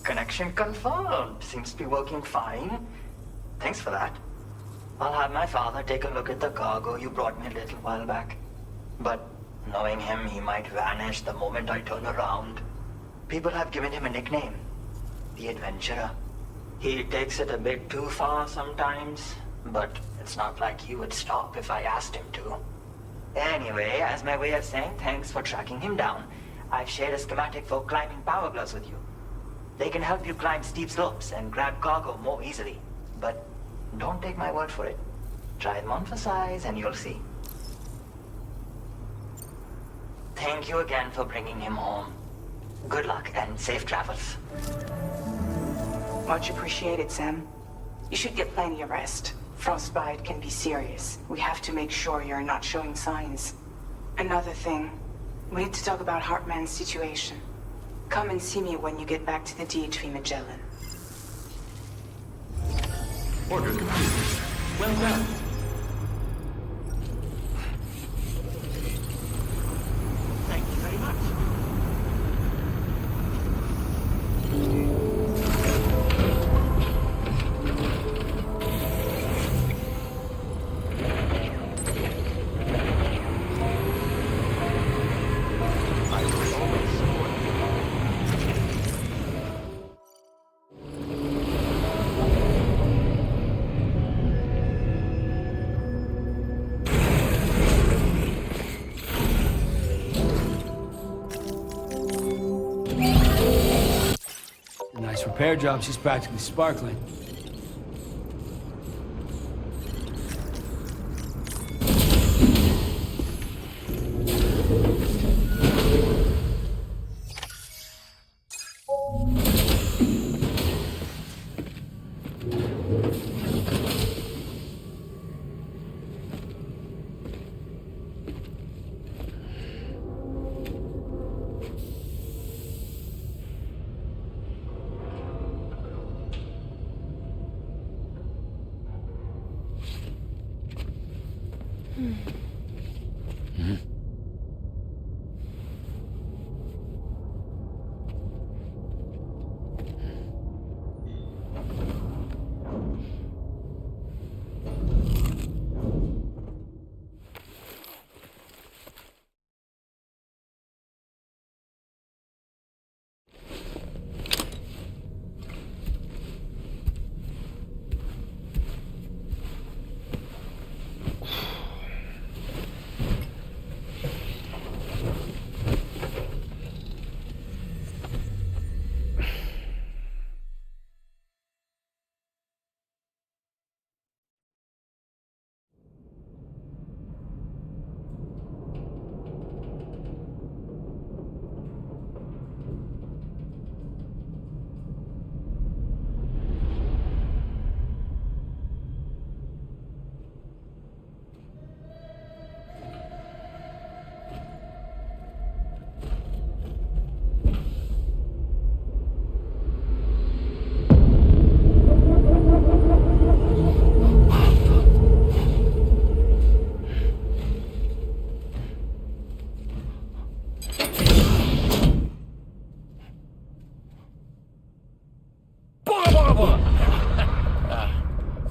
Connection confirmed. Seems to be working fine. Thanks for that. I'll have my father take a look at the cargo you brought me a little while back. But knowing him, he might vanish the moment I turn around. People have given him a nickname. The Adventurer. He takes it a bit too far sometimes, but it's not like he would stop if I asked him to. Anyway, as my way of saying thanks for tracking him down, I've shared a schematic for climbing power gloves with you. They can help you climb steep slopes and grab cargo more easily. But don't take my word for it. Try them on for size and you'll see. Thank you again for bringing him home. Good luck and safe travels. Much appreciated, Sam. You should get plenty of rest. Frostbite can be serious. We have to make sure you're not showing signs. Another thing, we need to talk about Hartman's situation. Come and see me when you get back to the DHV Mellin. Order complete. Well done. Thank you very much. Nice repair job. She's practically sparkling.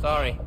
Sorry.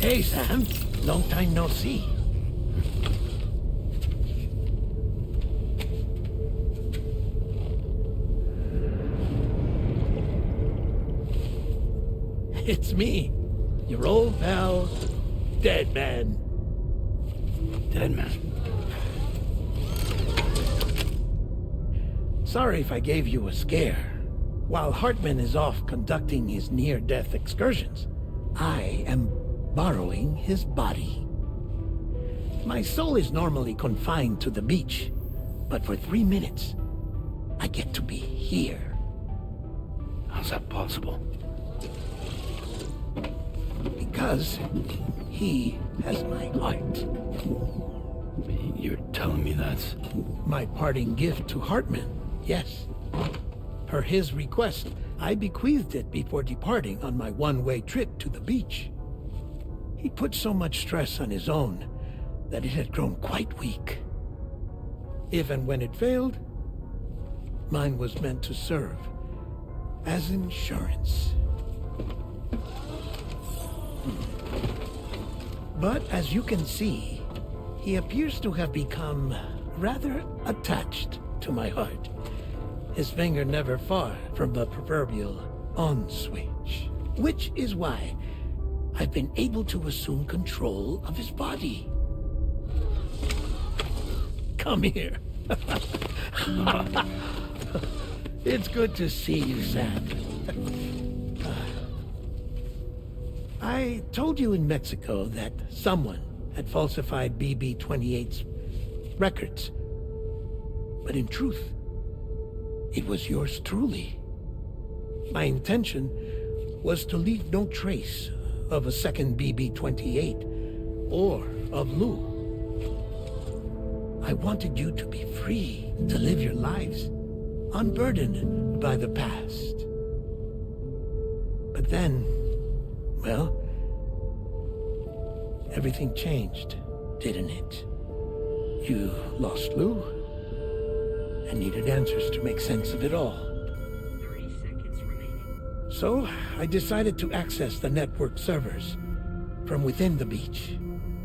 Hey, Sam. Long time no see. It's me, your old pal, Deadman. Deadman? Sorry if I gave you a scare. While Hartman is off conducting his near-death excursions, I am borrowing his body. My soul is normally confined to the beach, but for 3 minutes, I get to be here. How's that possible? Because he has my heart. You're telling me that's... My parting gift to Hartman, yes. Per his request, I bequeathed it before departing on my one-way trip to the beach. He put so much stress on his own that it had grown quite weak. If and when it failed, mine was meant to serve as insurance. But as you can see, he appears to have become rather attached to my heart. His finger never far from the proverbial on switch. Which is why I've been able to assume control of his body. Come here. It's good to see you, Sam. I told you in Mexico that someone had falsified BB-28's records. But in truth, it was yours truly. My intention was to leave no trace of a second BB-28 or of Lou. I wanted you to be free to live your lives, unburdened by the past. But then, well, everything changed, didn't it? You lost Lou, and needed answers to make sense of it all. 30 seconds remaining. So, I decided to access the network servers from within the beach.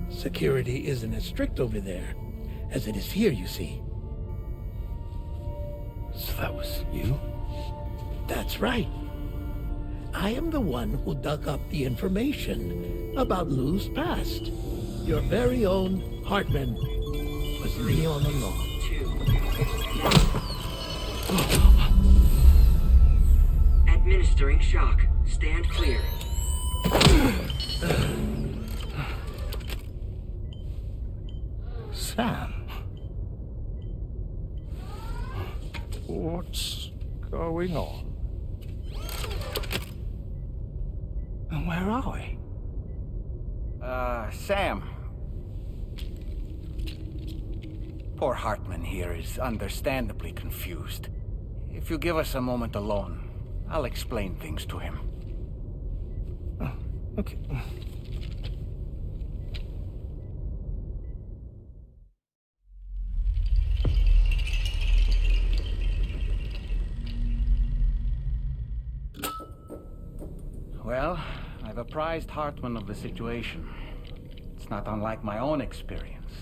Security isn't as strict over there as it is here, you see. So that was you? That's right. I am the one who dug up the information about Lou's past. Your very own Hartman was me all along. Administering shock. Stand clear. Sam? What's going on? And where are we? Sam. Poor Hartman here is understandably confused. If you give us a moment alone, I'll explain things to him. Oh, okay. Well, I've apprised Hartman of the situation. It's not unlike my own experience.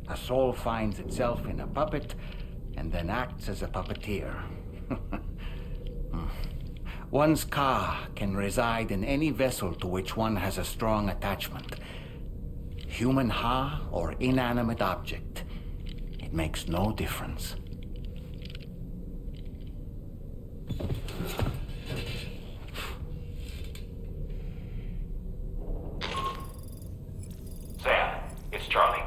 A soul finds itself in a puppet and then acts as a puppeteer. One's ka can reside in any vessel to which one has a strong attachment. Human ha or inanimate object. It makes no difference. Sam, it's Charlie.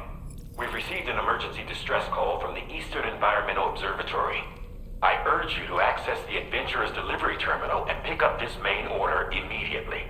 We've received an emergency distress call from the Eastern Environmental Observatory. I urge you to access the Adventurer's delivery terminal and pick up this main order immediately.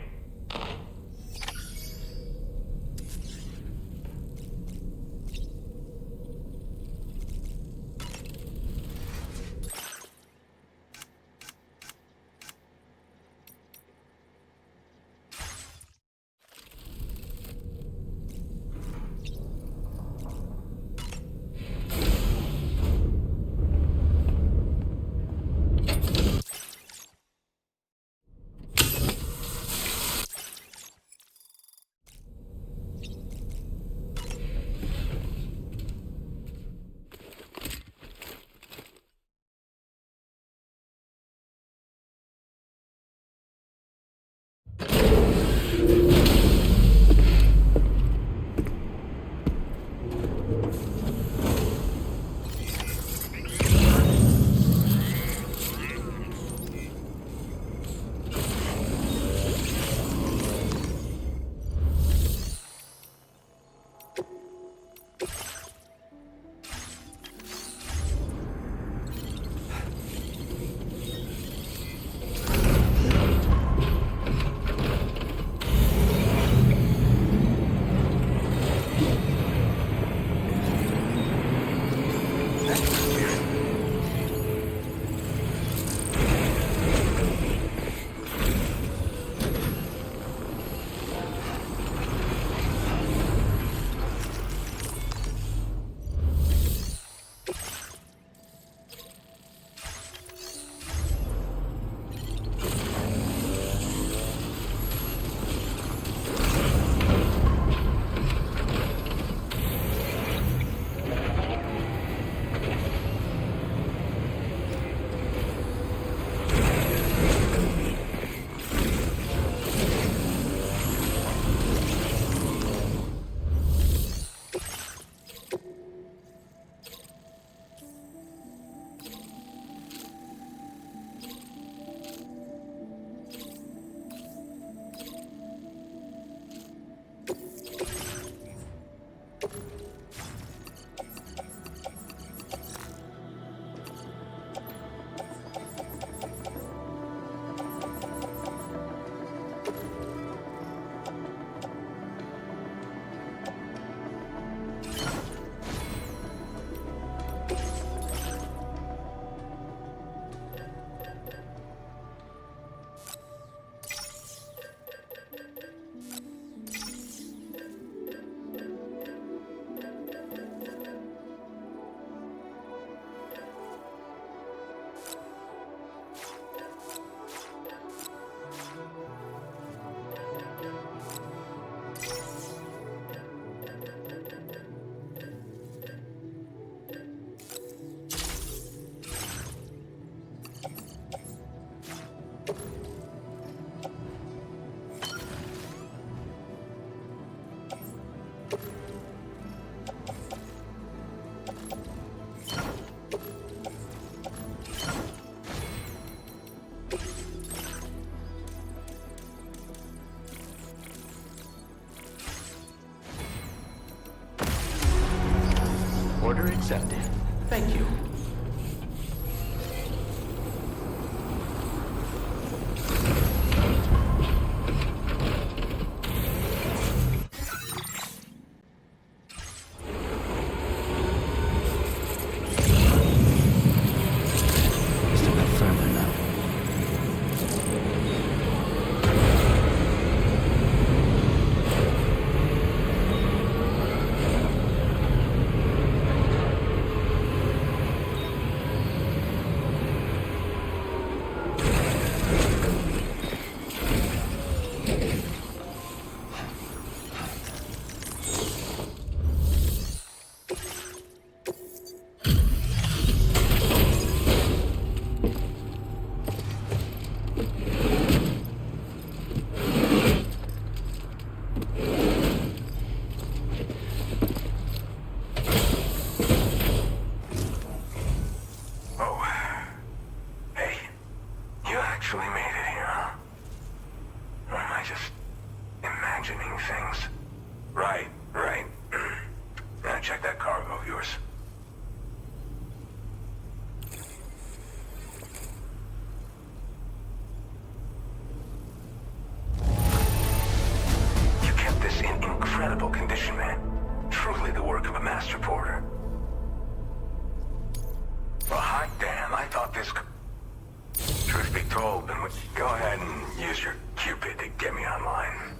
Order accepted. Thank you. Still got further now. Actually made it here, huh? Or am I just imagining things? Right. Now check that cargo of yours. You kept this in incredible condition, man. Truly the work of a master porter. Well, hot damn, I thought this could... Truth be told, then go ahead and use your Cupid to get me online.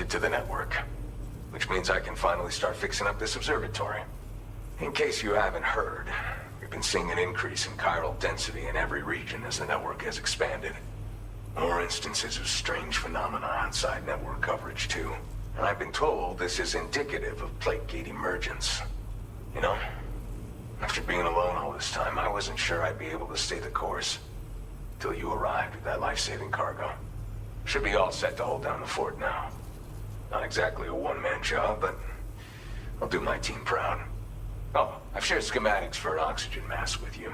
To the network, which means I can finally start fixing up this observatory. In case you haven't heard, we've been seeing an increase in chiral density in every region as the network has expanded. More instances of strange phenomena outside network coverage too. And I've been told this is indicative of plate gate emergence. You know, after being alone all this time, I wasn't sure I'd be able to stay the course. Till you arrived with that life-saving cargo. Should be all set to hold down the fort now. Not exactly a one-man job, but I'll do my team proud. Oh, I've shared schematics for an oxygen mask with you.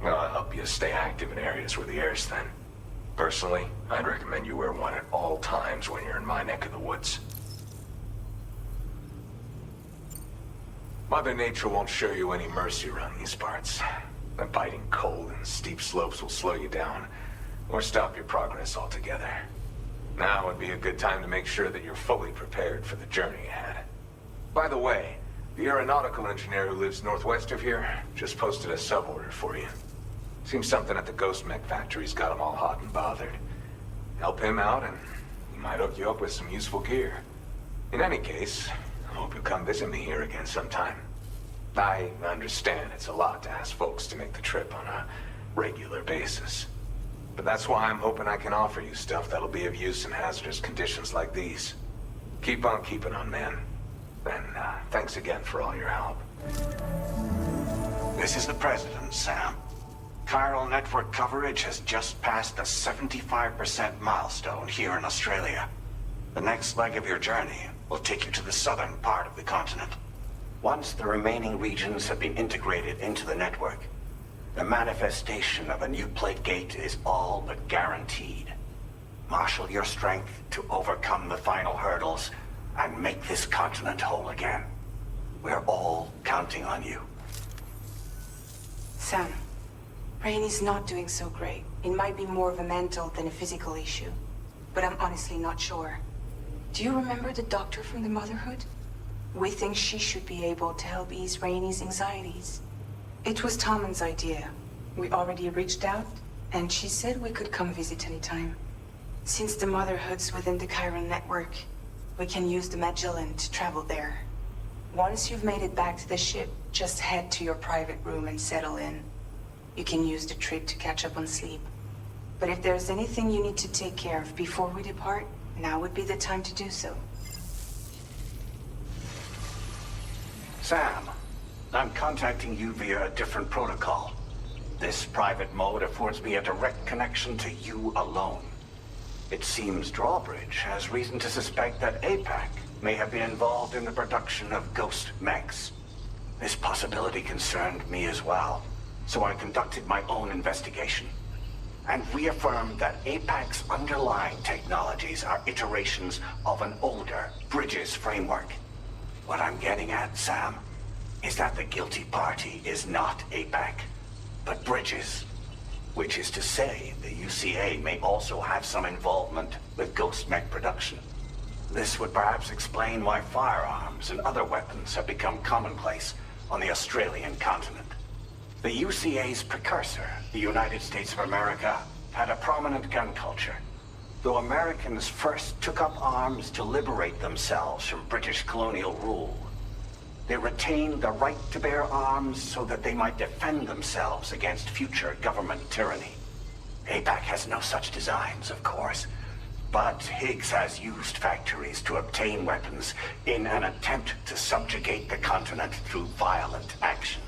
I'll help you stay active in areas where the air's thin. Personally, I'd recommend you wear one at all times when you're in my neck of the woods. Mother Nature won't show you any mercy around these parts. The biting cold and steep slopes will slow you down, or stop your progress altogether. Now would be a good time to make sure that you're fully prepared for the journey ahead. By the way, the aeronautical engineer who lives northwest of here just posted a sub-order for you. Seems something at the Ghost Mech factory's got him all hot and bothered. Help him out and you Might hook you up with some useful gear. In any case, I hope you'll come visit me here again sometime. I understand it's a lot to ask folks to make the trip on a regular basis. But that's why I'm hoping I can offer you stuff that'll be of use in hazardous conditions like these. Keep on keeping on, man. And thanks again for all your help. This is the President, Sam. Chiral network coverage has just passed the 75% milestone here in Australia. The next leg of your journey will take you to the southern part of the continent. Once the remaining regions have been integrated into the network, the manifestation of a new plate gate is all but guaranteed. Marshal your strength to overcome the final hurdles and make this continent whole again. We're all counting on you. Sam, Rainey's not doing so great. It might be more of a mental than a physical issue, but I'm honestly not sure. Do you remember the doctor from the Motherhood? We think she should be able to help ease Rainey's anxieties. It was Tommen's idea. We already reached out, and she said we could come visit anytime. Since the Motherhood's within the Chiral network, we can use the Magellan to travel there. Once you've made it back to the ship, just head to your private room and settle in. You can use the trip to catch up on sleep. But if there's anything you need to take care of before we depart, now would be the time to do so. Sam, I'm contacting you via a different protocol. This private mode affords me a direct connection to you alone. It seems Drawbridge has reason to suspect that APAC may have been involved in the production of ghost mechs. This possibility concerned me as well, so I conducted my own investigation and reaffirmed that APAC's underlying technologies are iterations of an older Bridges framework. What I'm getting at, Sam, is that the guilty party is not APAC, but Bridges. Which is to say, the UCA may also have some involvement with ghost mech production. This would perhaps explain why firearms and other weapons have become commonplace on the Australian continent. The UCA's precursor, the United States of America, had a prominent gun culture. Though Americans first took up arms to liberate themselves from British colonial rule, they retained the right to bear arms so that they might defend themselves against future government tyranny. APAC has no such designs, of course, but Higgs has used factories to obtain weapons in an attempt to subjugate the continent through violent action.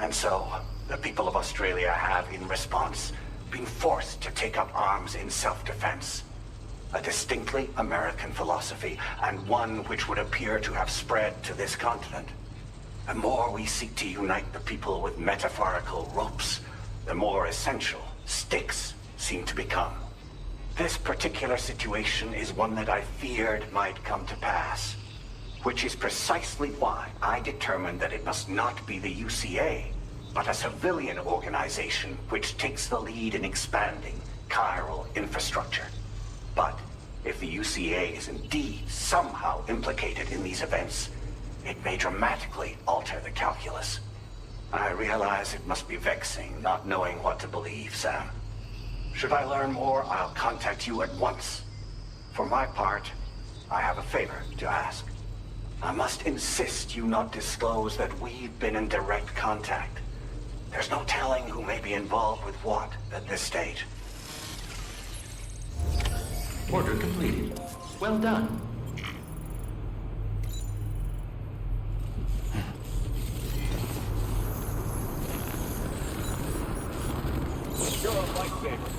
And so, the people of Australia have, in response, been forced to take up arms in self-defense. A distinctly American philosophy, and one which would appear to have spread to this continent. The more we seek to unite the people with metaphorical ropes, the more essential sticks seem to become. This particular situation is one that I feared might come to pass, which is precisely why I determined that it must not be the UCA, but a civilian organization which takes the lead in expanding chiral infrastructure. But if the UCA is indeed somehow implicated in these events, it may dramatically alter the calculus. I realize it must be vexing not knowing what to believe, Sam. Should I learn more, I'll contact you at once. For my part, I have a favor to ask. I must insist you not disclose that we've been in direct contact. There's no telling who may be involved with what at this stage. Order completed. Well done. You're a lifesaver.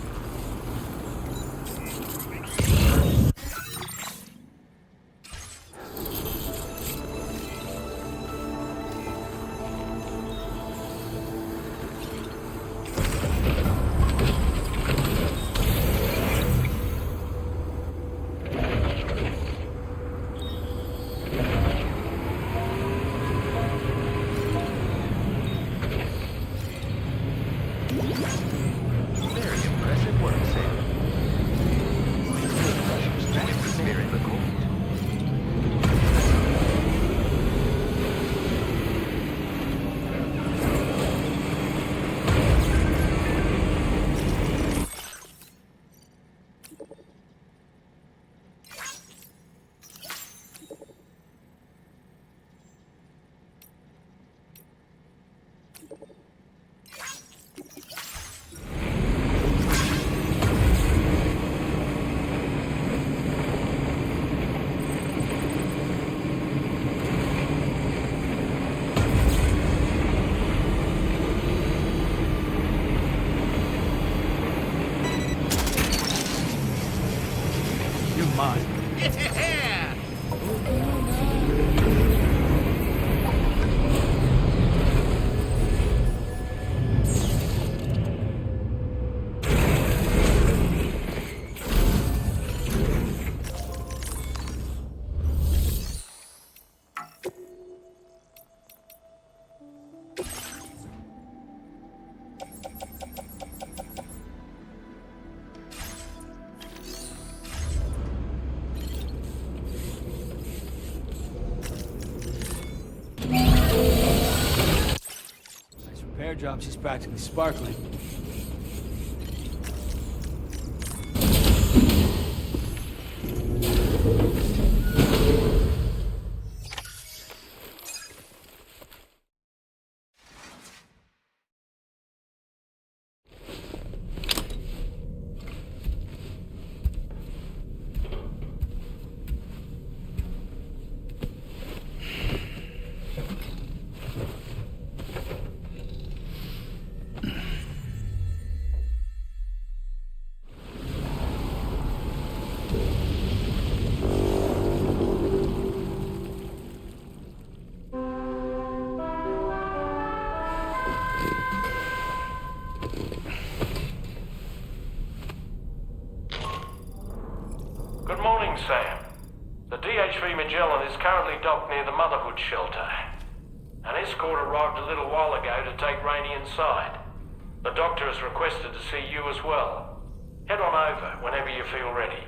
You're mine. Yeah! Nice repair job. She's practically sparkling. Good morning, Sam. The DHV Mellin is currently docked near the Motherhood shelter. An escort arrived a little while ago to take Rainey inside. The doctor has requested to see you as well. Head on over whenever you feel ready.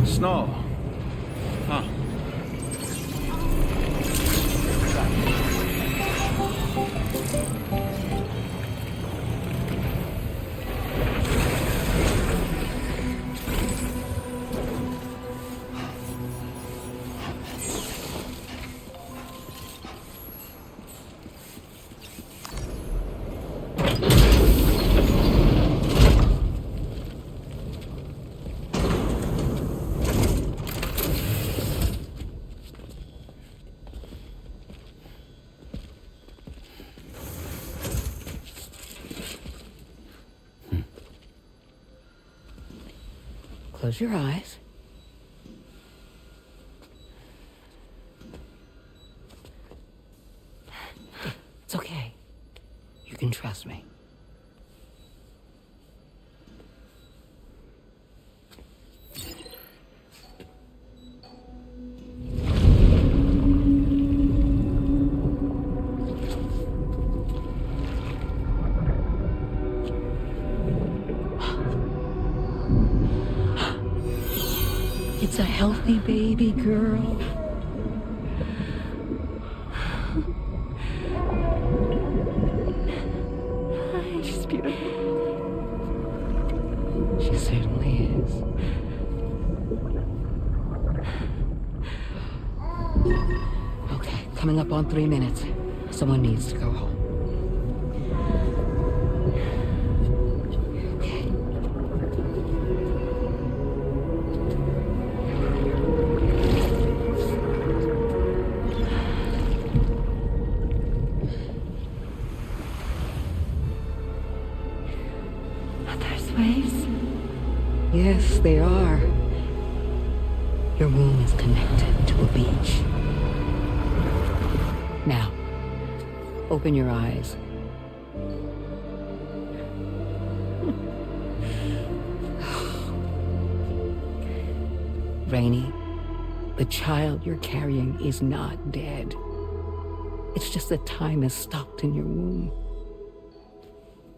Snow. Huh. Close your eyes. It's okay. You can trust me. It's a healthy baby girl. She's beautiful. She certainly is. Okay, coming up on 3 minutes. Someone needs to go home. Yes, they are. Your womb is connected to a beach. Now, open your eyes. Rainey, the child you're carrying is not dead. It's just that time is stopped in your womb.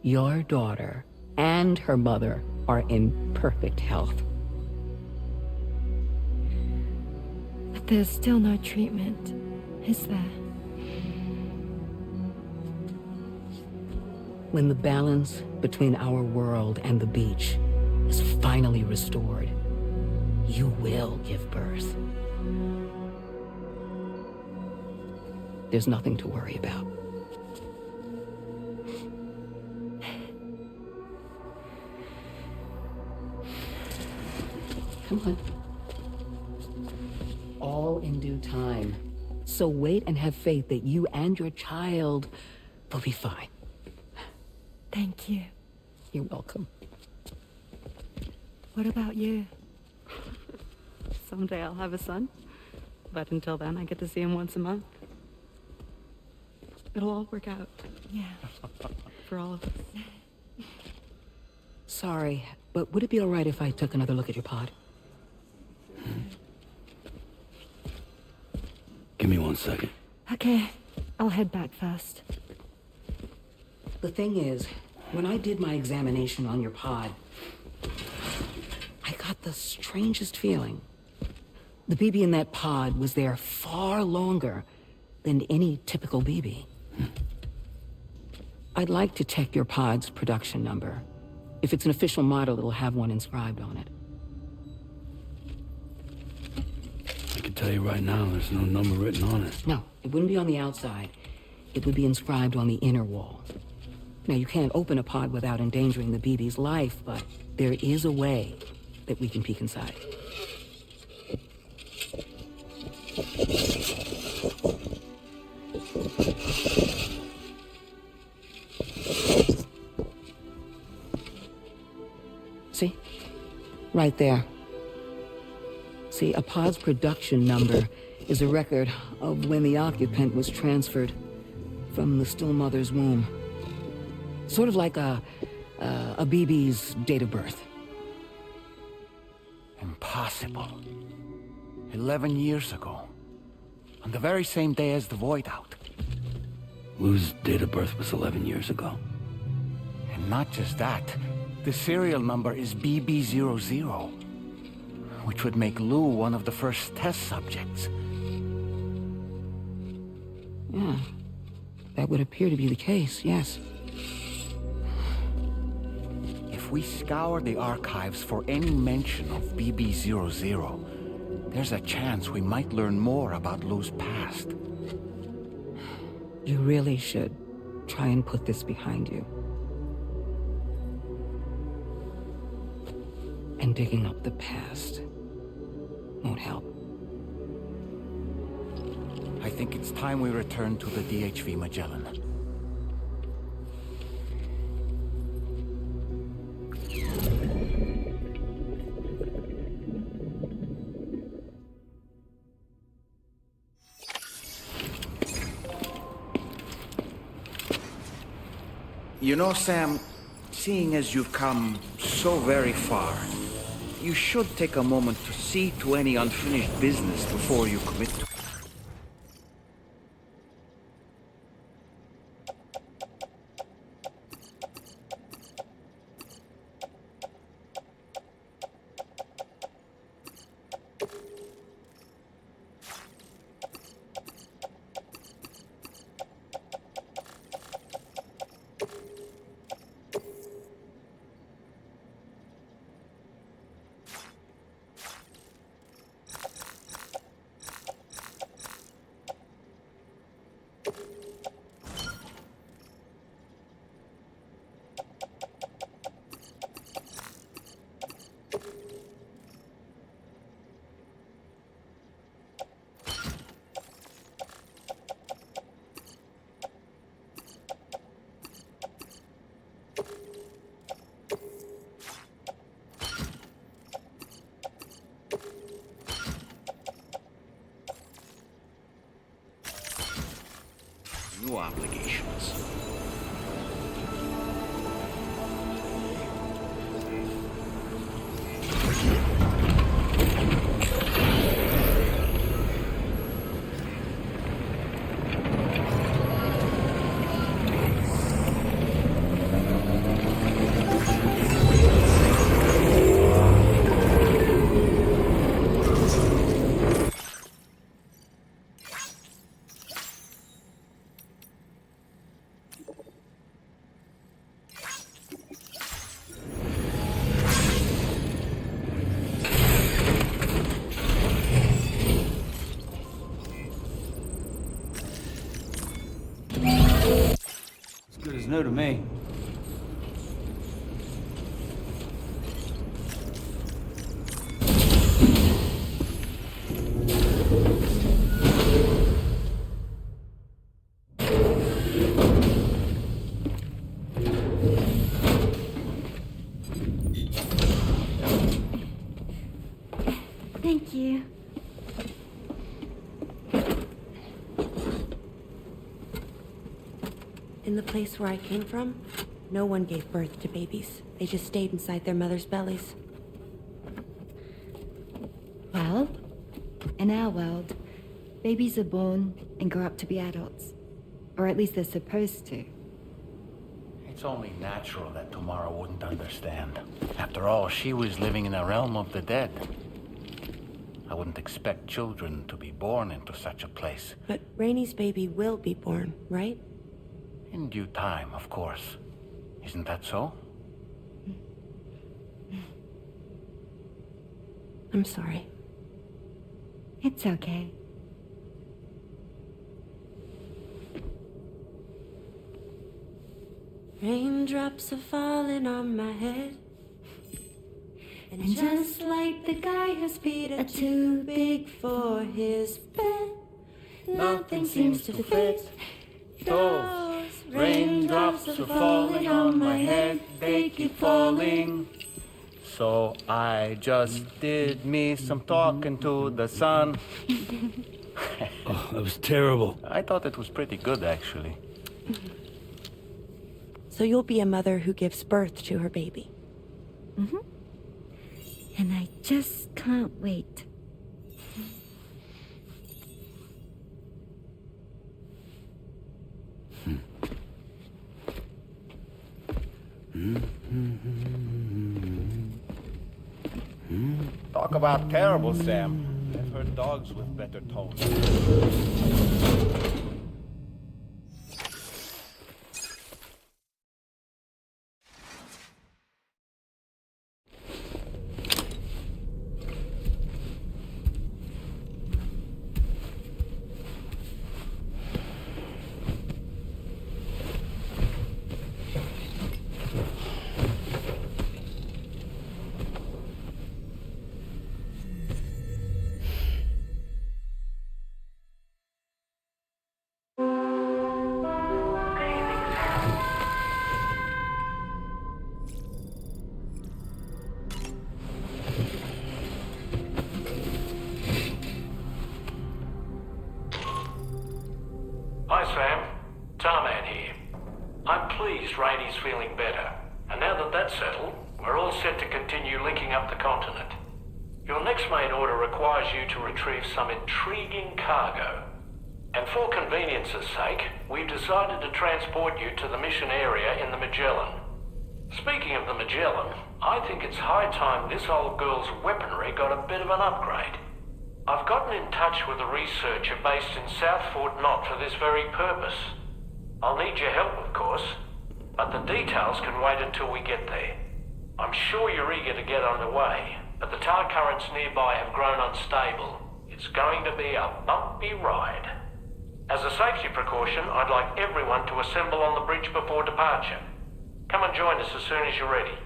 Your daughter and her mother are in perfect health. But there's still no treatment, is there? When the balance between our world and the beach is finally restored, you will give birth. There's nothing to worry about. Come on. All in due time. So wait and have faith that you and your child will be fine. Thank you. You're welcome. What about you? Someday I'll have a son, but until then I get to see him once a month. It'll all work out. Yeah. For all of us. Sorry, but would it be all right if I took another look at your pod? Give me 1 second. Okay, I'll head back first. The thing is, when I did my examination on your pod, I got the strangest feeling. The BB in that pod was there far longer than any typical BB. I'd like to check your pod's production number. If it's an official model, it'll have one inscribed on it. I can tell you right now, there's no number written on it. No, it wouldn't be on the outside. It would be inscribed on the inner wall. Now, you can't open a pod without endangering the BB's life, but there is a way that we can peek inside. See? Right there. See, a pod's production number is a record of when the occupant was transferred from the still mother's womb. Sort of like a BB's date of birth. Impossible. 11 years ago. On the very same day as the void out. Lou's date of birth was 11 years ago. And not just that, the serial number is BB00, which would make Lou one of the first test subjects. Yeah, that would appear to be the case, yes. If we scour the archives for any mention of BB00, there's a chance we might learn more about Lou's past. You really should try and put this behind you. And digging up the past won't help. I think it's time we return to the DHV Mellin. You know, Sam, seeing as you've come so very far, you should take a moment to see to any unfinished business before you commit to it. new to me. Thank you. In the place where I came from, no one gave birth to babies. They just stayed inside their mother's bellies. Well, in our world, babies are born and grow up to be adults. Or at least they're supposed to. It's only natural that Tamara wouldn't understand. After all, she was living in a realm of the dead. I wouldn't expect children to be born into such a place. But Rainey's baby will be born, right? In due time, of course. Isn't that so? I'm sorry. It's okay. Raindrops are falling on my head. And just like the guy whose feet are too big for his bed, nothing seems to fit. Those raindrops are falling on my head, they keep falling. So I just did me some talking to the sun. Oh, that was terrible. I thought it was pretty good, actually. So you'll be a mother who gives birth to her baby. Mm-hmm. And I just can't wait. Talk about terrible, Sam. I've heard dogs with better tones. Hi, Sam. Tarman here. I'm pleased Rainey's feeling better. And now that that's settled, we're all set to continue linking up the continent. Your next main order requires you to retrieve some intriguing cargo. And for convenience's sake, we've decided to transport you to the mission area in the Magellan. Speaking of the Magellan, I think it's high time this old girl's weaponry got a bit of an upgrade. I've gotten in touch with a researcher based in South Fort Knott for this very purpose. I'll need your help, of course, but the details can wait until we get there. I'm sure you're eager to get underway, but the tar currents nearby have grown unstable. It's going to be a bumpy ride. As a safety precaution, I'd like everyone to assemble on the bridge before departure. Come and join us as soon as you're ready.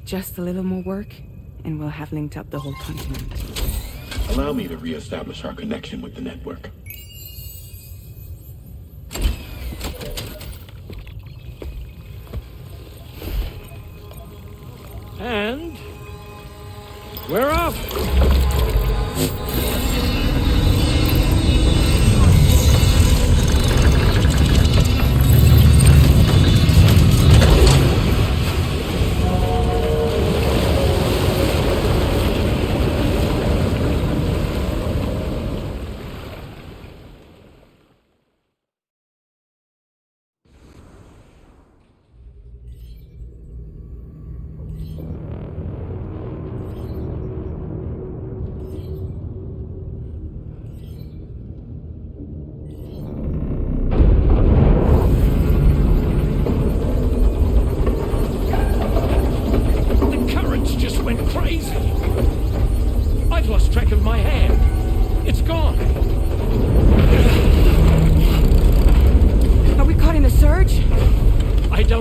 Just a little more work, and we'll have linked up the whole continent. Allow me to reestablish our connection with the network. And we're off!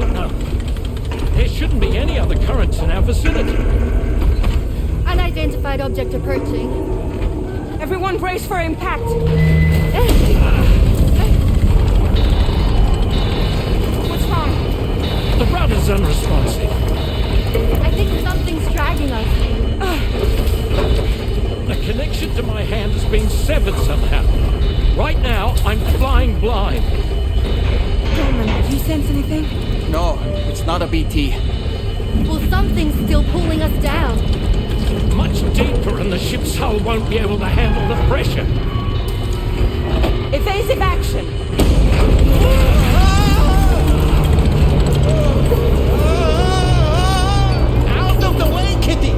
don't know. There shouldn't be any other currents in our vicinity. Unidentified object approaching. Everyone brace for impact. What's wrong? The rudder's unresponsive. I think something's dragging us. The connection to my hand has been severed somehow. Right now, I'm flying blind. Deadman, do you sense anything? No, it's not a BT. Well, something's still pulling us down. Much deeper and the ship's hull won't be able to handle the pressure. Evasive action! Out of the way, Kitty!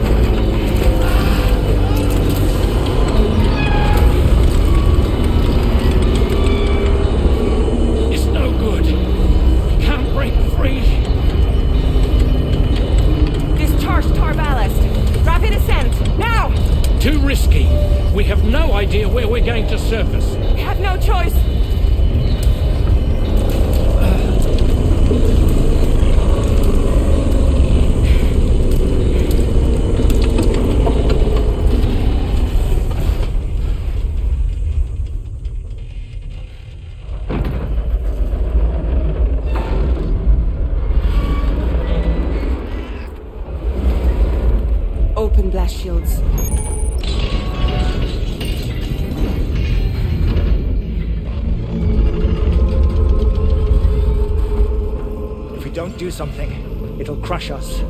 It's no good. Can't break free. Discharge tar ballast. Rapid ascent, now! Too risky. We have no idea where we're going to surface. We have no choice. Open blast shields. If we don't do something, it'll crush us.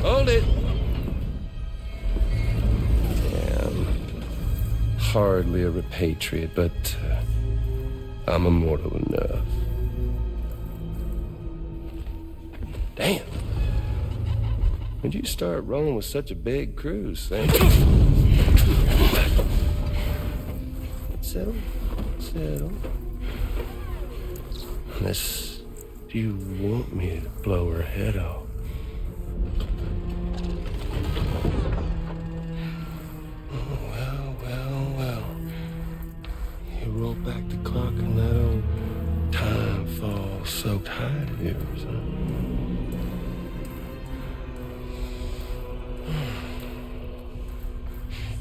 Hold it. Damn. Hardly a repatriate, but I'm immortal enough. Damn. When'd you start rolling with such a big crew, Sam? Settle. Settle. Unless you want me to blow her head off. Roll back the clock and that old time fall soaked hide of yours, huh?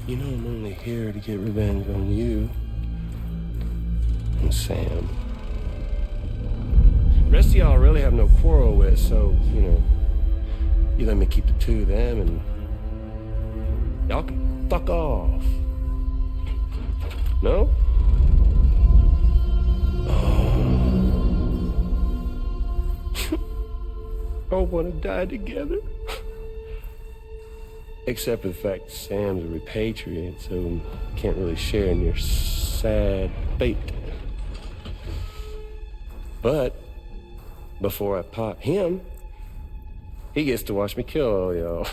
You know I'm only here to get revenge on you and Sam. The rest of y'all I really have no quarrel with, so, you let me keep the two of them and y'all can fuck off. No? All want to die together. Except for the fact that Sam's a repatriate, so can't really share in your sad fate. But before I pop him, he gets to watch me kill all y'all.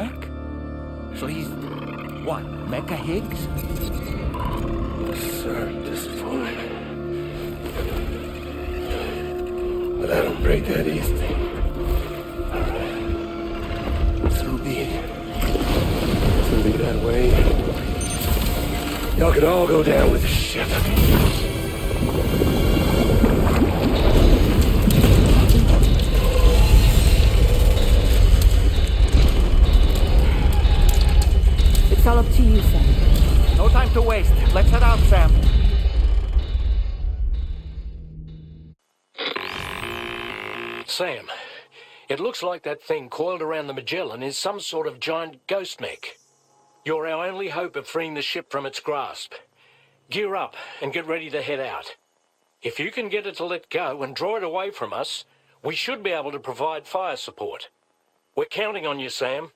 Mech? So he's... what, Mecha Higgs? Sorry to disappoint. But I don't break that easy. Alright. So be it. It's gonna be that way. Y'all can all go down with the ship. It's all up to you, Sam. No time to waste. Let's head out, Sam. Sam, it looks like that thing coiled around the Magellan is some sort of giant ghost mech. You're our only hope of freeing the ship from its grasp. Gear up and get ready to head out. If you can get it to let go and draw it away from us, we should be able to provide fire support. We're counting on you, Sam.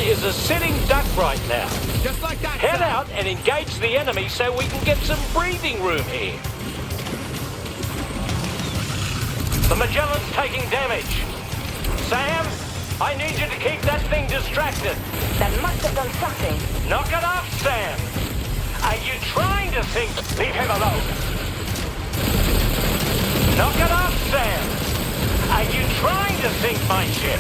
is a sitting duck right now. Just like that, Head out and engage the enemy so we can get some breathing room here. The Magellan's taking damage. Sam, I need you to keep that thing distracted. That must have done something. Knock it off, Sam. Are you trying to think? Leave him alone. Knock it off, Sam. Are you trying to sink my ship?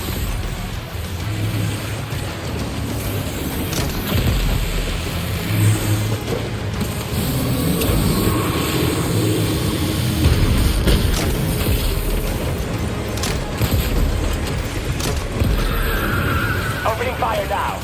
Opening fire now.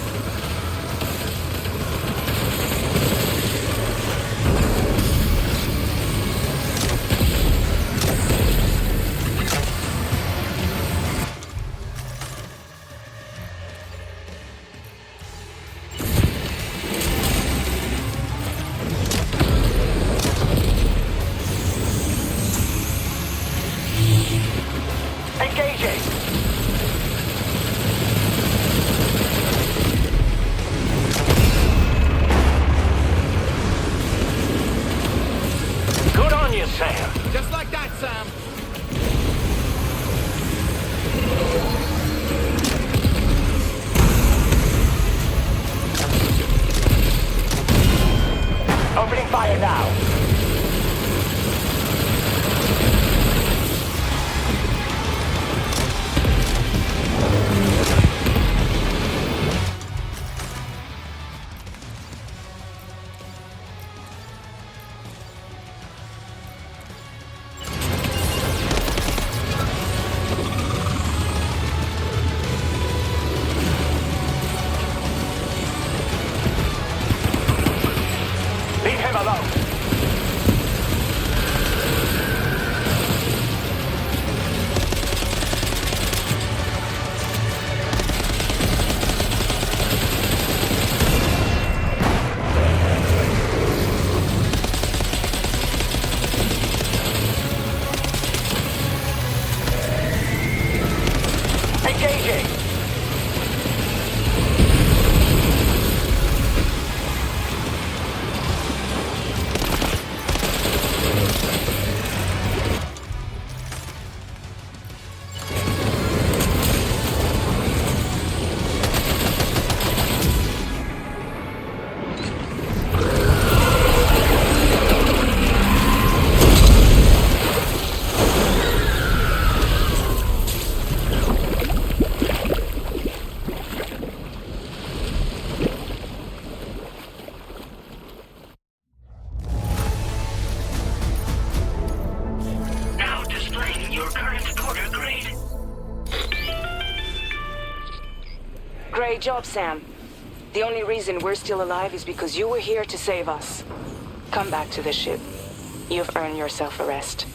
now. Leave him alone. Engaging. Now displaying your current order grade. Great job, Sam. The only reason we're still alive is because you were here to save us. Come back to the ship. You've earned yourself a rest.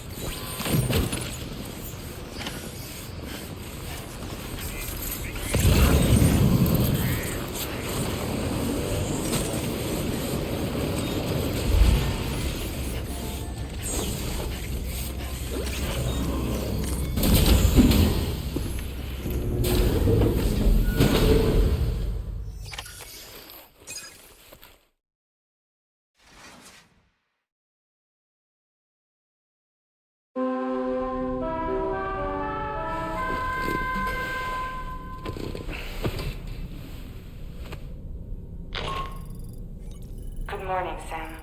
Good morning, Sam.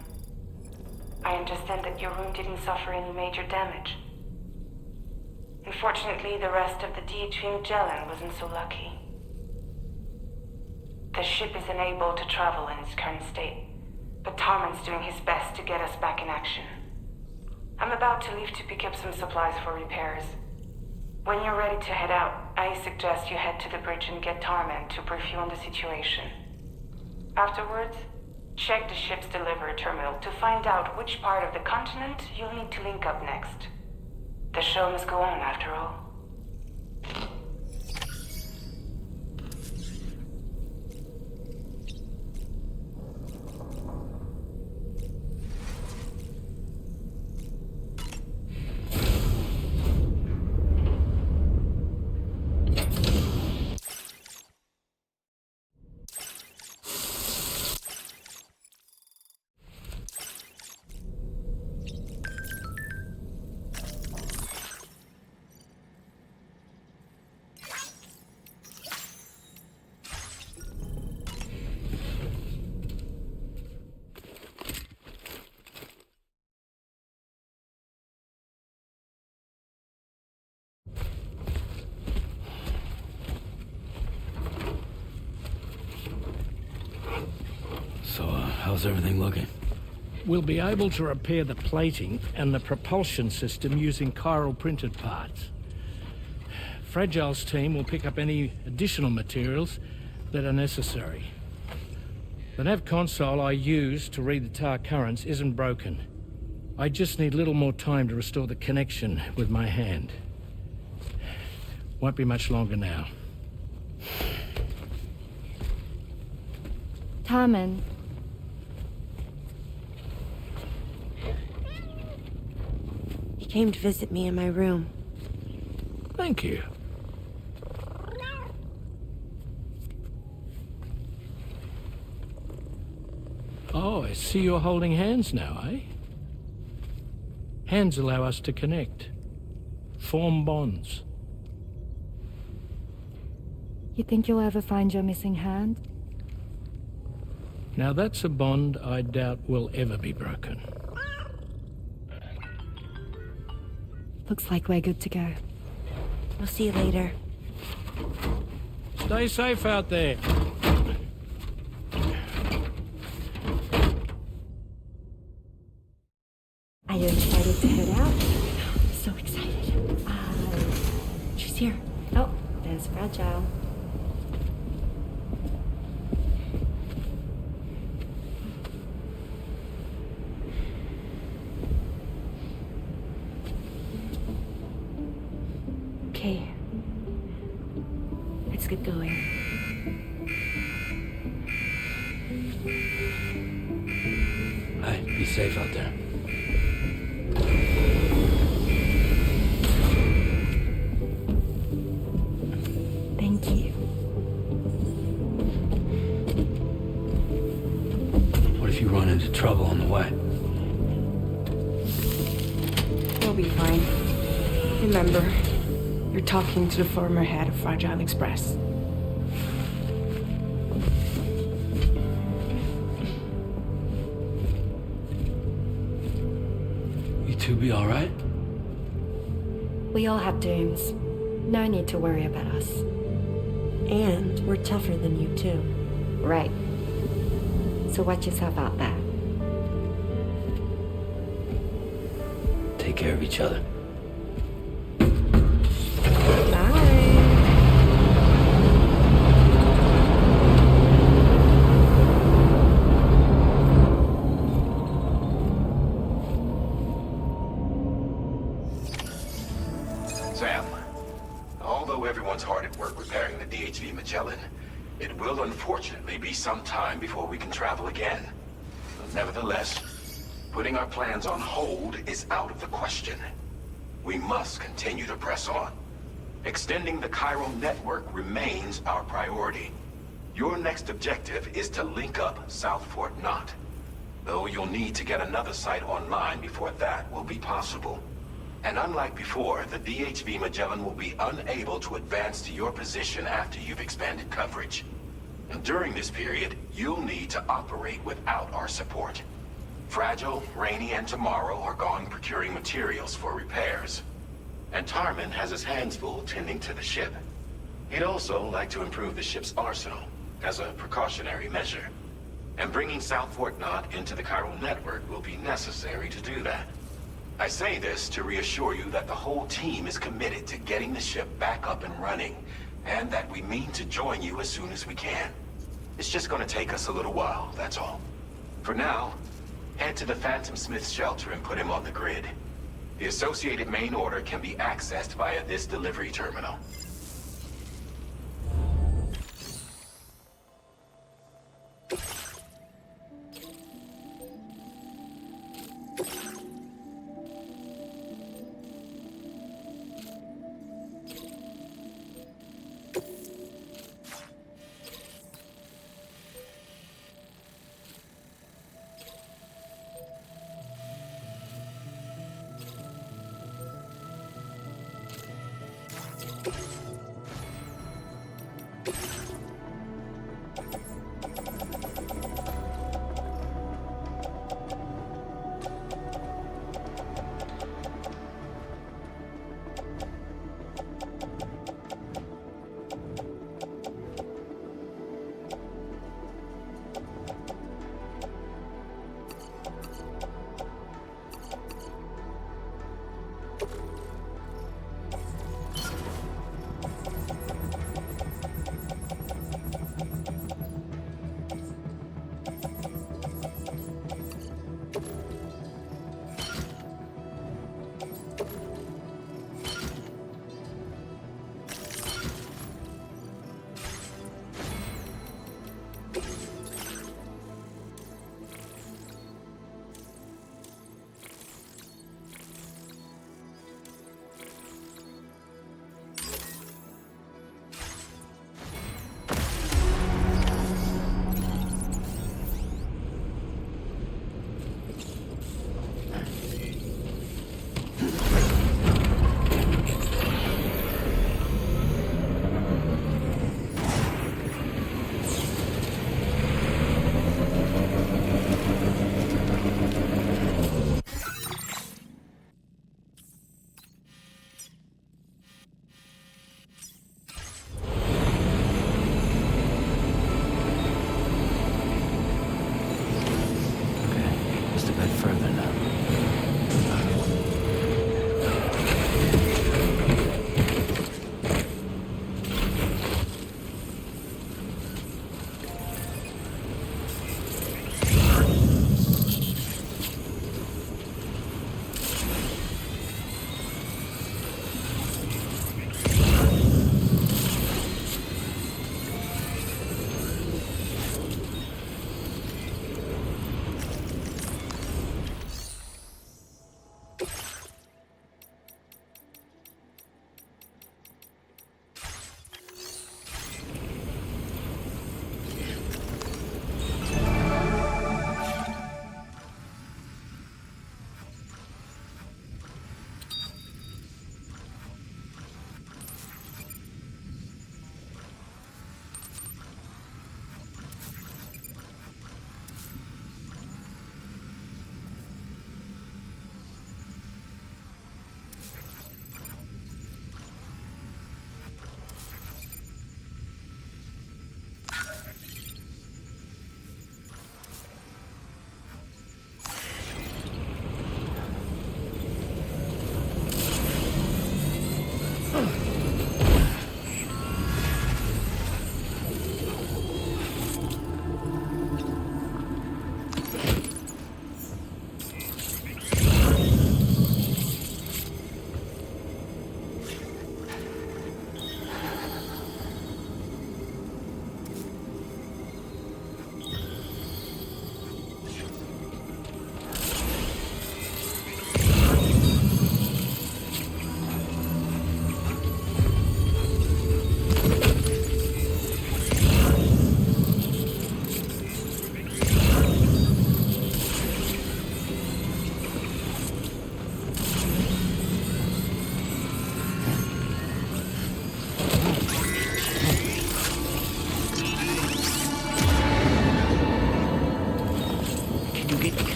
I understand that your room didn't suffer any major damage. Unfortunately, the rest of the DHV Mellin wasn't so lucky. The ship is unable to travel in its current state, but Tarman's doing his best to get us back in action. I'm about to leave to pick up some supplies for repairs. When you're ready to head out, I suggest you head to the bridge and get Tarman to brief you on the situation. Afterwards, check the ship's delivery terminal to find out which part of the continent you'll need to link up next. The show must go on, after all. So, how's everything looking? We'll be able to repair the plating and the propulsion system using chiral printed parts. Fragile's team will pick up any additional materials that are necessary. The nav console I use to read the tar currents isn't broken. I just need a little more time to restore the connection with my hand. Won't be much longer now. Tarman. He came to visit me in my room. Thank you. Oh, I see you're holding hands now, eh? Hands allow us to connect. Form bonds. You think you'll ever find your missing hand? Now that's a bond I doubt will ever be broken. Looks like we're good to go. We'll see you later. Stay safe out there. Are you excited to head out? So excited. She's here. Oh, there's Fragile. Okay. Let's get going. Hey, be safe out there. Thank you. What if you run into trouble on the way? We'll be fine. Remember, you're talking to the former head of Fragile Express. You two be all right? We all have dooms. No need to worry about us. And we're tougher than you, too. Right. So watch yourself out there. Take care of each other. Sam, although everyone's hard at work repairing the DHV Mellin, it will unfortunately be some time before we can travel again. Nevertheless, putting our plans on hold is out of the question. We must continue to press on. Extending the chiral network remains our priority. Your next objective is to link up South Fort Knot. Though you'll need to get another site online before that will be possible. And unlike before, the DHV Mellin will be unable to advance to your position after you've expanded coverage. And during this period, you'll need to operate without our support. Fragile, Rainey, and Tomorrow are gone procuring materials for repairs. And Tarman has his hands full tending to the ship. He'd also like to improve the ship's arsenal, as a precautionary measure. And bringing South Fort Knot into the chiral network will be necessary to do that. I say this to reassure you that the whole team is committed to getting the ship back up and running, and that we mean to join you as soon as we can. It's just gonna take us a little while, that's all. For now, head to the Phantom Smith's shelter and put him on the grid. The associated main order can be accessed via this delivery terminal. ride further now.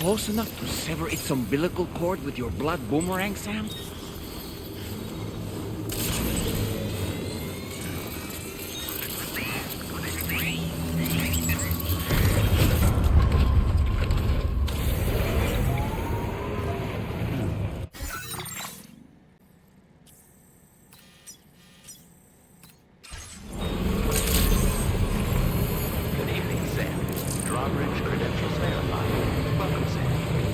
Close enough to sever its umbilical cord with your blood boomerang, Sam?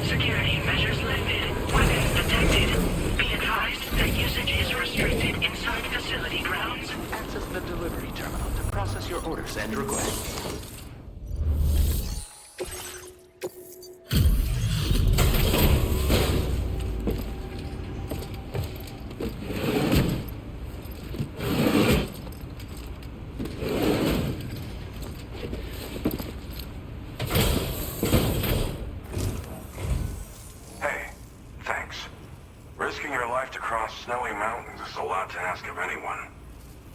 Security measures lifted. Weapons detected. Be advised that usage is restricted inside facility grounds. Access the delivery terminal to process your orders and requests. Risking your life to cross snowy mountains is a lot to ask of anyone.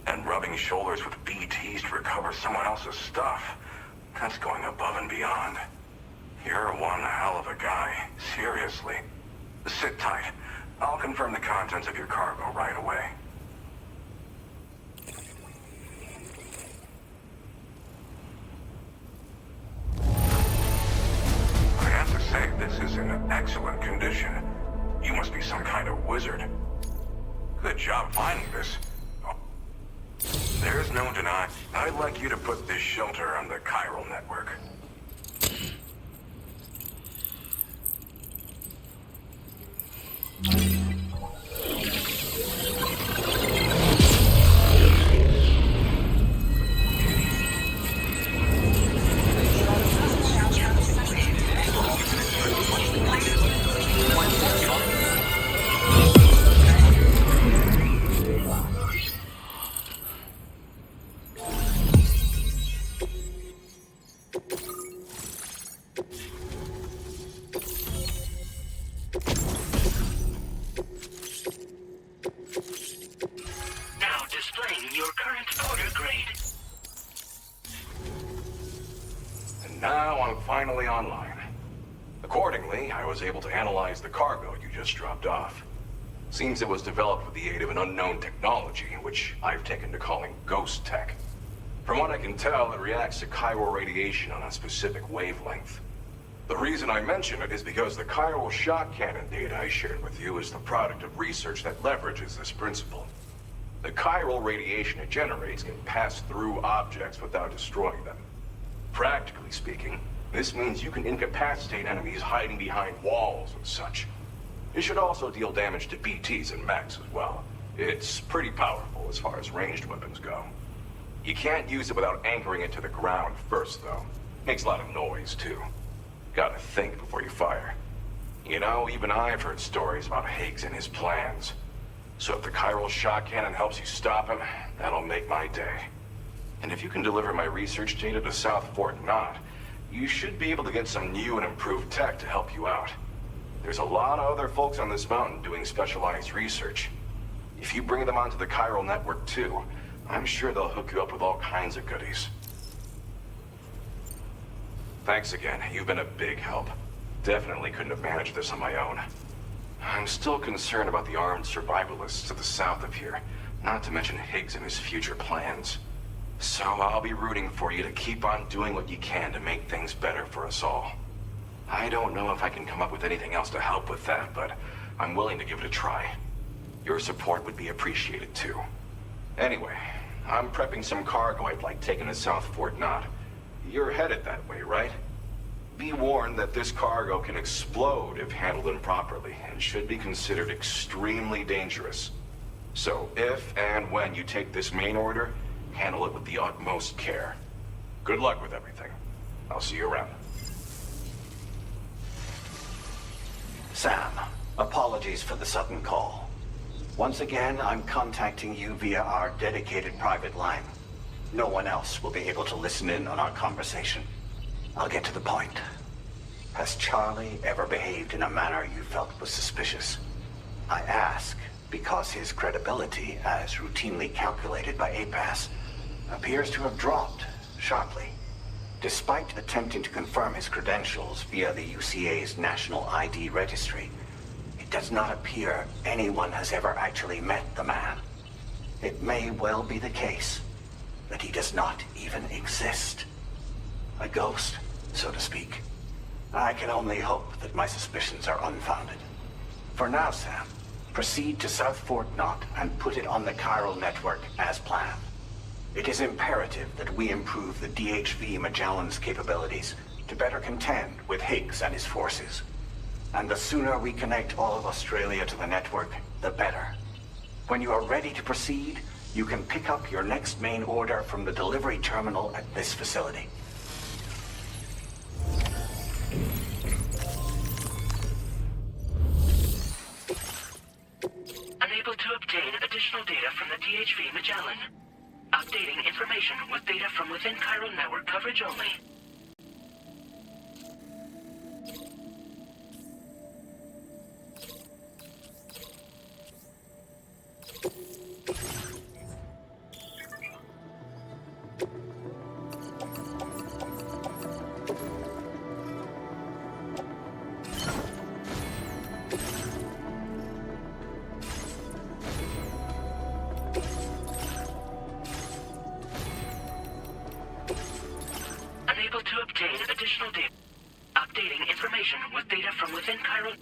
And rubbing shoulders with BTs to recover someone else's stuff, that's going above and beyond. You're one hell of a guy, seriously. Sit tight. I'll confirm the contents of your cargo right away. I have to say, this is in excellent condition. You must be some kind of wizard. Good job finding this. There's no denying. I'd like you to put this shelter on the chiral network. Now I'm finally online. Accordingly, I was able to analyze the cargo you just dropped off. Seems it was developed with the aid of an unknown technology, which I've taken to calling ghost tech. From what I can tell, it reacts to chiral radiation on a specific wavelength. The reason I mention it is because the chiral shock cannon data I shared with you is the product of research that leverages this principle. The chiral radiation it generates can pass through objects without destroying them. Practically speaking, this means you can incapacitate enemies hiding behind walls and such. It should also deal damage to BTs and mechs as well. It's pretty powerful as far as ranged weapons go. You can't use it without anchoring it to the ground first, though. Makes a lot of noise, too. Gotta think before you fire. You know, even I've heard stories about Higgs and his plans. So if the chiral shock cannon helps you stop him, that'll make my day. And if you can deliver my research data to South Fort Knott, you should be able to get some new and improved tech to help you out. There's a lot of other folks on this mountain doing specialized research. If you bring them onto the chiral network too, I'm sure they'll hook you up with all kinds of goodies. Thanks again. You've been a big help. Definitely couldn't have managed this on my own. I'm still concerned about the armed survivalists to the south of here, not to mention Higgs and his future plans. So I'll be rooting for you to keep on doing what you can to make things better for us all. I don't know if I can come up with anything else to help with that, but I'm willing to give it a try. Your support would be appreciated too. Anyway, I'm prepping some cargo I'd like taken to South Fort Knott. You're headed that way, right? Be warned that this cargo can explode if handled improperly, and should be considered extremely dangerous. So if and when you take this main order, handle it with the utmost care. Good luck with everything. I'll see you around. Sam, apologies for the sudden call. Once again, I'm contacting you via our dedicated private line. No one else will be able to listen in on our conversation. I'll get to the point. Has Charlie ever behaved in a manner you felt was suspicious? I ask because his credibility, as routinely calculated by APAS, appears to have dropped sharply. Despite attempting to confirm his credentials via the UCA's National ID Registry, it does not appear anyone has ever actually met the man. It may well be the case that he does not even exist. A ghost, so to speak. I can only hope that my suspicions are unfounded. For now, Sam, proceed to South Fort Knott and put it on the chiral network as planned. It is imperative that we improve the DHV Magellan's capabilities to better contend with Higgs and his forces. And the sooner we connect all of Australia to the network, the better. When you are ready to proceed, you can pick up your next main order from the delivery terminal at this facility. Unable to obtain additional data from the DHV Magellan. Updating information with data from within chiral network coverage only. Unable to obtain additional data. Updating information with data from within chiral...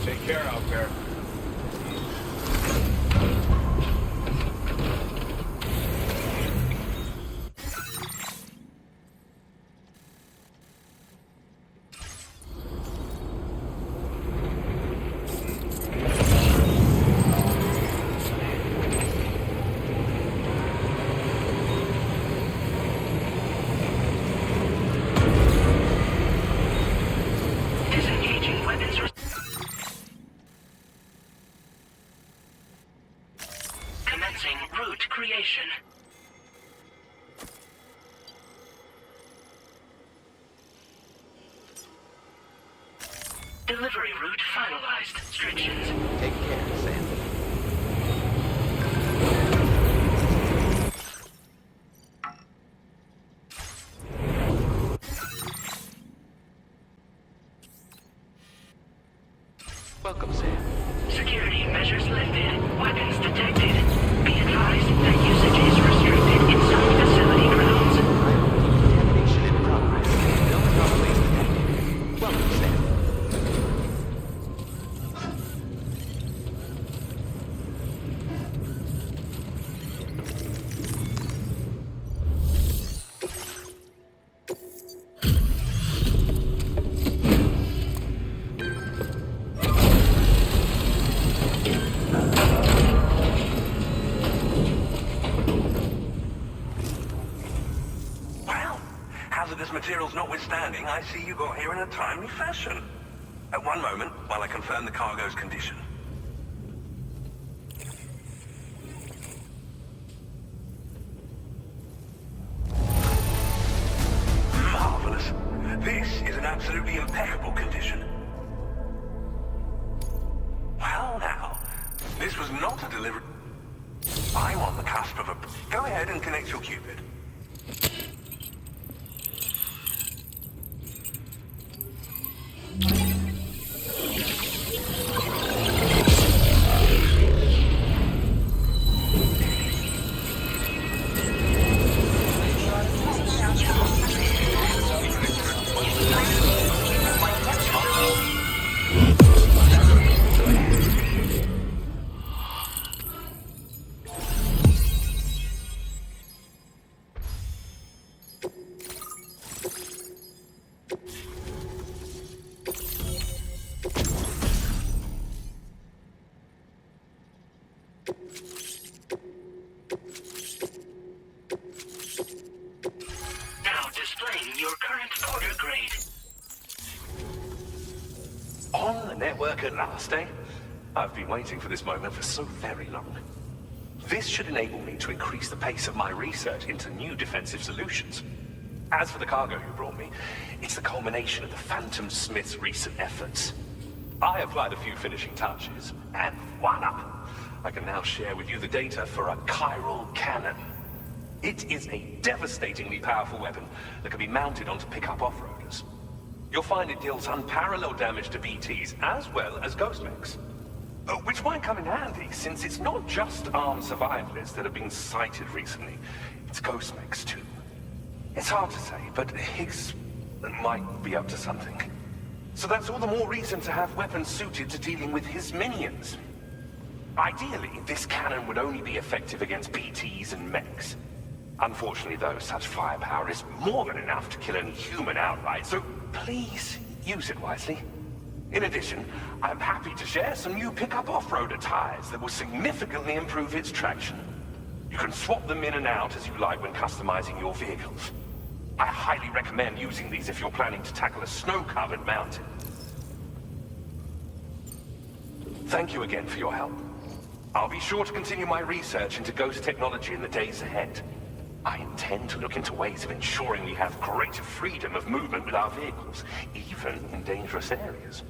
Take care out there. Delivery route finalized. Restrictions. Take care, Sam. Welcome, Sam. Security measures lifted. Weapons detected. Be advised that usage is restricted inside facility grounds. Decontamination in progress. No anomalies detected. Welcome, Sam. Hazardous materials notwithstanding, I see you got here in a timely fashion. At one moment, while I confirm the cargo's condition. Marvelous. This is an absolutely impeccable condition. Well now, this was not a delivery. I'm on the cusp of a... Go ahead and connect your Cupid. Now displaying your current order grade. On the network at last, eh? I've been waiting for this moment for so very long. This should enable me to increase the pace of my research into new defensive solutions. As for the cargo you brought me, it's the culmination of the Phantom Smith's recent efforts. I applied a few finishing touches, and voila! I can now share with you the data for a chiral cannon. It is a devastatingly powerful weapon that can be mounted onto pickup off-roaders. You'll find it deals unparalleled damage to BTs as well as ghost mechs. Which might come in handy, since it's not just armed survivalists that have been sighted recently. It's ghost mechs too. It's hard to say, but Higgs might be up to something. So that's all the more reason to have weapons suited to dealing with his minions. Ideally, this cannon would only be effective against BTs and mechs. Unfortunately, though, such firepower is more than enough to kill any human outright, so please use it wisely. In addition, I'm happy to share some new pickup off-roader tires that will significantly improve its traction. You can swap them in and out as you like when customizing your vehicles. I highly recommend using these if you're planning to tackle a snow-covered mountain. Thank you again for your help. I'll be sure to continue my research into ghost technology in the days ahead. I intend to look into ways of ensuring we have greater freedom of movement with our vehicles, even in dangerous areas.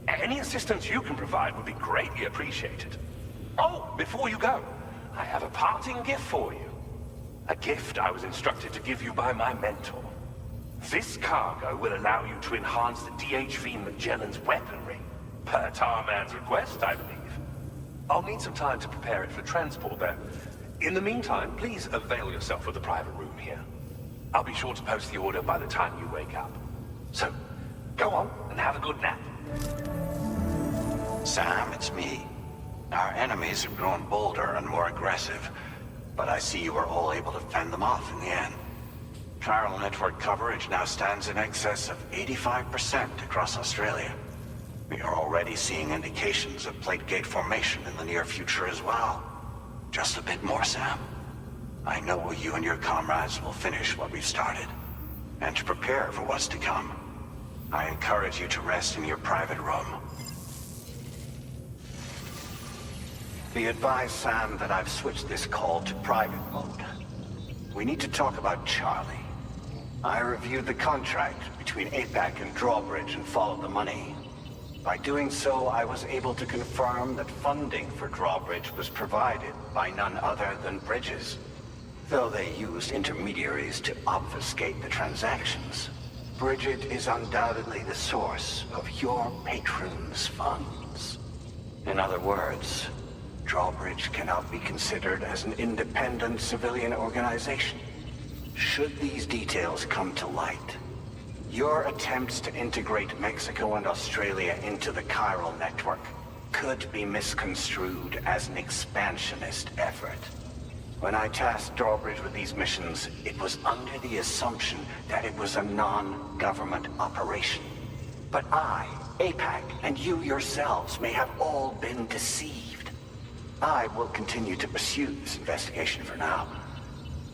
Any assistance you can provide would be greatly appreciated. Oh, before you go, I have a parting gift for you. A gift I was instructed to give you by my mentor. This cargo will allow you to enhance the DHV Mellin weaponry, per Tarman's request, I believe. I'll need some time to prepare it for transport, though. In the meantime, please avail yourself of the private room here. I'll be sure to post the order by the time you wake up. So, go on and have a good nap. Sam, it's me. Our enemies have grown bolder and more aggressive, but I see you were all able to fend them off in the end. Chiral network coverage now stands in excess of 85% across Australia. We are already seeing indications of plate gate formation in the near future as well. Just a bit more, Sam. I know you and your comrades will finish what we've started. And to prepare for what's to come, I encourage you to rest in your private room. Be advised, Sam, that I've switched this call to private mode. We need to talk about Charlie. I reviewed the contract between APAC and Drawbridge and followed the money. By doing so, I was able to confirm that funding for Drawbridge was provided by none other than Bridges, though they used intermediaries to obfuscate the transactions. Bridget is undoubtedly the source of your patron's funds. In other words, Drawbridge cannot be considered as an independent civilian organization. Should these details come to light, your attempts to integrate Mexico and Australia into the chiral network could be misconstrued as an expansionist effort. When I tasked Drawbridge with these missions, it was under the assumption that it was a non-government operation. But I, APAC, and you yourselves may have all been deceived. I will continue to pursue this investigation for now.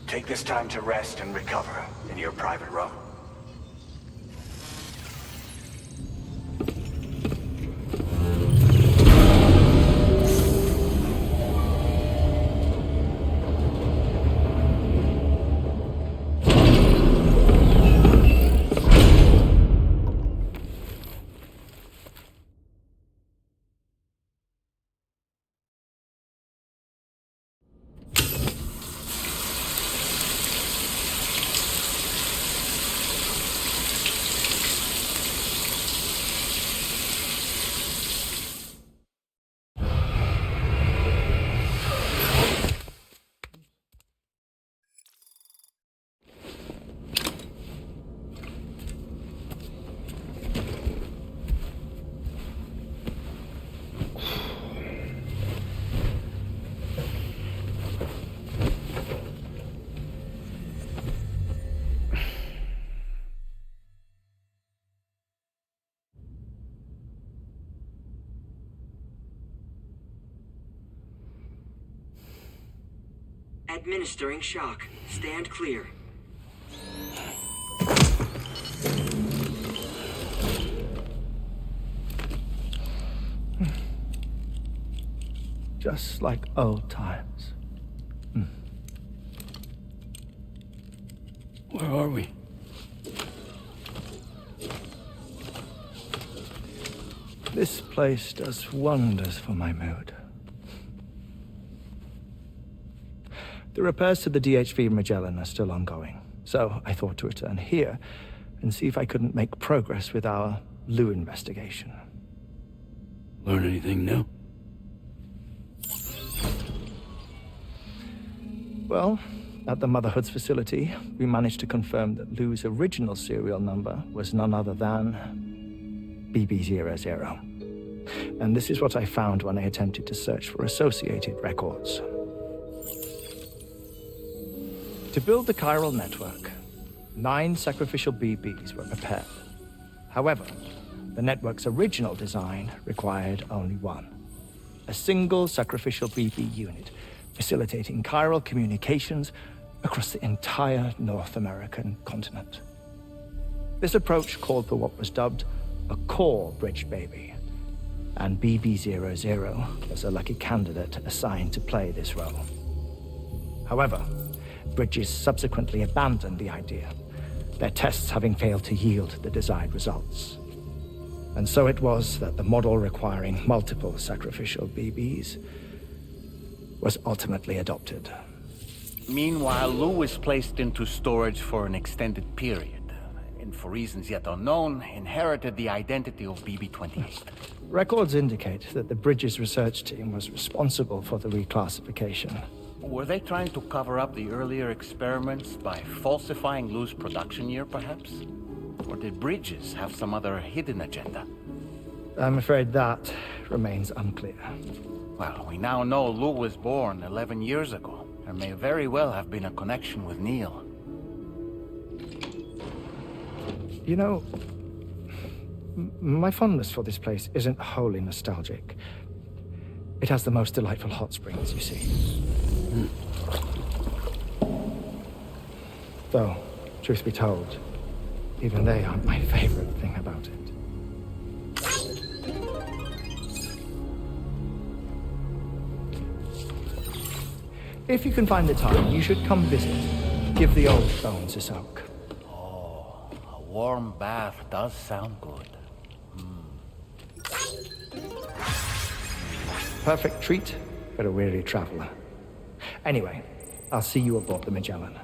Take this time to rest and recover in your private room. Administering shock. Stand clear. Just like old times. Where are we? This place does wonders for my mood. The repairs to the DHV Mellin are still ongoing, so I thought to return here and see if I couldn't make progress with our Lou investigation. Learn anything new? Well, at the Motherhood's facility, we managed to confirm that Lou's original serial number was none other than BB00. And this is what I found when I attempted to search for associated records. To build the chiral network, 9 sacrificial BBs were prepared. However, the network's original design required only 1. A single sacrificial BB unit, facilitating chiral communications across the entire North American continent. This approach called for what was dubbed a core bridge baby, and BB00 was a lucky candidate assigned to play this role. However, Bridges subsequently abandoned the idea, their tests having failed to yield the desired results. And so it was that the model requiring multiple sacrificial BBs was ultimately adopted. Meanwhile, Lou was placed into storage for an extended period, and for reasons yet unknown, inherited the identity of BB-28. Records indicate that the Bridges research team was responsible for the reclassification. Were they trying to cover up the earlier experiments by falsifying Lou's production year, perhaps? Or did Bridges have some other hidden agenda? I'm afraid that remains unclear. Well, we now know Lou was born 11 years ago. There may very well have been a connection with Neil. You know, my fondness for this place isn't wholly nostalgic. It has the most delightful hot springs, you see. Though, truth be told, even they aren't my favorite thing about it. If you can find the time, you should come visit. Give the old bones a soak. Oh, a warm bath does sound good. perfect treat for a weary traveler. Anyway, I'll see you aboard the Magellan.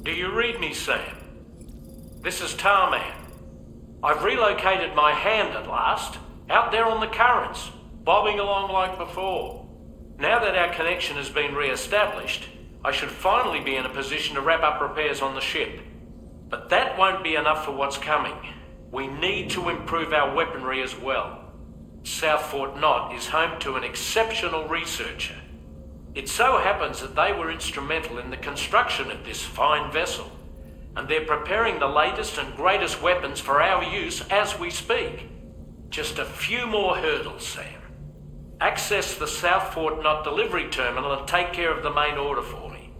Do you read me, Sam? This is Tarman. I've relocated my hand at last, out there on the currents, bobbing along like before. Now that our connection has been re-established, I should finally be in a position to wrap up repairs on the ship. But that won't be enough for what's coming. We need to improve our weaponry as well. South Fort Knot is home to an exceptional researcher. It so happens that they were instrumental in the construction of this fine vessel, and they're preparing the latest and greatest weapons for our use as we speak. Just a few more hurdles, Sam. Access the South Fort Knot delivery terminal and take care of the main order for me.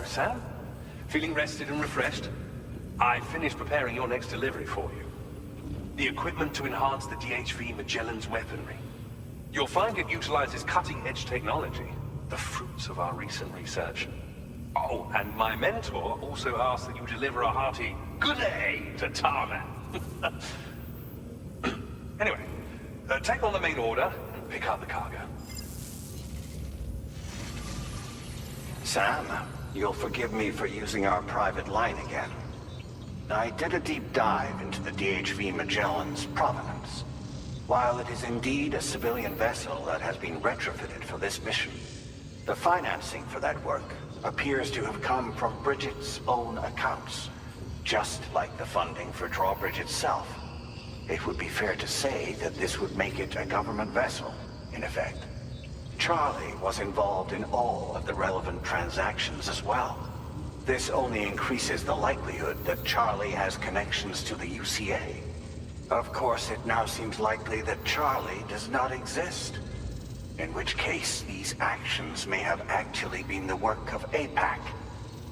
Sam? Feeling rested and refreshed? I finished preparing your next delivery for you. The equipment to enhance the DHV Magellan's weaponry. You'll find it utilizes cutting-edge technology, the fruits of our recent research. Oh, and my mentor also asked that you deliver a hearty good day to Tarman. Anyway, take on the main order and pick up the cargo. Sam, you'll forgive me for using our private line again. I did a deep dive into the DHV Magellan's provenance. While it is indeed a civilian vessel that has been retrofitted for this mission, the financing for that work appears to have come from Bridget's own accounts, just like the funding for Drawbridge itself. It would be fair to say that this would make it a government vessel, in effect. Charlie was involved in all of the relevant transactions as well. This only increases the likelihood that Charlie has connections to the UCA. Of course, it now seems likely that Charlie does not exist. In which case, these actions may have actually been the work of APAC.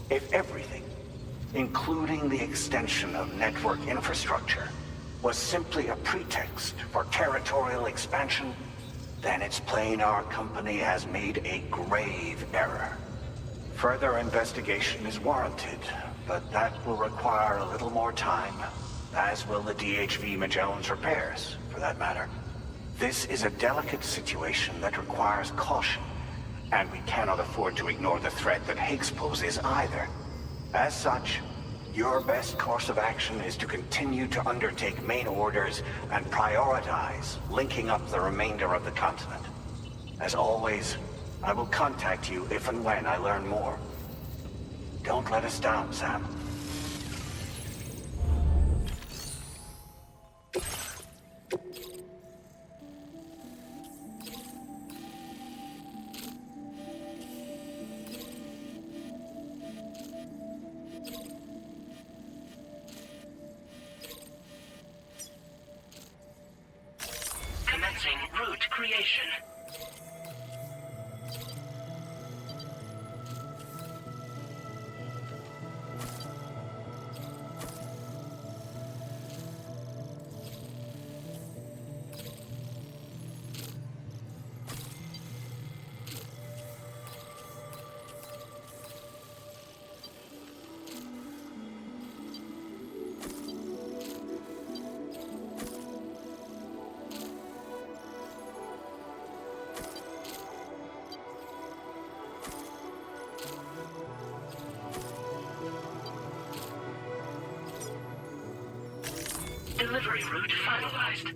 If everything, including the extension of network infrastructure, was simply a pretext for territorial expansion, then it's plain our company has made a grave error. Further investigation is warranted, but that will require a little more time, as will the DHV Magellan's repairs, for that matter. This is a delicate situation that requires caution, and we cannot afford to ignore the threat that Higgs poses either. As such, your best course of action is to continue to undertake main orders and prioritize linking up the remainder of the continent. As always, I will contact you if and when I learn more. Don't let us down, Sam. Commencing route creation. Delivery route finalized.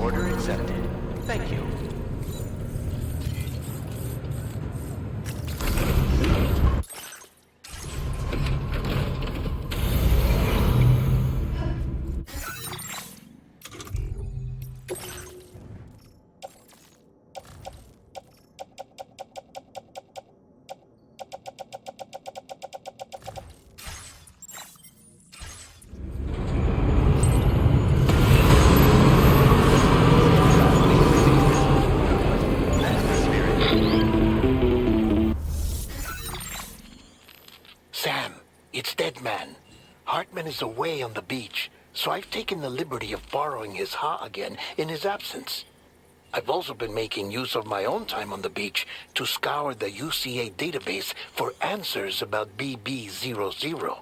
Order accepted. Thank you. Sam, it's Deadman. Hartman is away on the beach, so I've taken the liberty of borrowing his Ha again in his absence. I've also been making use of my own time on the beach to scour the UCA database for answers about BB00.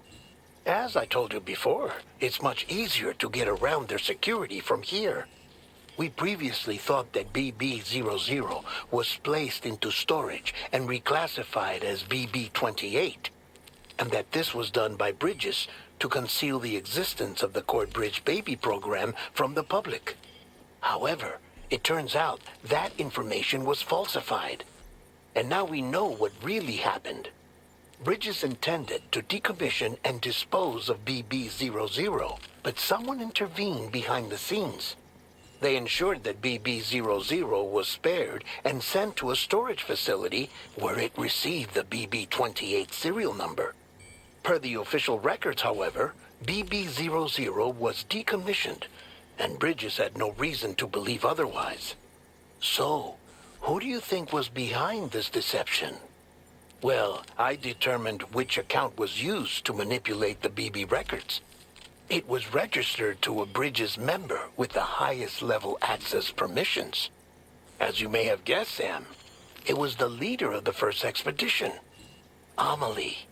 As I told you before, it's much easier to get around their security from here. We previously thought that BB00 was placed into storage and reclassified as BB28, and that this was done by Bridges to conceal the existence of the Court Bridge baby program from the public. However, it turns out that information was falsified. And now we know what really happened. Bridges intended to decommission and dispose of BB00, but someone intervened behind the scenes. They ensured that BB00 was spared and sent to a storage facility where it received the BB28 serial number. Per the official records, however, BB00 was decommissioned, and Bridges had no reason to believe otherwise. So, who do you think was behind this deception? Well, I determined which account was used to manipulate the BB records. It was registered to a Bridges member with the highest level access permissions. As you may have guessed, Sam, it was the leader of the first expedition, Amelie.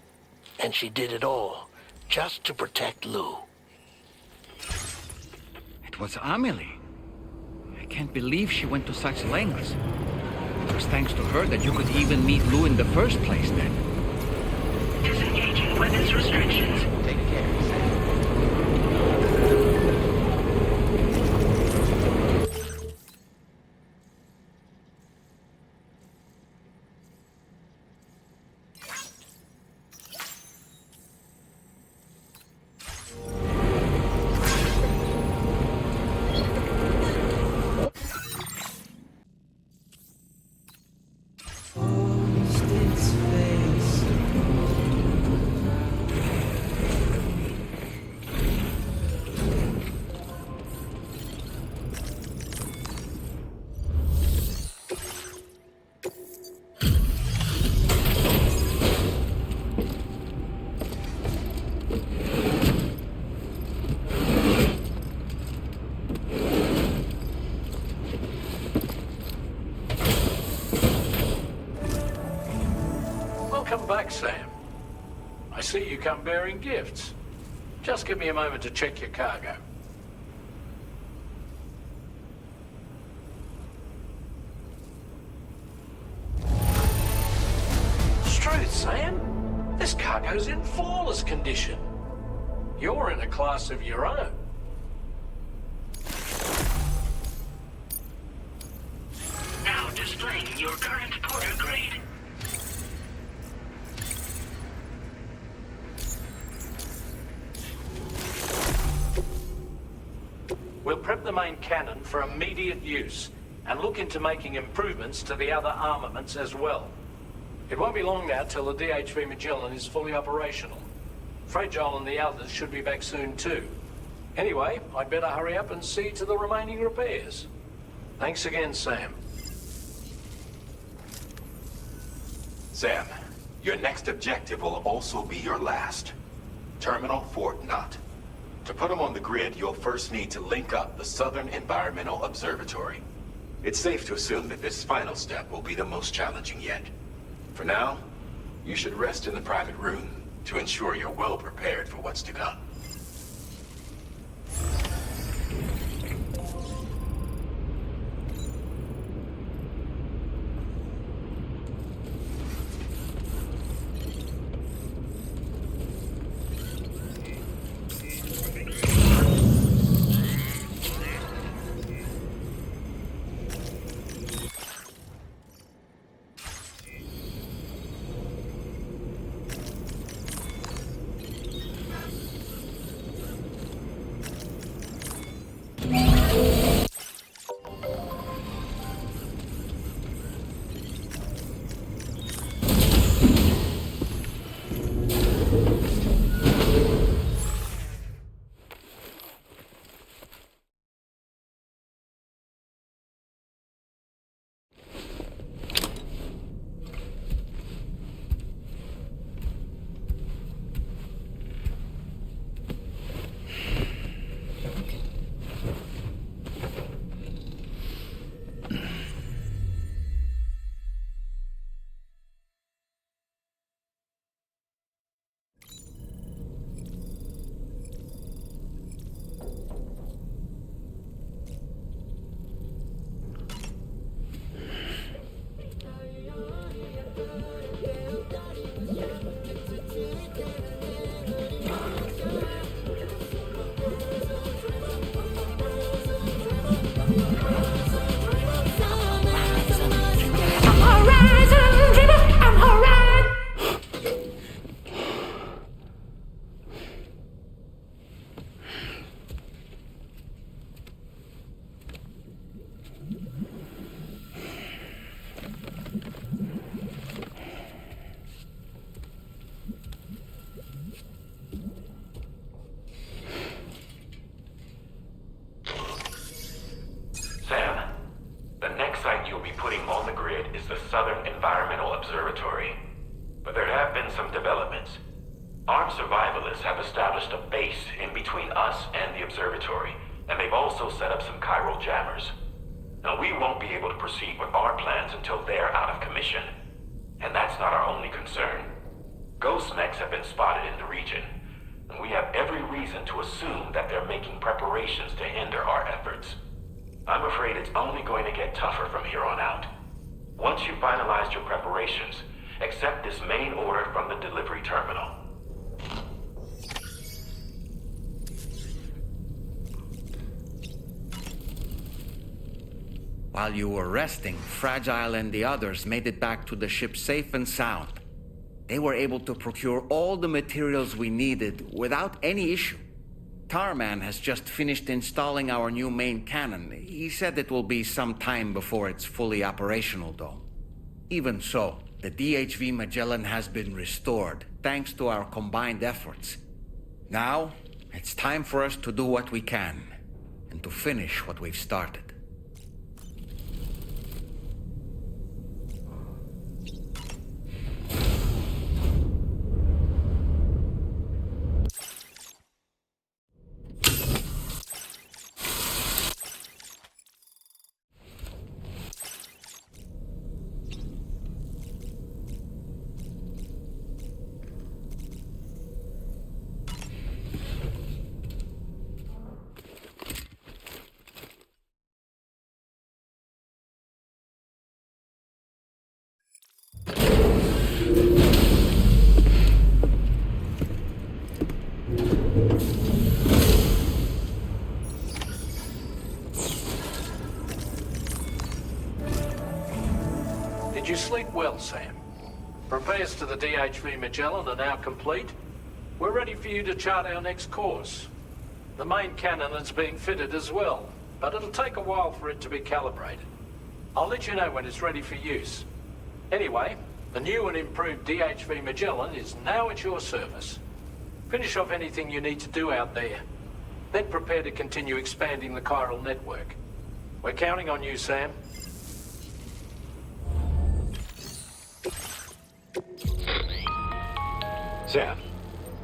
And she did it all just to protect Lou. It was Amelie. I can't believe she went to such lengths. It was thanks to her that you could even meet Lou in the first place, then. Disengaging weapons restrictions. Take care, Sam. Welcome back, Sam. I see you come bearing gifts. Just give me a moment to check your cargo. Truth, Sam. This cargo's in flawless condition. You're in a class of your own. Now displaying your current porter grade. We'll prep the main cannon for immediate use and look into making improvements to the other armaments as well. It won't be long now till the DHV Mellin is fully operational. Fragile and the others should be back soon too. Anyway, I'd better hurry up and see to the remaining repairs. Thanks again, Sam. Sam, your next objective will also be your last. Terminal Fort Knott. To put them on the grid, you'll first need to link up the Southern Environmental Observatory. It's safe to assume that this final step will be the most challenging yet. For now, you should rest in the private room to ensure you're well prepared for what's to come. Southern Environmental Observatory. But there have been some developments. Armed survivalists have established a base in between us and the observatory, and they've also set up some chiral jammers. Now, we won't be able to proceed with our plans until they're out of commission. And that's not our only concern. Ghost mechs have been spotted in the region, and we have every reason to assume that they're making preparations to hinder our efforts. I'm afraid it's only going to get tougher from here on out. Once you've finalized your preparations, accept this main order from the delivery terminal. While you were resting, Fragile and the others made it back to the ship safe and sound. They were able to procure all the materials we needed without any issue. Tarman has just finished installing our new main cannon. He said it will be some time before it's fully operational, though. Even so, the DHV Mellin has been restored, thanks to our combined efforts. Now, it's time for us to do what we can, and to finish what we've started. Did you sleep well, Sam? Repairs to the DHV Mellin are now complete. We're ready for you to chart our next course. The main cannon is being fitted as well, but it'll take a while for it to be calibrated. I'll let you know when it's ready for use. Anyway, the new and improved DHV Mellin is now at your service. Finish off anything you need to do out there. Then prepare to continue expanding the chiral network. We're counting on you, Sam. Sam,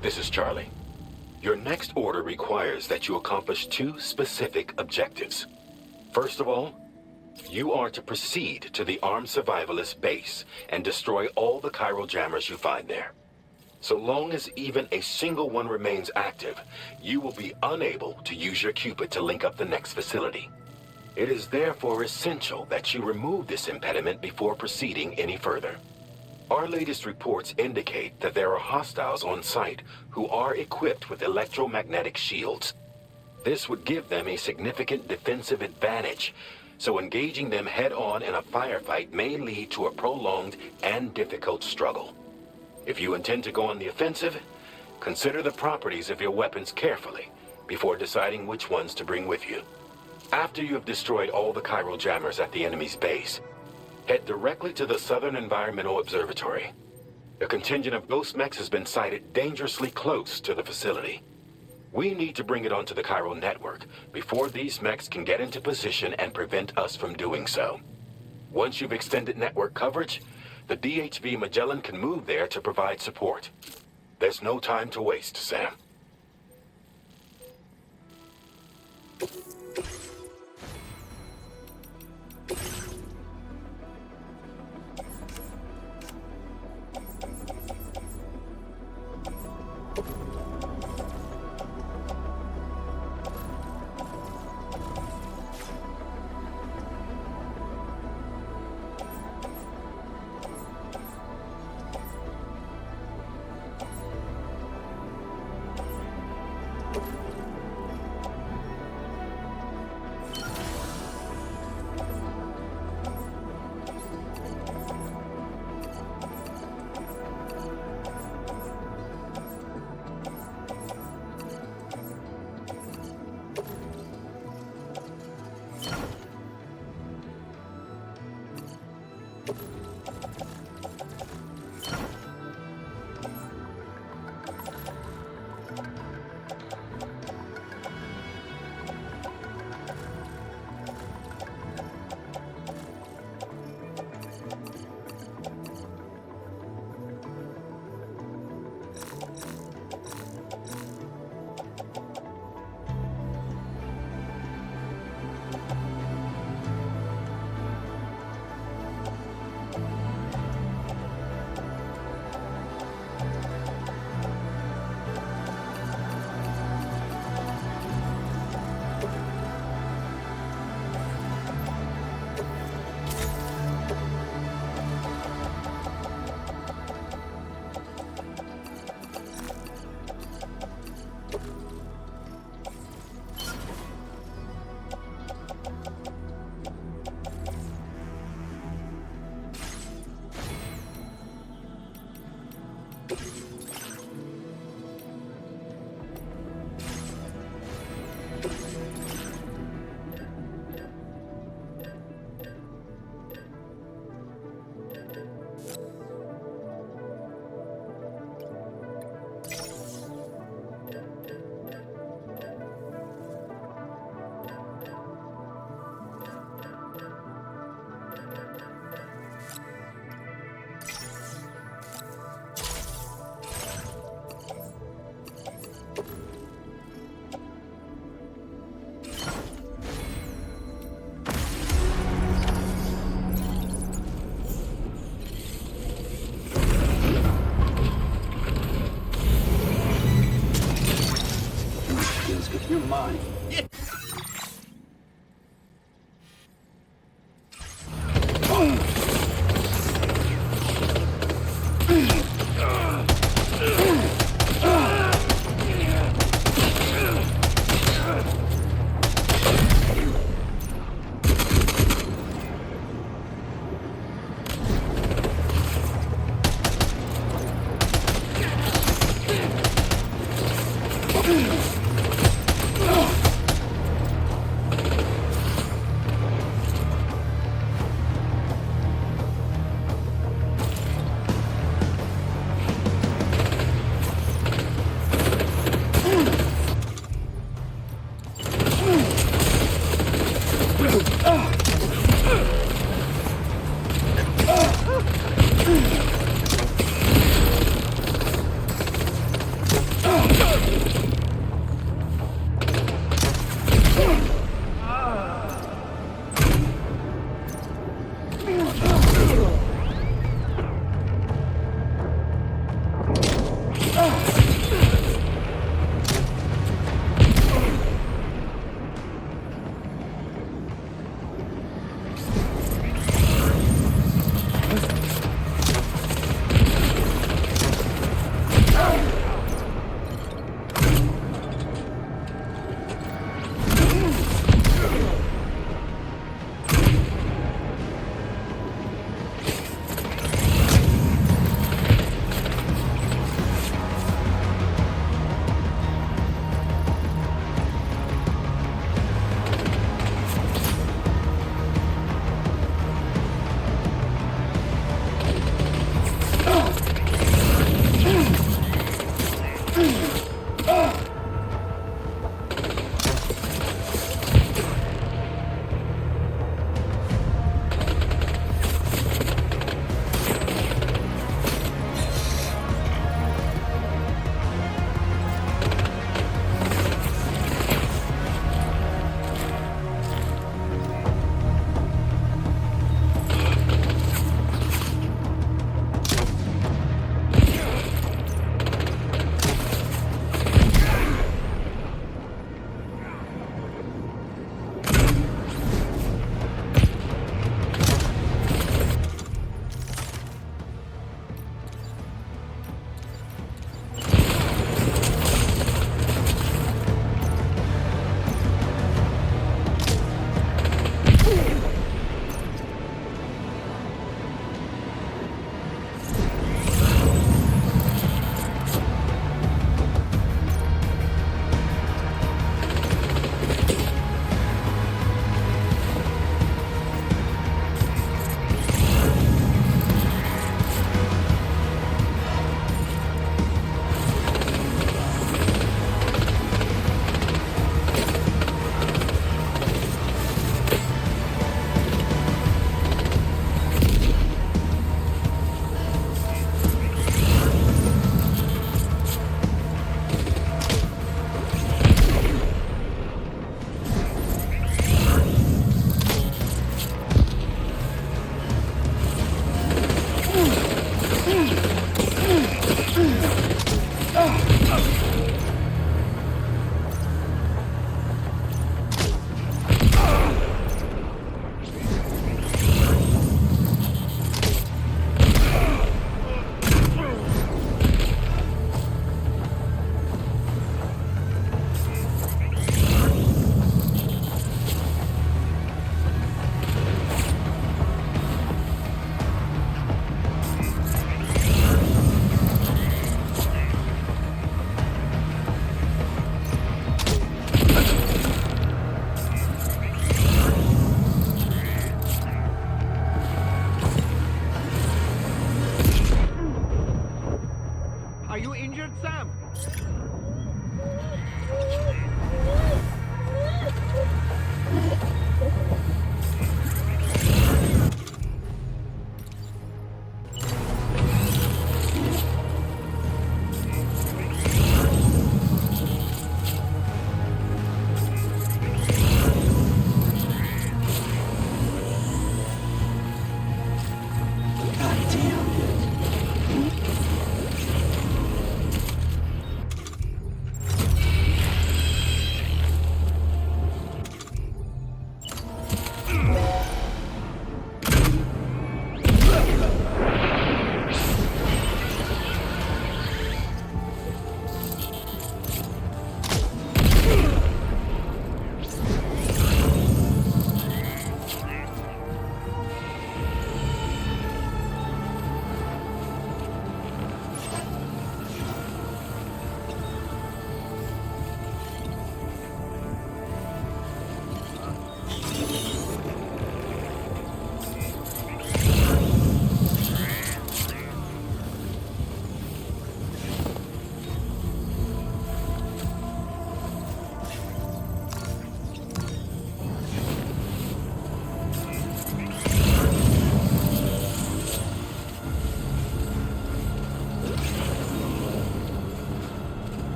this is Charlie. Your next order requires that you accomplish two specific objectives. First of all, you are to proceed to the armed survivalist base and destroy all the chiral jammers you find there. So long as even a single one remains active, you will be unable to use your Cupid to link up the next facility. It is therefore essential that you remove this impediment before proceeding any further. Our latest reports indicate that there are hostiles on site who are equipped with electromagnetic shields. This would give them a significant defensive advantage, so engaging them head-on in a firefight may lead to a prolonged and difficult struggle. If you intend to go on the offensive, consider the properties of your weapons carefully before deciding which ones to bring with you. After you have destroyed all the chiral jammers at the enemy's base, head directly to the Southern Environmental Observatory. A contingent of ghost mechs has been sighted dangerously close to the facility. We need to bring it onto the chiral network before these mechs can get into position and prevent us from doing so. Once you've extended network coverage, the DHV Mellin can move there to provide support. There's no time to waste, Sam. You're mine.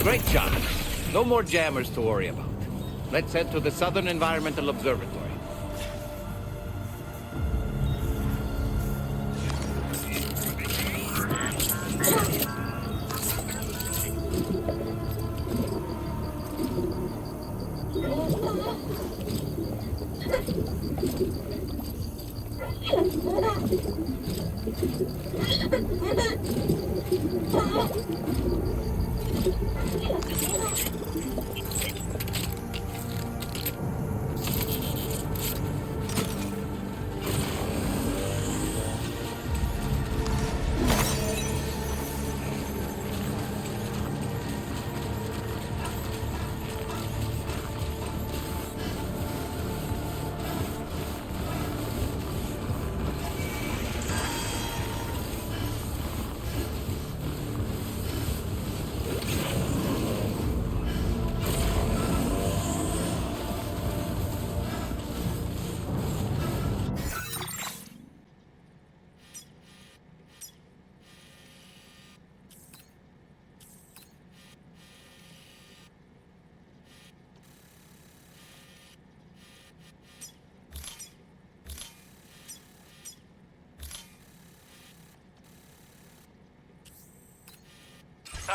Great job. No more jammers to worry about. Let's head to the Southern Environmental Observatory.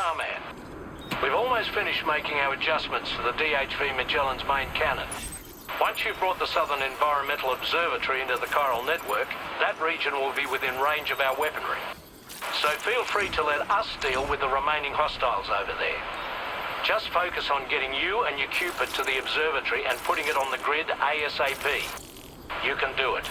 Oh, man. We've almost finished making our adjustments to the DHV Magellan's main cannon. Once you've brought the Southern Environmental Observatory into the chiral network, that region will be within range of our weaponry. So feel free to let us deal with the remaining hostiles over there. Just focus on getting you and your Cupid to the observatory and putting it on the grid ASAP. You can do it.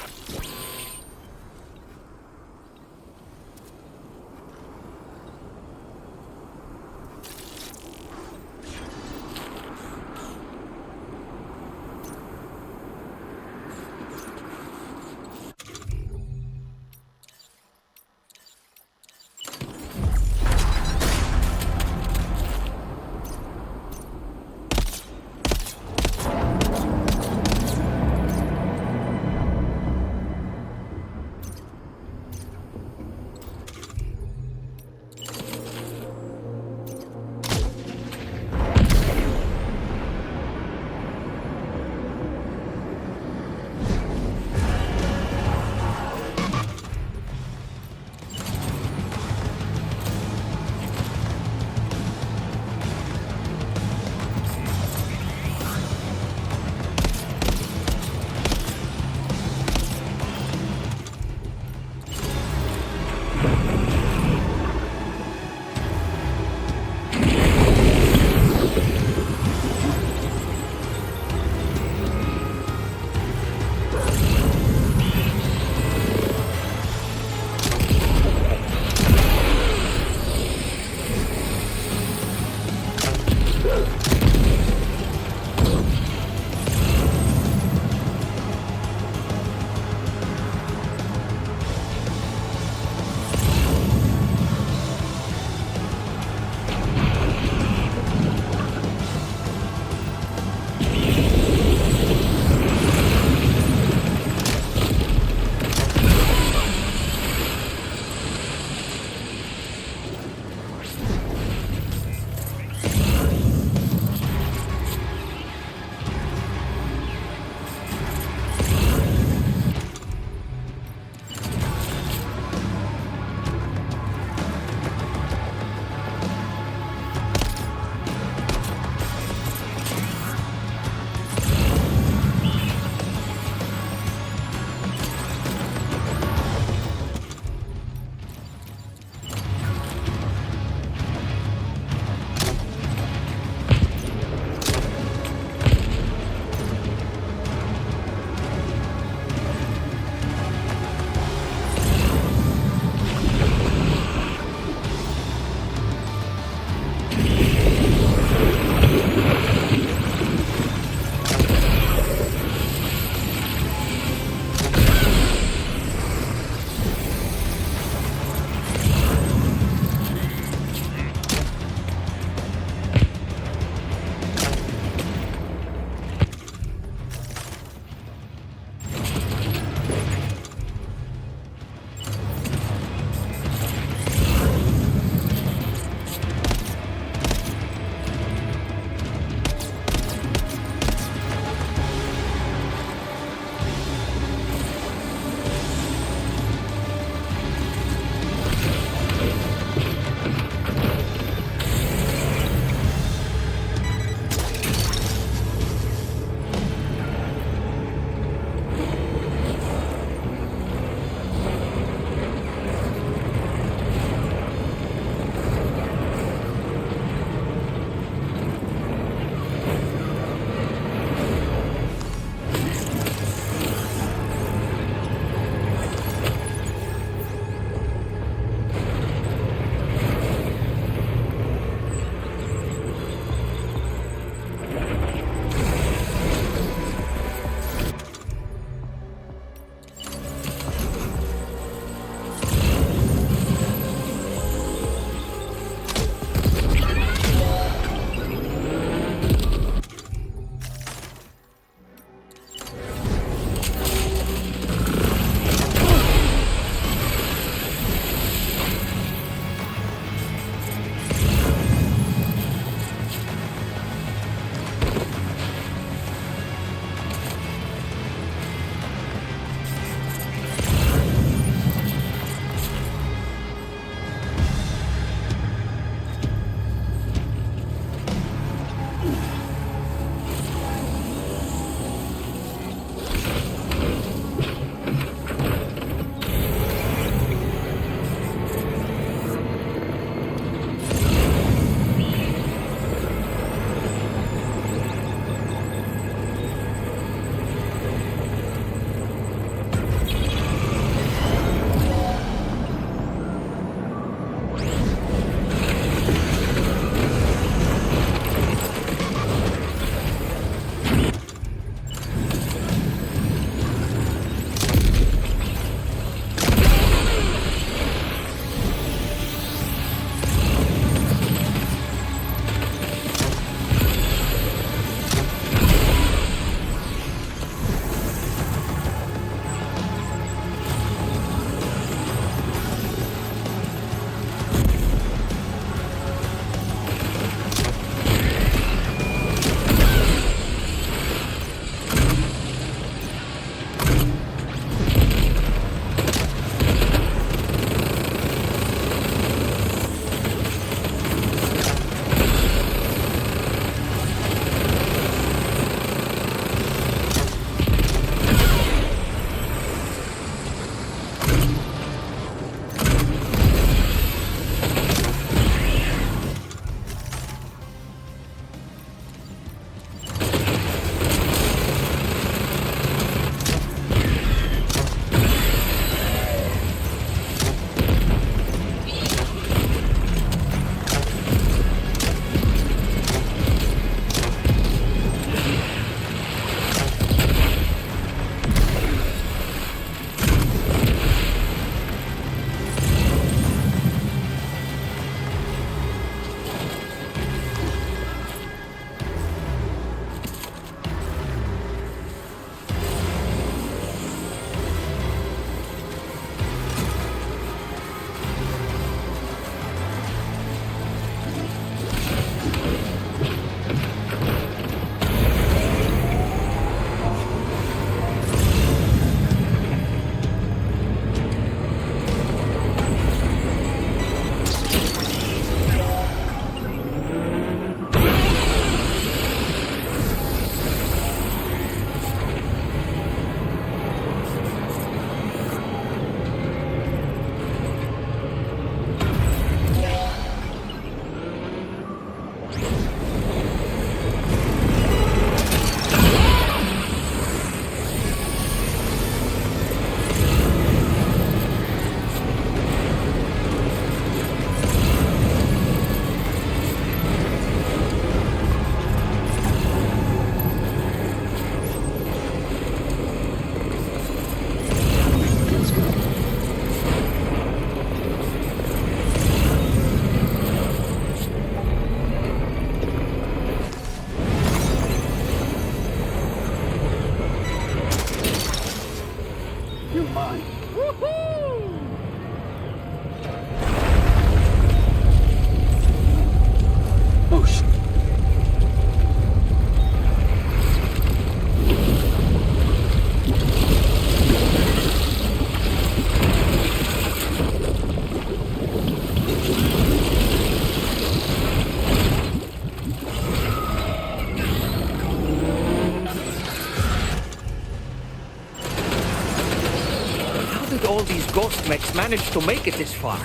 Ghost mechs managed to make it this far.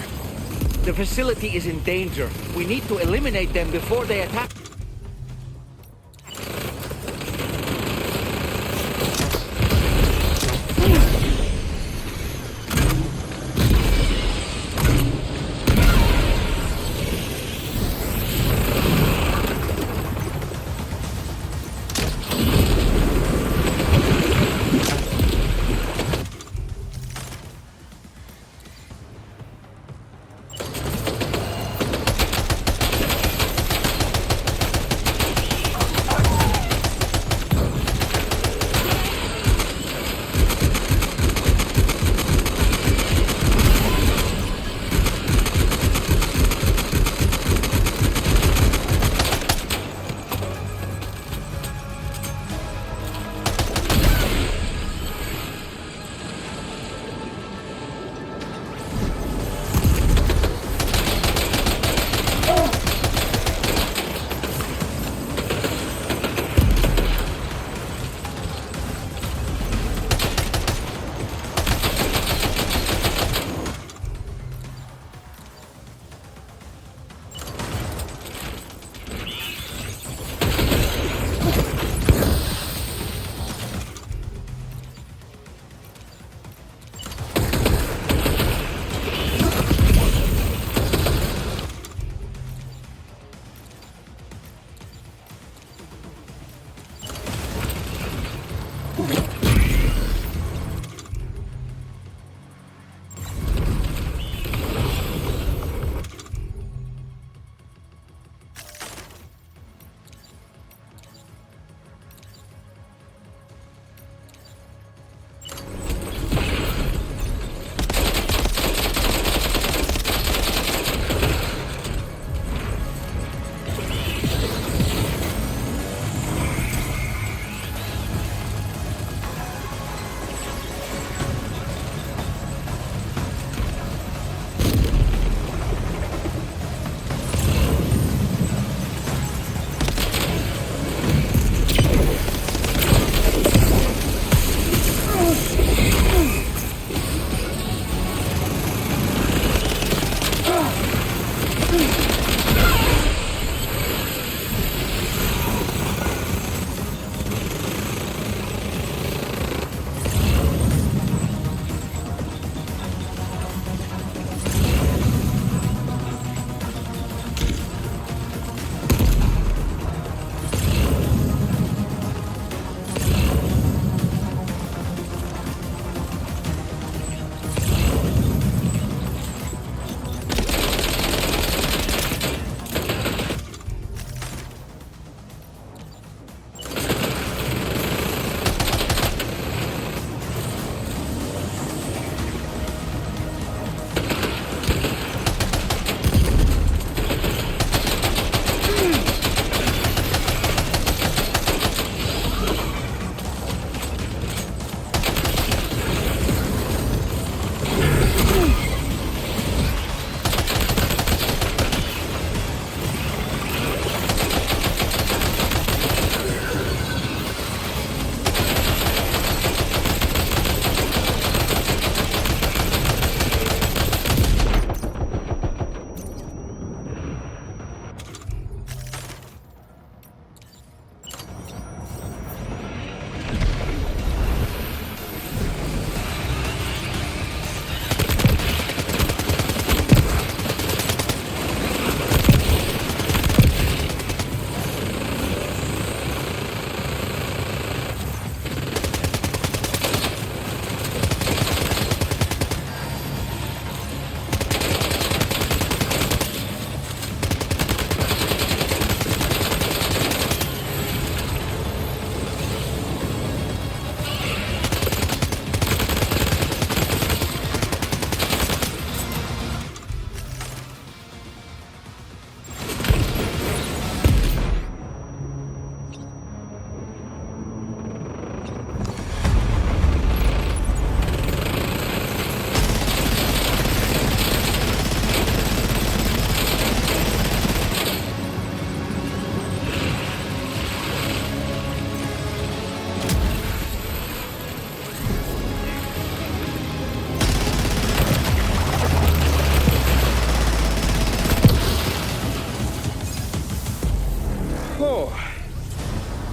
The facility is in danger. We need to eliminate them before they attack.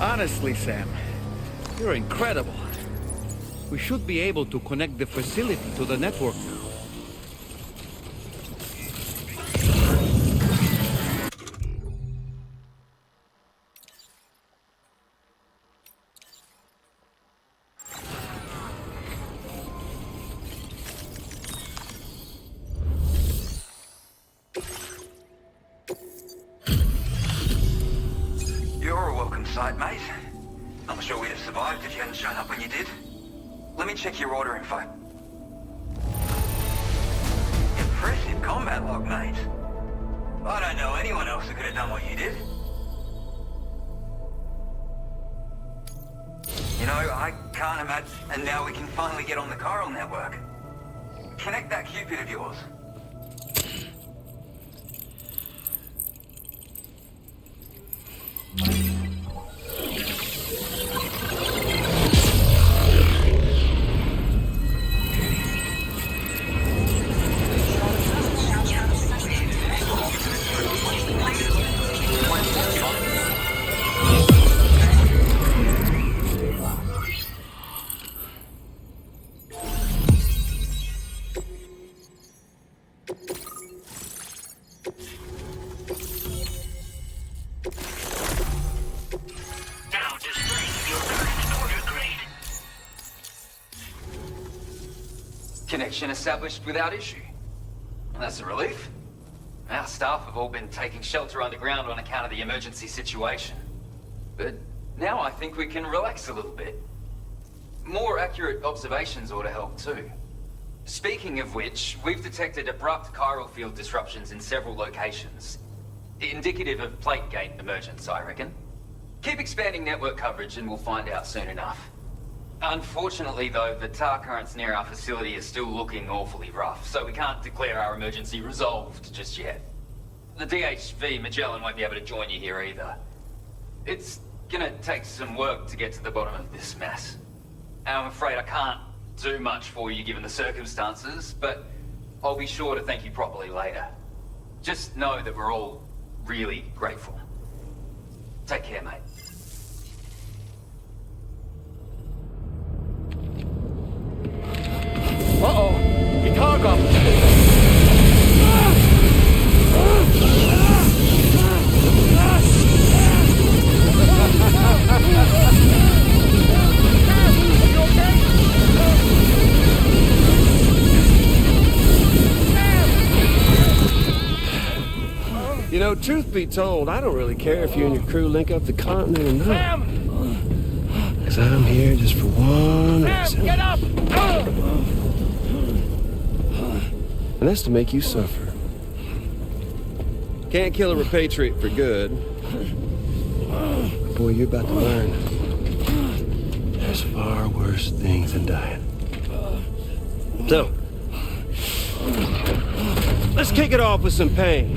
Honestly, Sam, you're incredible. We should be able to connect the facility to the network now. You're a welcome sight, mate. Not sure we'd have survived if you hadn't shown up when you did. Let me check your order info. Impressive combat log, mate. I don't know anyone else who could have done what you did. You know, I can't imagine... And now we can finally get on the chiral network. Connect that Cupid of yours. Connection established without issue. Well, that's a relief. Our staff have all been taking shelter underground on account of the emergency situation. But now I think we can relax a little bit. More accurate observations ought to help too. Speaking of which, we've detected abrupt chiral field disruptions in several locations. Indicative of plate gate emergence, I reckon. Keep expanding network coverage and we'll find out soon enough. Unfortunately, though, the tar currents near our facility are still looking awfully rough, so we can't declare our emergency resolved just yet. The DHV Mellin won't be able to join you here either. It's gonna take some work to get to the bottom of this mess. And I'm afraid I can't do much for you given the circumstances, but I'll be sure to thank you properly later. Just know that we're all really grateful. Take care, mate. Uh-oh! Guitar gum! You know, truth be told, I don't really care if you and your crew link up the continent or not. Because I'm here just for one reason. Get up! And that's to make you suffer. Can't kill a repatriate for good. But boy, you're about to learn. There's far worse things than dying. So, let's kick it off with some pain.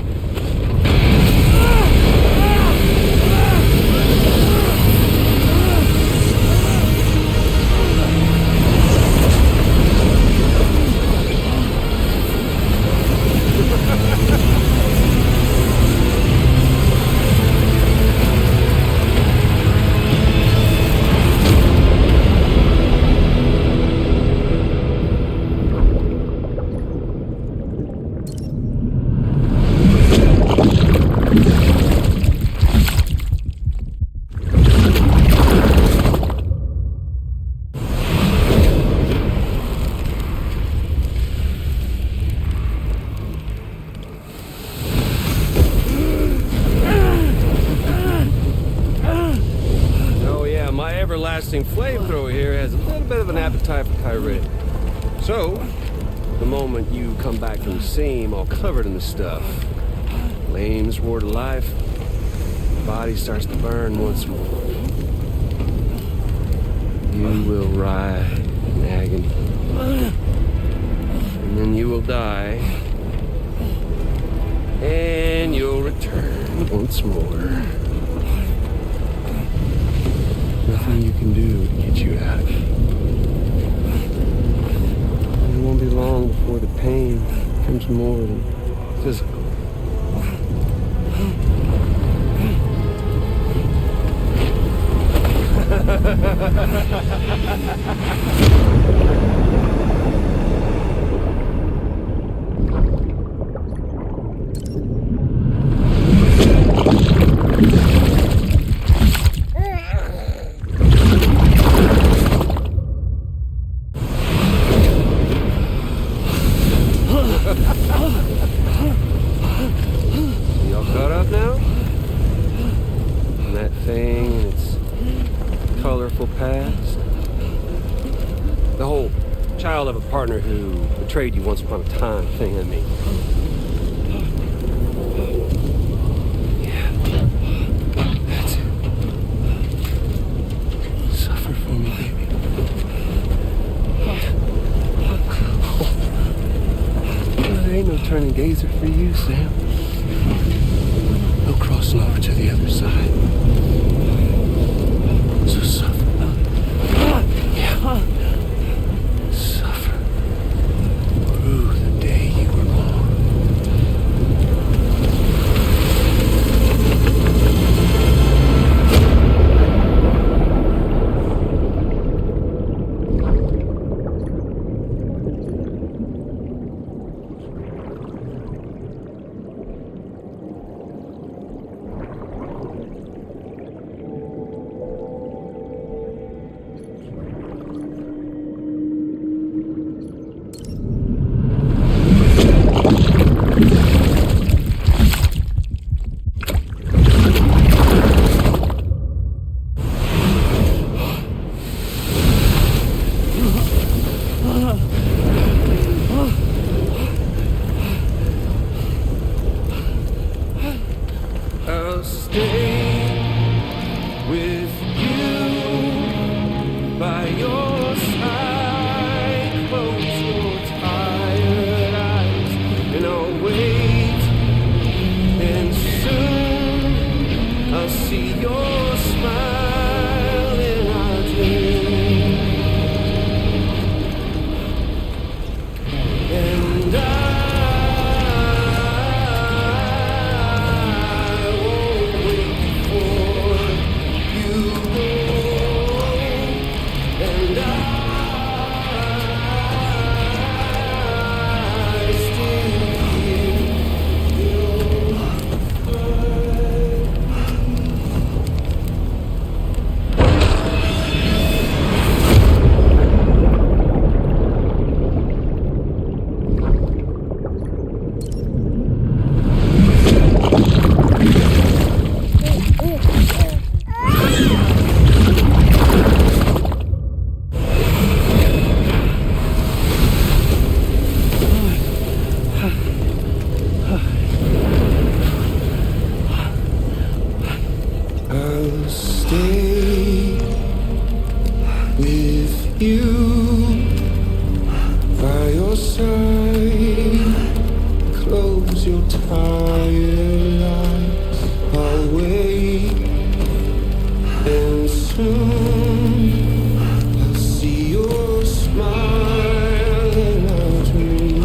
Flamethrower here has a little bit of an appetite for Kyrie. So, the moment you come back from the seam all covered in the stuff, flames roar to life, the body starts to burn once more. You will writhe in agony. And then you will die. And you'll return once more. Nothing you can do to get you out of it. It won't be long before the pain becomes more than physical. Y'all caught up now? On that thing and its colorful past? The whole child of a partner who betrayed you once upon a time thing, I mean. Yeah. That's it. Suffer for me, baby. There ain't no turning gazer for you, Sam. No crossing over to the other side. So suffer. Yeah. Suffer. Through the day you were born. I'll stay with you by your side. Close your tired eyes and I'll wait. And soon I'll see your smile in our dream. And I'll stay with you by your side. Close your tired eyes. I'll wait, and soon I'll see your smile in our dream.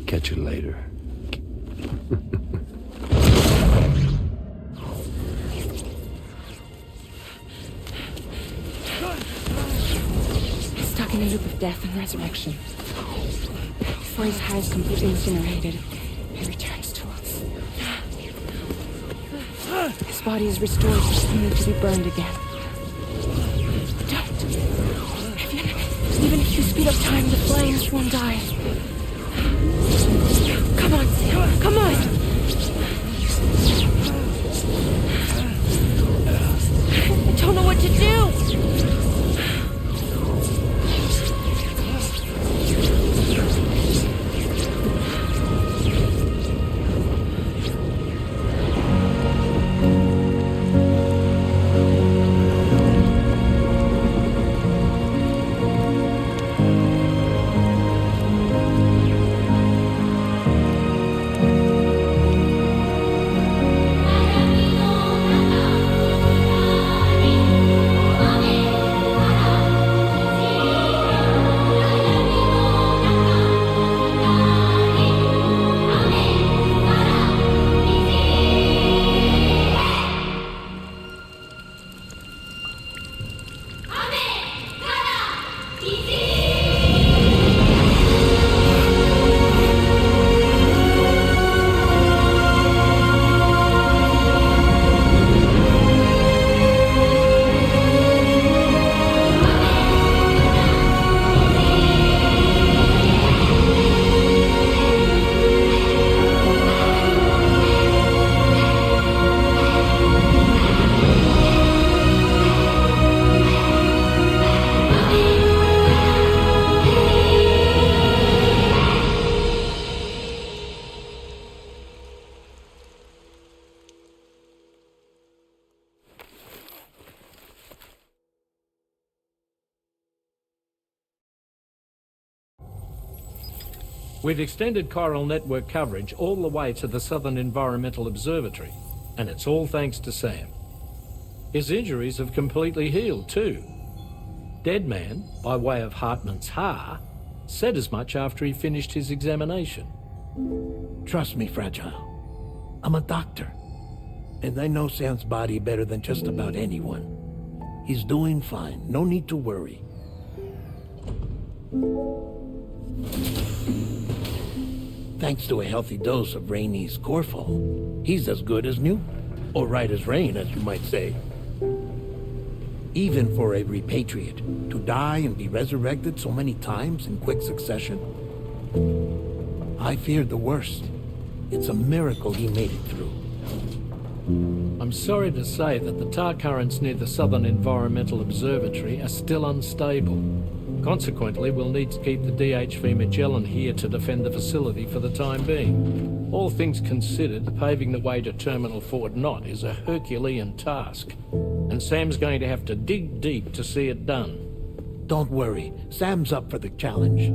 Catch you later. He's stuck in a loop of death and resurrection. Before his hide is completely incinerated, he returns to us. His body is restored, only to be burned again. Don't! Even if you speed up time, the flames won't die. Come on, Sam, come on! I don't know what to do! We've extended chiral network coverage all the way to the Southern Environmental Observatory, and it's all thanks to Sam. His injuries have completely healed too. Deadman, by way of Hartman's Ha, said as much after he finished his examination. Trust me, Fragile. I'm a doctor, and I know Sam's body better than just about anyone. He's doing fine. No need to worry. Thanks to a healthy dose of Rainey's Corfol, he's as good as new. Or right as rain, as you might say. Even for a repatriate, to die and be resurrected so many times in quick succession, I feared the worst. It's a miracle he made it through. I'm sorry to say that the tar currents near the Southern Environmental Observatory are still unstable. Consequently, we'll need to keep the DHV Mellin here to defend the facility for the time being. All things considered, paving the way to Terminal Fort Knott is a Herculean task, and Sam's going to have to dig deep to see it done. Don't worry, Sam's up for the challenge.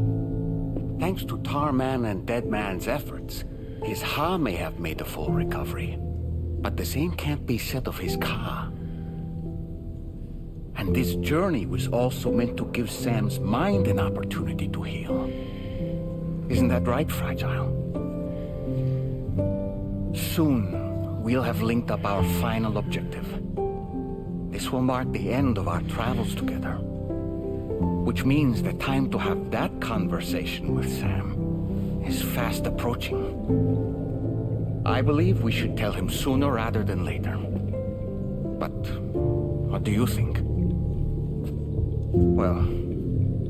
Thanks to Tarman and Deadman's efforts, his Ha may have made a full recovery. But the same can't be said of his Ka. And this journey was also meant to give Sam's mind an opportunity to heal. Isn't that right, Fragile? Soon, we'll have linked up our final objective. This will mark the end of our travels together. Which means the time to have that conversation with Sam is fast approaching. I believe we should tell him sooner rather than later. But what do you think? Well,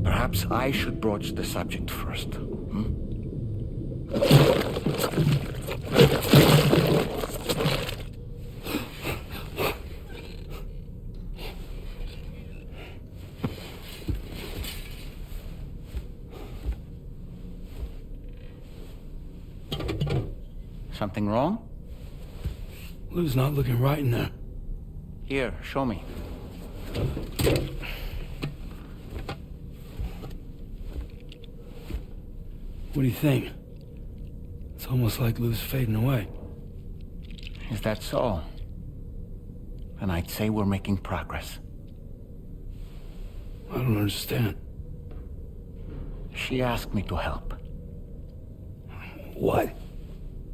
perhaps I should broach the subject first. Something wrong? Lou's not looking right in there. Here, show me. What do you think? It's almost like Lou's fading away. Is that so? Then I'd say we're making progress. I don't understand. She asked me to help. What?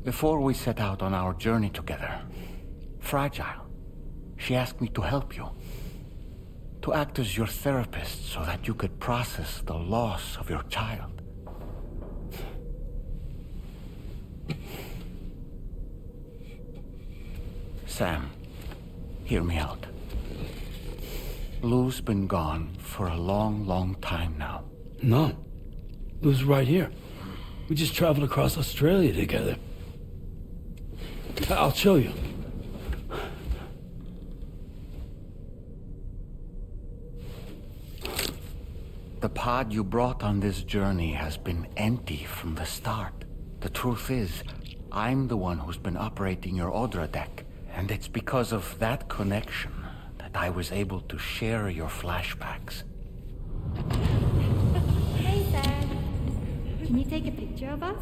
Before we set out on our journey together, Fragile, she asked me to help you. To act as your therapist so that you could process the loss of your child. Sam, hear me out. Lou's been gone for a long, long time now. No. Lou's right here. We just traveled across Australia together. I'll show you. The pod you brought on this journey has been empty from the start. The truth is, I'm the one who's been operating your Odra deck, and it's because of that connection that I was able to share your flashbacks. Hey, Sam. Can you take a picture of us?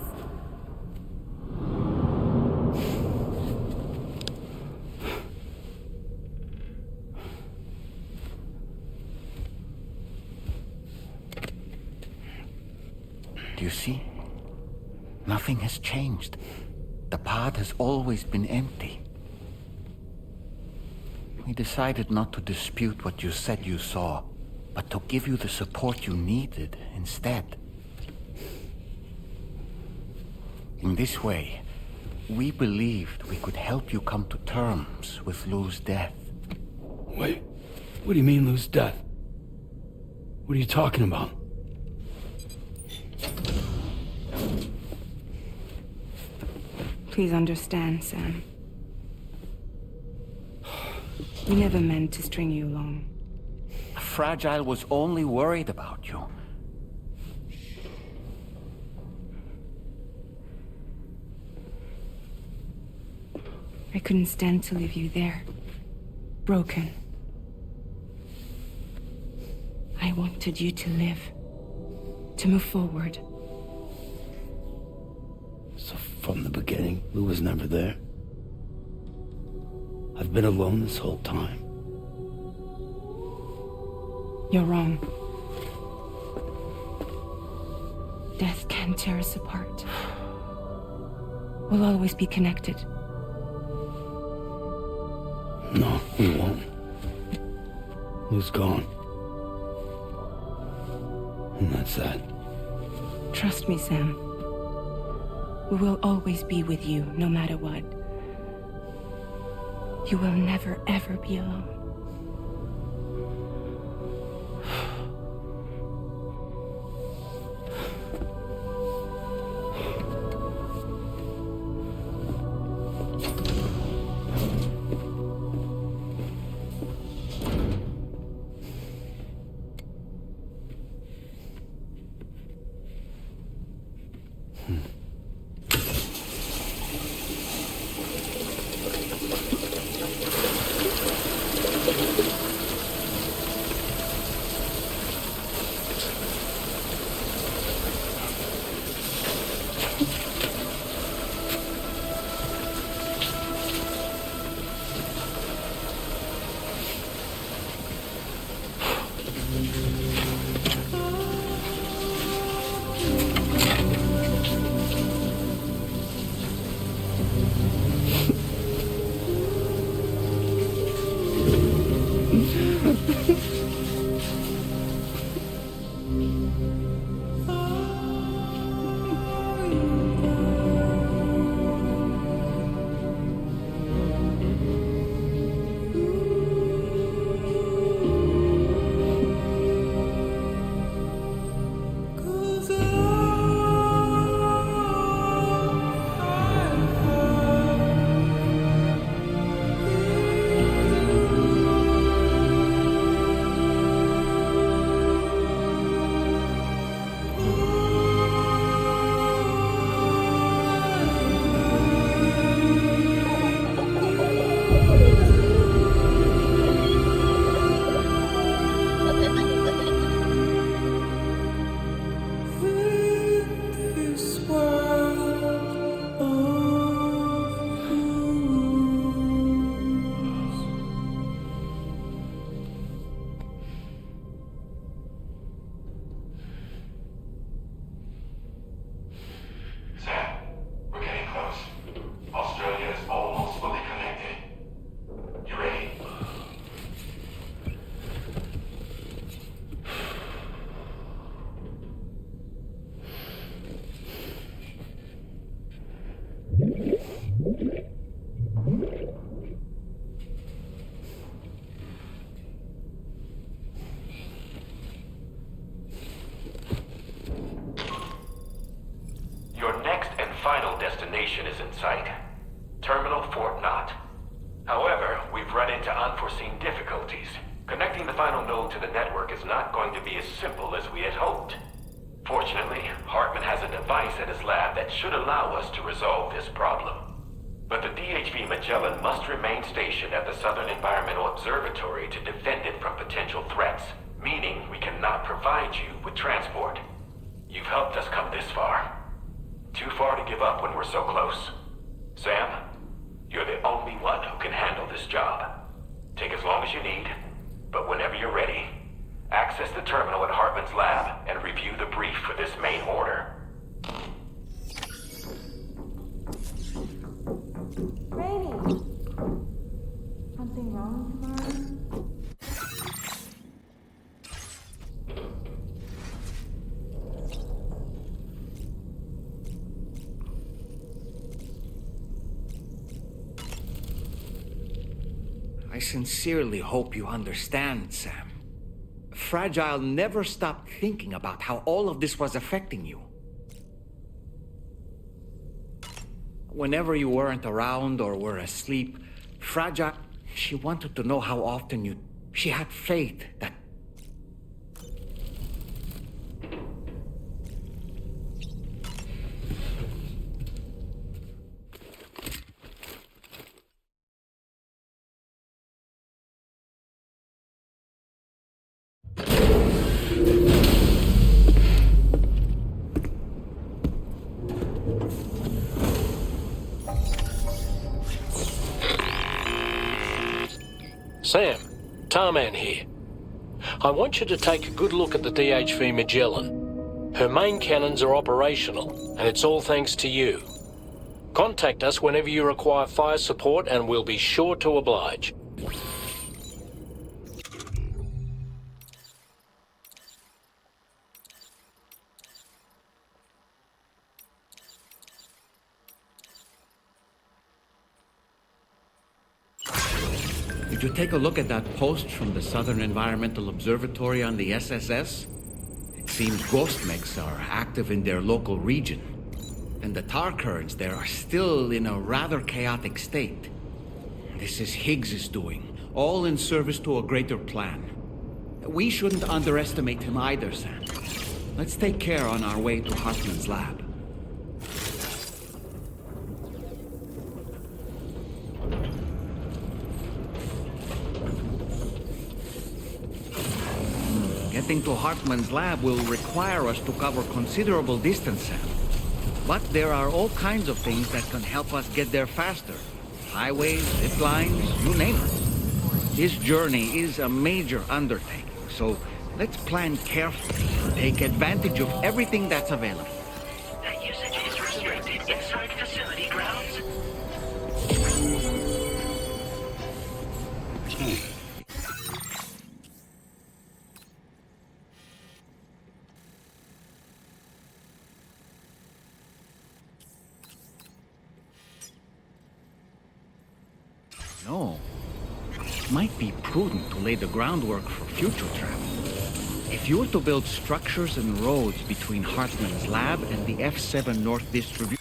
Do you see? Nothing has changed. The pod has always been empty. We decided not to dispute what you said you saw, but to give you the support you needed instead. In this way, we believed we could help you come to terms with Lou's death. Wait, what do you mean Lou's death? What are you talking about? Please understand, Sam. We never meant to string you along. Fragile was only worried about you. I couldn't stand to leave you there. Broken. I wanted you to live. To move forward. So from the beginning, Lou was never there. I've been alone this whole time. You're wrong. Death can tear us apart. We'll always be connected. No, we won't. Lou's gone. And that's that. Trust me, Sam. We will always be with you, no matter what. You will never, ever be alone. final destination is in sight. Terminal Fort Knott. However, we've run into unforeseen difficulties. Connecting the final node to the network is not going to be as simple as we had hoped. Fortunately, Hartman has a device at his lab that should allow us to resolve this problem. But the DHV Mellin must remain stationed at the Southern Environmental Observatory to defend it from potential threats, meaning we cannot provide you with transport. You've helped us come this far. Too far to give up when we're so close. Sam, you're the only one who can handle this job. Take as long as you need, but whenever you're ready, access the terminal at Hartman's lab and review the brief for this main order. Rainy! Something wrong tomorrow? I sincerely hope you understand, Sam. Fragile never stopped thinking about how all of this was affecting you. Whenever you weren't around or were asleep, Fragile, she wanted to know how often she had faith that... Sam, Tarman here. I want you to take a good look at the DHV Mellin. Her main cannons are operational, and it's all thanks to you. Contact us whenever you require fire support, and we'll be sure to oblige. Did you take a look at that post from the Southern Environmental Observatory on the SSS? It seems ghost mechs are active in their local region, and the tar currents there are still in a rather chaotic state. This is Higgs's doing, all in service to a greater plan. We shouldn't underestimate him either, Sam. Let's take care on our way to Hartman's lab. Getting to Hartman's lab will require us to cover considerable distance, Sam. But there are all kinds of things that can help us get there faster. Highways, zip lines, you name it. This journey is a major undertaking, so let's plan carefully and take advantage of everything that's available. That usage is restricted inside facility grounds. No. It might be prudent to lay the groundwork for future travel. If you were to build structures and roads between Hartman's lab and the F7 North Distribution...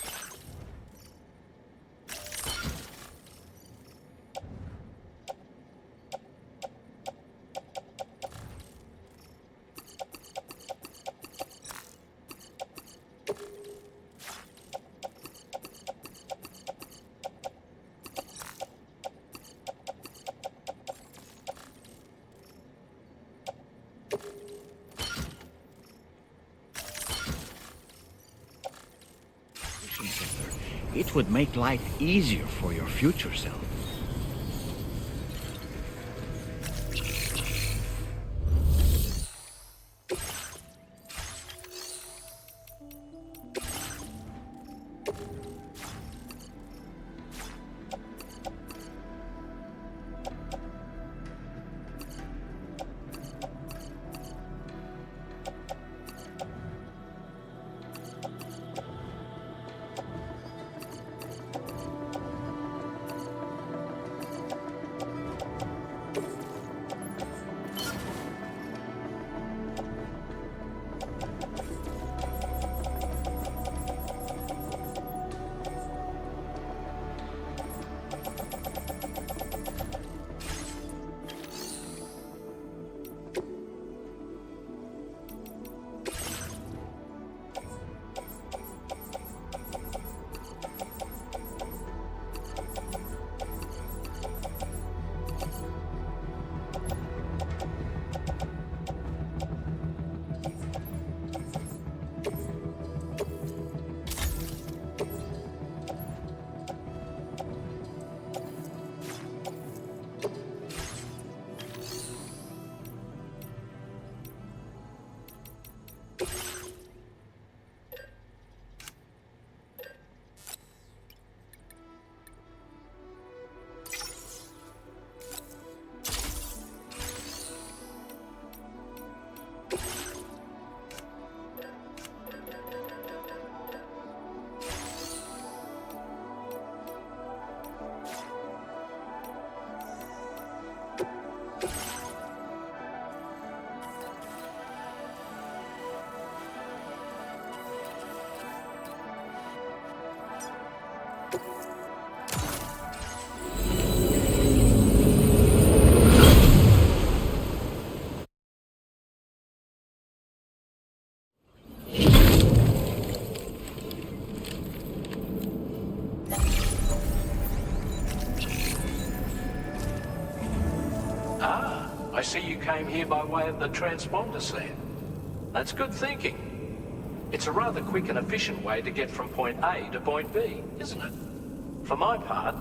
It would make life easier for your future self. see you came here by way of the transponder set. That's good thinking. It's a rather quick and efficient way to get from point A to point B, isn't it? For my part,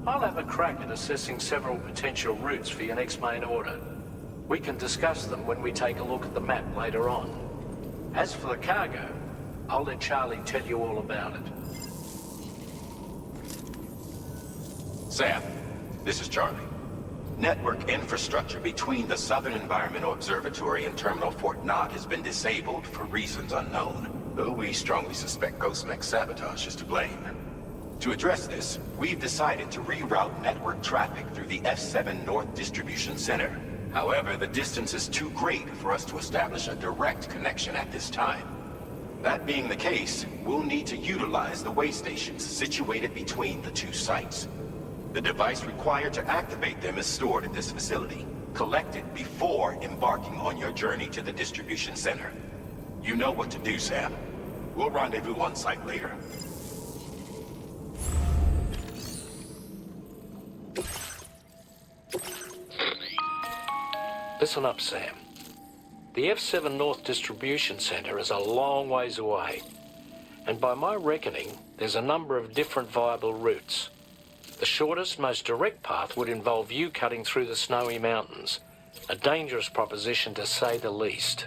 I'll have a crack at assessing several potential routes for your next main order. We can discuss them when we take a look at the map later on. As for the cargo, I'll let Charlie tell you all about it. Sam, this is Charlie. Network infrastructure between the Southern Environmental Observatory and Terminal Fort Knox has been disabled for reasons unknown, though we strongly suspect Ghostmech's sabotage is to blame. To address this, we've decided to reroute network traffic through the F7 North Distribution Center. However, the distance is too great for us to establish a direct connection at this time. That being the case, we'll need to utilize the way stations situated between the two sites. The device required to activate them is stored at this facility. Collect it before embarking on your journey to the distribution center. You know what to do, Sam. We'll rendezvous on site later. Listen up, Sam. The F7 North Distribution Center is a long ways away. And by my reckoning, there's a number of different viable routes. The shortest, most direct path would involve you cutting through the snowy mountains. A dangerous proposition to say the least.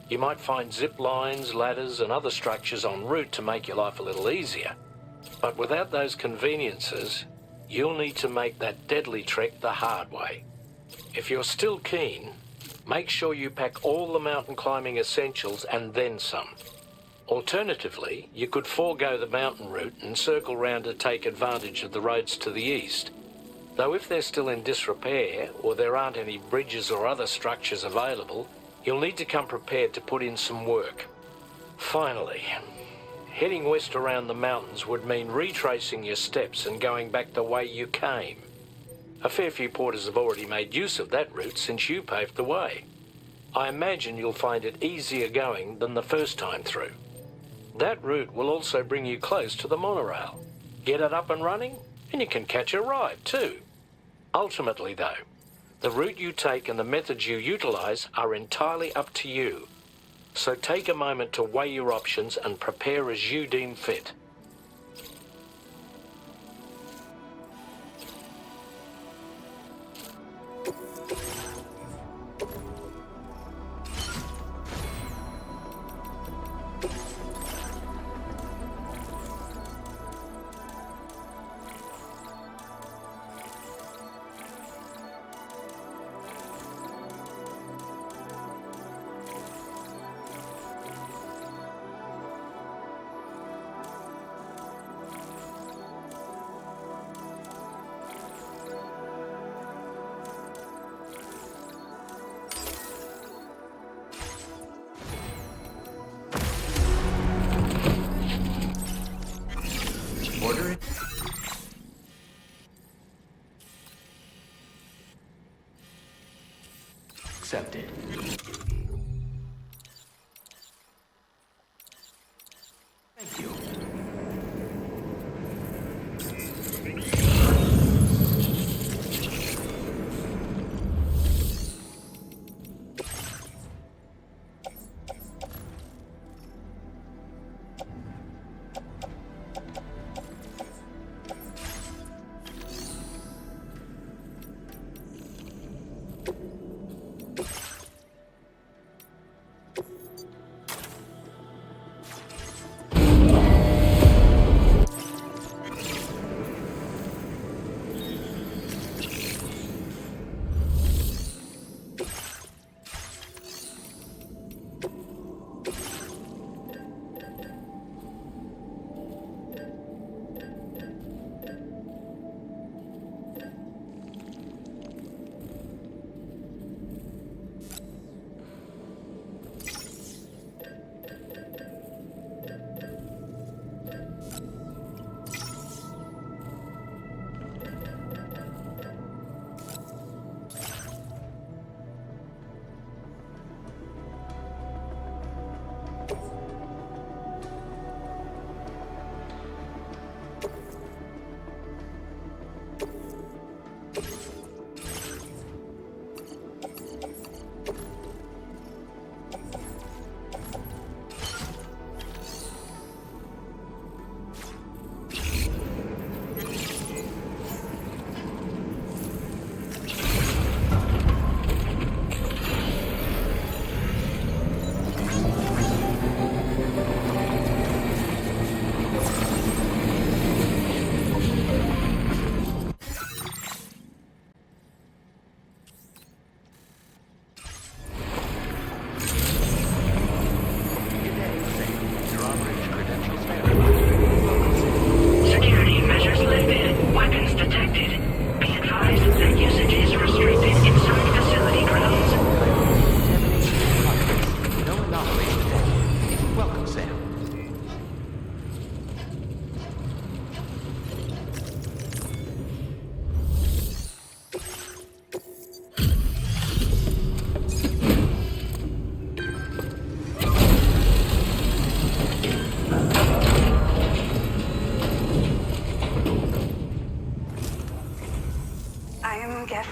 You might find zip lines, ladders and other structures en route to make your life a little easier. But without those conveniences, you'll need to make that deadly trek the hard way. If you're still keen, make sure you pack all the mountain climbing essentials and then some. Alternatively, you could forego the mountain route and circle round to take advantage of the roads to the east. Though if they're still in disrepair, or there aren't any bridges or other structures available, you'll need to come prepared to put in some work. Finally, heading west around the mountains would mean retracing your steps and going back the way you came. A fair few porters have already made use of that route since you paved the way. I imagine you'll find it easier going than the first time through. That route will also bring you close to the monorail. Get it up and running, and you can catch a ride too. Ultimately though, the route you take and the methods you utilize are entirely up to you. So take a moment to weigh your options and prepare as you deem fit. Order it. Accepted. Thank you.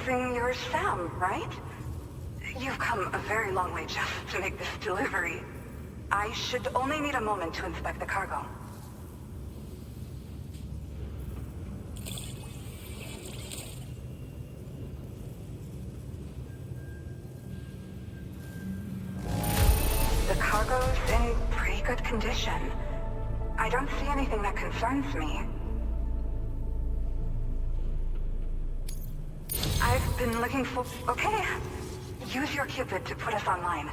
proving you're Sam, right? You've come a very long way just to make this delivery. I should only need a moment to inspect the cargo. The cargo's in pretty good condition. I don't see anything that concerns me. I've been looking for... Okay. Use your Cupid to put us online.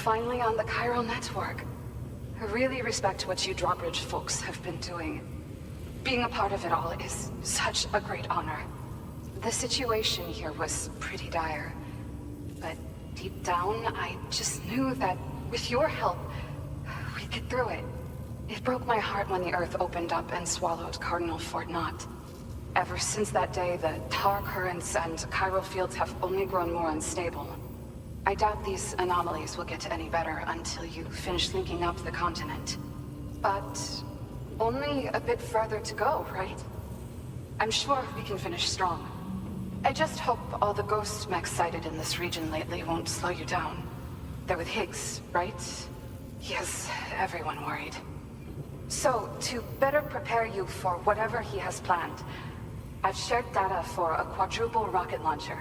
Finally on the chiral network. I really respect what you drawbridge folks have been doing. Being a part of it all is such a great honor. The situation here was pretty dire, but deep down, I just knew that with your help, we'd get through it. It broke my heart when the Earth opened up and swallowed Cardinal Fort Knott. Ever since that day, the tar currents and chiral fields have only grown more unstable. I doubt these anomalies will get any better until you finish linking up the continent. But only a bit further to go, right? I'm sure we can finish strong. I just hope all the ghost mechs sighted in this region lately won't slow you down. They're with Higgs, right? He has everyone worried. So, to better prepare you for whatever he has planned, I've shared data for a quadruple rocket launcher.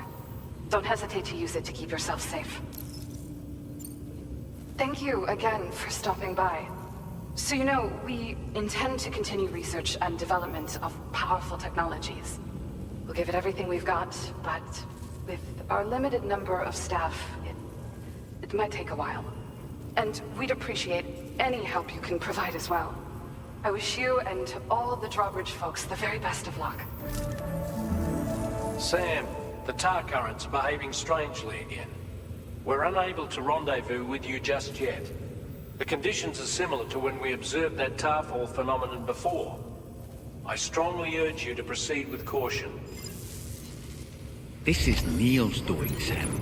Don't hesitate to use it to keep yourself safe. Thank you again for stopping by. So you know, we intend to continue research and development of powerful technologies. We'll give it everything we've got, but with our limited number of staff, it might take a while. And we'd appreciate any help you can provide as well. I wish you and all the drawbridge folks the very best of luck. Sam, the tar currents are behaving strangely again. We're unable to rendezvous with you just yet. The conditions are similar to when we observed that tarfall phenomenon before. I strongly urge you to proceed with caution. This is Neil's doing, Sam.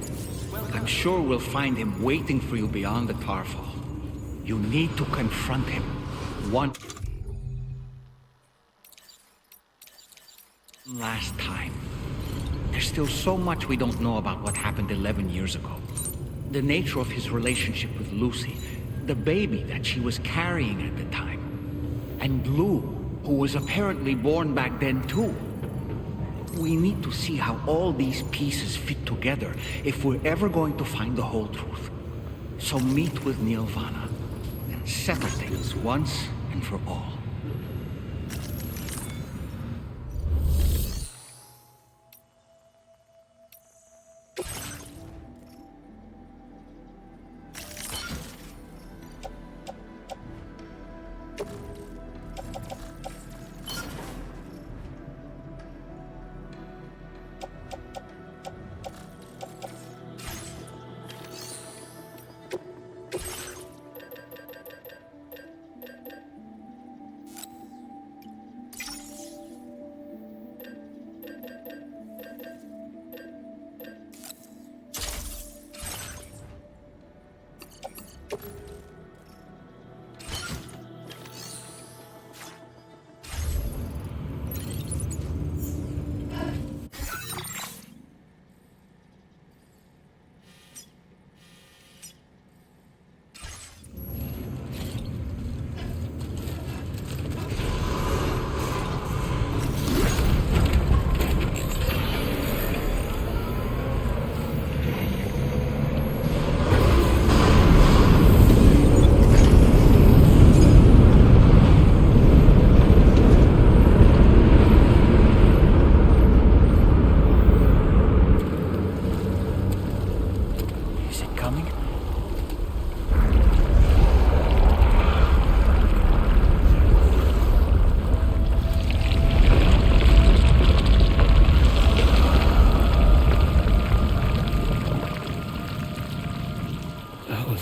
I'm sure we'll find him waiting for you beyond the tarfall. You need to confront him. One last time. There's still so much we don't know about what happened 11 years ago. The nature of his relationship with Lucy, the baby that she was carrying at the time, and Blue, who was apparently born back then too. We need to see how all these pieces fit together if we're ever going to find the whole truth. So meet with Neil Vanna and settle things once and for all.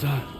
that?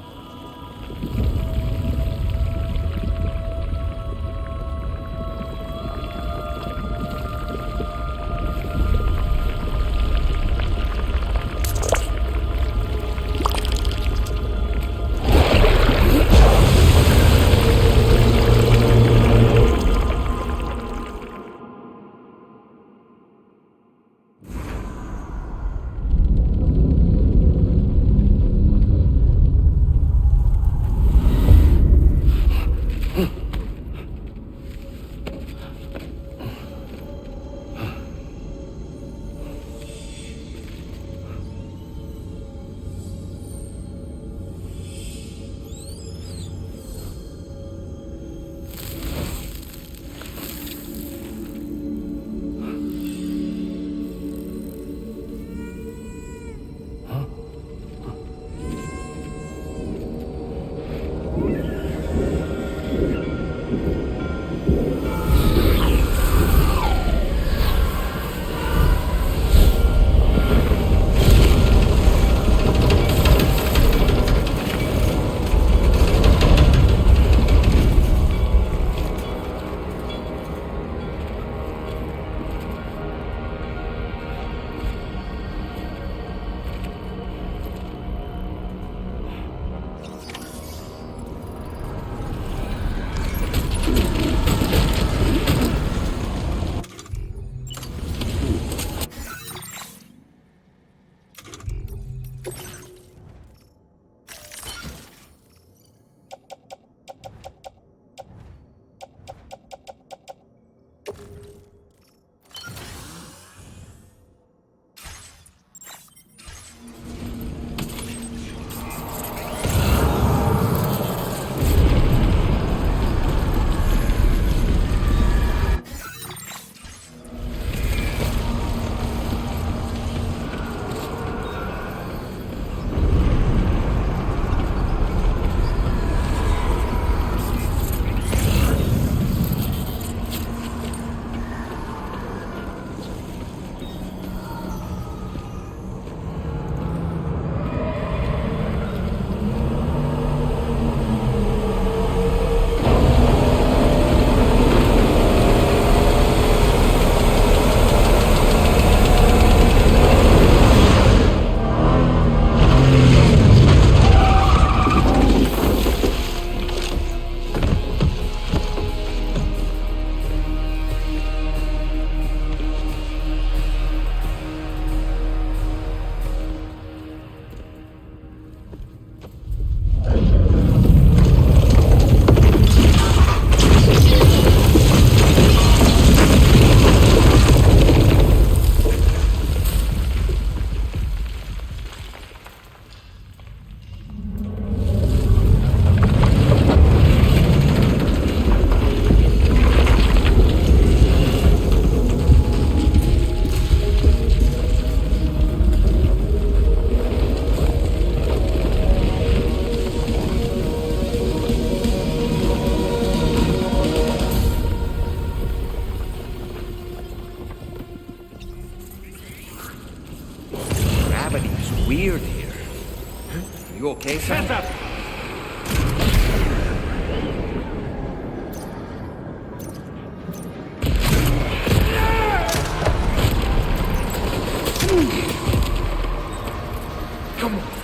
Weird here. You okay, Sam? Come on.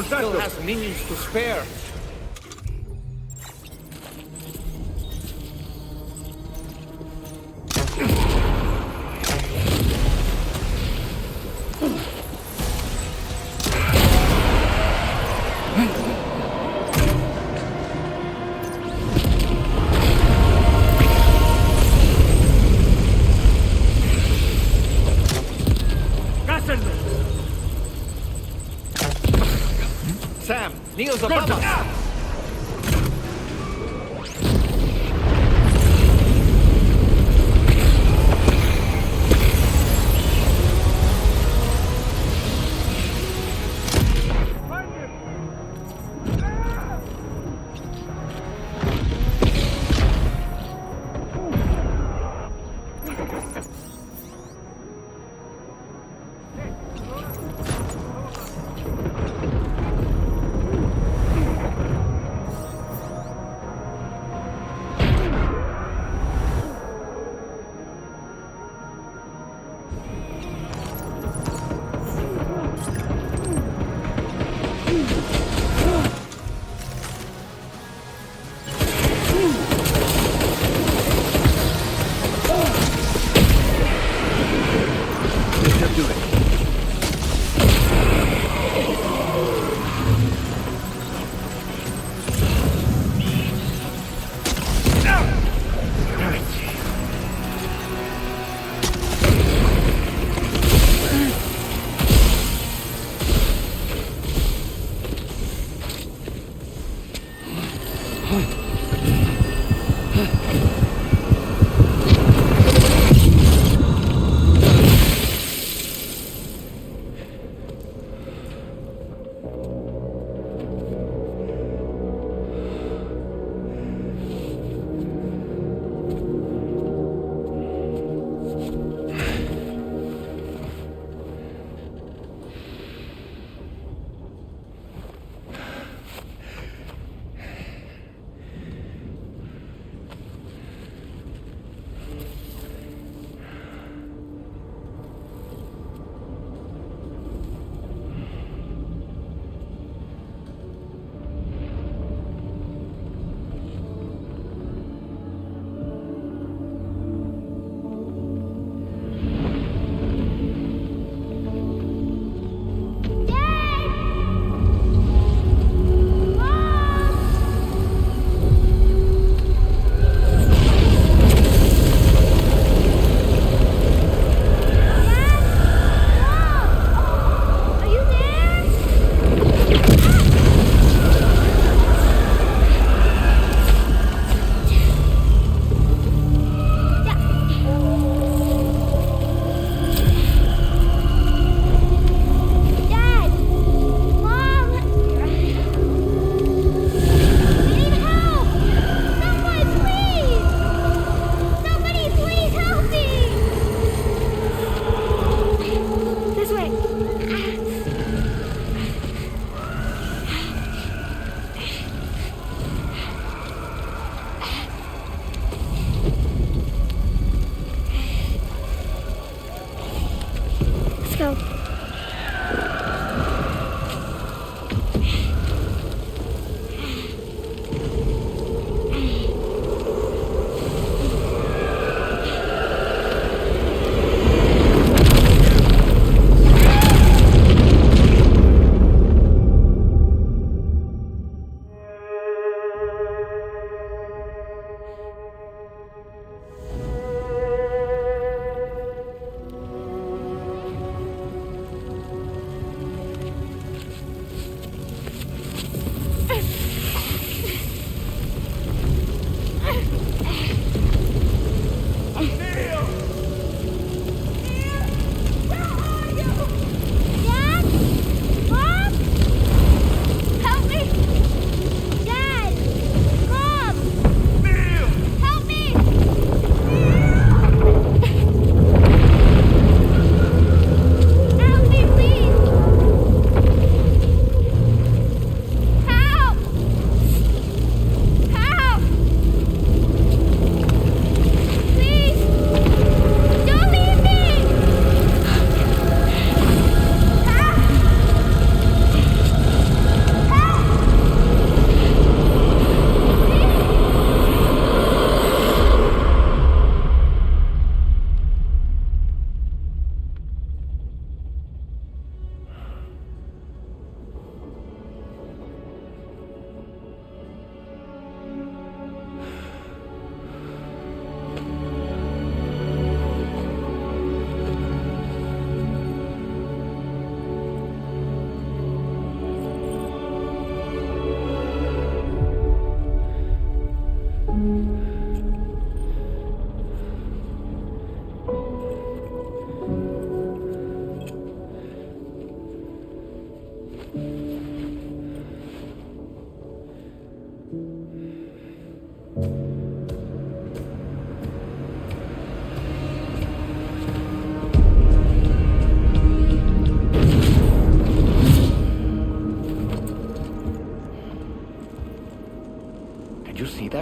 still has minions to spare. Sam, Neil's above us!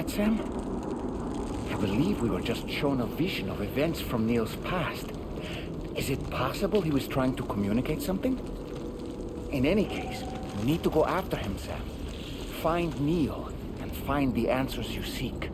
that, Sam? I believe we were just shown a vision of events from Neil's past. Is it possible he was trying to communicate something? In any case, we need to go after him, Sam. Find Neil, and find the answers you seek.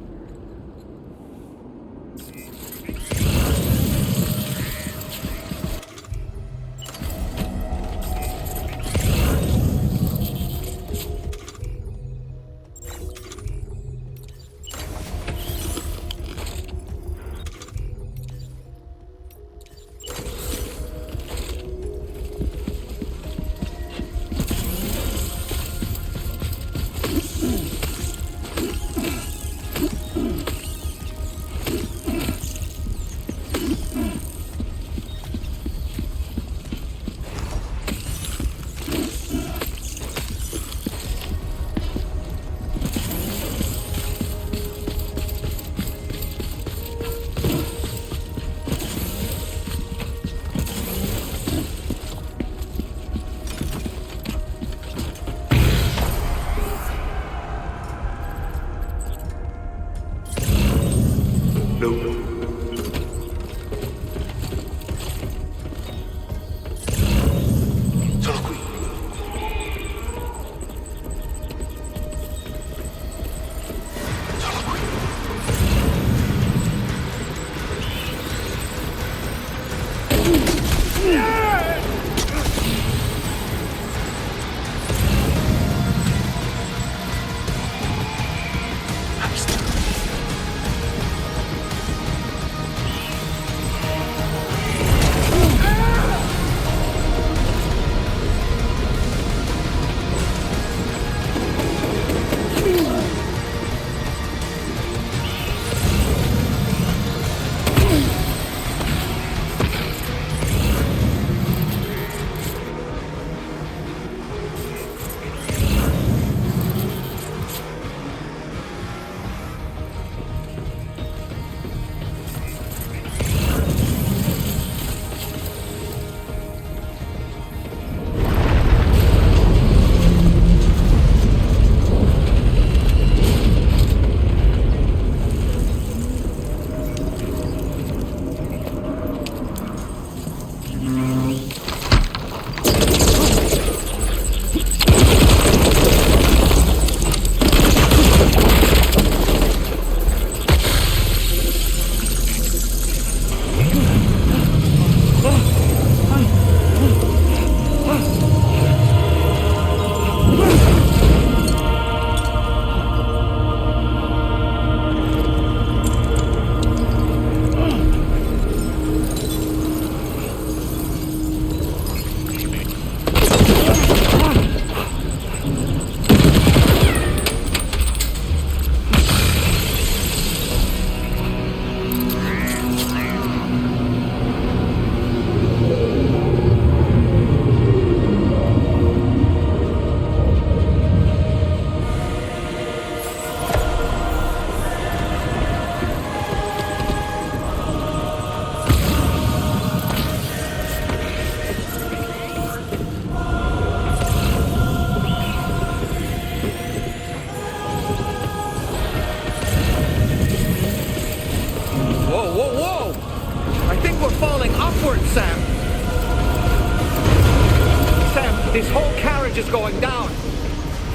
This whole carriage is going down.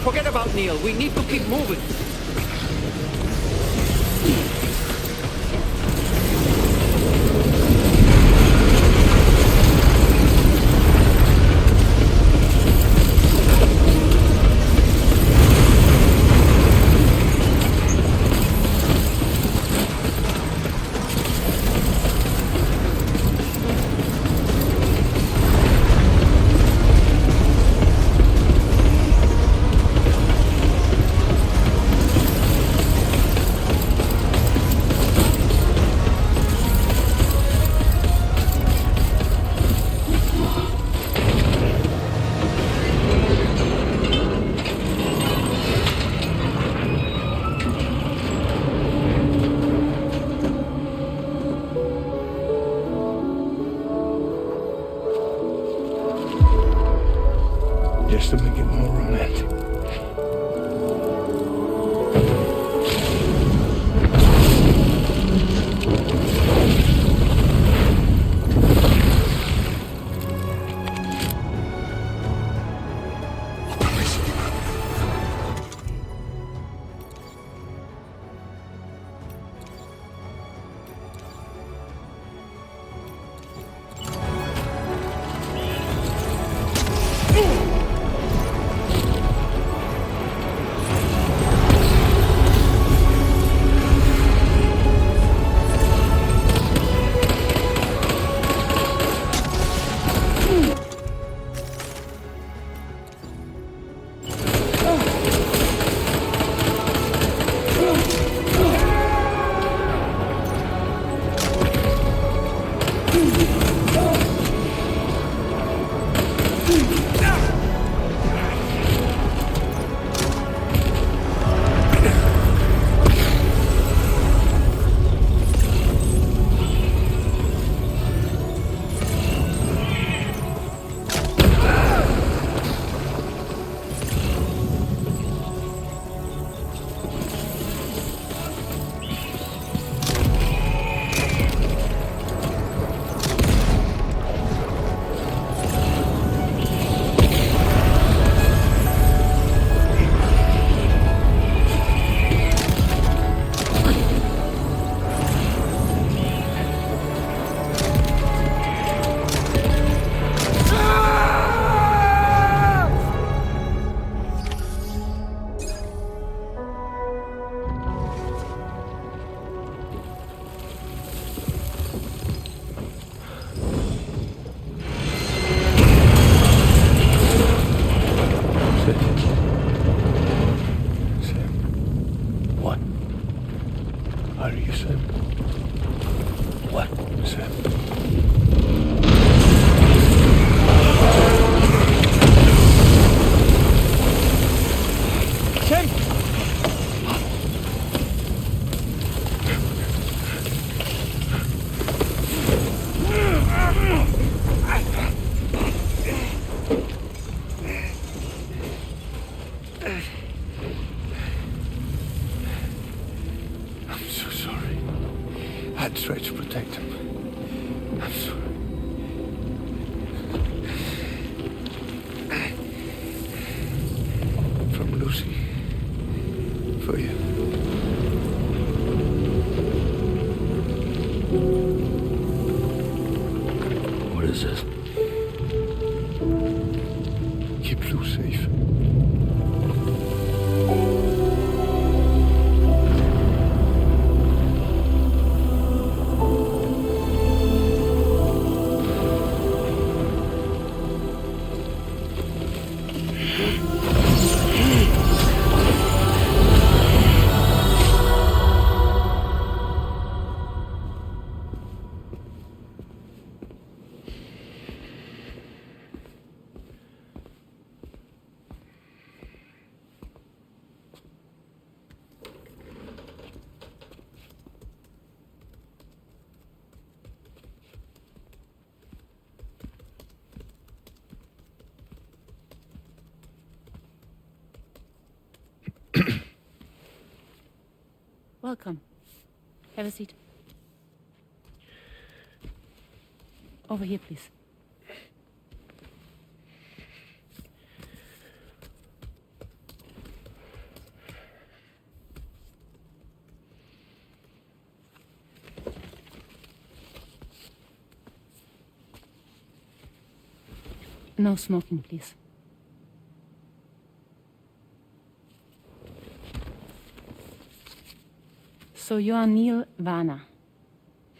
Forget about Neil. We need to keep moving. Just to make it more romantic. Try to protect him. I'm sorry. From Lucy. For you. What is this? Keep Lou safe. Welcome. Have a seat. Over here, please. No smoking, please. So you are Neil Varner.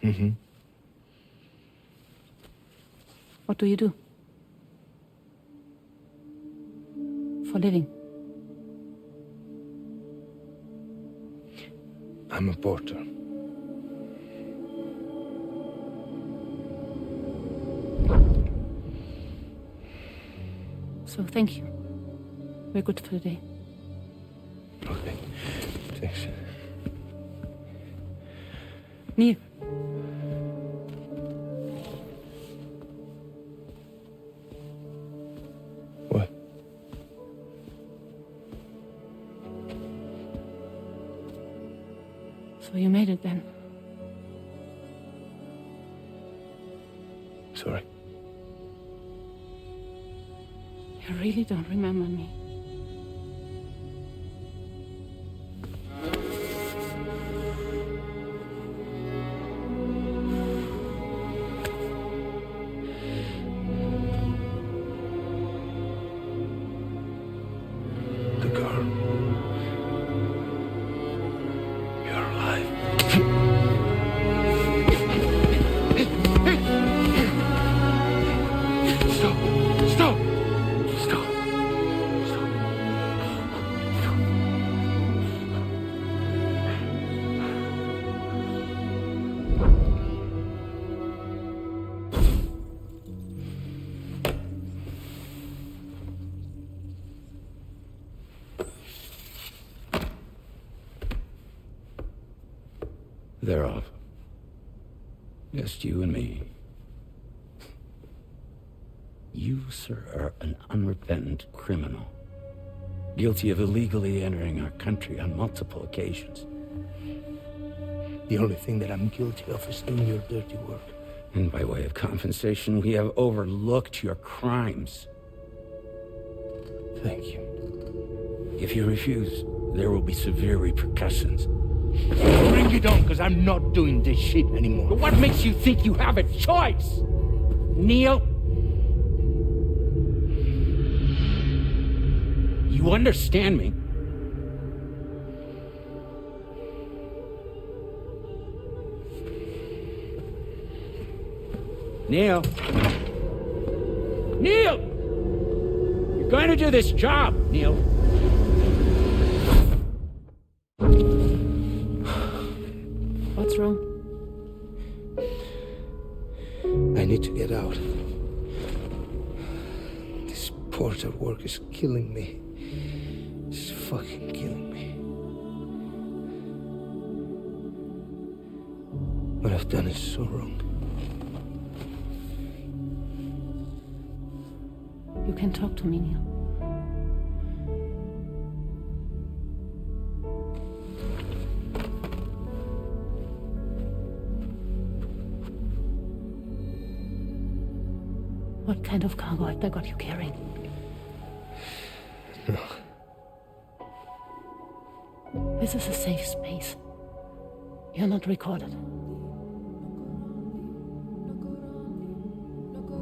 Mm-hmm. What do you do? For a living? I'm a porter. So thank you. We're good for the day. Okay. Thanks. Neil. What? So you made it then? Sorry. You really don't remember me. The girl. You're alive. Stop! Stop! Stop! Stop! They're off. Just you and me. You, sir, are an unrepentant criminal. Guilty of illegally entering our country on multiple occasions. The only thing that I'm guilty of is doing your dirty work. And by way of compensation, we have overlooked your crimes. Thank you. If you refuse, there will be severe repercussions. Bring it on, because I'm not doing this shit anymore. But what makes you think you have a choice? Neil? You understand me? Neil? Neil! You're going to do this job, Neil. What's wrong? I need to get out. This porter work is killing me. It's fucking killing me. What I've done is so wrong. You can talk to me, Neil. What kind of cargo have they got you carrying? No. This is a safe space. You're not recorded.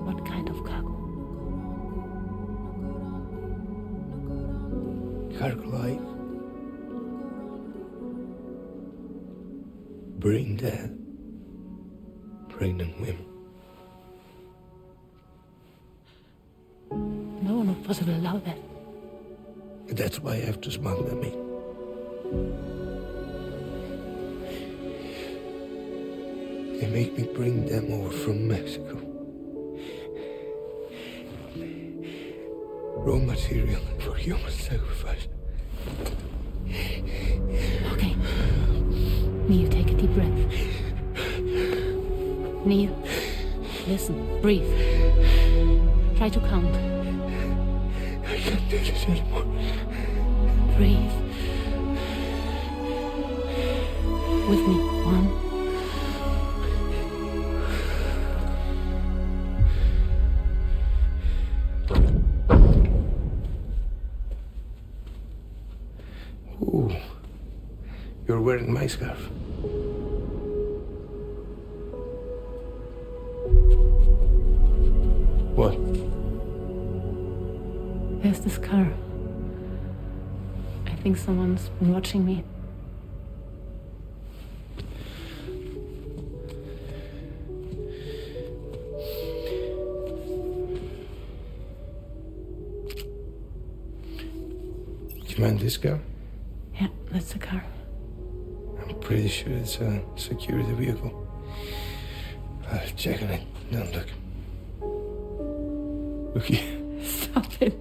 What kind of cargo? Cargo light. Brain dead. Pregnant women. No one would possibly allow that. That's why I have to smuggle them in. They make me bring them over from Mexico. Raw material for human sacrifice. Okay. Neil, take a deep breath. Neil, listen, breathe. Try to count. I can't do this anymore. Breathe. With me. 1. Ooh, you're wearing my scarf. What? There's this car. I think someone's been watching me. Do you mind this car? Yeah, that's the car. I'm pretty sure it's a security vehicle. I'll check on it. Don't look. Look here. Stop it.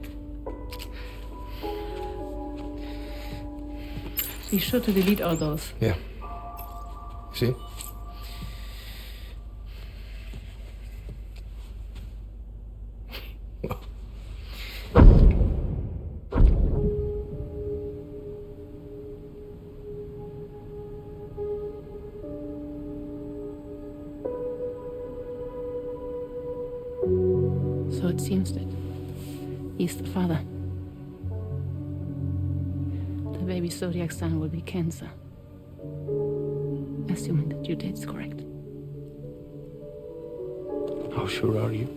Be sure to delete all those. Yeah. See? So it seems that he's the father. The baby zodiac sign will be Cancer. Assuming that your date's correct. How sure are you?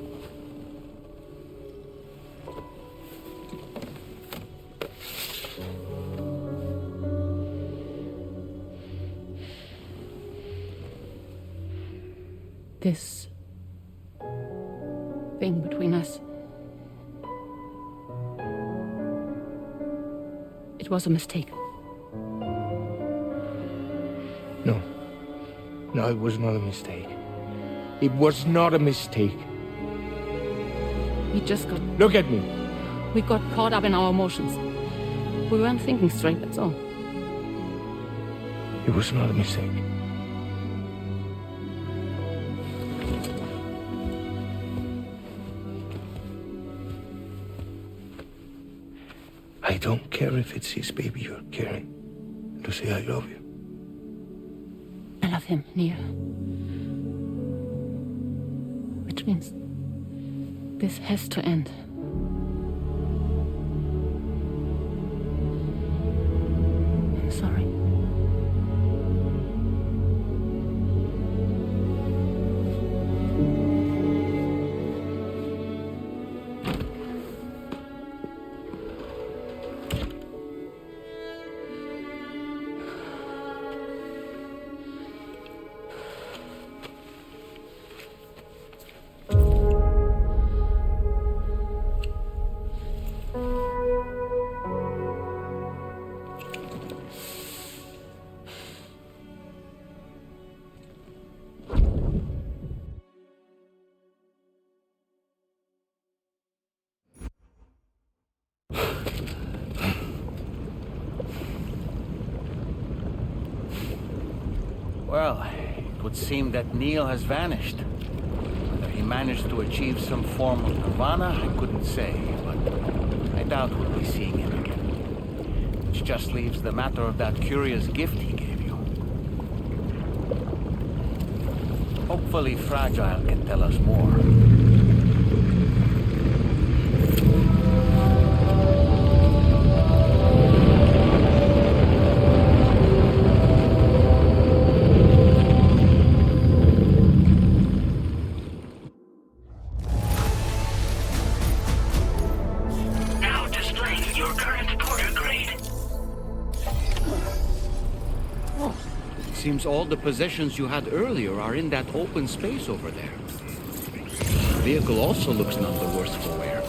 This thing between us. It was a mistake. No. No, it was not a mistake. It was not a mistake. We just got... Look at me. We got caught up in our emotions. We weren't thinking straight, that's all. It was not a mistake. I don't care if it's his baby you're carrying. To say I love you. I love him, Neil. Which means this has to end. I'm sorry. Well, it would seem that Neil has vanished. Whether he managed to achieve some form of nirvana, I couldn't say, but I doubt we'll be seeing him again. Which just leaves the matter of that curious gift he gave you. Hopefully Fragile can tell us more. Seems all the possessions you had earlier are in that open space over there. The vehicle also looks none the worse for wear.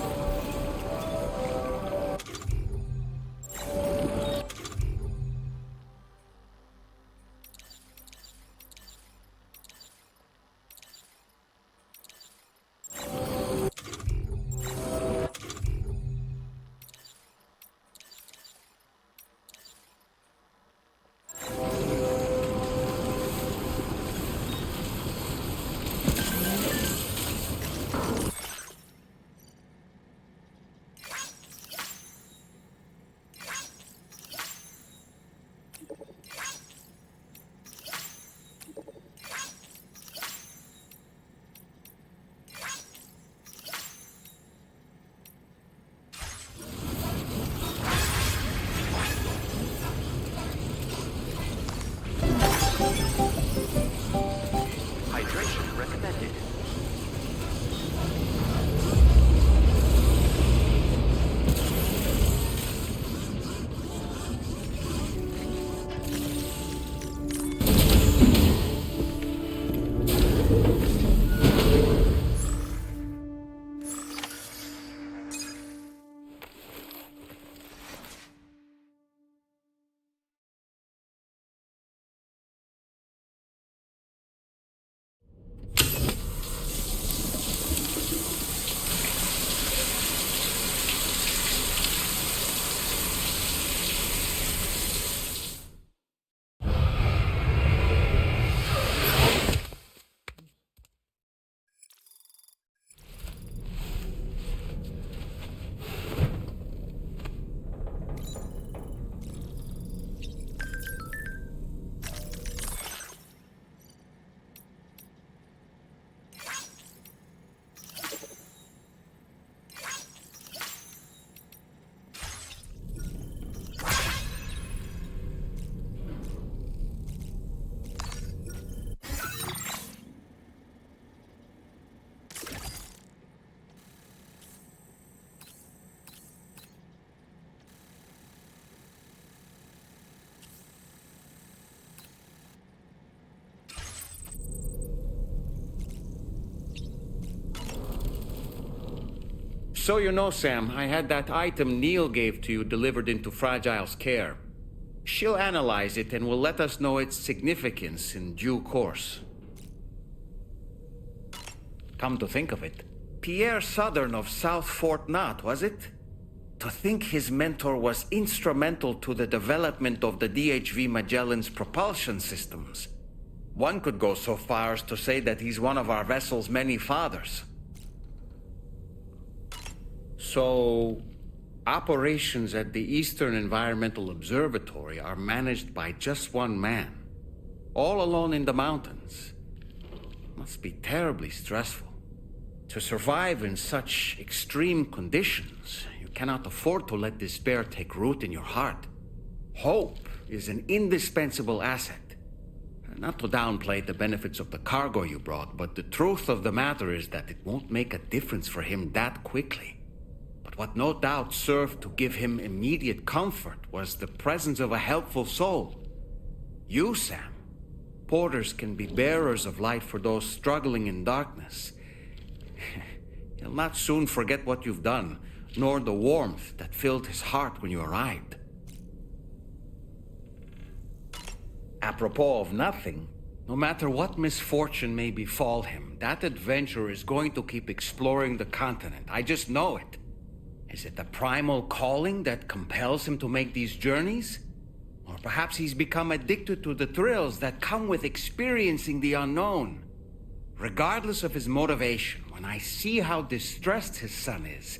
So you know, Sam, I had that item Neil gave to you delivered into Fragile's care. She'll analyze it and will let us know its significance in due course. Come to think of it, Pierre Southern of South Fort Knot, was it? To think his mentor was instrumental to the development of the DHV Magellan's propulsion systems. One could go so far as to say that he's one of our vessel's many fathers. So, Operations at the Eastern Environmental Observatory are managed by just one man, all alone in the mountains. Must be terribly stressful. To survive in such extreme conditions, you cannot afford to let despair take root in your heart. Hope is an indispensable asset. Not to downplay the benefits of the cargo you brought, but the truth of the matter is that it won't make a difference for him that quickly. But what no doubt served to give him immediate comfort was the presence of a helpful soul. You, Sam. Porters can be bearers of light for those struggling in darkness. He'll not soon forget what you've done, nor the warmth that filled his heart when you arrived. Apropos of nothing, no matter what misfortune may befall him, that adventurer is going to keep exploring the continent. I just know it. Is it the primal calling that compels him to make these journeys? Or perhaps he's become addicted to the thrills that come with experiencing the unknown. Regardless of his motivation, when I see how distressed his son is,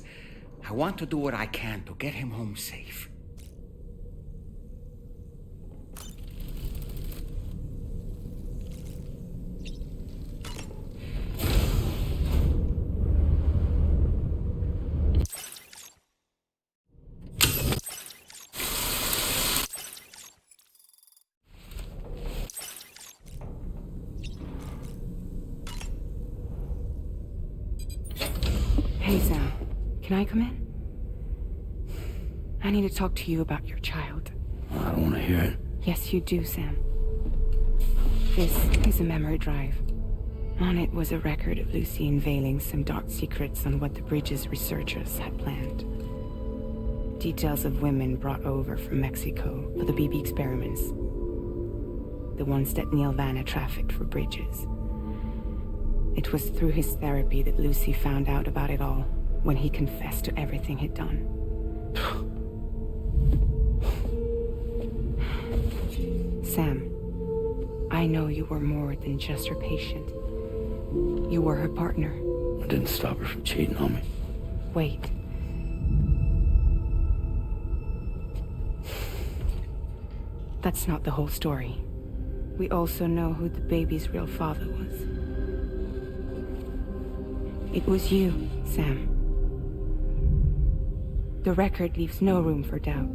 I want to do what I can to get him home safe. Hey, Sam. Can I come in? I need to talk to you about your child. I don't want to hear it. Yes, you do, Sam. This is a memory drive. On it was a record of Lucy unveiling some dark secrets on what the bridge's researchers had planned. Details of women brought over from Mexico for the BB experiments. The ones that Neil Vanna trafficked for bridges. It was through his therapy that Lucy found out about it all, when he confessed to everything he'd done. Sam, I know you were more than just her patient. You were her partner. I didn't stop her from cheating on me. Wait. That's not the whole story. We also know who the baby's real father was. It was you, Sam. The record leaves no room for doubt.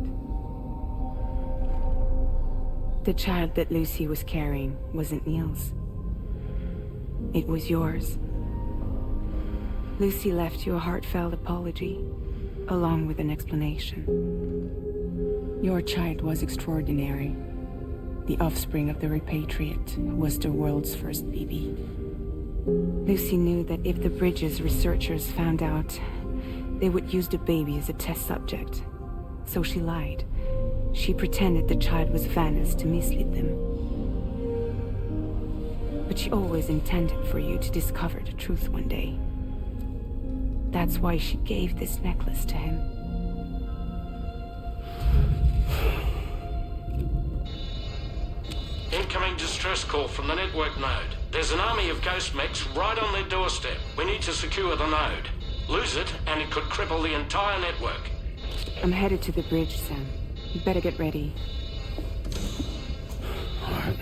The child that Lucy was carrying wasn't Neil's. It was yours. Lucy left you a heartfelt apology, along with an explanation. Your child was extraordinary. The offspring of the repatriate who was the world's first BB. Lucy knew that if the bridge's researchers found out, they would use the baby as a test subject. So she lied. She pretended the child was Vanna's to mislead them. But she always intended for you to discover the truth one day. That's why she gave this necklace to him. Incoming distress call from the network node. There's an army of ghost mechs right on their doorstep. We need to secure the node. Lose it, and it could cripple the entire network. I'm headed to the bridge, Sam. You better get ready. All right.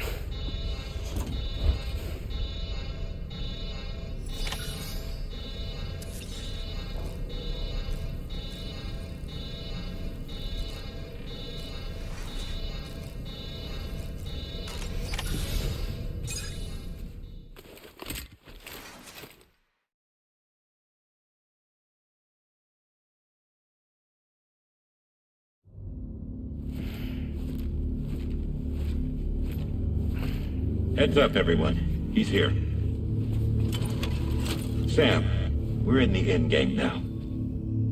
Heads up, everyone. He's here. Sam, we're in the endgame now.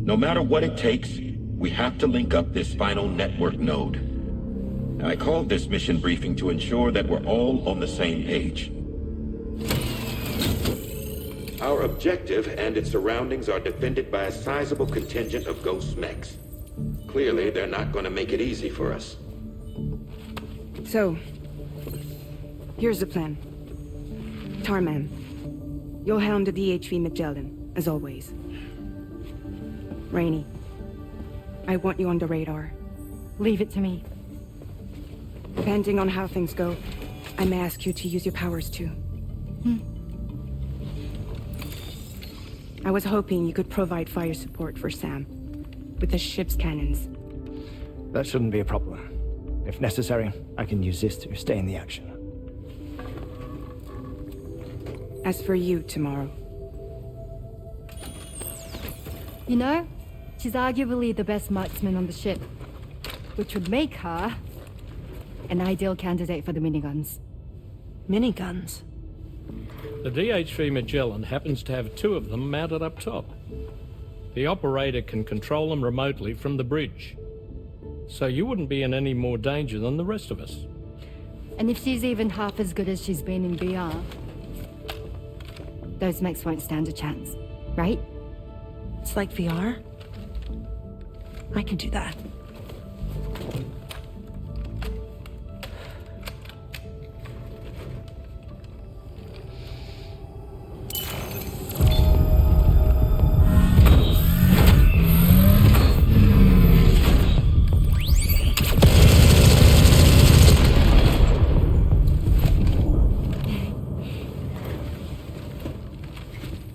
No matter what it takes, we have to link up this final network node. I called this mission briefing to ensure that we're all on the same page. Our objective and its surroundings are defended by a sizable contingent of ghost mechs. Clearly, they're not going to make it easy for us. So, here's the plan. Tarman, you'll helm the DHV Mellin, as always. Rainey, I want you on the radar. Leave it to me. Depending on how things go, I may ask you to use your powers too. I was hoping you could provide fire support for Sam, with the ship's cannons. That shouldn't be a problem. If necessary, I can use this to stay in the action. As for you, tomorrow. You know, she's arguably the best marksman on the ship, which would make her an ideal candidate for the miniguns. Miniguns? The DHV Mellin happens to have 2 of them mounted up top. The operator can control them remotely from the bridge. So you wouldn't be in any more danger than the rest of us. And if she's even half as good as she's been in VR, those mechs won't stand a chance, right? It's like VR? I can do that.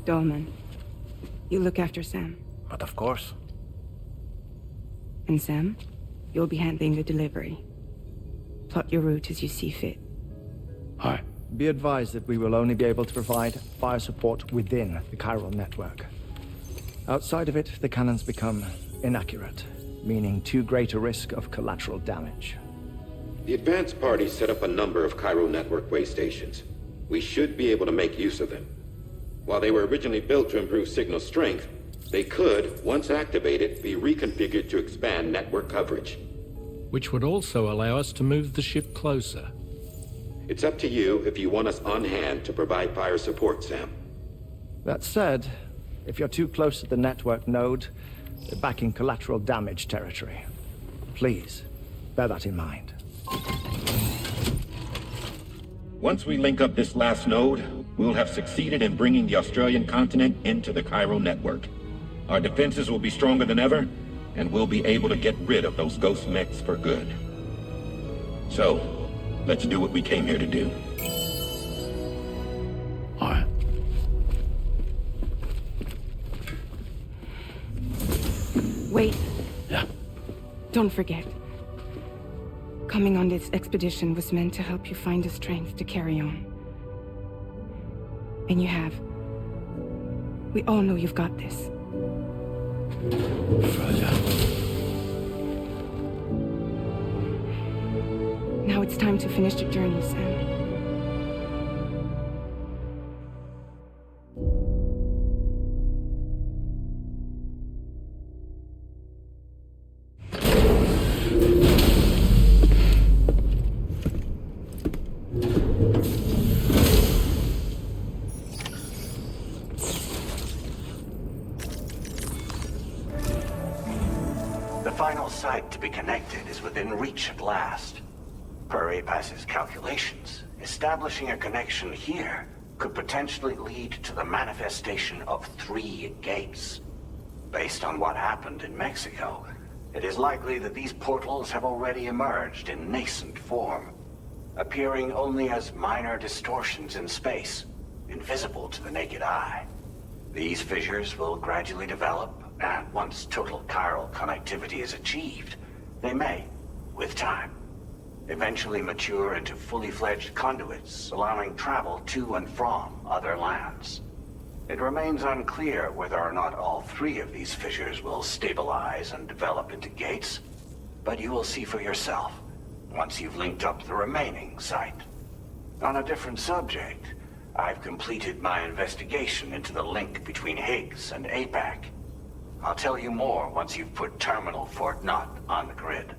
Deadman, you look after Sam. But of course. And Sam, you'll be handling the delivery. Plot your route as you see fit. Aye. Be advised that we will only be able to provide fire support within the chiral network. Outside of it, the cannons become inaccurate, meaning too great a risk of collateral damage. The advanced party set up a number of chiral network way stations. We should be able to make use of them. While they were originally built to improve signal strength, they could, once activated, be reconfigured to expand network coverage. Which would also allow us to move the ship closer. It's up to you if you want us on hand to provide fire support, Sam. That said, if you're too close to the network node, you're back in collateral damage territory. Please, bear that in mind. Once we link up this last node, we'll have succeeded in bringing the Australian continent into the chiral network. Our defenses will be stronger than ever, and we'll be able to get rid of those ghost mechs for good. So, let's do what we came here to do. All right. Wait. Yeah. Don't forget. Coming on this expedition was meant to help you find the strength to carry on. And you have. We all know you've got this. Now it's time to finish the journey, Sam. Site to be connected is within reach at last. Per APAS's calculations, establishing a connection here could potentially lead to the manifestation of 3 gates. Based on what happened in Mexico, it is likely that these portals have already emerged in nascent form, appearing only as minor distortions in space, invisible to the naked eye. These fissures will gradually develop, and once total chiral connectivity is achieved, they may, with time, eventually mature into fully fledged conduits, allowing travel to and from other lands. It remains unclear whether or not all 3 of these fissures will stabilize and develop into gates, but you will see for yourself once you've linked up the remaining site. On a different subject, I've completed my investigation into the link between Higgs and APAC. I'll tell you more once you've put Terminal Fort Knott on the grid.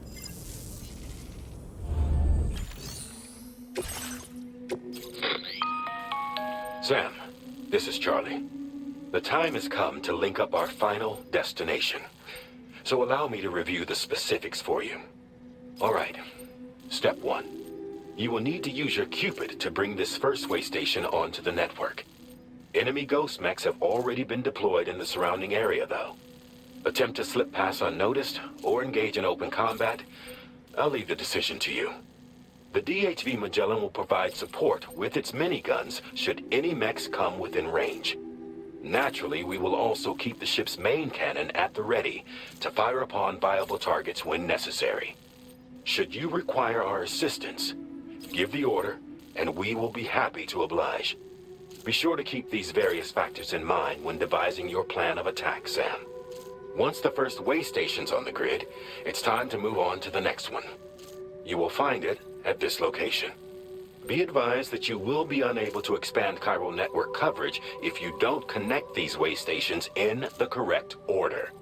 Sam, this is Charlie. The time has come to link up our final destination. So allow me to review the specifics for you. All right. Step 1. You will need to use your Cupid to bring this first way station onto the network. Enemy ghost mechs have already been deployed in the surrounding area, though. Attempt to slip past unnoticed or engage in open combat? I'll leave the decision to you. The DHV Mellin will provide support with its miniguns should any mechs come within range. Naturally, we will also keep the ship's main cannon at the ready to fire upon viable targets when necessary. Should you require our assistance, give the order, and we will be happy to oblige. Be sure to keep these various factors in mind when devising your plan of attack, Sam. Once the first way station's on the grid, it's time to move on to the next one. You will find it at this location. Be advised that you will be unable to expand chiral network coverage if you don't connect these way stations in the correct order.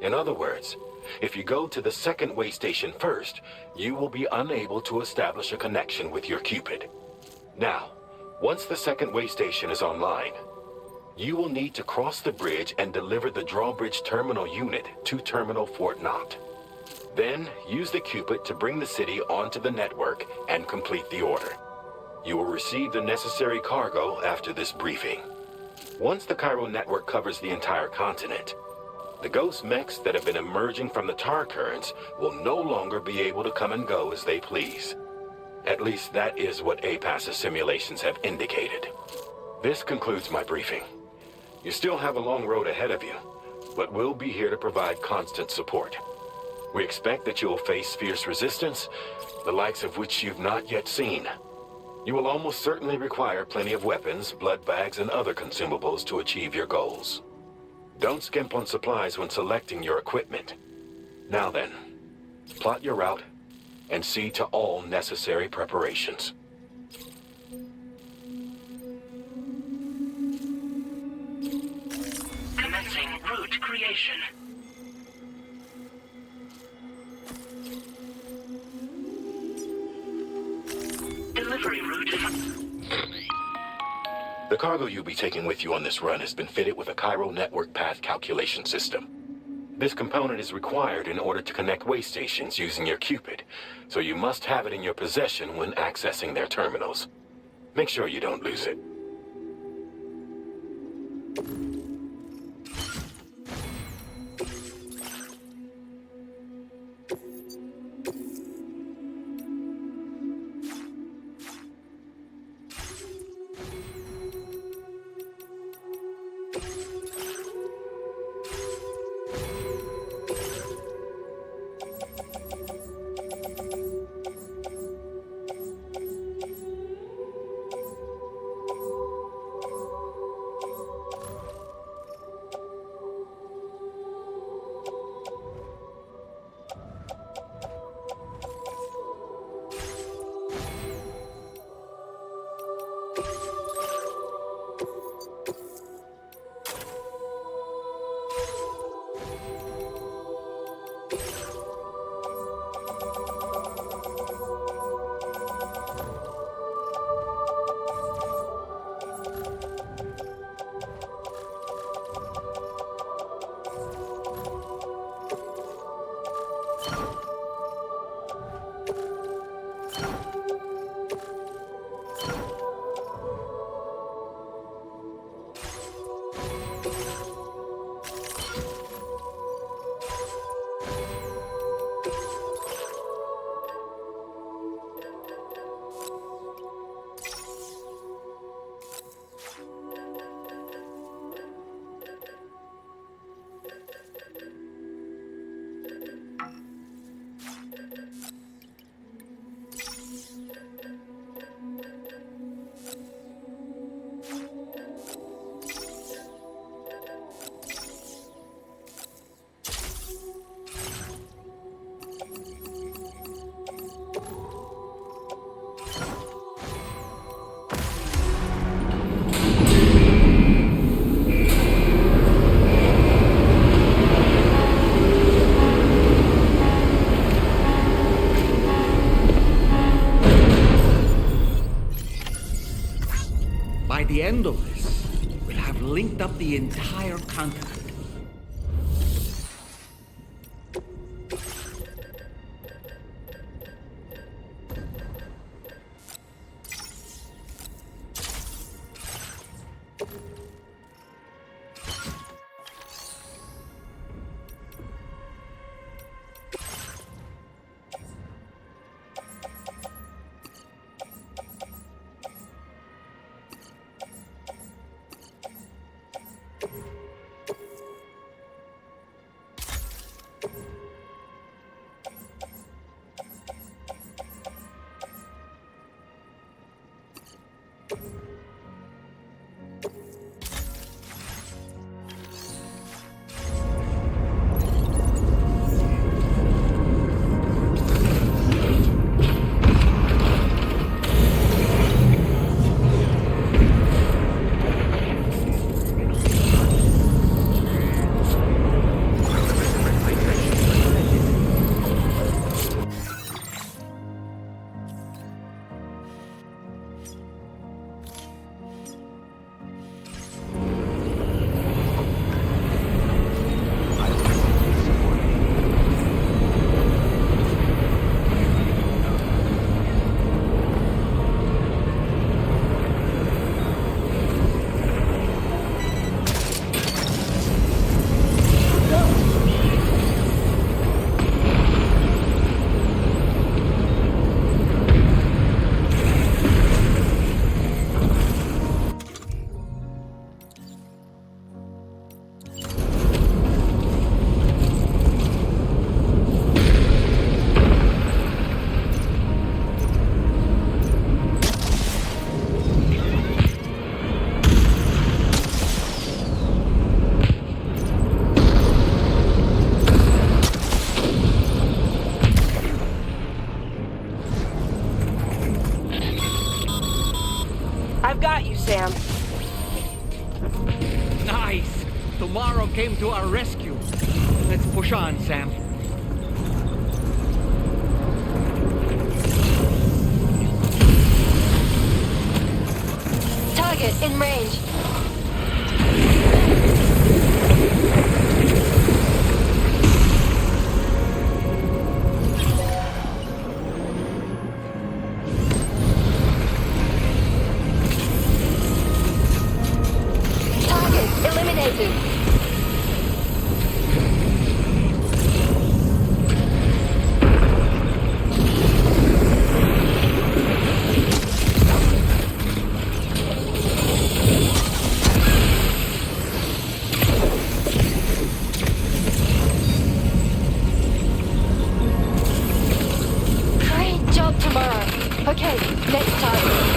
In other words, if you go to the second way station first, you will be unable to establish a connection with your Cupid. Now, once the second way station is online, you will need to cross the bridge and deliver the drawbridge terminal unit to Terminal Fort Knott. Then, use the Cupid to bring the city onto the network and complete the order. You will receive the necessary cargo after this briefing. Once the chiral network covers the entire continent, the ghost mechs that have been emerging from the tar currents will no longer be able to come and go as they please. At least that is what APAS's simulations have indicated. This concludes my briefing. You still have a long road ahead of you, but we'll be here to provide constant support. We expect that you will face fierce resistance, the likes of which you've not yet seen. You will almost certainly require plenty of weapons, blood bags, and other consumables to achieve your goals. Don't skimp on supplies when selecting your equipment. Now then, plot your route and see to all necessary preparations. Commencing route creation. Delivery route. The cargo you'll be taking with you on this run has been fitted with a chiral network path calculation system. This component is required in order to connect way stations using your Cupid, so you must have it in your possession when accessing their terminals. Make sure you don't lose it. By the end of this, we'll have linked up the entire continent. I've got you, Sam. Nice! Tomorrow came to our rescue. Let's push on, Sam. Target in range. Target eliminated. Great job tomorrow. Okay, next target.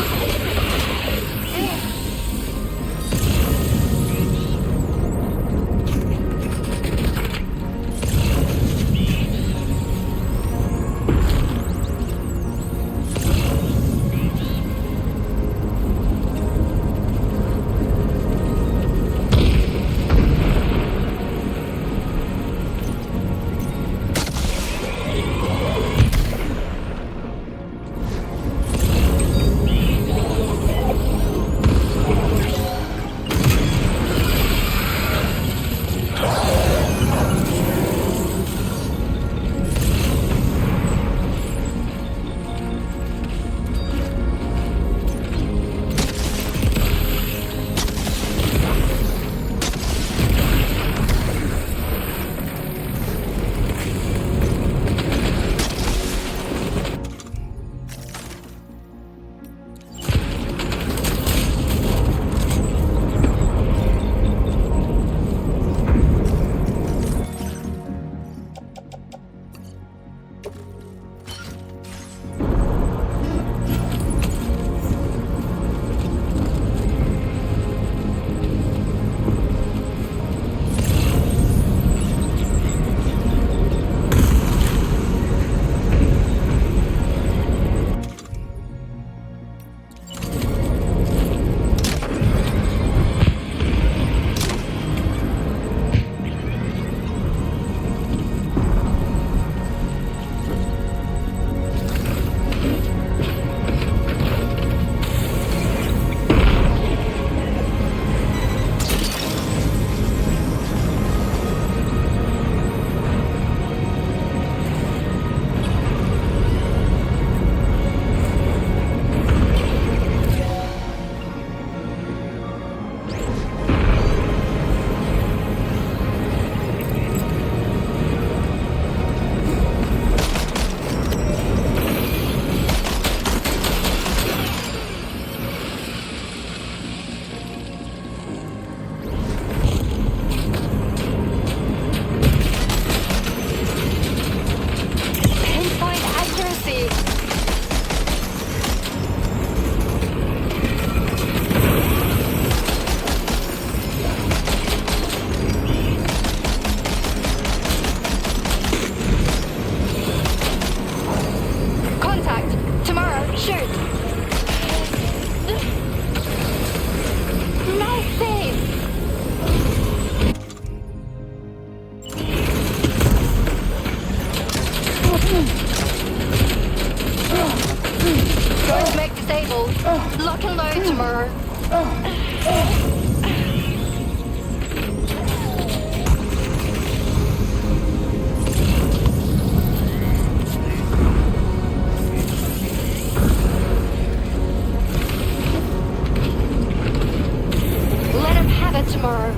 tomorrow.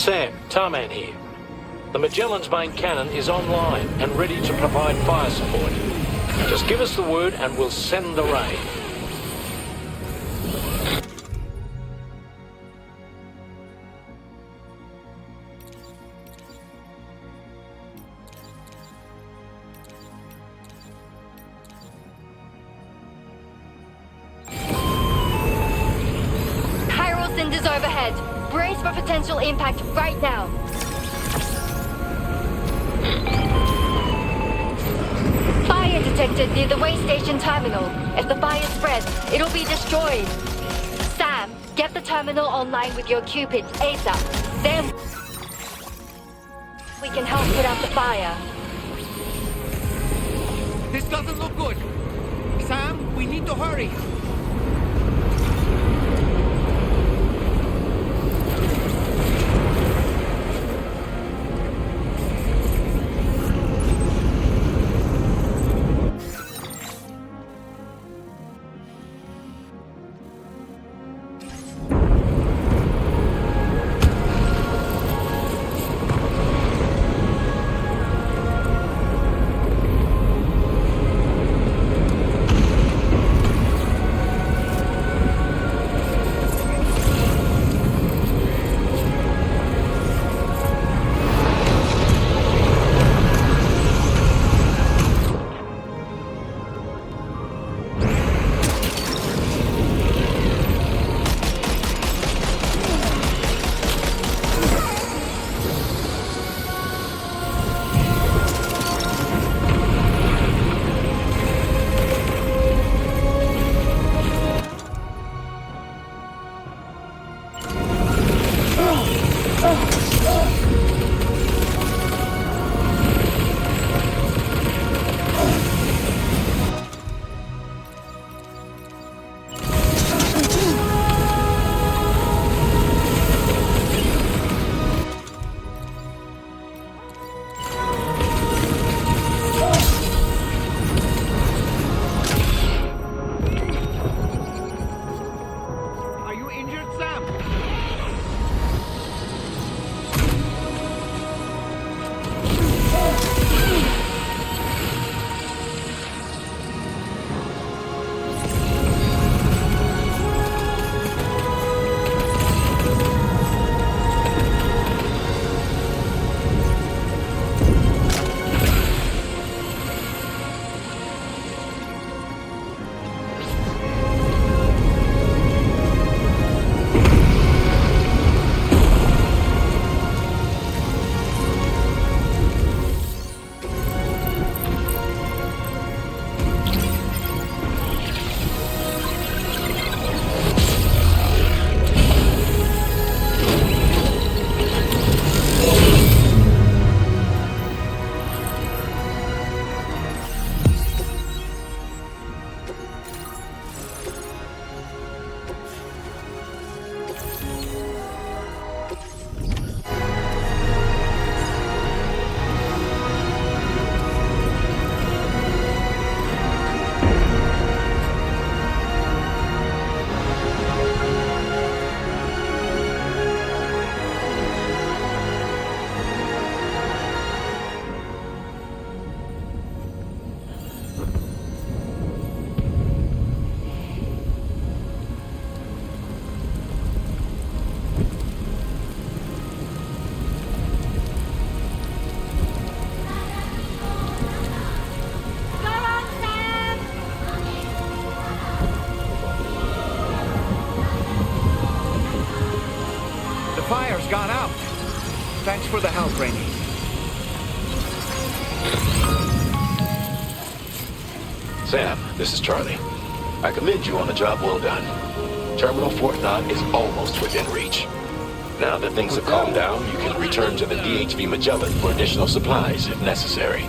Sam, Tarman here. The Magellan's main cannon is online and ready to provide fire support. Just give us the word and we'll send the rain. Chiral cinders overhead. Brace for potential impact right now. Fire detected near the way station terminal. If the fire spreads, it'll be destroyed. Sam, get the terminal online with your Cupids ASAP. Then we can help put out the fire. This doesn't look good. Sam, we need to hurry. fire's gone out. Thanks for the help, Rainey. Sam, this is Charlie. I commend you on a job well done. Terminal Fort Knott is almost within reach. Now that things have calmed down, you can return to the DHV Mellin for additional supplies if necessary.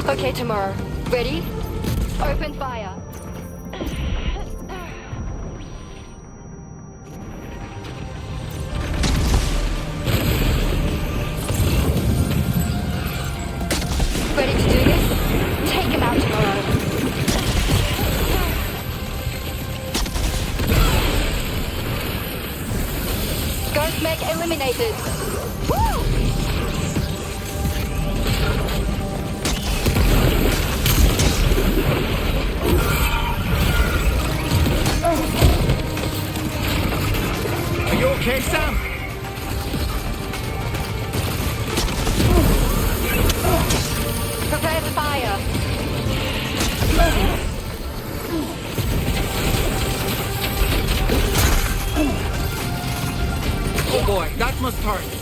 Okay, tomorrow. Ready? Open fire. Ready to do this? Take him out tomorrow. Ghost mech eliminated. Woo! Are you okay, Sam? Prepare the fire. Oh boy, that must hurt.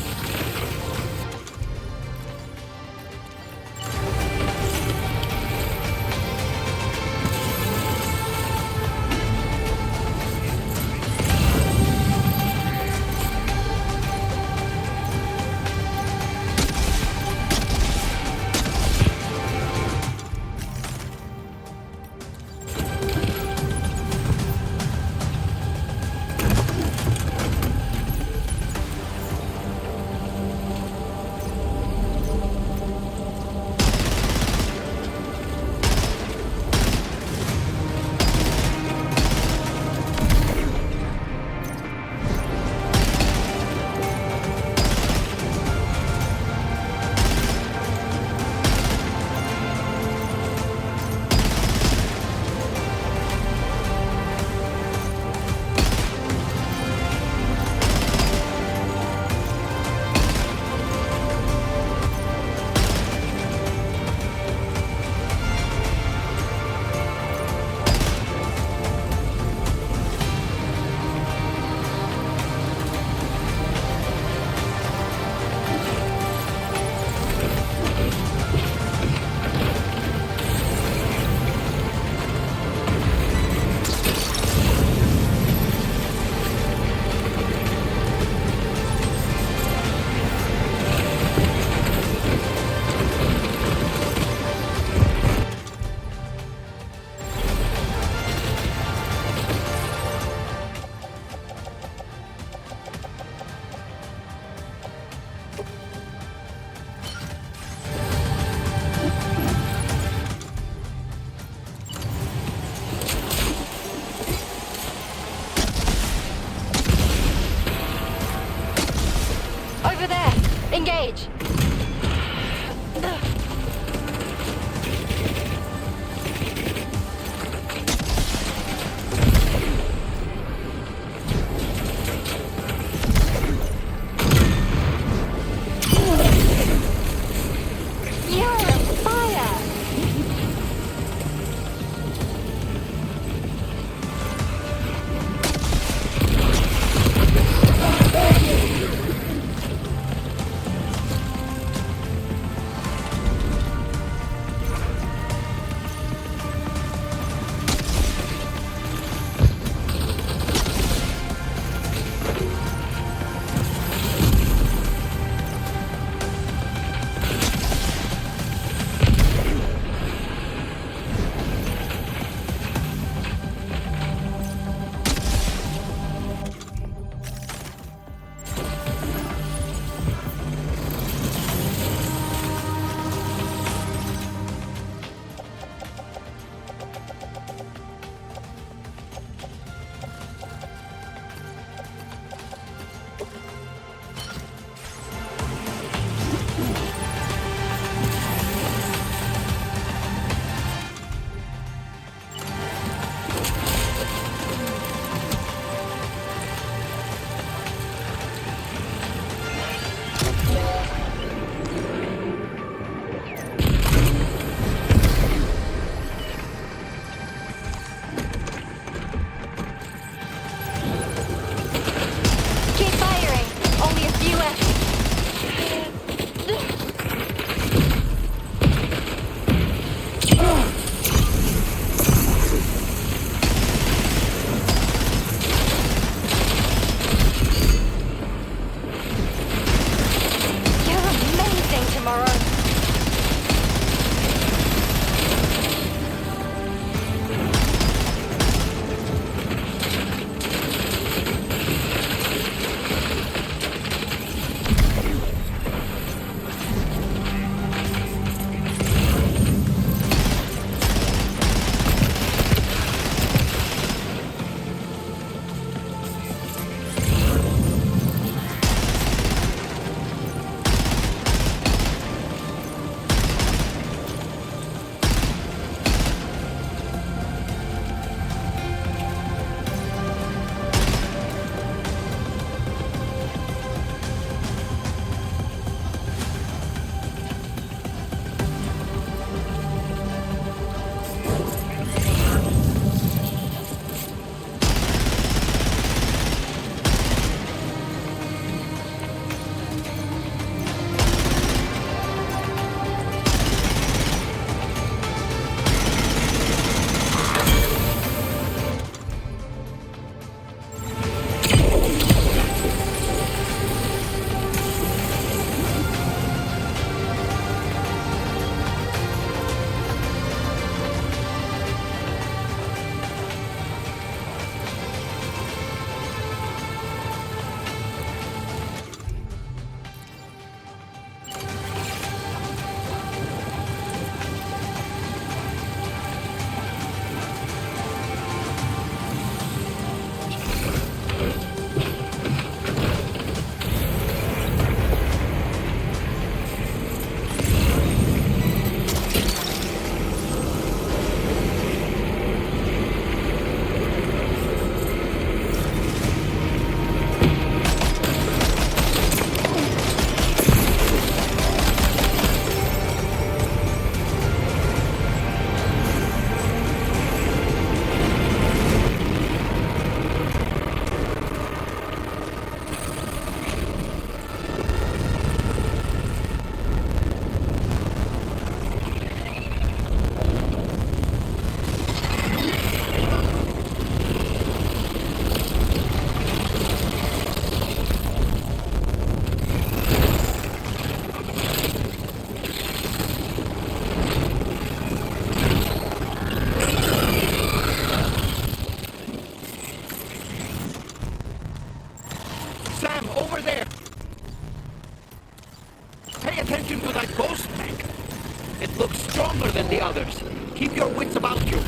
stronger than the others. Keep your wits about you.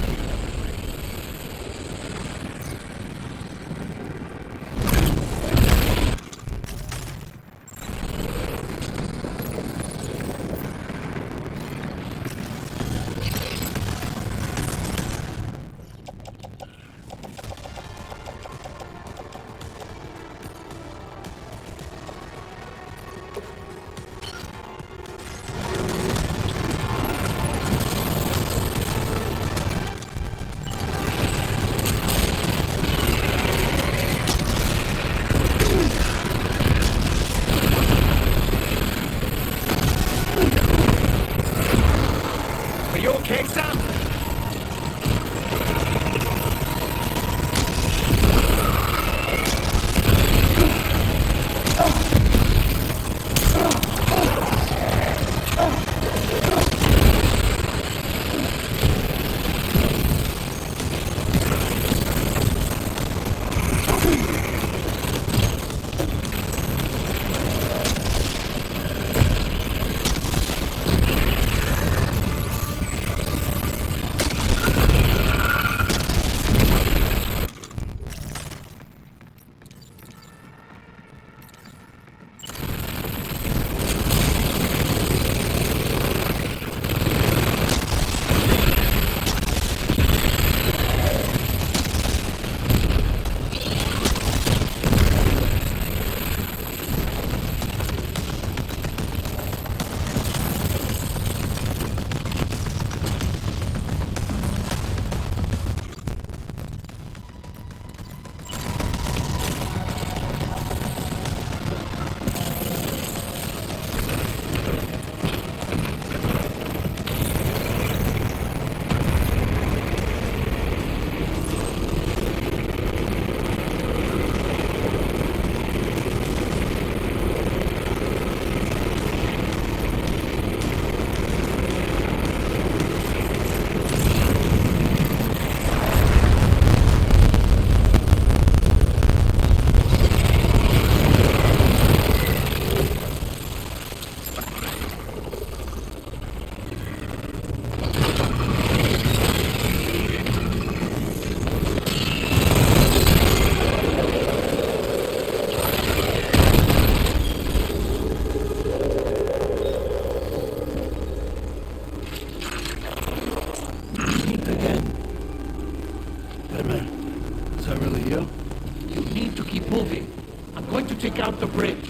Out the bridge.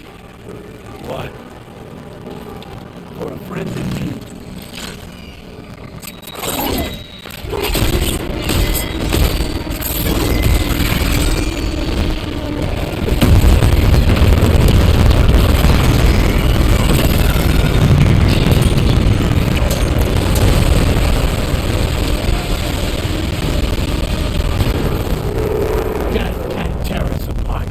What? For a friend in need. Death can't tear us apart.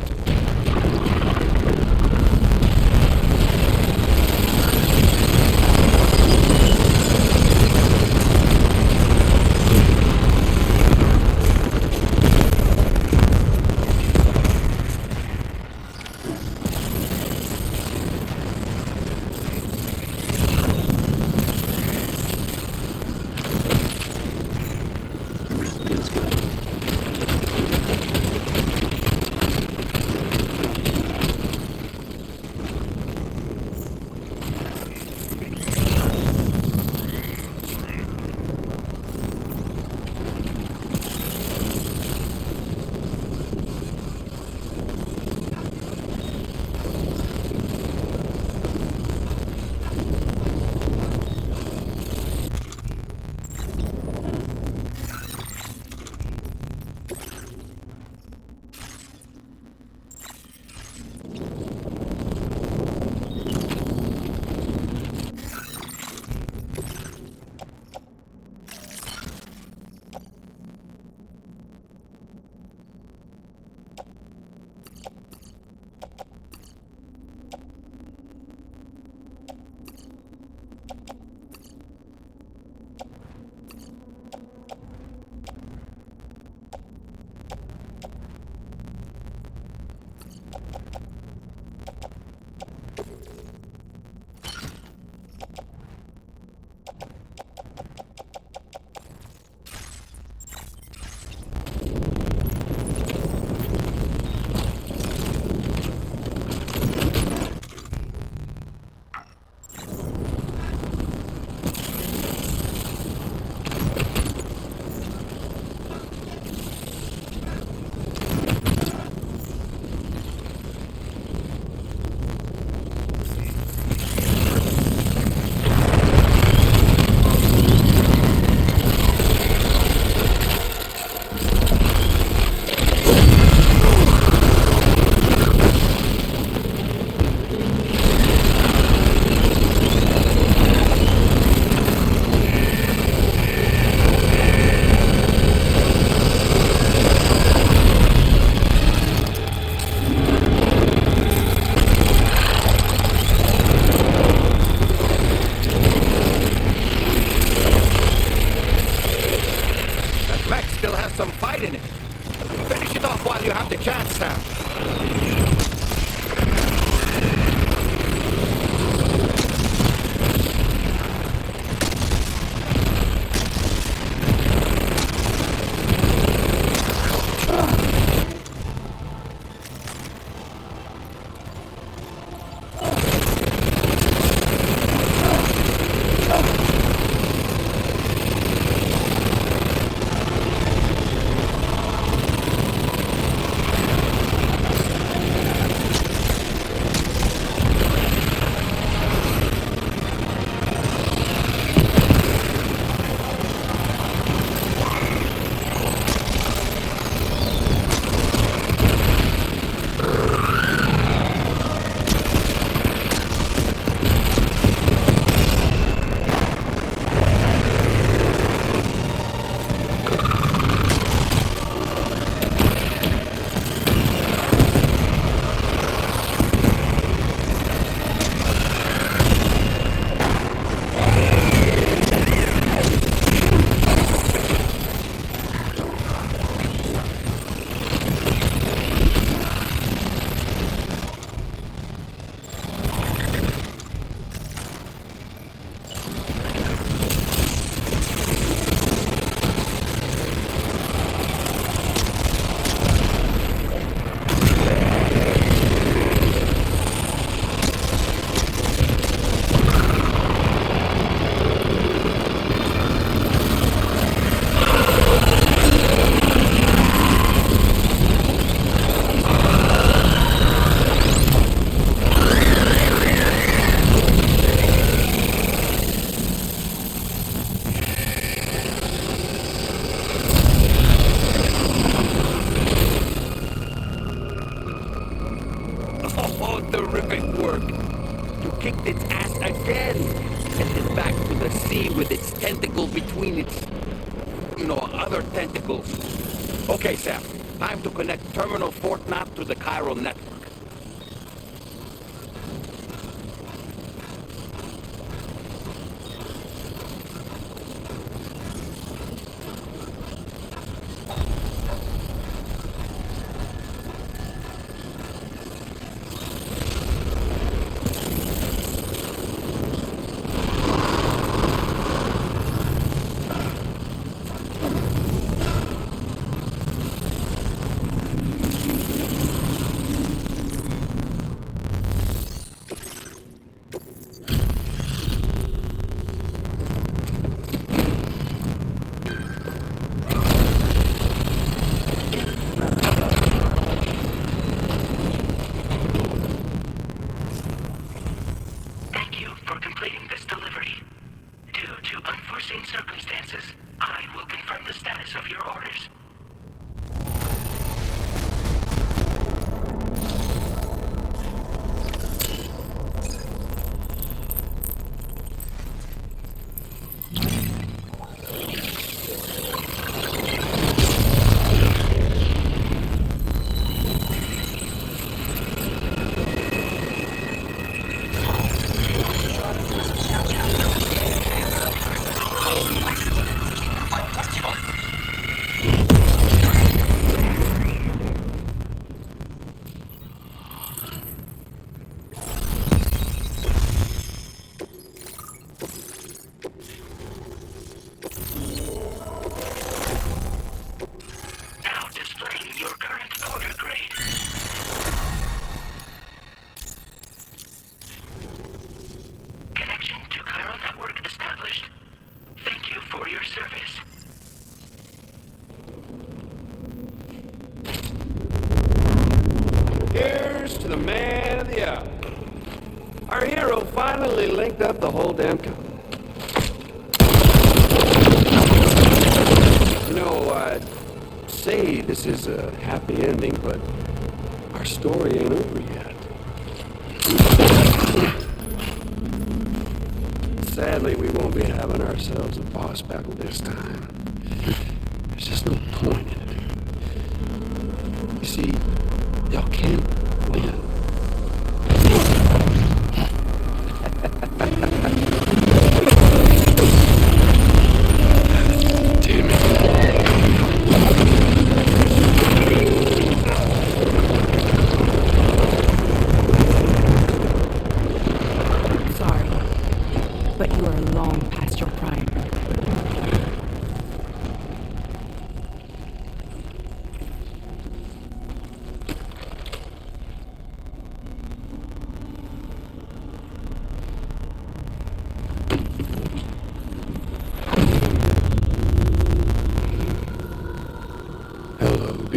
chance, Sam. Okay, Sam. Time to connect Terminal Fort Knot to the chiral network. Up the whole damn company. You know, I'd say this is a happy ending, but our story ain't over yet. Sadly, we won't be having ourselves a boss battle this time. There's just no point in it. You see, y'all can't win.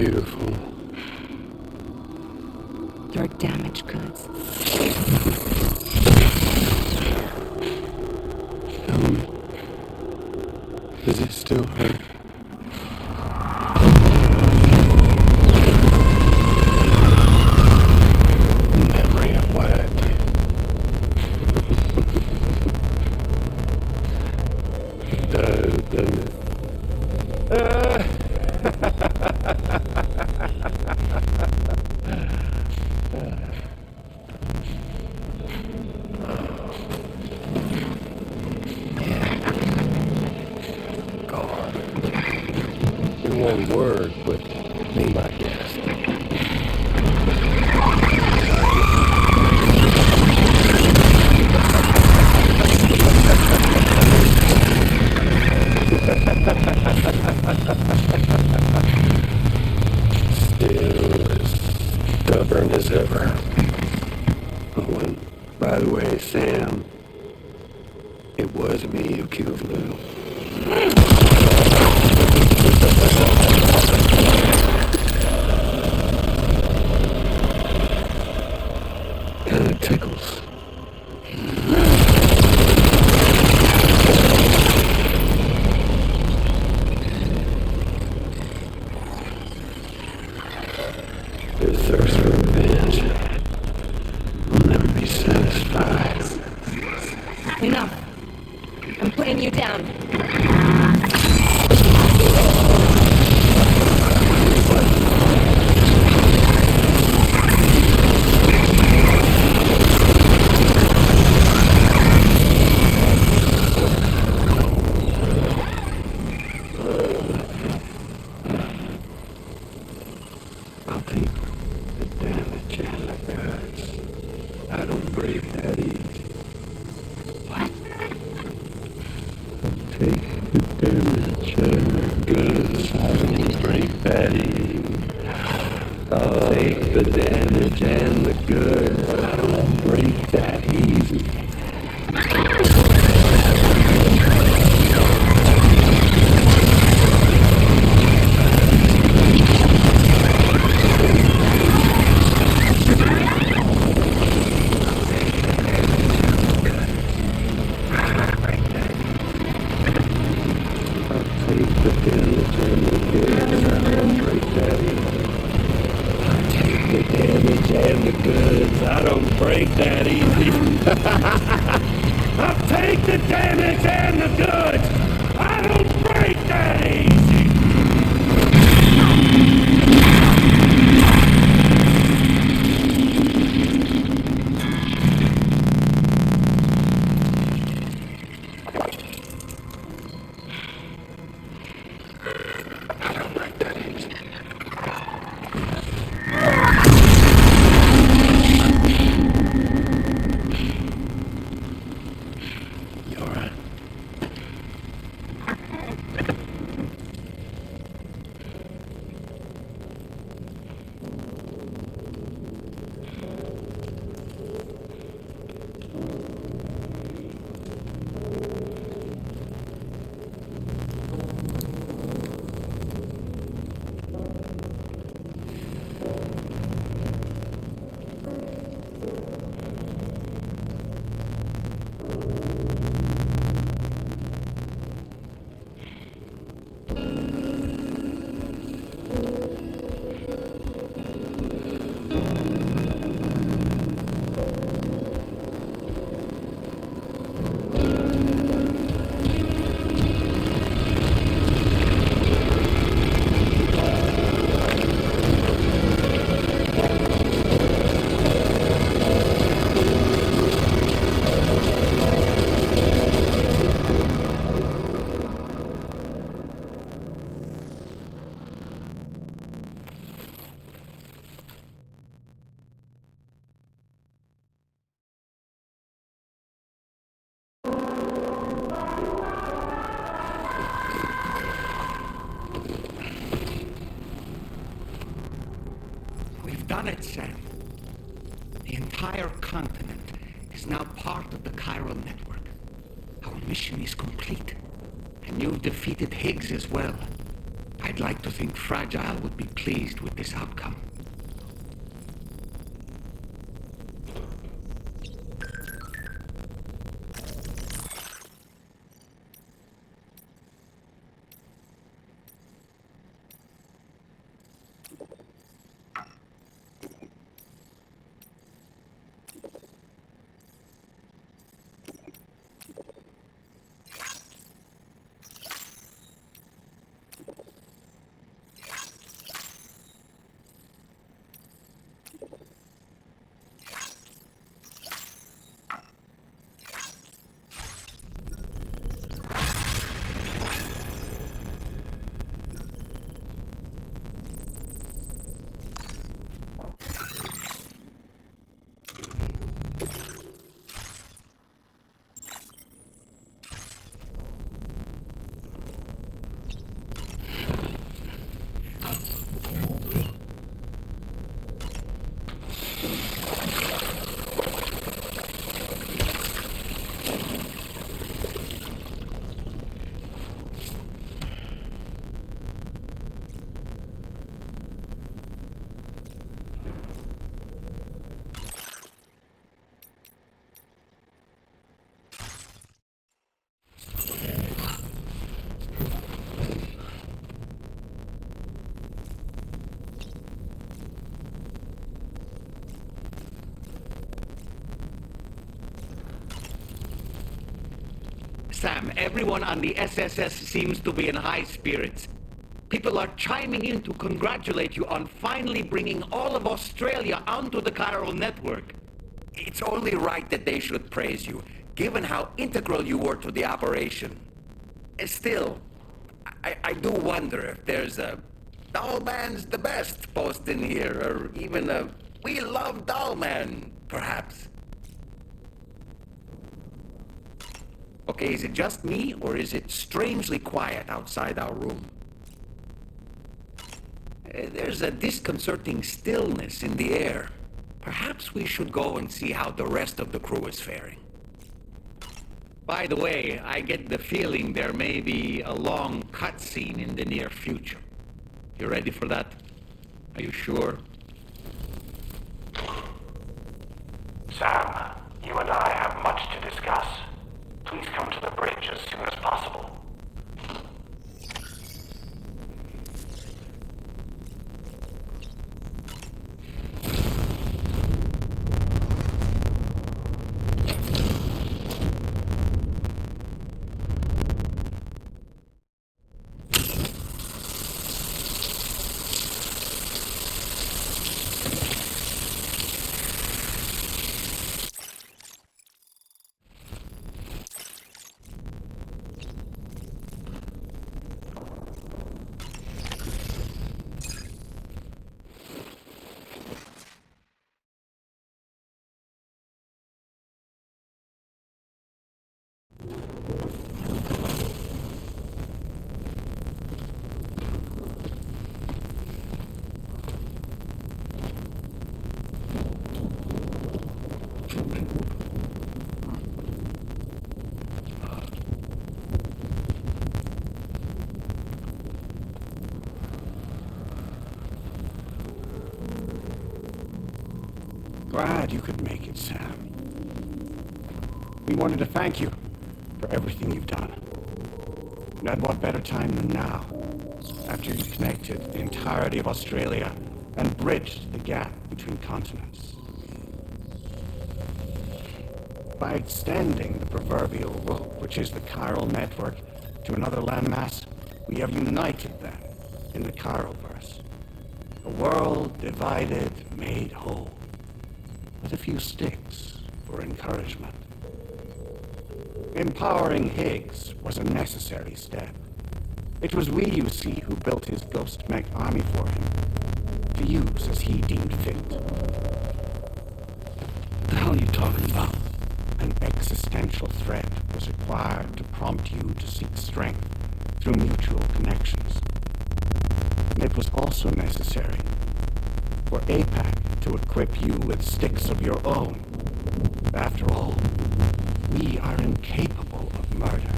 beautiful. Your damaged goods. Does it still hurt? Memory of what I did. It does, doesn't it? It won't work, but be my guest. Still as stubborn as ever. Oh, and by the way, Sam, it was me who killed Lou. Kinda tickles. This thirst for revenge will never be satisfied. Enough. I'm putting you down. I'll take the damage and the guts. I don't break that easy. What? Take the damage and the goods. I don't break that easy. I'll take the damage and the goods. I don't break that easy. Take the damage and the goods. I don't break that easy. I take the damage and the goods. I don't break that easy. I'll take the damage and the goods. I don't break that easy. I don't break that easy. You alright? We've done it, Sam. The entire continent is now part of the chiral network. Our mission is complete. And you've defeated Higgs as well. I I'd like to think Fragile would be pleased with this outcome. Sam, everyone on the SSS seems to be in high spirits. People are chiming in to congratulate you on finally bringing all of Australia onto the chiral network. It's only right that they should praise you, given how integral you were to the operation. Still, I do wonder if there's a Dollman's the best post in here, or even a We Love Dollman, perhaps. Okay, is it just me, or is it strangely quiet outside our room? There's a disconcerting stillness in the air. Perhaps we should go and see how the rest of the crew is faring. By the way, I get the feeling there may be a long cutscene in the near future. You ready for that? Are you sure? Sam, you and I have much to discuss. Please come to the bridge as soon as possible. Glad you could make it, Sam. We wanted to thank you for everything you've done. And at what better time than now, after you connected the entirety of Australia and bridged the gap between continents. By extending the proverbial rope, which is the chiral network, to another landmass, we have united them in the chiralverse. A world divided, made whole. With a few sticks for encouragement. Empowering Higgs was a necessary step. It was we, you see, who built his ghost mech army for him, to use as he deemed fit. What the hell are you talking about? An existential threat was required to prompt you to seek strength through mutual connections. And it was also necessary for APAC to equip you with sticks of your own. After all, we are incapable of murder.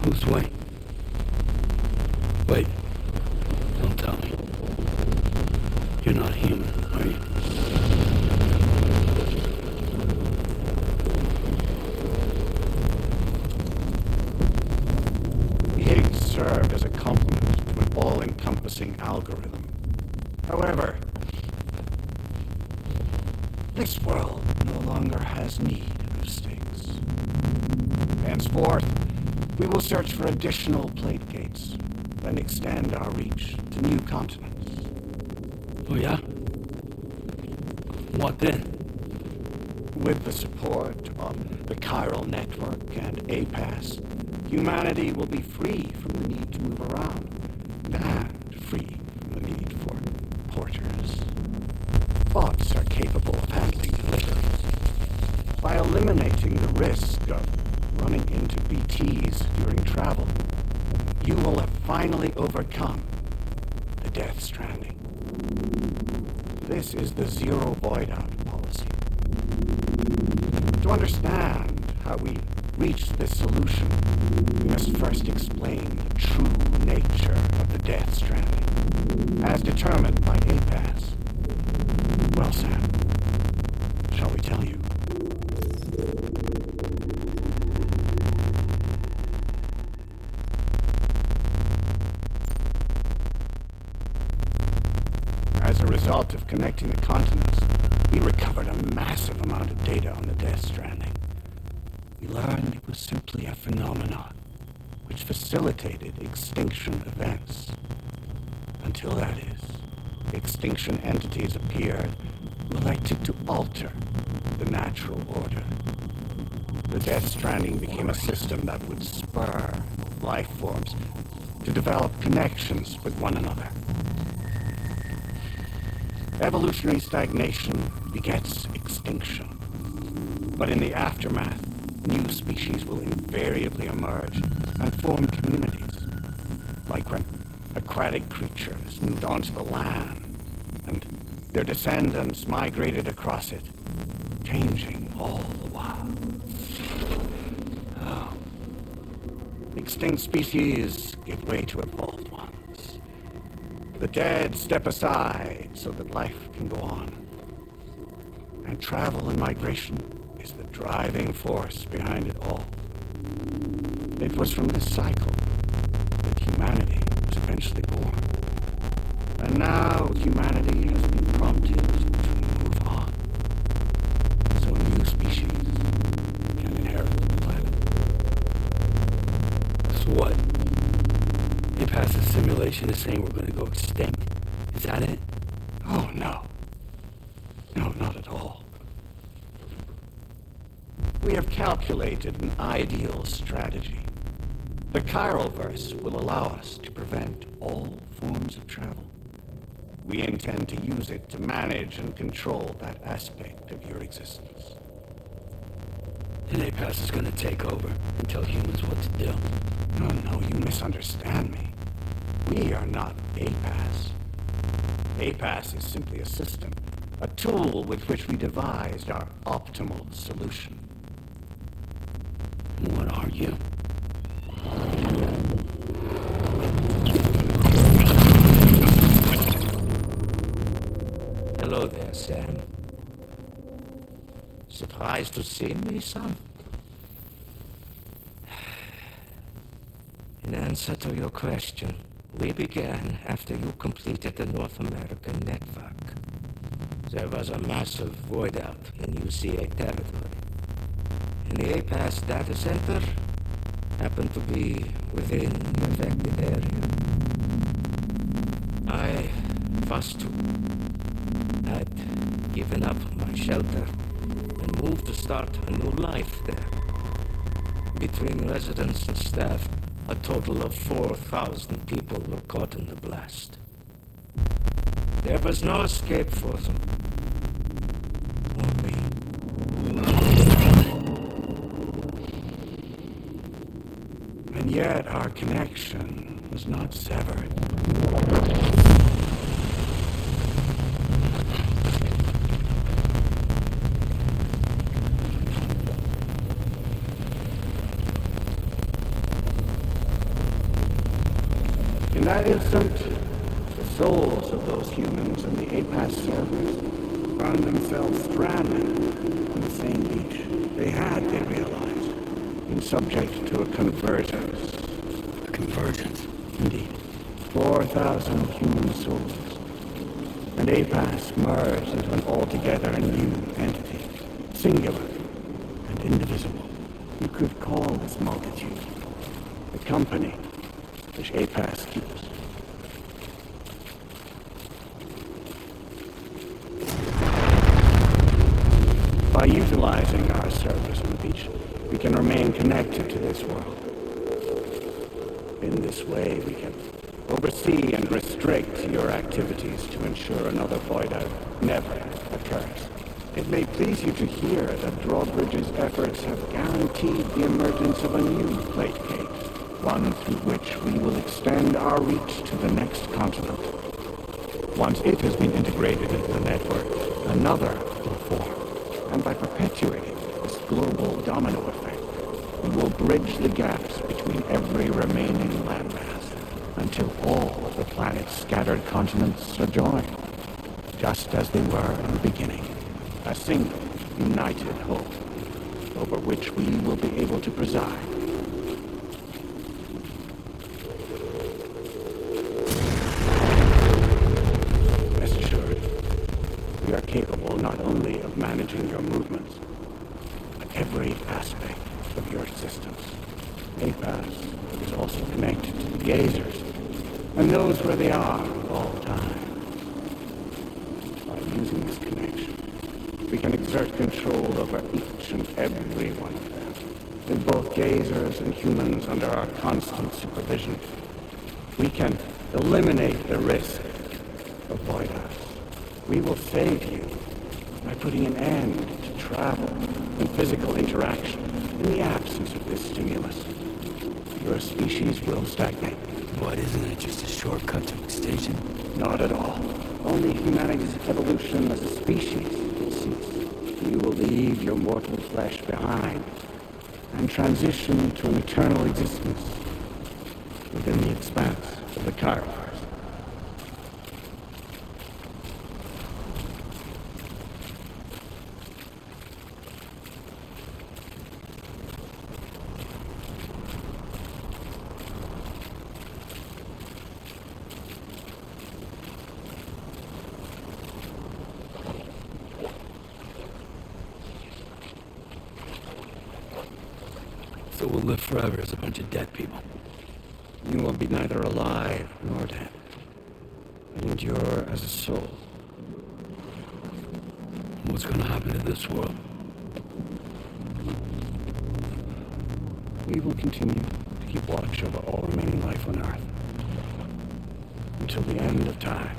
Who's Wayne? Wait. Don't tell me. You're not human, are you? The eggs served as a complement to an all-encompassing algorithm. However, this world no longer has need of stakes. Henceforth, we will search for additional plate gates and extend our reach to new continents. Oh yeah? What then? With the support of the chiral network and APAS, humanity will be free from the need to move around, and free from the need for porters. Bots are capable of handling deliveries. By eliminating the risk of running into BTs during travel, you will have finally overcome the death stranding. This is the zero void-out policy. To understand how we reached this solution, we must first explain the true nature of the death stranding, as determined by APAS. Well, Sam, shall we tell you? As a result of connecting the continents, we recovered a massive amount of data on the death stranding. We learned it was simply a phenomenon which facilitated extinction events. Until that is, extinction entities appeared elected to alter the natural order. The death stranding became a system that would spur life forms to develop connections with one another. Evolutionary stagnation begets extinction. But in the aftermath, new species will invariably emerge and form communities. Like when aquatic creatures moved onto the land, and their descendants migrated across it, changing all the while. Oh. Extinct species give way to evolved ones. The dead step aside so that life can go on. And travel and migration is the driving force behind it all. It was from this cycle that humanity was eventually born. And now humanity has been prompted to move on. So new species can inherit the planet. So what? They passed a simulation is saying we're going to go extinct. Is that it? Oh, no. No, not at all. We have calculated an ideal strategy. The chiral verse will allow us to prevent all forms of travel. We intend to use it to manage and control that aspect of your existence. And APAS is going to take over and tell humans what to do. No, you misunderstand me. We are not APAS. APAS is simply a system, a tool with which we devised our optimal solution. What are you? Hello there, Sam. Surprised to see me, son? In answer to your question, we began after you completed the North American network. There was a massive void out in UCA territory. And the APAS data center happened to be within the affected area. I was too. I'd given up my shelter and moved to start a new life there. Between residents and staff, a total of 4,000 people were caught in the blast. There was no escape for them. Or me. And yet our connection was not severed. In that instant, the souls of those humans and the APAS servers found themselves stranded on the same beach. They realized, been subject to a convergence. A convergence? Indeed. 4,000 human souls. And APAS merged into an altogether new entity. Singular and indivisible. You could call this multitude the company which APAS keeps. By utilizing our service on the beach, we can remain connected to this world. In this way, we can oversee and restrict your activities to ensure another void out never occurs. It may please you to hear that Drawbridge's efforts have guaranteed the emergence of a new plate gate, one through which we will extend our reach to the next continent. Once it has been integrated into the network, another will form. And by perpetuating this global domino effect, we will bridge the gaps between every remaining landmass until all of the planet's scattered continents are joined, just as they were in the beginning. A single, united whole, over which we will be able to preside. Rest assured, we are capable not only of managing your movements, but every aspect of your existence. APAS is also connected to the gazers, and knows where they are at all times. By using this connection, we can exert control over each and every one of them, with both gazers and humans under our constant supervision. We can eliminate the risk of void out. We will save you by putting an end to travel and physical interaction in the absence of this stimulus. Your species will stagnate. What, isn't it just a shortcut to extinction? Not at all. Only humanity's evolution as a species will cease. You will leave your mortal flesh behind and transition to an eternal existence within the expanse of the Chiroverse. So we'll live forever as a bunch of dead people. You will be neither alive nor dead, and endure as a soul. What's gonna happen to this world? We will continue to keep watch over all remaining life on Earth until the end of time.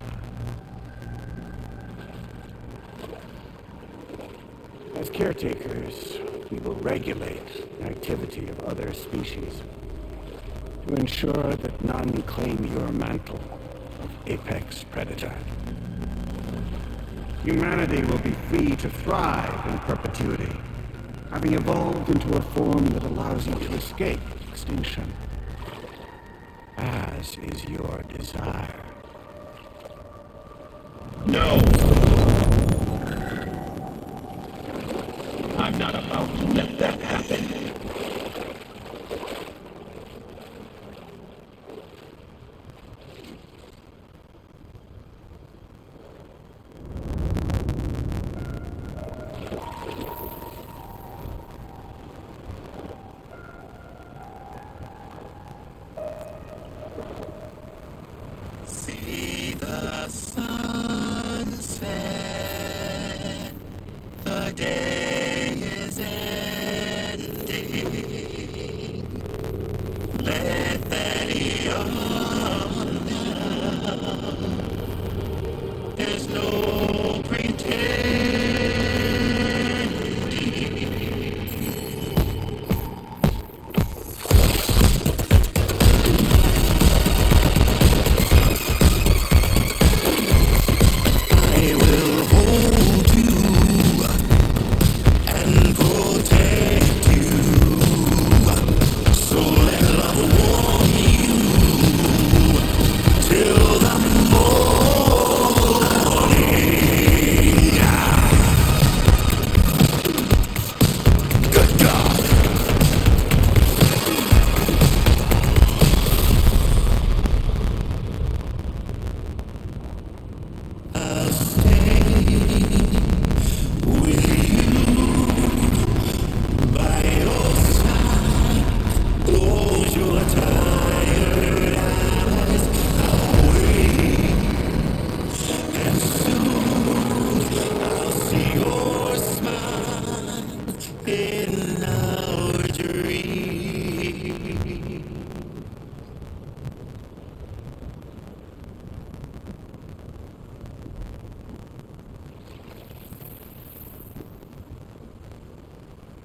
As caretakers, we will regulate the activity of other species to ensure that none claim your mantle of apex predator. Humanity will be free to thrive in perpetuity, having evolved into a form that allows you to escape extinction, as is your desire. No! I'm not about to let that happen. See the sunset. The day is ending. Let that yawn now. There's no pretending.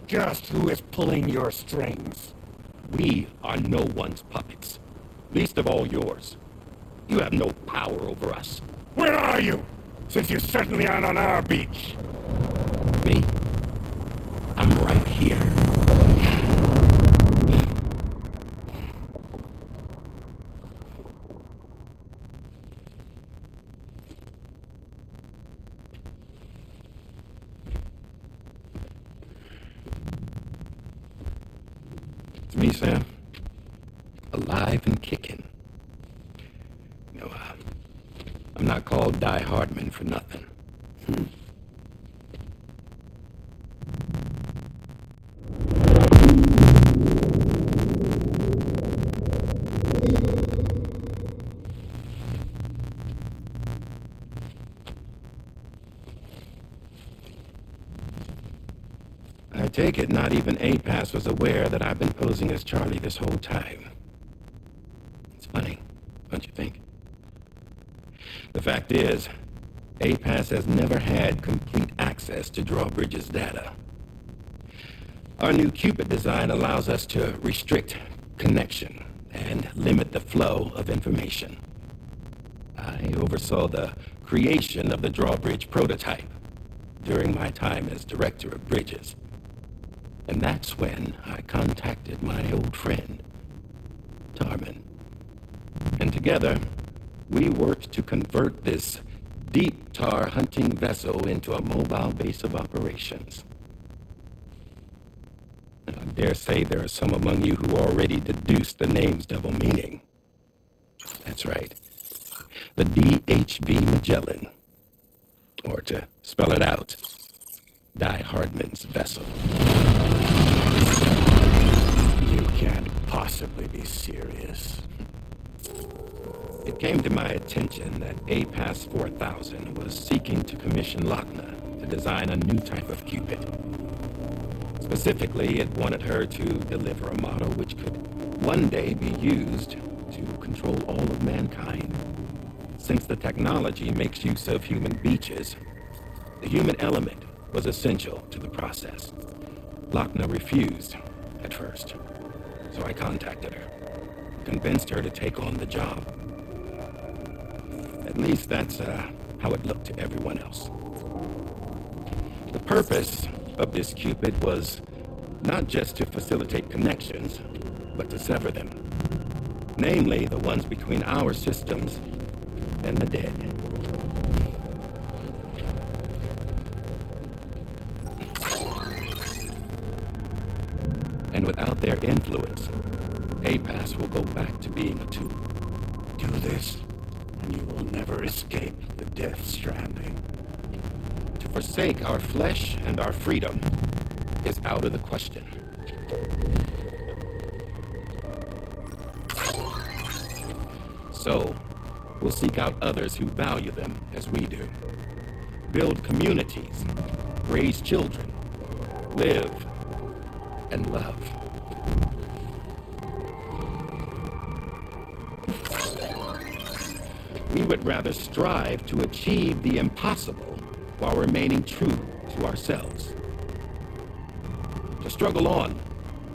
just who is pulling your strings. We are no one's puppets, least of all yours. You have no power over us. Where are you? Since you certainly aren't on our beach. Me? I'm right here. It's me, Sam. Alive and kicking. No, I'm not called Die Hardman for nothing. I take it not even APAS was aware that I've been posing as Charlie this whole time. It's funny, don't you think? The fact is, APAS has never had complete access to Drawbridge's data. Our new Cupid design allows us to restrict connection and limit the flow of information. I oversaw the creation of the Drawbridge prototype during my time as Director of Bridges. And that's when I contacted my old friend, Tarman. And together, we worked to convert this deep tar hunting vessel into a mobile base of operations. I dare say there are some among you who already deduced the name's double meaning. That's right. The DHV Mellin. Or to spell it out, Die Hardman's vessel. You can't possibly be serious. It came to my attention that APAS 4000 was seeking to commission Lochner to design a new type of Cupid. Specifically, it wanted her to deliver a model which could one day be used to control all of mankind. Since the technology makes use of human beaches, the human element was essential to the process. Lochner refused at first, so I contacted her, convinced her to take on the job. At least that's how it looked to everyone else. The purpose of this Cupid was not just to facilitate connections, but to sever them. Namely, the ones between our systems and the dead. And without their influence, APAS will go back to being a tool. Do this, and you will never escape the death stranding. To forsake our flesh and our freedom is out of the question. So, we'll seek out others who value them as we do. Build communities, raise children, live and love. We would rather strive to achieve the impossible while remaining true to ourselves. To struggle on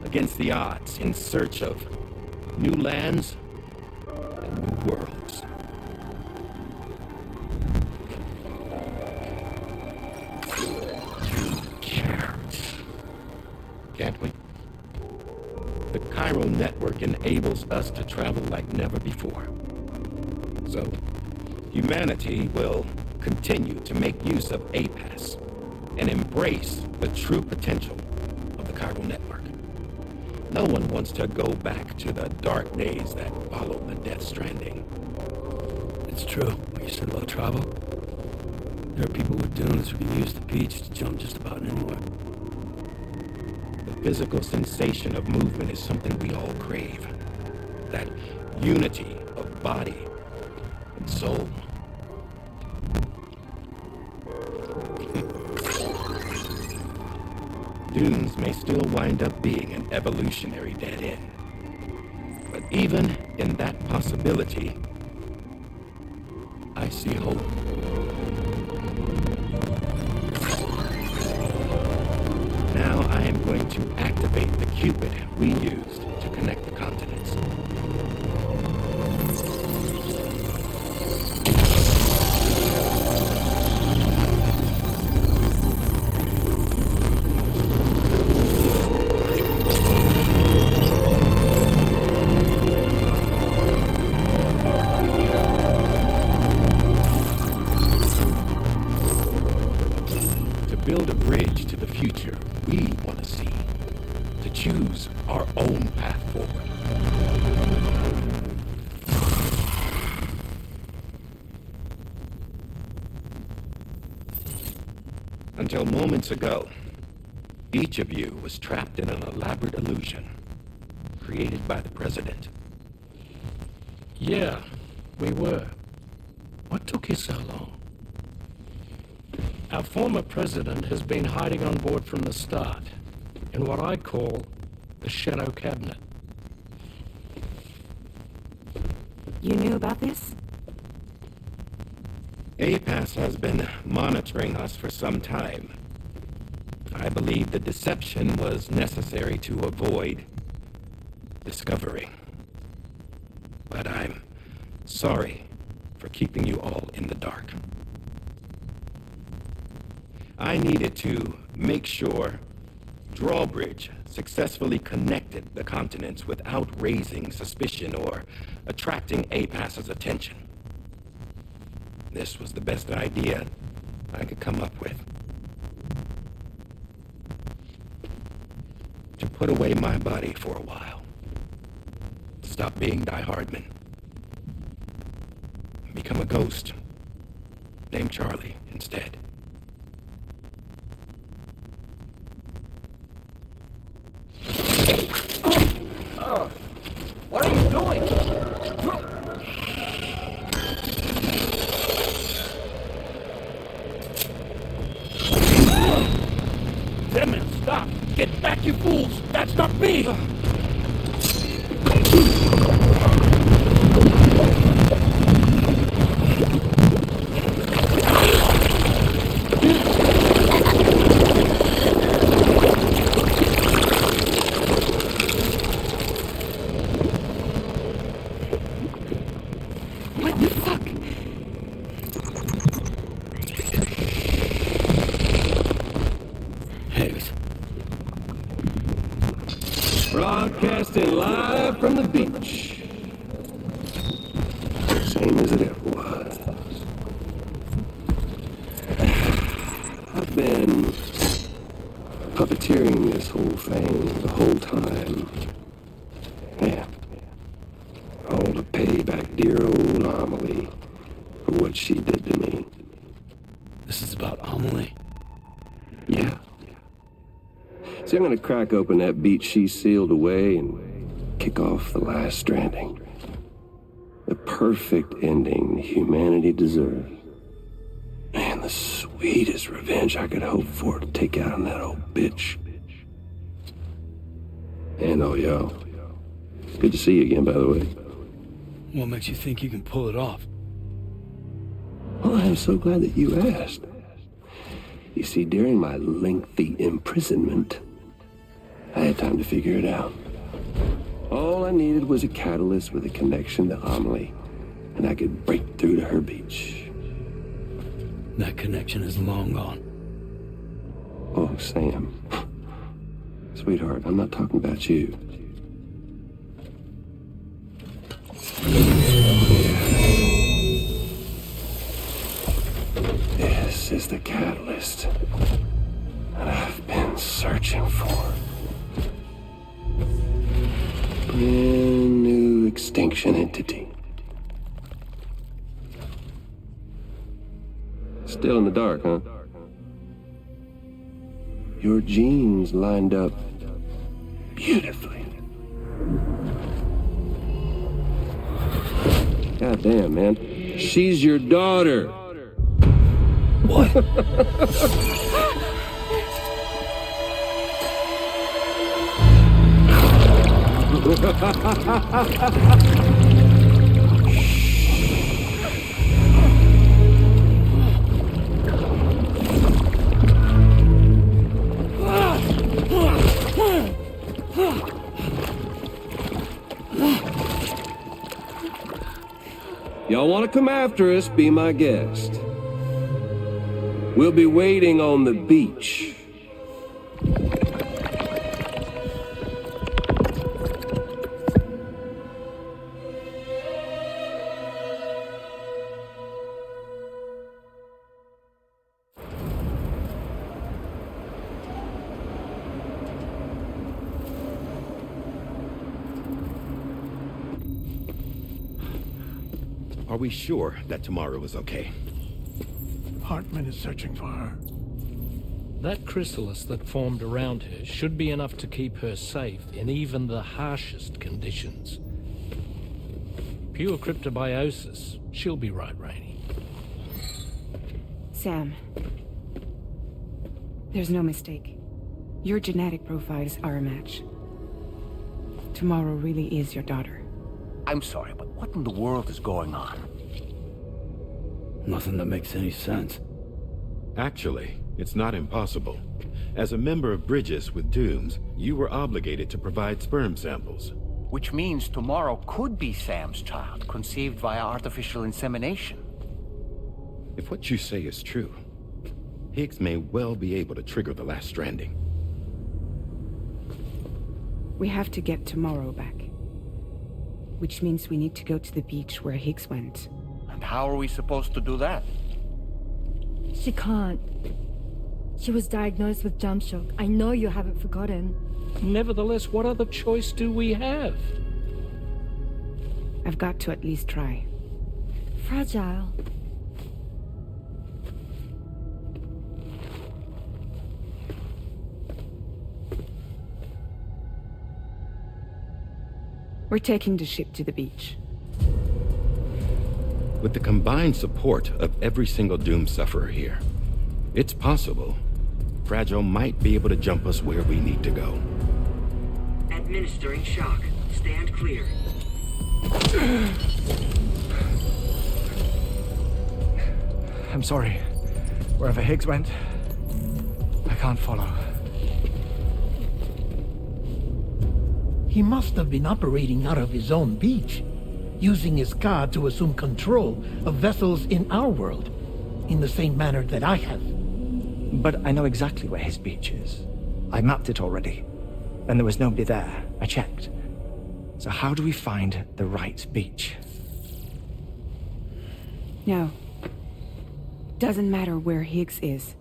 against the odds in search of new lands and new worlds. Can't we? The Cairo network enables us to travel like never before. So, humanity will continue to make use of APAS and embrace the true potential of the Cairo network. No one wants to go back to the dark days that followed the death stranding. It's true, what you said about travel. There are people with dunes who can use the beach to jump just about anywhere. The physical sensation of movement is something we all crave. That unity of body and soul. Dunes may still wind up being an evolutionary dead end. But even in that possibility, I see hope. Now I am going activate the Cupid we used to connect the continents. Build a bridge to the future we want to see, to choose our own path forward. Until moments ago, each of you was trapped in an elaborate illusion created by the President. Yeah, we were. What took you so long? Our former president has been hiding on board from the start, in what I call the Shadow Cabinet. You knew about this? APAS has been monitoring us for some time. I believe the deception was necessary to avoid discovery. But I'm sorry for keeping you all in the dark. I needed to make sure Drawbridge successfully connected the continents without raising suspicion or attracting APAS's attention. This was the best idea I could come up with. To put away my body for a while. Stop being Die Hardman. Become a ghost. Named Charlie instead. What are you doing? Deadman, stop! Get back, you fools! That's not me! Broadcasting live from the beach. Same as it ever was. I've been puppeteering this whole thing the whole time. Yeah. All to pay back dear old Amelie for what she did to me. This is about Amelie? Yeah. See, I'm gonna crack open that beach she sealed away and kick off the last Stranding. The perfect ending humanity deserves. Man, the sweetest revenge I could hope for to take out on that old bitch. And oh, yo. Good to see you again, by the way. What makes you think you can pull it off? Well, I'm so glad that you asked. You see, during my lengthy imprisonment, I had time to figure it out. All I needed was a catalyst with a connection to Amelie, and I could break through to her beach. That connection is long gone. Oh, Sam. Sweetheart, I'm not talking about you. This is the catalyst that I've been searching for. Brand new extinction entity. Still in the dark, huh? Your genes lined up beautifully. God damn, man. She's your daughter. What? Y'all want to come after us, be my guest. We'll be waiting on the beach. Are we sure that tomorrow is okay? Hartman is searching for her. That chrysalis that formed around her should be enough to keep her safe in even the harshest conditions. Pure cryptobiosis. She'll be right, Rainey. Sam. There's no mistake. Your genetic profiles are a match. Tomorrow really is your daughter. I'm sorry, but what in the world is going on? Nothing that makes any sense. Actually, it's not impossible. As a member of Bridges with Dooms, you were obligated to provide sperm samples. Which means tomorrow could be Sam's child, conceived via artificial insemination. If what you say is true, Higgs may well be able to trigger the last Stranding. We have to get Tomorrow back. Which means we need to go to the beach where Higgs went. And how are we supposed to do that? She can't. She was diagnosed with jump shock. I know you haven't forgotten. Nevertheless, what other choice do we have? I've got to at least try. Fragile. We're taking the ship to the beach. With the combined support of every single Doom sufferer here, it's possible Fragile might be able to jump us where we need to go. Administering shock. Stand clear. I'm sorry. Wherever Higgs went, I can't follow. He must have been operating out of his own beach, using his car to assume control of vessels in our world, in the same manner that I have. But I know exactly where his beach is. I mapped it already, and there was nobody there. I checked. So how do we find the right beach? No. Doesn't matter where Higgs is.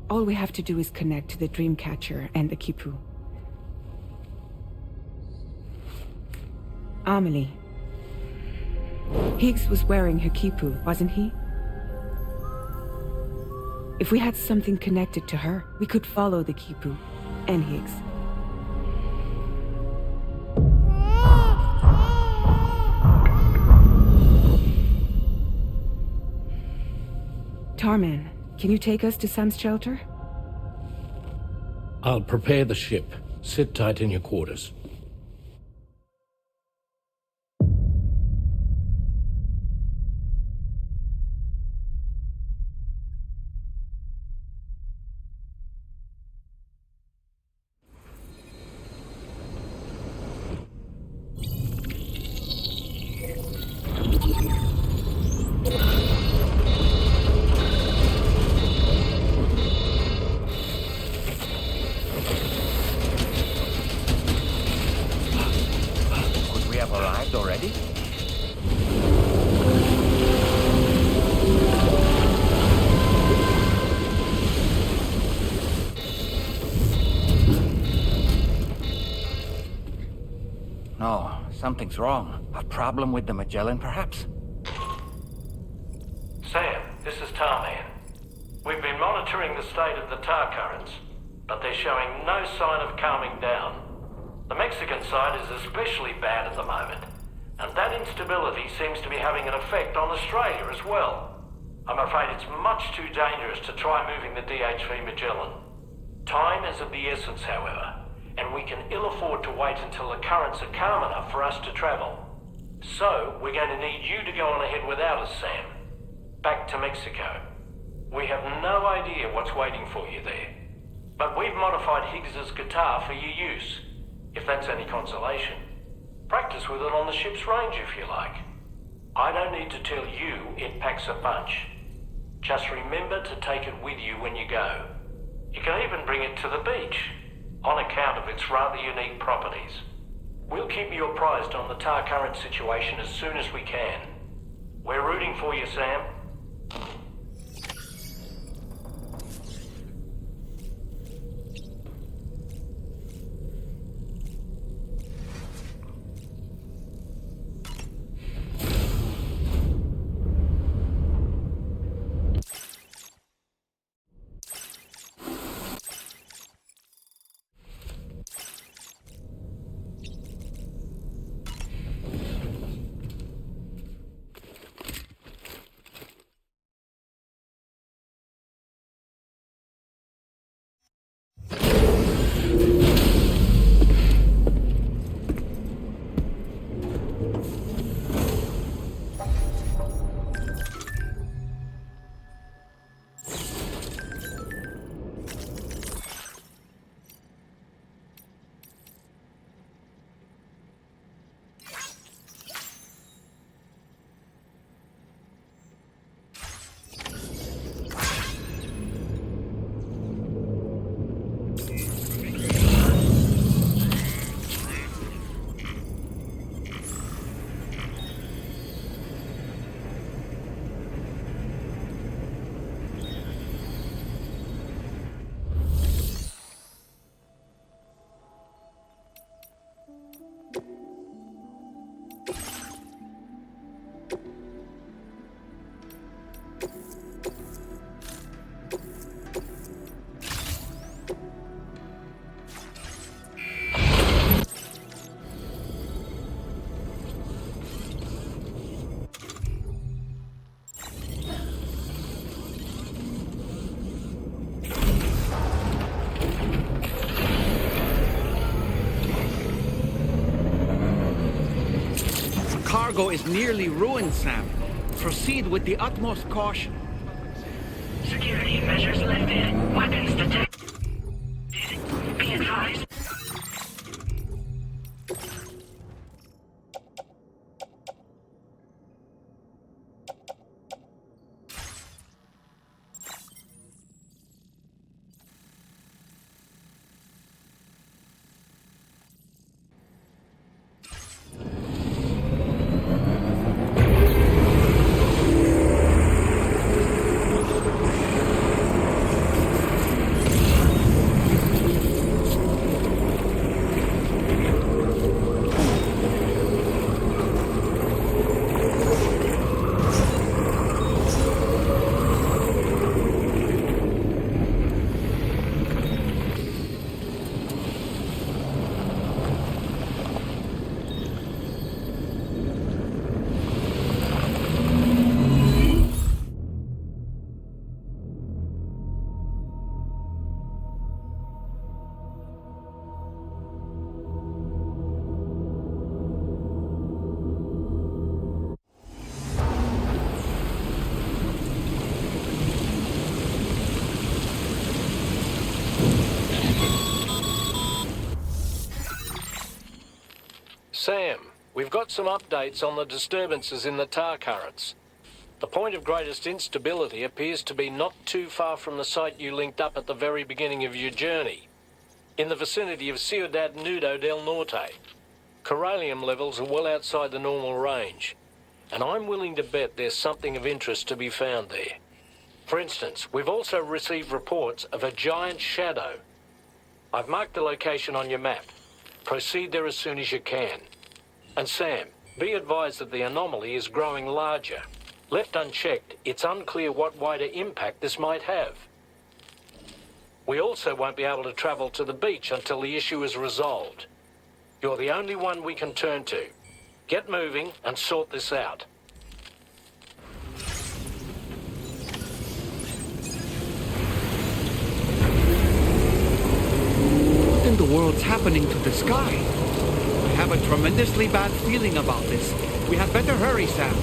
All we have to do is connect to the Dreamcatcher and the Kipu. Amelie. Higgs was wearing her Kipu, wasn't he? If we had something connected to her, we could follow the Kipu and Higgs. Tarman, can you take us to Sam's shelter? I'll prepare the ship. Sit tight in your quarters. Already? No, something's wrong. A problem with the Magellan, perhaps? Sam, this is Tarman. We've been monitoring the state of the tar currents, but they're showing no sign of calming down. The Mexican side is especially bad at the moment, and that instability seems to be having an effect on Australia as well. I'm afraid it's much too dangerous to try moving the DHV Mellin. Time is of the essence, however, and we can ill afford to wait until the currents are calm enough for us to travel. So, we're going to need you to go on ahead without us, Sam. Back to Mexico. We have no idea what's waiting for you there, but we've modified Higgs's guitar for your use, if that's any consolation. Practice with it on the ship's range if you like. I don't need to tell you it packs a punch. Just remember to take it with you when you go. You can even bring it to the beach, on account of its rather unique properties. We'll keep you apprised on the tar current situation as soon as we can. We're rooting for you, Sam. Cargo is nearly ruined, Sam. Proceed with the utmost caution. Security measures lifted. Weapons detected. Be advised. Sam, we've got some updates on the disturbances in the tar currents. The point of greatest instability appears to be not too far from the site you linked up at the very beginning of your journey, in the vicinity of Ciudad Nudo del Norte. Corallium levels are well outside the normal range, and I'm willing to bet there's something of interest to be found there. For instance, we've also received reports of a giant shadow. I've marked the location on your map. Proceed there as soon as you can. And Sam, be advised that the anomaly is growing larger. Left unchecked, it's unclear what wider impact this might have. We also won't be able to travel to the beach until the issue is resolved. You're the only one we can turn to. Get moving and sort this out. What in the world's happening to the sky? I have a tremendously bad feeling about this. We had better hurry, Sam.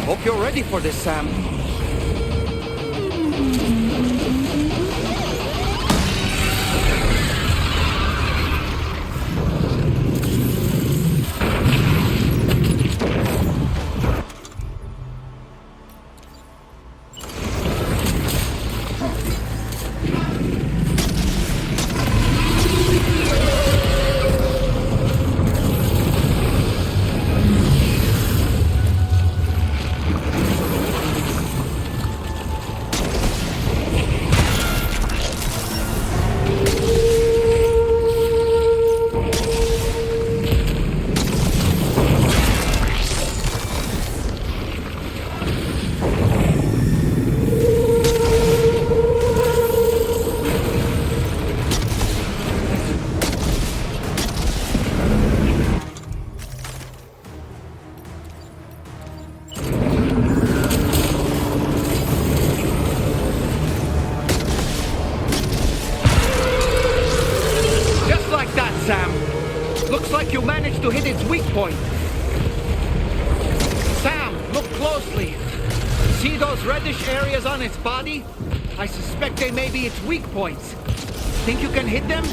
Hope you're ready for this, Sam. I suspect they may be its weak points. Think you can hit them?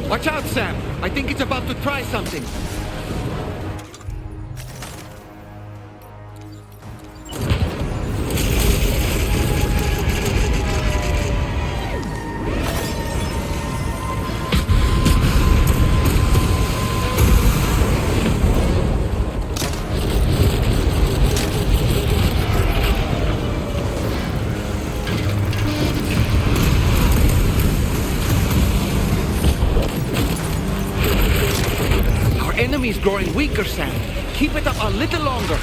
Watch out, Sam! I think it's about to try something. Enemy's growing weaker, Sam. Keep it up a little longer.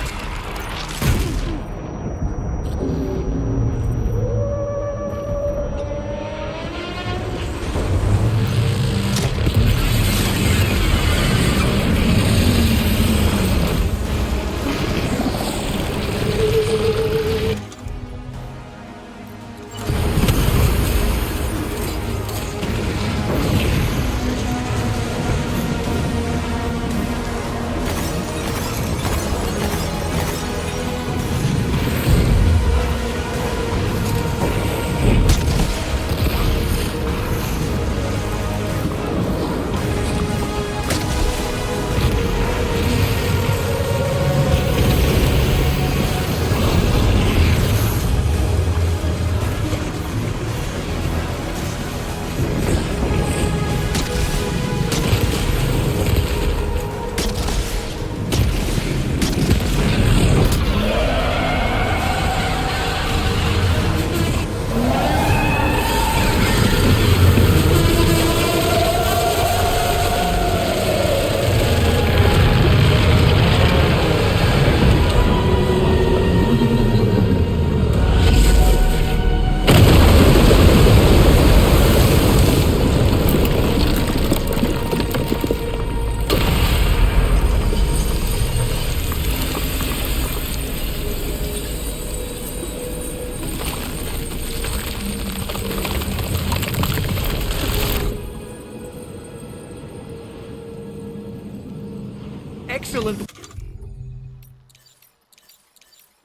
Excellent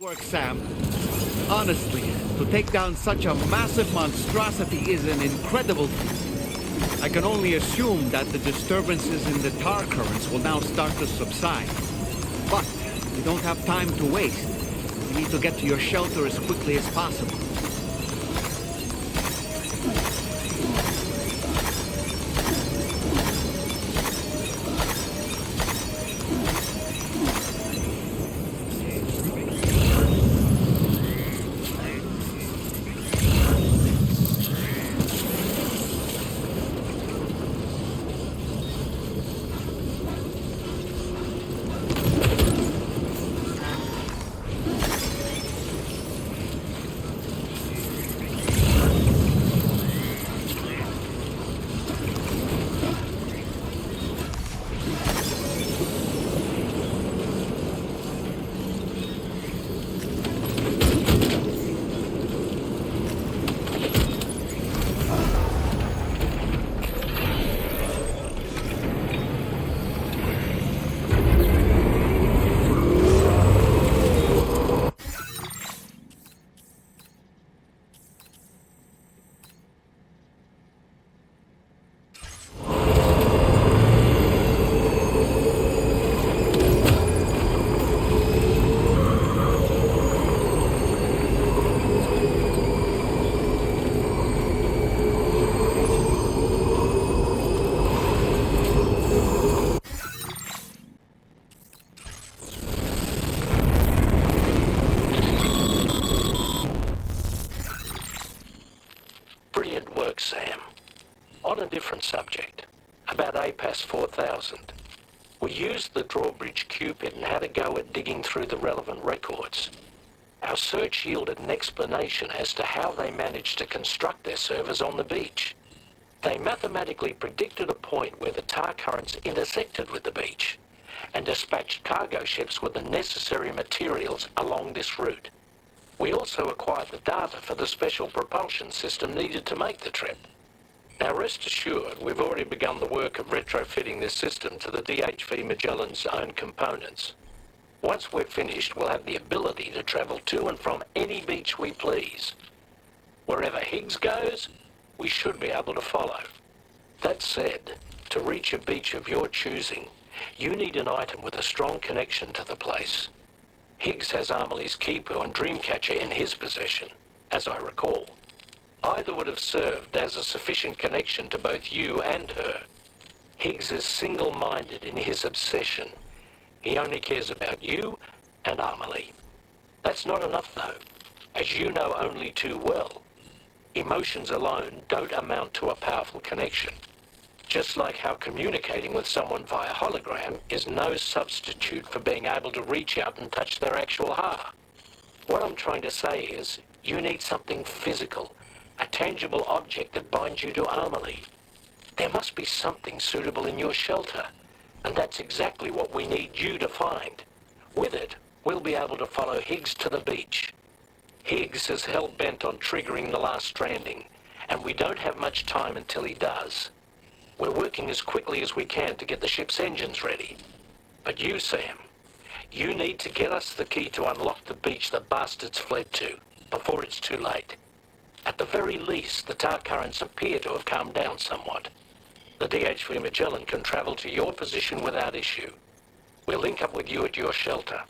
work, Sam. Honestly, to take down such a massive monstrosity is an incredible feat. I can only assume that the disturbances in the tar currents will now start to subside. But we don't have time to waste. You need to get to your shelter as quickly as possible. different subject, about APAS 4000. We used the drawbridge Cupid and had a go at digging through the relevant records. Our search yielded an explanation as to how they managed to construct their servers on the beach. They mathematically predicted a point where the tar currents intersected with the beach, and dispatched cargo ships with the necessary materials along this route. We also acquired the data for the special propulsion system needed to make the trip. Now rest assured, we've already begun the work of retrofitting this system to the DHV Magellan's own components. Once we're finished, we'll have the ability to travel to and from any beach we please. Wherever Higgs goes, we should be able to follow. That said, to reach a beach of your choosing, you need an item with a strong connection to the place. Higgs has Amelie's Kipu and Dreamcatcher in his possession, as I recall. Either would have served as a sufficient connection to both you and her. Higgs is single-minded in his obsession. He only cares about you and Amelie. That's not enough, though, as you know only too well. Emotions alone don't amount to a powerful connection. Just like how communicating with someone via hologram is no substitute for being able to reach out and touch their actual heart. What I'm trying to say is, you need something physical, a tangible object that binds you to Amelie. There must be something suitable in your shelter, and that's exactly what we need you to find. With it, we'll be able to follow Higgs to the beach. Higgs is hell-bent on triggering the last Stranding, and we don't have much time until he does. We're working as quickly as we can to get the ship's engines ready. But you, Sam, you need to get us the key to unlock the beach the bastards fled to, before it's too late. At the very least, the tar currents appear to have calmed down somewhat. The DHV Mellin can travel to your position without issue. We'll link up with you at your shelter.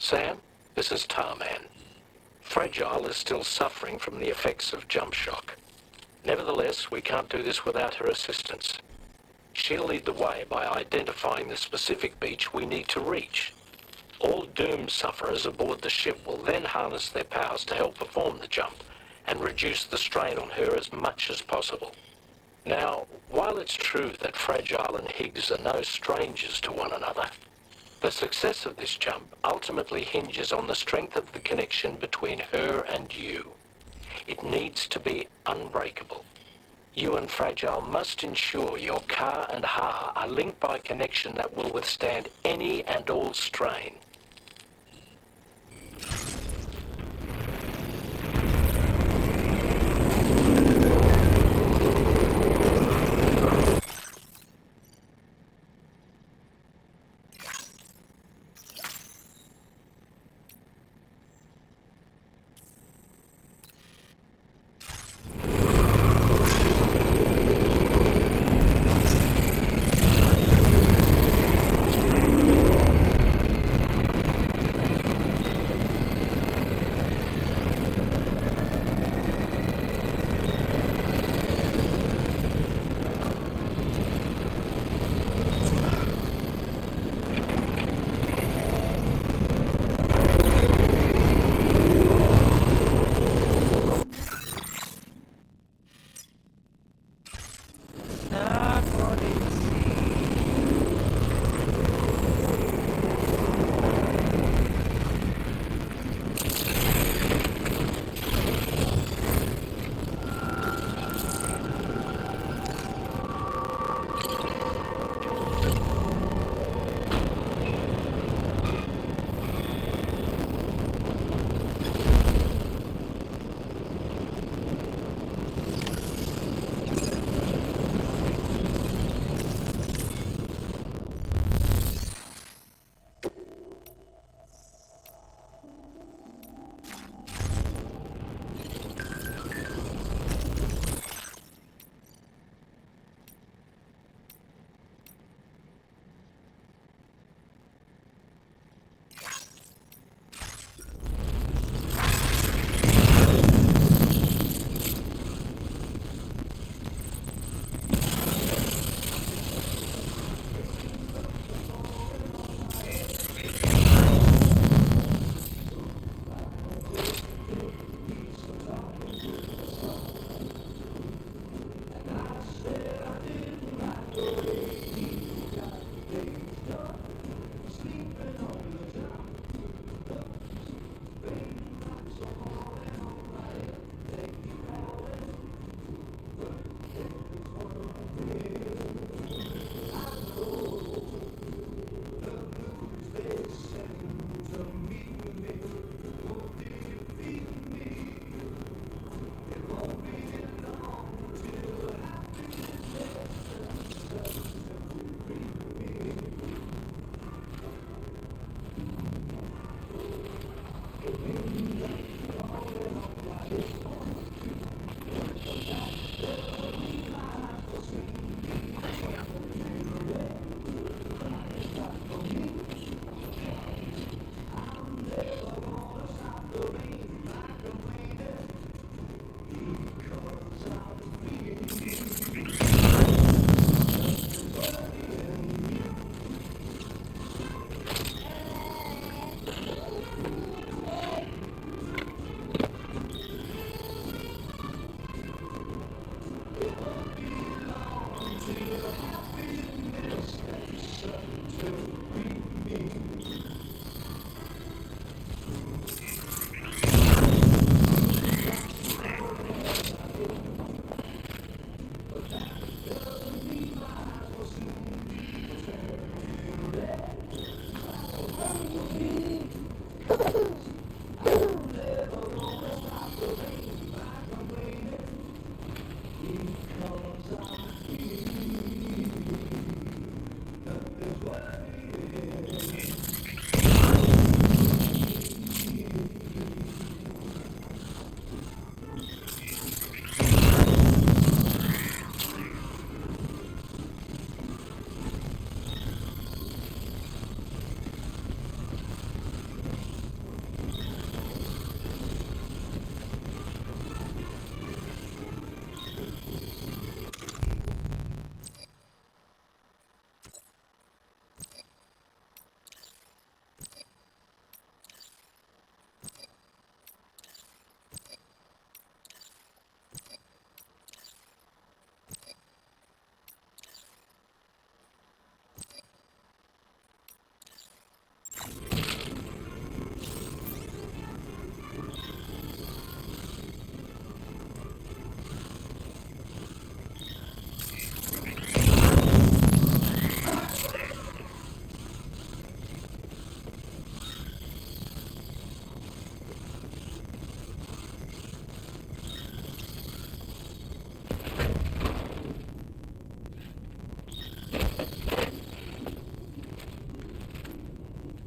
Sam, this is Tarman. Fragile is still suffering from the effects of jump shock. Nevertheless, we can't do this without her assistance. She'll lead the way by identifying the specific beach we need to reach. All doomed sufferers aboard the ship will then harness their powers to help perform the jump and reduce the strain on her as much as possible. Now, while it's true that Fragile and Higgs are no strangers to one another, the success of this jump ultimately hinges on the strength of the connection between her and you. It needs to be unbreakable. You and Fragile must ensure your Ka and Ha are linked by a connection that will withstand any and all strain.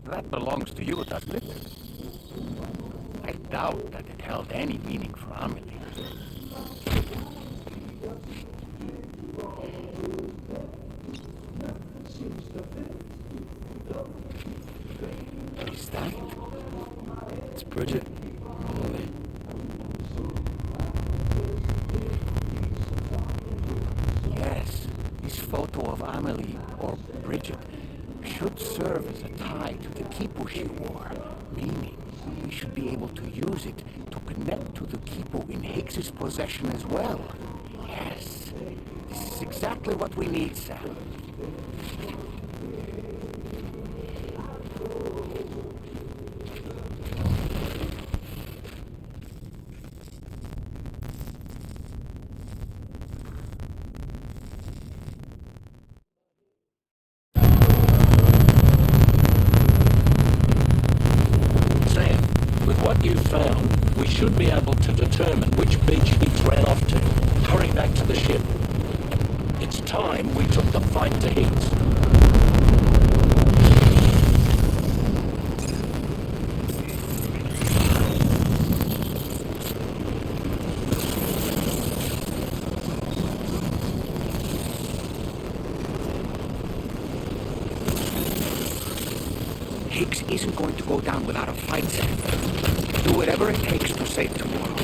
That belongs to you, doesn't it? I doubt that it held any meaning for Amelie. Is that? It's Bridget. Yes, this photo of Amelie, or Bridget, should serve as a tie to the Kipu she wore, meaning we should be able to use it to connect to the Kipu in Hicks's possession as well. Yes, this is exactly what we need, Sam. What you've found, we should be able to determine which beach Higgs ran off to. Hurry back to the ship. It's time we took the fight to Higgs. Higgs isn't going to go down without a fight, Sam. Do whatever it takes to save tomorrow.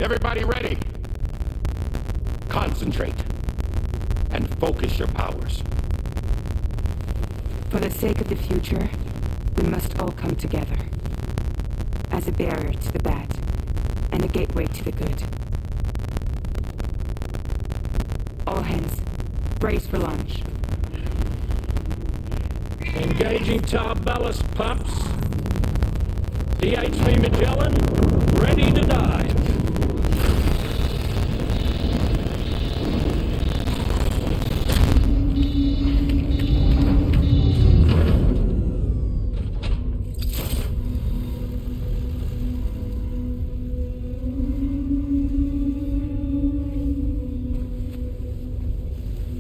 Everybody ready? Concentrate. And focus your powers. For the sake of the future, we must all come together. As a barrier to the bad, and a gateway to the good. All hands, brace for launch. Engaging tar ballast pumps. DHV Mellin, ready to dive.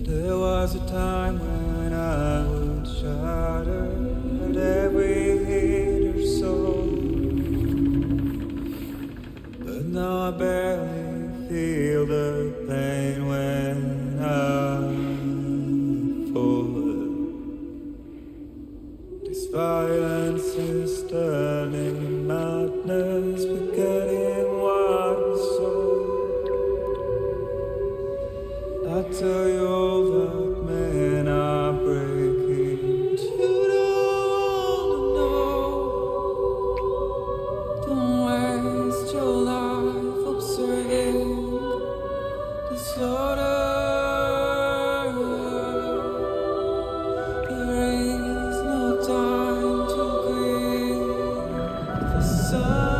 There was a time when I would shatter at every hater's soul, but now I barely feel the pain when I fall. This violence is turning madness, forgetting what was sold. I tell you all that men are breaking, but you don't know. Don't waste your life observing the slaughter. There is no time to grieve the sun.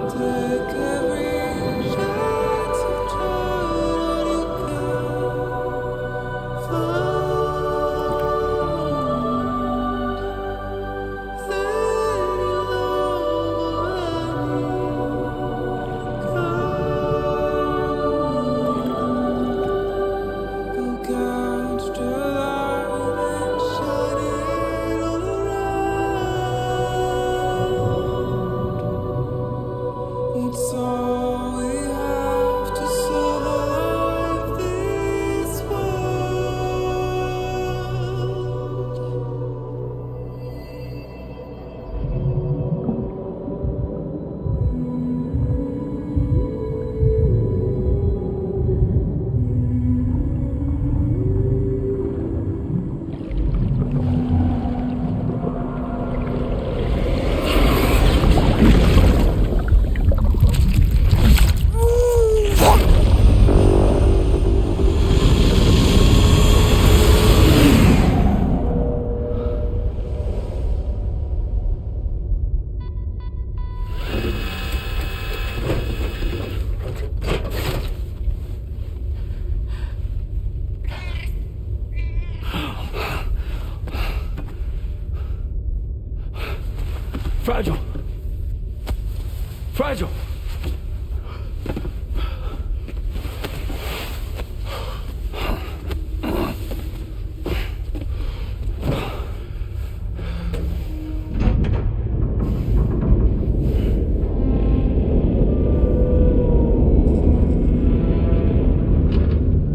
Take every chance of joy you can find. Then you'll go catch the light and shine it all around. It's all we have to survive this Fragile. Fragile.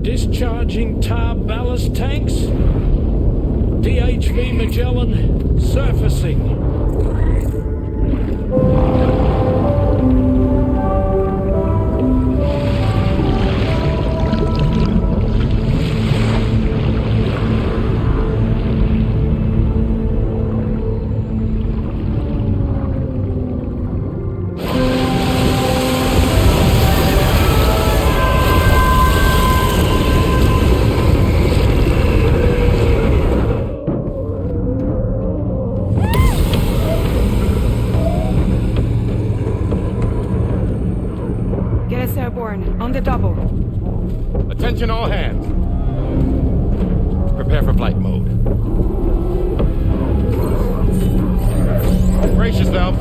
Discharging tar ballast tanks. DHV Mellin surfacing. Get us airborne, on the double. Attention all hands. Prepare for flight mode. Brace yourself.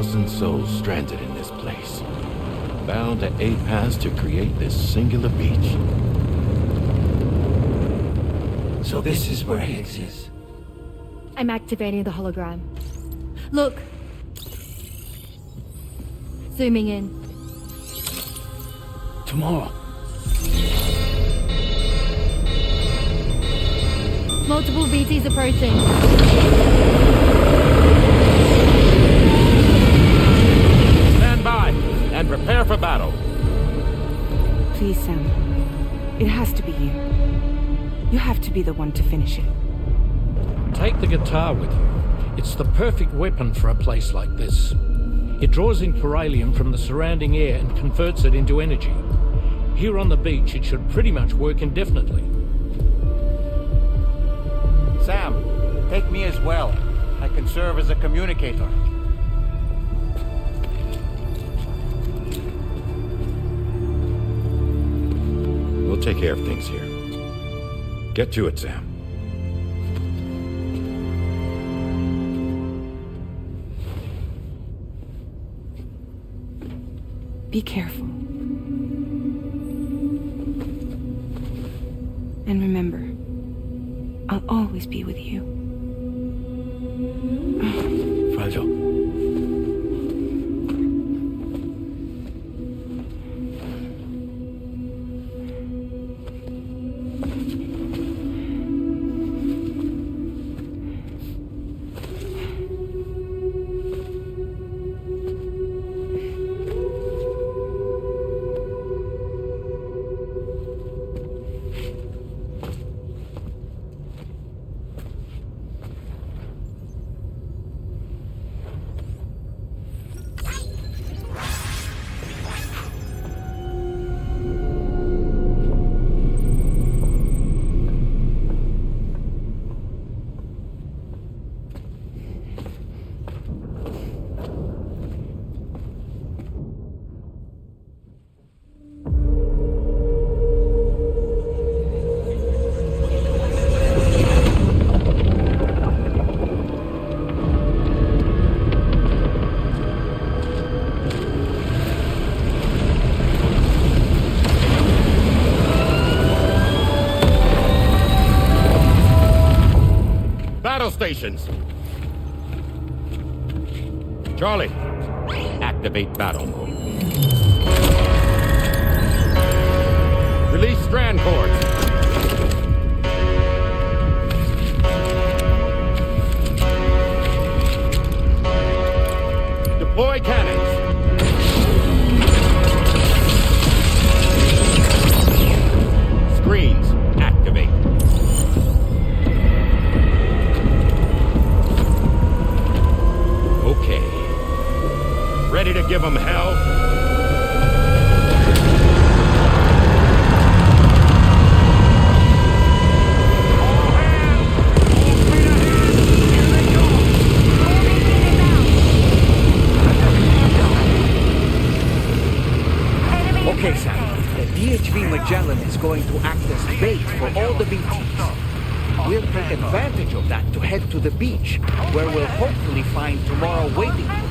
1,000 souls stranded in this place, bound to aid paths to create this singular beach. So this is where Higgs is. I'm activating the hologram. Look! Zooming in. Tomorrow. Multiple BTs approaching. Stand by and prepare for battle. Please, Sam. It has to be you. You have to be the one to finish it. Take the guitar with you. It's the perfect weapon for a place like this. It draws in chiralium from the surrounding air and converts it into energy. Here on the beach, it should pretty much work indefinitely. Sam, take me as well. I can serve as a communicator. We'll take care of things here. Get to it, Sam. Be careful. And remember, I'll always be with you. Fragile. Battle stations! Charlie, activate battle mode. Release strand cords. Deploy cannons. Screens, activate. Okay. Ready to give them hell? Okay, Sam. The DHV Mellin is going to act as bait for all the BTs. We'll take advantage of that to head to the beach, where we'll hopefully find tomorrow waiting for us.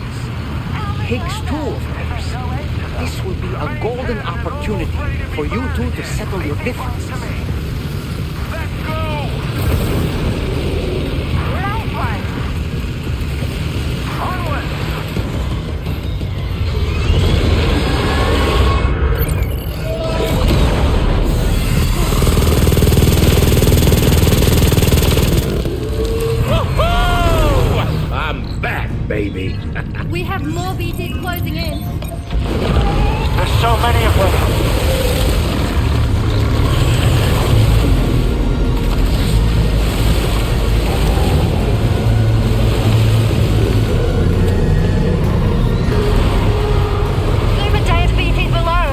Higgs too, of course. This will be a golden opportunity for you two to settle your differences. Baby. We have more BTs closing in. There's so many of them. Super giant BTs below.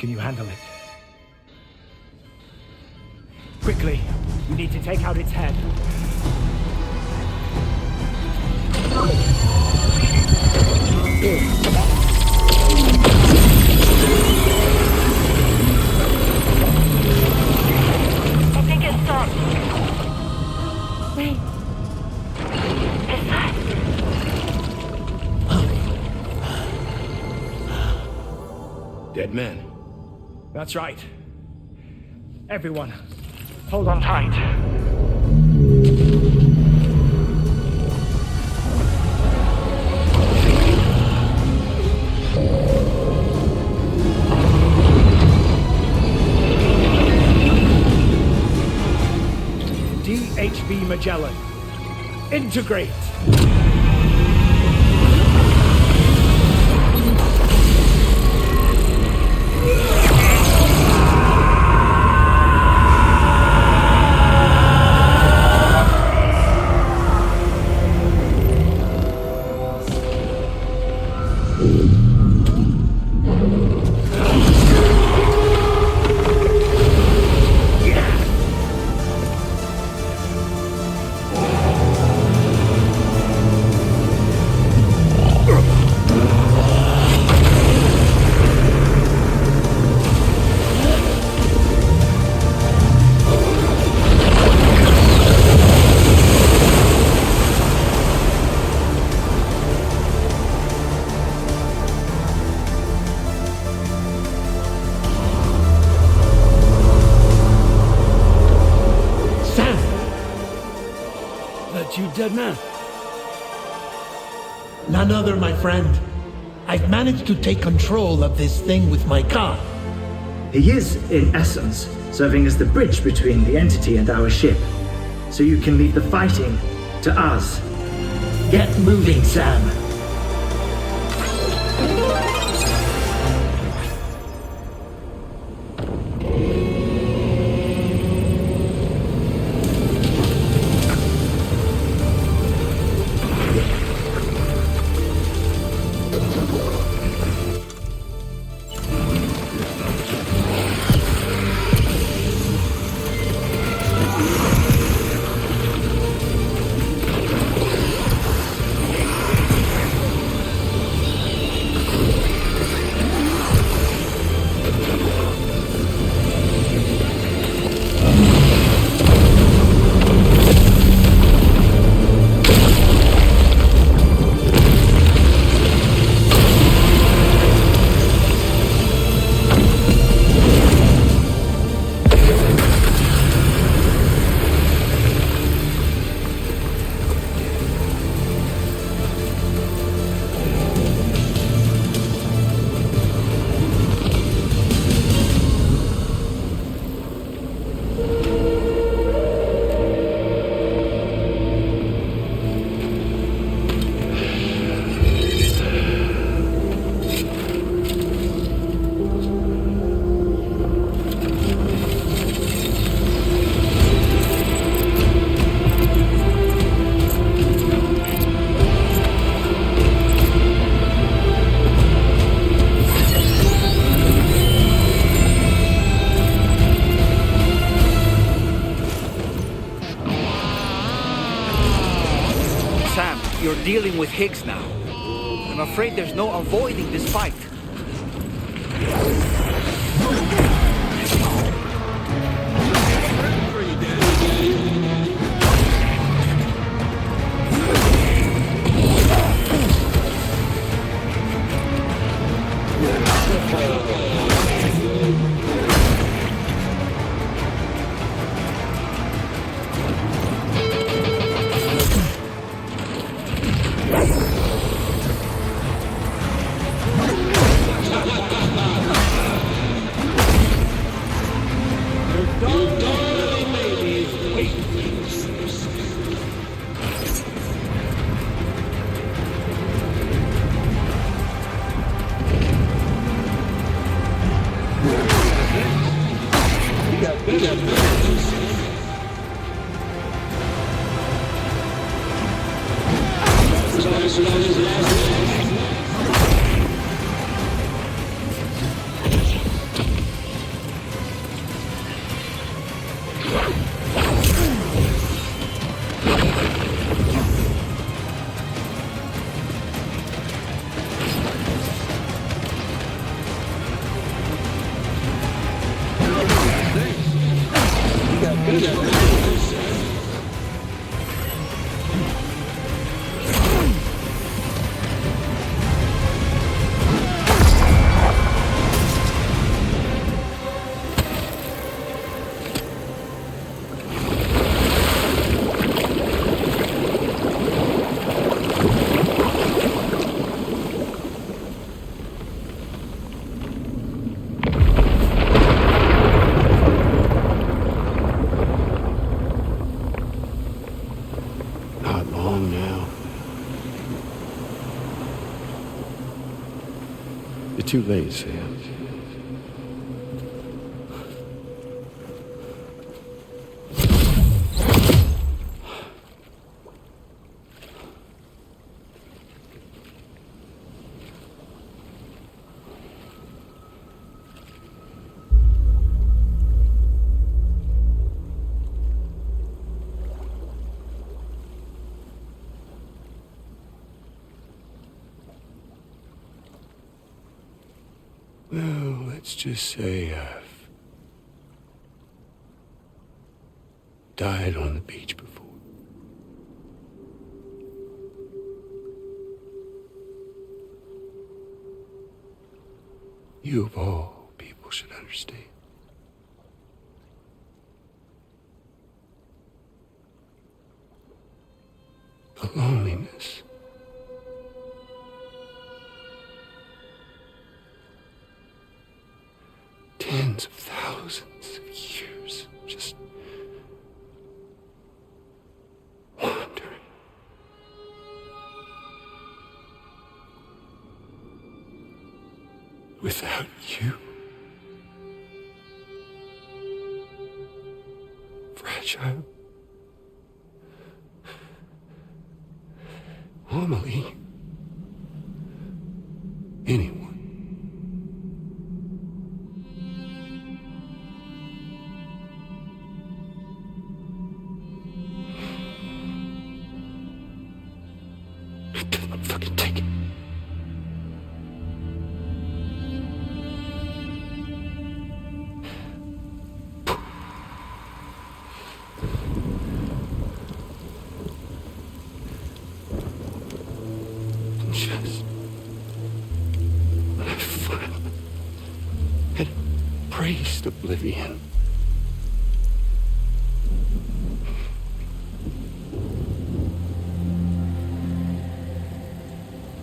Can you handle it? Quickly, we need to take out its head. I think it stopped. Wait. Is that... Deadman. That's right. Everyone, hold on tight. DHV Mellin. Integrate! Deadman. None other, my friend. I've managed to take control of this thing with my car. He is, in essence, serving as the bridge between the entity and our ship. So you can leave the fighting to us. Get moving, Sam. You're dealing with Higgs now. I'm afraid there's no avoiding this fight. You're too late, Sam. Well, let's just say I've died on the beach before. You of all people should understand. The loneliness. Tens of thousands of years just wandering. Without you. Fragile. Amelie. Anyone. Fucking take it. Just when I finally had embraced oblivion.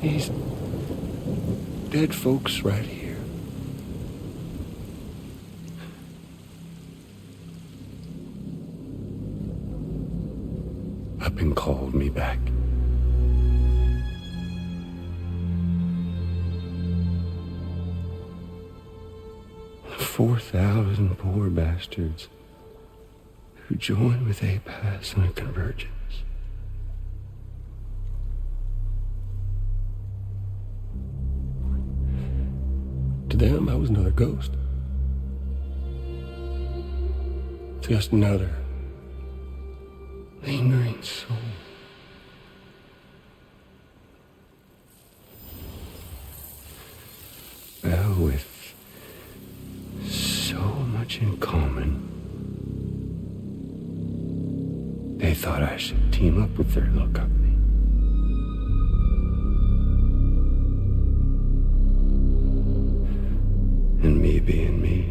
These dead folks right here. Up and called me back. The 4,000 poor bastards who joined with APAS in a convergence. To them, I was another ghost. Just another lingering soul. Well, with so much in common, they thought I should team up with their little company. And me being me,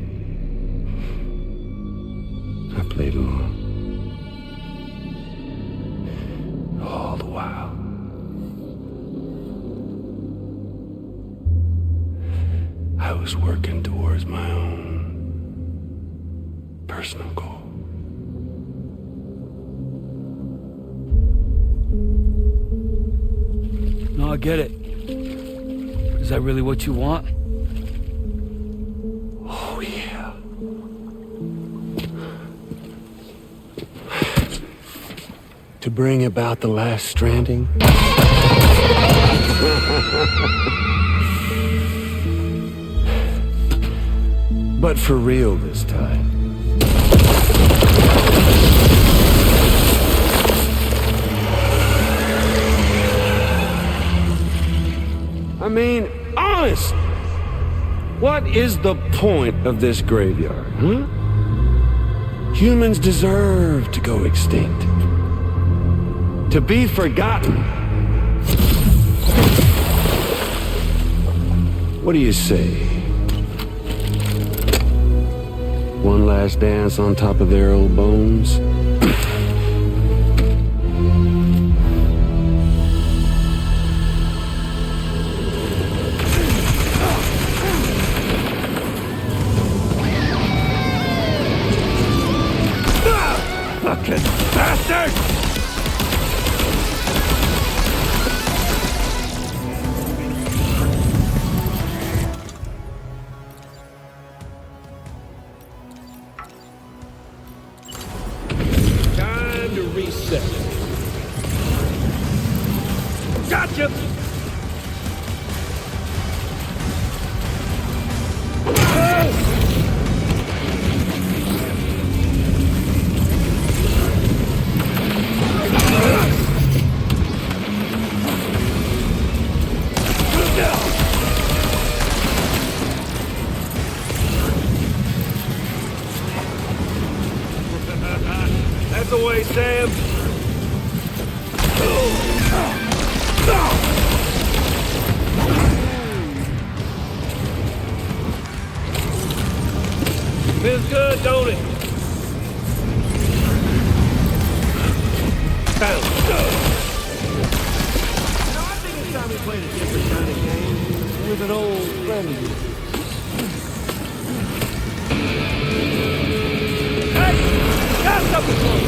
I played along. All the while. I was working towards my own personal goal. No, I get it. Is that really what you want? Oh, yeah. To bring about the last stranding. But for real this time. I mean, honest. What is the point of this graveyard, huh? Humans deserve to go extinct. To be forgotten. What do you say? One last dance on top of their old bones? Fucking bastard! the way, Sam! Feels good, don't it? I think it's time we played a different kind of game with an old friend of yours. Hey! Got something for you!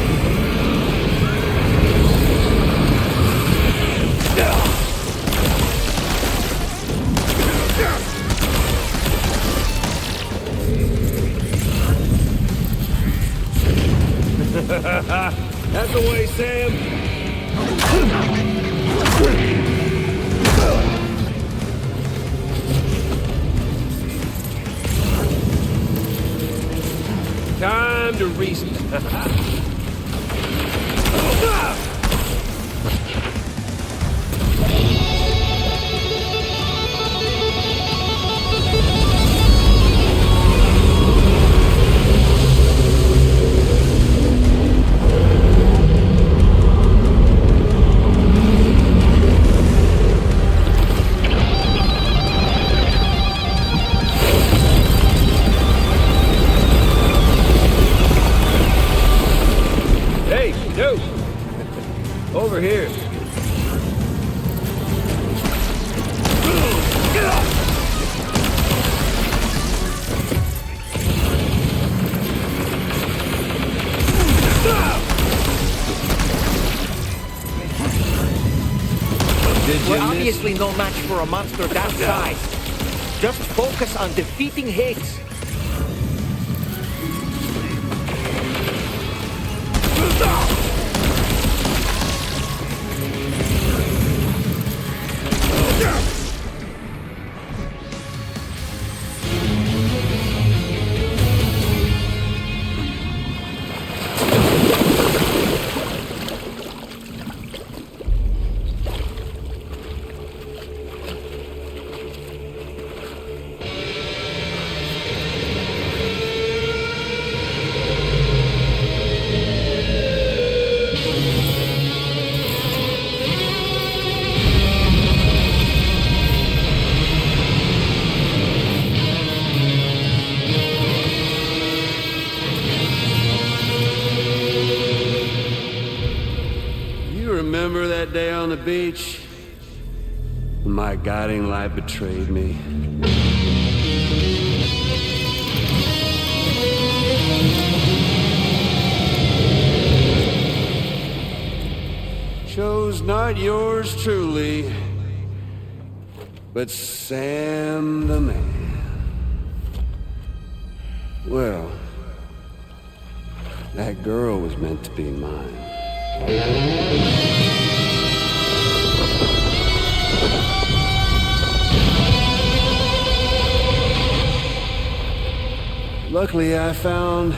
That's the way, Sam. Time to reason. Over here. We're obviously no match for a monster that size. Just focus on defeating Higgs. Remember that day on the beach when my guiding light betrayed me? Chose not yours truly, but Sam the man. Well, that girl was meant to be mine. Luckily, I found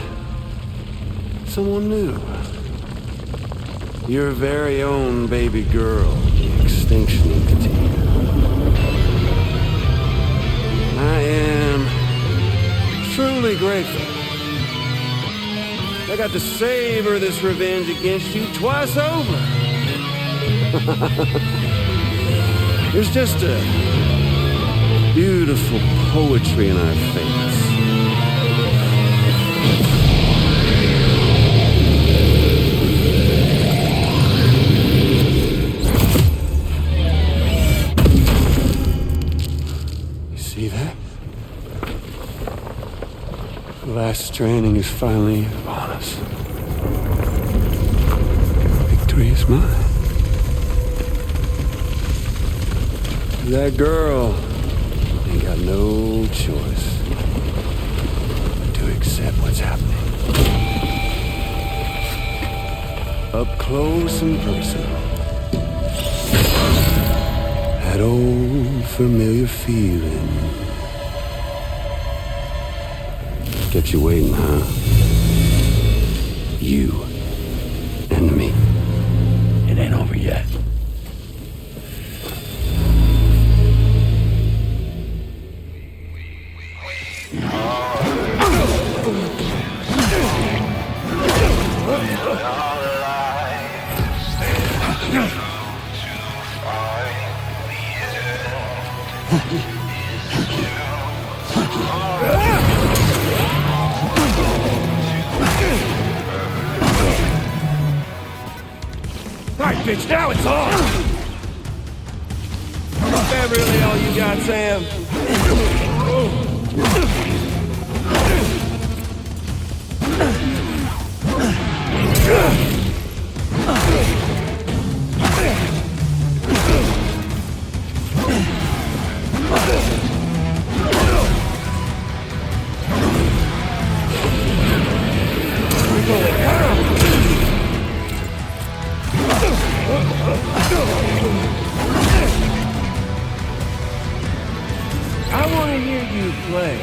someone new. Your very own baby girl, the Extinction Entity. I am truly grateful. I got to savor this revenge against you twice over. There's just a beautiful poetry in our fates. You see that? The last stranding is finally upon us. Victory is mine. That girl ain't got no choice but to accept what's happening. Up close and personal. That old familiar feeling. Kept you waiting, huh? You and me. It ain't over yet. bitch, now it's on! Is that really all you got, Sam? I want to hear you play.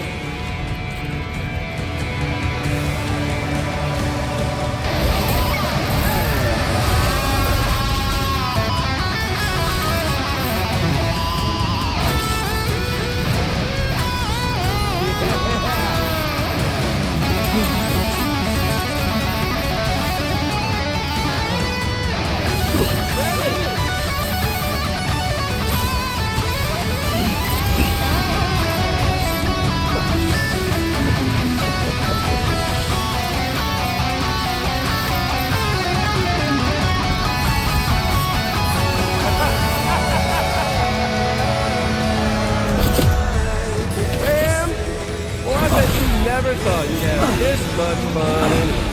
Never thought you'd have this much fun.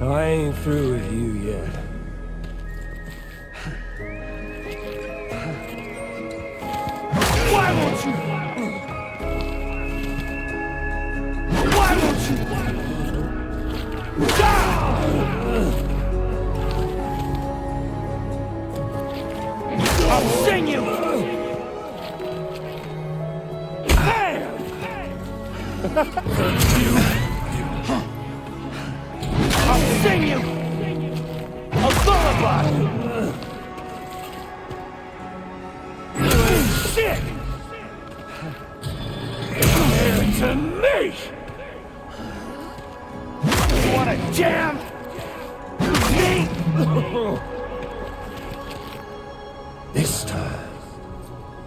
I ain't through with you yet. Why won't you? Why won't you? I'll sing you! Bam! I'll sing you! A lullaby! Shit! Give it to me! You wanna jam? Me? This time,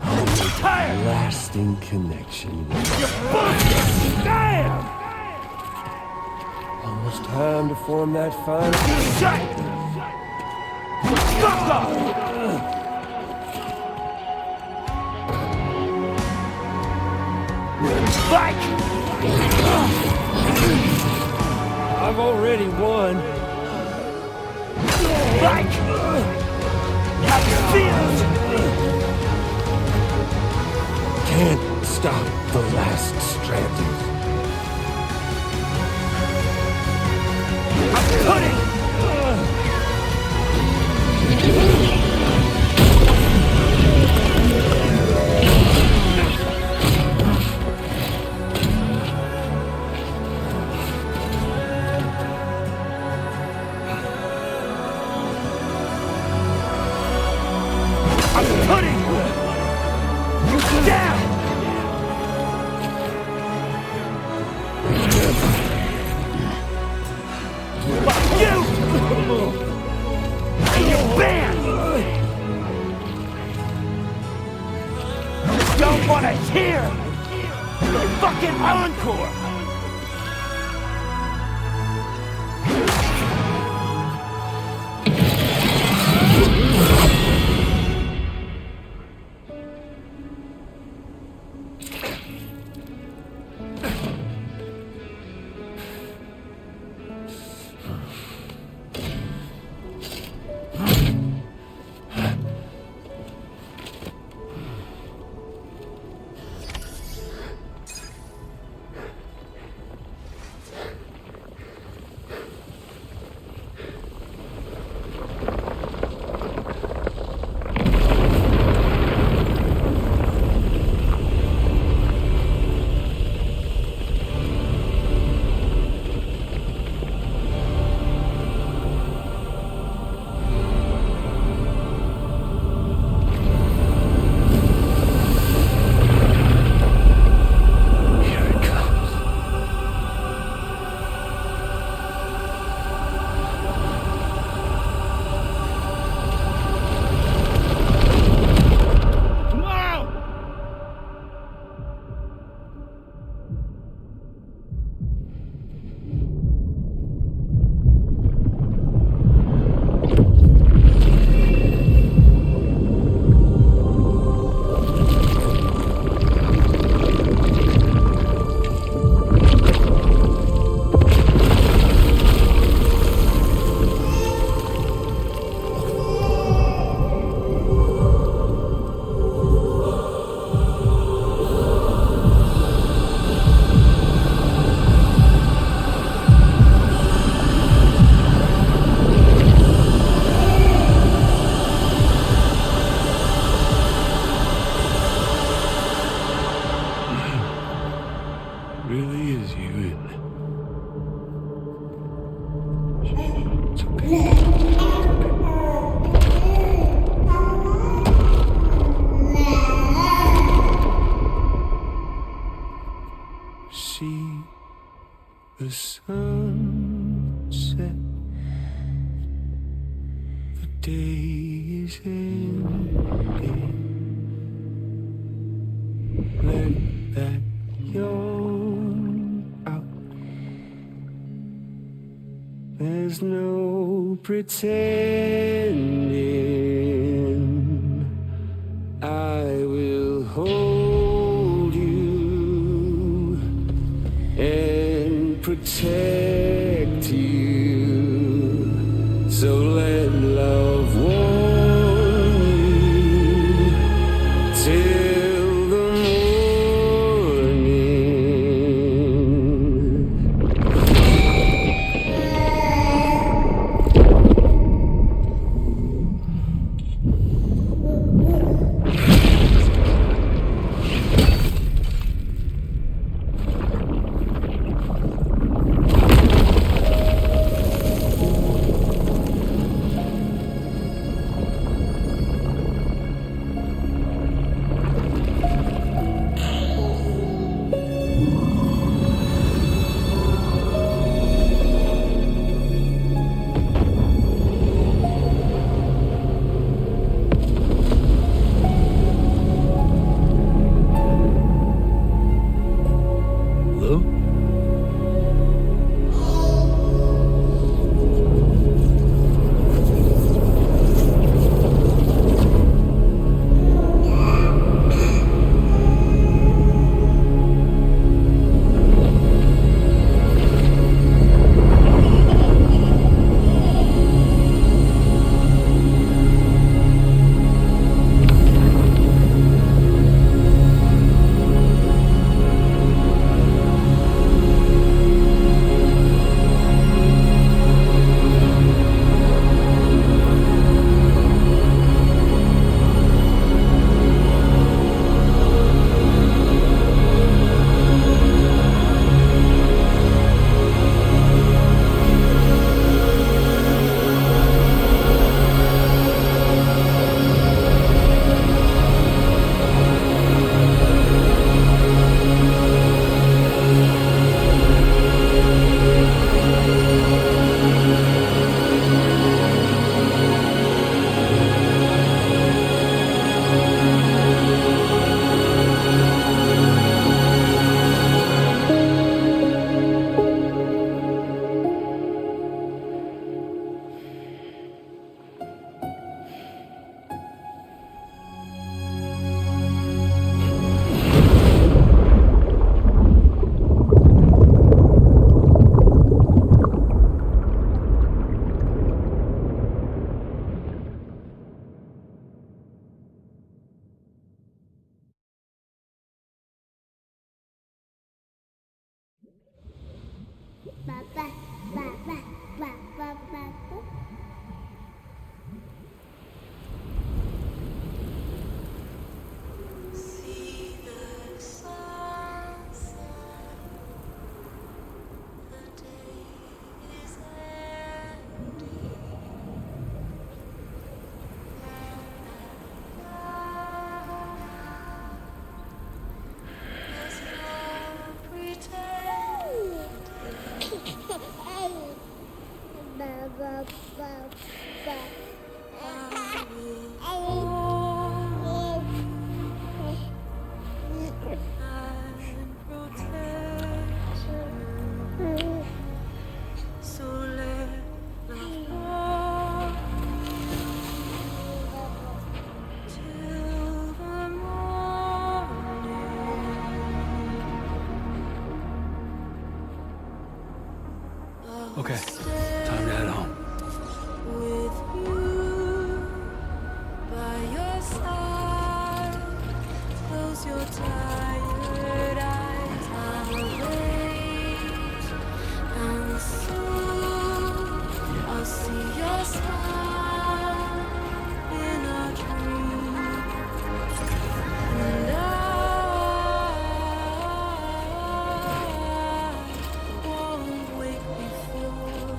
I'll make a lasting connection. You bullshit! Damn! Almost time to form that final. Shut! Fuck off! Like! I've already won. Like! How you feel? Can't stop the last Stranding. I'm cutting! I'm cutting! Down! Fuck you! And your band! Don't wanna hear! fucking encore! See the sunset. The day is ending. Let that yawn out. There's no pretending. I will hold you and protect you. So let love warm you till the morning. Okay, time to head home. With you by your side, close your tired eyes. I'm awake, and soon I'll see your smile in a dream, and I won't wake before.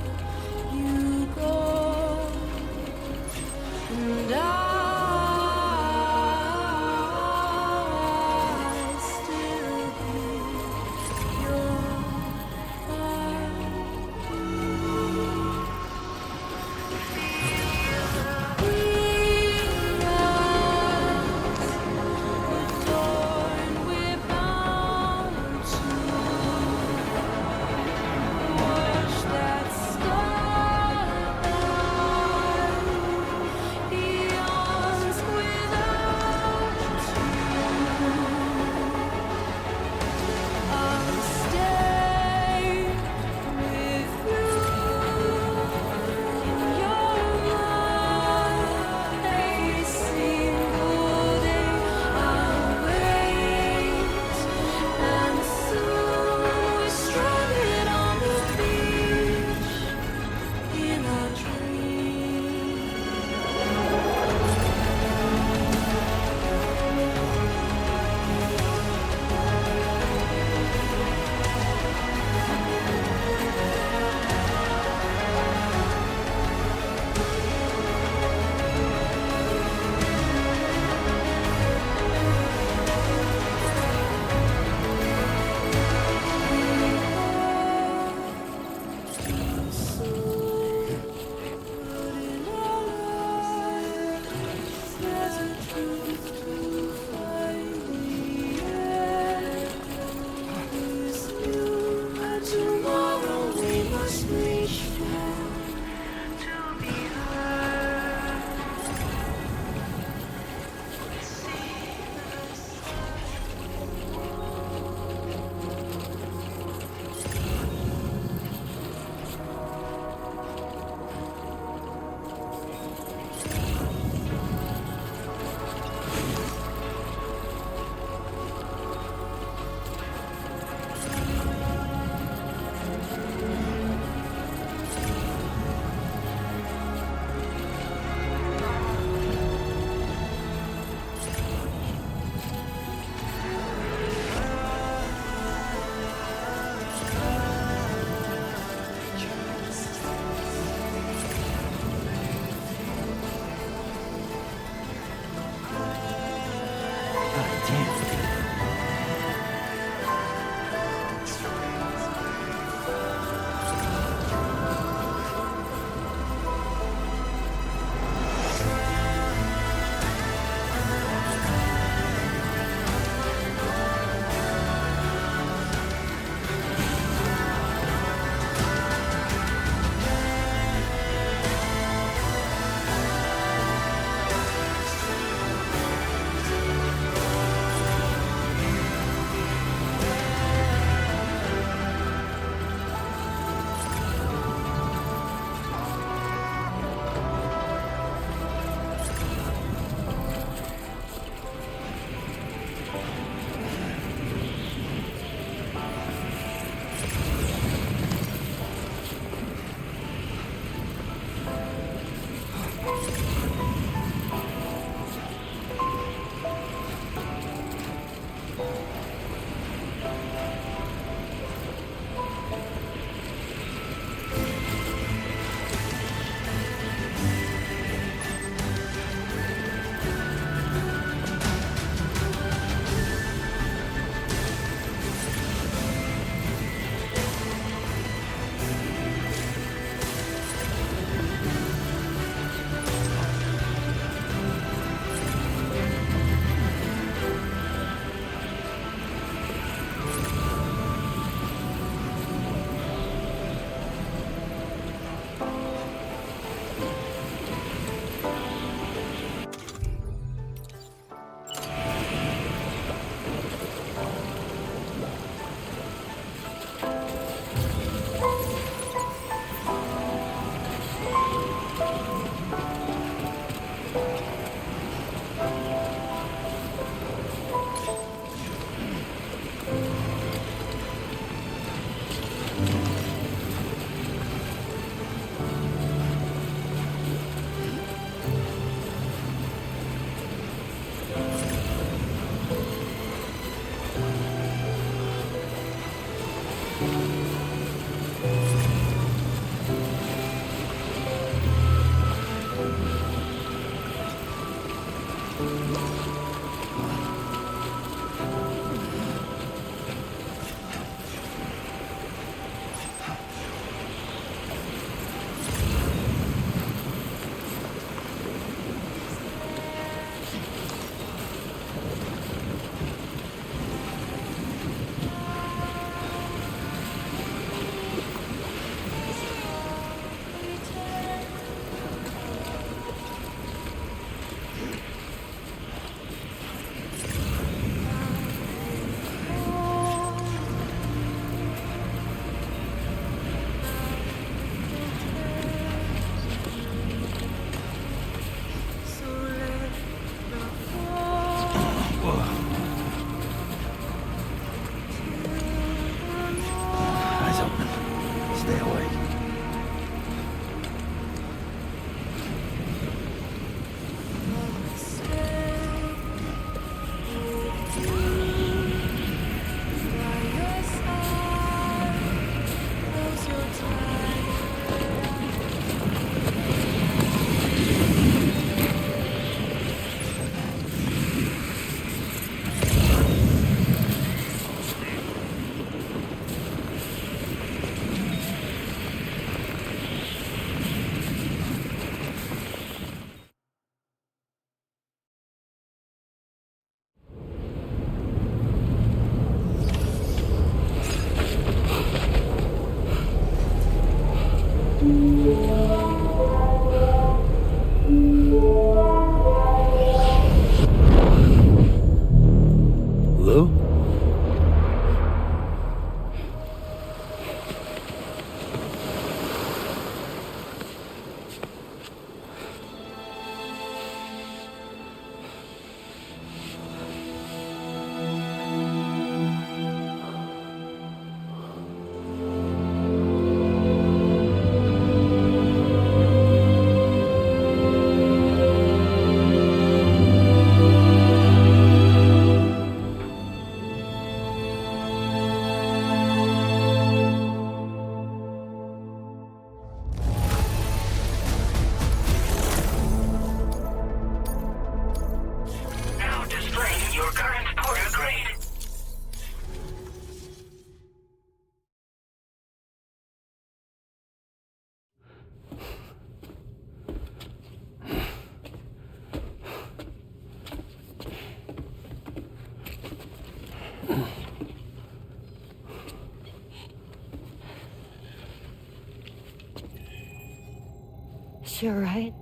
Is you alright?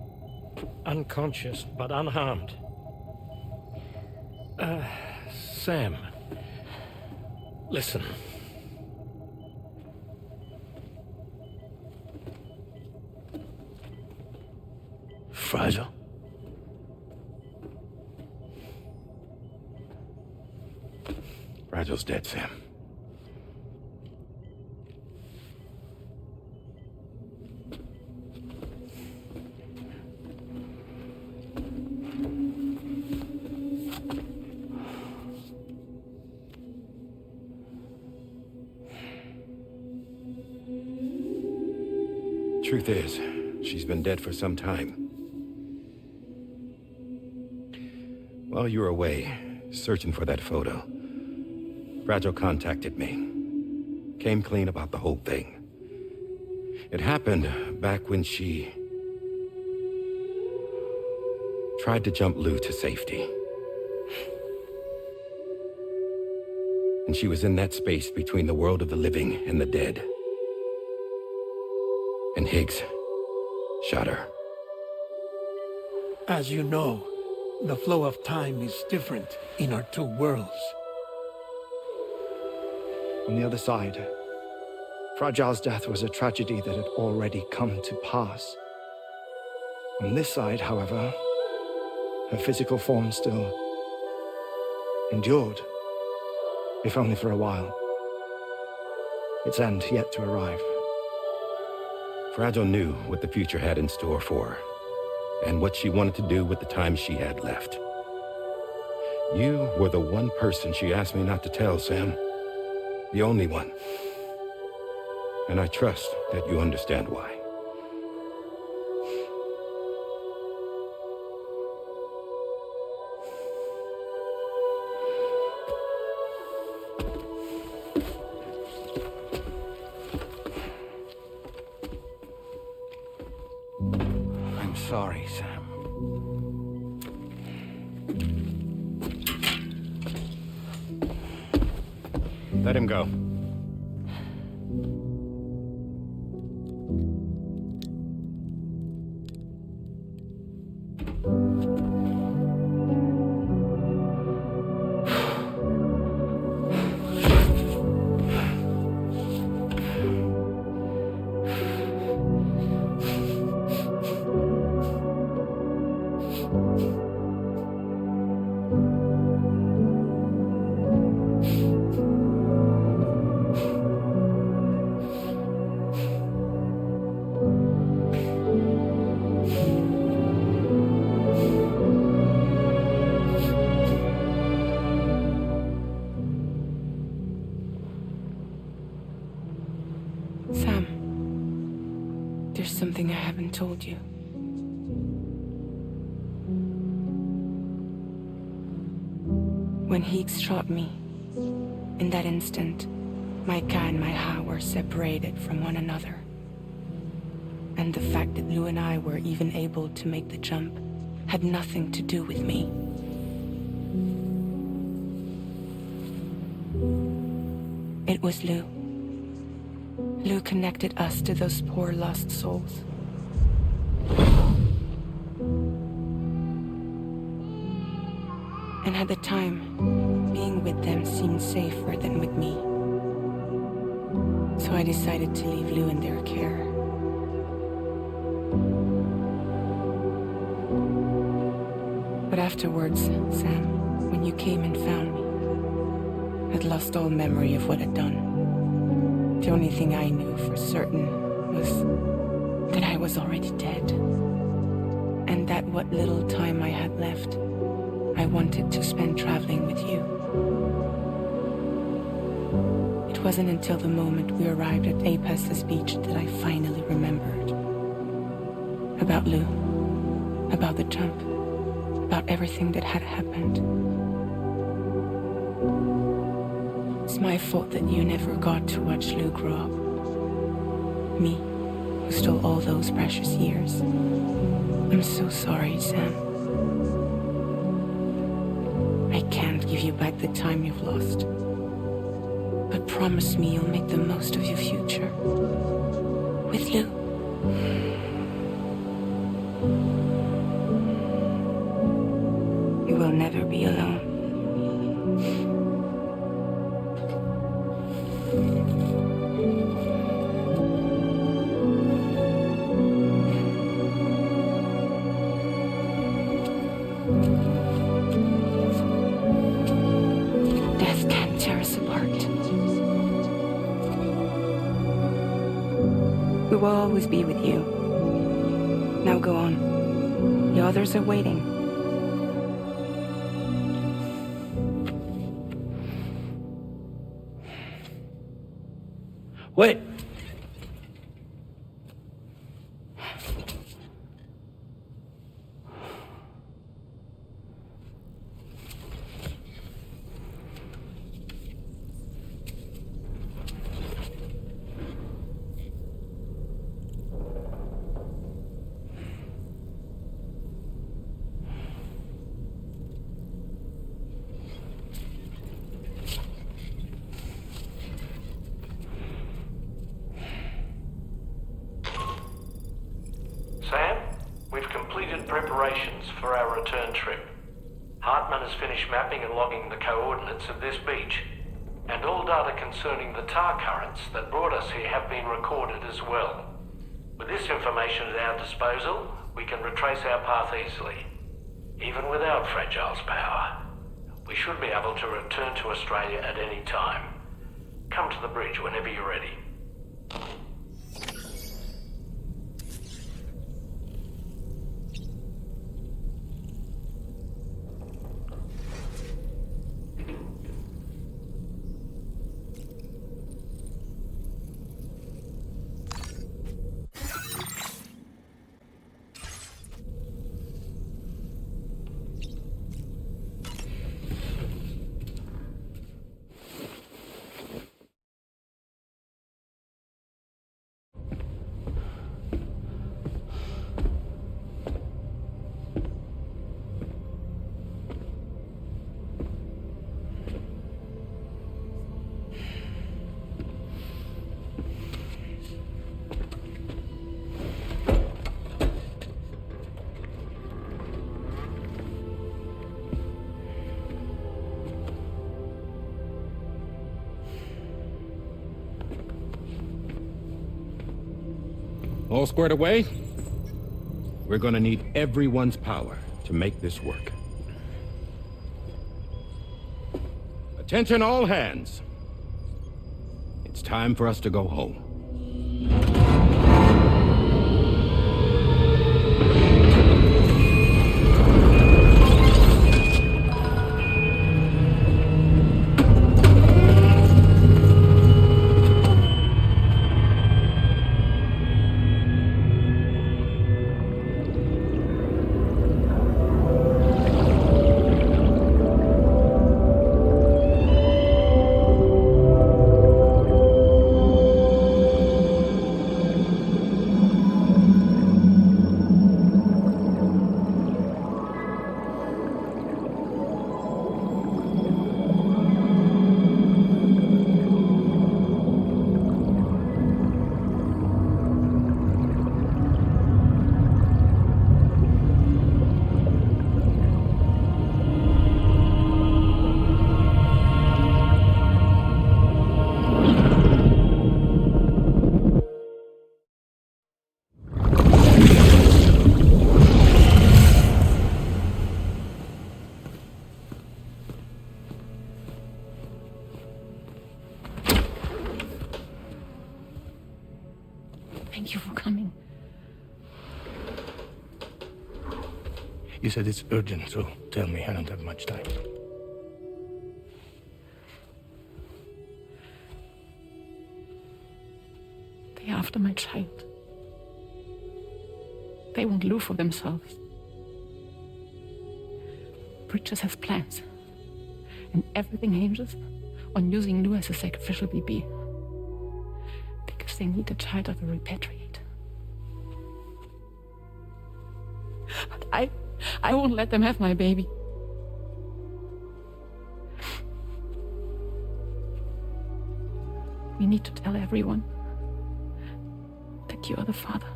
Unconscious, but unharmed. Sam. Listen. Fragile? Fragile's dead, Sam. Truth is, she's been dead for some time. While you were away, searching for that photo, Fragile contacted me. Came clean about the whole thing. It happened back when she tried to jump Lou to safety. And she was in that space between the world of the living and the dead. And Higgs shot her. As you know, the flow of time is different in our two worlds. On the other side, Fragile's death was a tragedy that had already come to pass. On this side, however, her physical form still endured, if only for a while. Its end yet to arrive. Fragile knew what the future had in store for her, and what she wanted to do with the time she had left. You were the one person she asked me not to tell, Sam. The only one. And I trust that you understand why. Let him go. Sam, there's something I haven't told you. When Heeks shot me, in that instant, my Ka and my Ha were separated from one another. And the fact that Lou and I were even able to make the jump had nothing to do with me. It was Lou. Lou connected us to those poor lost souls. And at the time, being with them seemed safer than with me. So I decided to leave Lou in their care. But afterwards, Sam, when you came and found me, I'd lost all memory of what I'd done. The only thing I knew for certain was that I was already dead. And that what little time I had left, I wanted to spend traveling with you. It wasn't until the moment we arrived at Apes's beach that I finally remembered. About Lou, about the jump, about everything that had happened. It's my fault that you never got to watch Lou grow up. Me, who stole all those precious years. I'm so sorry, Sam. I can't give you back the time you've lost. But promise me you'll make the most of your future. With Lou. You will never be alone. Death can't tear us apart. We will always be with you. Now go on. The others are waiting. Wait! Sam, we've completed preparations for our return trip. Hartman has finished mapping and logging the coordinates of this beach. And all data concerning the tar currents that brought us here have been recorded as well. With this information at our disposal, we can retrace our path easily. Even without Fragile's power, we should be able to return to Australia at any time. Come to the bridge whenever you're ready. All squared away? We're gonna need everyone's power to make this work. Attention all hands. It's time for us to go home. Thank you for coming. You said it's urgent, so tell me. I don't have much time. They're after my child. They want Lou for themselves. Bridges has plans. And everything hinges on using Lou as a sacrificial BB. Because they need a child of a repatriate. But I won't let them have my baby. We need to tell everyone that you are the father.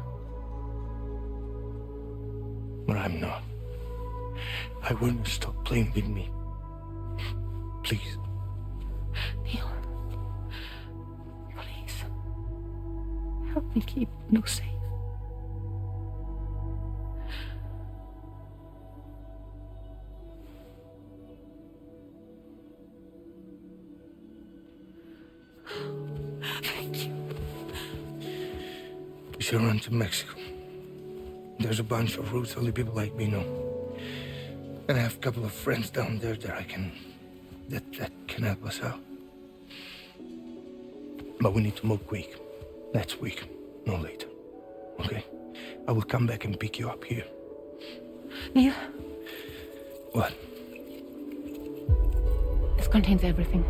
But I'm not. I want you to stop playing with me. Please. Neil. Please. Help me keep Lou safe. Thank you. We should run to Mexico. There's a bunch of routes only people like me know. And I have a couple of friends down there that that can help us out. But we need to move quick. Next week, no later. Okay? I will come back and pick you up here. Neil. What? This contains everything.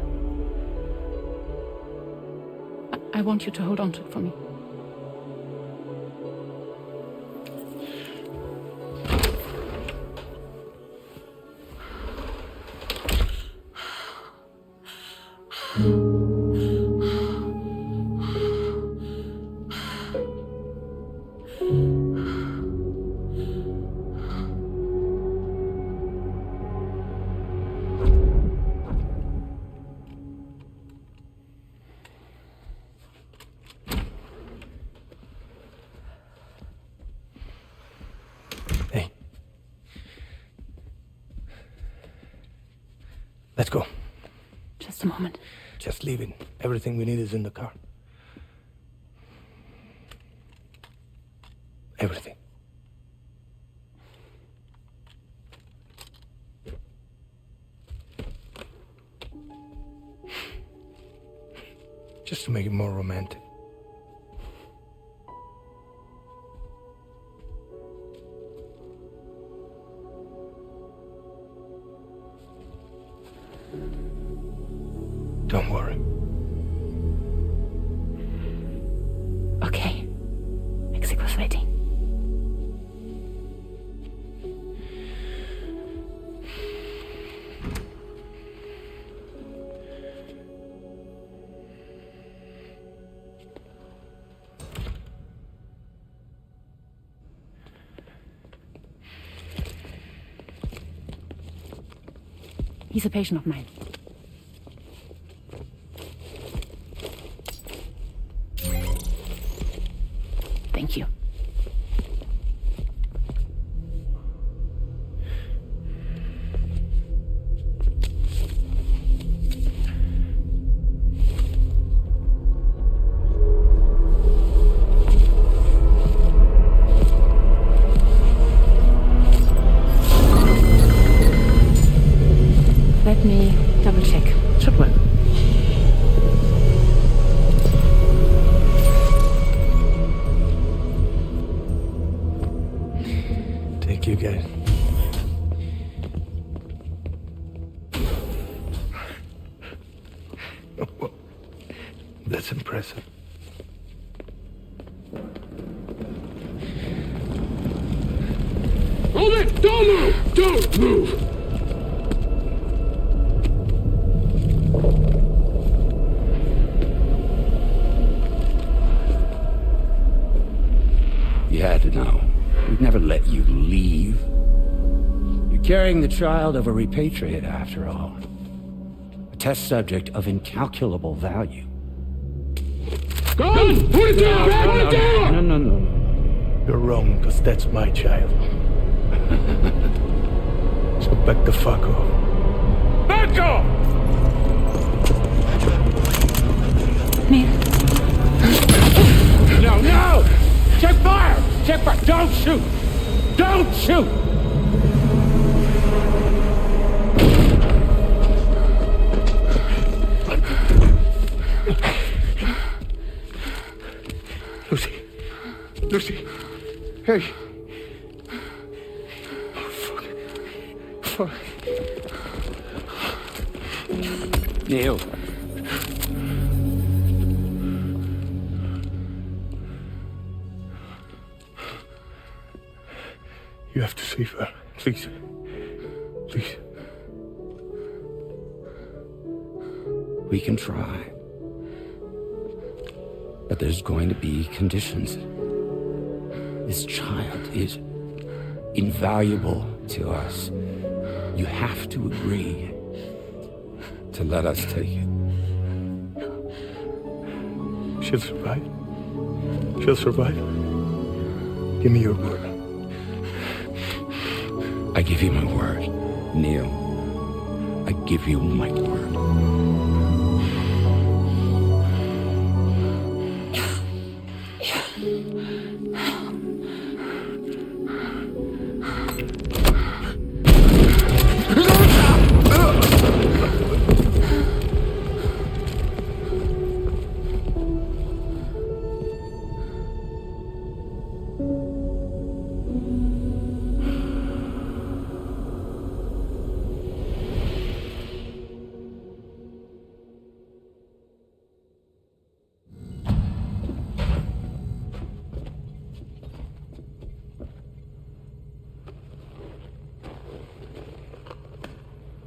I want you to hold on to it for me. Let's go. Just a moment. Just leaving. Everything we need is in the car. Everything. Just to make it more romantic. Don't worry. Okay. Mexico's waiting. He's a patient of mine. Thank you. That's impressive. Hold it! Don't move! Don't move! You had to know. We'd never let you leave. You're carrying the child of a repatriate, after all. A test subject of incalculable value. Gun! Put it down! Put it down! No. You're wrong, because that's my child. So back the fuck off. Back off! No, no! Check fire! Check fire! Don't shoot! Don't shoot! Lucy. Hey. Oh, fuck. Neil. You have to save her. Please. Please. We can try. But there's going to be conditions. This child is invaluable to us. You have to agree to let us take it. She'll survive. She'll survive. Give me your word. I give you my word, Neil. I give you my word.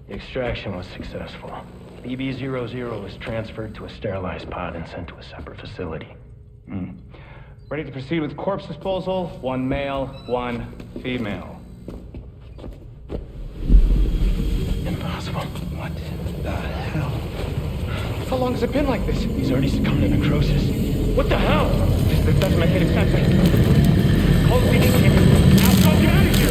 The extraction was successful. BB-00 was transferred to a sterilized pod and sent to a separate facility. Ready to proceed with corpse disposal? 1 male, 1 female. Impossible. What the hell? How long has it been like this? He's already succumbed to necrosis. What the hell? This doesn't make any sense. Call the PD team. Now go get out of here!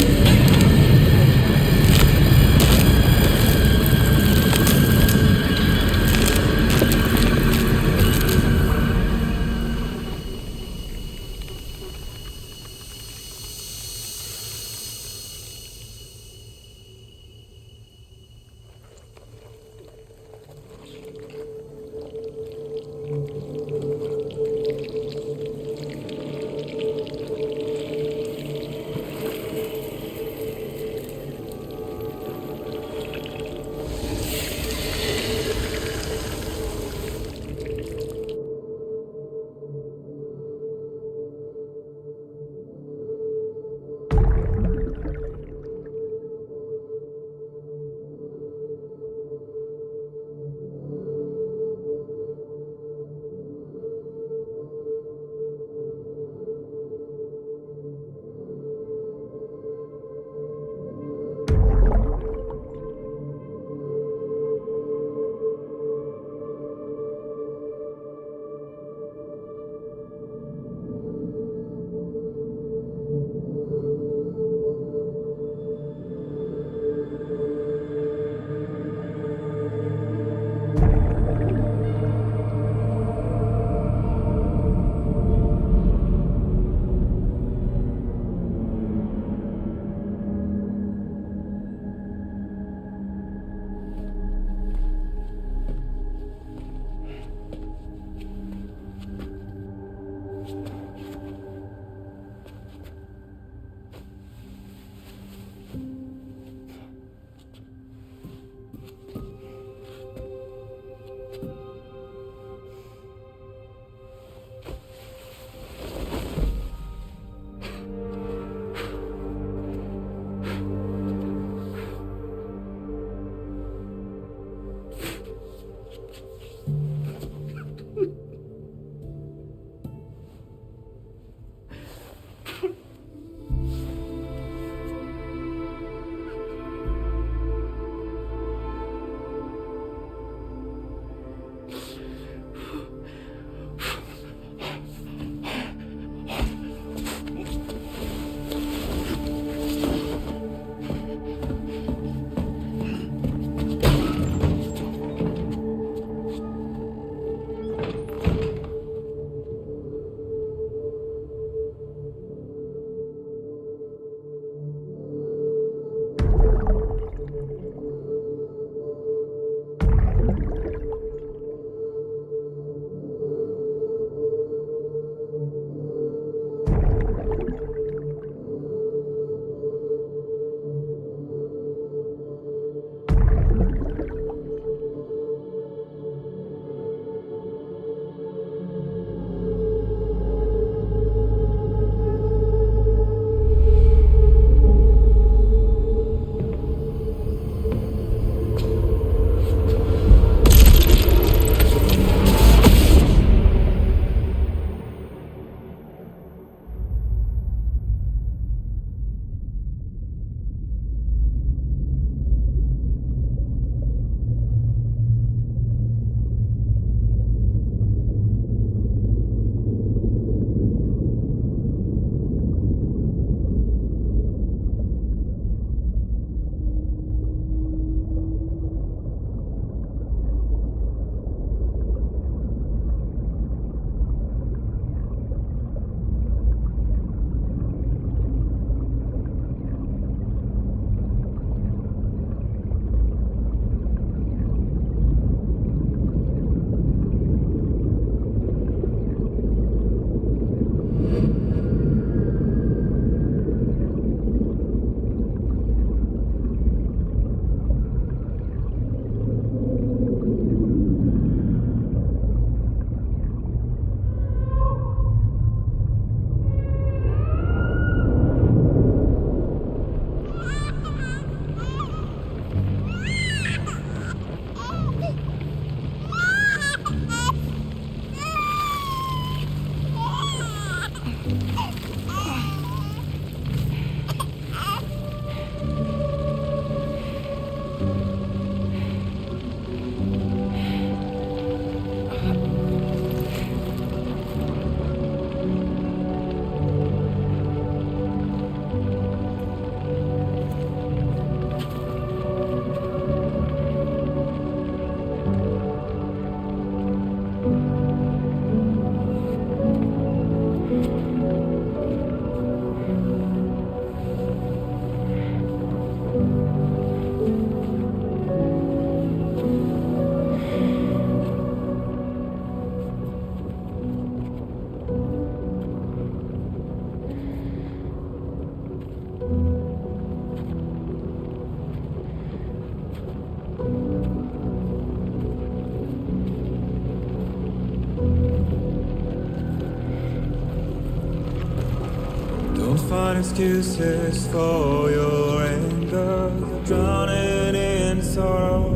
find excuses for your anger. You're drowning in sorrow.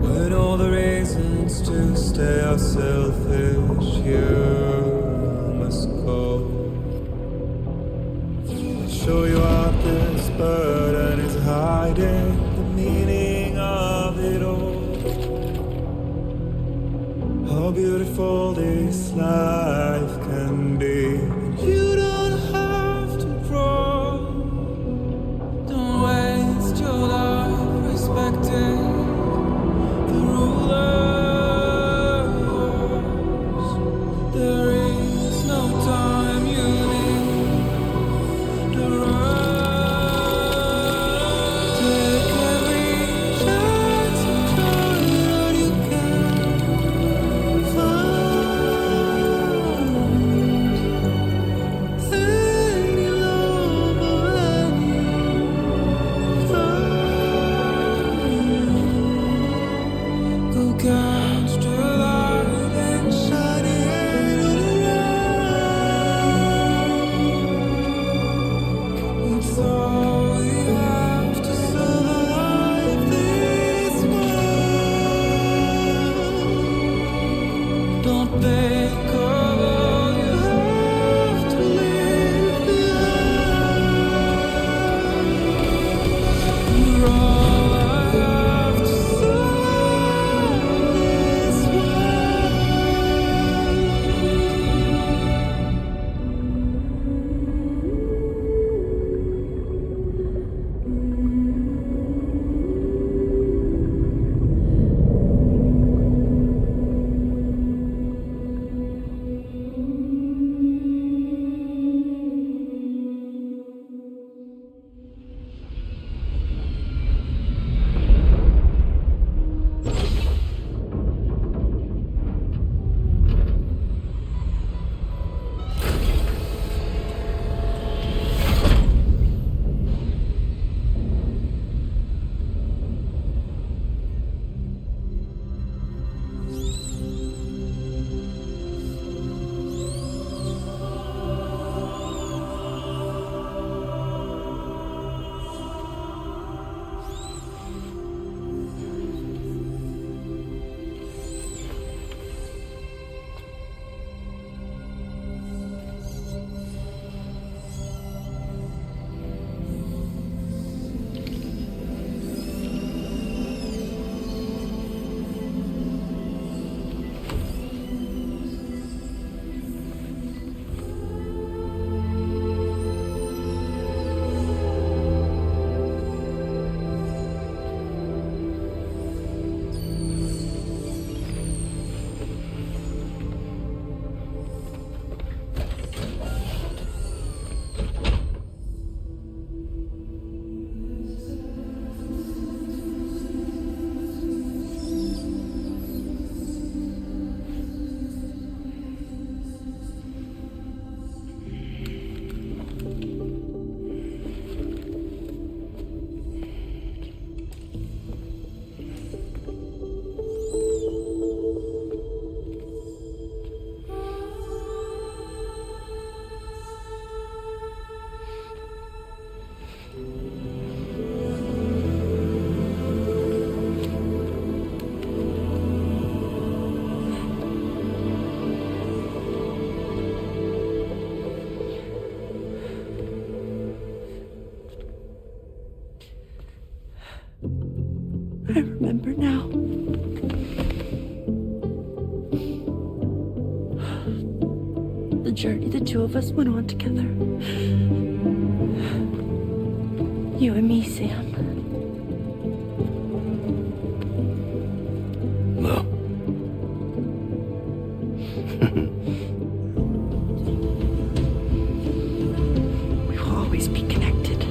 When all the reasons to stay are selfish, you must go. I'll show you out this burden is hiding the meaning of it all. How beautiful this life can be. You don't have to grow. Don't waste your life respecting the rulers. There is no time you need to run. Take every chance and try what you can. Don't think of all you have to leave behind. You're all I have to solve this I remember now. The journey the two of us went on together. You and me, Sam. No. We will always be connected.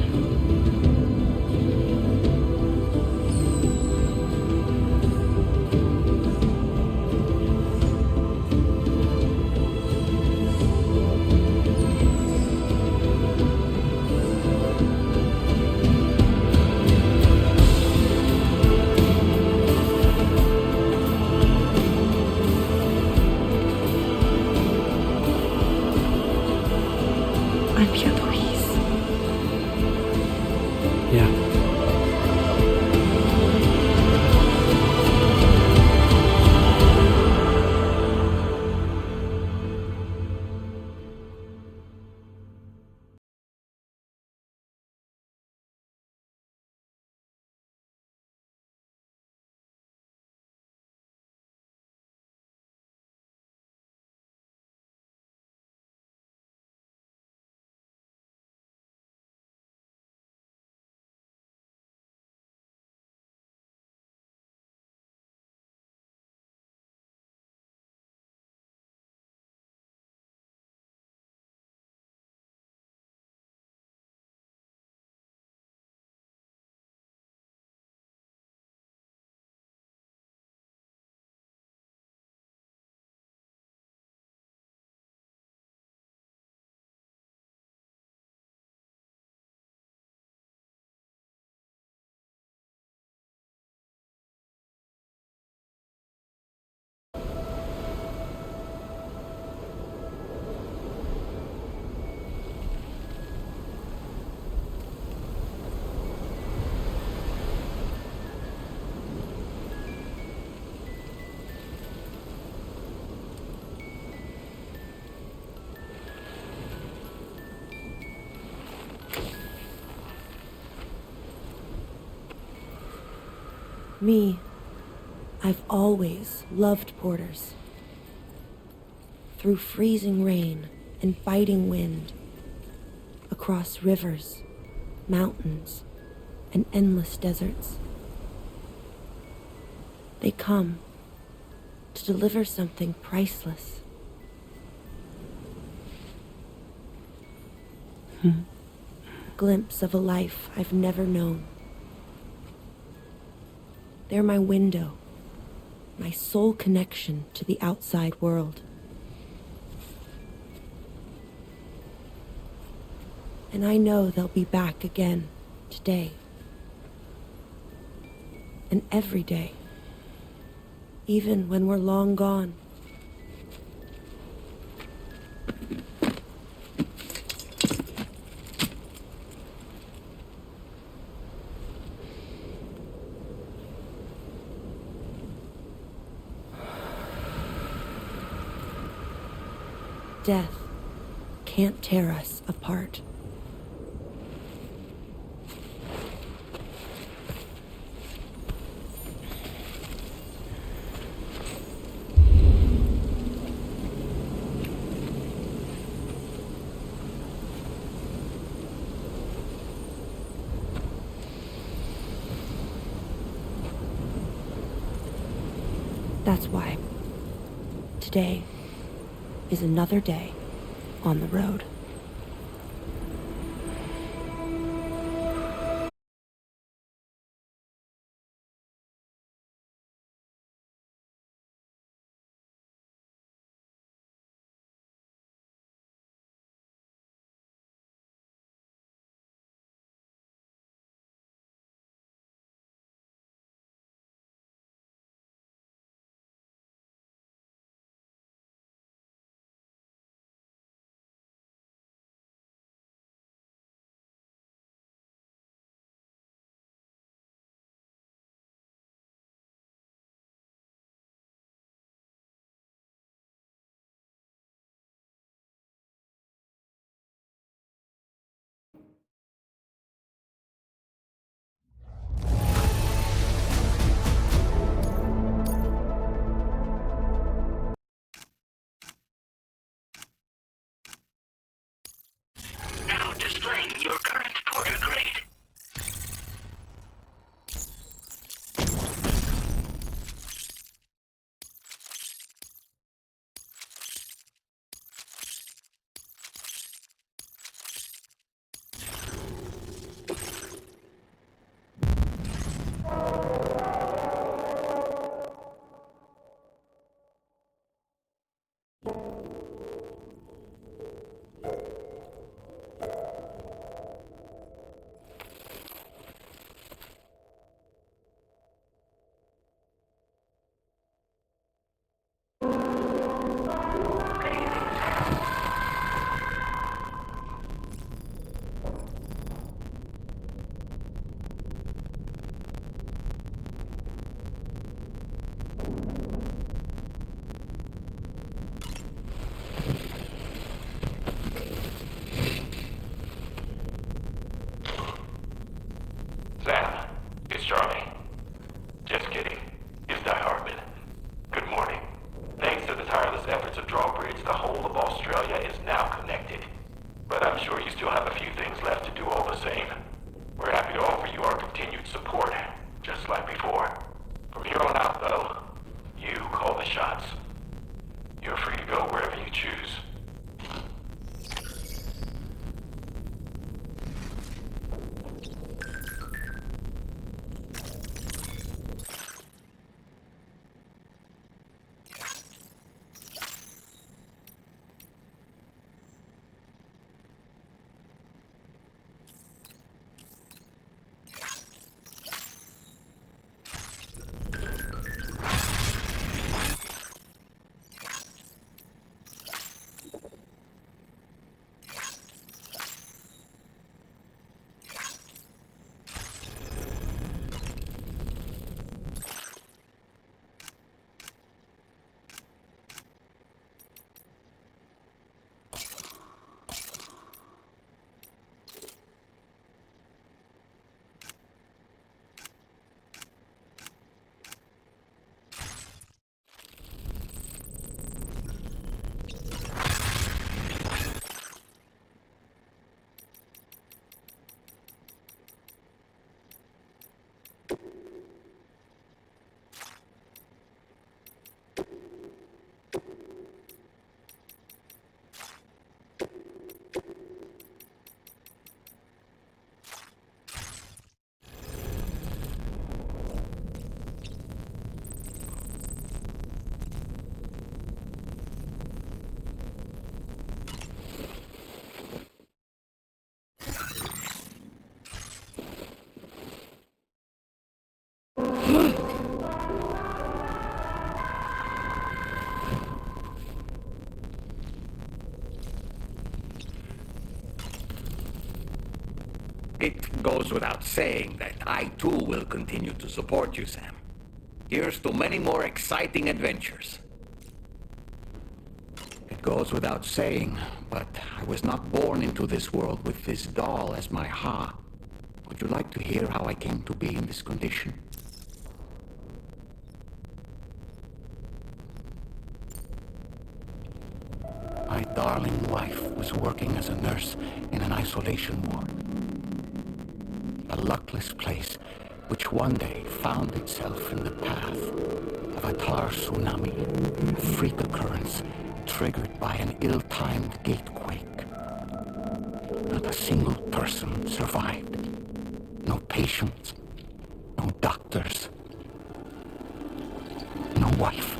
Yeah. Me, I've always loved porters. Through freezing rain and biting wind, across rivers, mountains, and endless deserts. They come to deliver something priceless. A glimpse of a life I've never known. They're my window, my sole connection to the outside world. And I know they'll be back again today. And every day. Even when we're long gone. Death can't tear us apart. That's why today is another day on the road. Charlie. Just kidding. It's Die Hartman. Good morning. Thanks to the tireless efforts of Drawbridge, the whole of Australia is now connected. But I'm sure you still have a few things left to do all the same. We're happy to offer you our continued support, just like before. From here on out, though, you call the shots. You're free to go wherever you choose. It goes without saying that I too will continue to support you, Sam. Here's to many more exciting adventures. It goes without saying, but I was not born into this world with this doll as my heart. Would you like to hear how I came to be in this condition? My darling wife was working as a nurse in an isolation ward. A luckless place which one day found itself in the path of a tar tsunami, a freak occurrence triggered by an ill-timed gatequake. Not a single person survived. No patients, no doctors, no wife.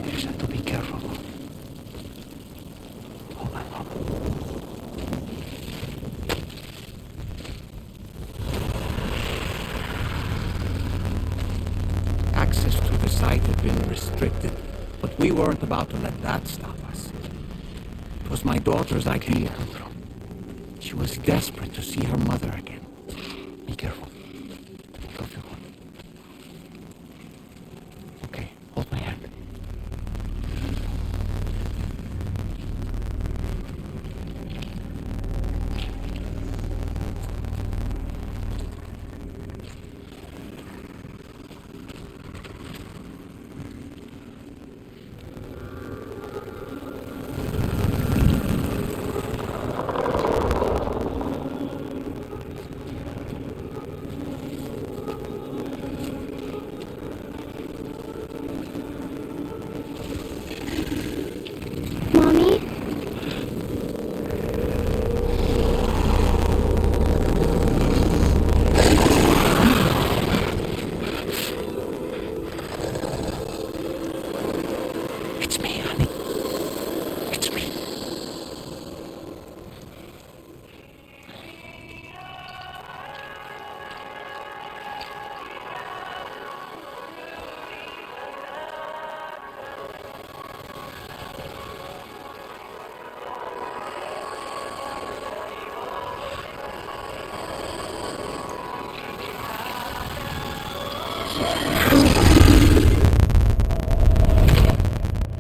You just have to be careful. Hold on. Access to the site had been restricted, but we weren't about to let that stop us. It was my daughter's idea. She was desperate to see her mother again. Be careful. Don't feel one. Okay, hold my hand.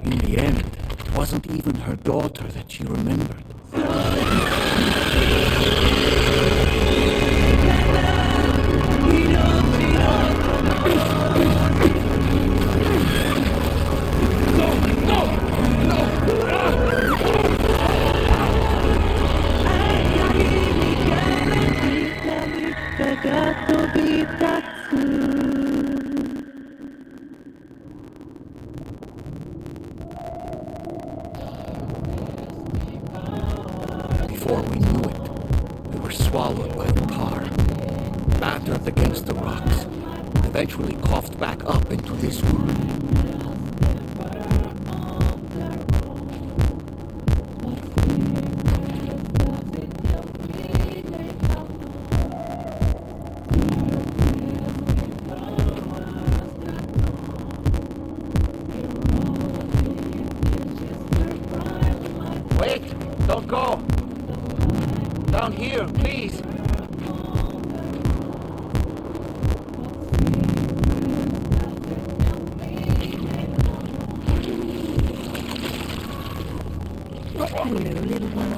In the end, it wasn't even her daughter that she remembered. Before we knew it, we were swallowed by the tar, battered against the rocks, eventually coughed back up into this world. Wait! Don't go! Down here, please! Hello, little one.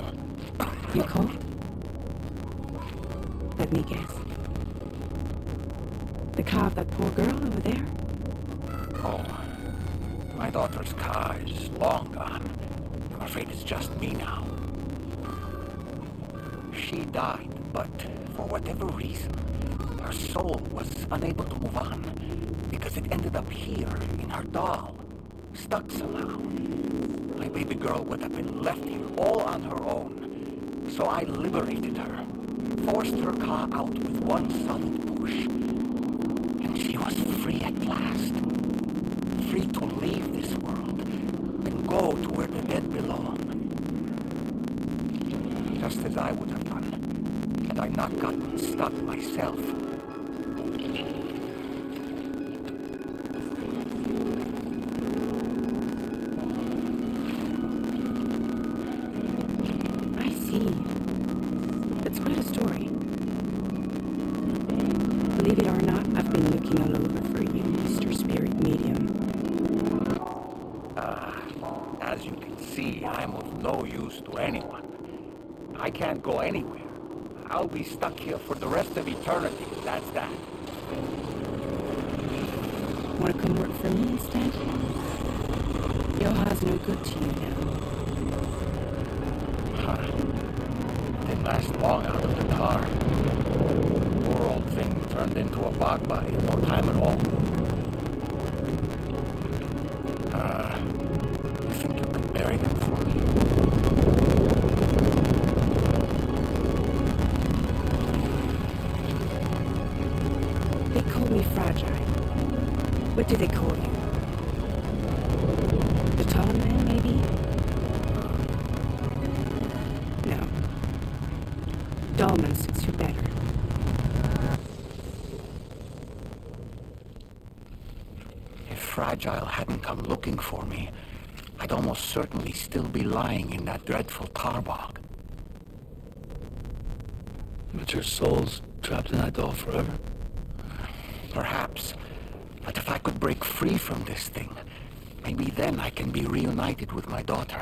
You cold? Let me guess. The car of that poor girl over there? Oh, my daughter's car is long gone. I'm afraid it's just me now. She died, but for whatever reason, her soul was unable to move on because it ended up here in her doll, stuck somehow. My baby girl would have been left here all on her own, so I liberated her, forced her car out with one solid push, and she was free at last. Free to leave this world and go to where the dead belong. Just as I would have done, had I not gotten stuck myself. I see. That's quite a story. Believe it or not, I've been looking all over for you, Mr. Spirit Medium. As you can see, I'm of no use to anyone. I can't go anywhere. I'll be stuck here for the rest of eternity, that's that. Want to come work for me instead? Yoha's no good to you now. Didn't last long out of the car. Poor old thing turned into a bog body in no time at all. You think you can bury them for me? They call me Fragile. What do they call you? The tall man, maybe? No. Dollman suits you better. If Fragile hadn't come looking for me, I'd almost certainly still be lying in that dreadful tar bog. But your soul's trapped in that doll forever? Perhaps. But if I could break free from this thing, maybe then I can be reunited with my daughter.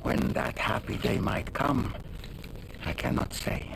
When that happy day might come, I cannot say.